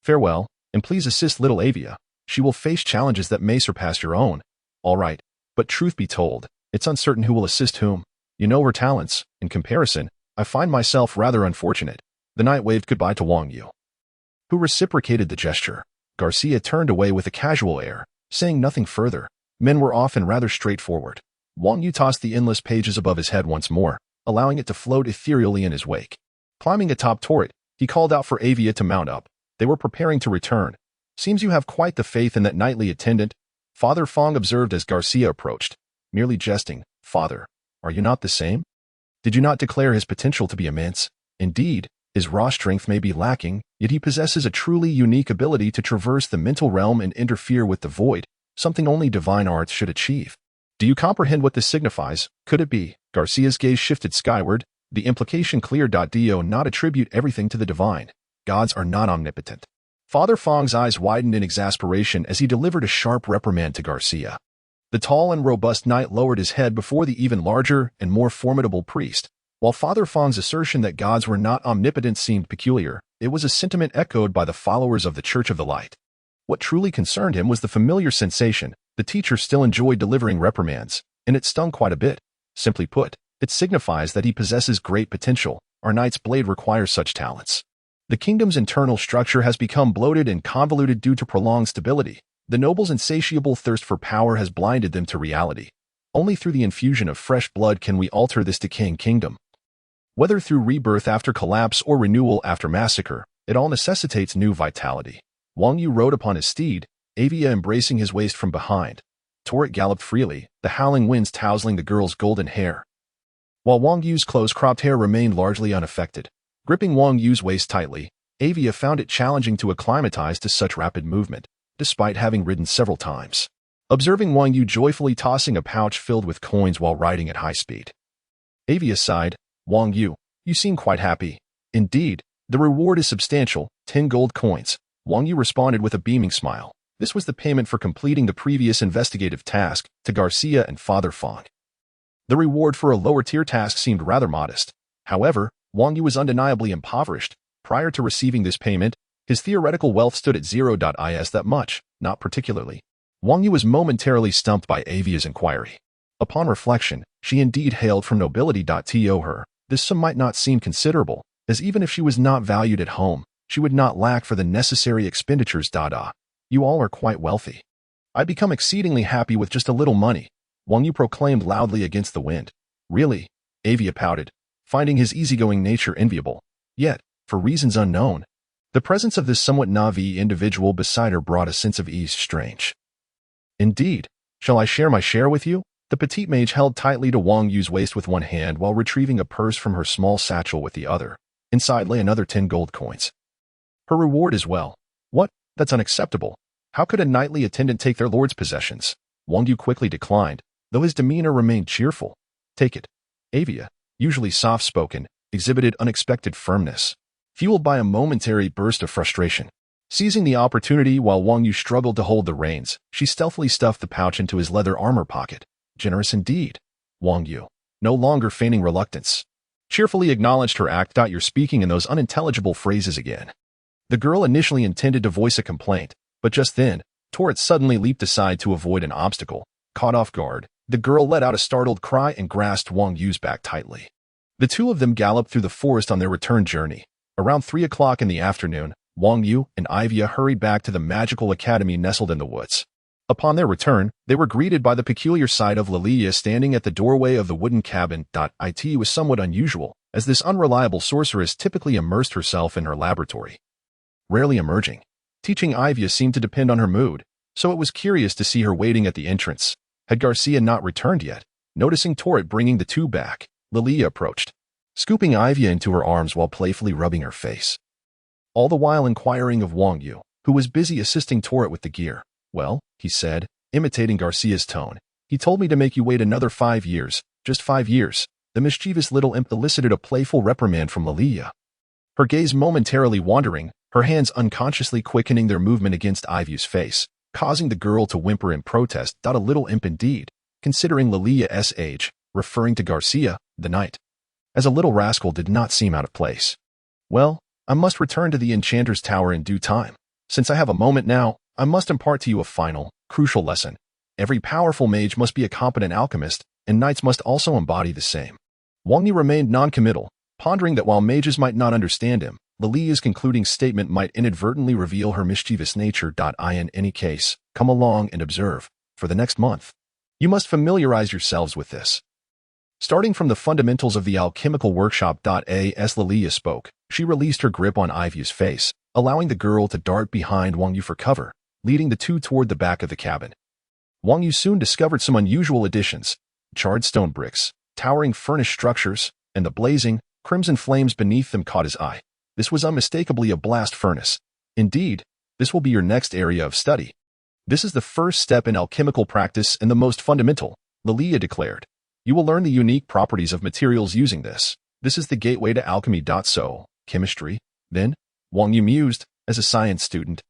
Speaker 1: Farewell, and please assist little Avia. She will face challenges that may surpass your own. All right, but truth be told, it's uncertain who will assist whom. You know her talents. In comparison, I find myself rather unfortunate. The knight waved goodbye to Wang Yu, who reciprocated the gesture. Garcia turned away with a casual air, saying nothing further. Men were often rather straightforward. Wang Yu tossed the Endless Pages above his head once more, allowing it to float ethereally in his wake. Climbing atop turret, he called out for Avia to mount up. They were preparing to return. Seems you have quite the faith in that knightly attendant, Father Fong observed as Garcia approached. Merely jesting. Father, are you not the same? Did you not declare his potential to be immense? Indeed, his raw strength may be lacking, yet he possesses a truly unique ability to traverse the mental realm and interfere with the void, something only divine arts should achieve. Do you comprehend what this signifies? Could it be? Garcia's gaze shifted skyward, The implication clear. Do not attribute everything to the divine. Gods are not omnipotent. Father Fong's eyes widened in exasperation as he delivered a sharp reprimand to Garcia. The tall and robust knight lowered his head before the even larger and more formidable priest. While Father Fong's assertion that gods were not omnipotent seemed peculiar, it was a sentiment echoed by the followers of the Church of the Light. What truly concerned him was the familiar sensation. The teacher still enjoyed delivering reprimands, and it stung quite a bit. Simply put, it signifies that he possesses great potential. Our knight's blade requires such talents. The kingdom's internal structure has become bloated and convoluted due to prolonged stability. The nobles' insatiable thirst for power has blinded them to reality. Only through the infusion of fresh blood can we alter this decaying kingdom. Whether through rebirth after collapse or renewal after massacre, it all necessitates new vitality. Wang Yu rode upon his steed, Avia embracing his waist from behind. Torret galloped freely, the howling winds tousling the girl's golden hair, while Wang Yu's close-cropped hair remained largely unaffected. Gripping Wang Yu's waist tightly, Avia found it challenging to acclimatize to such rapid movement, despite having ridden several times. Observing Wang Yu joyfully tossing a pouch filled with coins while riding at high speed, Avia sighed. Wang Yu, you seem quite happy. Indeed, the reward is substantial, 10 gold coins. Wang Yu responded with a beaming smile. This was the payment for completing the previous investigative task to Garcia and Father Fong. The reward for a lower-tier task seemed rather modest. However, Wang Yu was undeniably impoverished. Prior to receiving this payment, his theoretical wealth stood at 0.is that much, not particularly. Wang Yu was momentarily stumped by Avia's inquiry. Upon reflection, she indeed hailed from nobility. To her, this sum might not seem considerable, as even if she was not valued at home, she would not lack for the necessary expenditures. You all are quite wealthy. I become exceedingly happy with just a little money, Wang Yu proclaimed loudly against the wind. Really? Avia pouted, finding his easygoing nature enviable. Yet, for reasons unknown, the presence of this somewhat naive individual beside her brought a sense of ease strange. Indeed. Shall I share my share with you? The petite mage held tightly to Wang Yu's waist with one hand while retrieving a purse from her small satchel with the other. Inside lay another 10 gold coins. Her reward as well. What? That's unacceptable. How could a knightly attendant take their lord's possessions? Wang Yu quickly declined, though his demeanor remained cheerful. Take it. Avia, usually soft-spoken, exhibited unexpected firmness, fueled by a momentary burst of frustration. Seizing the opportunity while Wang Yu struggled to hold the reins, she stealthily stuffed the pouch into his leather armor pocket. Generous indeed. Wang Yu, no longer feigning reluctance, cheerfully acknowledged her act. You're speaking in those unintelligible phrases again. The girl initially intended to voice a complaint, but just then, Torret suddenly leaped aside to avoid an obstacle. Caught off guard, the girl let out a startled cry and grasped Wang Yu's back tightly. The two of them galloped through the forest on their return journey. Around 3 o'clock in the afternoon, Wang Yu and Avia hurried back to the magical academy nestled in the woods. Upon their return, they were greeted by the peculiar sight of Lilia standing at the doorway of the wooden cabin. It was somewhat unusual, as this unreliable sorceress typically immersed herself in her laboratory, rarely emerging. Teaching Avia seemed to depend on her mood, so it was curious to see her waiting at the entrance. Had Garcia not returned yet? Noticing Torret bringing the two back, Lilia approached, scooping Avia into her arms while playfully rubbing her face, all the while inquiring of Wang Yu, who was busy assisting Torret with the gear. Well, he said, imitating Garcia's tone, he told me to make you wait another 5 years, just 5 years. The mischievous little imp elicited a playful reprimand from Lilia, her gaze momentarily wandering, her hands unconsciously quickening their movement against Ivy's face, causing the girl to whimper in protest. A little imp indeed, considering Lilia's age, referring to Garcia, the knight, as a little rascal did not seem out of place. Well, I must return to the Enchanter's Tower in due time. Since I have a moment now, I must impart to you a final, crucial lesson. Every powerful mage must be a competent alchemist, and knights must also embody the same. Wang Yu remained non-committal, pondering that while mages might not understand him, Lilia's concluding statement might inadvertently reveal her mischievous nature. In any case, come along and observe. For the next month, you must familiarize yourselves with this. Starting from the fundamentals of the alchemical workshop. As Lilia spoke, she released her grip on Ivy's face, allowing the girl to dart behind Wang Yu for cover, leading the two toward the back of the cabin. Wang Yu soon discovered some unusual additions: charred stone bricks, towering furnished structures, and the blazing, crimson flames beneath them caught his eye. This was unmistakably a blast furnace. Indeed, this will be your next area of study. This is the first step in alchemical practice and the most fundamental, Lilia declared. You will learn the unique properties of materials using this. This is the gateway to alchemy. So, chemistry, then? Wang Yu mused, as a science student.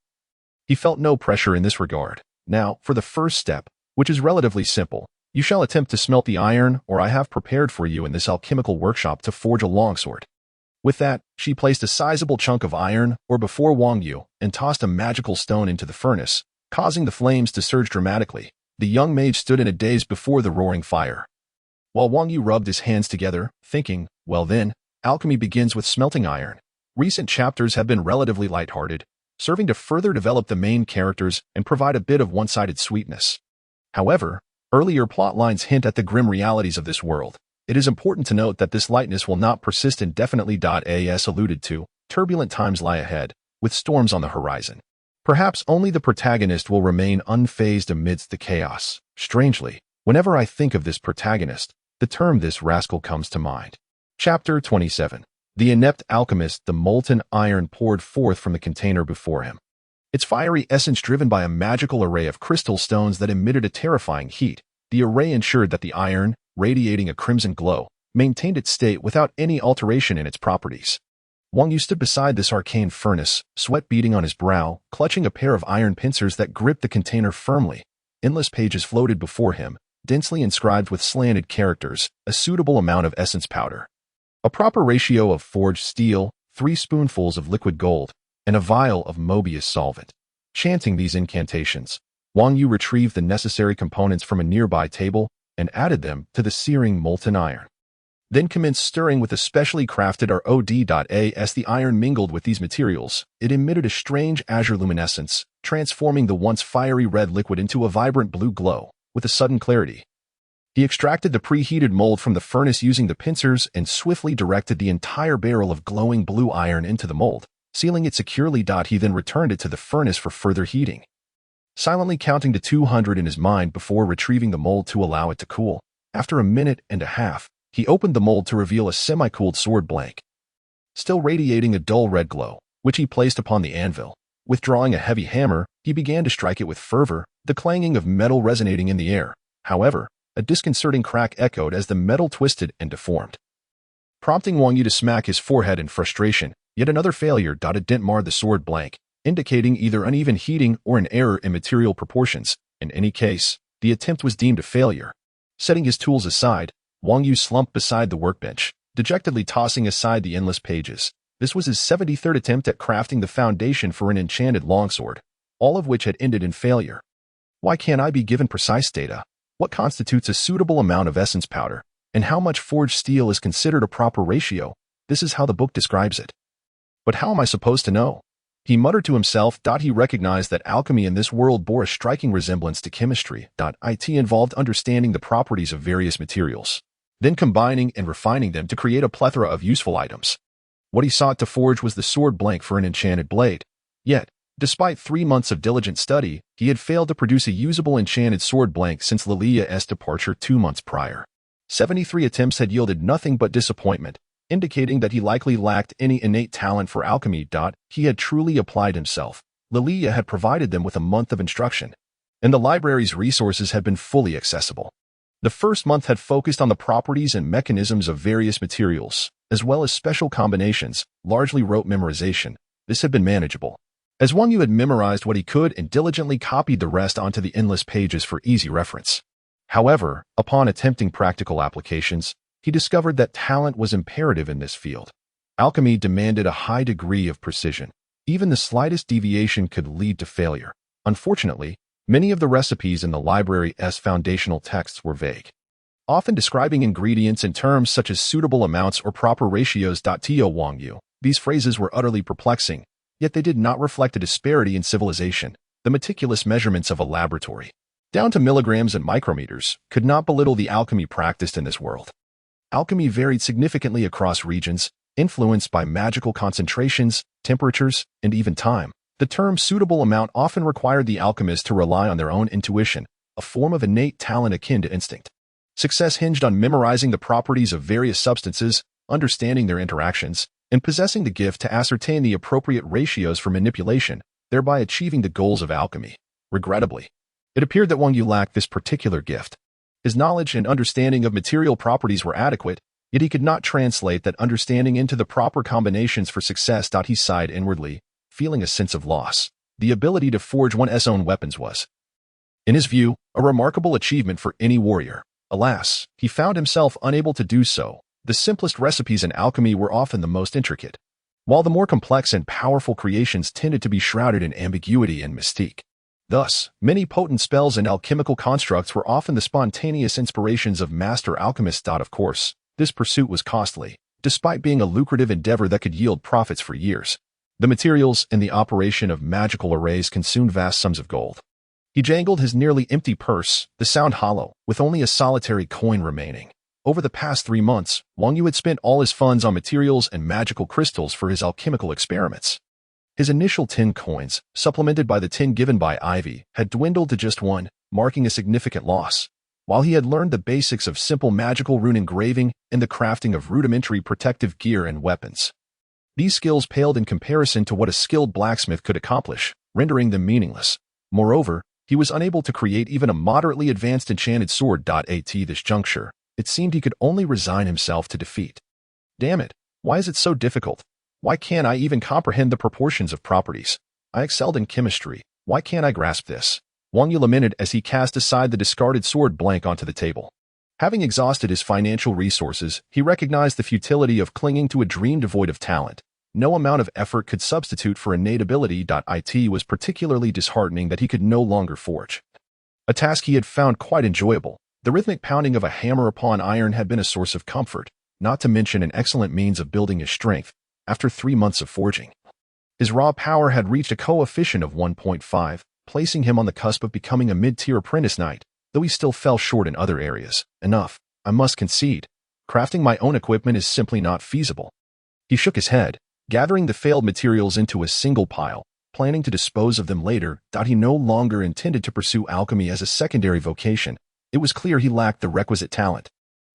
Speaker 1: He felt no pressure in this regard. Now, for the first step, which is relatively simple, you shall attempt to smelt the iron, or I have prepared for you in this alchemical workshop to forge a longsword. With that, she placed a sizable chunk of iron, or before Wang Yu, and tossed a magical stone into the furnace, causing the flames to surge dramatically. The young mage stood in a daze before the roaring fire. While Wang Yu rubbed his hands together, thinking, well then, alchemy begins with smelting iron. Recent chapters have been relatively lighthearted, serving to further develop the main characters and provide a bit of one-sided sweetness. However, earlier plot lines hint at the grim realities of this world. It is important to note that this lightness will not persist indefinitely. As alluded to, turbulent times lie ahead, with storms on the horizon. Perhaps only the protagonist will remain unfazed amidst the chaos. Strangely, whenever I think of this protagonist, the term "this rascal" comes to mind. Chapter 27. The inept alchemist. The molten iron poured forth from the container before him. Its fiery essence driven by a magical array of crystal stones that emitted a terrifying heat. The array ensured that the iron, radiating a crimson glow, maintained its state without any alteration in its properties. Wang Yu stood beside this arcane furnace, sweat beading on his brow, clutching a pair of iron pincers that gripped the container firmly. Endless pages floated before him, densely inscribed with slanted characters, a suitable amount of essence powder. A proper ratio of forged steel, 3 spoonfuls of liquid gold, and a vial of Mobius solvent. Chanting these incantations, Wang Yu retrieved the necessary components from a nearby table and added them to the searing molten iron. Then commenced stirring with a specially crafted rod. As the iron mingled with these materials, it emitted a strange azure luminescence, transforming the once fiery red liquid into a vibrant blue glow, with a sudden clarity. He extracted the preheated mold from the furnace using the pincers and swiftly directed the entire barrel of glowing blue iron into the mold, sealing it securely. He then returned it to the furnace for further heating. Silently counting to 200 in his mind before retrieving the mold to allow it to cool, after a minute and a half, he opened the mold to reveal a semi-cooled sword blank, still radiating a dull red glow, which he placed upon the anvil. Withdrawing a heavy hammer, he began to strike it with fervor, the clanging of metal resonating in the air. However, a disconcerting crack echoed as the metal twisted and deformed, prompting Wang Yu to smack his forehead in frustration. Yet another failure. A dent marred the sword blank, indicating either uneven heating or an error in material proportions. In any case, the attempt was deemed a failure. Setting his tools aside, Wang Yu slumped beside the workbench, dejectedly tossing aside the endless pages. This was his 73rd attempt at crafting the foundation for an enchanted longsword, all of which had ended in failure. Why can't I be given precise data? What constitutes a suitable amount of essence powder, and how much forged steel is considered a proper ratio? This is how the book describes it. But how am I supposed to know? He muttered to himself. He recognized that alchemy in this world bore a striking resemblance to chemistry. It involved understanding the properties of various materials, then combining and refining them to create a plethora of useful items. What he sought to forge was the sword blank for an enchanted blade. Yet, despite 3 months of diligent study, he had failed to produce a usable enchanted sword blank since Lilia's departure 2 months prior. 73 attempts had yielded nothing but disappointment, indicating that he likely lacked any innate talent for alchemy. He had truly applied himself. Lilia had provided them with a month of instruction, and the library's resources had been fully accessible. The first month had focused on the properties and mechanisms of various materials, as well as special combinations, largely rote memorization. This had been manageable, as Wang Yu had memorized what he could and diligently copied the rest onto the endless pages for easy reference. However, upon attempting practical applications, he discovered that talent was imperative in this field. Alchemy demanded a high degree of precision. Even the slightest deviation could lead to failure. Unfortunately, many of the recipes in the library's foundational texts were vague, often describing ingredients in terms such as suitable amounts or proper ratios. To Wang Yu, these phrases were utterly perplexing, yet they did not reflect a disparity in civilization. The meticulous measurements of a laboratory, down to milligrams and micrometers, could not belittle the alchemy practiced in this world. Alchemy varied significantly across regions, influenced by magical concentrations, temperatures, and even time. The term suitable amount often required the alchemist to rely on their own intuition, a form of innate talent akin to instinct. Success hinged on memorizing the properties of various substances, understanding their interactions, and possessing the gift to ascertain the appropriate ratios for manipulation, thereby achieving the goals of alchemy. Regrettably, it appeared that Wang Yu lacked this particular gift. His knowledge and understanding of material properties were adequate, Yet he could not translate that understanding into the proper combinations for success. He sighed inwardly, feeling a sense of loss. The ability to forge one's own weapons was, in his view, a remarkable achievement for any warrior. Alas, he found himself unable to do so. The simplest recipes in alchemy were often the most intricate, while the more complex and powerful creations tended to be shrouded in ambiguity and mystique. Thus, many potent spells and alchemical constructs were often the spontaneous inspirations of master alchemists. Of course, this pursuit was costly, despite being a lucrative endeavor that could yield profits for years. The materials and the operation of magical arrays consumed vast sums of gold. He jangled his nearly empty purse, the sound hollow, with only a solitary coin remaining. Over the past 3 months, Wang Yu had spent all his funds on materials and magical crystals for his alchemical experiments. His initial 10 coins, supplemented by the 10 given by Ivy, had dwindled to just 1, marking a significant loss. While he had learned the basics of simple magical rune engraving and the crafting of rudimentary protective gear and weapons, these skills paled in comparison to what a skilled blacksmith could accomplish, rendering them meaningless. Moreover, he was unable to create even a moderately advanced enchanted sword. At this juncture, it seemed he could only resign himself to defeat. Damn it, why is it so difficult? Why can't I even comprehend the proportions of properties? I excelled in chemistry. Why can't I grasp this? Wang Yu lamented as he cast aside the discarded sword blank onto the table. Having exhausted his financial resources, he recognized the futility of clinging to a dream devoid of talent. No amount of effort could substitute for innate ability. It was particularly disheartening that he could no longer forge a task he had found quite enjoyable. The rhythmic pounding of a hammer upon iron had been a source of comfort, not to mention an excellent means of building his strength. After 3 months of forging, his raw power had reached a coefficient of 1.5, placing him on the cusp of becoming a mid-tier apprentice knight, though he still fell short in other areas. Enough, I must concede. Crafting my own equipment is simply not feasible. He shook his head, gathering the failed materials into a single pile, planning to dispose of them later. He no longer intended to pursue alchemy as a secondary vocation. It was clear he lacked the requisite talent.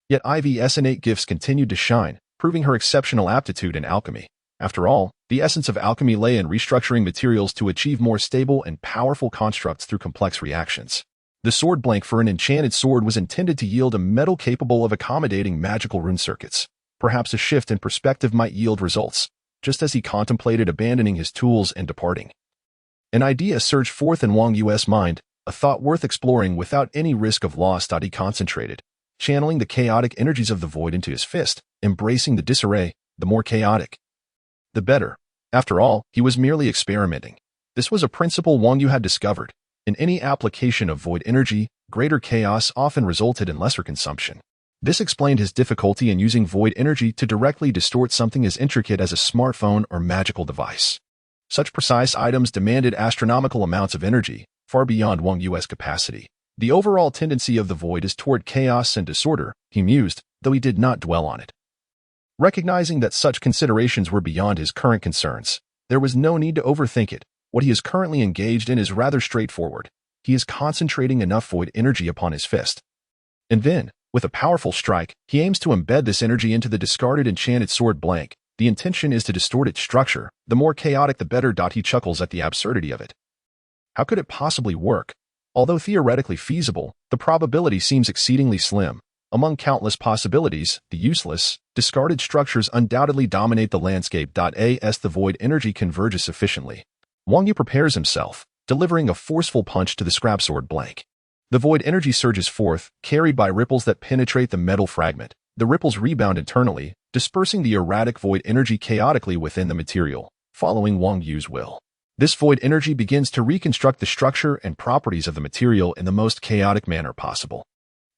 Speaker 1: Yet Ivy's innate gifts continued to shine, proving her exceptional aptitude in alchemy. After all, the essence of alchemy lay in restructuring materials to achieve more stable and powerful constructs through complex reactions. The sword blank for an enchanted sword was intended to yield a metal capable of accommodating magical rune circuits. Perhaps a shift in perspective might yield results. Just as he contemplated abandoning his tools and departing, an idea surged forth in Wang Yu's mind, a thought worth exploring without any risk of loss. He concentrated, channeling the chaotic energies of the void into his fist, embracing the disarray. The more chaotic, the better. After all, he was merely experimenting. This was a principle Wang Yu had discovered. In any application of void energy, greater chaos often resulted in lesser consumption. This explained his difficulty in using void energy to directly distort something as intricate as a smartphone or magical device. Such precise items demanded astronomical amounts of energy, far beyond Wang Yu's capacity. The overall tendency of the void is toward chaos and disorder, he mused, though he did not dwell on it. Recognizing that such considerations were beyond his current concerns, there was no need to overthink it. What he is currently engaged in is rather straightforward. He is concentrating enough void energy upon his fist. And then, with a powerful strike, he aims to embed this energy into the discarded enchanted sword blank. The intention is to distort its structure. The more chaotic the better. He chuckles at the absurdity of it. How could it possibly work? Although theoretically feasible, the probability seems exceedingly slim. Among countless possibilities, the useless, discarded structures undoubtedly dominate the landscape. As the void energy converges sufficiently, Wang Yu prepares himself, delivering a forceful punch to the scrap sword blank. The void energy surges forth, carried by ripples that penetrate the metal fragment. The ripples rebound internally, dispersing the erratic void energy chaotically within the material, following Wang Yu's will. This void energy begins to reconstruct the structure and properties of the material in the most chaotic manner possible.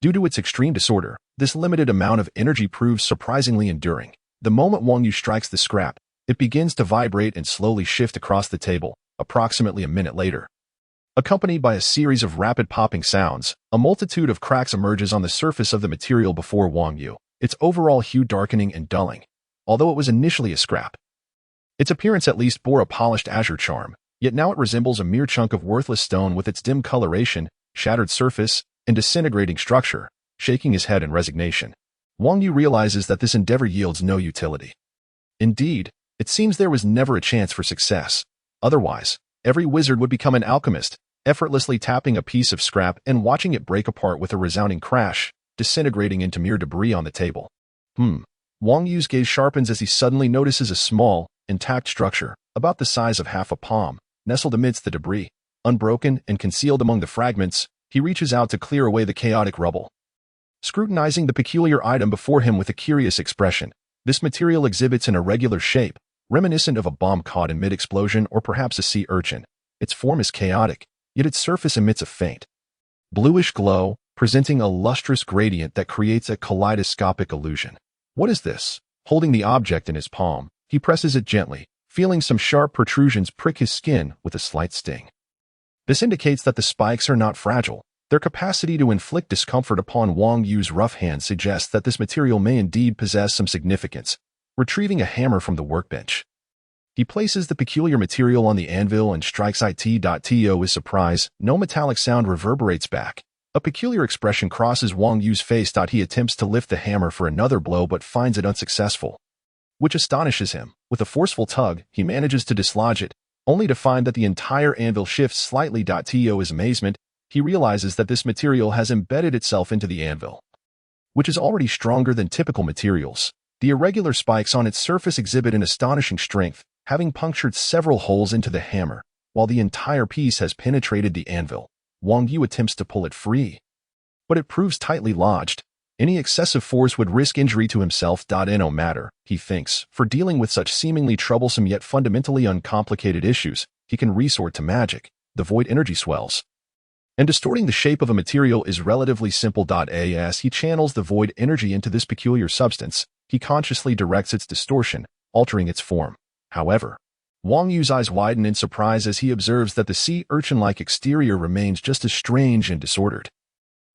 Speaker 1: Due to its extreme disorder, this limited amount of energy proves surprisingly enduring. The moment Wang Yu strikes the scrap, it begins to vibrate and slowly shift across the table. Approximately a minute later, accompanied by a series of rapid popping sounds, a multitude of cracks emerges on the surface of the material before Wang Yu, its overall hue darkening and dulling. Although it was initially a scrap, its appearance at least bore a polished azure charm, yet now it resembles a mere chunk of worthless stone with its dim coloration, shattered surface, and disintegrating structure. Shaking his head in resignation, Wang Yu realizes that this endeavor yields no utility. Indeed, it seems there was never a chance for success. Otherwise, every wizard would become an alchemist, effortlessly tapping a piece of scrap and watching it break apart with a resounding crash, disintegrating into mere debris on the table. Wang Yu's gaze sharpens as he suddenly notices a small, intact structure, about the size of half a palm, nestled amidst the debris. Unbroken and concealed among the fragments, he reaches out to clear away the chaotic rubble. Scrutinizing the peculiar item before him with a curious expression, this material exhibits an irregular shape, reminiscent of a bomb caught in mid-explosion or perhaps a sea urchin. Its form is chaotic, yet its surface emits a faint, bluish glow, presenting a lustrous gradient that creates a kaleidoscopic illusion. What is this? Holding the object in his palm, he presses it gently, feeling some sharp protrusions prick his skin with a slight sting. This indicates that the spikes are not fragile. Their capacity to inflict discomfort upon Wang Yu's rough hand suggests that this material may indeed possess some significance. Retrieving a hammer from the workbench, he places the peculiar material on the anvil and strikes it. To his surprise, no metallic sound reverberates back. A peculiar expression crosses Wang Yu's face. He attempts to lift the hammer for another blow but finds it unsuccessful, which astonishes him. With a forceful tug, he manages to dislodge it, only to find that the entire anvil shifts slightly. To his amazement, he realizes that this material has embedded itself into the anvil, which is already stronger than typical materials. The irregular spikes on its surface exhibit an astonishing strength, having punctured several holes into the hammer, while the entire piece has penetrated the anvil. Wang Yu attempts to pull it free, but it proves tightly lodged. Any excessive force would risk injury to himself. No matter, he thinks, for dealing with such seemingly troublesome yet fundamentally uncomplicated issues, he can resort to magic. The void energy swells, and distorting the shape of a material is relatively simple. As he channels the void energy into this peculiar substance, he consciously directs its distortion, altering its form. However, Wang Yu's eyes widen in surprise as he observes that the sea urchin-like exterior remains just as strange and disordered.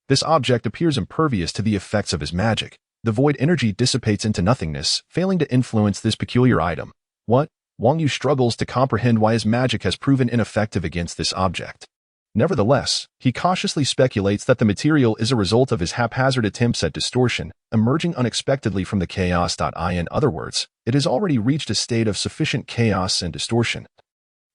Speaker 1: This object appears impervious to the effects of his magic. The void energy dissipates into nothingness, failing to influence this peculiar item. What? Wang Yu struggles to comprehend why his magic has proven ineffective against this object. Nevertheless, he cautiously speculates that the material is a result of his haphazard attempts at distortion, emerging unexpectedly from the chaos. In other words, it has already reached a state of sufficient chaos and distortion,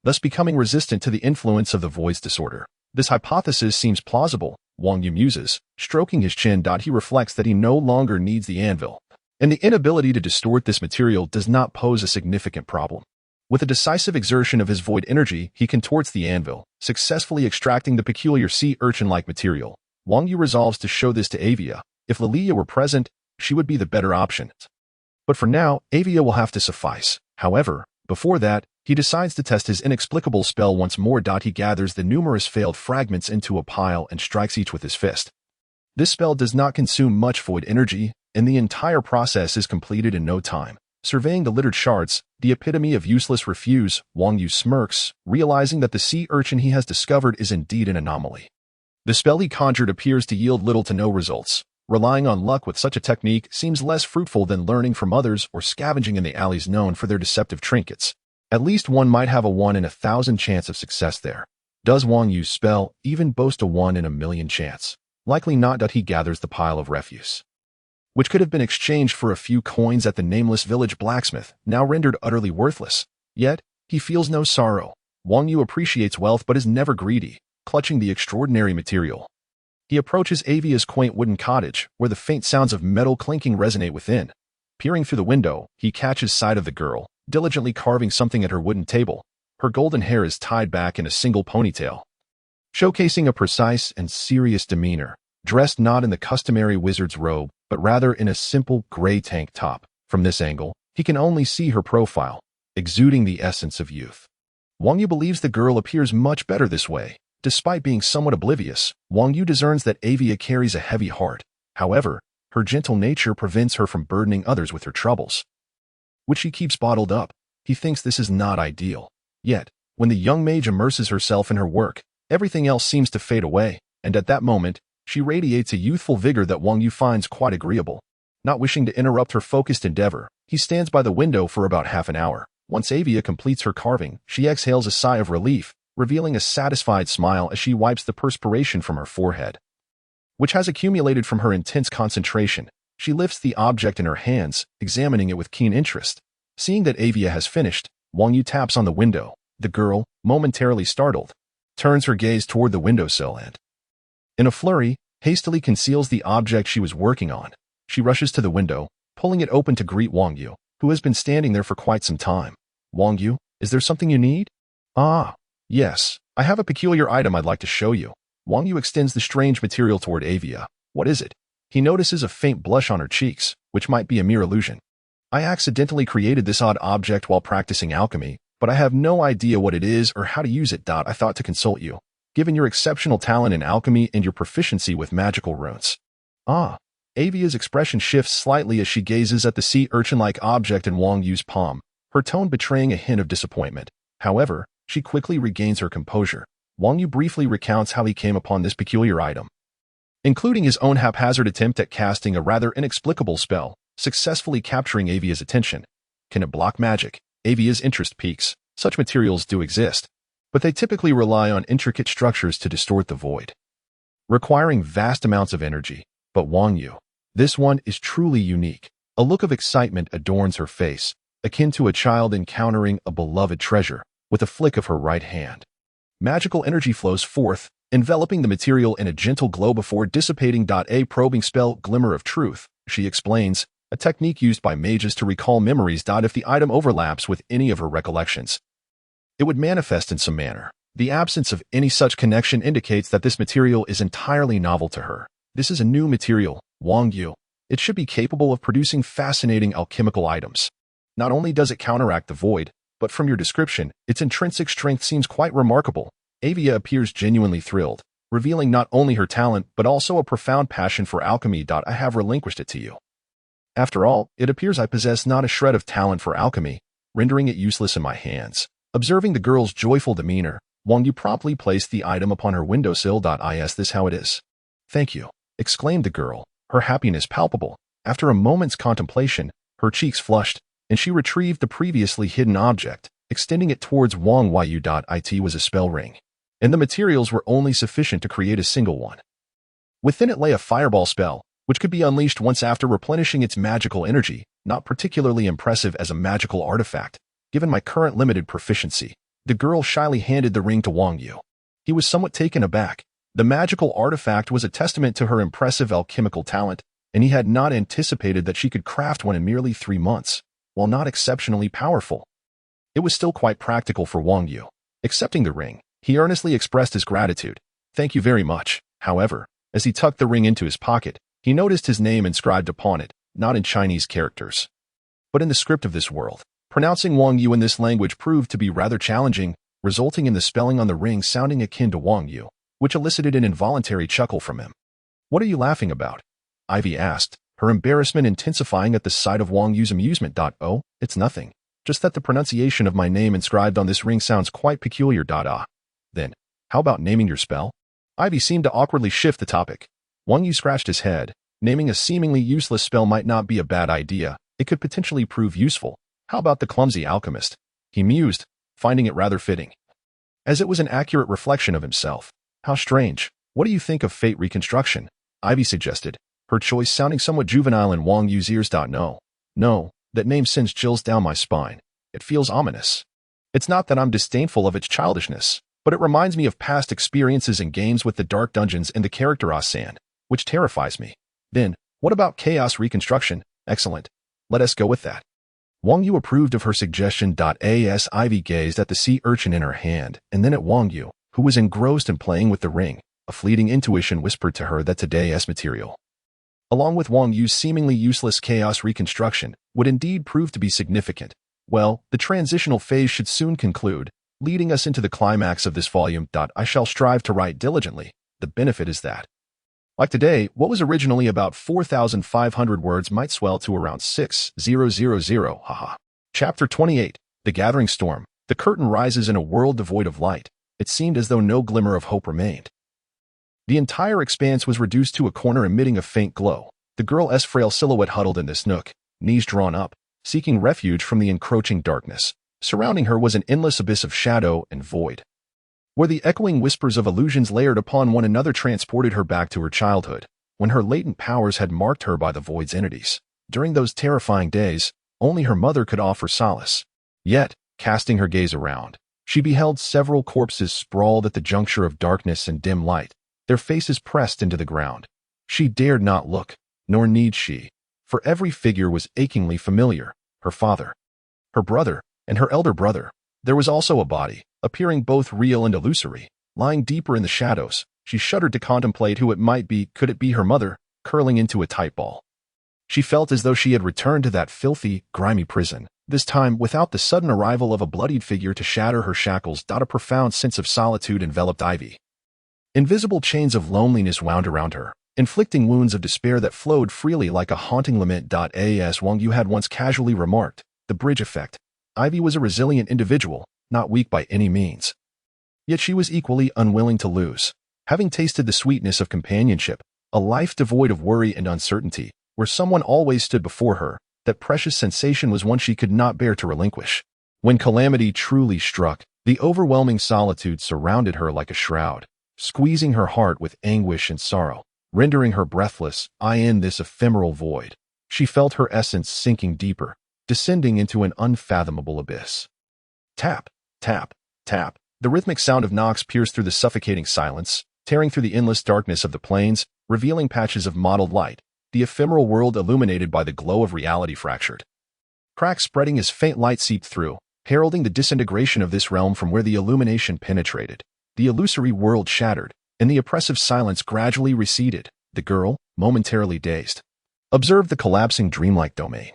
Speaker 1: thus becoming resistant to the influence of the void's disorder. This hypothesis seems plausible, Wang Yu muses, stroking his chin. He reflects that he no longer needs the anvil, and the inability to distort this material does not pose a significant problem. With a decisive exertion of his void energy, he contorts the anvil, successfully extracting the peculiar sea urchin-like material. Wang Yu resolves to show this to Avia. If Lilia were present, she would be the better option. But for now, Avia will have to suffice. However, before that, he decides to test his inexplicable spell once more. He gathers the numerous failed fragments into a pile and strikes each with his fist. This spell does not consume much void energy, and the entire process is completed in no time. Surveying the littered shards, the epitome of useless refuse, Wang Yu smirks, realizing that the sea urchin he has discovered is indeed an anomaly. The spell he conjured appears to yield little to no results. Relying on luck with such a technique seems less fruitful than learning from others or scavenging in the alleys known for their deceptive trinkets. At least one might have a 1 in 1,000 chance of success there. Does Wang Yu's spell even boast a 1 in a million chance? Likely not. He gathers the pile of refuse, which could have been exchanged for a few coins at the nameless village blacksmith, now rendered utterly worthless. Yet, he feels no sorrow. Wang Yu appreciates wealth but is never greedy, clutching the extraordinary material. He approaches Avia's quaint wooden cottage, where the faint sounds of metal clinking resonate within. Peering through the window, he catches sight of the girl, diligently carving something at her wooden table. Her golden hair is tied back in a single ponytail, showcasing a precise and serious demeanor, dressed not in the customary wizard's robe, but rather in a simple gray tank top. From this angle, he can only see her profile, exuding the essence of youth. Wang Yu believes the girl appears much better this way. Despite being somewhat oblivious, Wang Yu discerns that Avia carries a heavy heart. However, her gentle nature prevents her from burdening others with her troubles, which she keeps bottled up. He thinks this is not ideal. Yet, when the young mage immerses herself in her work, everything else seems to fade away, and at that moment, she radiates a youthful vigor that Wang Yu finds quite agreeable. Not wishing to interrupt her focused endeavor, he stands by the window for about half an hour. Once Avia completes her carving, she exhales a sigh of relief, revealing a satisfied smile as she wipes the perspiration from her forehead, which has accumulated from her intense concentration. She lifts the object in her hands, examining it with keen interest. Seeing that Avia has finished, Wang Yu taps on the window. The girl, momentarily startled, turns her gaze toward the windowsill and, in a flurry, hastily conceals the object she was working on. She rushes to the window, pulling it open to greet Wang Yu, who has been standing there for quite some time. Wang Yu, is there something you need? Ah, yes. I have a peculiar item I'd like to show you. Wang Yu extends the strange material toward Avia. What is it? He notices a faint blush on her cheeks, which might be a mere illusion. I accidentally created this odd object while practicing alchemy, but I have no idea what it is or how to use it. I thought to consult you, given your exceptional talent in alchemy and your proficiency with magical runes. Ah. Avia's expression shifts slightly as she gazes at the sea urchin-like object in Wang Yu's palm, her tone betraying a hint of disappointment. However, she quickly regains her composure. Wang Yu briefly recounts how he came upon this peculiar item, including his own haphazard attempt at casting a rather inexplicable spell, successfully capturing Avia's attention. Can it block magic? Avia's interest peaks. Such materials do exist, but they typically rely on intricate structures to distort the void, requiring vast amounts of energy. But Wang Yu, this one is truly unique. A look of excitement adorns her face, akin to a child encountering a beloved treasure. With a flick of her right hand, magical energy flows forth, enveloping the material in a gentle glow before dissipating. A probing spell, Glimmer of Truth, she explains, a technique used by mages to recall memories. If the item overlaps with any of her recollections, it would manifest in some manner. The absence of any such connection indicates that this material is entirely novel to her. This is a new material, Wang Yu. It should be capable of producing fascinating alchemical items. Not only does it counteract the void, but from your description, its intrinsic strength seems quite remarkable. Avia appears genuinely thrilled, revealing not only her talent but also a profound passion for alchemy. I have relinquished it to you. After all, it appears I possess not a shred of talent for alchemy, rendering it useless in my hands. Observing the girl's joyful demeanor, Wang Yu promptly placed the item upon her windowsill. Is this how it is? Thank you, exclaimed the girl, her happiness palpable. After a moment's contemplation, her cheeks flushed, and she retrieved the previously hidden object, extending it towards Wang Yu. It was a spell ring, and the materials were only sufficient to create a single one. Within it lay a fireball spell, which could be unleashed once after replenishing its magical energy, not particularly impressive as a magical artifact, given my current limited proficiency. The girl shyly handed the ring to Wang Yu. He was somewhat taken aback. The magical artifact was a testament to her impressive alchemical talent, and he had not anticipated that she could craft one in merely 3 months. While not exceptionally powerful, it was still quite practical for Wang Yu. Accepting the ring, he earnestly expressed his gratitude. Thank you very much. However, as he tucked the ring into his pocket, he noticed his name inscribed upon it, not in Chinese characters, but in the script of this world. Pronouncing Wang Yu in this language proved to be rather challenging, resulting in the spelling on the ring sounding akin to Wang Yu, which elicited an involuntary chuckle from him. What are you laughing about? Ivy asked, her embarrassment intensifying at the sight of Wang Yu's amusement. Oh, it's nothing. Just that the pronunciation of my name inscribed on this ring sounds quite peculiar. Then, how about naming your spell? Ivy seemed to awkwardly shift the topic. Wang Yu scratched his head. Naming a seemingly useless spell might not be a bad idea. It could potentially prove useful. How about the clumsy alchemist? He mused, finding it rather fitting, as it was an accurate reflection of himself. How strange. What do you think of fate reconstruction? Ivy suggested, her choice sounding somewhat juvenile in Wang Yu's ears. No, that name sends chills down my spine. It feels ominous. It's not that I'm disdainful of its childishness, but it reminds me of past experiences in games with the dark dungeons and the character Asan, which terrifies me. Then, what about chaos reconstruction? Excellent. Let us go with that. Wang Yu approved of her suggestion. As Ivy gazed at the sea urchin in her hand, and then at Wang Yu, who was engrossed in playing with the ring. A fleeting intuition whispered to her that today's material, along with Wang Yu's seemingly useless chaos reconstruction, would indeed prove to be significant. Well, the transitional phase should soon conclude, leading us into the climax of this volume. I shall strive to write diligently. The benefit is that, like today, what was originally about 4,500 words might swell to around 6,000. Haha. Chapter 28. The Gathering Storm. The curtain rises in a world devoid of light. It seemed as though no glimmer of hope remained. The entire expanse was reduced to a corner emitting a faint glow. The girl's frail silhouette huddled in this nook, knees drawn up, seeking refuge from the encroaching darkness. Surrounding her was an endless abyss of shadow and void, where the echoing whispers of illusions layered upon one another transported her back to her childhood, when her latent powers had marked her by the void's entities. During those terrifying days, only her mother could offer solace. Yet, casting her gaze around, she beheld several corpses sprawled at the juncture of darkness and dim light, their faces pressed into the ground. She dared not look, nor need she, for every figure was achingly familiar: her father, her brother, and her elder brother. There was also a body, appearing both real and illusory, lying deeper in the shadows. She shuddered to contemplate who it might be. Could it be her mother, curling into a tight ball? She felt as though she had returned to that filthy, grimy prison, this time without the sudden arrival of a bloodied figure to shatter her shackles. A profound sense of solitude enveloped Ivy. Invisible chains of loneliness wound around her, inflicting wounds of despair that flowed freely like a haunting lament. As Wang Yu had once casually remarked, the bridge effect. Ivy was a resilient individual, not weak by any means. Yet she was equally unwilling to lose. Having tasted the sweetness of companionship, a life devoid of worry and uncertainty, where someone always stood before her, that precious sensation was one she could not bear to relinquish. When calamity truly struck, the overwhelming solitude surrounded her like a shroud, squeezing her heart with anguish and sorrow, rendering her breathless. In this ephemeral void, she felt her essence sinking deeper, descending into an unfathomable abyss. Tap, tap, tap. The rhythmic sound of knocks pierced through the suffocating silence, tearing through the endless darkness of the plains, revealing patches of mottled light, the ephemeral world illuminated by the glow of reality fractured. Cracks spreading as faint light seeped through, heralding the disintegration of this realm. From where the illumination penetrated, the illusory world shattered, and the oppressive silence gradually receded. The girl, momentarily dazed, observed the collapsing dreamlike domain.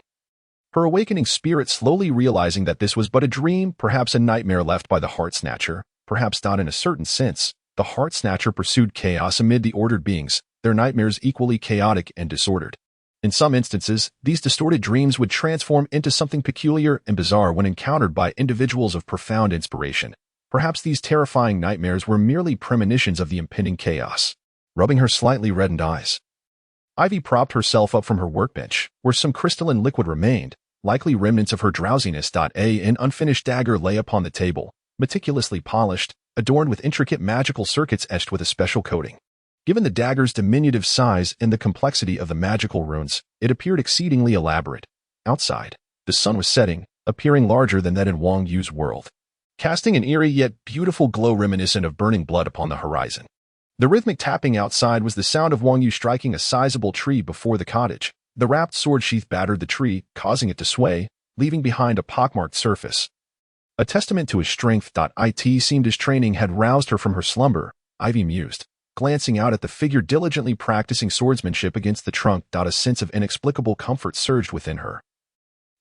Speaker 1: Her awakening spirit slowly realizing that this was but a dream, perhaps a nightmare left by the Heart Snatcher, perhaps not. In a certain sense, the Heart Snatcher pursued chaos amid the ordered beings, their nightmares equally chaotic and disordered. In some instances, these distorted dreams would transform into something peculiar and bizarre when encountered by individuals of profound inspiration. Perhaps these terrifying nightmares were merely premonitions of the impending chaos. Rubbing her slightly reddened eyes, Ivy propped herself up from her workbench, where some crystalline liquid remained, likely remnants of her drowsiness. An unfinished dagger lay upon the table, meticulously polished, adorned with intricate magical circuits etched with a special coating. Given the dagger's diminutive size and the complexity of the magical runes, it appeared exceedingly elaborate. Outside, the sun was setting, appearing larger than that in Wang Yu's world, casting an eerie yet beautiful glow reminiscent of burning blood upon the horizon. The rhythmic tapping outside was the sound of Wang Yu striking a sizable tree before the cottage. The wrapped sword sheath battered the tree, causing it to sway, leaving behind a pockmarked surface. A testament to his strength. It seemed his training had roused her from her slumber, Ivy mused, glancing out at the figure diligently practicing swordsmanship against the trunk. A sense of inexplicable comfort surged within her,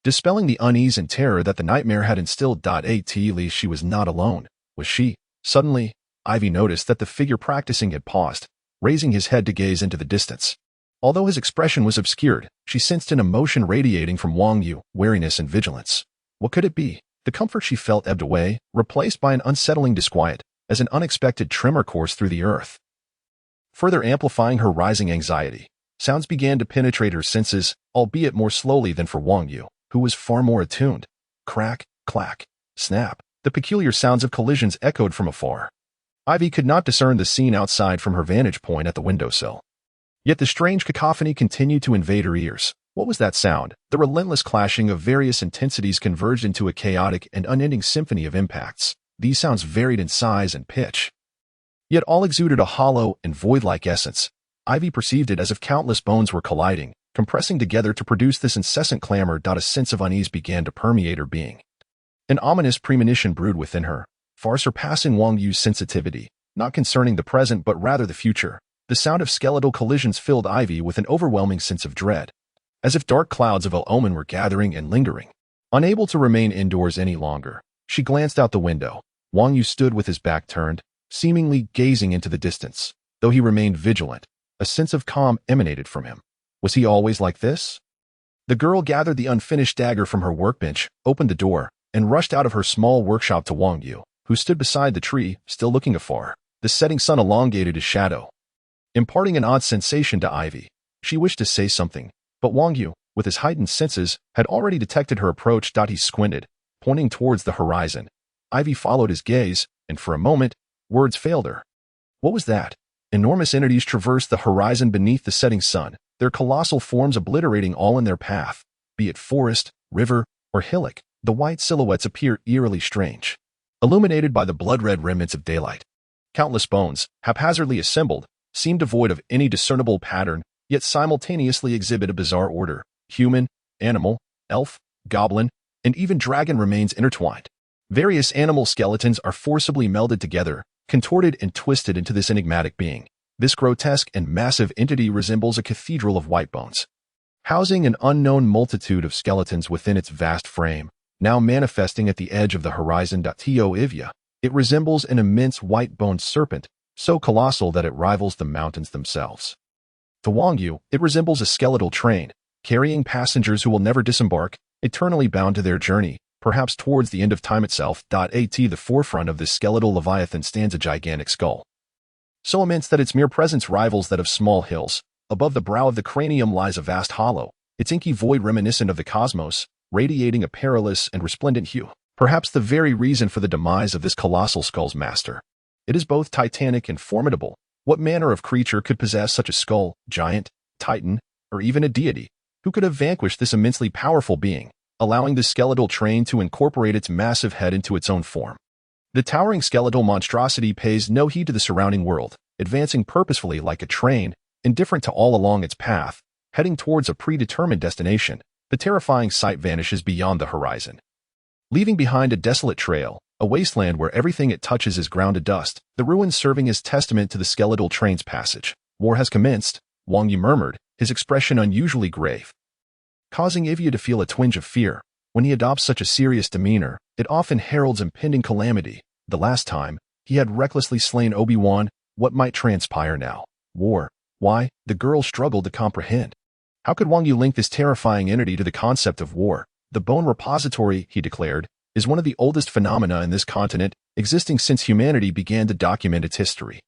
Speaker 1: dispelling the unease and terror that the nightmare had instilled. At least she was not alone, was she? Suddenly, Ivy noticed that the figure practicing had paused, raising his head to gaze into the distance. Although his expression was obscured, she sensed an emotion radiating from Wang Yu, wariness and vigilance. What could it be? The comfort she felt ebbed away, replaced by an unsettling disquiet, as an unexpected tremor coursed through the earth. Further amplifying her rising anxiety, sounds began to penetrate her senses, albeit more slowly than for Wang Yu, who was far more attuned. Crack, clack, snap. The peculiar sounds of collisions echoed from afar. Ivy could not discern the scene outside from her vantage point at the windowsill. Yet the strange cacophony continued to invade her ears. What was that sound? The relentless clashing of various intensities converged into a chaotic and unending symphony of impacts. These sounds varied in size and pitch, yet all exuded a hollow and void-like essence. Ivy perceived it as if countless bones were colliding, compressing together to produce this incessant clamor. A sense of unease began to permeate her being. An ominous premonition brewed within her, far surpassing Wang Yu's sensitivity, not concerning the present but rather the future. The sound of skeletal collisions filled Ivy with an overwhelming sense of dread, as if dark clouds of ill omen were gathering and lingering. Unable to remain indoors any longer, she glanced out the window. Wang Yu stood with his back turned, seemingly gazing into the distance. Though he remained vigilant, a sense of calm emanated from him. Was he always like this? The girl gathered the unfinished dagger from her workbench, opened the door, and rushed out of her small workshop to Wang Yu, who stood beside the tree, still looking afar. The setting sun elongated his shadow, imparting an odd sensation to Ivy. She wished to say something, but Wang Yu, with his heightened senses, had already detected her approach. He squinted, pointing towards the horizon. Ivy followed his gaze, and for a moment, words failed her. What was that? Enormous entities traversed the horizon beneath the setting sun, their colossal forms obliterating all in their path. Be it forest, river, or hillock, the white silhouettes appear eerily strange, illuminated by the blood-red remnants of daylight. Countless bones, haphazardly assembled, seemed devoid of any discernible pattern, yet simultaneously exhibit a bizarre order. human, animal, elf, goblin, and even dragon remains intertwined. Various animal skeletons are forcibly melded together, contorted and twisted into this enigmatic being. This grotesque and massive entity resembles a cathedral of white bones, housing an unknown multitude of skeletons within its vast frame, now manifesting at the edge of the horizon. Ivya. It resembles an immense white-boned serpent, so colossal that it rivals the mountains themselves. To Wang Yu, it resembles a skeletal train, carrying passengers who will never disembark, eternally bound to their journey, perhaps towards the end of time itself. At the forefront of this skeletal leviathan stands a gigantic skull, so immense that its mere presence rivals that of small hills. Above the brow of the cranium lies a vast hollow, its inky void reminiscent of the cosmos, radiating a perilous and resplendent hue. Perhaps the very reason for the demise of this colossal skull's master. It is both titanic and formidable. What manner of creature could possess such a skull, giant, titan, or even a deity? Who could have vanquished this immensely powerful being, allowing the skeletal train to incorporate its massive head into its own form? The towering skeletal monstrosity pays no heed to the surrounding world, advancing purposefully like a train, indifferent to all along its path, heading towards a predetermined destination. The terrifying sight vanishes beyond the horizon, leaving behind a desolate trail, a wasteland where everything it touches is ground to dust, the ruins serving as testament to the skeletal train's passage. War has commenced, Wang Yu murmured, his expression unusually grave, causing Ivya to feel a twinge of fear. When he adopts such a serious demeanor, it often heralds impending calamity. The last time, he had recklessly slain Obi-Wan. What might transpire now? War. Why? The girl struggled to comprehend. How could Wang Yu link this terrifying entity to the concept of war? The bone repository, he declared, is one of the oldest phenomena in this continent, existing since humanity began to document its history.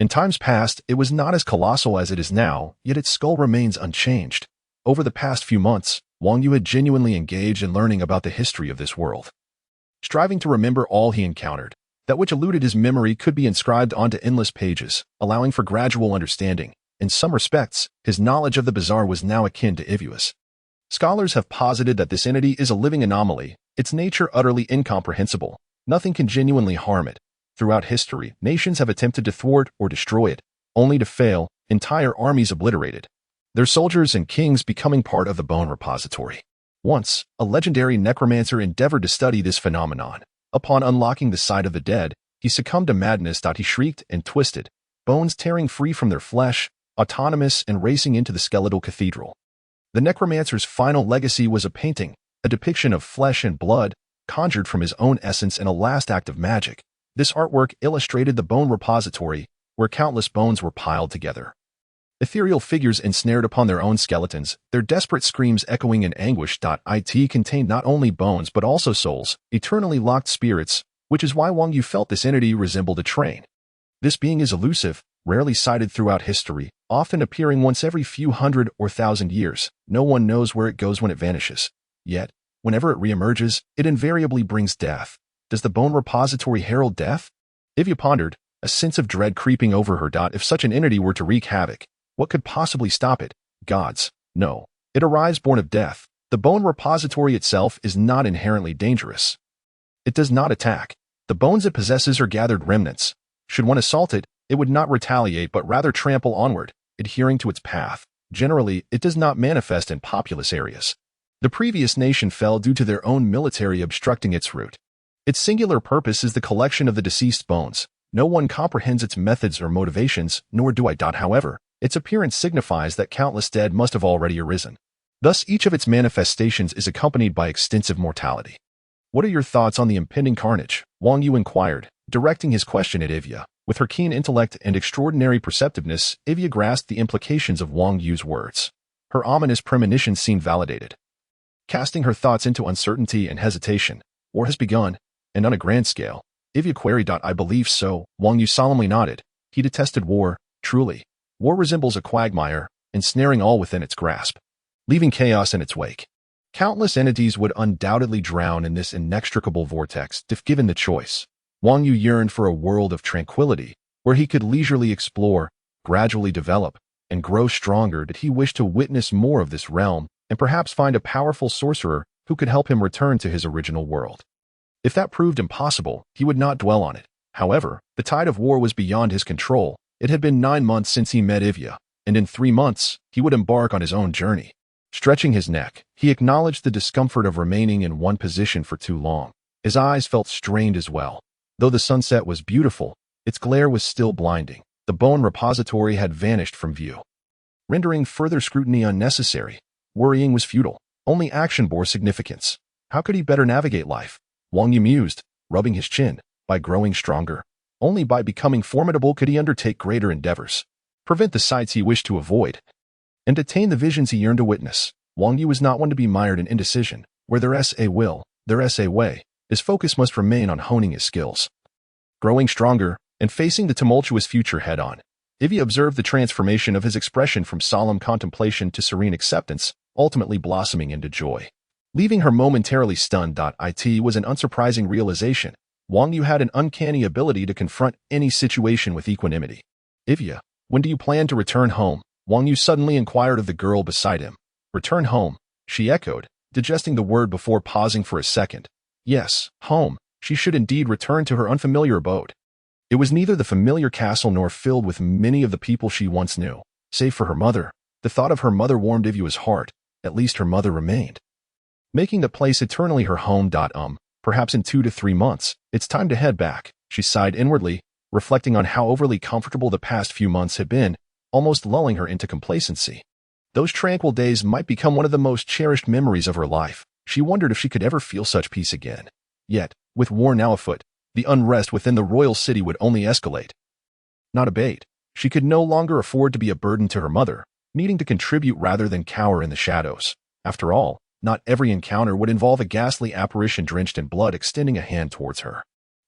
Speaker 1: In times past, it was not as colossal as it is now, yet its skull remains unchanged. Over the past few months, Wang Yu had genuinely engaged in learning about the history of this world, striving to remember all he encountered. That which eluded his memory could be inscribed onto endless pages, allowing for gradual understanding. In some respects, his knowledge of the bizarre was now akin to Ivya's. Scholars have posited that this entity is a living anomaly, its nature utterly incomprehensible. Nothing can genuinely harm it. Throughout history, nations have attempted to thwart or destroy it, only to fail, entire armies obliterated, their soldiers and kings becoming part of the bone repository. Once, a legendary necromancer endeavored to study this phenomenon. Upon unlocking the sight of the dead, he succumbed to madness. He shrieked and twisted, bones tearing free from their flesh, autonomous and racing into the skeletal cathedral. The necromancer's final legacy was a painting, a depiction of flesh and blood, conjured from his own essence in a last act of magic. This artwork illustrated the bone repository, where countless bones were piled together. Ethereal figures ensnared upon their own skeletons, their desperate screams echoing in anguish. It contained not only bones but also souls, eternally locked spirits, which is why Wang Yu felt this entity resembled a train. This being is elusive, rarely sighted throughout history, often appearing once every few hundred or thousand years. No one knows where it goes when it vanishes. Yet, whenever it reemerges, it invariably brings death. Does the bone repository herald death? Ivya pondered, a sense of dread creeping over her. If such an entity were to wreak havoc, what could possibly stop it? Gods. No. It arrives born of death. The bone repository itself is not inherently dangerous. It does not attack. The bones it possesses are gathered remnants. Should one assault it, it would not retaliate but rather trample onward, adhering to its path. Generally, it does not manifest in populous areas. The previous nation fell due to their own military obstructing its route. Its singular purpose is the collection of the deceased bones. No one comprehends its methods or motivations, nor do I. However, its appearance signifies that countless dead must have already arisen. Thus, each of its manifestations is accompanied by extensive mortality. What are your thoughts on the impending carnage? Wang Yu inquired, directing his question at Ivya. With her keen intellect and extraordinary perceptiveness, Ivya grasped the implications of Wang Yu's words. Her ominous premonition seemed validated. Casting her thoughts into uncertainty and hesitation, war has begun, and on a grand scale. Ivya queried. I believe so. Wang Yu solemnly nodded. He detested war, truly. War resembles a quagmire, ensnaring all within its grasp, leaving chaos in its wake. Countless entities would undoubtedly drown in this inextricable vortex if given the choice. Wang Yu yearned for a world of tranquility, where he could leisurely explore, gradually develop, and grow stronger. He wished to witness more of this realm, and perhaps find a powerful sorcerer who could help him return to his original world. If that proved impossible, he would not dwell on it. However, the tide of war was beyond his control. It had been 9 months since he met Ivya, and in 3 months, he would embark on his own journey. Stretching his neck, he acknowledged the discomfort of remaining in one position for too long. His eyes felt strained as well. Though the sunset was beautiful, its glare was still blinding. The bone repository had vanished from view, rendering further scrutiny unnecessary. Worrying was futile. Only action bore significance. How could he better navigate life? Wang Yu mused, rubbing his chin. By growing stronger. Only by becoming formidable could he undertake greater endeavors, prevent the sights he wished to avoid, and attain the visions he yearned to witness. Wang Yu was not one to be mired in indecision. Where there's a will, there's a way. His focus must remain on honing his skills, growing stronger, and facing the tumultuous future head-on. Ivy observed the transformation of his expression from solemn contemplation to serene acceptance, ultimately blossoming into joy. Leaving her momentarily stunned. It was an unsurprising realization. Wang Yu had an uncanny ability to confront any situation with equanimity. Ivy, when do you plan to return home? Wang Yu suddenly inquired of the girl beside him. Return home, she echoed, digesting the word before pausing for a second. Yes, home. She should indeed return to her unfamiliar abode. It was neither the familiar castle nor filled with many of the people she once knew. Save for her mother. The thought of her mother warmed Ivy's heart. At least her mother remained, making the place eternally her home. Perhaps in 2 to 3 months, it's time to head back. She sighed inwardly, reflecting on how overly comfortable the past few months had been, almost lulling her into complacency. Those tranquil days might become one of the most cherished memories of her life. She wondered if she could ever feel such peace again. Yet, with war now afoot, the unrest within the royal city would only escalate, not abate. She could no longer afford to be a burden to her mother, needing to contribute rather than cower in the shadows. After all, not every encounter would involve a ghastly apparition drenched in blood extending a hand towards her.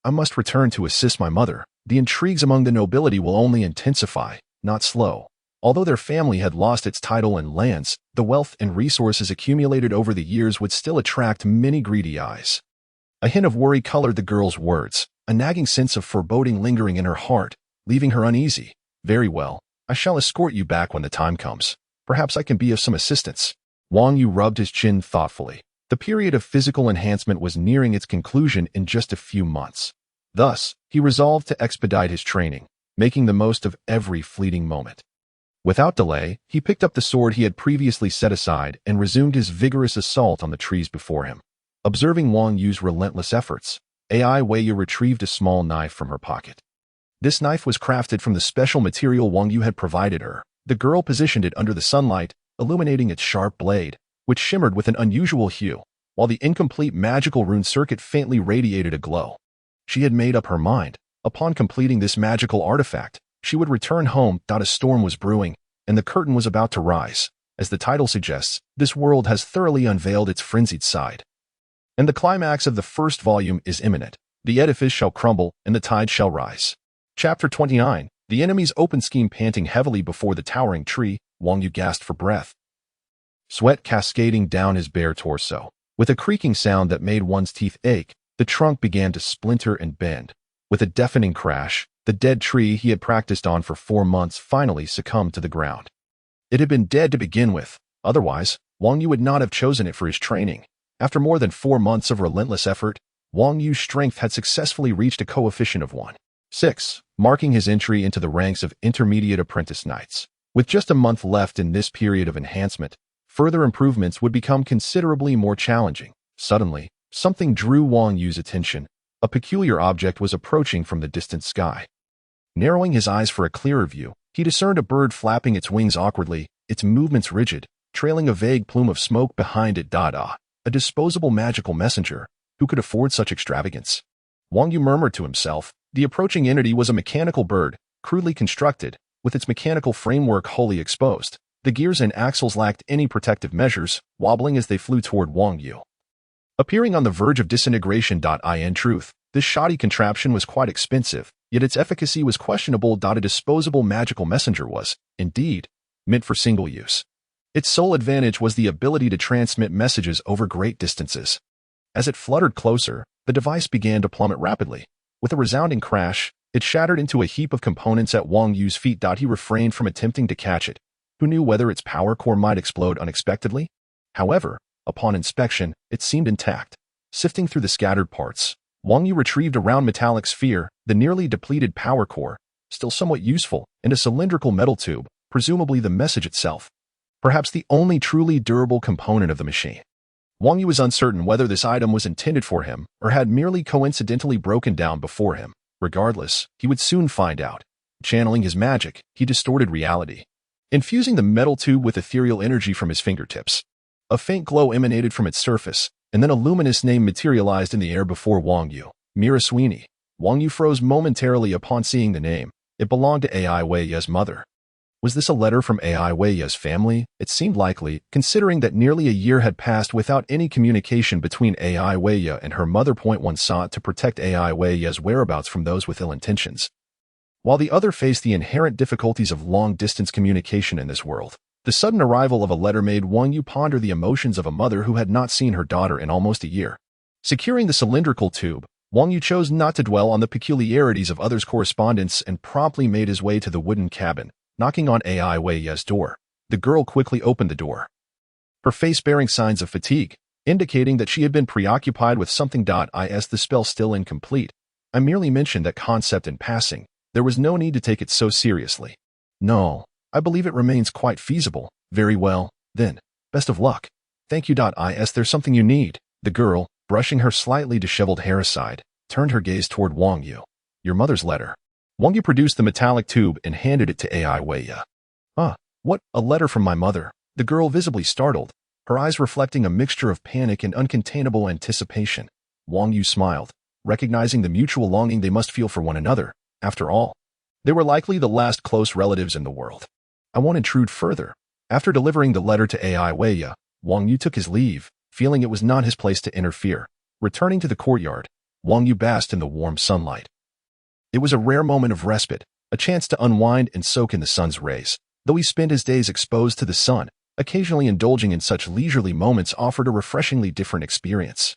Speaker 1: I must return to assist my mother. The intrigues among the nobility will only intensify, not slow. Although their family had lost its title and lands, the wealth and resources accumulated over the years would still attract many greedy eyes. A hint of worry colored the girl's words, a nagging sense of foreboding lingering in her heart, leaving her uneasy. Very well, I shall escort you back when the time comes. Perhaps I can be of some assistance. Wang Yu rubbed his chin thoughtfully. The period of physical enhancement was nearing its conclusion in just a few months. Thus, he resolved to expedite his training, making the most of every fleeting moment. Without delay, he picked up the sword he had previously set aside and resumed his vigorous assault on the trees before him. Observing Wang Yu's relentless efforts, Wei Yu retrieved a small knife from her pocket. This knife was crafted from the special material Wang Yu had provided her. The girl positioned it under the sunlight, illuminating its sharp blade, which shimmered with an unusual hue, while the incomplete magical rune circuit faintly radiated a glow. She had made up her mind. Upon completing this magical artifact, she would return home. A storm was brewing, and the curtain was about to rise. As the title suggests, this world has thoroughly unveiled its frenzied side. And the climax of the first volume is imminent. The edifice shall crumble, and the tide shall rise. Chapter 29. The enemy's open scheme. Panting heavily before the towering tree, Wang Yu gasped for breath, sweat cascading down his bare torso. With a creaking sound that made one's teeth ache, the trunk began to splinter and bend. With a deafening crash, the dead tree he had practiced on for 4 months finally succumbed to the ground. It had been dead to begin with. Otherwise, Wang Yu would not have chosen it for his training. After more than 4 months of relentless effort, Wang Yu's strength had successfully reached a coefficient of 1.6, marking his entry into the ranks of intermediate apprentice knights. With just a month left in this period of enhancement, further improvements would become considerably more challenging. Suddenly, something drew Wang Yu's attention. A peculiar object was approaching from the distant sky. Narrowing his eyes for a clearer view, he discerned a bird flapping its wings awkwardly, its movements rigid, trailing a vague plume of smoke behind it. A disposable magical messenger. Who could afford such extravagance? Wang Yu murmured to himself. The approaching entity was a mechanical bird, crudely constructed, with its mechanical framework wholly exposed. The gears and axles lacked any protective measures, wobbling as they flew toward Wang Yu. Appearing on the verge of disintegration. In truth, this shoddy contraption was quite expensive, yet its efficacy was questionable. A disposable magical messenger was, indeed, meant for single use. Its sole advantage was the ability to transmit messages over great distances. As it fluttered closer, the device began to plummet rapidly. With a resounding crash, it shattered into a heap of components at Wang Yu's feet. He refrained from attempting to catch it. Who knew whether its power core might explode unexpectedly? However, upon inspection, it seemed intact. Sifting through the scattered parts, Wang Yu retrieved a round metallic sphere, the nearly depleted power core, still somewhat useful, and a cylindrical metal tube, presumably the message itself. perhaps the only truly durable component of the machine. Wang Yu was uncertain whether this item was intended for him or had merely coincidentally broken down before him. Regardless, he would soon find out. Channeling his magic, he distorted reality, infusing the metal tube with ethereal energy from his fingertips. A faint glow emanated from its surface, and then a luminous name materialized in the air before Wang Yu. Mira Sweeney. Wang Yu froze momentarily upon seeing the name. It belonged to A.I. Weiya's mother. Was this a letter from A.I. Weiya's family? It seemed likely, considering that nearly a year had passed without any communication between A.I. Weiya and her mother. One sought to protect A.I. Weiya's whereabouts from those with ill intentions, while the other faced the inherent difficulties of long-distance communication in this world. The sudden arrival of a letter made Wang Yu ponder the emotions of a mother who had not seen her daughter in almost a year. Securing the cylindrical tube, Wang Yu chose not to dwell on the peculiarities of others' correspondence and promptly made his way to the wooden cabin, knocking on A.I. Weiya's door. The girl quickly opened the door, her face bearing signs of fatigue, indicating that she had been preoccupied with something. Is the spell still incomplete? I merely mentioned that concept in passing. There was no need to take it so seriously. No, I believe it remains quite feasible. Very well, then. Best of luck. Thank you. Is there something you need? The girl, brushing her slightly disheveled hair aside, turned her gaze toward Wang Yu. Your mother's letter. Wang Yu produced the metallic tube and handed it to A.I. Weiya. What? A letter from my mother? The girl visibly startled, her eyes reflecting a mixture of panic and uncontainable anticipation. Wang Yu smiled, recognizing the mutual longing they must feel for one another. After all, they were likely the last close relatives in the world. I won't intrude further. After delivering the letter to A.I. Weiya, Wang Yu took his leave, feeling it was not his place to interfere. Returning to the courtyard, Wang Yu basked in the warm sunlight. It was a rare moment of respite, a chance to unwind and soak in the sun's rays. Though he spent his days exposed to the sun, occasionally indulging in such leisurely moments offered a refreshingly different experience.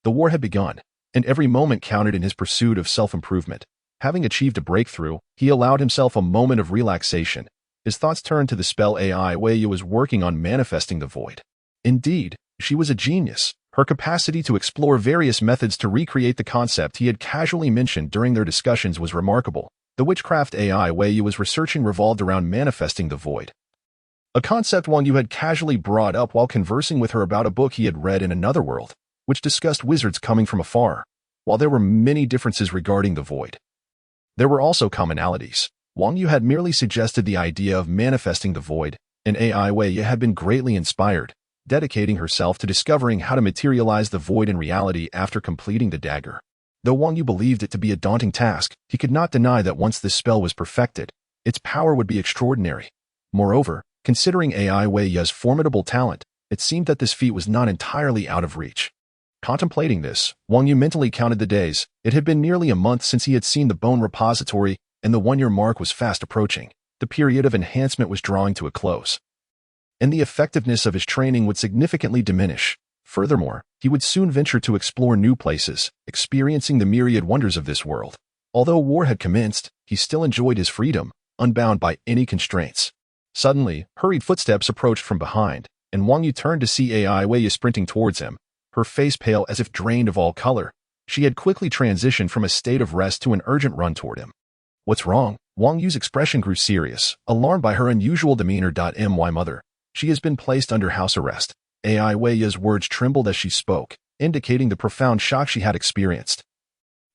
Speaker 1: The war had begun, and every moment counted in his pursuit of self-improvement. Having achieved a breakthrough, he allowed himself a moment of relaxation. His thoughts turned to the spell A.I. Weiya was working on, manifesting the void. Indeed, she was a genius. Her capacity to explore various methods to recreate the concept he had casually mentioned during their discussions was remarkable. The witchcraft A.I. Weiya was researching revolved around manifesting the void, a concept Wang Yu had casually brought up while conversing with her about a book he had read in another world, which discussed wizards coming from afar. While there were many differences regarding the void, there were also commonalities. Wang Yu had merely suggested the idea of manifesting the void, and A.I. Weiya had been greatly inspired, dedicating herself to discovering how to materialize the void in reality after completing the dagger. Though Wang Yu believed it to be a daunting task, he could not deny that once this spell was perfected, its power would be extraordinary. Moreover, considering A.I. Weiya's formidable talent, it seemed that this feat was not entirely out of reach. Contemplating this, Wang Yu mentally counted the days. It had been nearly a month since he had seen the bone repository, and the one-year mark was fast approaching. The period of enhancement was drawing to a close, and the effectiveness of his training would significantly diminish. Furthermore, he would soon venture to explore new places, experiencing the myriad wonders of this world. Although war had commenced, he still enjoyed his freedom, unbound by any constraints. Suddenly, hurried footsteps approached from behind, and Wang Yu turned to see A.I. Weiya sprinting towards him, her face pale as if drained of all color. She had quickly transitioned from a state of rest to an urgent run toward him. What's wrong? Wang Yu's expression grew serious, alarmed by her unusual demeanor. My mother. She has been placed under house arrest. A.I. Weiya's words trembled as she spoke, indicating the profound shock she had experienced.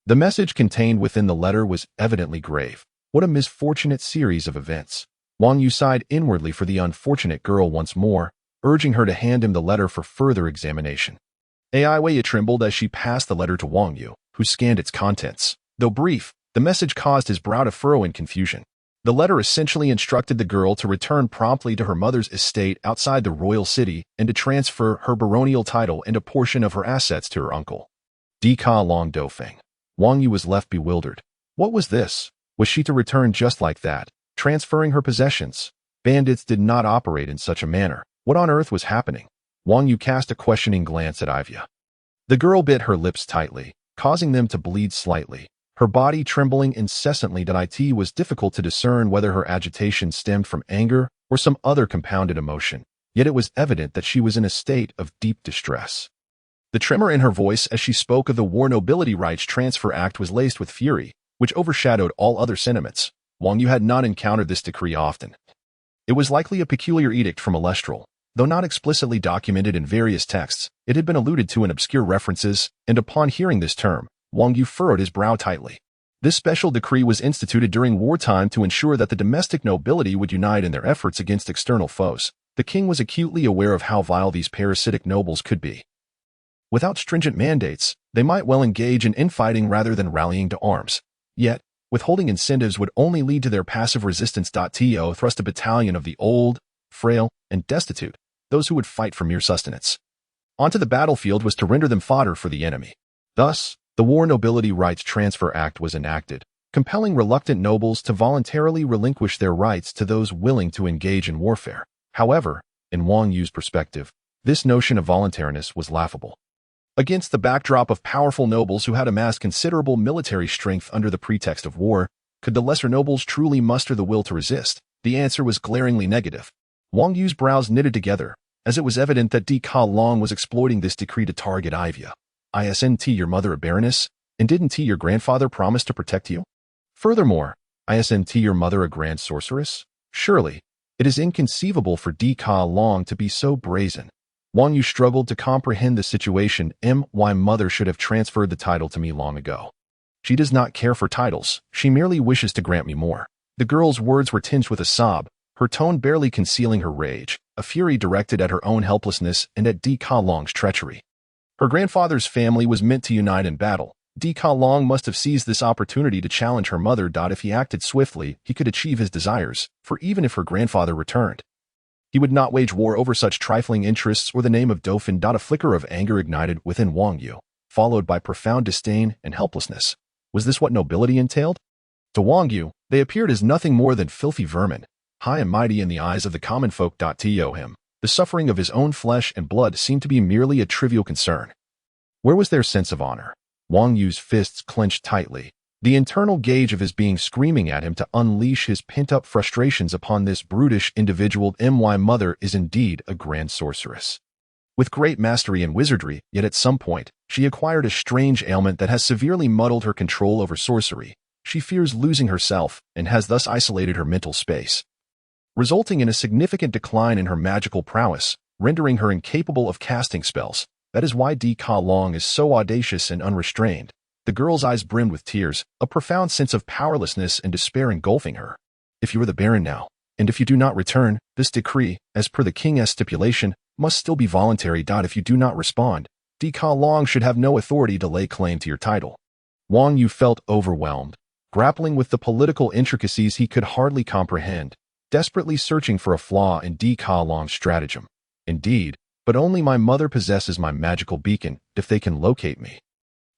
Speaker 1: The message contained within the letter was evidently grave. What a misfortunate series of events. Wang Yu sighed inwardly for the unfortunate girl once more, urging her to hand him the letter for further examination. A.I. Weiya trembled as she passed the letter to Wang Yu, who scanned its contents. Though brief, the message caused his brow to furrow in confusion. The letter essentially instructed the girl to return promptly to her mother's estate outside the royal city and to transfer her baronial title and a portion of her assets to her uncle, Dika Long Dofeng. Wang Yu was left bewildered. What was this? Was she to return just like that, transferring her possessions? Bandits did not operate in such a manner. What on earth was happening? Wang Yu cast a questioning glance at Ivya. The girl bit her lips tightly, causing them to bleed slightly, her body trembling incessantly. It was difficult to discern whether her agitation stemmed from anger or some other compounded emotion, yet it was evident that she was in a state of deep distress. The tremor in her voice as she spoke of the War Nobility Rights Transfer Act was laced with fury, which overshadowed all other sentiments. Wang Yu had not encountered this decree often. It was likely a peculiar edict from Alestral. Though not explicitly documented in various texts, it had been alluded to in obscure references, and upon hearing this term, Wang Yu furrowed his brow tightly. This special decree was instituted during wartime to ensure that the domestic nobility would unite in their efforts against external foes. The king was acutely aware of how vile these parasitic nobles could be. Without stringent mandates, they might well engage in infighting rather than rallying to arms. Yet, withholding incentives would only lead to their passive resistance. To thrust a battalion of the old, frail, and destitute, those who would fight for mere sustenance, onto the battlefield was to render them fodder for the enemy. Thus, the War Nobility Rights Transfer Act was enacted, compelling reluctant nobles to voluntarily relinquish their rights to those willing to engage in warfare. However, in Wang Yu's perspective, this notion of voluntariness was laughable. Against the backdrop of powerful nobles who had amassed considerable military strength under the pretext of war, could the lesser nobles truly muster the will to resist? The answer was glaringly negative. Wang Yu's brows knitted together, as it was evident that Di Long was exploiting this decree to target Ivia. Isn't your mother a baroness, and didn't your grandfather promise to protect you? Furthermore, isn't your mother a grand sorceress? Surely, it is inconceivable for Di Long to be so brazen. Wang Yu struggled to comprehend the situation. My mother should have transferred the title to me long ago. She does not care for titles, she merely wishes to grant me more. The girl's words were tinged with a sob, her tone barely concealing her rage, a fury directed at her own helplessness and at Di Long's treachery. Her grandfather's family was meant to unite in battle. Di Long must have seized this opportunity to challenge her mother. If he acted swiftly, he could achieve his desires, for even if her grandfather returned, he would not wage war over such trifling interests or the name of Dauphin. A flicker of anger ignited within Wang Yu, followed by profound disdain and helplessness. Was this what nobility entailed? To Wang Yu, they appeared as nothing more than filthy vermin, high and mighty in the eyes of the common folk. To him, the suffering of his own flesh and blood seemed to be merely a trivial concern. Where was their sense of honor? Wang Yu's fists clenched tightly, the internal gauge of his being screaming at him to unleash his pent-up frustrations upon this brutish individual. My mother is indeed a grand sorceress, with great mastery in wizardry, yet at some point, she acquired a strange ailment that has severely muddled her control over sorcery. She fears losing herself and has thus isolated her mental space, resulting in a significant decline in her magical prowess, rendering her incapable of casting spells. That is why Di Long is so audacious and unrestrained. The girl's eyes brimmed with tears, a profound sense of powerlessness and despair engulfing her. If you are the Baron now, and if you do not return, this decree, as per the king's stipulation, must still be voluntary. If you do not respond, Di Long should have no authority to lay claim to your title. Wang Yu felt overwhelmed, grappling with the political intricacies he could hardly comprehend, desperately searching for a flaw in Di Long's stratagem. Indeed, but only my mother possesses my magical beacon. If they can locate me,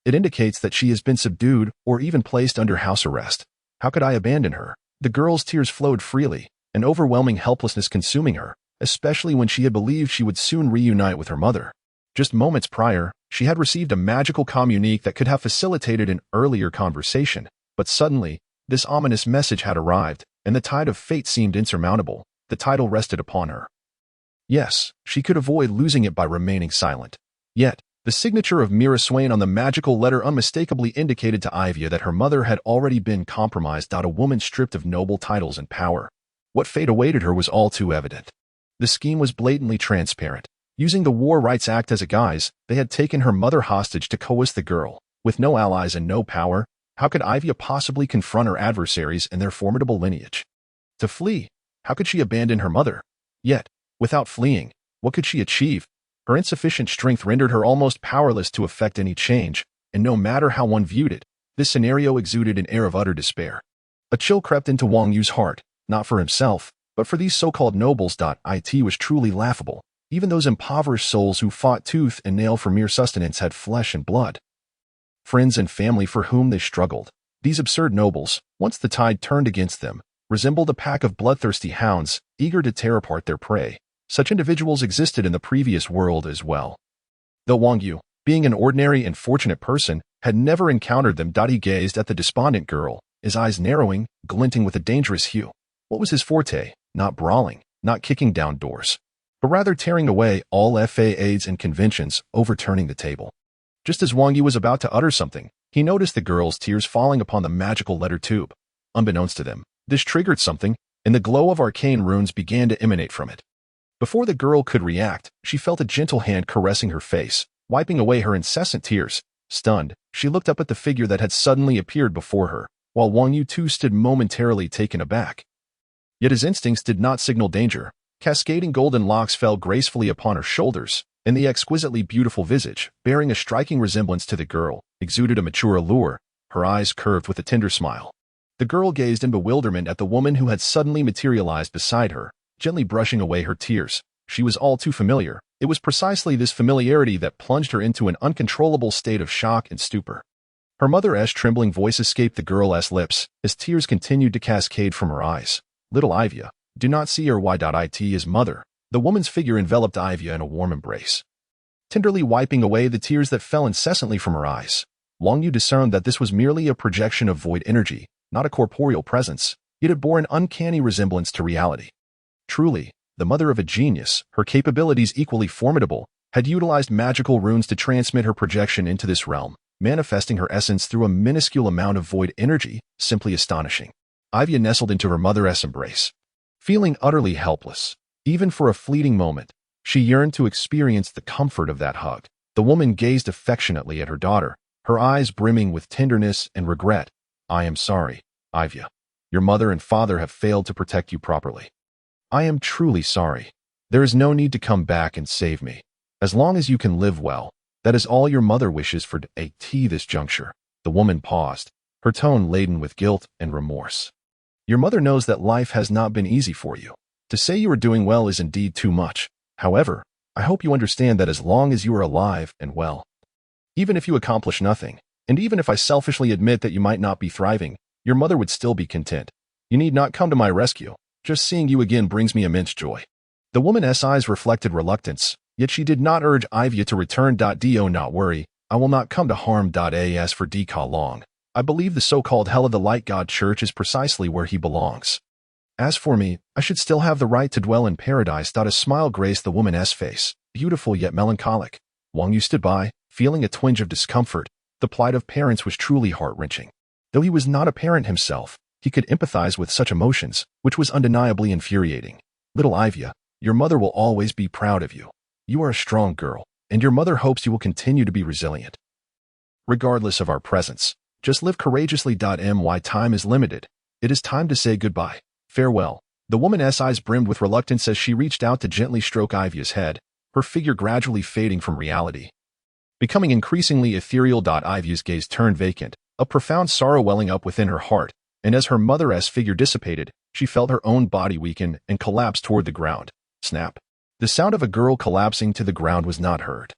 Speaker 1: it indicates that she has been subdued or even placed under house arrest. How could I abandon her? The girl's tears flowed freely, an overwhelming helplessness consuming her, especially when she had believed she would soon reunite with her mother. Just moments prior, she had received a magical communique that could have facilitated an earlier conversation, but suddenly, this ominous message had arrived, and the tide of fate seemed insurmountable. The title rested upon her. Yes, she could avoid losing it by remaining silent. Yet, the signature of Mira Swain on the magical letter unmistakably indicated to Ivia that her mother had already been compromised. A woman stripped of noble titles and power. What fate awaited her was all too evident. The scheme was blatantly transparent. Using the War Rights Act as a guise, they had taken her mother hostage to coerce the girl. With no allies and no power, how could Ivia possibly confront her adversaries and their formidable lineage? To flee, how could she abandon her mother? Yet, without fleeing, what could she achieve? Her insufficient strength rendered her almost powerless to effect any change, and no matter how one viewed it, this scenario exuded an air of utter despair. A chill crept into Wang Yu's heart, not for himself, but for these so-called nobles. It was truly laughable. Even those impoverished souls who fought tooth and nail for mere sustenance had flesh and blood, friends and family for whom they struggled. These absurd nobles, once the tide turned against them, resembled a pack of bloodthirsty hounds, eager to tear apart their prey. Such individuals existed in the previous world as well. Though Wang Yu, being an ordinary and fortunate person, had never encountered them. He gazed at the despondent girl, his eyes narrowing, glinting with a dangerous hue. What was his forte? Not brawling, not kicking down doors, but rather tearing away all faades and conventions, overturning the table. Just as Wang Yu was about to utter something, he noticed the girl's tears falling upon the magical letter tube. Unbeknownst to them, this triggered something, and the glow of arcane runes began to emanate from it. Before the girl could react, she felt a gentle hand caressing her face, wiping away her incessant tears. Stunned, she looked up at the figure that had suddenly appeared before her, while Wang Yu too stood momentarily taken aback. Yet his instincts did not signal danger. Cascading golden locks fell gracefully upon her shoulders, and the exquisitely beautiful visage, bearing a striking resemblance to the girl, exuded a mature allure, her eyes curved with a tender smile. The girl gazed in bewilderment at the woman who had suddenly materialized beside her, gently brushing away her tears. She was all too familiar. It was precisely this familiarity that plunged her into an uncontrollable state of shock and stupor. Her mother's trembling voice escaped the girl's lips as tears continued to cascade from her eyes. "Little Ivia, do not see her it is mother." The woman's figure enveloped Ivia in a warm embrace, tenderly wiping away the tears that fell incessantly from her eyes. Wang Yu discerned that this was merely a projection of void energy, not a corporeal presence, yet it bore an uncanny resemblance to reality. Truly, the mother of a genius, her capabilities equally formidable, had utilized magical runes to transmit her projection into this realm, manifesting her essence through a minuscule amount of void energy, simply astonishing. Ivia nestled into her mother's embrace, feeling utterly helpless. Even for a fleeting moment, she yearned to experience the comfort of that hug. The woman gazed affectionately at her daughter, her eyes brimming with tenderness and regret. "I am sorry, Ivia. Your mother and father have failed to protect you properly. I am truly sorry. There is no need to come back and save me. As long as you can live well, that is all your mother wishes for this juncture." The woman paused, her tone laden with guilt and remorse. "Your mother knows that life has not been easy for you. To say you are doing well is indeed too much. However, I hope you understand that as long as you are alive and well, even if you accomplish nothing, and even if I selfishly admit that you might not be thriving, your mother would still be content. You need not come to my rescue. Just seeing you again brings me immense joy." The woman's eyes reflected reluctance, yet she did not urge Ivia to return. "Do not worry, I will not come to harm. As for Long, I believe the so-called Hell of the Light God Church is precisely where he belongs. As for me, I should still have the right to dwell in paradise." A smile graced the woman's face, beautiful yet melancholic. Wang Yu stood by, feeling a twinge of discomfort. The plight of parents was truly heart-wrenching. Though he was not a parent himself, he could empathize with such emotions, which was undeniably infuriating. "Little Ivia, your mother will always be proud of you. You are a strong girl, and your mother hopes you will continue to be resilient. Regardless of our presence, just live courageously. My time is limited. It is time to say goodbye. Farewell." The woman's eyes brimmed with reluctance as she reached out to gently stroke Ivia's head, her figure gradually fading from reality, becoming increasingly ethereal. Ivia's gaze turned vacant, a profound sorrow welling up within her heart, and as her mother's figure dissipated, she felt her own body weaken and collapse toward the ground. Snap. The sound of a girl collapsing to the ground was not heard.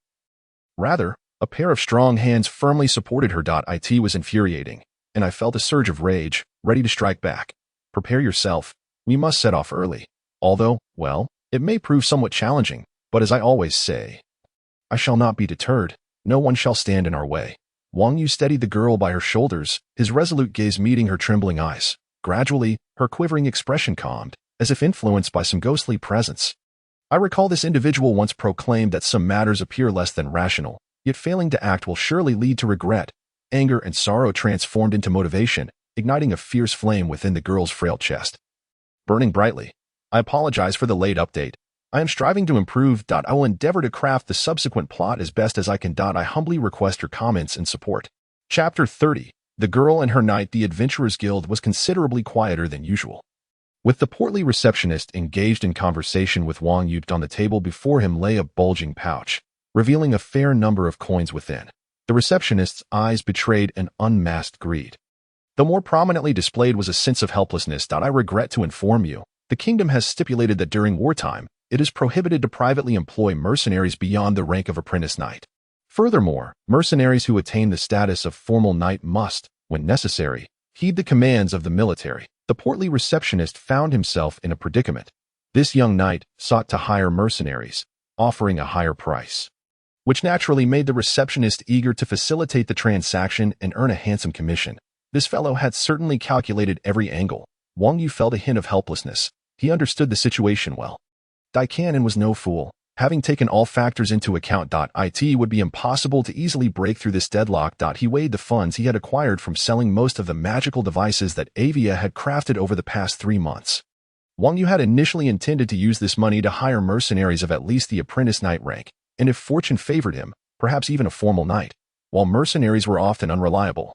Speaker 1: Rather, a pair of strong hands firmly supported her. It was infuriating, and I felt a surge of rage, ready to strike back. "Prepare yourself. We must set off early. Although, well, it may prove somewhat challenging, but as I always say, I shall not be deterred. No one shall stand in our way." Wang Yu steadied the girl by her shoulders, his resolute gaze meeting her trembling eyes. Gradually, her quivering expression calmed, as if influenced by some ghostly presence. "I recall this individual once proclaimed that some matters appear less than rational, yet failing to act will surely lead to regret." Anger and sorrow transformed into motivation, igniting a fierce flame within the girl's frail chest, burning brightly. "I apologize for the late update. I am striving to improve. I will endeavor to craft the subsequent plot as best as I can. I humbly request your comments and support." Chapter 30. The Girl and Her Knight. The Adventurers Guild was considerably quieter than usual. With the portly receptionist engaged in conversation with Wang Yu, on the table before him lay a bulging pouch, revealing a fair number of coins within. The receptionist's eyes betrayed an unmasked greed. The more prominently displayed was a sense of helplessness. "I regret to inform you, the kingdom has stipulated that during wartime, it is prohibited to privately employ mercenaries beyond the rank of apprentice knight. Furthermore, mercenaries who attain the status of formal knight must, when necessary, heed the commands of the military." The portly receptionist found himself in a predicament. This young knight sought to hire mercenaries, offering a higher price, which naturally made the receptionist eager to facilitate the transaction and earn a handsome commission. This fellow had certainly calculated every angle. Wang Yu felt a hint of helplessness. He understood the situation well. Daikanon was no fool. Having taken all factors into account, it would be impossible to easily break through this deadlock. He weighed the funds he had acquired from selling most of the magical devices that Avia had crafted over the past 3 months. Wang Yu had initially intended to use this money to hire mercenaries of at least the apprentice knight rank, and if fortune favored him, perhaps even a formal knight, while mercenaries were often unreliable.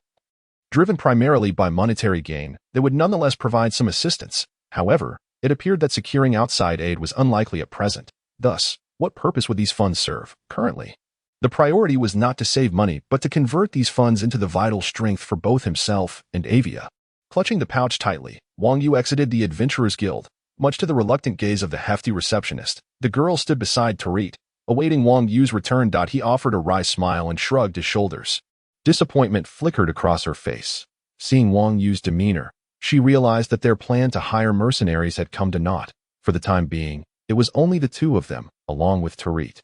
Speaker 1: Driven primarily by monetary gain, they would nonetheless provide some assistance. However, it appeared that securing outside aid was unlikely at present. Thus, what purpose would these funds serve, currently? The priority was not to save money, but to convert these funds into the vital strength for both himself and Avia. Clutching the pouch tightly, Wang Yu exited the Adventurers Guild. Much to the reluctant gaze of the hefty receptionist, the girl stood beside Tarit, awaiting Wang Yu's return. He offered a wry smile and shrugged his shoulders. Disappointment flickered across her face. Seeing Wang Yu's demeanor, she realized that their plan to hire mercenaries had come to naught. For the time being, it was only the two of them, along with Tarit,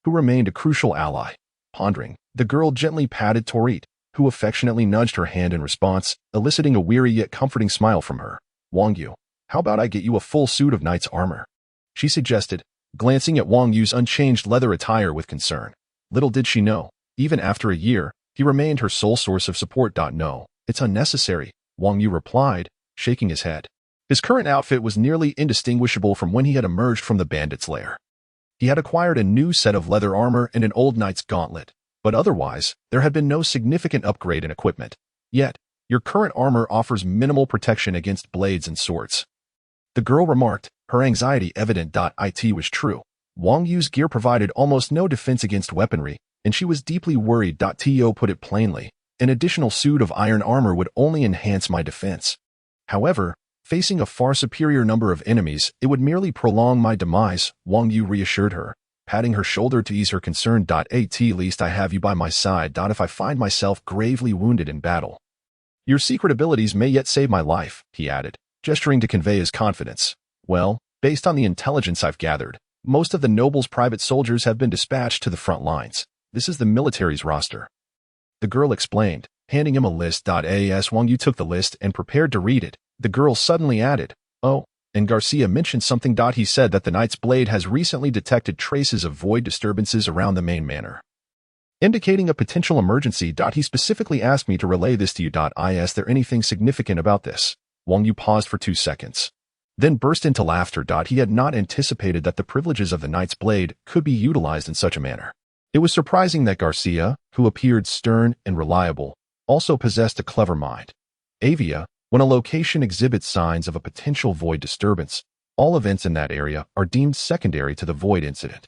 Speaker 1: who remained a crucial ally. Pondering, the girl gently patted Tarit, who affectionately nudged her hand in response, eliciting a weary yet comforting smile from her. Wang Yu, how about I get you a full suit of knight's armor? She suggested, glancing at Wang Yu's unchanged leather attire with concern. Little did she know, even after a year, he remained her sole source of support. No, it's unnecessary, Wang Yu replied, shaking his head. His current outfit was nearly indistinguishable from when he had emerged from the bandit's lair. He had acquired a new set of leather armor and an old knight's gauntlet, but otherwise, there had been no significant upgrade in equipment. Yet, your current armor offers minimal protection against blades and swords. The girl remarked, her anxiety evident. It was true. Wang Yu's gear provided almost no defense against weaponry, and she was deeply worried. To put it plainly, an additional suit of iron armor would only enhance my defense. However, facing a far superior number of enemies, it would merely prolong my demise, Wang Yu reassured her, patting her shoulder to ease her concern. At least I have you by my side. If I find myself gravely wounded in battle. Your secret abilities may yet save my life, he added, gesturing to convey his confidence. Well, based on the intelligence I've gathered, most of the noble's private soldiers have been dispatched to the front lines. This is the military's roster. The girl explained, handing him a list. As Wang Yu took the list and prepared to read it, the girl suddenly added, "Oh, and Garcia mentioned something." He said that the Knight's Blade has recently detected traces of void disturbances around the main manor, indicating a potential emergency. He specifically asked me to relay this to you. Is there anything significant about this? Wang Yu paused for 2 seconds, then burst into laughter. He had not anticipated that the privileges of the Knight's Blade could be utilized in such a manner. It was surprising that Garcia, who appeared stern and reliable, also possessed a clever mind. Avia, when a location exhibits signs of a potential void disturbance, all events in that area are deemed secondary to the void incident.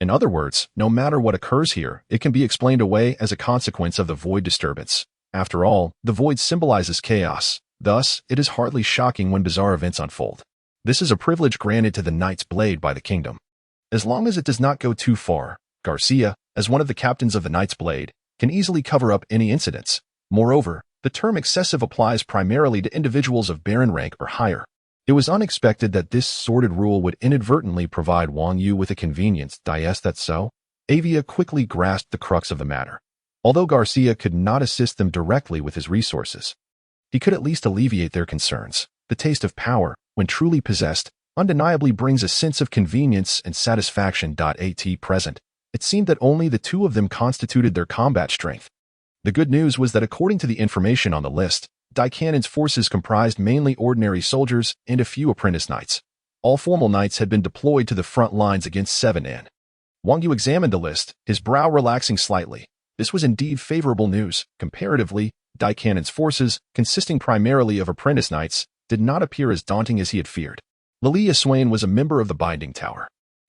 Speaker 1: In other words, no matter what occurs here, it can be explained away as a consequence of the void disturbance. After all, the void symbolizes chaos. Thus, it is hardly shocking when bizarre events unfold. This is a privilege granted to the Knight's Blade by the kingdom. As long as it does not go too far, Garcia, as one of the captains of the Knight's Blade, can easily cover up any incidents. Moreover, the term excessive applies primarily to individuals of baron rank or higher. It was unexpected that this sordid rule would inadvertently provide Wang Yu with a convenience. Is that so? Avia quickly grasped the crux of the matter. Although Garcia could not assist them directly with his resources, he could at least alleviate their concerns. The taste of power, when truly possessed, undeniably brings a sense of convenience and satisfaction. At present, it seemed that only the two of them constituted their combat strength. The good news was that according to the information on the list, Daikanon's forces comprised mainly ordinary soldiers and a few apprentice knights. All formal knights had been deployed to the front lines against 7N. Wang Yu examined the list, his brow relaxing slightly. This was indeed favorable news. Comparatively, Daikanon's forces, consisting primarily of apprentice knights, did not appear as daunting as he had feared. Lilia Swain was a member of the Binding Tower.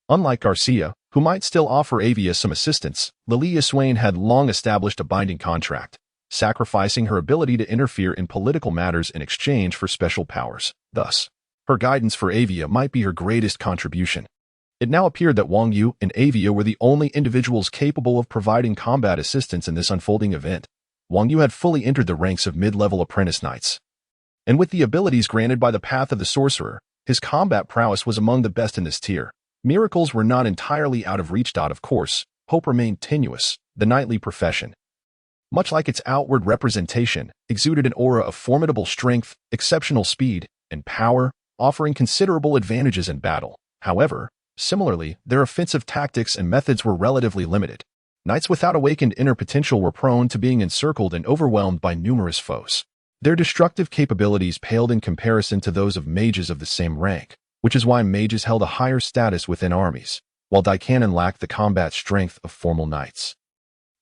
Speaker 1: Unlike Garcia, who might still offer Avia some assistance, Lilia Swain had long established a binding contract, sacrificing her ability to interfere in political matters in exchange for special powers. Thus, her guidance for Avia might be her greatest contribution. It now appeared that Wang Yu and Avia were the only individuals capable of providing combat assistance in this unfolding event. Wang Yu had fully entered the ranks of mid-level apprentice knights, and with the abilities granted by the path of the sorcerer, his combat prowess was among the best in this tier. Miracles were not entirely out of reach. Of course, hope remained tenuous. The knightly profession, much like its outward representation, exuded an aura of formidable strength, exceptional speed, and power, offering considerable advantages in battle. However, similarly, their offensive tactics and methods were relatively limited. Knights without awakened inner potential were prone to being encircled and overwhelmed by numerous foes. Their destructive capabilities paled in comparison to those of mages of the same rank, which is why mages held a higher status within armies, while Daikanon lacked the combat strength of formal knights.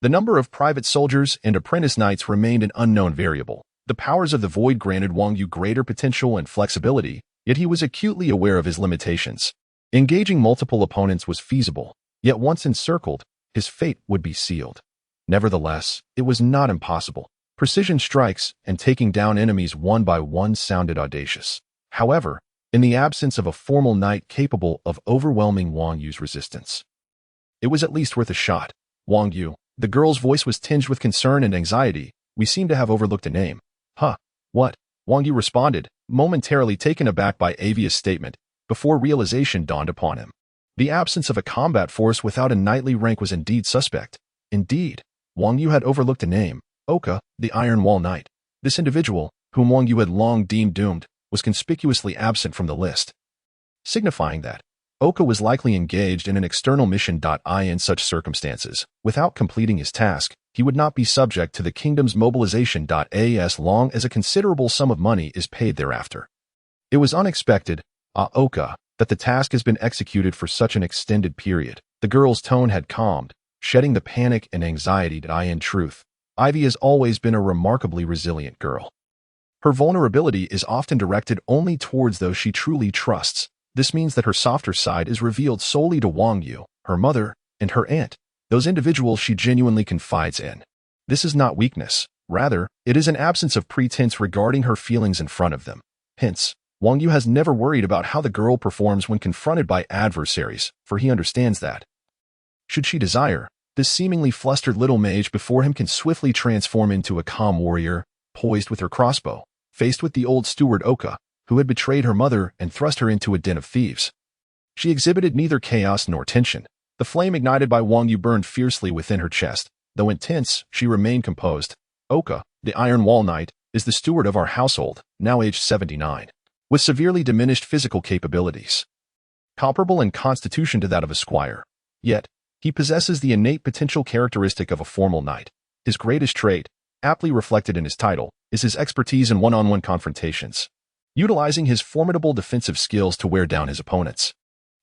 Speaker 1: The number of private soldiers and apprentice knights remained an unknown variable. The powers of the Void granted Wang Yu greater potential and flexibility, yet he was acutely aware of his limitations. Engaging multiple opponents was feasible, yet once encircled, his fate would be sealed. Nevertheless, it was not impossible. Precision strikes and taking down enemies one by one sounded audacious. However, in the absence of a formal knight capable of overwhelming Wang Yu's resistance, it was at least worth a shot. Wang Yu. The girl's voice was tinged with concern and anxiety. We seem to have overlooked a name. Huh? What? Wang Yu responded, momentarily taken aback by Avia's statement, before realization dawned upon him. The absence of a combat force without a knightly rank was indeed suspect. Indeed, Wang Yu had overlooked a name, Oka, the Iron Wall Knight. This individual, whom Wang Yu had long deemed doomed, was conspicuously absent from the list, signifying that Oka was likely engaged in an external mission. In such circumstances, without completing his task, he would not be subject to the kingdom's mobilization. As long as a considerable sum of money is paid thereafter. It was unexpected, Oka, that the task has been executed for such an extended period. The girl's tone had calmed, shedding the panic and anxiety. In truth, Ivy has always been a remarkably resilient girl. Her vulnerability is often directed only towards those she truly trusts. This means that her softer side is revealed solely to Wang Yu, her mother, and her aunt, those individuals she genuinely confides in. This is not weakness. Rather, it is an absence of pretense regarding her feelings in front of them. Hence, Wang Yu has never worried about how the girl performs when confronted by adversaries, for he understands that, should she desire, this seemingly flustered little mage before him can swiftly transform into a calm warrior, poised with her crossbow, faced with the old steward Oka, who had betrayed her mother and thrust her into a den of thieves. She exhibited neither chaos nor tension. The flame ignited by Wang Yu burned fiercely within her chest. Though intense, she remained composed. Oka, the Iron Wall Knight, is the steward of our household, now aged 79, with severely diminished physical capabilities, comparable in constitution to that of a squire. Yet, he possesses the innate potential characteristic of a formal knight. His greatest trait, aptly reflected in his title, is his expertise in one-on-one confrontations, utilizing his formidable defensive skills to wear down his opponents.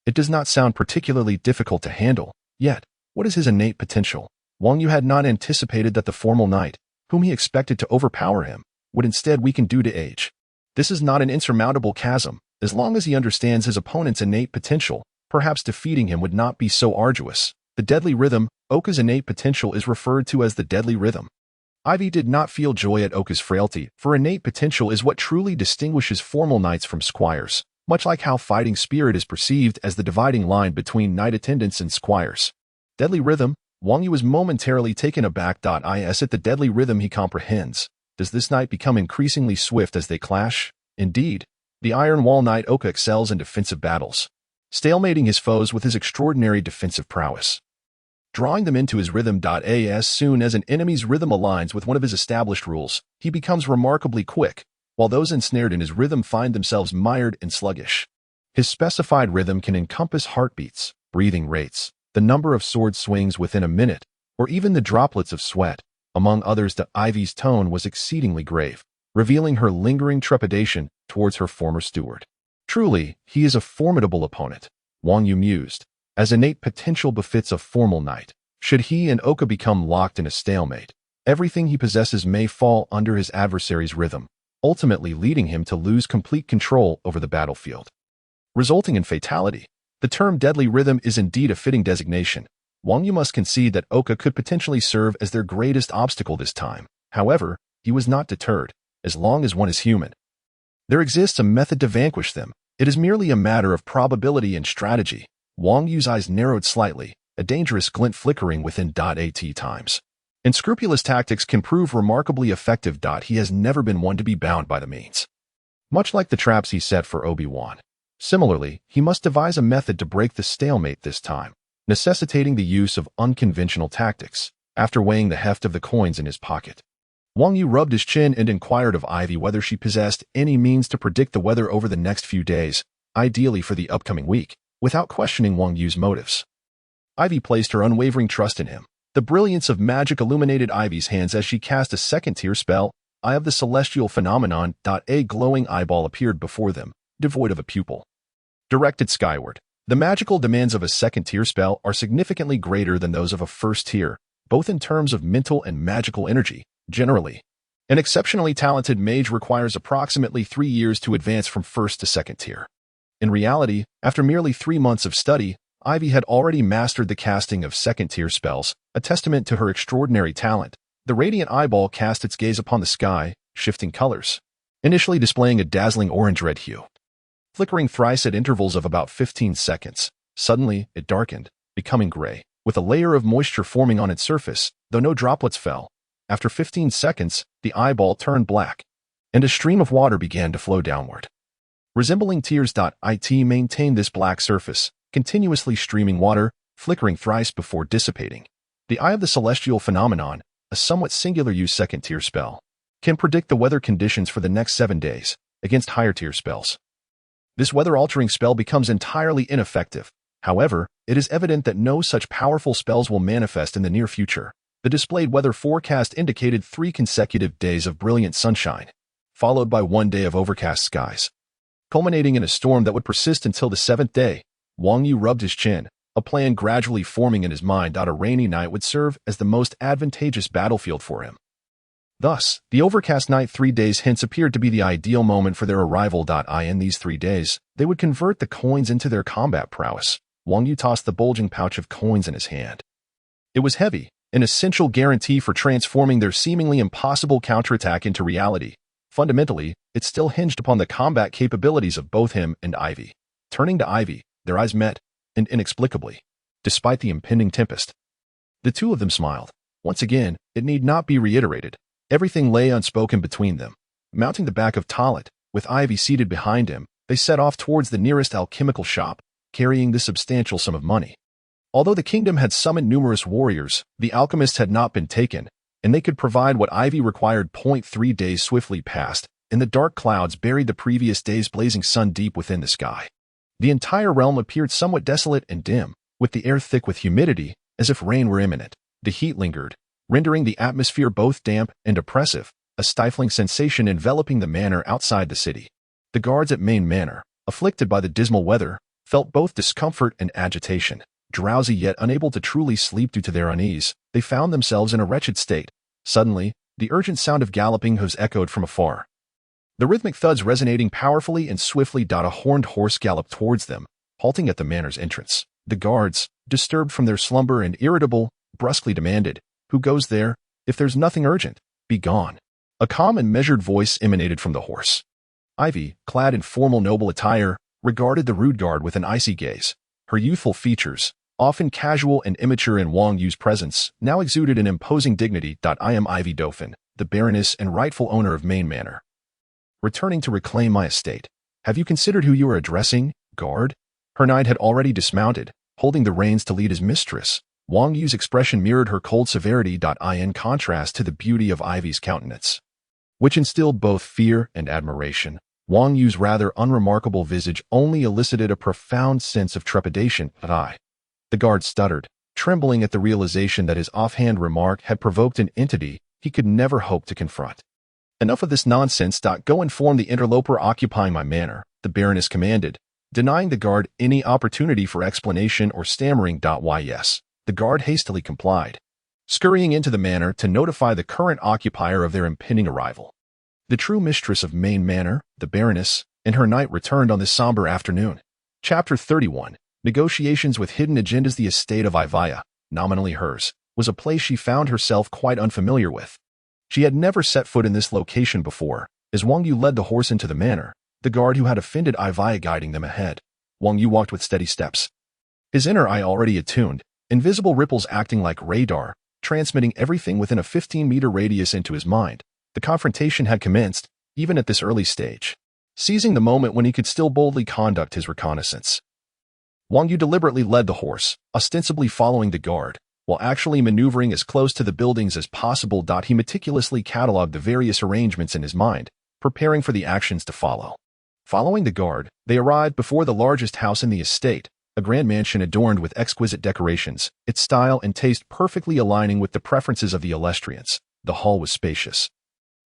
Speaker 1: It does not sound particularly difficult to handle, yet, what is his innate potential? Wang Yu had not anticipated that the formal knight, whom he expected to overpower him, would instead weaken due to age. This is not an insurmountable chasm. As long as he understands his opponent's innate potential, perhaps defeating him would not be so arduous. The deadly rhythm, Oka's innate potential, is referred to as the deadly rhythm. Ivy did not feel joy at Oka's frailty, for innate potential is what truly distinguishes formal knights from squires, much like how fighting spirit is perceived as the dividing line between knight attendants and squires. Deadly rhythm, Wang Yu was momentarily taken aback. Is it the deadly rhythm he comprehends? Does this knight become increasingly swift as they clash? Indeed, the Iron Wall Knight Oka excels in defensive battles, stalemating his foes with his extraordinary defensive prowess, drawing them into his rhythm. As soon as an enemy's rhythm aligns with one of his established rules, he becomes remarkably quick, while those ensnared in his rhythm find themselves mired and sluggish. His specified rhythm can encompass heartbeats, breathing rates, the number of sword swings within a minute, or even the droplets of sweat. Among others, Ivy's tone was exceedingly grave, revealing her lingering trepidation towards her former steward. Truly, he is a formidable opponent, Wang Yu mused, as innate potential befits a formal knight. Should he and Oka become locked in a stalemate, everything he possesses may fall under his adversary's rhythm, ultimately leading him to lose complete control over the battlefield, resulting in fatality. The term deadly rhythm is indeed a fitting designation. Wang Yu must concede that Oka could potentially serve as their greatest obstacle this time. However, he was not deterred. As long as one is human, there exists a method to vanquish them. It is merely a matter of probability and strategy. Wang Yu's eyes narrowed slightly, a dangerous glint flickering within. At times, unscrupulous tactics can prove remarkably effective. He has never been one to be bound by the means, much like the traps he set for Obi-Wan. Similarly, he must devise a method to break the stalemate this time, necessitating the use of unconventional tactics. After weighing the heft of the coins in his pocket, Wang Yu rubbed his chin and inquired of Ivy whether she possessed any means to predict the weather over the next few days, ideally for the upcoming week. Without questioning Wang Yu's motives, Ivy placed her unwavering trust in him. The brilliance of magic illuminated Ivy's hands as she cast a second-tier spell, eye of the celestial phenomenon. A glowing eyeball appeared before them, devoid of a pupil. Directed skyward. The magical demands of a second-tier spell are significantly greater than those of a first-tier, both in terms of mental and magical energy. Generally, an exceptionally talented mage requires approximately 3 years to advance from first to second tier. In reality, after merely 3 months of study, Ivy had already mastered the casting of second-tier spells, a testament to her extraordinary talent. The radiant eyeball cast its gaze upon the sky, shifting colors, initially displaying a dazzling orange-red hue. Flickering thrice at intervals of about 15 seconds, suddenly it darkened, becoming gray, with a layer of moisture forming on its surface, though no droplets fell. After 15 seconds, the eyeball turned black, and a stream of water began to flow downward. Resembling tears. It maintained this black surface, continuously streaming water, flickering thrice before dissipating. The Eye of the Celestial Phenomenon, a somewhat singular-use second-tier spell, can predict the weather conditions for the next 7 days against higher-tier spells. This weather-altering spell becomes entirely ineffective. However, it is evident that no such powerful spells will manifest in the near future. The displayed weather forecast indicated 3 consecutive days of brilliant sunshine, followed by 1 day of overcast skies, culminating in a storm that would persist until the 7th day. Wang Yu rubbed his chin, a plan gradually forming in his mind. A rainy night would serve as the most advantageous battlefield for him. Thus, the overcast night 3 days hence appeared to be the ideal moment for their arrival. In these 3 days, they would convert the coins into their combat prowess. Wang Yu tossed the bulging pouch of coins in his hand. It was heavy, an essential guarantee for transforming their seemingly impossible counterattack into reality. Fundamentally, it still hinged upon the combat capabilities of both him and Ivy. Turning to Ivy, their eyes met, and inexplicably, despite the impending tempest, the two of them smiled. Once again, it need not be reiterated. Everything lay unspoken between them. Mounting the back of Talit, with Ivy seated behind him, they set off towards the nearest alchemical shop, carrying the substantial sum of money. Although the kingdom had summoned numerous warriors, the alchemists had not been taken, and they could provide what Ivy required. 3 days swiftly passed, and the dark clouds buried the previous day's blazing sun deep within the sky. The entire realm appeared somewhat desolate and dim, with the air thick with humidity, as if rain were imminent. The heat lingered, rendering the atmosphere both damp and oppressive, a stifling sensation enveloping the manor outside the city. The guards at Main Manor, afflicted by the dismal weather, felt both discomfort and agitation. Drowsy yet unable to truly sleep due to their unease, they found themselves in a wretched state. Suddenly, the urgent sound of galloping hooves echoed from afar, the rhythmic thuds resonating powerfully and swiftly. A horned horse galloped towards them, halting at the manor's entrance. The guards, disturbed from their slumber and irritable, brusquely demanded, "Who goes there? If there's nothing urgent, be gone." A calm and measured voice emanated from the horse. Ivy, clad in formal noble attire, regarded the rude guard with an icy gaze. Her youthful features, often casual and immature in Wang Yu's presence, now exuded an imposing dignity. I am Ivy Dauphin, the Baroness and rightful owner of Main Manor, returning to reclaim my estate. Have you considered who you are addressing, guard? Her knight had already dismounted, holding the reins to lead his mistress. Wang Yu's expression mirrored her cold severity. In contrast to the beauty of Ivy's countenance, which instilled both fear and admiration, Wang Yu's rather unremarkable visage only elicited a profound sense of trepidation. The guard stuttered, trembling at the realization that his offhand remark had provoked an entity he could never hope to confront. Enough of this nonsense. Go inform the interloper occupying my manor, the Baroness commanded, denying the guard any opportunity for explanation or stammering. Why yes. The guard hastily complied, scurrying into the manor to notify the current occupier of their impending arrival. The true mistress of Main Manor, the Baroness, and her knight returned on this somber afternoon. Chapter 31. Negotiations with hidden agendas. The estate of Ivaya, nominally hers, was a place she found herself quite unfamiliar with. She had never set foot in this location before. As Wang Yu led the horse into the manor, the guard who had offended Ivaya guiding them ahead, Wang Yu walked with steady steps, his inner eye already attuned, invisible ripples acting like radar, transmitting everything within a 15-meter radius into his mind. The confrontation had commenced, even at this early stage. Seizing the moment when he could still boldly conduct his reconnaissance, Wang Yu deliberately led the horse, ostensibly following the guard, while actually maneuvering as close to the buildings as possible. He meticulously catalogued the various arrangements in his mind, preparing for the actions to follow. Following the guard, they arrived before the largest house in the estate, a grand mansion adorned with exquisite decorations, its style and taste perfectly aligning with the preferences of the Illustrians. The hall was spacious,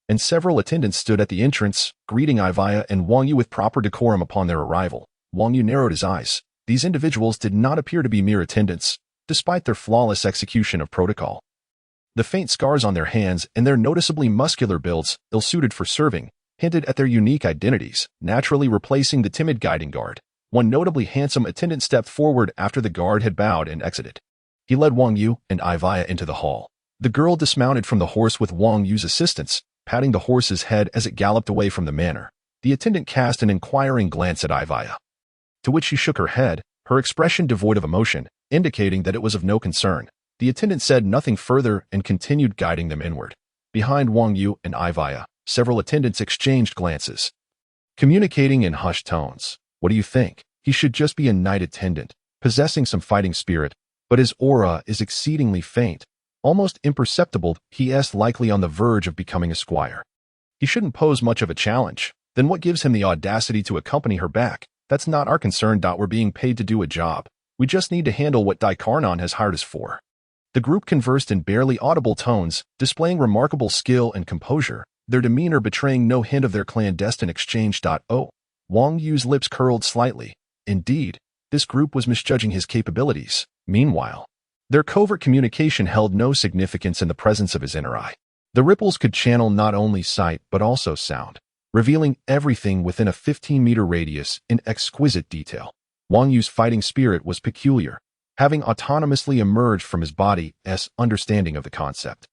Speaker 1: and several attendants stood at the entrance, greeting Ivaya and Wang Yu with proper decorum upon their arrival. Wang Yu narrowed his eyes. These individuals did not appear to be mere attendants, despite their flawless execution of protocol. The faint scars on their hands and their noticeably muscular builds, ill-suited for serving, hinted at their unique identities, naturally replacing the timid guiding guard. One notably handsome attendant stepped forward after the guard had bowed and exited. He led Wang Yu and Ivaya into the hall. The girl dismounted from the horse with Wang Yu's assistance, patting the horse's head as it galloped away from the manor. The attendant cast an inquiring glance at Ivaya, to which she shook her head, her expression devoid of emotion, indicating that it was of no concern. The attendant said nothing further and continued guiding them inward. Behind Wang Yu and Ivaya, several attendants exchanged glances, communicating in hushed tones. What do you think? He should just be a knight attendant, possessing some fighting spirit, but his aura is exceedingly faint, almost imperceptible. He is likely on the verge of becoming a squire. He shouldn't pose much of a challenge. Then what gives him the audacity to accompany her back? That's not our concern. We're being paid to do a job. We just need to handle what Daikarnon has hired us for. The group conversed in barely audible tones, displaying remarkable skill and composure, their demeanor betraying no hint of their clandestine exchange. Wang Yu's lips curled slightly. Indeed, this group was misjudging his capabilities. Meanwhile, their covert communication held no significance in the presence of his inner eye. The ripples could channel not only sight but also sound, revealing everything within a 15-meter radius in exquisite detail. Wang Yu's fighting spirit was peculiar, having autonomously emerged from his body's understanding of the concept.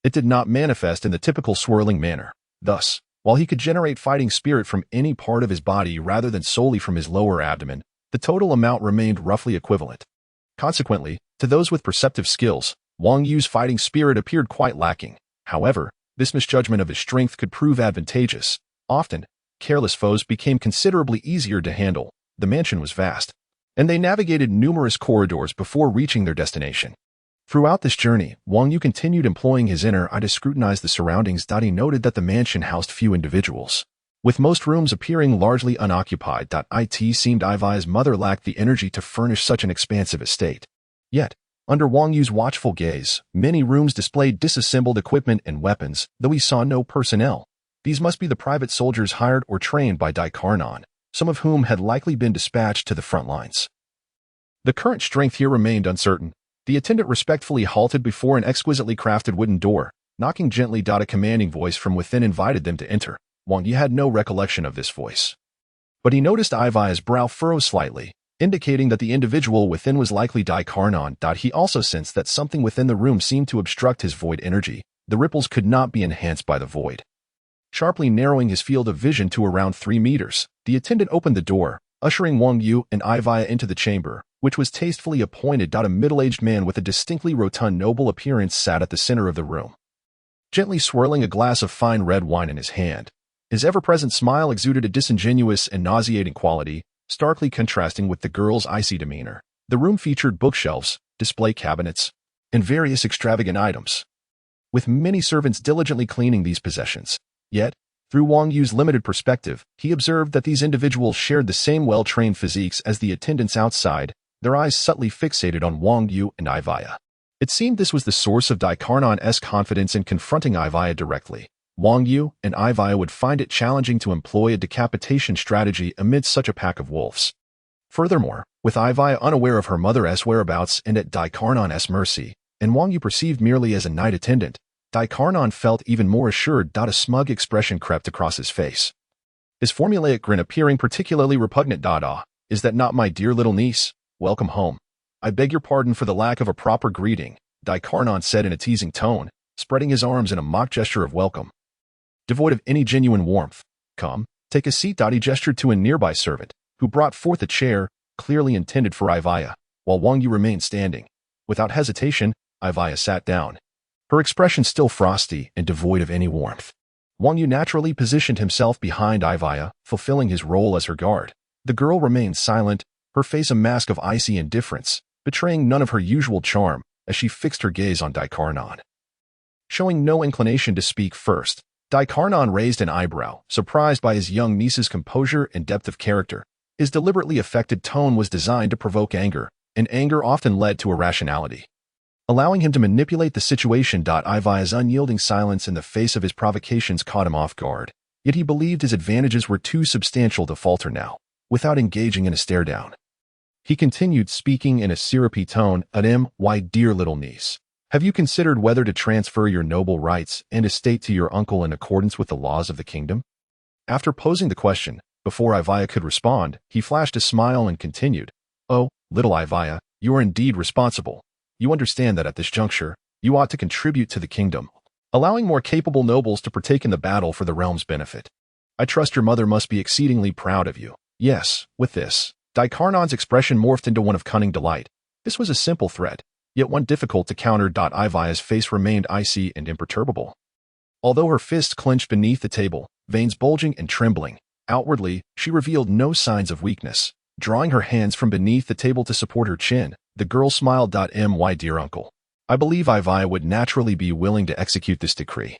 Speaker 1: It did not manifest in the typical swirling manner. Thus, while he could generate fighting spirit from any part of his body rather than solely from his lower abdomen, the total amount remained roughly equivalent. Consequently, to those with perceptive skills, Wang Yu's fighting spirit appeared quite lacking. However, this misjudgment of his strength could prove advantageous. Often, careless foes became considerably easier to handle. The mansion was vast, and they navigated numerous corridors before reaching their destination. Throughout this journey, Wang Yu continued employing his inner eye to scrutinize the surroundings. He noted that the mansion housed few individuals, with most rooms appearing largely unoccupied. It seemed Ivaya's mother lacked the energy to furnish such an expansive estate. Yet, under Wang Yu's watchful gaze, many rooms displayed disassembled equipment and weapons, though he saw no personnel. These must be the private soldiers hired or trained by Daikarnon, some of whom had likely been dispatched to the front lines. The current strength here remained uncertain. The attendant respectfully halted before an exquisitely crafted wooden door, knocking gently. A commanding voice from within invited them to enter. Wang Yu had no recollection of this voice, but he noticed Ivaya's brow furrow slightly, indicating that the individual within was likely Daikarnon. He also sensed that something within the room seemed to obstruct his void energy. The ripples could not be enhanced by the void. Sharply narrowing his field of vision to around 3 meters, the attendant opened the door, ushering Wang Yu and Ivaya into the chamber, which was tastefully appointed. A middle-aged man with a distinctly rotund noble appearance sat at the center of the room, gently swirling a glass of fine red wine in his hand. His ever-present smile exuded a disingenuous and nauseating quality, starkly contrasting with the girl's icy demeanor. The room featured bookshelves, display cabinets, and various extravagant items, with many servants diligently cleaning these possessions. Yet, through Wang Yu's limited perspective, he observed that these individuals shared the same well-trained physiques as the attendants outside, their eyes subtly fixated on Wang Yu and Ivaya. It seemed this was the source of Daikarnon's confidence in confronting Ivaya directly. Wang Yu and Ivaya would find it challenging to employ a decapitation strategy amidst such a pack of wolves. Furthermore, with Ivaya unaware of her mother's whereabouts and at Daikarnon's mercy, and Wang Yu perceived merely as a knight attendant, Daikarnon felt even more assured. A smug expression crept across his face, his formulaic grin appearing particularly repugnant. Is that not my dear little niece? Welcome home. I beg your pardon for the lack of a proper greeting, Daikarnon said in a teasing tone, spreading his arms in a mock gesture of welcome, devoid of any genuine warmth. Come, take a seat. He gestured to a nearby servant, who brought forth a chair, clearly intended for Ivaya, while Wang Yu remained standing. Without hesitation, Ivaya sat down, her expression still frosty and devoid of any warmth. Wang Yu naturally positioned himself behind Ivaya, fulfilling his role as her guard. The girl remained silent, her face a mask of icy indifference, betraying none of her usual charm, as she fixed her gaze on Daikarnon. Showing no inclination to speak first, Daikarnon raised an eyebrow, surprised by his young niece's composure and depth of character. His deliberately affected tone was designed to provoke anger, and anger often led to irrationality. allowing him to manipulate the situation. Ivaya's unyielding silence in the face of his provocations caught him off guard, yet he believed his advantages were too substantial to falter now, without engaging in a stare-down. He continued, speaking in a syrupy tone, "My dear little niece, have you considered whether to transfer your noble rights and estate to your uncle in accordance with the laws of the kingdom?" After posing the question, before Ivaya could respond, he flashed a smile and continued, "Oh, little Ivaya, you are indeed responsible. You understand that at this juncture, you ought to contribute to the kingdom, allowing more capable nobles to partake in the battle for the realm's benefit. I trust your mother must be exceedingly proud of you." Yes, with this, Daikarnon's expression morphed into one of cunning delight. This was a simple threat, yet one difficult to counter. Ivaya's face remained icy and imperturbable. Although her fists clenched beneath the table, veins bulging and trembling, outwardly, she revealed no signs of weakness. Drawing her hands from beneath the table to support her chin, the girl smiled. "My dear uncle, I believe Ivaya would naturally be willing to execute this decree.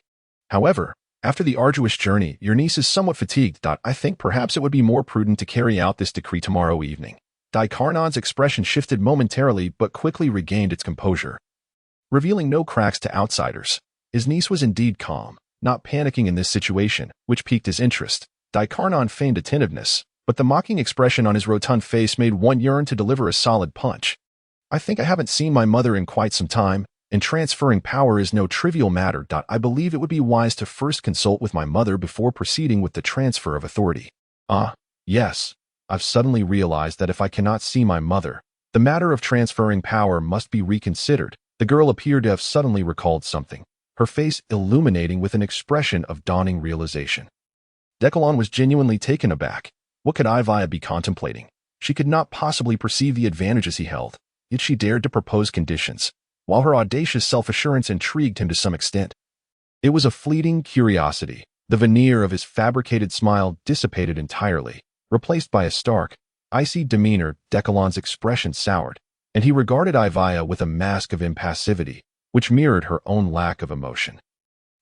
Speaker 1: However, after the arduous journey, your niece is somewhat fatigued. I think perhaps it would be more prudent to carry out this decree tomorrow evening." Daikarnon's expression shifted momentarily but quickly regained its composure, revealing no cracks to outsiders. His niece was indeed calm, not panicking in this situation, which piqued his interest. Daikarnon feigned attentiveness, but the mocking expression on his rotund face made one yearn to deliver a solid punch. "I think I haven't seen my mother in quite some time, and transferring power is no trivial matter. I believe it would be wise to first consult with my mother before proceeding with the transfer of authority." "Ah, yes. I've suddenly realized that if I cannot see my mother, the matter of transferring power must be reconsidered." The girl appeared to have suddenly recalled something, her face illuminating with an expression of dawning realization. Decalon was genuinely taken aback. What could Ivaya be contemplating? She could not possibly perceive the advantages he held, yet she dared to propose conditions, while her audacious self-assurance intrigued him to some extent. It was a fleeting curiosity. The veneer of his fabricated smile dissipated entirely, replaced by a stark, icy demeanor. Decalon's expression soured, and he regarded Ivaya with a mask of impassivity, which mirrored her own lack of emotion.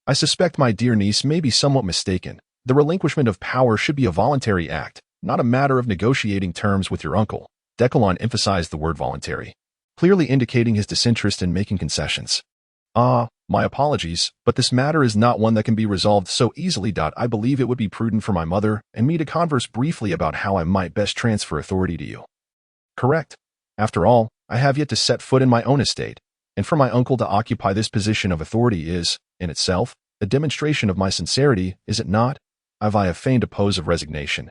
Speaker 1: "I suspect my dear niece may be somewhat mistaken. The relinquishment of power should be a voluntary act, not a matter of negotiating terms with your uncle." Decalon emphasized the word voluntary, clearly indicating his disinterest in making concessions. "Ah, my apologies, but this matter is not one that can be resolved so easily. I believe it would be prudent for my mother and me to converse briefly about how I might best transfer authority to you." "Correct. After all, I have yet to set foot in my own estate, and for my uncle to occupy this position of authority is, in itself, a demonstration of my sincerity, is it not?" Ivaya feigned a pose of resignation,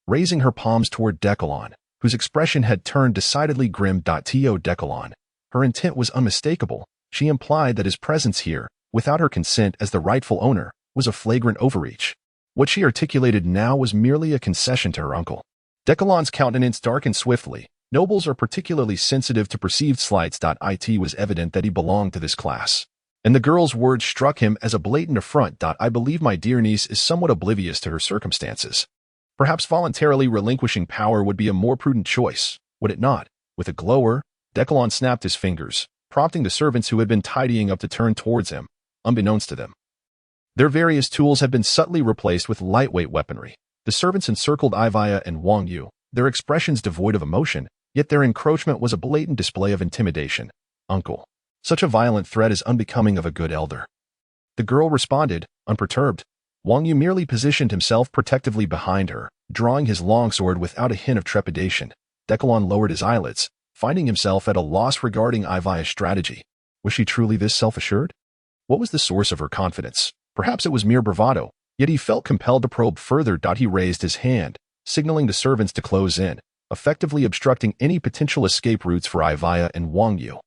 Speaker 1: raising her palms toward Decalon, whose expression had turned decidedly grim. Decalon. Her intent was unmistakable. She implied that his presence here, without her consent as the rightful owner, was a flagrant overreach. What she articulated now was merely a concession to her uncle. Decalon's countenance darkened swiftly. Nobles are particularly sensitive to perceived slights. It was evident that he belonged to this class, and the girl's words struck him as a blatant affront. "I believe my dear niece is somewhat oblivious to her circumstances. Perhaps voluntarily relinquishing power would be a more prudent choice, would it not?" With a glower, Decalon snapped his fingers, prompting the servants who had been tidying up to turn towards him, unbeknownst to them. Their various tools had been subtly replaced with lightweight weaponry. The servants encircled Ivaya and Wang Yu, their expressions devoid of emotion, yet their encroachment was a blatant display of intimidation. "Uncle, such a violent threat is unbecoming of a good elder." The girl responded, unperturbed. Wang Yu merely positioned himself protectively behind her, drawing his longsword without a hint of trepidation. Decalon lowered his eyelids, finding himself at a loss regarding Ivaya's strategy. Was she truly this self-assured? What was the source of her confidence? Perhaps it was mere bravado, yet he felt compelled to probe further. He raised his hand, signaling the servants to close in, effectively obstructing any potential escape routes for Ivaya and Wang Yu.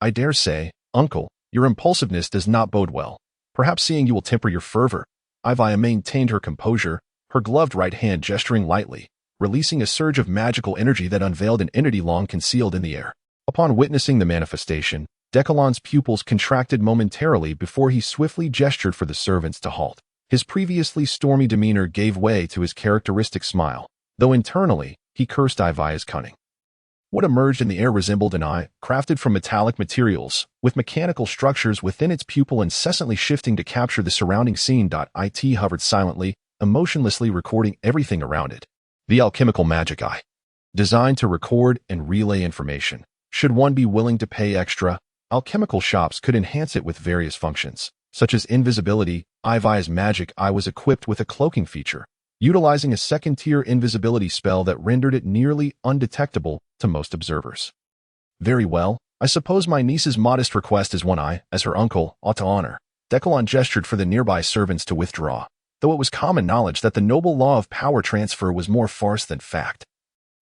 Speaker 1: "I dare say, uncle, your impulsiveness does not bode well. Perhaps seeing you will temper your fervor." Ivaya maintained her composure, her gloved right hand gesturing lightly, releasing a surge of magical energy that unveiled an entity long concealed in the air. Upon witnessing the manifestation, Decalon's pupils contracted momentarily before he swiftly gestured for the servants to halt. His previously stormy demeanor gave way to his characteristic smile, though internally, he cursed Ivaya's cunning. What emerged in the air resembled an eye, crafted from metallic materials, with mechanical structures within its pupil incessantly shifting to capture the surrounding scene. It hovered silently, emotionlessly recording everything around it. The alchemical magic eye. Designed to record and relay information. Should one be willing to pay extra? Alchemical shops could enhance it with various functions, such as invisibility. Ivaya's magic eye was equipped with a cloaking feature, utilizing a second-tier invisibility spell that rendered it nearly undetectable to most observers. Very well, I suppose my niece's modest request is one I, as her uncle, ought to honor. Decalon gestured for the nearby servants to withdraw, though it was common knowledge that the noble law of power transfer was more farce than fact.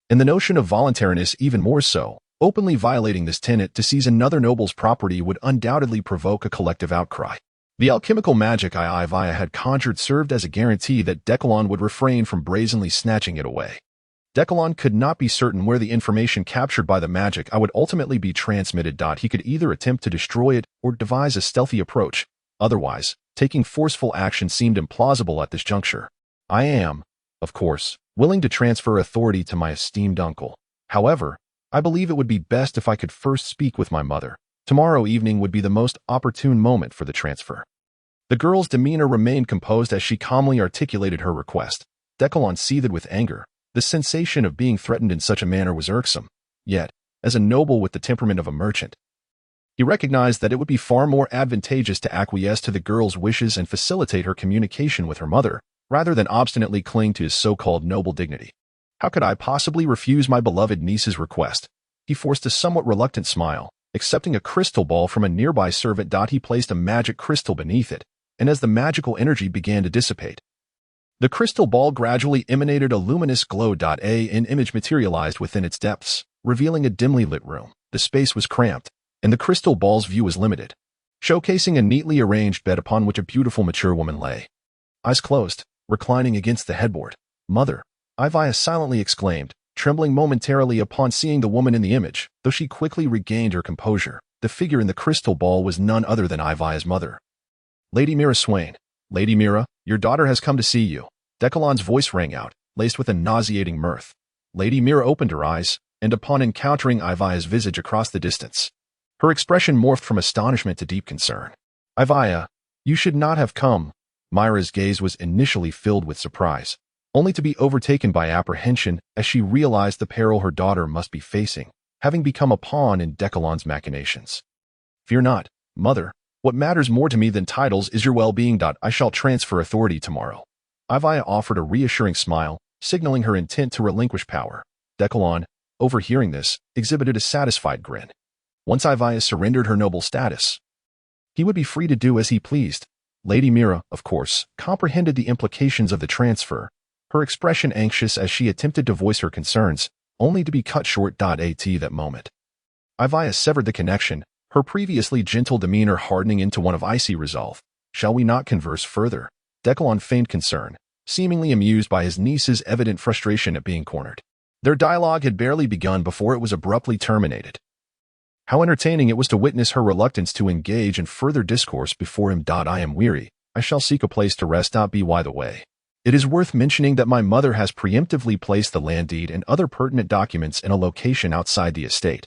Speaker 1: And the notion of voluntariness even more so. Openly violating this tenet to seize another noble's property would undoubtedly provoke a collective outcry. The alchemical magic Ivaya had conjured served as a guarantee that Decalon would refrain from brazenly snatching it away. Decalon could not be certain where the information captured by the magic would ultimately be transmitted. He could either attempt to destroy it or devise a stealthy approach. Otherwise, taking forceful action seemed implausible at this juncture. I am, of course, willing to transfer authority to my esteemed uncle. However, I believe it would be best if I could first speak with my mother. Tomorrow evening would be the most opportune moment for the transfer. The girl's demeanor remained composed as she calmly articulated her request. Decalon seethed with anger. The sensation of being threatened in such a manner was irksome. Yet, as a noble with the temperament of a merchant, he recognized that it would be far more advantageous to acquiesce to the girl's wishes and facilitate her communication with her mother, rather than obstinately cling to his so-called noble dignity. How could I possibly refuse my beloved niece's request? He forced a somewhat reluctant smile. Accepting a crystal ball from a nearby servant, he placed a magic crystal beneath it, and as the magical energy began to dissipate, the crystal ball gradually emanated a luminous glow. An image materialized within its depths, revealing a dimly lit room. The space was cramped, and the crystal ball's view was limited, showcasing a neatly arranged bed upon which a beautiful mature woman lay. Eyes closed, reclining against the headboard. "Mother," Ivaya silently exclaimed, trembling momentarily upon seeing the woman in the image. Though she quickly regained her composure, the figure in the crystal ball was none other than Ivaya's mother. "Lady Mira Swain. Lady Mira, your daughter has come to see you." Decalon's voice rang out, laced with a nauseating mirth. Lady Mira opened her eyes, and upon encountering Ivaya's visage across the distance, her expression morphed from astonishment to deep concern. "Ivaya, you should not have come." Mira's gaze was initially filled with surprise, only to be overtaken by apprehension as she realized the peril her daughter must be facing, having become a pawn in Decalon's machinations. "Fear not, mother. What matters more to me than titles is your well-being. I shall transfer authority tomorrow." Ivaya offered a reassuring smile, signaling her intent to relinquish power. Decalon, overhearing this, exhibited a satisfied grin. Once Ivaya surrendered her noble status, he would be free to do as he pleased. Lady Mira, of course, comprehended the implications of the transfer, her expression anxious as she attempted to voice her concerns, only to be cut short. At that moment, Ivaya severed the connection, her previously gentle demeanor hardening into one of icy resolve. "Shall we not converse further?" Decalon feigned concern, seemingly amused by his niece's evident frustration at being cornered. Their dialogue had barely begun before it was abruptly terminated. How entertaining it was to witness her reluctance to engage in further discourse before him. "I am weary. I shall seek a place to rest. By the way, it is worth mentioning that my mother has preemptively placed the land deed and other pertinent documents in a location outside the estate,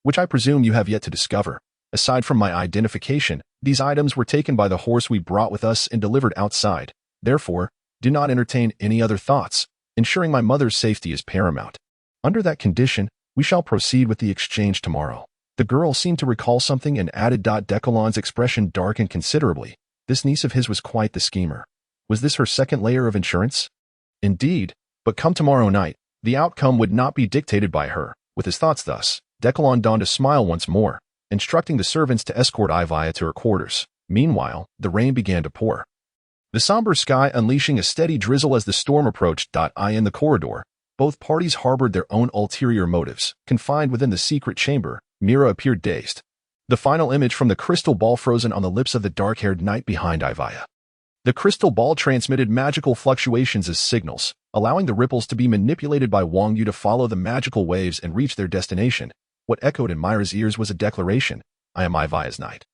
Speaker 1: which I presume you have yet to discover. Aside from my identification, these items were taken by the horse we brought with us and delivered outside. Therefore, do not entertain any other thoughts. Ensuring my mother's safety is paramount. Under that condition, we shall proceed with the exchange tomorrow." The girl seemed to recall something and added. Decalon's expression darkened considerably. This niece of his was quite the schemer. Was this her second layer of insurance? Indeed, but come tomorrow night, the outcome would not be dictated by her. With his thoughts thus, Decalon donned a smile once more, instructing the servants to escort Ivaya to her quarters. Meanwhile, the rain began to pour, the somber sky unleashing a steady drizzle as the storm approached. In the corridor, both parties harbored their own ulterior motives. Confined within the secret chamber, Mira appeared dazed, the final image from the crystal ball frozen on the lips of the dark-haired knight behind Ivaya. The crystal ball transmitted magical fluctuations as signals, allowing the ripples to be manipulated by Wang Yu to follow the magical waves and reach their destination. What echoed in Mira's ears was a declaration: "I am Ivaya's knight.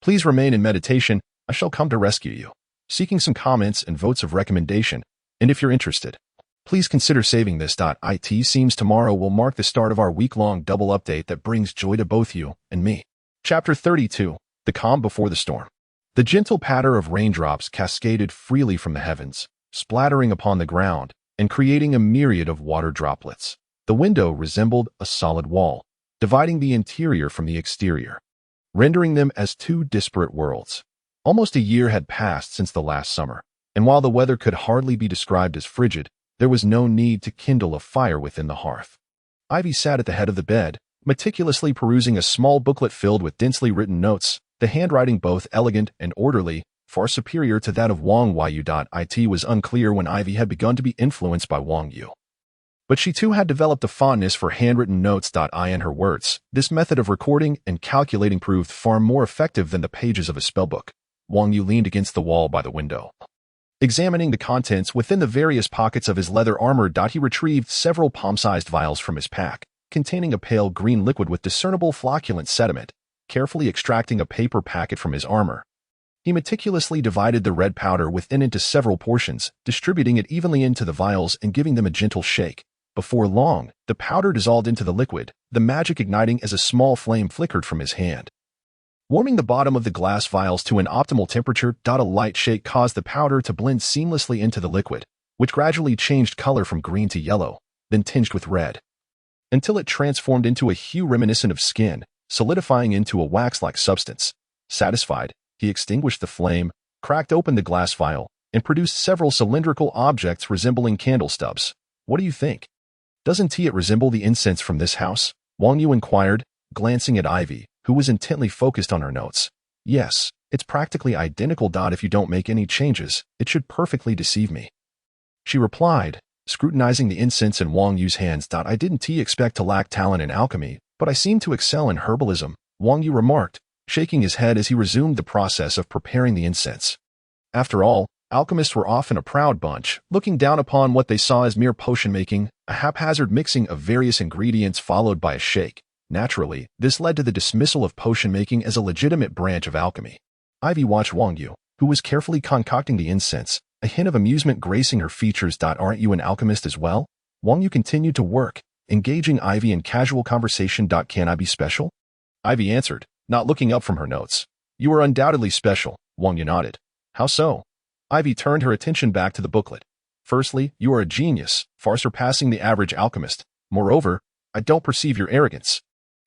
Speaker 1: Please remain in meditation. I shall come to rescue you." Seeking some comments and votes of recommendation, and if you're interested, please consider saving this. It seems tomorrow will mark the start of our week-long double update that brings joy to both you and me. Chapter 32, The Calm Before the Storm. The gentle patter of raindrops cascaded freely from the heavens, splattering upon the ground and creating a myriad of water droplets. The window resembled a solid wall, dividing the interior from the exterior. rendering them as two disparate worlds. Almost a year had passed since the last summer, and while the weather could hardly be described as frigid, there was no need to kindle a fire within the hearth. Ivy sat at the head of the bed, meticulously perusing a small booklet filled with densely written notes, the handwriting both elegant and orderly, far superior to that of Wang Yu. It was unclear when Ivy had begun to be influenced by Wang Yu. But she too had developed a fondness for handwritten notes. In her words, this method of recording and calculating proved far more effective than the pages of a spellbook. Wang Yu leaned against the wall by the window, examining the contents within the various pockets of his leather armor. He retrieved several palm-sized vials from his pack, containing a pale green liquid with discernible flocculent sediment. Carefully extracting a paper packet from his armor, he meticulously divided the red powder within into several portions, distributing it evenly into the vials and giving them a gentle shake. Before long, the powder dissolved into the liquid, the magic igniting as a small flame flickered from his hand. Warming the bottom of the glass vials to an optimal temperature. A light shake caused the powder to blend seamlessly into the liquid, which gradually changed color from green to yellow, then tinged with red, until it transformed into a hue reminiscent of skin, solidifying into a wax-like substance. Satisfied, he extinguished the flame, cracked open the glass vial, and produced several cylindrical objects resembling candle stubs. What do you think? Doesn't it resemble the incense from this house? Wang Yu inquired, glancing at Ivy, who was intently focused on her notes. Yes, it's practically identical. If you don't make any changes, it should perfectly deceive me, she replied, scrutinizing the incense in Wang Yu's hands. I didn't expect to lack talent in alchemy, but I seem to excel in herbalism, Wang Yu remarked, shaking his head as he resumed the process of preparing the incense. After all, alchemists were often a proud bunch, looking down upon what they saw as mere potion-making, a haphazard mixing of various ingredients followed by a shake. Naturally, this led to the dismissal of potion-making as a legitimate branch of alchemy. Ivy watched Wang Yu, who was carefully concocting the incense, a hint of amusement gracing her features. Aren't you an alchemist as well? Wang Yu continued to work, engaging Ivy in casual conversation. Can I be special? Ivy answered, not looking up from her notes. You are undoubtedly special, Wang Yu nodded. How so? Ivy turned her attention back to the booklet. Firstly, you are a genius, far surpassing the average alchemist. Moreover, I don't perceive your arrogance.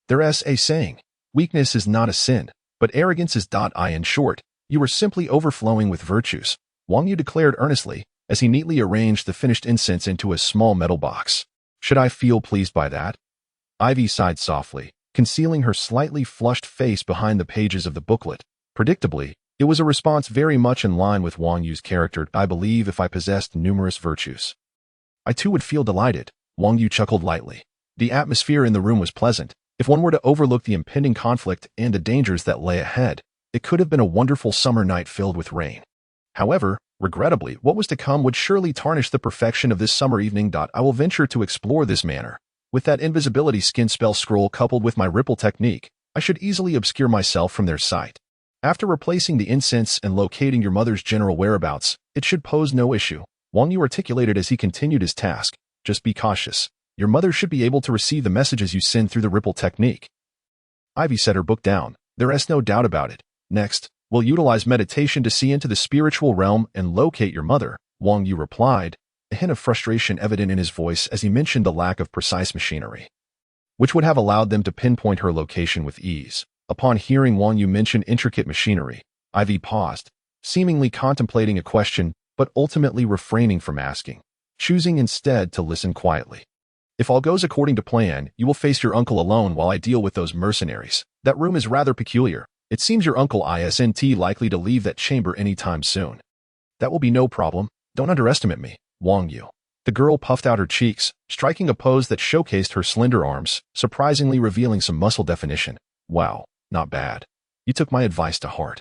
Speaker 1: There's a saying, weakness is not a sin, but arrogance is. In short, you are simply overflowing with virtues, Wang Yu declared earnestly, as he neatly arranged the finished incense into a small metal box. Should I feel pleased by that? Ivy sighed softly, concealing her slightly flushed face behind the pages of the booklet. Predictably, it was a response very much in line with Wang Yu's character. I believe if I possessed numerous virtues, I too would feel delighted, Wang Yu chuckled lightly. The atmosphere in the room was pleasant. If one were to overlook the impending conflict and the dangers that lay ahead, it could have been a wonderful summer night filled with rain. However, regrettably, what was to come would surely tarnish the perfection of this summer evening. I will venture to explore this manner. With that invisibility skin spell scroll coupled with my ripple technique, I should easily obscure myself from their sight. After replacing the incense and locating your mother's general whereabouts, it should pose no issue, Wang Yu articulated as he continued his task. Just be cautious. Your mother should be able to receive the messages you send through the ripple technique. Ivy set her book down. There is no doubt about it. Next, we'll utilize meditation to see into the spiritual realm and locate your mother, Wang Yu replied, a hint of frustration evident in his voice as he mentioned the lack of precise machinery, which would have allowed them to pinpoint her location with ease. Upon hearing Wang Yu mention intricate machinery, Ivy paused, seemingly contemplating a question, but ultimately refraining from asking, choosing instead to listen quietly. If all goes according to plan, you will face your uncle alone while I deal with those mercenaries. That room is rather peculiar. It seems your uncle isn't likely to leave that chamber anytime soon. That will be no problem. Don't underestimate me, Wang Yu. The girl puffed out her cheeks, striking a pose that showcased her slender arms, surprisingly revealing some muscle definition. Wow, not bad. You took my advice to heart.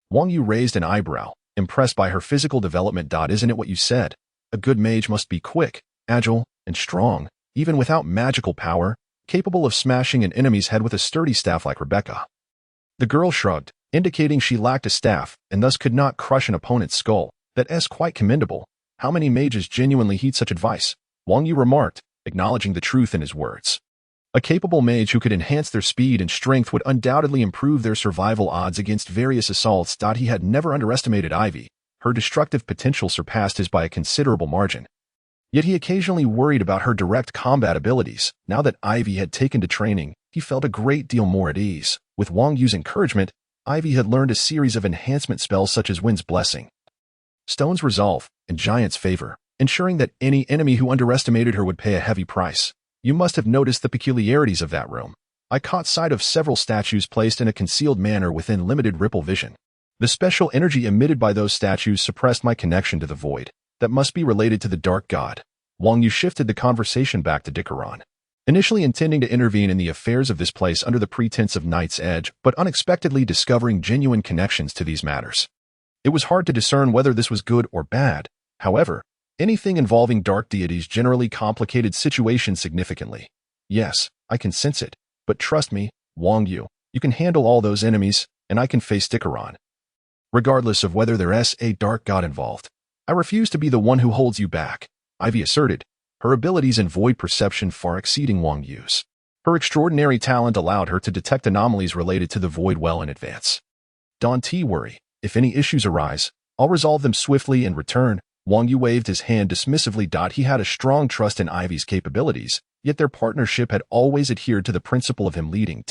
Speaker 1: Wang Yu raised an eyebrow, impressed by her physical development. Isn't it what you said? A good mage must be quick, agile, and strong, even without magical power, capable of smashing an enemy's head with a sturdy staff like Rebecca. The girl shrugged, indicating she lacked a staff and thus could not crush an opponent's skull. That's quite commendable. How many mages genuinely heed such advice? Wang Yu remarked, acknowledging the truth in his words. A capable mage who could enhance their speed and strength would undoubtedly improve their survival odds against various assaults. He had never underestimated Ivy. Her destructive potential surpassed his by a considerable margin. Yet he occasionally worried about her direct combat abilities. Now that Ivy had taken to training, he felt a great deal more at ease. With Wang Yu's encouragement, Ivy had learned a series of enhancement spells such as Wind's Blessing, Stone's Resolve, and Giant's Favor, ensuring that any enemy who underestimated her would pay a heavy price. You must have noticed the peculiarities of that room. I caught sight of several statues placed in a concealed manner within limited ripple vision. The special energy emitted by those statues suppressed my connection to the void. That must be related to the dark god. Wang Yu shifted the conversation back to Dikaron, initially intending to intervene in the affairs of this place under the pretense of Knight's Edge, but unexpectedly discovering genuine connections to these matters. It was hard to discern whether this was good or bad. However, anything involving dark deities generally complicated situations significantly. Yes, I can sense it, but trust me, Wang Yu, you can handle all those enemies, and I can face Dikaron. Regardless of whether there's a dark god involved, I refuse to be the one who holds you back, Ivy asserted, her abilities in void perception far exceeding Wang Yu's. Her extraordinary talent allowed her to detect anomalies related to the void well in advance. Don't worry, if any issues arise, I'll resolve them swiftly in return. Wang Yu waved his hand dismissively. He had a strong trust in Ivy's capabilities, yet their partnership had always adhered to the principle of him leading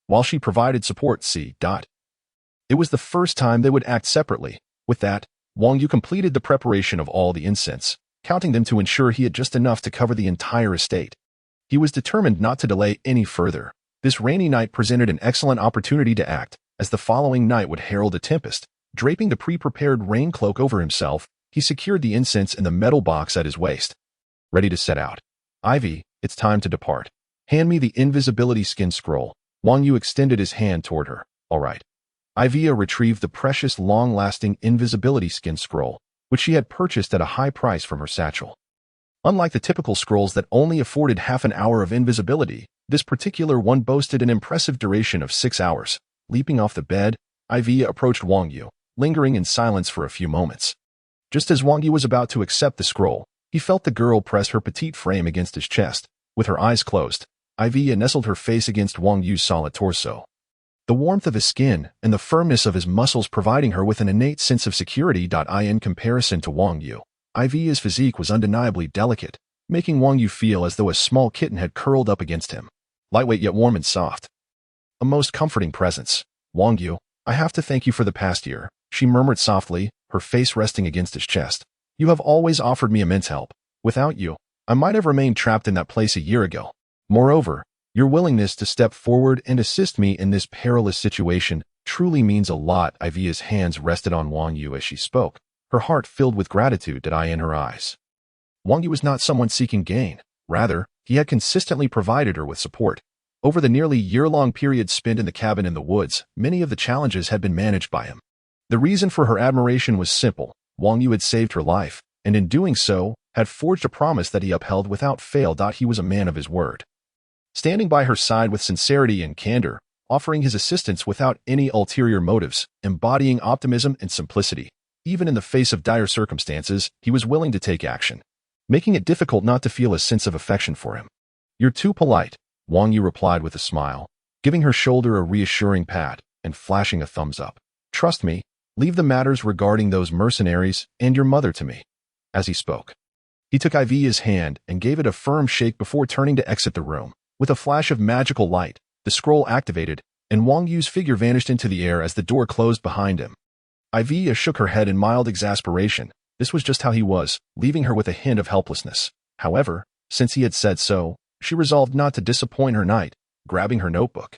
Speaker 1: while she provided support. It was the first time they would act separately. With that, Wang Yu completed the preparation of all the incense, counting them to ensure he had just enough to cover the entire estate. He was determined not to delay any further. This rainy night presented an excellent opportunity to act, as the following night would herald a tempest. Draping the pre-prepared rain cloak over himself, he secured the incense in the metal box at his waist. Ready to set out. Ivy, it's time to depart. Hand me the invisibility skin scroll. Wang Yu extended his hand toward her. All right. Ivy retrieved the precious long-lasting invisibility skin scroll, which she had purchased at a high price from her satchel. Unlike the typical scrolls that only afforded half an hour of invisibility, this particular one boasted an impressive duration of 6 hours. Leaping off the bed, Ivy approached Wang Yu, lingering in silence for a few moments. Just as Wang Yu was about to accept the scroll, he felt the girl press her petite frame against his chest. With her eyes closed, Ivy nestled her face against Wang Yu's solid torso. The warmth of his skin and the firmness of his muscles providing her with an innate sense of security. In comparison to Wang Yu, Ivy's physique was undeniably delicate, making Wang Yu feel as though a small kitten had curled up against him. Lightweight yet warm and soft. A most comforting presence. Wang Yu, I have to thank you for the past year, she murmured softly, her face resting against his chest. You have always offered me immense help. Without you, I might have remained trapped in that place a year ago. Moreover, your willingness to step forward and assist me in this perilous situation truly means a lot. Ivy's hands rested on Wang Yu as she spoke, her heart filled with gratitude in her eyes. Wang Yu was not someone seeking gain. Rather, he had consistently provided her with support. Over the nearly year-long period spent in the cabin in the woods, many of the challenges had been managed by him. The reason for her admiration was simple. Wang Yu had saved her life, and in doing so, had forged a promise that he upheld without fail. He was a man of his word. Standing by her side with sincerity and candor, offering his assistance without any ulterior motives, embodying optimism and simplicity. Even in the face of dire circumstances, he was willing to take action, making it difficult not to feel a sense of affection for him. You're too polite, Wang Yu replied with a smile, giving her shoulder a reassuring pat and flashing a thumbs up. Trust me, leave the matters regarding those mercenaries and your mother to me. As he spoke, he took Ivy's hand and gave it a firm shake before turning to exit the room. With a flash of magical light, the scroll activated, and Wang Yu's figure vanished into the air as the door closed behind him. Ivy shook her head in mild exasperation. This was just how he was, leaving her with a hint of helplessness. However, since he had said so, she resolved not to disappoint her knight, grabbing her notebook.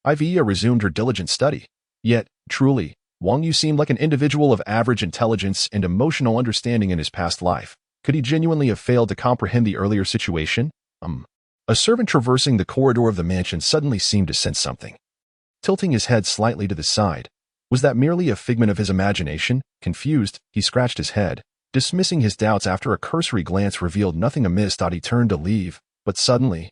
Speaker 1: Ivy resumed her diligent study. Yet, truly, Wang Yu seemed like an individual of average intelligence and emotional understanding in his past life. Could he genuinely have failed to comprehend the earlier situation? A servant traversing the corridor of the mansion suddenly seemed to sense something. Tilting his head slightly to the side, was that merely a figment of his imagination? Confused, he scratched his head, dismissing his doubts after a cursory glance revealed nothing amiss. He turned to leave, but suddenly,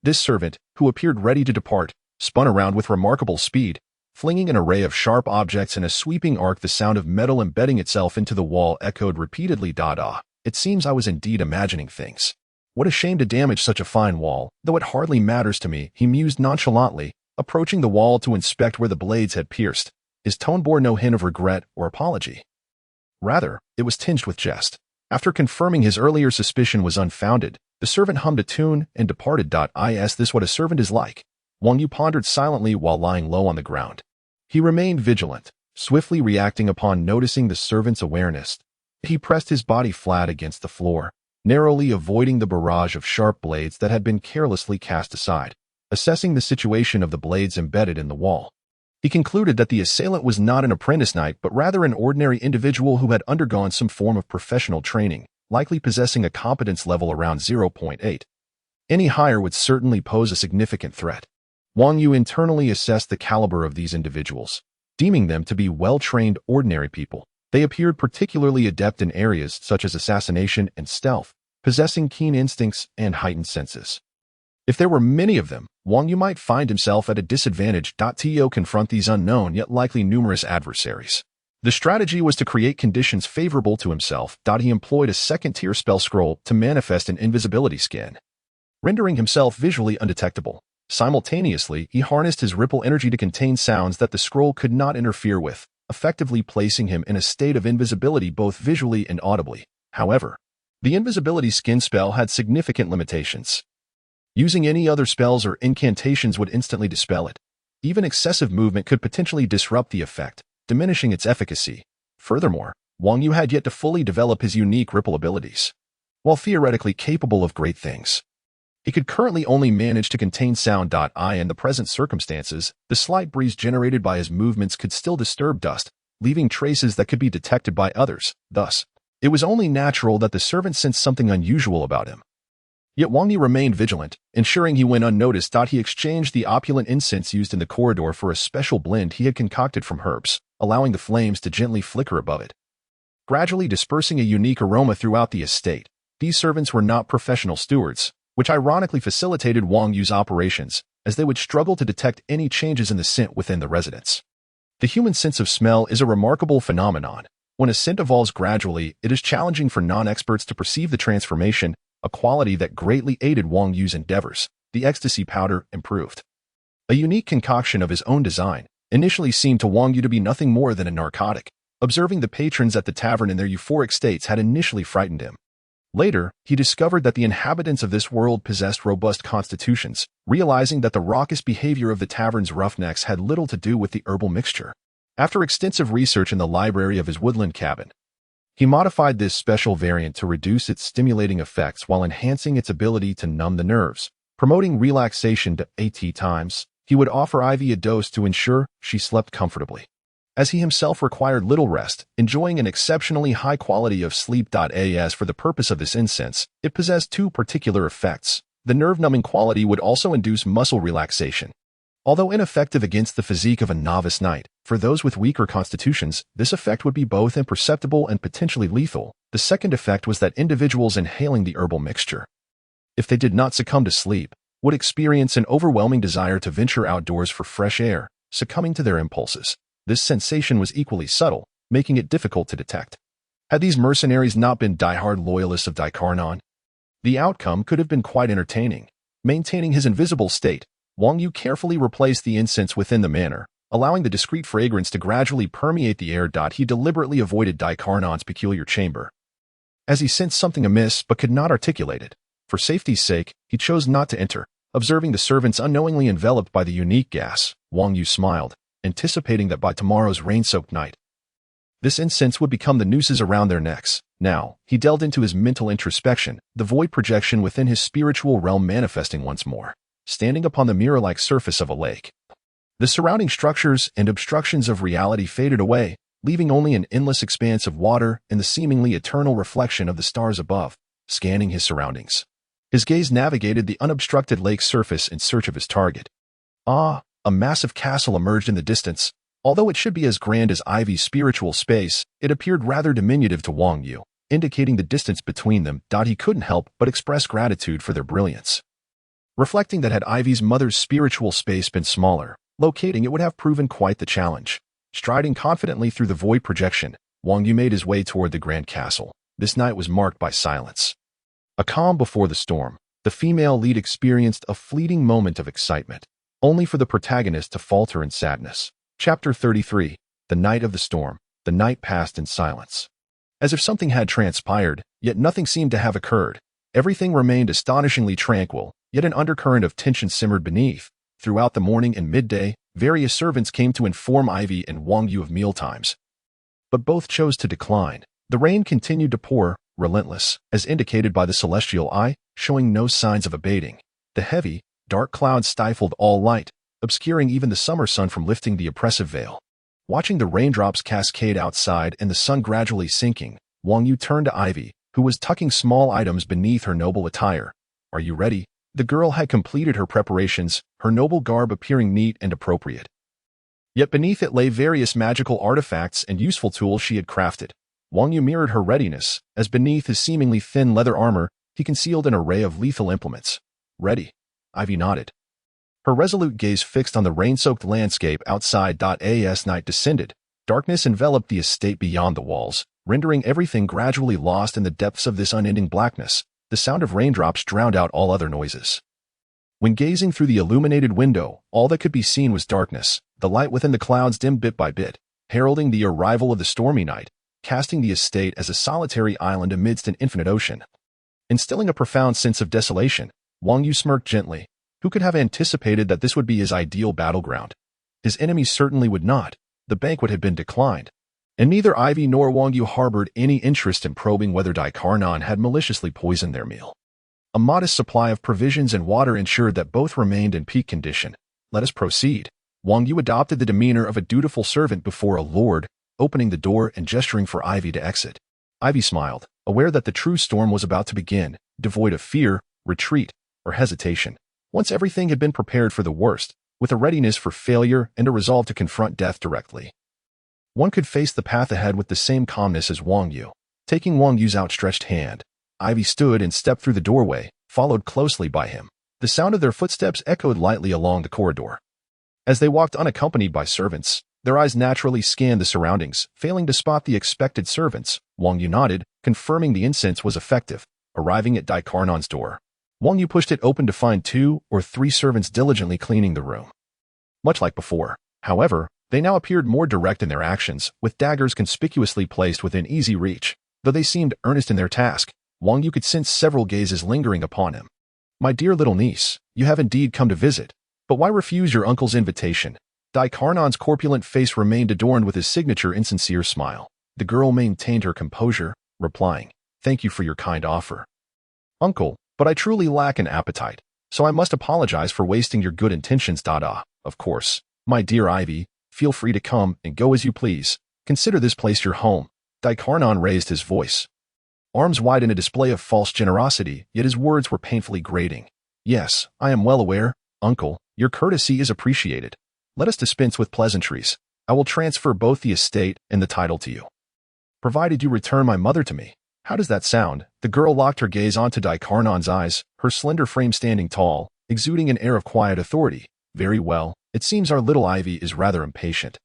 Speaker 1: this servant, who appeared ready to depart, spun around with remarkable speed, flinging an array of sharp objects in a sweeping arc. The sound of metal embedding itself into the wall echoed repeatedly. It seems I was indeed imagining things. What a shame to damage such a fine wall, though it hardly matters to me, he mused nonchalantly, approaching the wall to inspect where the blades had pierced. His tone bore no hint of regret or apology. Rather, it was tinged with jest. After confirming his earlier suspicion was unfounded, the servant hummed a tune and departed. Is this what a servant is like? Wang Yu pondered silently while lying low on the ground. He remained vigilant, swiftly reacting upon noticing the servant's awareness. He pressed his body flat against the floor, narrowly avoiding the barrage of sharp blades that had been carelessly cast aside. Assessing the situation of the blades embedded in the wall, he concluded that the assailant was not an apprentice knight but rather an ordinary individual who had undergone some form of professional training, likely possessing a competence level around 0.8. Any higher would certainly pose a significant threat. Wang Yu internally assessed the caliber of these individuals, deeming them to be well-trained ordinary people. They appeared particularly adept in areas such as assassination and stealth, possessing keen instincts and heightened senses. If there were many of them, Wang Yu might find himself at a disadvantage to confront these unknown yet likely numerous adversaries. The strategy was to create conditions favorable to himself. He employed a second-tier spell scroll to manifest an invisibility skin, rendering himself visually undetectable. Simultaneously, he harnessed his ripple energy to contain sounds that the scroll could not interfere with, effectively placing him in a state of invisibility both visually and audibly. However, the invisibility skin spell had significant limitations. Using any other spells or incantations would instantly dispel it. Even excessive movement could potentially disrupt the effect, diminishing its efficacy. Furthermore, Wang Yu had yet to fully develop his unique ripple abilities. While theoretically capable of great things, he could currently only manage to contain sound. In the present circumstances, the slight breeze generated by his movements could still disturb dust, leaving traces that could be detected by others. Thus, it was only natural that the servant sensed something unusual about him. Yet Wang Yu remained vigilant, ensuring he went unnoticed. He exchanged the opulent incense used in the corridor for a special blend he had concocted from herbs, allowing the flames to gently flicker above it, gradually dispersing a unique aroma throughout the estate. These servants were not professional stewards, which ironically facilitated Wang Yu's operations, as they would struggle to detect any changes in the scent within the residence. The human sense of smell is a remarkable phenomenon. When a scent evolves gradually, it is challenging for non-experts to perceive the transformation, a quality that greatly aided Wang Yu's endeavors. The ecstasy powder improved. A unique concoction of his own design, initially seemed to Wang Yu to be nothing more than a narcotic. Observing the patrons at the tavern in their euphoric states had initially frightened him. Later, he discovered that the inhabitants of this world possessed robust constitutions, realizing that the raucous behavior of the tavern's roughnecks had little to do with the herbal mixture. After extensive research in the library of his woodland cabin, he modified this special variant to reduce its stimulating effects while enhancing its ability to numb the nerves. Promoting relaxation to 80 times, he would offer Ivy a dose to ensure she slept comfortably, as he himself required little rest, enjoying an exceptionally high quality of sleep. As for the purpose of this incense, it possessed two particular effects. The nerve-numbing quality would also induce muscle relaxation. Although ineffective against the physique of a novice knight, for those with weaker constitutions, this effect would be both imperceptible and potentially lethal. The second effect was that individuals inhaling the herbal mixture, if they did not succumb to sleep, would experience an overwhelming desire to venture outdoors for fresh air, succumbing to their impulses. This sensation was equally subtle, making it difficult to detect. Had these mercenaries not been diehard loyalists of Daikarnon, the outcome could have been quite entertaining. Maintaining his invisible state, Wang Yu carefully replaced the incense within the manor, allowing the discreet fragrance to gradually permeate the air. He deliberately avoided Daikarnon's peculiar chamber, as he sensed something amiss but could not articulate it. For safety's sake, he chose not to enter. Observing the servants unknowingly enveloped by the unique gas, Wang Yu smiled, anticipating that by tomorrow's rain-soaked night, this incense would become the nooses around their necks. Now, he delved into his mental introspection, the void projection within his spiritual realm manifesting once more, standing upon the mirror-like surface of a lake. The surrounding structures and obstructions of reality faded away, leaving only an endless expanse of water and the seemingly eternal reflection of the stars above. Scanning his surroundings, his gaze navigated the unobstructed lake's surface in search of his target. A massive castle emerged in the distance. Although it should be as grand as Ivy's spiritual space, it appeared rather diminutive to Wang Yu, indicating the distance between them. He couldn't help but express gratitude for their brilliance, reflecting that had Ivy's mother's spiritual space been smaller, locating it would have proven quite the challenge. Striding confidently through the void projection, Wang Yu made his way toward the grand castle. This night was marked by silence. A calm before the storm, the female lead experienced a fleeting moment of excitement, only for the protagonist to falter in sadness. Chapter 33. The Night of the Storm. The night passed in silence. As if something had transpired, yet nothing seemed to have occurred. Everything remained astonishingly tranquil, yet an undercurrent of tension simmered beneath. Throughout the morning and midday, various servants came to inform Ivy and Wang Yu of mealtimes. But both chose to decline. The rain continued to pour, relentless, as indicated by the celestial eye, showing no signs of abating. The heavy, dark clouds stifled all light, obscuring even the summer sun from lifting the oppressive veil. Watching the raindrops cascade outside and the sun gradually sinking, Wang Yu turned to Ivy, who was tucking small items beneath her noble attire. "Are you ready?" The girl had completed her preparations, her noble garb appearing neat and appropriate. Yet beneath it lay various magical artifacts and useful tools she had crafted. Wang Yu mirrored her readiness, as beneath his seemingly thin leather armor, he concealed an array of lethal implements. "Ready?" Ivy nodded. Her resolute gaze fixed on the rain-soaked landscape outside. As night descended, darkness enveloped the estate beyond the walls, rendering everything gradually lost in the depths of this unending blackness. The sound of raindrops drowned out all other noises. When gazing through the illuminated window, all that could be seen was darkness, the light within the clouds dimmed bit by bit, heralding the arrival of the stormy night, casting the estate as a solitary island amidst an infinite ocean. Instilling a profound sense of desolation, Wang Yu smirked gently. Who could have anticipated that this would be his ideal battleground? His enemies certainly would not. The banquet had been declined, and neither Ivy nor Wang Yu harbored any interest in probing whether Daikarnon had maliciously poisoned their meal. A modest supply of provisions and water ensured that both remained in peak condition. "Let us proceed." Wang Yu adopted the demeanor of a dutiful servant before a lord, opening the door and gesturing for Ivy to exit. Ivy smiled, aware that the true storm was about to begin, devoid of fear, retreat, or hesitation. Once everything had been prepared for the worst, with a readiness for failure and a resolve to confront death directly. One could face the path ahead with the same calmness as Wang Yu. Taking Wang Yu's outstretched hand, Ivy stood and stepped through the doorway, followed closely by him. The sound of their footsteps echoed lightly along the corridor. As they walked unaccompanied by servants, their eyes naturally scanned the surroundings, failing to spot the expected servants. Wang Yu nodded, confirming the incense was effective. Arriving at Daikarnon's door, Wang Yu pushed it open to find 2 or 3 servants diligently cleaning the room. Much like before, however, they now appeared more direct in their actions, with daggers conspicuously placed within easy reach. Though they seemed earnest in their task, Wang Yu could sense several gazes lingering upon him. "My dear little niece, you have indeed come to visit. But why refuse your uncle's invitation?" Daikarnon's corpulent face remained adorned with his signature insincere smile. The girl maintained her composure, replying, "Thank you for your kind offer, Uncle, but I truly lack an appetite, so I must apologize for wasting your good intentions. Of course, my dear Ivy, feel free to come and go as you please. Consider this place your home." Daikarnon raised his voice, arms wide in a display of false generosity, yet his words were painfully grating. "Yes, I am well aware, Uncle, your courtesy is appreciated. Let us dispense with pleasantries. I will transfer both the estate and the title to you, provided you return my mother to me. How does that sound?" The girl locked her gaze onto Daikarnon's eyes, her slender frame standing tall, exuding an air of quiet authority. "Very well. It seems our little Ivy is rather impatient.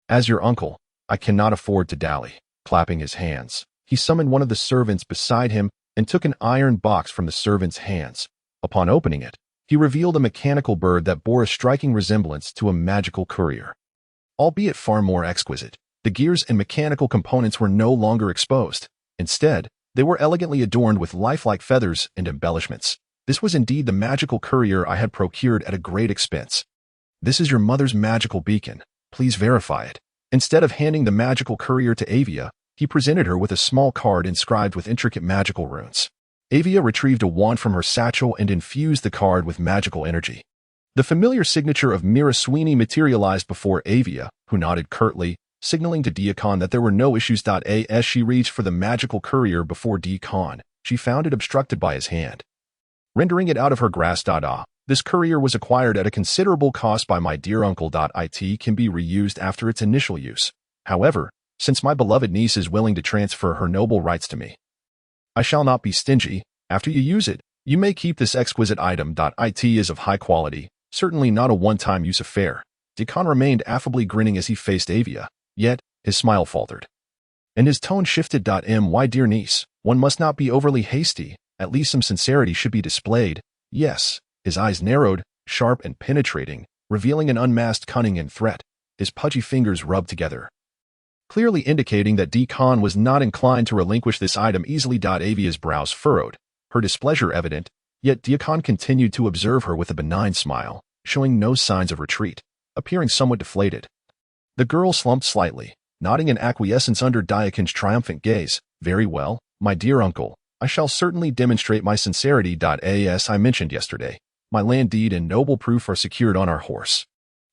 Speaker 1: As your uncle, I cannot afford to dally." Clapping his hands, he summoned one of the servants beside him and took an iron box from the servant's hands. Upon opening it, he revealed a mechanical bird that bore a striking resemblance to a magical courier. Albeit far more exquisite, the gears and mechanical components were no longer exposed. Instead, they were elegantly adorned with lifelike feathers and embellishments. This was indeed the magical courier I had procured at a great expense. "This is your mother's magical beacon. Please verify it." Instead of handing the magical courier to Avia, he presented her with a small card inscribed with intricate magical runes. Avia retrieved a wand from her satchel and infused the card with magical energy. The familiar signature of Mira Sweeney materialized before Avia, who nodded curtly, signaling to Deacon that there were no issues. As she reached for the magical courier before Deacon, she found it obstructed by his hand. Rendering it out of her grasp. "This courier was acquired at a considerable cost by my dear uncle. It can be reused after its initial use. However, since my beloved niece is willing to transfer her noble rights to me, I shall not be stingy. After you use it, you may keep this exquisite item. It is of high quality, certainly not a one-time use affair." Deacon remained affably grinning as he faced Avia, yet his smile faltered, and his tone shifted. "My dear niece, one must not be overly hasty. At least some sincerity should be displayed." "Yes." His eyes narrowed, sharp and penetrating, revealing an unmasked cunning and threat. His pudgy fingers rubbed together, clearly indicating that Deacon was not inclined to relinquish this item easily. Avia's brows furrowed, her displeasure evident, yet Deacon continued to observe her with a benign smile, showing no signs of retreat, appearing somewhat deflated. The girl slumped slightly, nodding in acquiescence under Daikin's triumphant gaze. Very well, my dear uncle. I shall certainly demonstrate my sincerity. As I mentioned yesterday, my land deed and noble proof are secured on our horse.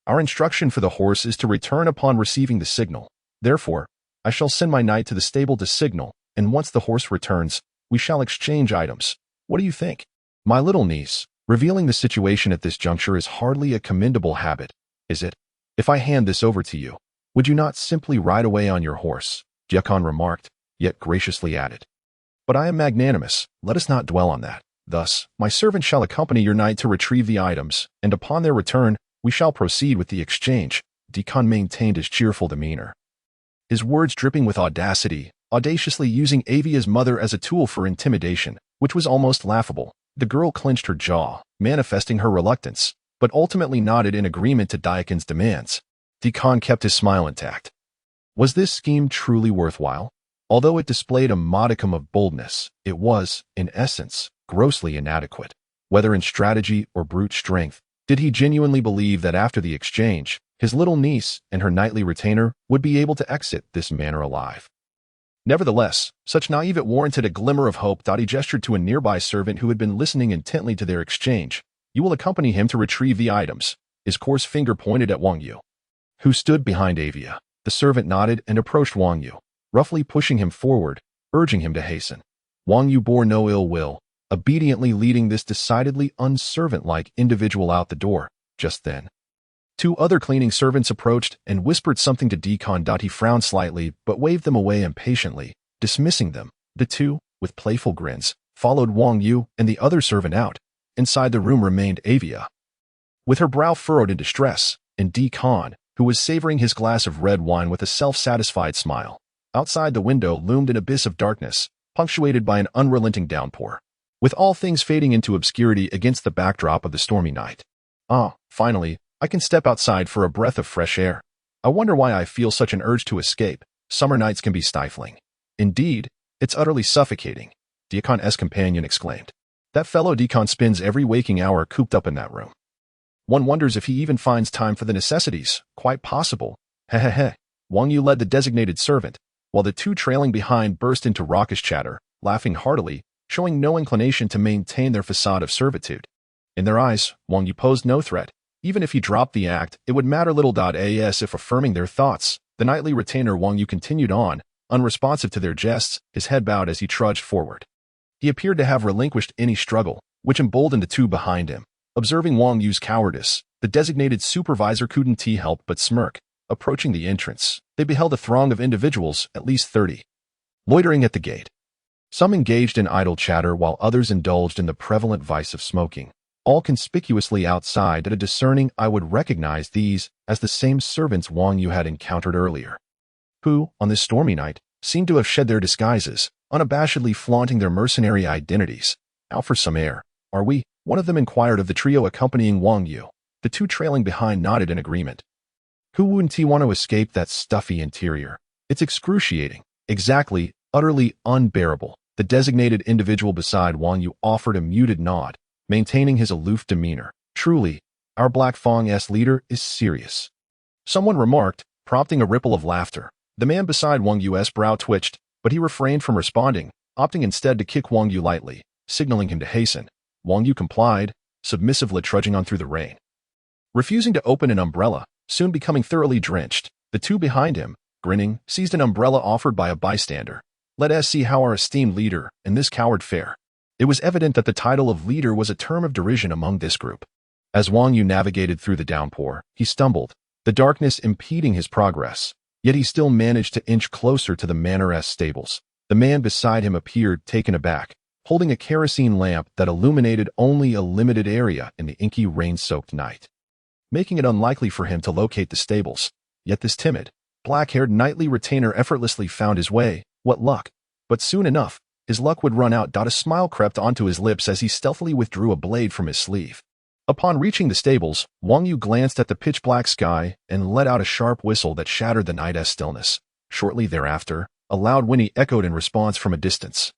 Speaker 1: Our instruction for the horse is to return upon receiving the signal. Therefore, I shall send my knight to the stable to signal, and once the horse returns, we shall exchange items. What do you think? My little niece, revealing the situation at this juncture is hardly a commendable habit, is it? If I hand this over to you, would you not simply ride away on your horse? Diakon remarked, yet graciously added. But I am magnanimous, let us not dwell on that. Thus, my servant shall accompany your knight to retrieve the items, and upon their return, we shall proceed with the exchange. Diakon maintained his cheerful demeanor, his words dripping with audacity, audaciously using Avia's mother as a tool for intimidation, which was almost laughable. The girl clenched her jaw, manifesting her reluctance, but ultimately nodded in agreement to Daikin's demands. Diakon kept his smile intact. Was this scheme truly worthwhile? Although it displayed a modicum of boldness, it was, in essence, grossly inadequate. Whether in strategy or brute strength, did he genuinely believe that after the exchange, his little niece and her knightly retainer would be able to exit this manor alive? Nevertheless, such naive it warranted a glimmer of hope. He gestured to a nearby servant who had been listening intently to their exchange. You will accompany him to retrieve the items. His coarse finger pointed at Wang Yu, who stood behind Avia. The servant nodded and approached Wang Yu, roughly pushing him forward, urging him to hasten. Wang Yu bore no ill will, obediently leading this decidedly unservant-like individual out the door. Just then, two other cleaning servants approached and whispered something to Diakon. He frowned slightly but waved them away impatiently, dismissing them. The two, with playful grins, followed Wang Yu and the other servant out. Inside the room remained Avia, with her brow furrowed in distress, and Diakon, who was savoring his glass of red wine with a self-satisfied smile. Outside the window loomed an abyss of darkness, punctuated by an unrelenting downpour, with all things fading into obscurity against the backdrop of the stormy night. Finally, I can step outside for a breath of fresh air. I wonder why I feel such an urge to escape. Summer nights can be stifling. Indeed, it's utterly suffocating, Diakon's companion exclaimed. That fellow Diakon spends every waking hour cooped up in that room. One wonders if he even finds time for the necessities. Quite possible. Hehehe. Wang Yu led the designated servant, while the two trailing behind burst into raucous chatter, laughing heartily, showing no inclination to maintain their facade of servitude. In their eyes, Wang Yu posed no threat. Even if he dropped the act, it would matter little. As if affirming their thoughts, the knightly retainer Wang Yu continued on, unresponsive to their jests, his head bowed as he trudged forward. He appeared to have relinquished any struggle, which emboldened the two behind him. Observing Wang Yu's cowardice, the designated supervisor couldn't help but smirk. Approaching the entrance, they beheld a throng of individuals, at least 30, loitering at the gate. Some engaged in idle chatter while others indulged in the prevalent vice of smoking, all conspicuously outside. At a discerning eye would recognize these as the same servants Wang Yu had encountered earlier, who, on this stormy night, seemed to have shed their disguises, unabashedly flaunting their mercenary identities. Out for some air, are we? One of them inquired of the trio accompanying Wang Yu. The two trailing behind nodded in agreement. Who wouldn't want to escape that stuffy interior? It's excruciating, exactly, utterly unbearable. The designated individual beside Wang Yu offered a muted nod, maintaining his aloof demeanor. Truly, our Black Fang's leader is serious, someone remarked, prompting a ripple of laughter. The man beside Wang Yu's brow twitched, but he refrained from responding, opting instead to kick Wang Yu lightly, signaling him to hasten. Wang Yu complied, submissively trudging on through the rain, refusing to open an umbrella, soon becoming thoroughly drenched. The two behind him, grinning, seized an umbrella offered by a bystander. Let us see how our esteemed leader and this coward fare. It was evident that the title of leader was a term of derision among this group. As Wang Yu navigated through the downpour, he stumbled, the darkness impeding his progress, yet he still managed to inch closer to the manor's stables. The man beside him appeared taken aback, holding a kerosene lamp that illuminated only a limited area in the inky rain-soaked night, making it unlikely for him to locate the stables. Yet this timid, black-haired knightly retainer effortlessly found his way. What luck! But soon enough, his luck would run out. A smile crept onto his lips as he stealthily withdrew a blade from his sleeve. Upon reaching the stables, Wang Yu glanced at the pitch-black sky and let out a sharp whistle that shattered the night's stillness. Shortly thereafter, a loud whinny echoed in response from a distance.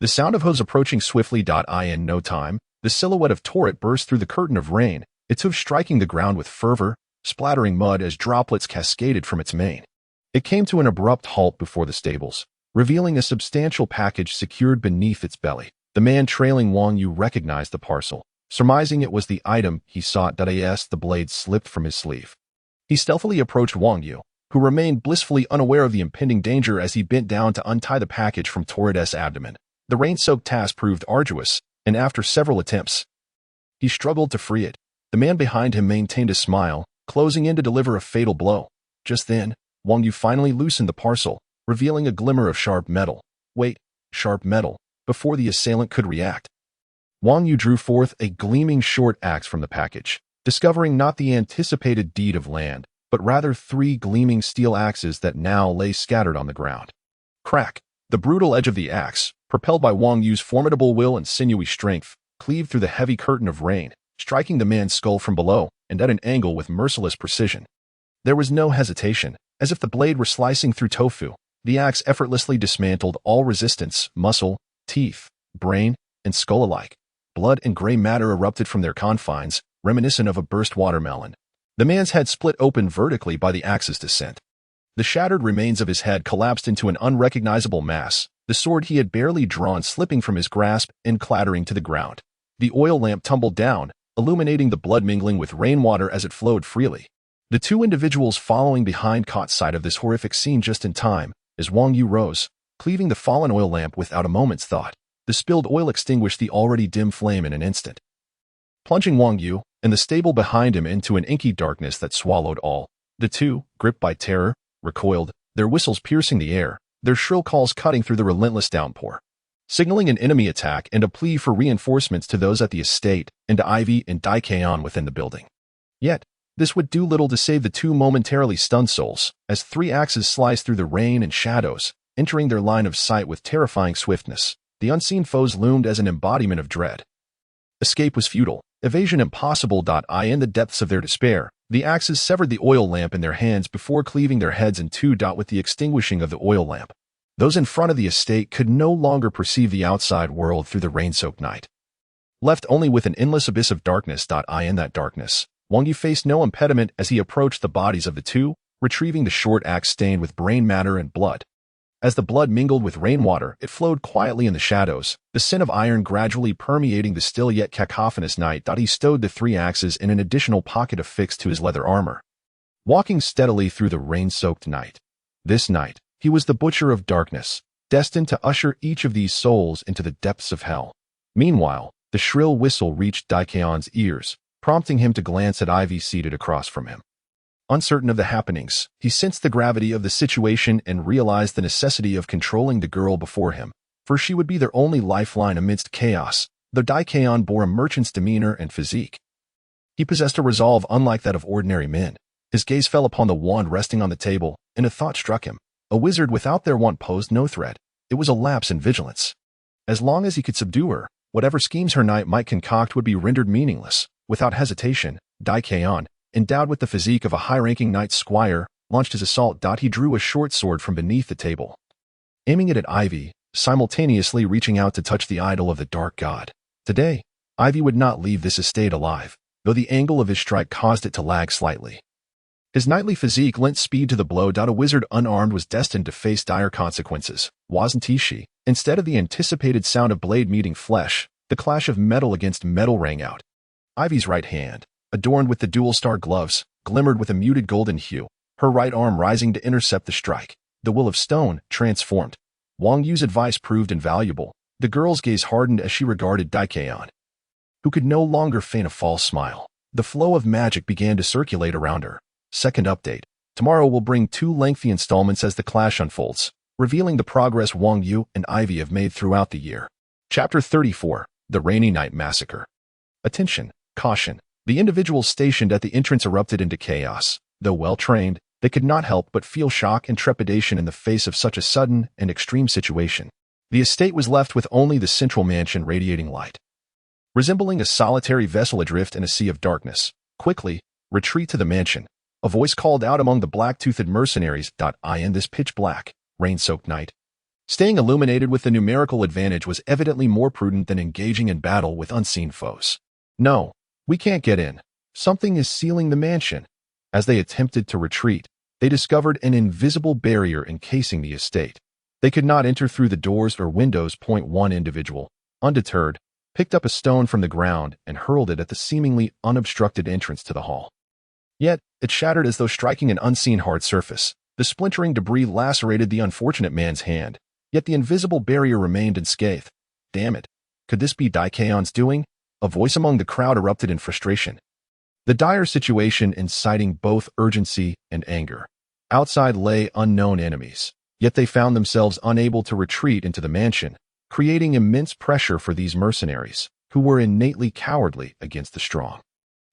Speaker 1: The sound of hooves approaching swiftly. In no time, the silhouette of Torret burst through the curtain of rain, its hooves striking the ground with fervor, splattering mud as droplets cascaded from its mane. It came to an abrupt halt before the stables, revealing a substantial package secured beneath its belly. The man trailing Wang Yu recognized the parcel, surmising it was the item he sought. As the blade slipped from his sleeve, he stealthily approached Wang Yu, who remained blissfully unaware of the impending danger as he bent down to untie the package from Torrid's abdomen. The rain-soaked task proved arduous, and after several attempts, he struggled to free it. The man behind him maintained a smile, closing in to deliver a fatal blow. Just then, Wang Yu finally loosened the parcel, revealing a glimmer of sharp metal. Wait, sharp metal. Before the assailant could react, Wang Yu drew forth a gleaming short axe from the package, discovering not the anticipated deed of land, but rather 3 gleaming steel axes that now lay scattered on the ground. Crack! The brutal edge of the axe, propelled by Wang Yu's formidable will and sinewy strength, cleaved through the heavy curtain of rain, striking the man's skull from below and at an angle with merciless precision. There was no hesitation. As if the blade were slicing through tofu, the axe effortlessly dismantled all resistance, muscle, teeth, brain, and skull alike. Blood and gray matter erupted from their confines, reminiscent of a burst watermelon. The man's head split open vertically by the axe's descent. The shattered remains of his head collapsed into an unrecognizable mass, the sword he had barely drawn slipping from his grasp and clattering to the ground. The oil lamp tumbled down, illuminating the blood mingling with rainwater as it flowed freely. The 2 individuals following behind caught sight of this horrific scene just in time, as Wang Yu rose, cleaving the fallen oil lamp without a moment's thought. The spilled oil extinguished the already dim flame in an instant, plunging Wang Yu and the stable behind him into an inky darkness that swallowed all. The 2, gripped by terror, recoiled, their whistles piercing the air, their shrill calls cutting through the relentless downpour, signaling an enemy attack and a plea for reinforcements to those at the estate and to Ivy and Daikeon within the building. Yet, this would do little to save the 2 momentarily stunned souls, as 3 axes sliced through the rain and shadows, entering their line of sight with terrifying swiftness. The unseen foes loomed as an embodiment of dread. Escape was futile, evasion impossible. In the depths of their despair, the axes severed the oil lamp in their hands before cleaving their heads in 2. With the extinguishing of the oil lamp, those in front of the estate could no longer perceive the outside world through the rain-soaked night. Left only with an endless abyss of darkness. In that darkness, Wang Yu faced no impediment as he approached the bodies of the 2, retrieving the short axe stained with brain matter and blood. As the blood mingled with rainwater, it flowed quietly in the shadows, the scent of iron gradually permeating the still yet cacophonous night. He stowed the 3 axes in an additional pocket affixed to his leather armor, walking steadily through the rain-soaked night. This night, he was the butcher of darkness, destined to usher each of these souls into the depths of hell. Meanwhile, the shrill whistle reached Daikeon's ears, prompting him to glance at Ivy seated across from him. Uncertain of the happenings, he sensed the gravity of the situation and realized the necessity of controlling the girl before him, for she would be their only lifeline amidst chaos, though Daikeon bore a merchant's demeanor and physique. He possessed a resolve unlike that of ordinary men. His gaze fell upon the wand resting on the table, and a thought struck him. A wizard without their wand posed no threat. It was a lapse in vigilance. As long as he could subdue her, whatever schemes her knight might concoct would be rendered meaningless. Without hesitation, Daikeon, endowed with the physique of a high-ranking knight's squire, launched his assault. He drew a short sword from beneath the table, aiming it at Ivy, simultaneously reaching out to touch the idol of the dark god. Today, Ivy would not leave this estate alive, though the angle of his strike caused it to lag slightly. His knightly physique lent speed to the blow. A wizard unarmed was destined to face dire consequences, wasn't he? Instead of the anticipated sound of blade meeting flesh, the clash of metal against metal rang out. Ivy's right hand, adorned with the dual-star gloves, glimmered with a muted golden hue, her right arm rising to intercept the strike. The will of stone transformed. Wang Yu's advice proved invaluable. The girl's gaze hardened as she regarded Daikeon, who could no longer feign a false smile. The flow of magic began to circulate around her. Second update. Tomorrow will bring 2 lengthy installments as the clash unfolds, revealing the progress Wang Yu and Ivy have made throughout the year. Chapter 34. The Rainy Night Massacre. Attention. Caution. The individuals stationed at the entrance erupted into chaos. Though well-trained, they could not help but feel shock and trepidation in the face of such a sudden and extreme situation. The estate was left with only the central mansion radiating light, resembling a solitary vessel adrift in a sea of darkness. Quickly, retreat to the mansion. A voice called out among the black-toothed mercenaries. In this pitch-black, rain-soaked night, staying illuminated with the numerical advantage was evidently more prudent than engaging in battle with unseen foes. No, we can't get in. Something is sealing the mansion. As they attempted to retreat, they discovered an invisible barrier encasing the estate. They could not enter through the doors or windows. One individual, undeterred, picked up a stone from the ground and hurled it at the seemingly unobstructed entrance to the hall. Yet, it shattered as though striking an unseen hard surface. The splintering debris lacerated the unfortunate man's hand, yet the invisible barrier remained unscathed. Damn it. Could this be Daikeon's doing? A voice among the crowd erupted in frustration. The dire situation inciting both urgency and anger. Outside lay unknown enemies, yet they found themselves unable to retreat into the mansion, creating immense pressure for these mercenaries, who were innately cowardly against the strong.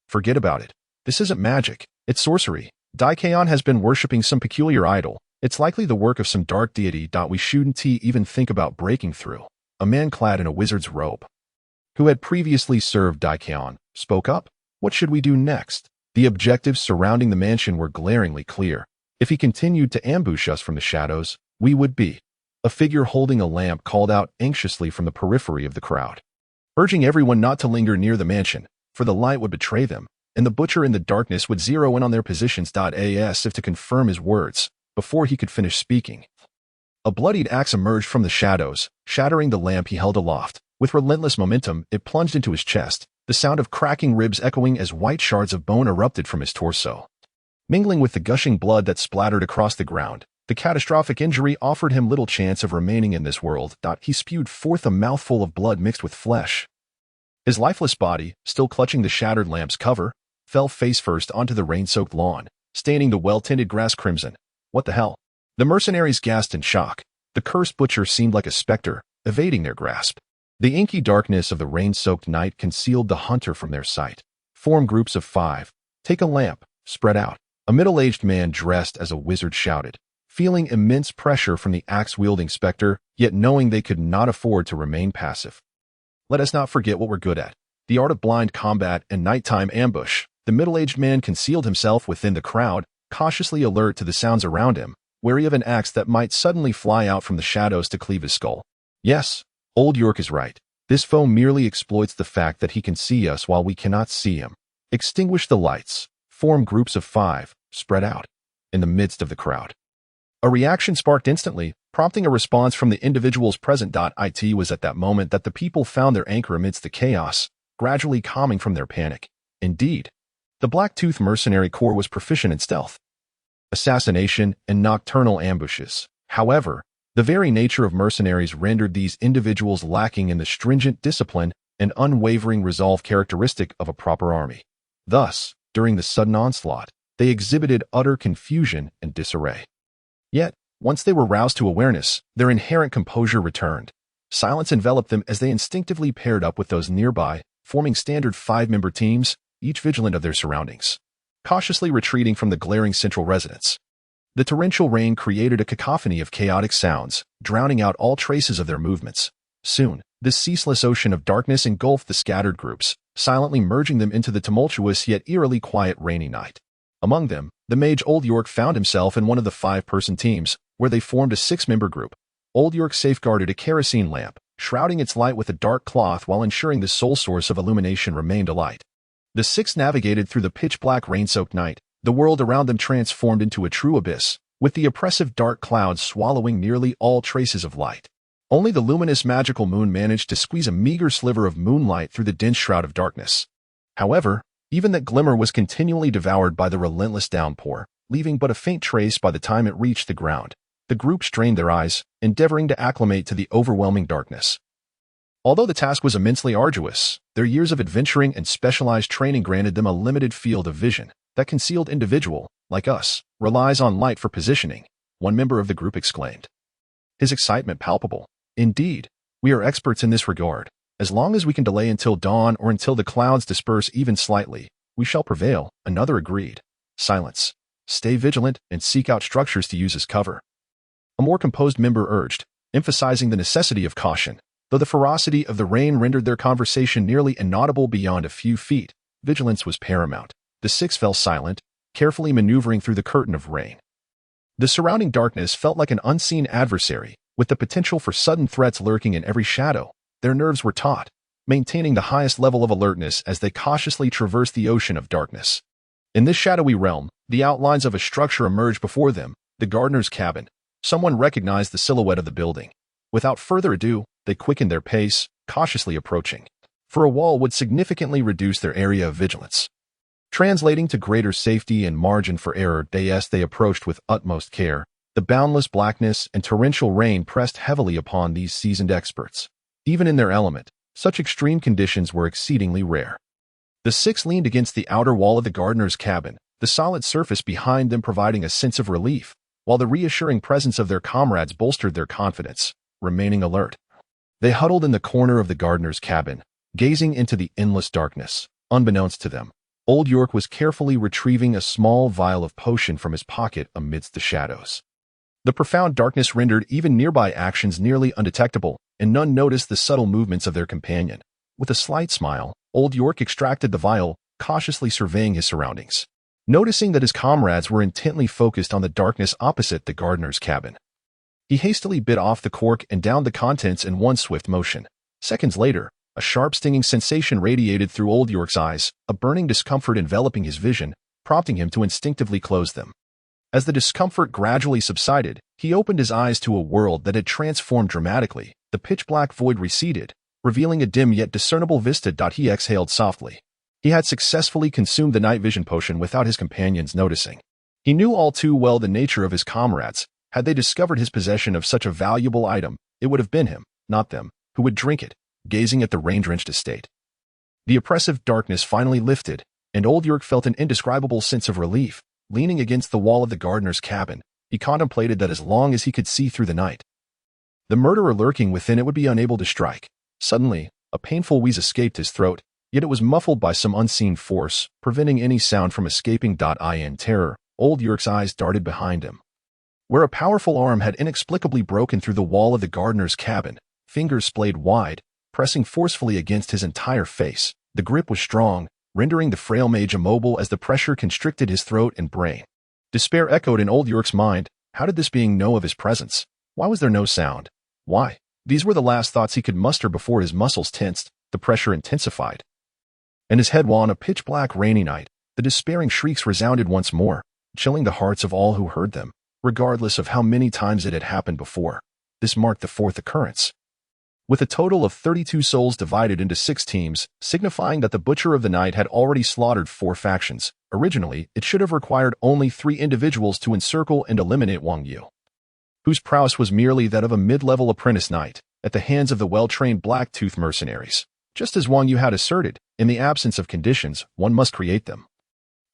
Speaker 1: Forget about it. This isn't magic, it's sorcery. Daikeon has been worshipping some peculiar idol. It's likely the work of some dark deity. We shouldn't even think about breaking through. A man clad in a wizard's robe, who had previously served Daikeon, spoke up. What should we do next? The objectives surrounding the mansion were glaringly clear. If he continued to ambush us from the shadows, we would be. A figure holding a lamp called out anxiously from the periphery of the crowd, urging everyone not to linger near the mansion, for the light would betray them, and the butcher in the darkness would zero in on their positions. As if to confirm his words, before he could finish speaking, a bloodied axe emerged from the shadows, shattering the lamp he held aloft. With relentless momentum, it plunged into his chest, the sound of cracking ribs echoing as white shards of bone erupted from his torso. Mingling with the gushing blood that splattered across the ground, the catastrophic injury offered him little chance of remaining in this world. He spewed forth a mouthful of blood mixed with flesh. His lifeless body, still clutching the shattered lamp's cover, fell face-first onto the rain-soaked lawn, staining the well-tended grass crimson. What the hell? The mercenaries gasped in shock. The cursed butcher seemed like a specter, evading their grasp. The inky darkness of the rain-soaked night concealed the hunter from their sight. Form groups of 5. Take a lamp. Spread out. A middle-aged man dressed as a wizard shouted, feeling immense pressure from the axe-wielding specter, yet knowing they could not afford to remain passive. Let us not forget what we're good at. The art of blind combat and nighttime ambush. The middle-aged man concealed himself within the crowd, cautiously alert to the sounds around him, wary of an axe that might suddenly fly out from the shadows to cleave his skull. Yes, old York is right. This foe merely exploits the fact that he can see us while we cannot see him. Extinguish the lights. Form groups of 5. Spread out. In the midst of the crowd, a reaction sparked instantly, prompting a response from the individuals present. It was at that moment that the people found their anchor amidst the chaos, gradually calming from their panic. Indeed, the Blacktooth mercenary corps was proficient in stealth, assassination, and nocturnal ambushes. However, the very nature of mercenaries rendered these individuals lacking in the stringent discipline and unwavering resolve characteristic of a proper army. Thus, during the sudden onslaught, they exhibited utter confusion and disarray. Yet, once they were roused to awareness, their inherent composure returned. Silence enveloped them as they instinctively paired up with those nearby, forming standard 5-member teams, each vigilant of their surroundings, cautiously retreating from the glaring central residence. The torrential rain created a cacophony of chaotic sounds, drowning out all traces of their movements. Soon, this ceaseless ocean of darkness engulfed the scattered groups, silently merging them into the tumultuous yet eerily quiet rainy night. Among them, the mage Old York found himself in one of the 5-person teams, where they formed a 6-member group. Old York safeguarded a kerosene lamp, shrouding its light with a dark cloth while ensuring the sole source of illumination remained alight. The 6 navigated through the pitch-black rain-soaked night, the world around them transformed into a true abyss, with the oppressive dark clouds swallowing nearly all traces of light. Only the luminous magical moon managed to squeeze a meager sliver of moonlight through the dense shroud of darkness. However, even that glimmer was continually devoured by the relentless downpour, leaving but a faint trace by the time it reached the ground. The group strained their eyes, endeavoring to acclimate to the overwhelming darkness. Although the task was immensely arduous, their years of adventuring and specialized training granted them a limited field of vision. That concealed individual, like us, relies on light for positioning, one member of the group exclaimed, his excitement palpable. Indeed, we are experts in this regard. As long as we can delay until dawn or until the clouds disperse even slightly, we shall prevail, another agreed. Silence. Stay vigilant and seek out structures to use as cover. A more composed member urged, emphasizing the necessity of caution. Though the ferocity of the rain rendered their conversation nearly inaudible beyond a few feet, vigilance was paramount. The 6 fell silent, carefully maneuvering through the curtain of rain. The surrounding darkness felt like an unseen adversary, with the potential for sudden threats lurking in every shadow. Their nerves were taut, maintaining the highest level of alertness as they cautiously traversed the ocean of darkness. In this shadowy realm, the outlines of a structure emerged before them, the gardener's cabin. Someone recognized the silhouette of the building. Without further ado, they quickened their pace, cautiously approaching. For a wall would significantly reduce their area of vigilance, translating to greater safety and margin for error. They approached with utmost care. The boundless blackness and torrential rain pressed heavily upon these seasoned experts. Even in their element, such extreme conditions were exceedingly rare. The six leaned against the outer wall of the gardener's cabin, the solid surface behind them providing a sense of relief, while the reassuring presence of their comrades bolstered their confidence. Remaining alert, they huddled in the corner of the gardener's cabin, gazing into the endless darkness. Unbeknownst to them, Old York was carefully retrieving a small vial of potion from his pocket amidst the shadows. The profound darkness rendered even nearby actions nearly undetectable, and none noticed the subtle movements of their companion. With a slight smile, Old York extracted the vial, cautiously surveying his surroundings. Noticing that his comrades were intently focused on the darkness opposite the gardener's cabin, he hastily bit off the cork and downed the contents in one swift motion. Seconds later, a sharp stinging sensation radiated through Old York's eyes, a burning discomfort enveloping his vision, prompting him to instinctively close them. As the discomfort gradually subsided, he opened his eyes to a world that had transformed dramatically. The pitch-black void receded, revealing a dim yet discernible vista. He exhaled softly. He had successfully consumed the night vision potion without his companions noticing. He knew all too well the nature of his comrades. Had they discovered his possession of such a valuable item, it would have been him, not them, who would drink it, gazing at the rain-drenched estate. The oppressive darkness finally lifted, and Old York felt an indescribable sense of relief. Leaning against the wall of the gardener's cabin, he contemplated that as long as he could see through the night, the murderer lurking within it would be unable to strike. Suddenly, a painful wheeze escaped his throat, yet it was muffled by some unseen force, preventing any sound from escaping. In terror, Old York's eyes darted behind him, where a powerful arm had inexplicably broken through the wall of the gardener's cabin, fingers splayed wide, pressing forcefully against his entire face. The grip was strong, rendering the frail mage immobile as the pressure constricted his throat and brain. Despair echoed in Old York's mind. How did this being know of his presence? Why was there no sound? Why? These were the last thoughts he could muster before his muscles tensed, the pressure intensified, and his head on a pitch-black rainy night. The despairing shrieks resounded once more, chilling the hearts of all who heard them, regardless of how many times it had happened before. This marked the fourth occurrence, with a total of 32 souls divided into 6 teams, signifying that the Butcher of the Night had already slaughtered 4 factions. Originally, it should have required only 3 individuals to encircle and eliminate Wang Yu, whose prowess was merely that of a mid-level apprentice knight, at the hands of the well-trained Black-Tooth mercenaries. Just as Wang Yu had asserted, in the absence of conditions, one must create them.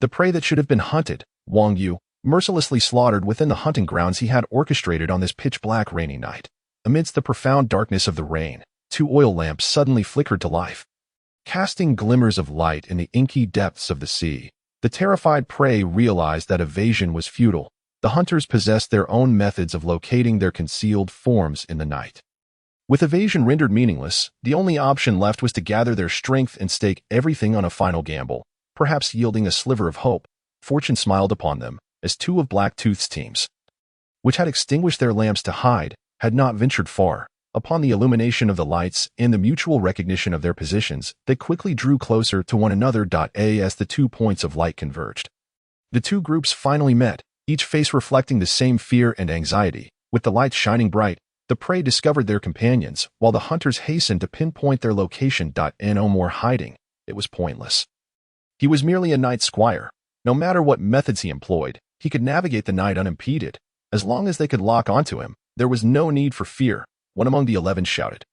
Speaker 1: The prey that should have been hunted, Wang Yu, mercilessly slaughtered within the hunting grounds he had orchestrated on this pitch-black rainy night. Amidst the profound darkness of the rain, 2 oil lamps suddenly flickered to life, casting glimmers of light in the inky depths of the sea. The terrified prey realized that evasion was futile. The hunters possessed their own methods of locating their concealed forms in the night. With evasion rendered meaningless, the only option left was to gather their strength and stake everything on a final gamble, perhaps yielding a sliver of hope. Fortune smiled upon them, as 2 of Black-Tooth's teams, which had extinguished their lamps to hide, had not ventured far. Upon the illumination of the lights and the mutual recognition of their positions, they quickly drew closer to one another. As the 2 points of light converged, the 2 groups finally met, each face reflecting the same fear and anxiety. With the lights shining bright, the prey discovered their companions, while the hunters hastened to pinpoint their location. No more hiding. It was pointless. He was merely a night squire. No matter what methods he employed, he could navigate the night unimpeded. As long as they could lock onto him, there was no need for fear. One among the 11 shouted,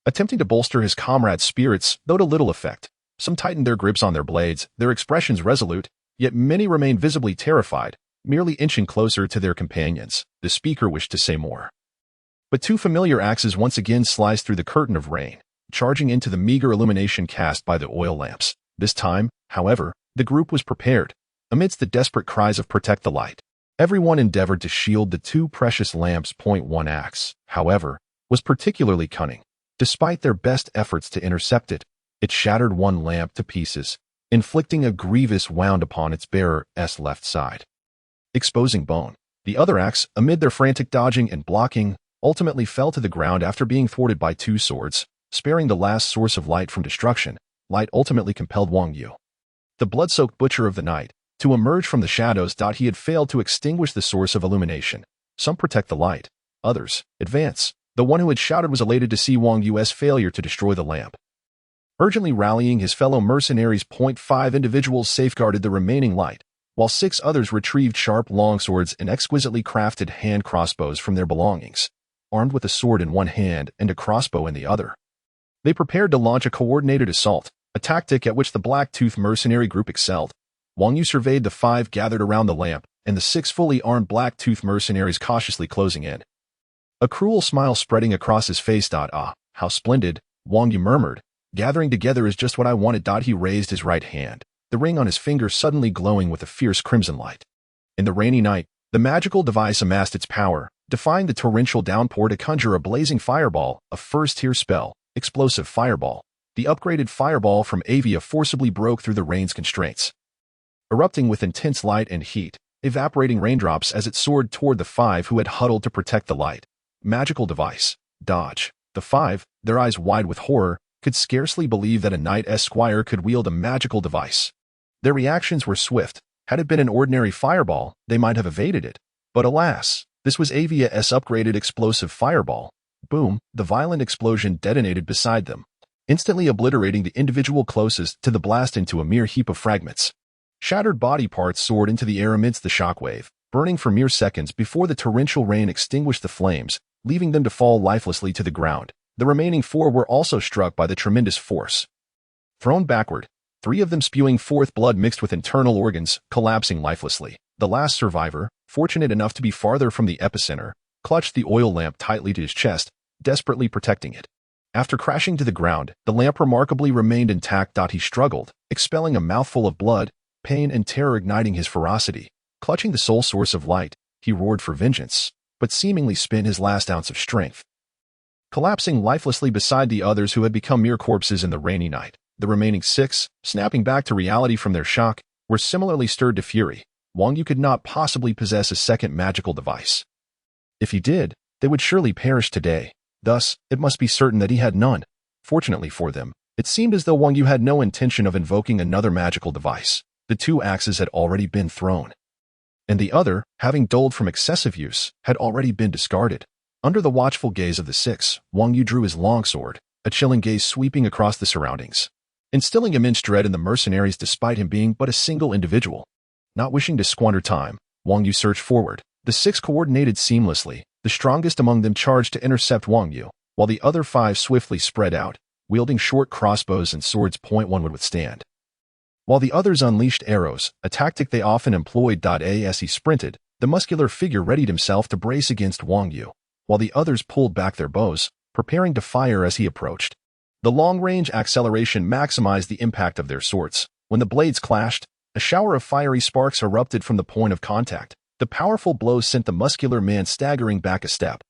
Speaker 1: attempting to bolster his comrades' spirits, though to little effect. Some tightened their grips on their blades, their expressions resolute, yet many remained visibly terrified, merely inching closer to their companions. The speaker wished to say more, but 2 familiar axes once again sliced through the curtain of rain, charging into the meager illumination cast by the oil lamps. This time, however, the group was prepared. Amidst the desperate cries of "Protect the light," everyone endeavored to shield the 2 precious lamps. One axe, however, was particularly cunning. Despite their best efforts to intercept it, it shattered one lamp to pieces, inflicting a grievous wound upon its bearer's left side, exposing bone. The other axe, amid their frantic dodging and blocking, ultimately fell to the ground after being thwarted by 2 swords. sparing the last source of light from destruction. Light ultimately compelled Wang Yu, the blood-soaked butcher of the night, to emerge from the shadows. He had failed to extinguish the source of illumination. Some protect the light, others advance. The one who had shouted was elated to see Wang Yu's failure to destroy the lamp. Urgently rallying his fellow mercenaries, 5 individuals safeguarded the remaining light, while 6 others retrieved sharp longswords and exquisitely crafted hand crossbows from their belongings. Armed with a sword in one hand and a crossbow in the other, they prepared to launch a coordinated assault, a tactic at which the Black-Tooth mercenary group excelled. Wang Yu surveyed the 5 gathered around the lamp and the 6 fully armed Black-Tooth mercenaries cautiously closing in. A cruel smile spreading across his face. Ah, how splendid, Wang Yu murmured. Gathering together is just what I wanted. He raised his right hand, the ring on his finger suddenly glowing with a fierce crimson light. In the rainy night, the magical device amassed its power, defying the torrential downpour to conjure a blazing fireball, a first-tier spell, explosive fireball. The upgraded fireball from Avia forcibly broke through the rain's constraints, erupting with intense light and heat, evaporating raindrops as it soared toward the 5 who had huddled to protect the light. Magical device. Dodge. The 5, their eyes wide with horror, could scarcely believe that a knight esquire could wield a magical device. Their reactions were swift. Had it been an ordinary fireball, they might have evaded it. But alas, this was Avia's upgraded explosive fireball. Boom, the violent explosion detonated beside them, instantly obliterating the individual closest to the blast into a mere heap of fragments. Shattered body parts soared into the air amidst the shockwave, burning for mere seconds before the torrential rain extinguished the flames, leaving them to fall lifelessly to the ground. The remaining 4 were also struck by the tremendous force. Thrown backward, 3 of them spewing forth blood mixed with internal organs, collapsing lifelessly. The last survivor, fortunate enough to be farther from the epicenter, clutched the oil lamp tightly to his chest, desperately protecting it. After crashing to the ground, the lamp remarkably remained intact. He struggled, expelling a mouthful of blood, pain and terror igniting his ferocity. Clutching the sole source of light, he roared for vengeance, but seemingly spent his last ounce of strength. Collapsing lifelessly beside the others who had become mere corpses in the rainy night, the remaining 6, snapping back to reality from their shock, were similarly stirred to fury. Wang Yu could not possibly possess a second magical device. If he did, they would surely perish today. Thus, it must be certain that he had none. Fortunately for them, it seemed as though Wang Yu had no intention of invoking another magical device. The 2 axes had already been thrown, and the other, having dulled from excessive use, had already been discarded. Under the watchful gaze of the 6, Wang Yu drew his longsword, a chilling gaze sweeping across the surroundings, instilling immense dread in the mercenaries despite him being but a single individual. Not wishing to squander time, Wang Yu surged forward. The 6 coordinated seamlessly. The strongest among them charged to intercept Wang Yu, while the other 5 swiftly spread out, wielding short crossbows and swords one would withstand, while the others unleashed arrows, a tactic they often employed. As he sprinted, the muscular figure readied himself to brace against Wang Yu, while the others pulled back their bows, preparing to fire as he approached. The long-range acceleration maximized the impact of their swords. When the blades clashed, a shower of fiery sparks erupted from the point of contact. The powerful blows sent the muscular man staggering back a step.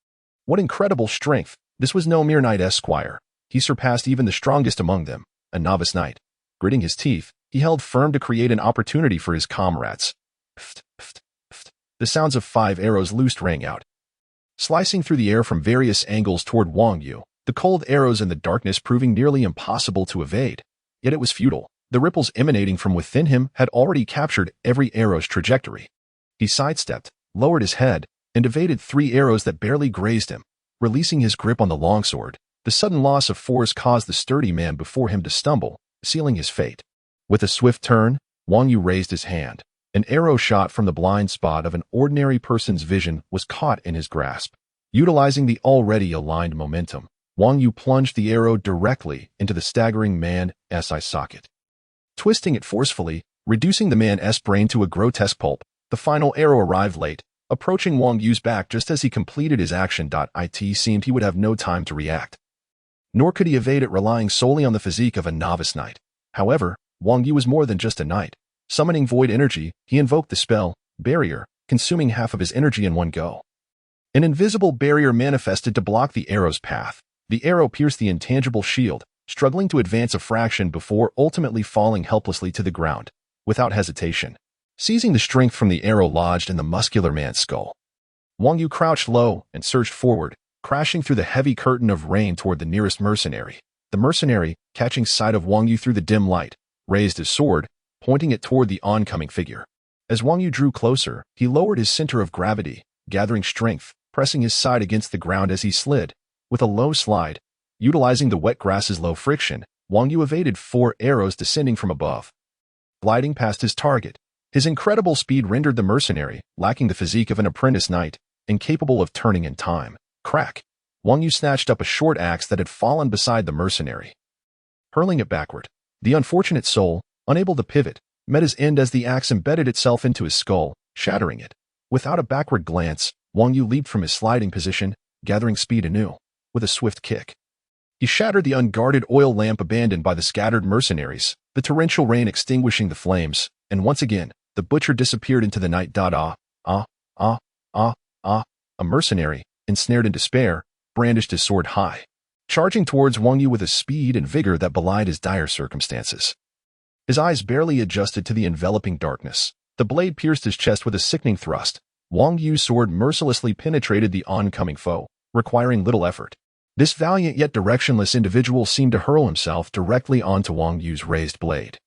Speaker 1: What incredible strength! This was no mere knight esquire. He surpassed even the strongest among them, a novice knight. Gritting his teeth, he held firm to create an opportunity for his comrades. Pft, pft, pft. The sounds of 5 arrows loosed rang out, slicing through the air from various angles toward Wang Yu, the cold arrows in the darkness proving nearly impossible to evade. Yet it was futile. The ripples emanating from within him had already captured every arrow's trajectory. He sidestepped, lowered his head, and evaded 3 arrows that barely grazed him. Releasing his grip on the longsword, the sudden loss of force caused the sturdy man before him to stumble, sealing his fate. With a swift turn, Wang Yu raised his hand. An arrow shot from the blind spot of an ordinary person's vision was caught in his grasp. Utilizing the already aligned momentum, Wang Yu plunged the arrow directly into the staggering man's eye socket, twisting it forcefully, reducing the man's brain to a grotesque pulp. The final arrow arrived late, approaching Wang Yu's back just as he completed his action. It seemed he would have no time to react, nor could he evade it relying solely on the physique of a novice knight. However, Wang Yu was more than just a knight. Summoning void energy, he invoked the spell, Barrier, consuming half of his energy in one go. An invisible barrier manifested to block the arrow's path. The arrow pierced the intangible shield, struggling to advance a fraction before ultimately falling helplessly to the ground. Without hesitation, seizing the strength from the arrow lodged in the muscular man's skull, Wang Yu crouched low and surged forward, crashing through the heavy curtain of rain toward the nearest mercenary. The mercenary, catching sight of Wang Yu through the dim light, raised his sword, pointing it toward the oncoming figure. As Wang Yu drew closer, he lowered his center of gravity, gathering strength, pressing his side against the ground as he slid. With a low slide, utilizing the wet grass's low friction, Wang Yu evaded 4 arrows descending from above. Gliding past his target, his incredible speed rendered the mercenary, lacking the physique of an apprentice knight, incapable of turning in time. Crack! Wang Yu snatched up a short axe that had fallen beside the mercenary. Hurling it backward, the unfortunate soul, unable to pivot, met his end as the axe embedded itself into his skull, shattering it. Without a backward glance, Wang Yu leaped from his sliding position, gathering speed anew. With a swift kick, he shattered the unguarded oil lamp abandoned by the scattered mercenaries, the torrential rain extinguishing the flames, and once again, the butcher disappeared into the night. A mercenary, ensnared in despair, brandished his sword high, charging towards Wang Yu with a speed and vigor that belied his dire circumstances. His eyes barely adjusted to the enveloping darkness. The blade pierced his chest with a sickening thrust. Wang Yu's sword mercilessly penetrated the oncoming foe, requiring little effort. This valiant yet directionless individual seemed to hurl himself directly onto Wang Yu's raised blade,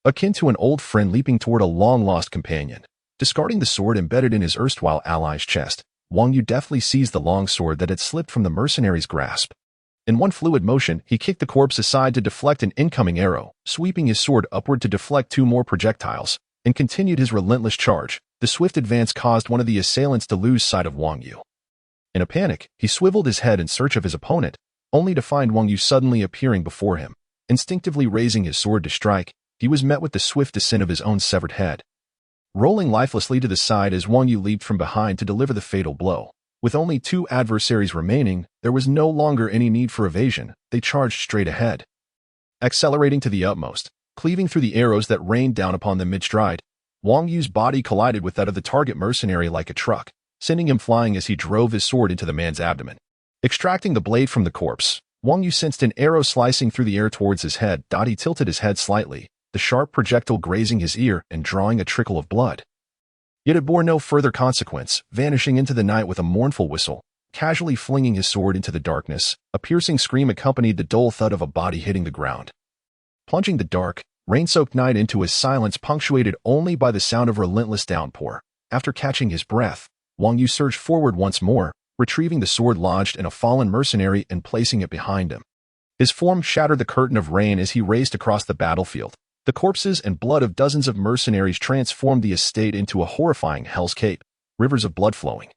Speaker 1: akin to an old friend leaping toward a long-lost companion. Discarding the sword embedded in his erstwhile ally's chest, Wang Yu deftly seized the long sword that had slipped from the mercenary's grasp. In one fluid motion, he kicked the corpse aside to deflect an incoming arrow, sweeping his sword upward to deflect 2 more projectiles, and continued his relentless charge. The swift advance caused one of the assailants to lose sight of Wang Yu. In a panic, he swiveled his head in search of his opponent, only to find Wang Yu suddenly appearing before him. Instinctively raising his sword to strike, he was met with the swift descent of his own severed head, rolling lifelessly to the side as Wang Yu leaped from behind to deliver the fatal blow. With only 2 adversaries remaining, there was no longer any need for evasion. They charged straight ahead, accelerating to the utmost, cleaving through the arrows that rained down upon them mid-stride. Wang Yu's body collided with that of the target mercenary like a truck, sending him flying as he drove his sword into the man's abdomen. Extracting the blade from the corpse, Wang Yu sensed an arrow slicing through the air towards his head. He tilted his head slightly, the sharp projectile grazing his ear and drawing a trickle of blood. Yet it bore no further consequence, vanishing into the night with a mournful whistle, casually flinging his sword into the darkness. A piercing scream accompanied the dull thud of a body hitting the ground, plunging the dark, rain-soaked night into a silence punctuated only by the sound of relentless downpour. After catching his breath, Wang Yu surged forward once more, retrieving the sword lodged in a fallen mercenary and placing it behind him. His form shattered the curtain of rain as he raced across the battlefield. The corpses and blood of dozens of mercenaries transformed the estate into a horrifying hell's cape, rivers of blood flowing,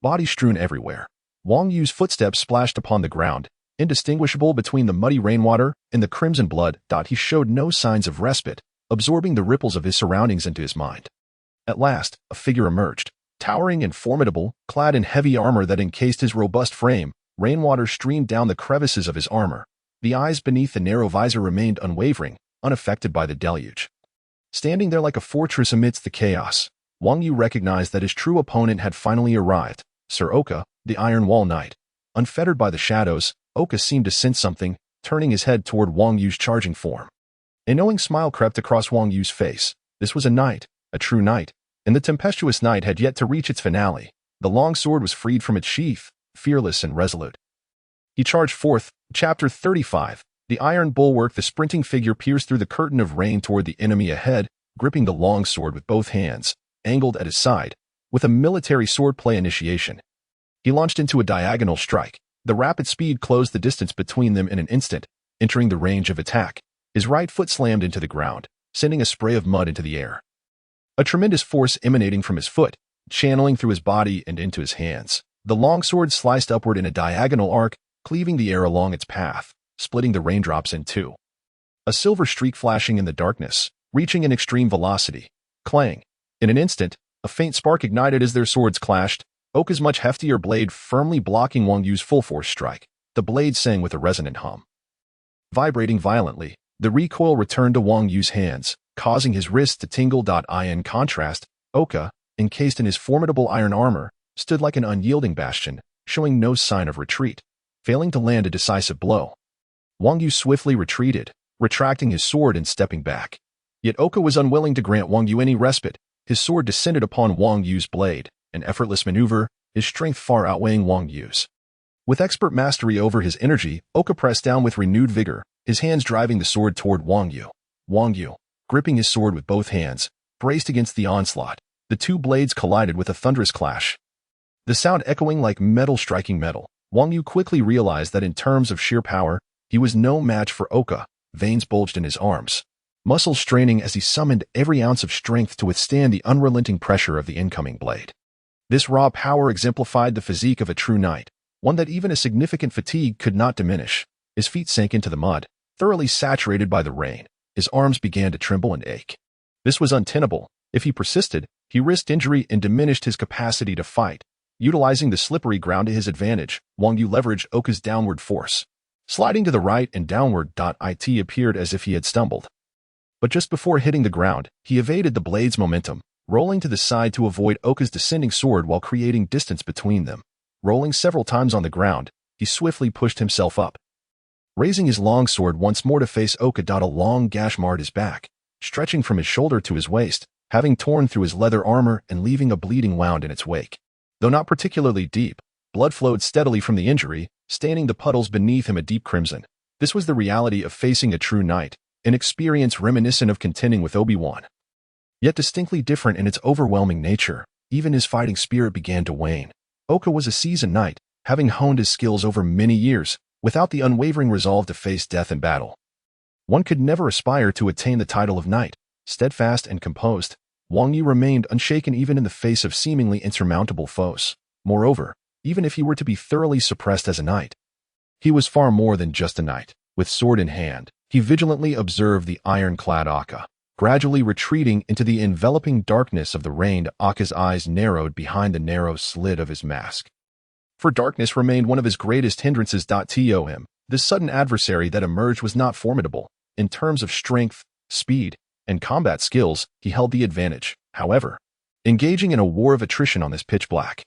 Speaker 1: bodies strewn everywhere. Wang Yu's footsteps splashed upon the ground, indistinguishable between the muddy rainwater and the crimson blood. He showed no signs of respite, absorbing the ripples of his surroundings into his mind. At last, a figure emerged, towering and formidable, clad in heavy armor that encased his robust frame. Rainwater streamed down the crevices of his armor. The eyes beneath the narrow visor remained unwavering, unaffected by the deluge. Standing there like a fortress amidst the chaos, Wang Yu recognized that his true opponent had finally arrived, Sir Oka, the Iron Wall Knight. Unfettered by the shadows, Oka seemed to sense something, turning his head toward Wang Yu's charging form. A knowing smile crept across Wang Yu's face. This was a knight, a true knight, and the tempestuous night had yet to reach its finale. The long sword was freed from its sheath, fearless and resolute. He charged forth. Chapter 35. The iron bulwark. The sprinting figure pierced through the curtain of rain toward the enemy ahead, gripping the long sword with both hands, angled at his side. With a military swordplay initiation, he launched into a diagonal strike. The rapid speed closed the distance between them in an instant, entering the range of attack. His right foot slammed into the ground, sending a spray of mud into the air. A tremendous force emanating from his foot, channeling through his body and into his hands. The long sword sliced upward in a diagonal arc, cleaving the air along its path, splitting the raindrops in two. A silver streak flashing in the darkness, reaching an extreme velocity. Clang. In an instant, a faint spark ignited as their swords clashed, Oka's much heftier blade firmly blocking Wang Yu's full-force strike. The blade sang with a resonant hum. Vibrating violently, the recoil returned to Wang Yu's hands, causing his wrists to tingle. In contrast, Oka, encased in his formidable iron armor, stood like an unyielding bastion, showing no sign of retreat, failing to land a decisive blow. Wang Yu swiftly retreated, retracting his sword and stepping back. Yet Oka was unwilling to grant Wang Yu any respite. His sword descended upon Wang Yu's blade, an effortless maneuver, his strength far outweighing Wang Yu's. With expert mastery over his energy, Oka pressed down with renewed vigor, his hands driving the sword toward Wang Yu. Wang Yu, gripping his sword with both hands, braced against the onslaught. The two blades collided with a thunderous clash. The sound echoing like metal striking metal. Wang Yu quickly realized that in terms of sheer power, he was no match for Oka. Veins bulged in his arms, muscles straining as he summoned every ounce of strength to withstand the unrelenting pressure of the incoming blade. This raw power exemplified the physique of a true knight, one that even a significant fatigue could not diminish. His feet sank into the mud, thoroughly saturated by the rain. His arms began to tremble and ache. This was untenable. If he persisted, he risked injury and diminished his capacity to fight. Utilizing the slippery ground to his advantage, Wang Yu leveraged Oka's downward force. Sliding to the right and downward, it appeared as if he had stumbled. But just before hitting the ground, he evaded the blade's momentum, rolling to the side to avoid Oka's descending sword while creating distance between them. Rolling several times on the ground, he swiftly pushed himself up. Raising his long sword once more to face Oka, a long gash marred his back, stretching from his shoulder to his waist, having torn through his leather armor and leaving a bleeding wound in its wake. Though not particularly deep, blood flowed steadily from the injury, staining the puddles beneath him a deep crimson. This was the reality of facing a true knight, an experience reminiscent of contending with Obi-Wan. Yet distinctly different in its overwhelming nature, even his fighting spirit began to wane. Oka was a seasoned knight, having honed his skills over many years, without the unwavering resolve to face death in battle. One could never aspire to attain the title of knight. Steadfast and composed, Wang Yu remained unshaken even in the face of seemingly insurmountable foes. Moreover, even if he were to be thoroughly suppressed as a knight, he was far more than just a knight. With sword in hand, he vigilantly observed the iron-clad Akka, gradually retreating into the enveloping darkness of the rain. Akka's eyes narrowed behind the narrow slit of his mask. For darkness remained one of his greatest hindrances. To him, this sudden adversary that emerged was not formidable. In terms of strength, speed, and combat skills, he held the advantage. However, engaging in a war of attrition on this pitch-black,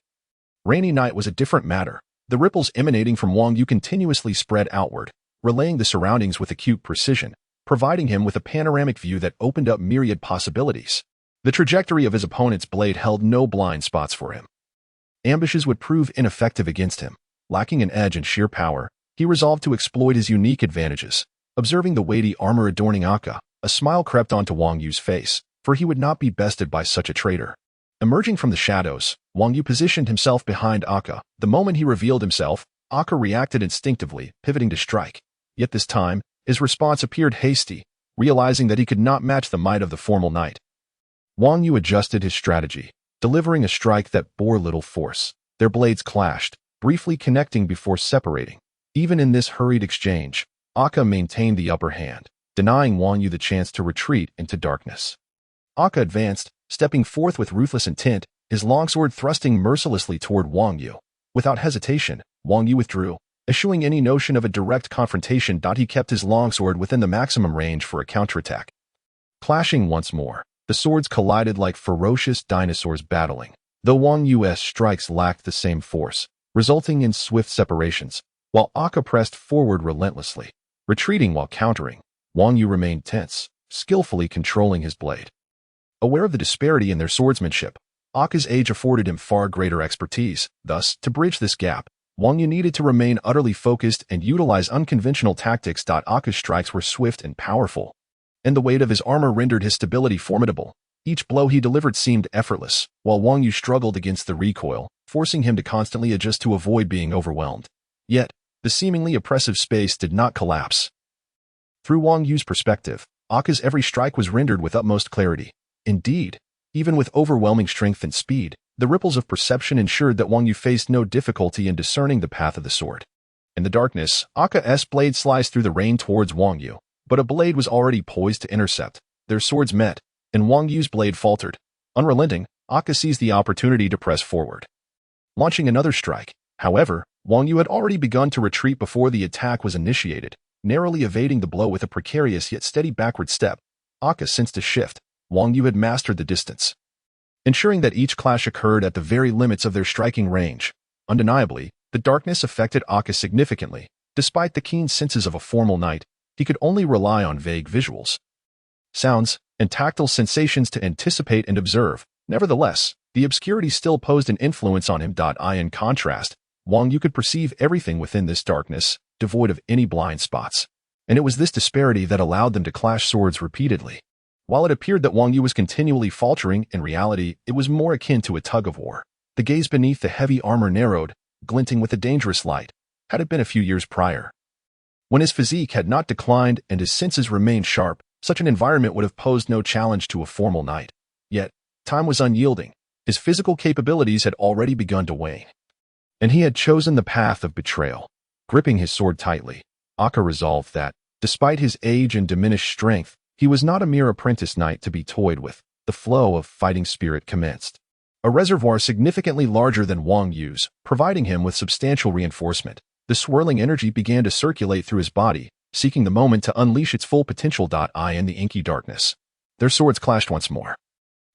Speaker 1: rainy night was a different matter. The ripples emanating from Wang Yu continuously spread outward, relaying the surroundings with acute precision, providing him with a panoramic view that opened up myriad possibilities. The trajectory of his opponent's blade held no blind spots for him. Ambushes would prove ineffective against him. Lacking an edge and sheer power, he resolved to exploit his unique advantages. Observing the weighty armor adorning Akka, a smile crept onto Wang Yu's face, for he would not be bested by such a traitor. Emerging from the shadows, Wang Yu positioned himself behind Akka. The moment he revealed himself, Akka reacted instinctively, pivoting to strike. Yet this time, his response appeared hasty, realizing that he could not match the might of the formal knight. Wang Yu adjusted his strategy, delivering a strike that bore little force. Their blades clashed, briefly connecting before separating. Even in this hurried exchange, Akka maintained the upper hand, denying Wang Yu the chance to retreat into darkness. Akka advanced, stepping forth with ruthless intent, his longsword thrusting mercilessly toward Wang Yu. Without hesitation, Wang Yu withdrew, eschewing any notion of a direct confrontation. He kept his longsword within the maximum range for a counterattack. Clashing once more, the swords collided like ferocious dinosaurs battling, though Wang Yu's strikes lacked the same force, resulting in swift separations, while Akka pressed forward relentlessly. Retreating while countering, Wang Yu remained tense, skillfully controlling his blade. Aware of the disparity in their swordsmanship, Akka's age afforded him far greater expertise. Thus, to bridge this gap, Wang Yu needed to remain utterly focused and utilize unconventional tactics. Akka's strikes were swift and powerful, and the weight of his armor rendered his stability formidable. Each blow he delivered seemed effortless, while Wang Yu struggled against the recoil, forcing him to constantly adjust to avoid being overwhelmed. Yet, the seemingly oppressive space did not collapse. Through Wang Yu's perspective, Akka's every strike was rendered with utmost clarity. Indeed, even with overwhelming strength and speed, the ripples of perception ensured that Wang Yu faced no difficulty in discerning the path of the sword. In the darkness, Akka's blade sliced through the rain towards Wang Yu, but a blade was already poised to intercept. Their swords met, and Wang Yu's blade faltered. Unrelenting, Akka seized the opportunity to press forward, launching another strike. However, Wang Yu had already begun to retreat before the attack was initiated, narrowly evading the blow with a precarious yet steady backward step. Akka sensed a shift. Wang Yu had mastered the distance, ensuring that each clash occurred at the very limits of their striking range. Undeniably, the darkness affected Akka significantly. Despite the keen senses of a formal knight, he could only rely on vague visuals, sounds, and tactile sensations to anticipate and observe. Nevertheless, the obscurity still posed an influence on him. In contrast, Wang Yu could perceive everything within this darkness, devoid of any blind spots. And it was this disparity that allowed them to clash swords repeatedly. While it appeared that Wang Yu was continually faltering, in reality, it was more akin to a tug-of-war. The gaze beneath the heavy armor narrowed, glinting with a dangerous light, had it been a few years prior. When his physique had not declined and his senses remained sharp, such an environment would have posed no challenge to a formal knight. Yet, time was unyielding. His physical capabilities had already begun to wane. And he had chosen the path of betrayal. Gripping his sword tightly, Aka resolved that, despite his age and diminished strength, he was not a mere apprentice knight to be toyed with. The flow of fighting spirit commenced. A reservoir significantly larger than Wang Yu's, providing him with substantial reinforcement. The swirling energy began to circulate through his body, seeking the moment to unleash its full potential. In the inky darkness, their swords clashed once more.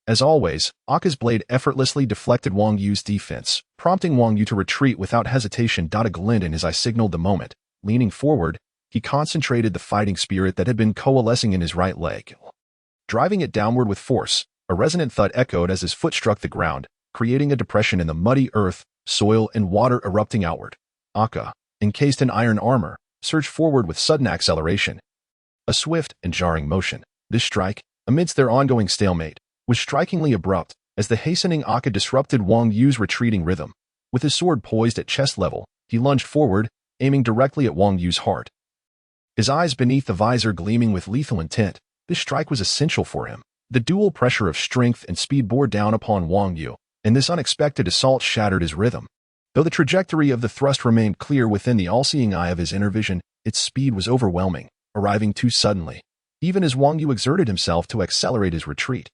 Speaker 1: As always, Aka's blade effortlessly deflected Wang Yu's defense, prompting Wang Yu to retreat without hesitation. A glint in his eye signaled the moment. Leaning forward, he concentrated the fighting spirit that had been coalescing in his right leg. Driving it downward with force, a resonant thud echoed as his foot struck the ground, creating a depression in the muddy earth, soil, and water erupting outward. Aka, encased in iron armor, surged forward with sudden acceleration. A swift and jarring motion. This strike, amidst their ongoing stalemate, was strikingly abrupt, as the hastening Aka disrupted Wang Yu's retreating rhythm. With his sword poised at chest level, he lunged forward, aiming directly at Wang Yu's heart. His eyes beneath the visor gleaming with lethal intent, this strike was essential for him. The dual pressure of strength and speed bore down upon Wang Yu, and this unexpected assault shattered his rhythm. Though the trajectory of the thrust remained clear within the all-seeing eye of his inner vision, its speed was overwhelming, arriving too suddenly, even as Wang Yu exerted himself to accelerate his retreat.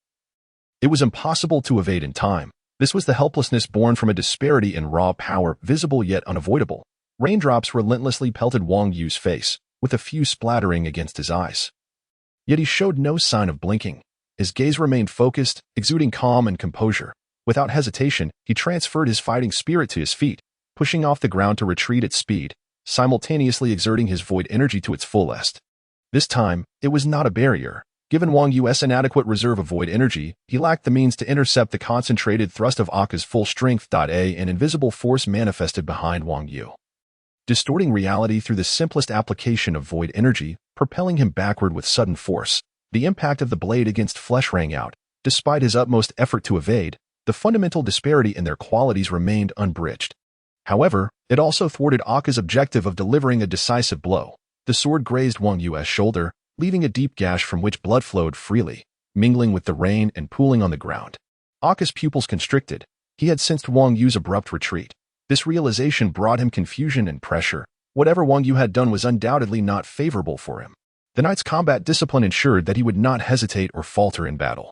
Speaker 1: It was impossible to evade in time. This was the helplessness born from a disparity in raw power, visible yet unavoidable. Raindrops relentlessly pelted Wang Yu's face, with a few splattering against his eyes. Yet he showed no sign of blinking. His gaze remained focused, exuding calm and composure. Without hesitation, he transferred his fighting spirit to his feet, pushing off the ground to retreat at speed, simultaneously exerting his void energy to its fullest. This time, it was not a barrier. Given Wang Yu's inadequate reserve of void energy, he lacked the means to intercept the concentrated thrust of Aka's full strength. An invisible force manifested behind Wang Yu, distorting reality through the simplest application of void energy, propelling him backward with sudden force. The impact of the blade against flesh rang out. Despite his utmost effort to evade, the fundamental disparity in their qualities remained unbridged. However, it also thwarted Aka's objective of delivering a decisive blow. The sword grazed Wang Yu's shoulder, leaving a deep gash from which blood flowed freely, mingling with the rain and pooling on the ground. Aka's pupils constricted. He had sensed Wang Yu's abrupt retreat. This realization brought him confusion and pressure. Whatever Wang Yu had done was undoubtedly not favorable for him. The knight's combat discipline ensured that he would not hesitate or falter in battle.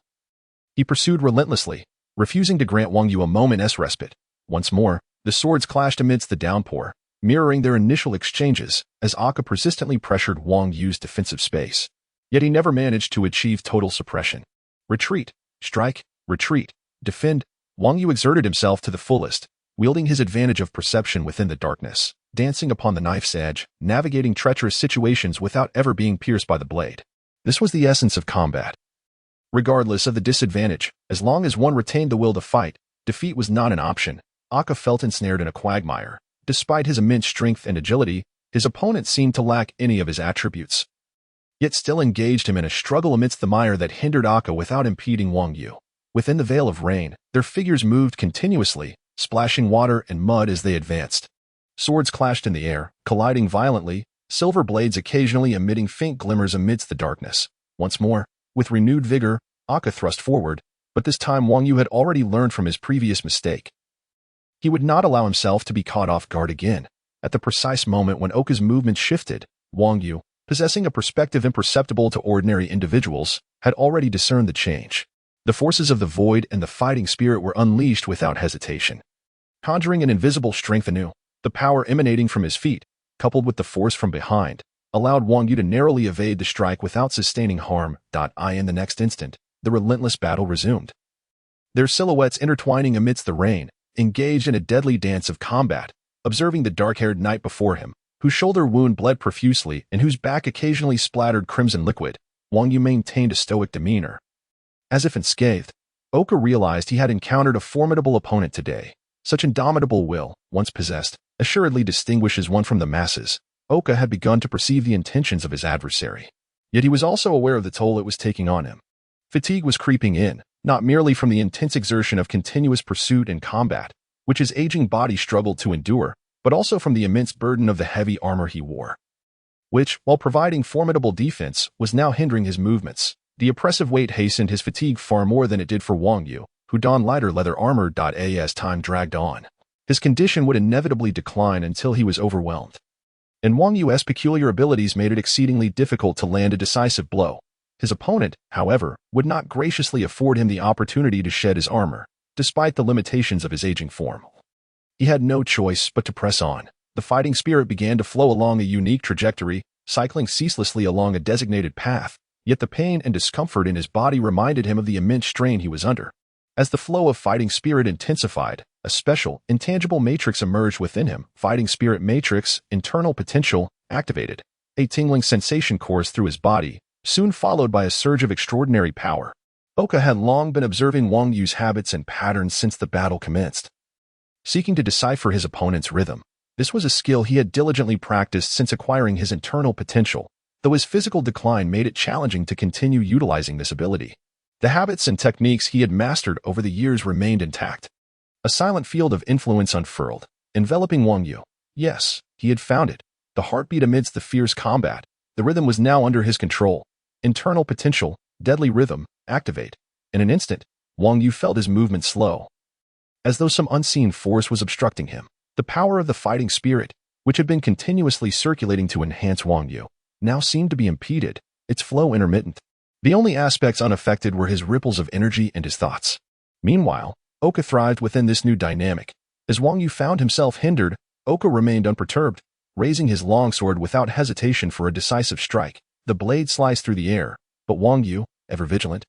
Speaker 1: He pursued relentlessly, refusing to grant Wang Yu a moment's respite. Once more, the swords clashed amidst the downpour, mirroring their initial exchanges, as Aka persistently pressured Wang Yu's defensive space. Yet he never managed to achieve total suppression. Retreat, strike, retreat, defend. Wang Yu exerted himself to the fullest, wielding his advantage of perception within the darkness, dancing upon the knife's edge, navigating treacherous situations without ever being pierced by the blade. This was the essence of combat. Regardless of the disadvantage, as long as one retained the will to fight, defeat was not an option. Aka felt ensnared in a quagmire. Despite his immense strength and agility, his opponent seemed to lack any of his attributes, yet still engaged him in a struggle amidst the mire that hindered Aka without impeding Wang Yu. Within the veil of rain, their figures moved continuously, splashing water and mud as they advanced. Swords clashed in the air, colliding violently, silver blades occasionally emitting faint glimmers amidst the darkness. Once more, with renewed vigor, Aka thrust forward, but this time Wang Yu had already learned from his previous mistake. He would not allow himself to be caught off guard again. At the precise moment when Oka's movement shifted, Wang Yu, possessing a perspective imperceptible to ordinary individuals, had already discerned the change. The forces of the void and the fighting spirit were unleashed without hesitation. Conjuring an invisible strength anew, the power emanating from his feet, coupled with the force from behind, allowed Wang Yu to narrowly evade the strike without sustaining harm. In the next instant, the relentless battle resumed. Their silhouettes intertwining amidst the rain, engaged in a deadly dance of combat, observing the dark-haired knight before him, whose shoulder wound bled profusely and whose back occasionally splattered crimson liquid. Wang Yu maintained a stoic demeanor. As if unscathed, Oka realized he had encountered a formidable opponent today. Such indomitable will, once possessed, assuredly distinguishes one from the masses, Oka had begun to perceive the intentions of his adversary. Yet he was also aware of the toll it was taking on him. Fatigue was creeping in, not merely from the intense exertion of continuous pursuit and combat, which his aging body struggled to endure, but also from the immense burden of the heavy armor he wore, which, while providing formidable defense, was now hindering his movements. The oppressive weight hastened his fatigue far more than it did for Wang Yu, who donned lighter leather armor. As time dragged on, his condition would inevitably decline until he was overwhelmed. And Wang Yu's peculiar abilities made it exceedingly difficult to land a decisive blow. His opponent, however, would not graciously afford him the opportunity to shed his armor, despite the limitations of his aging form. He had no choice but to press on. The fighting spirit began to flow along a unique trajectory, cycling ceaselessly along a designated path, yet the pain and discomfort in his body reminded him of the immense strain he was under. As the flow of fighting spirit intensified, a special, intangible matrix emerged within him. Fighting spirit matrix, internal potential, activated. A tingling sensation coursed through his body, soon followed by a surge of extraordinary power. Oka had long been observing Wang Yu's habits and patterns since the battle commenced, seeking to decipher his opponent's rhythm. This was a skill he had diligently practiced since acquiring his internal potential, though his physical decline made it challenging to continue utilizing this ability. The habits and techniques he had mastered over the years remained intact. A silent field of influence unfurled, enveloping Wang Yu. Yes, he had found it. The heartbeat amidst the fierce combat. The rhythm was now under his control. Internal potential, deadly rhythm, activate. In an instant, Wang Yu felt his movement slow, as though some unseen force was obstructing him. The power of the fighting spirit, which had been continuously circulating to enhance Wang Yu, now seemed to be impeded, its flow intermittent. The only aspects unaffected were his ripples of energy and his thoughts. Meanwhile, Oka thrived within this new dynamic. As Wang Yu found himself hindered, Oka remained unperturbed, raising his longsword without hesitation for a decisive strike. The blade sliced through the air, but Wang Yu, ever vigilant,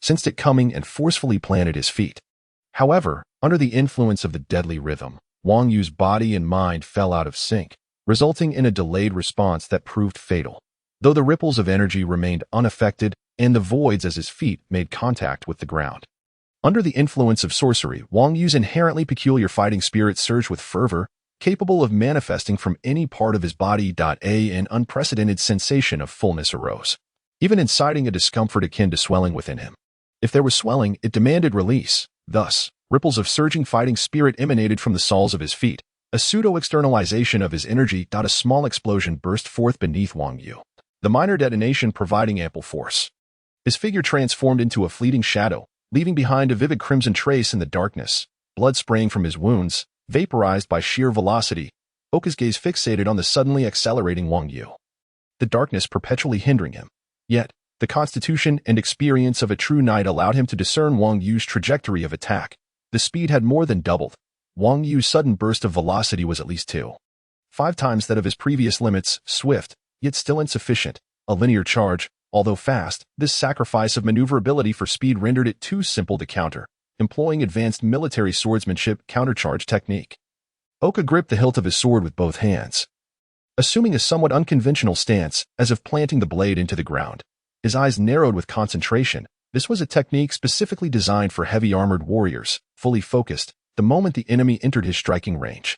Speaker 1: sensed it coming and forcefully planted his feet. However, under the influence of the deadly rhythm, Wang Yu's body and mind fell out of sync, resulting in a delayed response that proved fatal. Though the ripples of energy remained unaffected and the voids as his feet made contact with the ground. Under the influence of sorcery, Wang Yu's inherently peculiar fighting spirit surged with fervor, capable of manifesting from any part of his body. An unprecedented sensation of fullness arose, even inciting a discomfort akin to swelling within him. If there was swelling, it demanded release. Thus, ripples of surging fighting spirit emanated from the soles of his feet, a pseudo-externalization of his energy. A small explosion burst forth beneath Wang Yu, the minor detonation providing ample force. His figure transformed into a fleeting shadow, leaving behind a vivid crimson trace in the darkness, blood spraying from his wounds, vaporized by sheer velocity. Oka's gaze fixated on the suddenly accelerating Wang Yu, the darkness perpetually hindering him. Yet, the constitution and experience of a true knight allowed him to discern Wang Yu's trajectory of attack. The speed had more than doubled. Wang Yu's sudden burst of velocity was at least 2.5 times that of his previous limits, swift, yet still insufficient. A linear charge, although fast, this sacrifice of maneuverability for speed rendered it too simple to counter, employing advanced military swordsmanship countercharge technique. Oka gripped the hilt of his sword with both hands, assuming a somewhat unconventional stance, as if planting the blade into the ground. His eyes narrowed with concentration. This was a technique specifically designed for heavy-armored warriors, fully focused, the moment the enemy entered his striking range.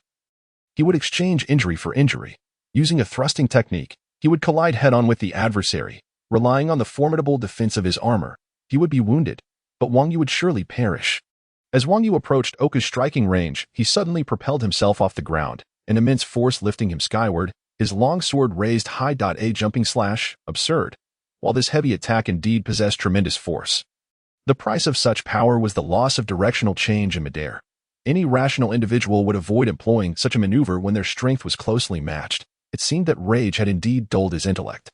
Speaker 1: He would exchange injury for injury. Using a thrusting technique, he would collide head-on with the adversary. Relying on the formidable defense of his armor, he would be wounded, but Wang Yu would surely perish. As Wang Yu approached Oka's striking range, he suddenly propelled himself off the ground, an immense force lifting him skyward, his long sword raised high. A jumping slash, absurd. While this heavy attack indeed possessed tremendous force, the price of such power was the loss of directional change in midair. Any rational individual would avoid employing such a maneuver when their strength was closely matched. It seemed that rage had indeed dulled his intellect.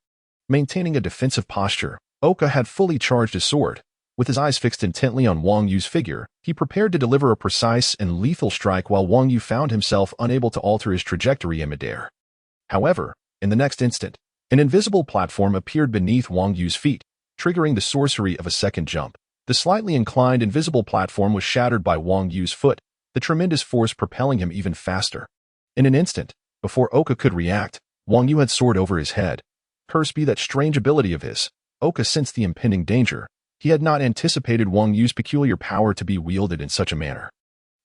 Speaker 1: Maintaining a defensive posture, Oka had fully charged his sword. With his eyes fixed intently on Wang Yu's figure, he prepared to deliver a precise and lethal strike while Wang Yu found himself unable to alter his trajectory in midair. However, in the next instant, an invisible platform appeared beneath Wang Yu's feet, triggering the sorcery of a second jump. The slightly inclined invisible platform was shattered by Wang Yu's foot, the tremendous force propelling him even faster. In an instant, before Oka could react, Wang Yu had soared over his head. Cursed be that strange ability of his. Oka sensed the impending danger. He had not anticipated Wang Yu's peculiar power to be wielded in such a manner.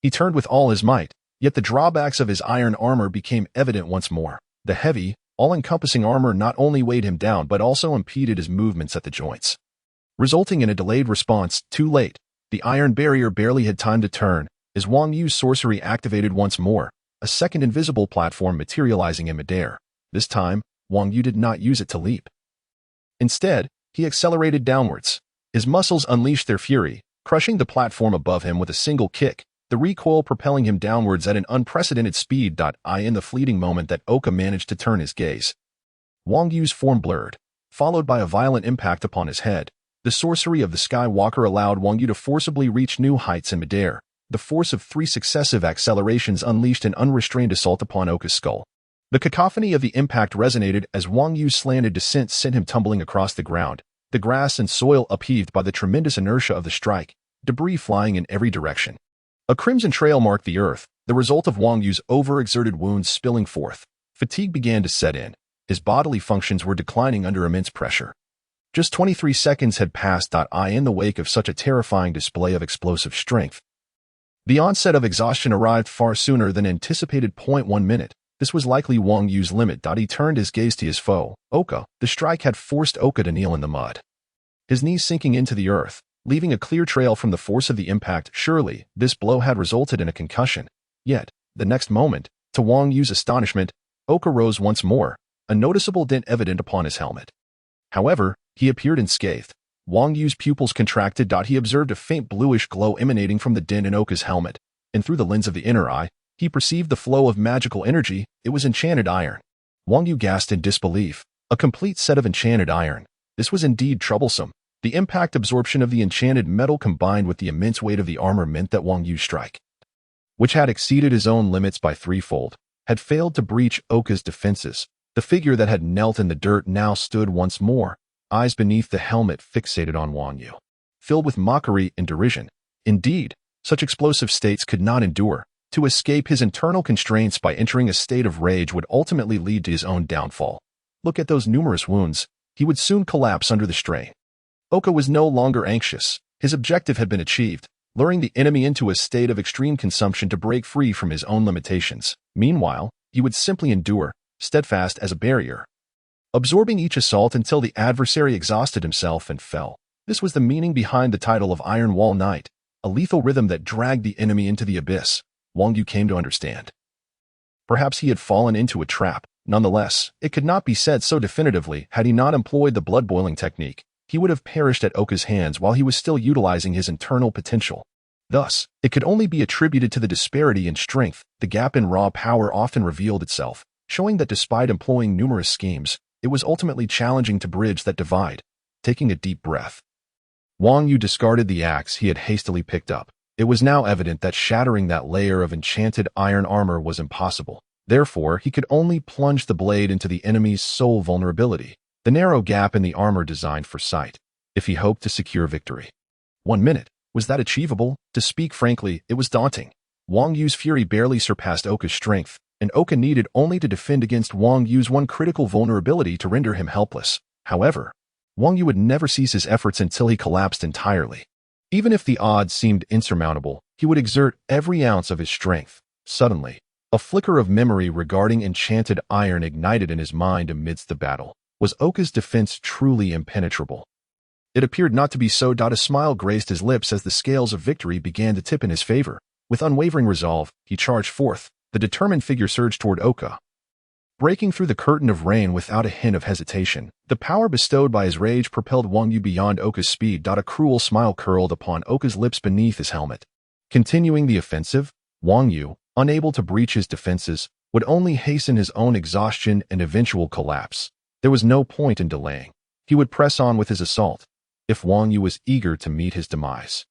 Speaker 1: He turned with all his might, Yet the drawbacks of his iron armor became evident once more. The heavy, all-encompassing armor not only weighed him down but also impeded his movements at the joints, resulting in a delayed response. Too late. The iron barrier barely had time to turn, as Wang Yu's sorcery activated once more, a second invisible platform materializing in midair. This time, Wang Yu did not use it to leap. Instead, he accelerated downwards. His muscles unleashed their fury, crushing the platform above him with a single kick, the recoil propelling him downwards at an unprecedented speed. In the fleeting moment that Oka managed to turn his gaze, Wang Yu's form blurred, followed by a violent impact upon his head. The sorcery of the Skywalker allowed Wang Yu to forcibly reach new heights in midair. The force of 3 successive accelerations unleashed an unrestrained assault upon Oka's skull. The cacophony of the impact resonated as Wang Yu's slanted descent sent him tumbling across the ground, the grass and soil upheaved by the tremendous inertia of the strike, debris flying in every direction. A crimson trail marked the earth, the result of Wang Yu's overexerted wounds spilling forth. Fatigue began to set in. His bodily functions were declining under immense pressure. Just 23 seconds had passed. In the wake of such a terrifying display of explosive strength, the onset of exhaustion arrived far sooner than anticipated. 1 minute. This was likely Wang Yu's limit. He turned his gaze to his foe, Oka. The strike had forced Oka to kneel in the mud, his knees sinking into the earth, leaving a clear trail from the force of the impact. Surely, this blow had resulted in a concussion. Yet, the next moment, to Wang Yu's astonishment, Oka rose once more, a noticeable dent evident upon his helmet. However, he appeared unscathed. Wang Yu's pupils contracted. He observed a faint bluish glow emanating from the dent in Oka's helmet, and through the lens of the inner eye, he perceived the flow of magical energy. It was enchanted iron. Wang Yu gasped in disbelief. A complete set of enchanted iron. This was indeed troublesome. The impact absorption of the enchanted metal combined with the immense weight of the armor meant that Wang Yu's strike, which had exceeded his own limits by 3-fold, had failed to breach Oka's defenses. The figure that had knelt in the dirt now stood once more, eyes beneath the helmet fixated on Wang Yu, filled with mockery and derision. Indeed, such explosive states could not endure. To escape his internal constraints by entering a state of rage would ultimately lead to his own downfall. Look at those numerous wounds. He would soon collapse under the strain. Oka was no longer anxious. His objective had been achieved, luring the enemy into a state of extreme consumption to break free from his own limitations. Meanwhile, he would simply endure, steadfast as a barrier, absorbing each assault until the adversary exhausted himself and fell. This was the meaning behind the title of Iron Wall Knight, a lethal rhythm that dragged the enemy into the abyss. Wang Yu came to understand. Perhaps he had fallen into a trap. Nonetheless, it could not be said so definitively. Had he not employed the blood-boiling technique, he would have perished at Oka's hands while he was still utilizing his internal potential. Thus, it could only be attributed to the disparity in strength. The gap in raw power often revealed itself, showing that despite employing numerous schemes, it was ultimately challenging to bridge that divide. Taking a deep breath, Wang Yu discarded the axe he had hastily picked up. It was now evident that shattering that layer of enchanted iron armor was impossible. Therefore, he could only plunge the blade into the enemy's sole vulnerability, the narrow gap in the armor designed for sight, if he hoped to secure victory. 1 minute. Was that achievable? To speak frankly, it was daunting. Wang Yu's fury barely surpassed Oka's strength, and Oka needed only to defend against Wang Yu's one critical vulnerability to render him helpless. However, Wang Yu would never cease his efforts until he collapsed entirely. Even if the odds seemed insurmountable, he would exert every ounce of his strength. Suddenly, a flicker of memory regarding enchanted iron ignited in his mind amidst the battle. Was Oka's defense truly impenetrable? It appeared not to be so. A smile graced his lips as the scales of victory began to tip in his favor. With unwavering resolve, he charged forth. The determined figure surged toward Oka, breaking through the curtain of rain without a hint of hesitation. The power bestowed by his rage propelled Wang Yu beyond Oka's speed. A cruel smile curled upon Oka's lips beneath his helmet. Continuing the offensive, Wang Yu, unable to breach his defenses, would only hasten his own exhaustion and eventual collapse. There was no point in delaying. He would press on with his assault, if Wang Yu was eager to meet his demise.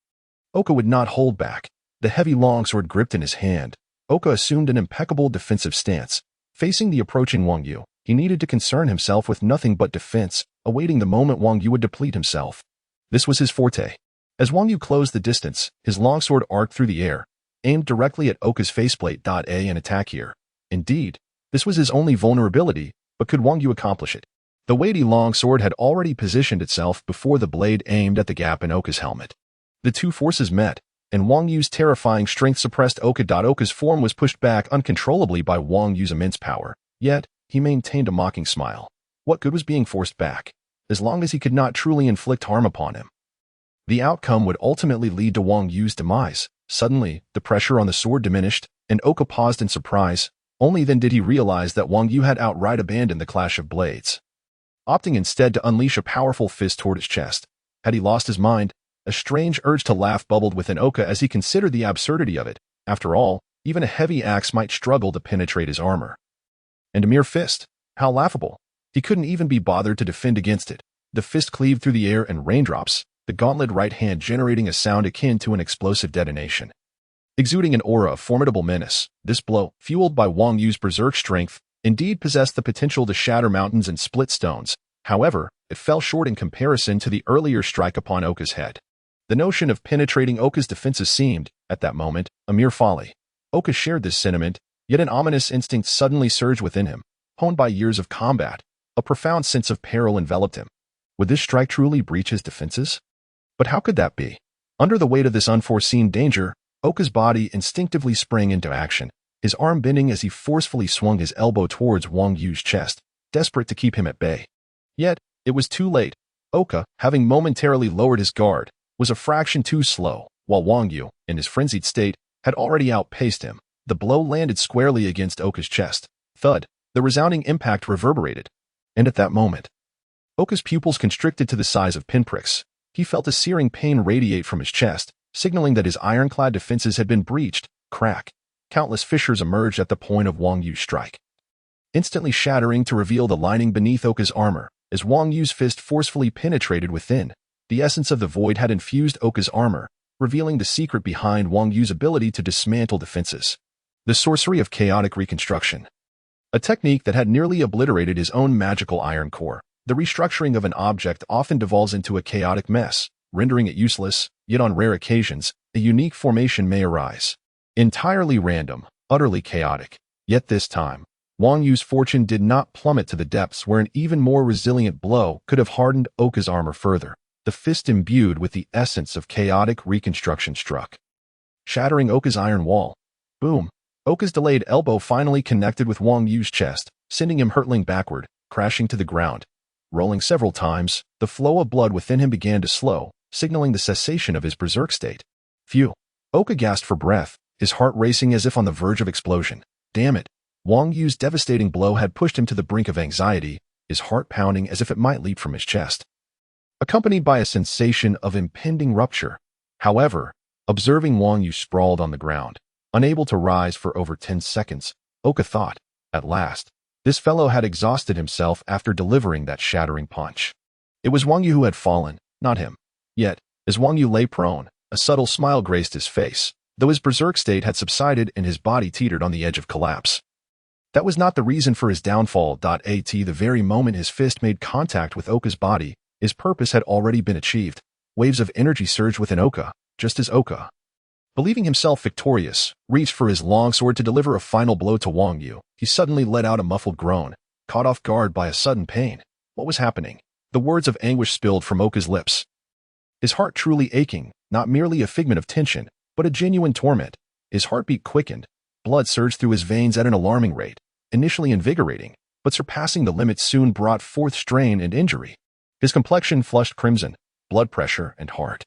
Speaker 1: Oka would not hold back. The heavy longsword gripped in his hand, Oka assumed an impeccable defensive stance. Facing the approaching Wang Yu, he needed to concern himself with nothing but defense, awaiting the moment Wang Yu would deplete himself. This was his forte. As Wang Yu closed the distance, his longsword arced through the air, aimed directly at Oka's faceplate. An attack here. Indeed, this was his only vulnerability, but could Wang Yu accomplish it? The weighty longsword had already positioned itself before the blade aimed at the gap in Oka's helmet. The two forces met, and Wang Yu's terrifying strength suppressed Oka. Oka's form was pushed back uncontrollably by Wang Yu's immense power, yet he maintained a mocking smile. What good was being forced back, as long as he could not truly inflict harm upon him? The outcome would ultimately lead to Wang Yu's demise. Suddenly, the pressure on the sword diminished, and Oka paused in surprise. Only then did he realize that Wang Yu had outright abandoned the clash of blades, opting instead to unleash a powerful fist toward his chest. Had he lost his mind? A strange urge to laugh bubbled within Oka as he considered the absurdity of it. After all, even a heavy axe might struggle to penetrate his armor. And a mere fist? How laughable. He couldn't even be bothered to defend against it. The fist cleaved through the air in raindrops, the gauntlet right hand generating a sound akin to an explosive detonation. Exuding an aura of formidable menace, this blow, fueled by Wang Yu's berserk strength, indeed possessed the potential to shatter mountains and split stones. However, it fell short in comparison to the earlier strike upon Oka's head. The notion of penetrating Oka's defenses seemed, at that moment, a mere folly. Oka shared this sentiment, yet an ominous instinct suddenly surged within him. Honed by years of combat, a profound sense of peril enveloped him. Would this strike truly breach his defenses? But how could that be? Under the weight of this unforeseen danger, Oka's body instinctively sprang into action, his arm bending as he forcefully swung his elbow towards Wang Yu's chest, desperate to keep him at bay. Yet, it was too late. Oka, having momentarily lowered his guard, was a fraction too slow, while Wang Yu, in his frenzied state, had already outpaced him. The blow landed squarely against Oka's chest. Thud, the resounding impact reverberated. And at that moment, Oka's pupils constricted to the size of pinpricks. He felt a searing pain radiate from his chest, signaling that his ironclad defenses had been breached. Crack. Countless fissures emerged at the point of Wang Yu's strike, instantly shattering to reveal the lining beneath Oka's armor. As Wang Yu's fist forcefully penetrated within, the essence of the void had infused Oka's armor, revealing the secret behind Wang Yu's ability to dismantle defenses. The sorcery of chaotic reconstruction. A technique that had nearly obliterated his own magical iron core. The restructuring of an object often devolves into a chaotic mess, rendering it useless, yet on rare occasions, a unique formation may arise. Entirely random, utterly chaotic. Yet this time, Wang Yu's fortune did not plummet to the depths where an even more resilient blow could have hardened Oka's armor further. The fist imbued with the essence of chaotic reconstruction struck, shattering Oka's iron wall. Boom! Oka's delayed elbow finally connected with Wang Yu's chest, sending him hurtling backward, crashing to the ground. Rolling several times, the flow of blood within him began to slow, signaling the cessation of his berserk state. Phew! Oka gasped for breath, his heart racing as if on the verge of explosion. Damn it! Wang Yu's devastating blow had pushed him to the brink of anxiety, his heart pounding as if it might leap from his chest, accompanied by a sensation of impending rupture. However, observing Wang Yu sprawled on the ground, unable to rise for over 10 seconds, Oka thought, at last, this fellow had exhausted himself after delivering that shattering punch. It was Wang Yu who had fallen, not him. Yet, as Wang Yu lay prone, a subtle smile graced his face, though his berserk state had subsided and his body teetered on the edge of collapse. That was not the reason for his downfall. The very moment his fist made contact with Oka's body, his purpose had already been achieved. Waves of energy surged within Oka, just as Oka, believing himself victorious, reached for his longsword to deliver a final blow to Wang Yu. He suddenly let out a muffled groan, caught off guard by a sudden pain. What was happening? The words of anguish spilled from Oka's lips. His heart truly aching, not merely a figment of tension, but a genuine torment. His heartbeat quickened. Blood surged through his veins at an alarming rate, initially invigorating, but surpassing the limit soon brought forth strain and injury. His complexion flushed crimson, blood pressure and heart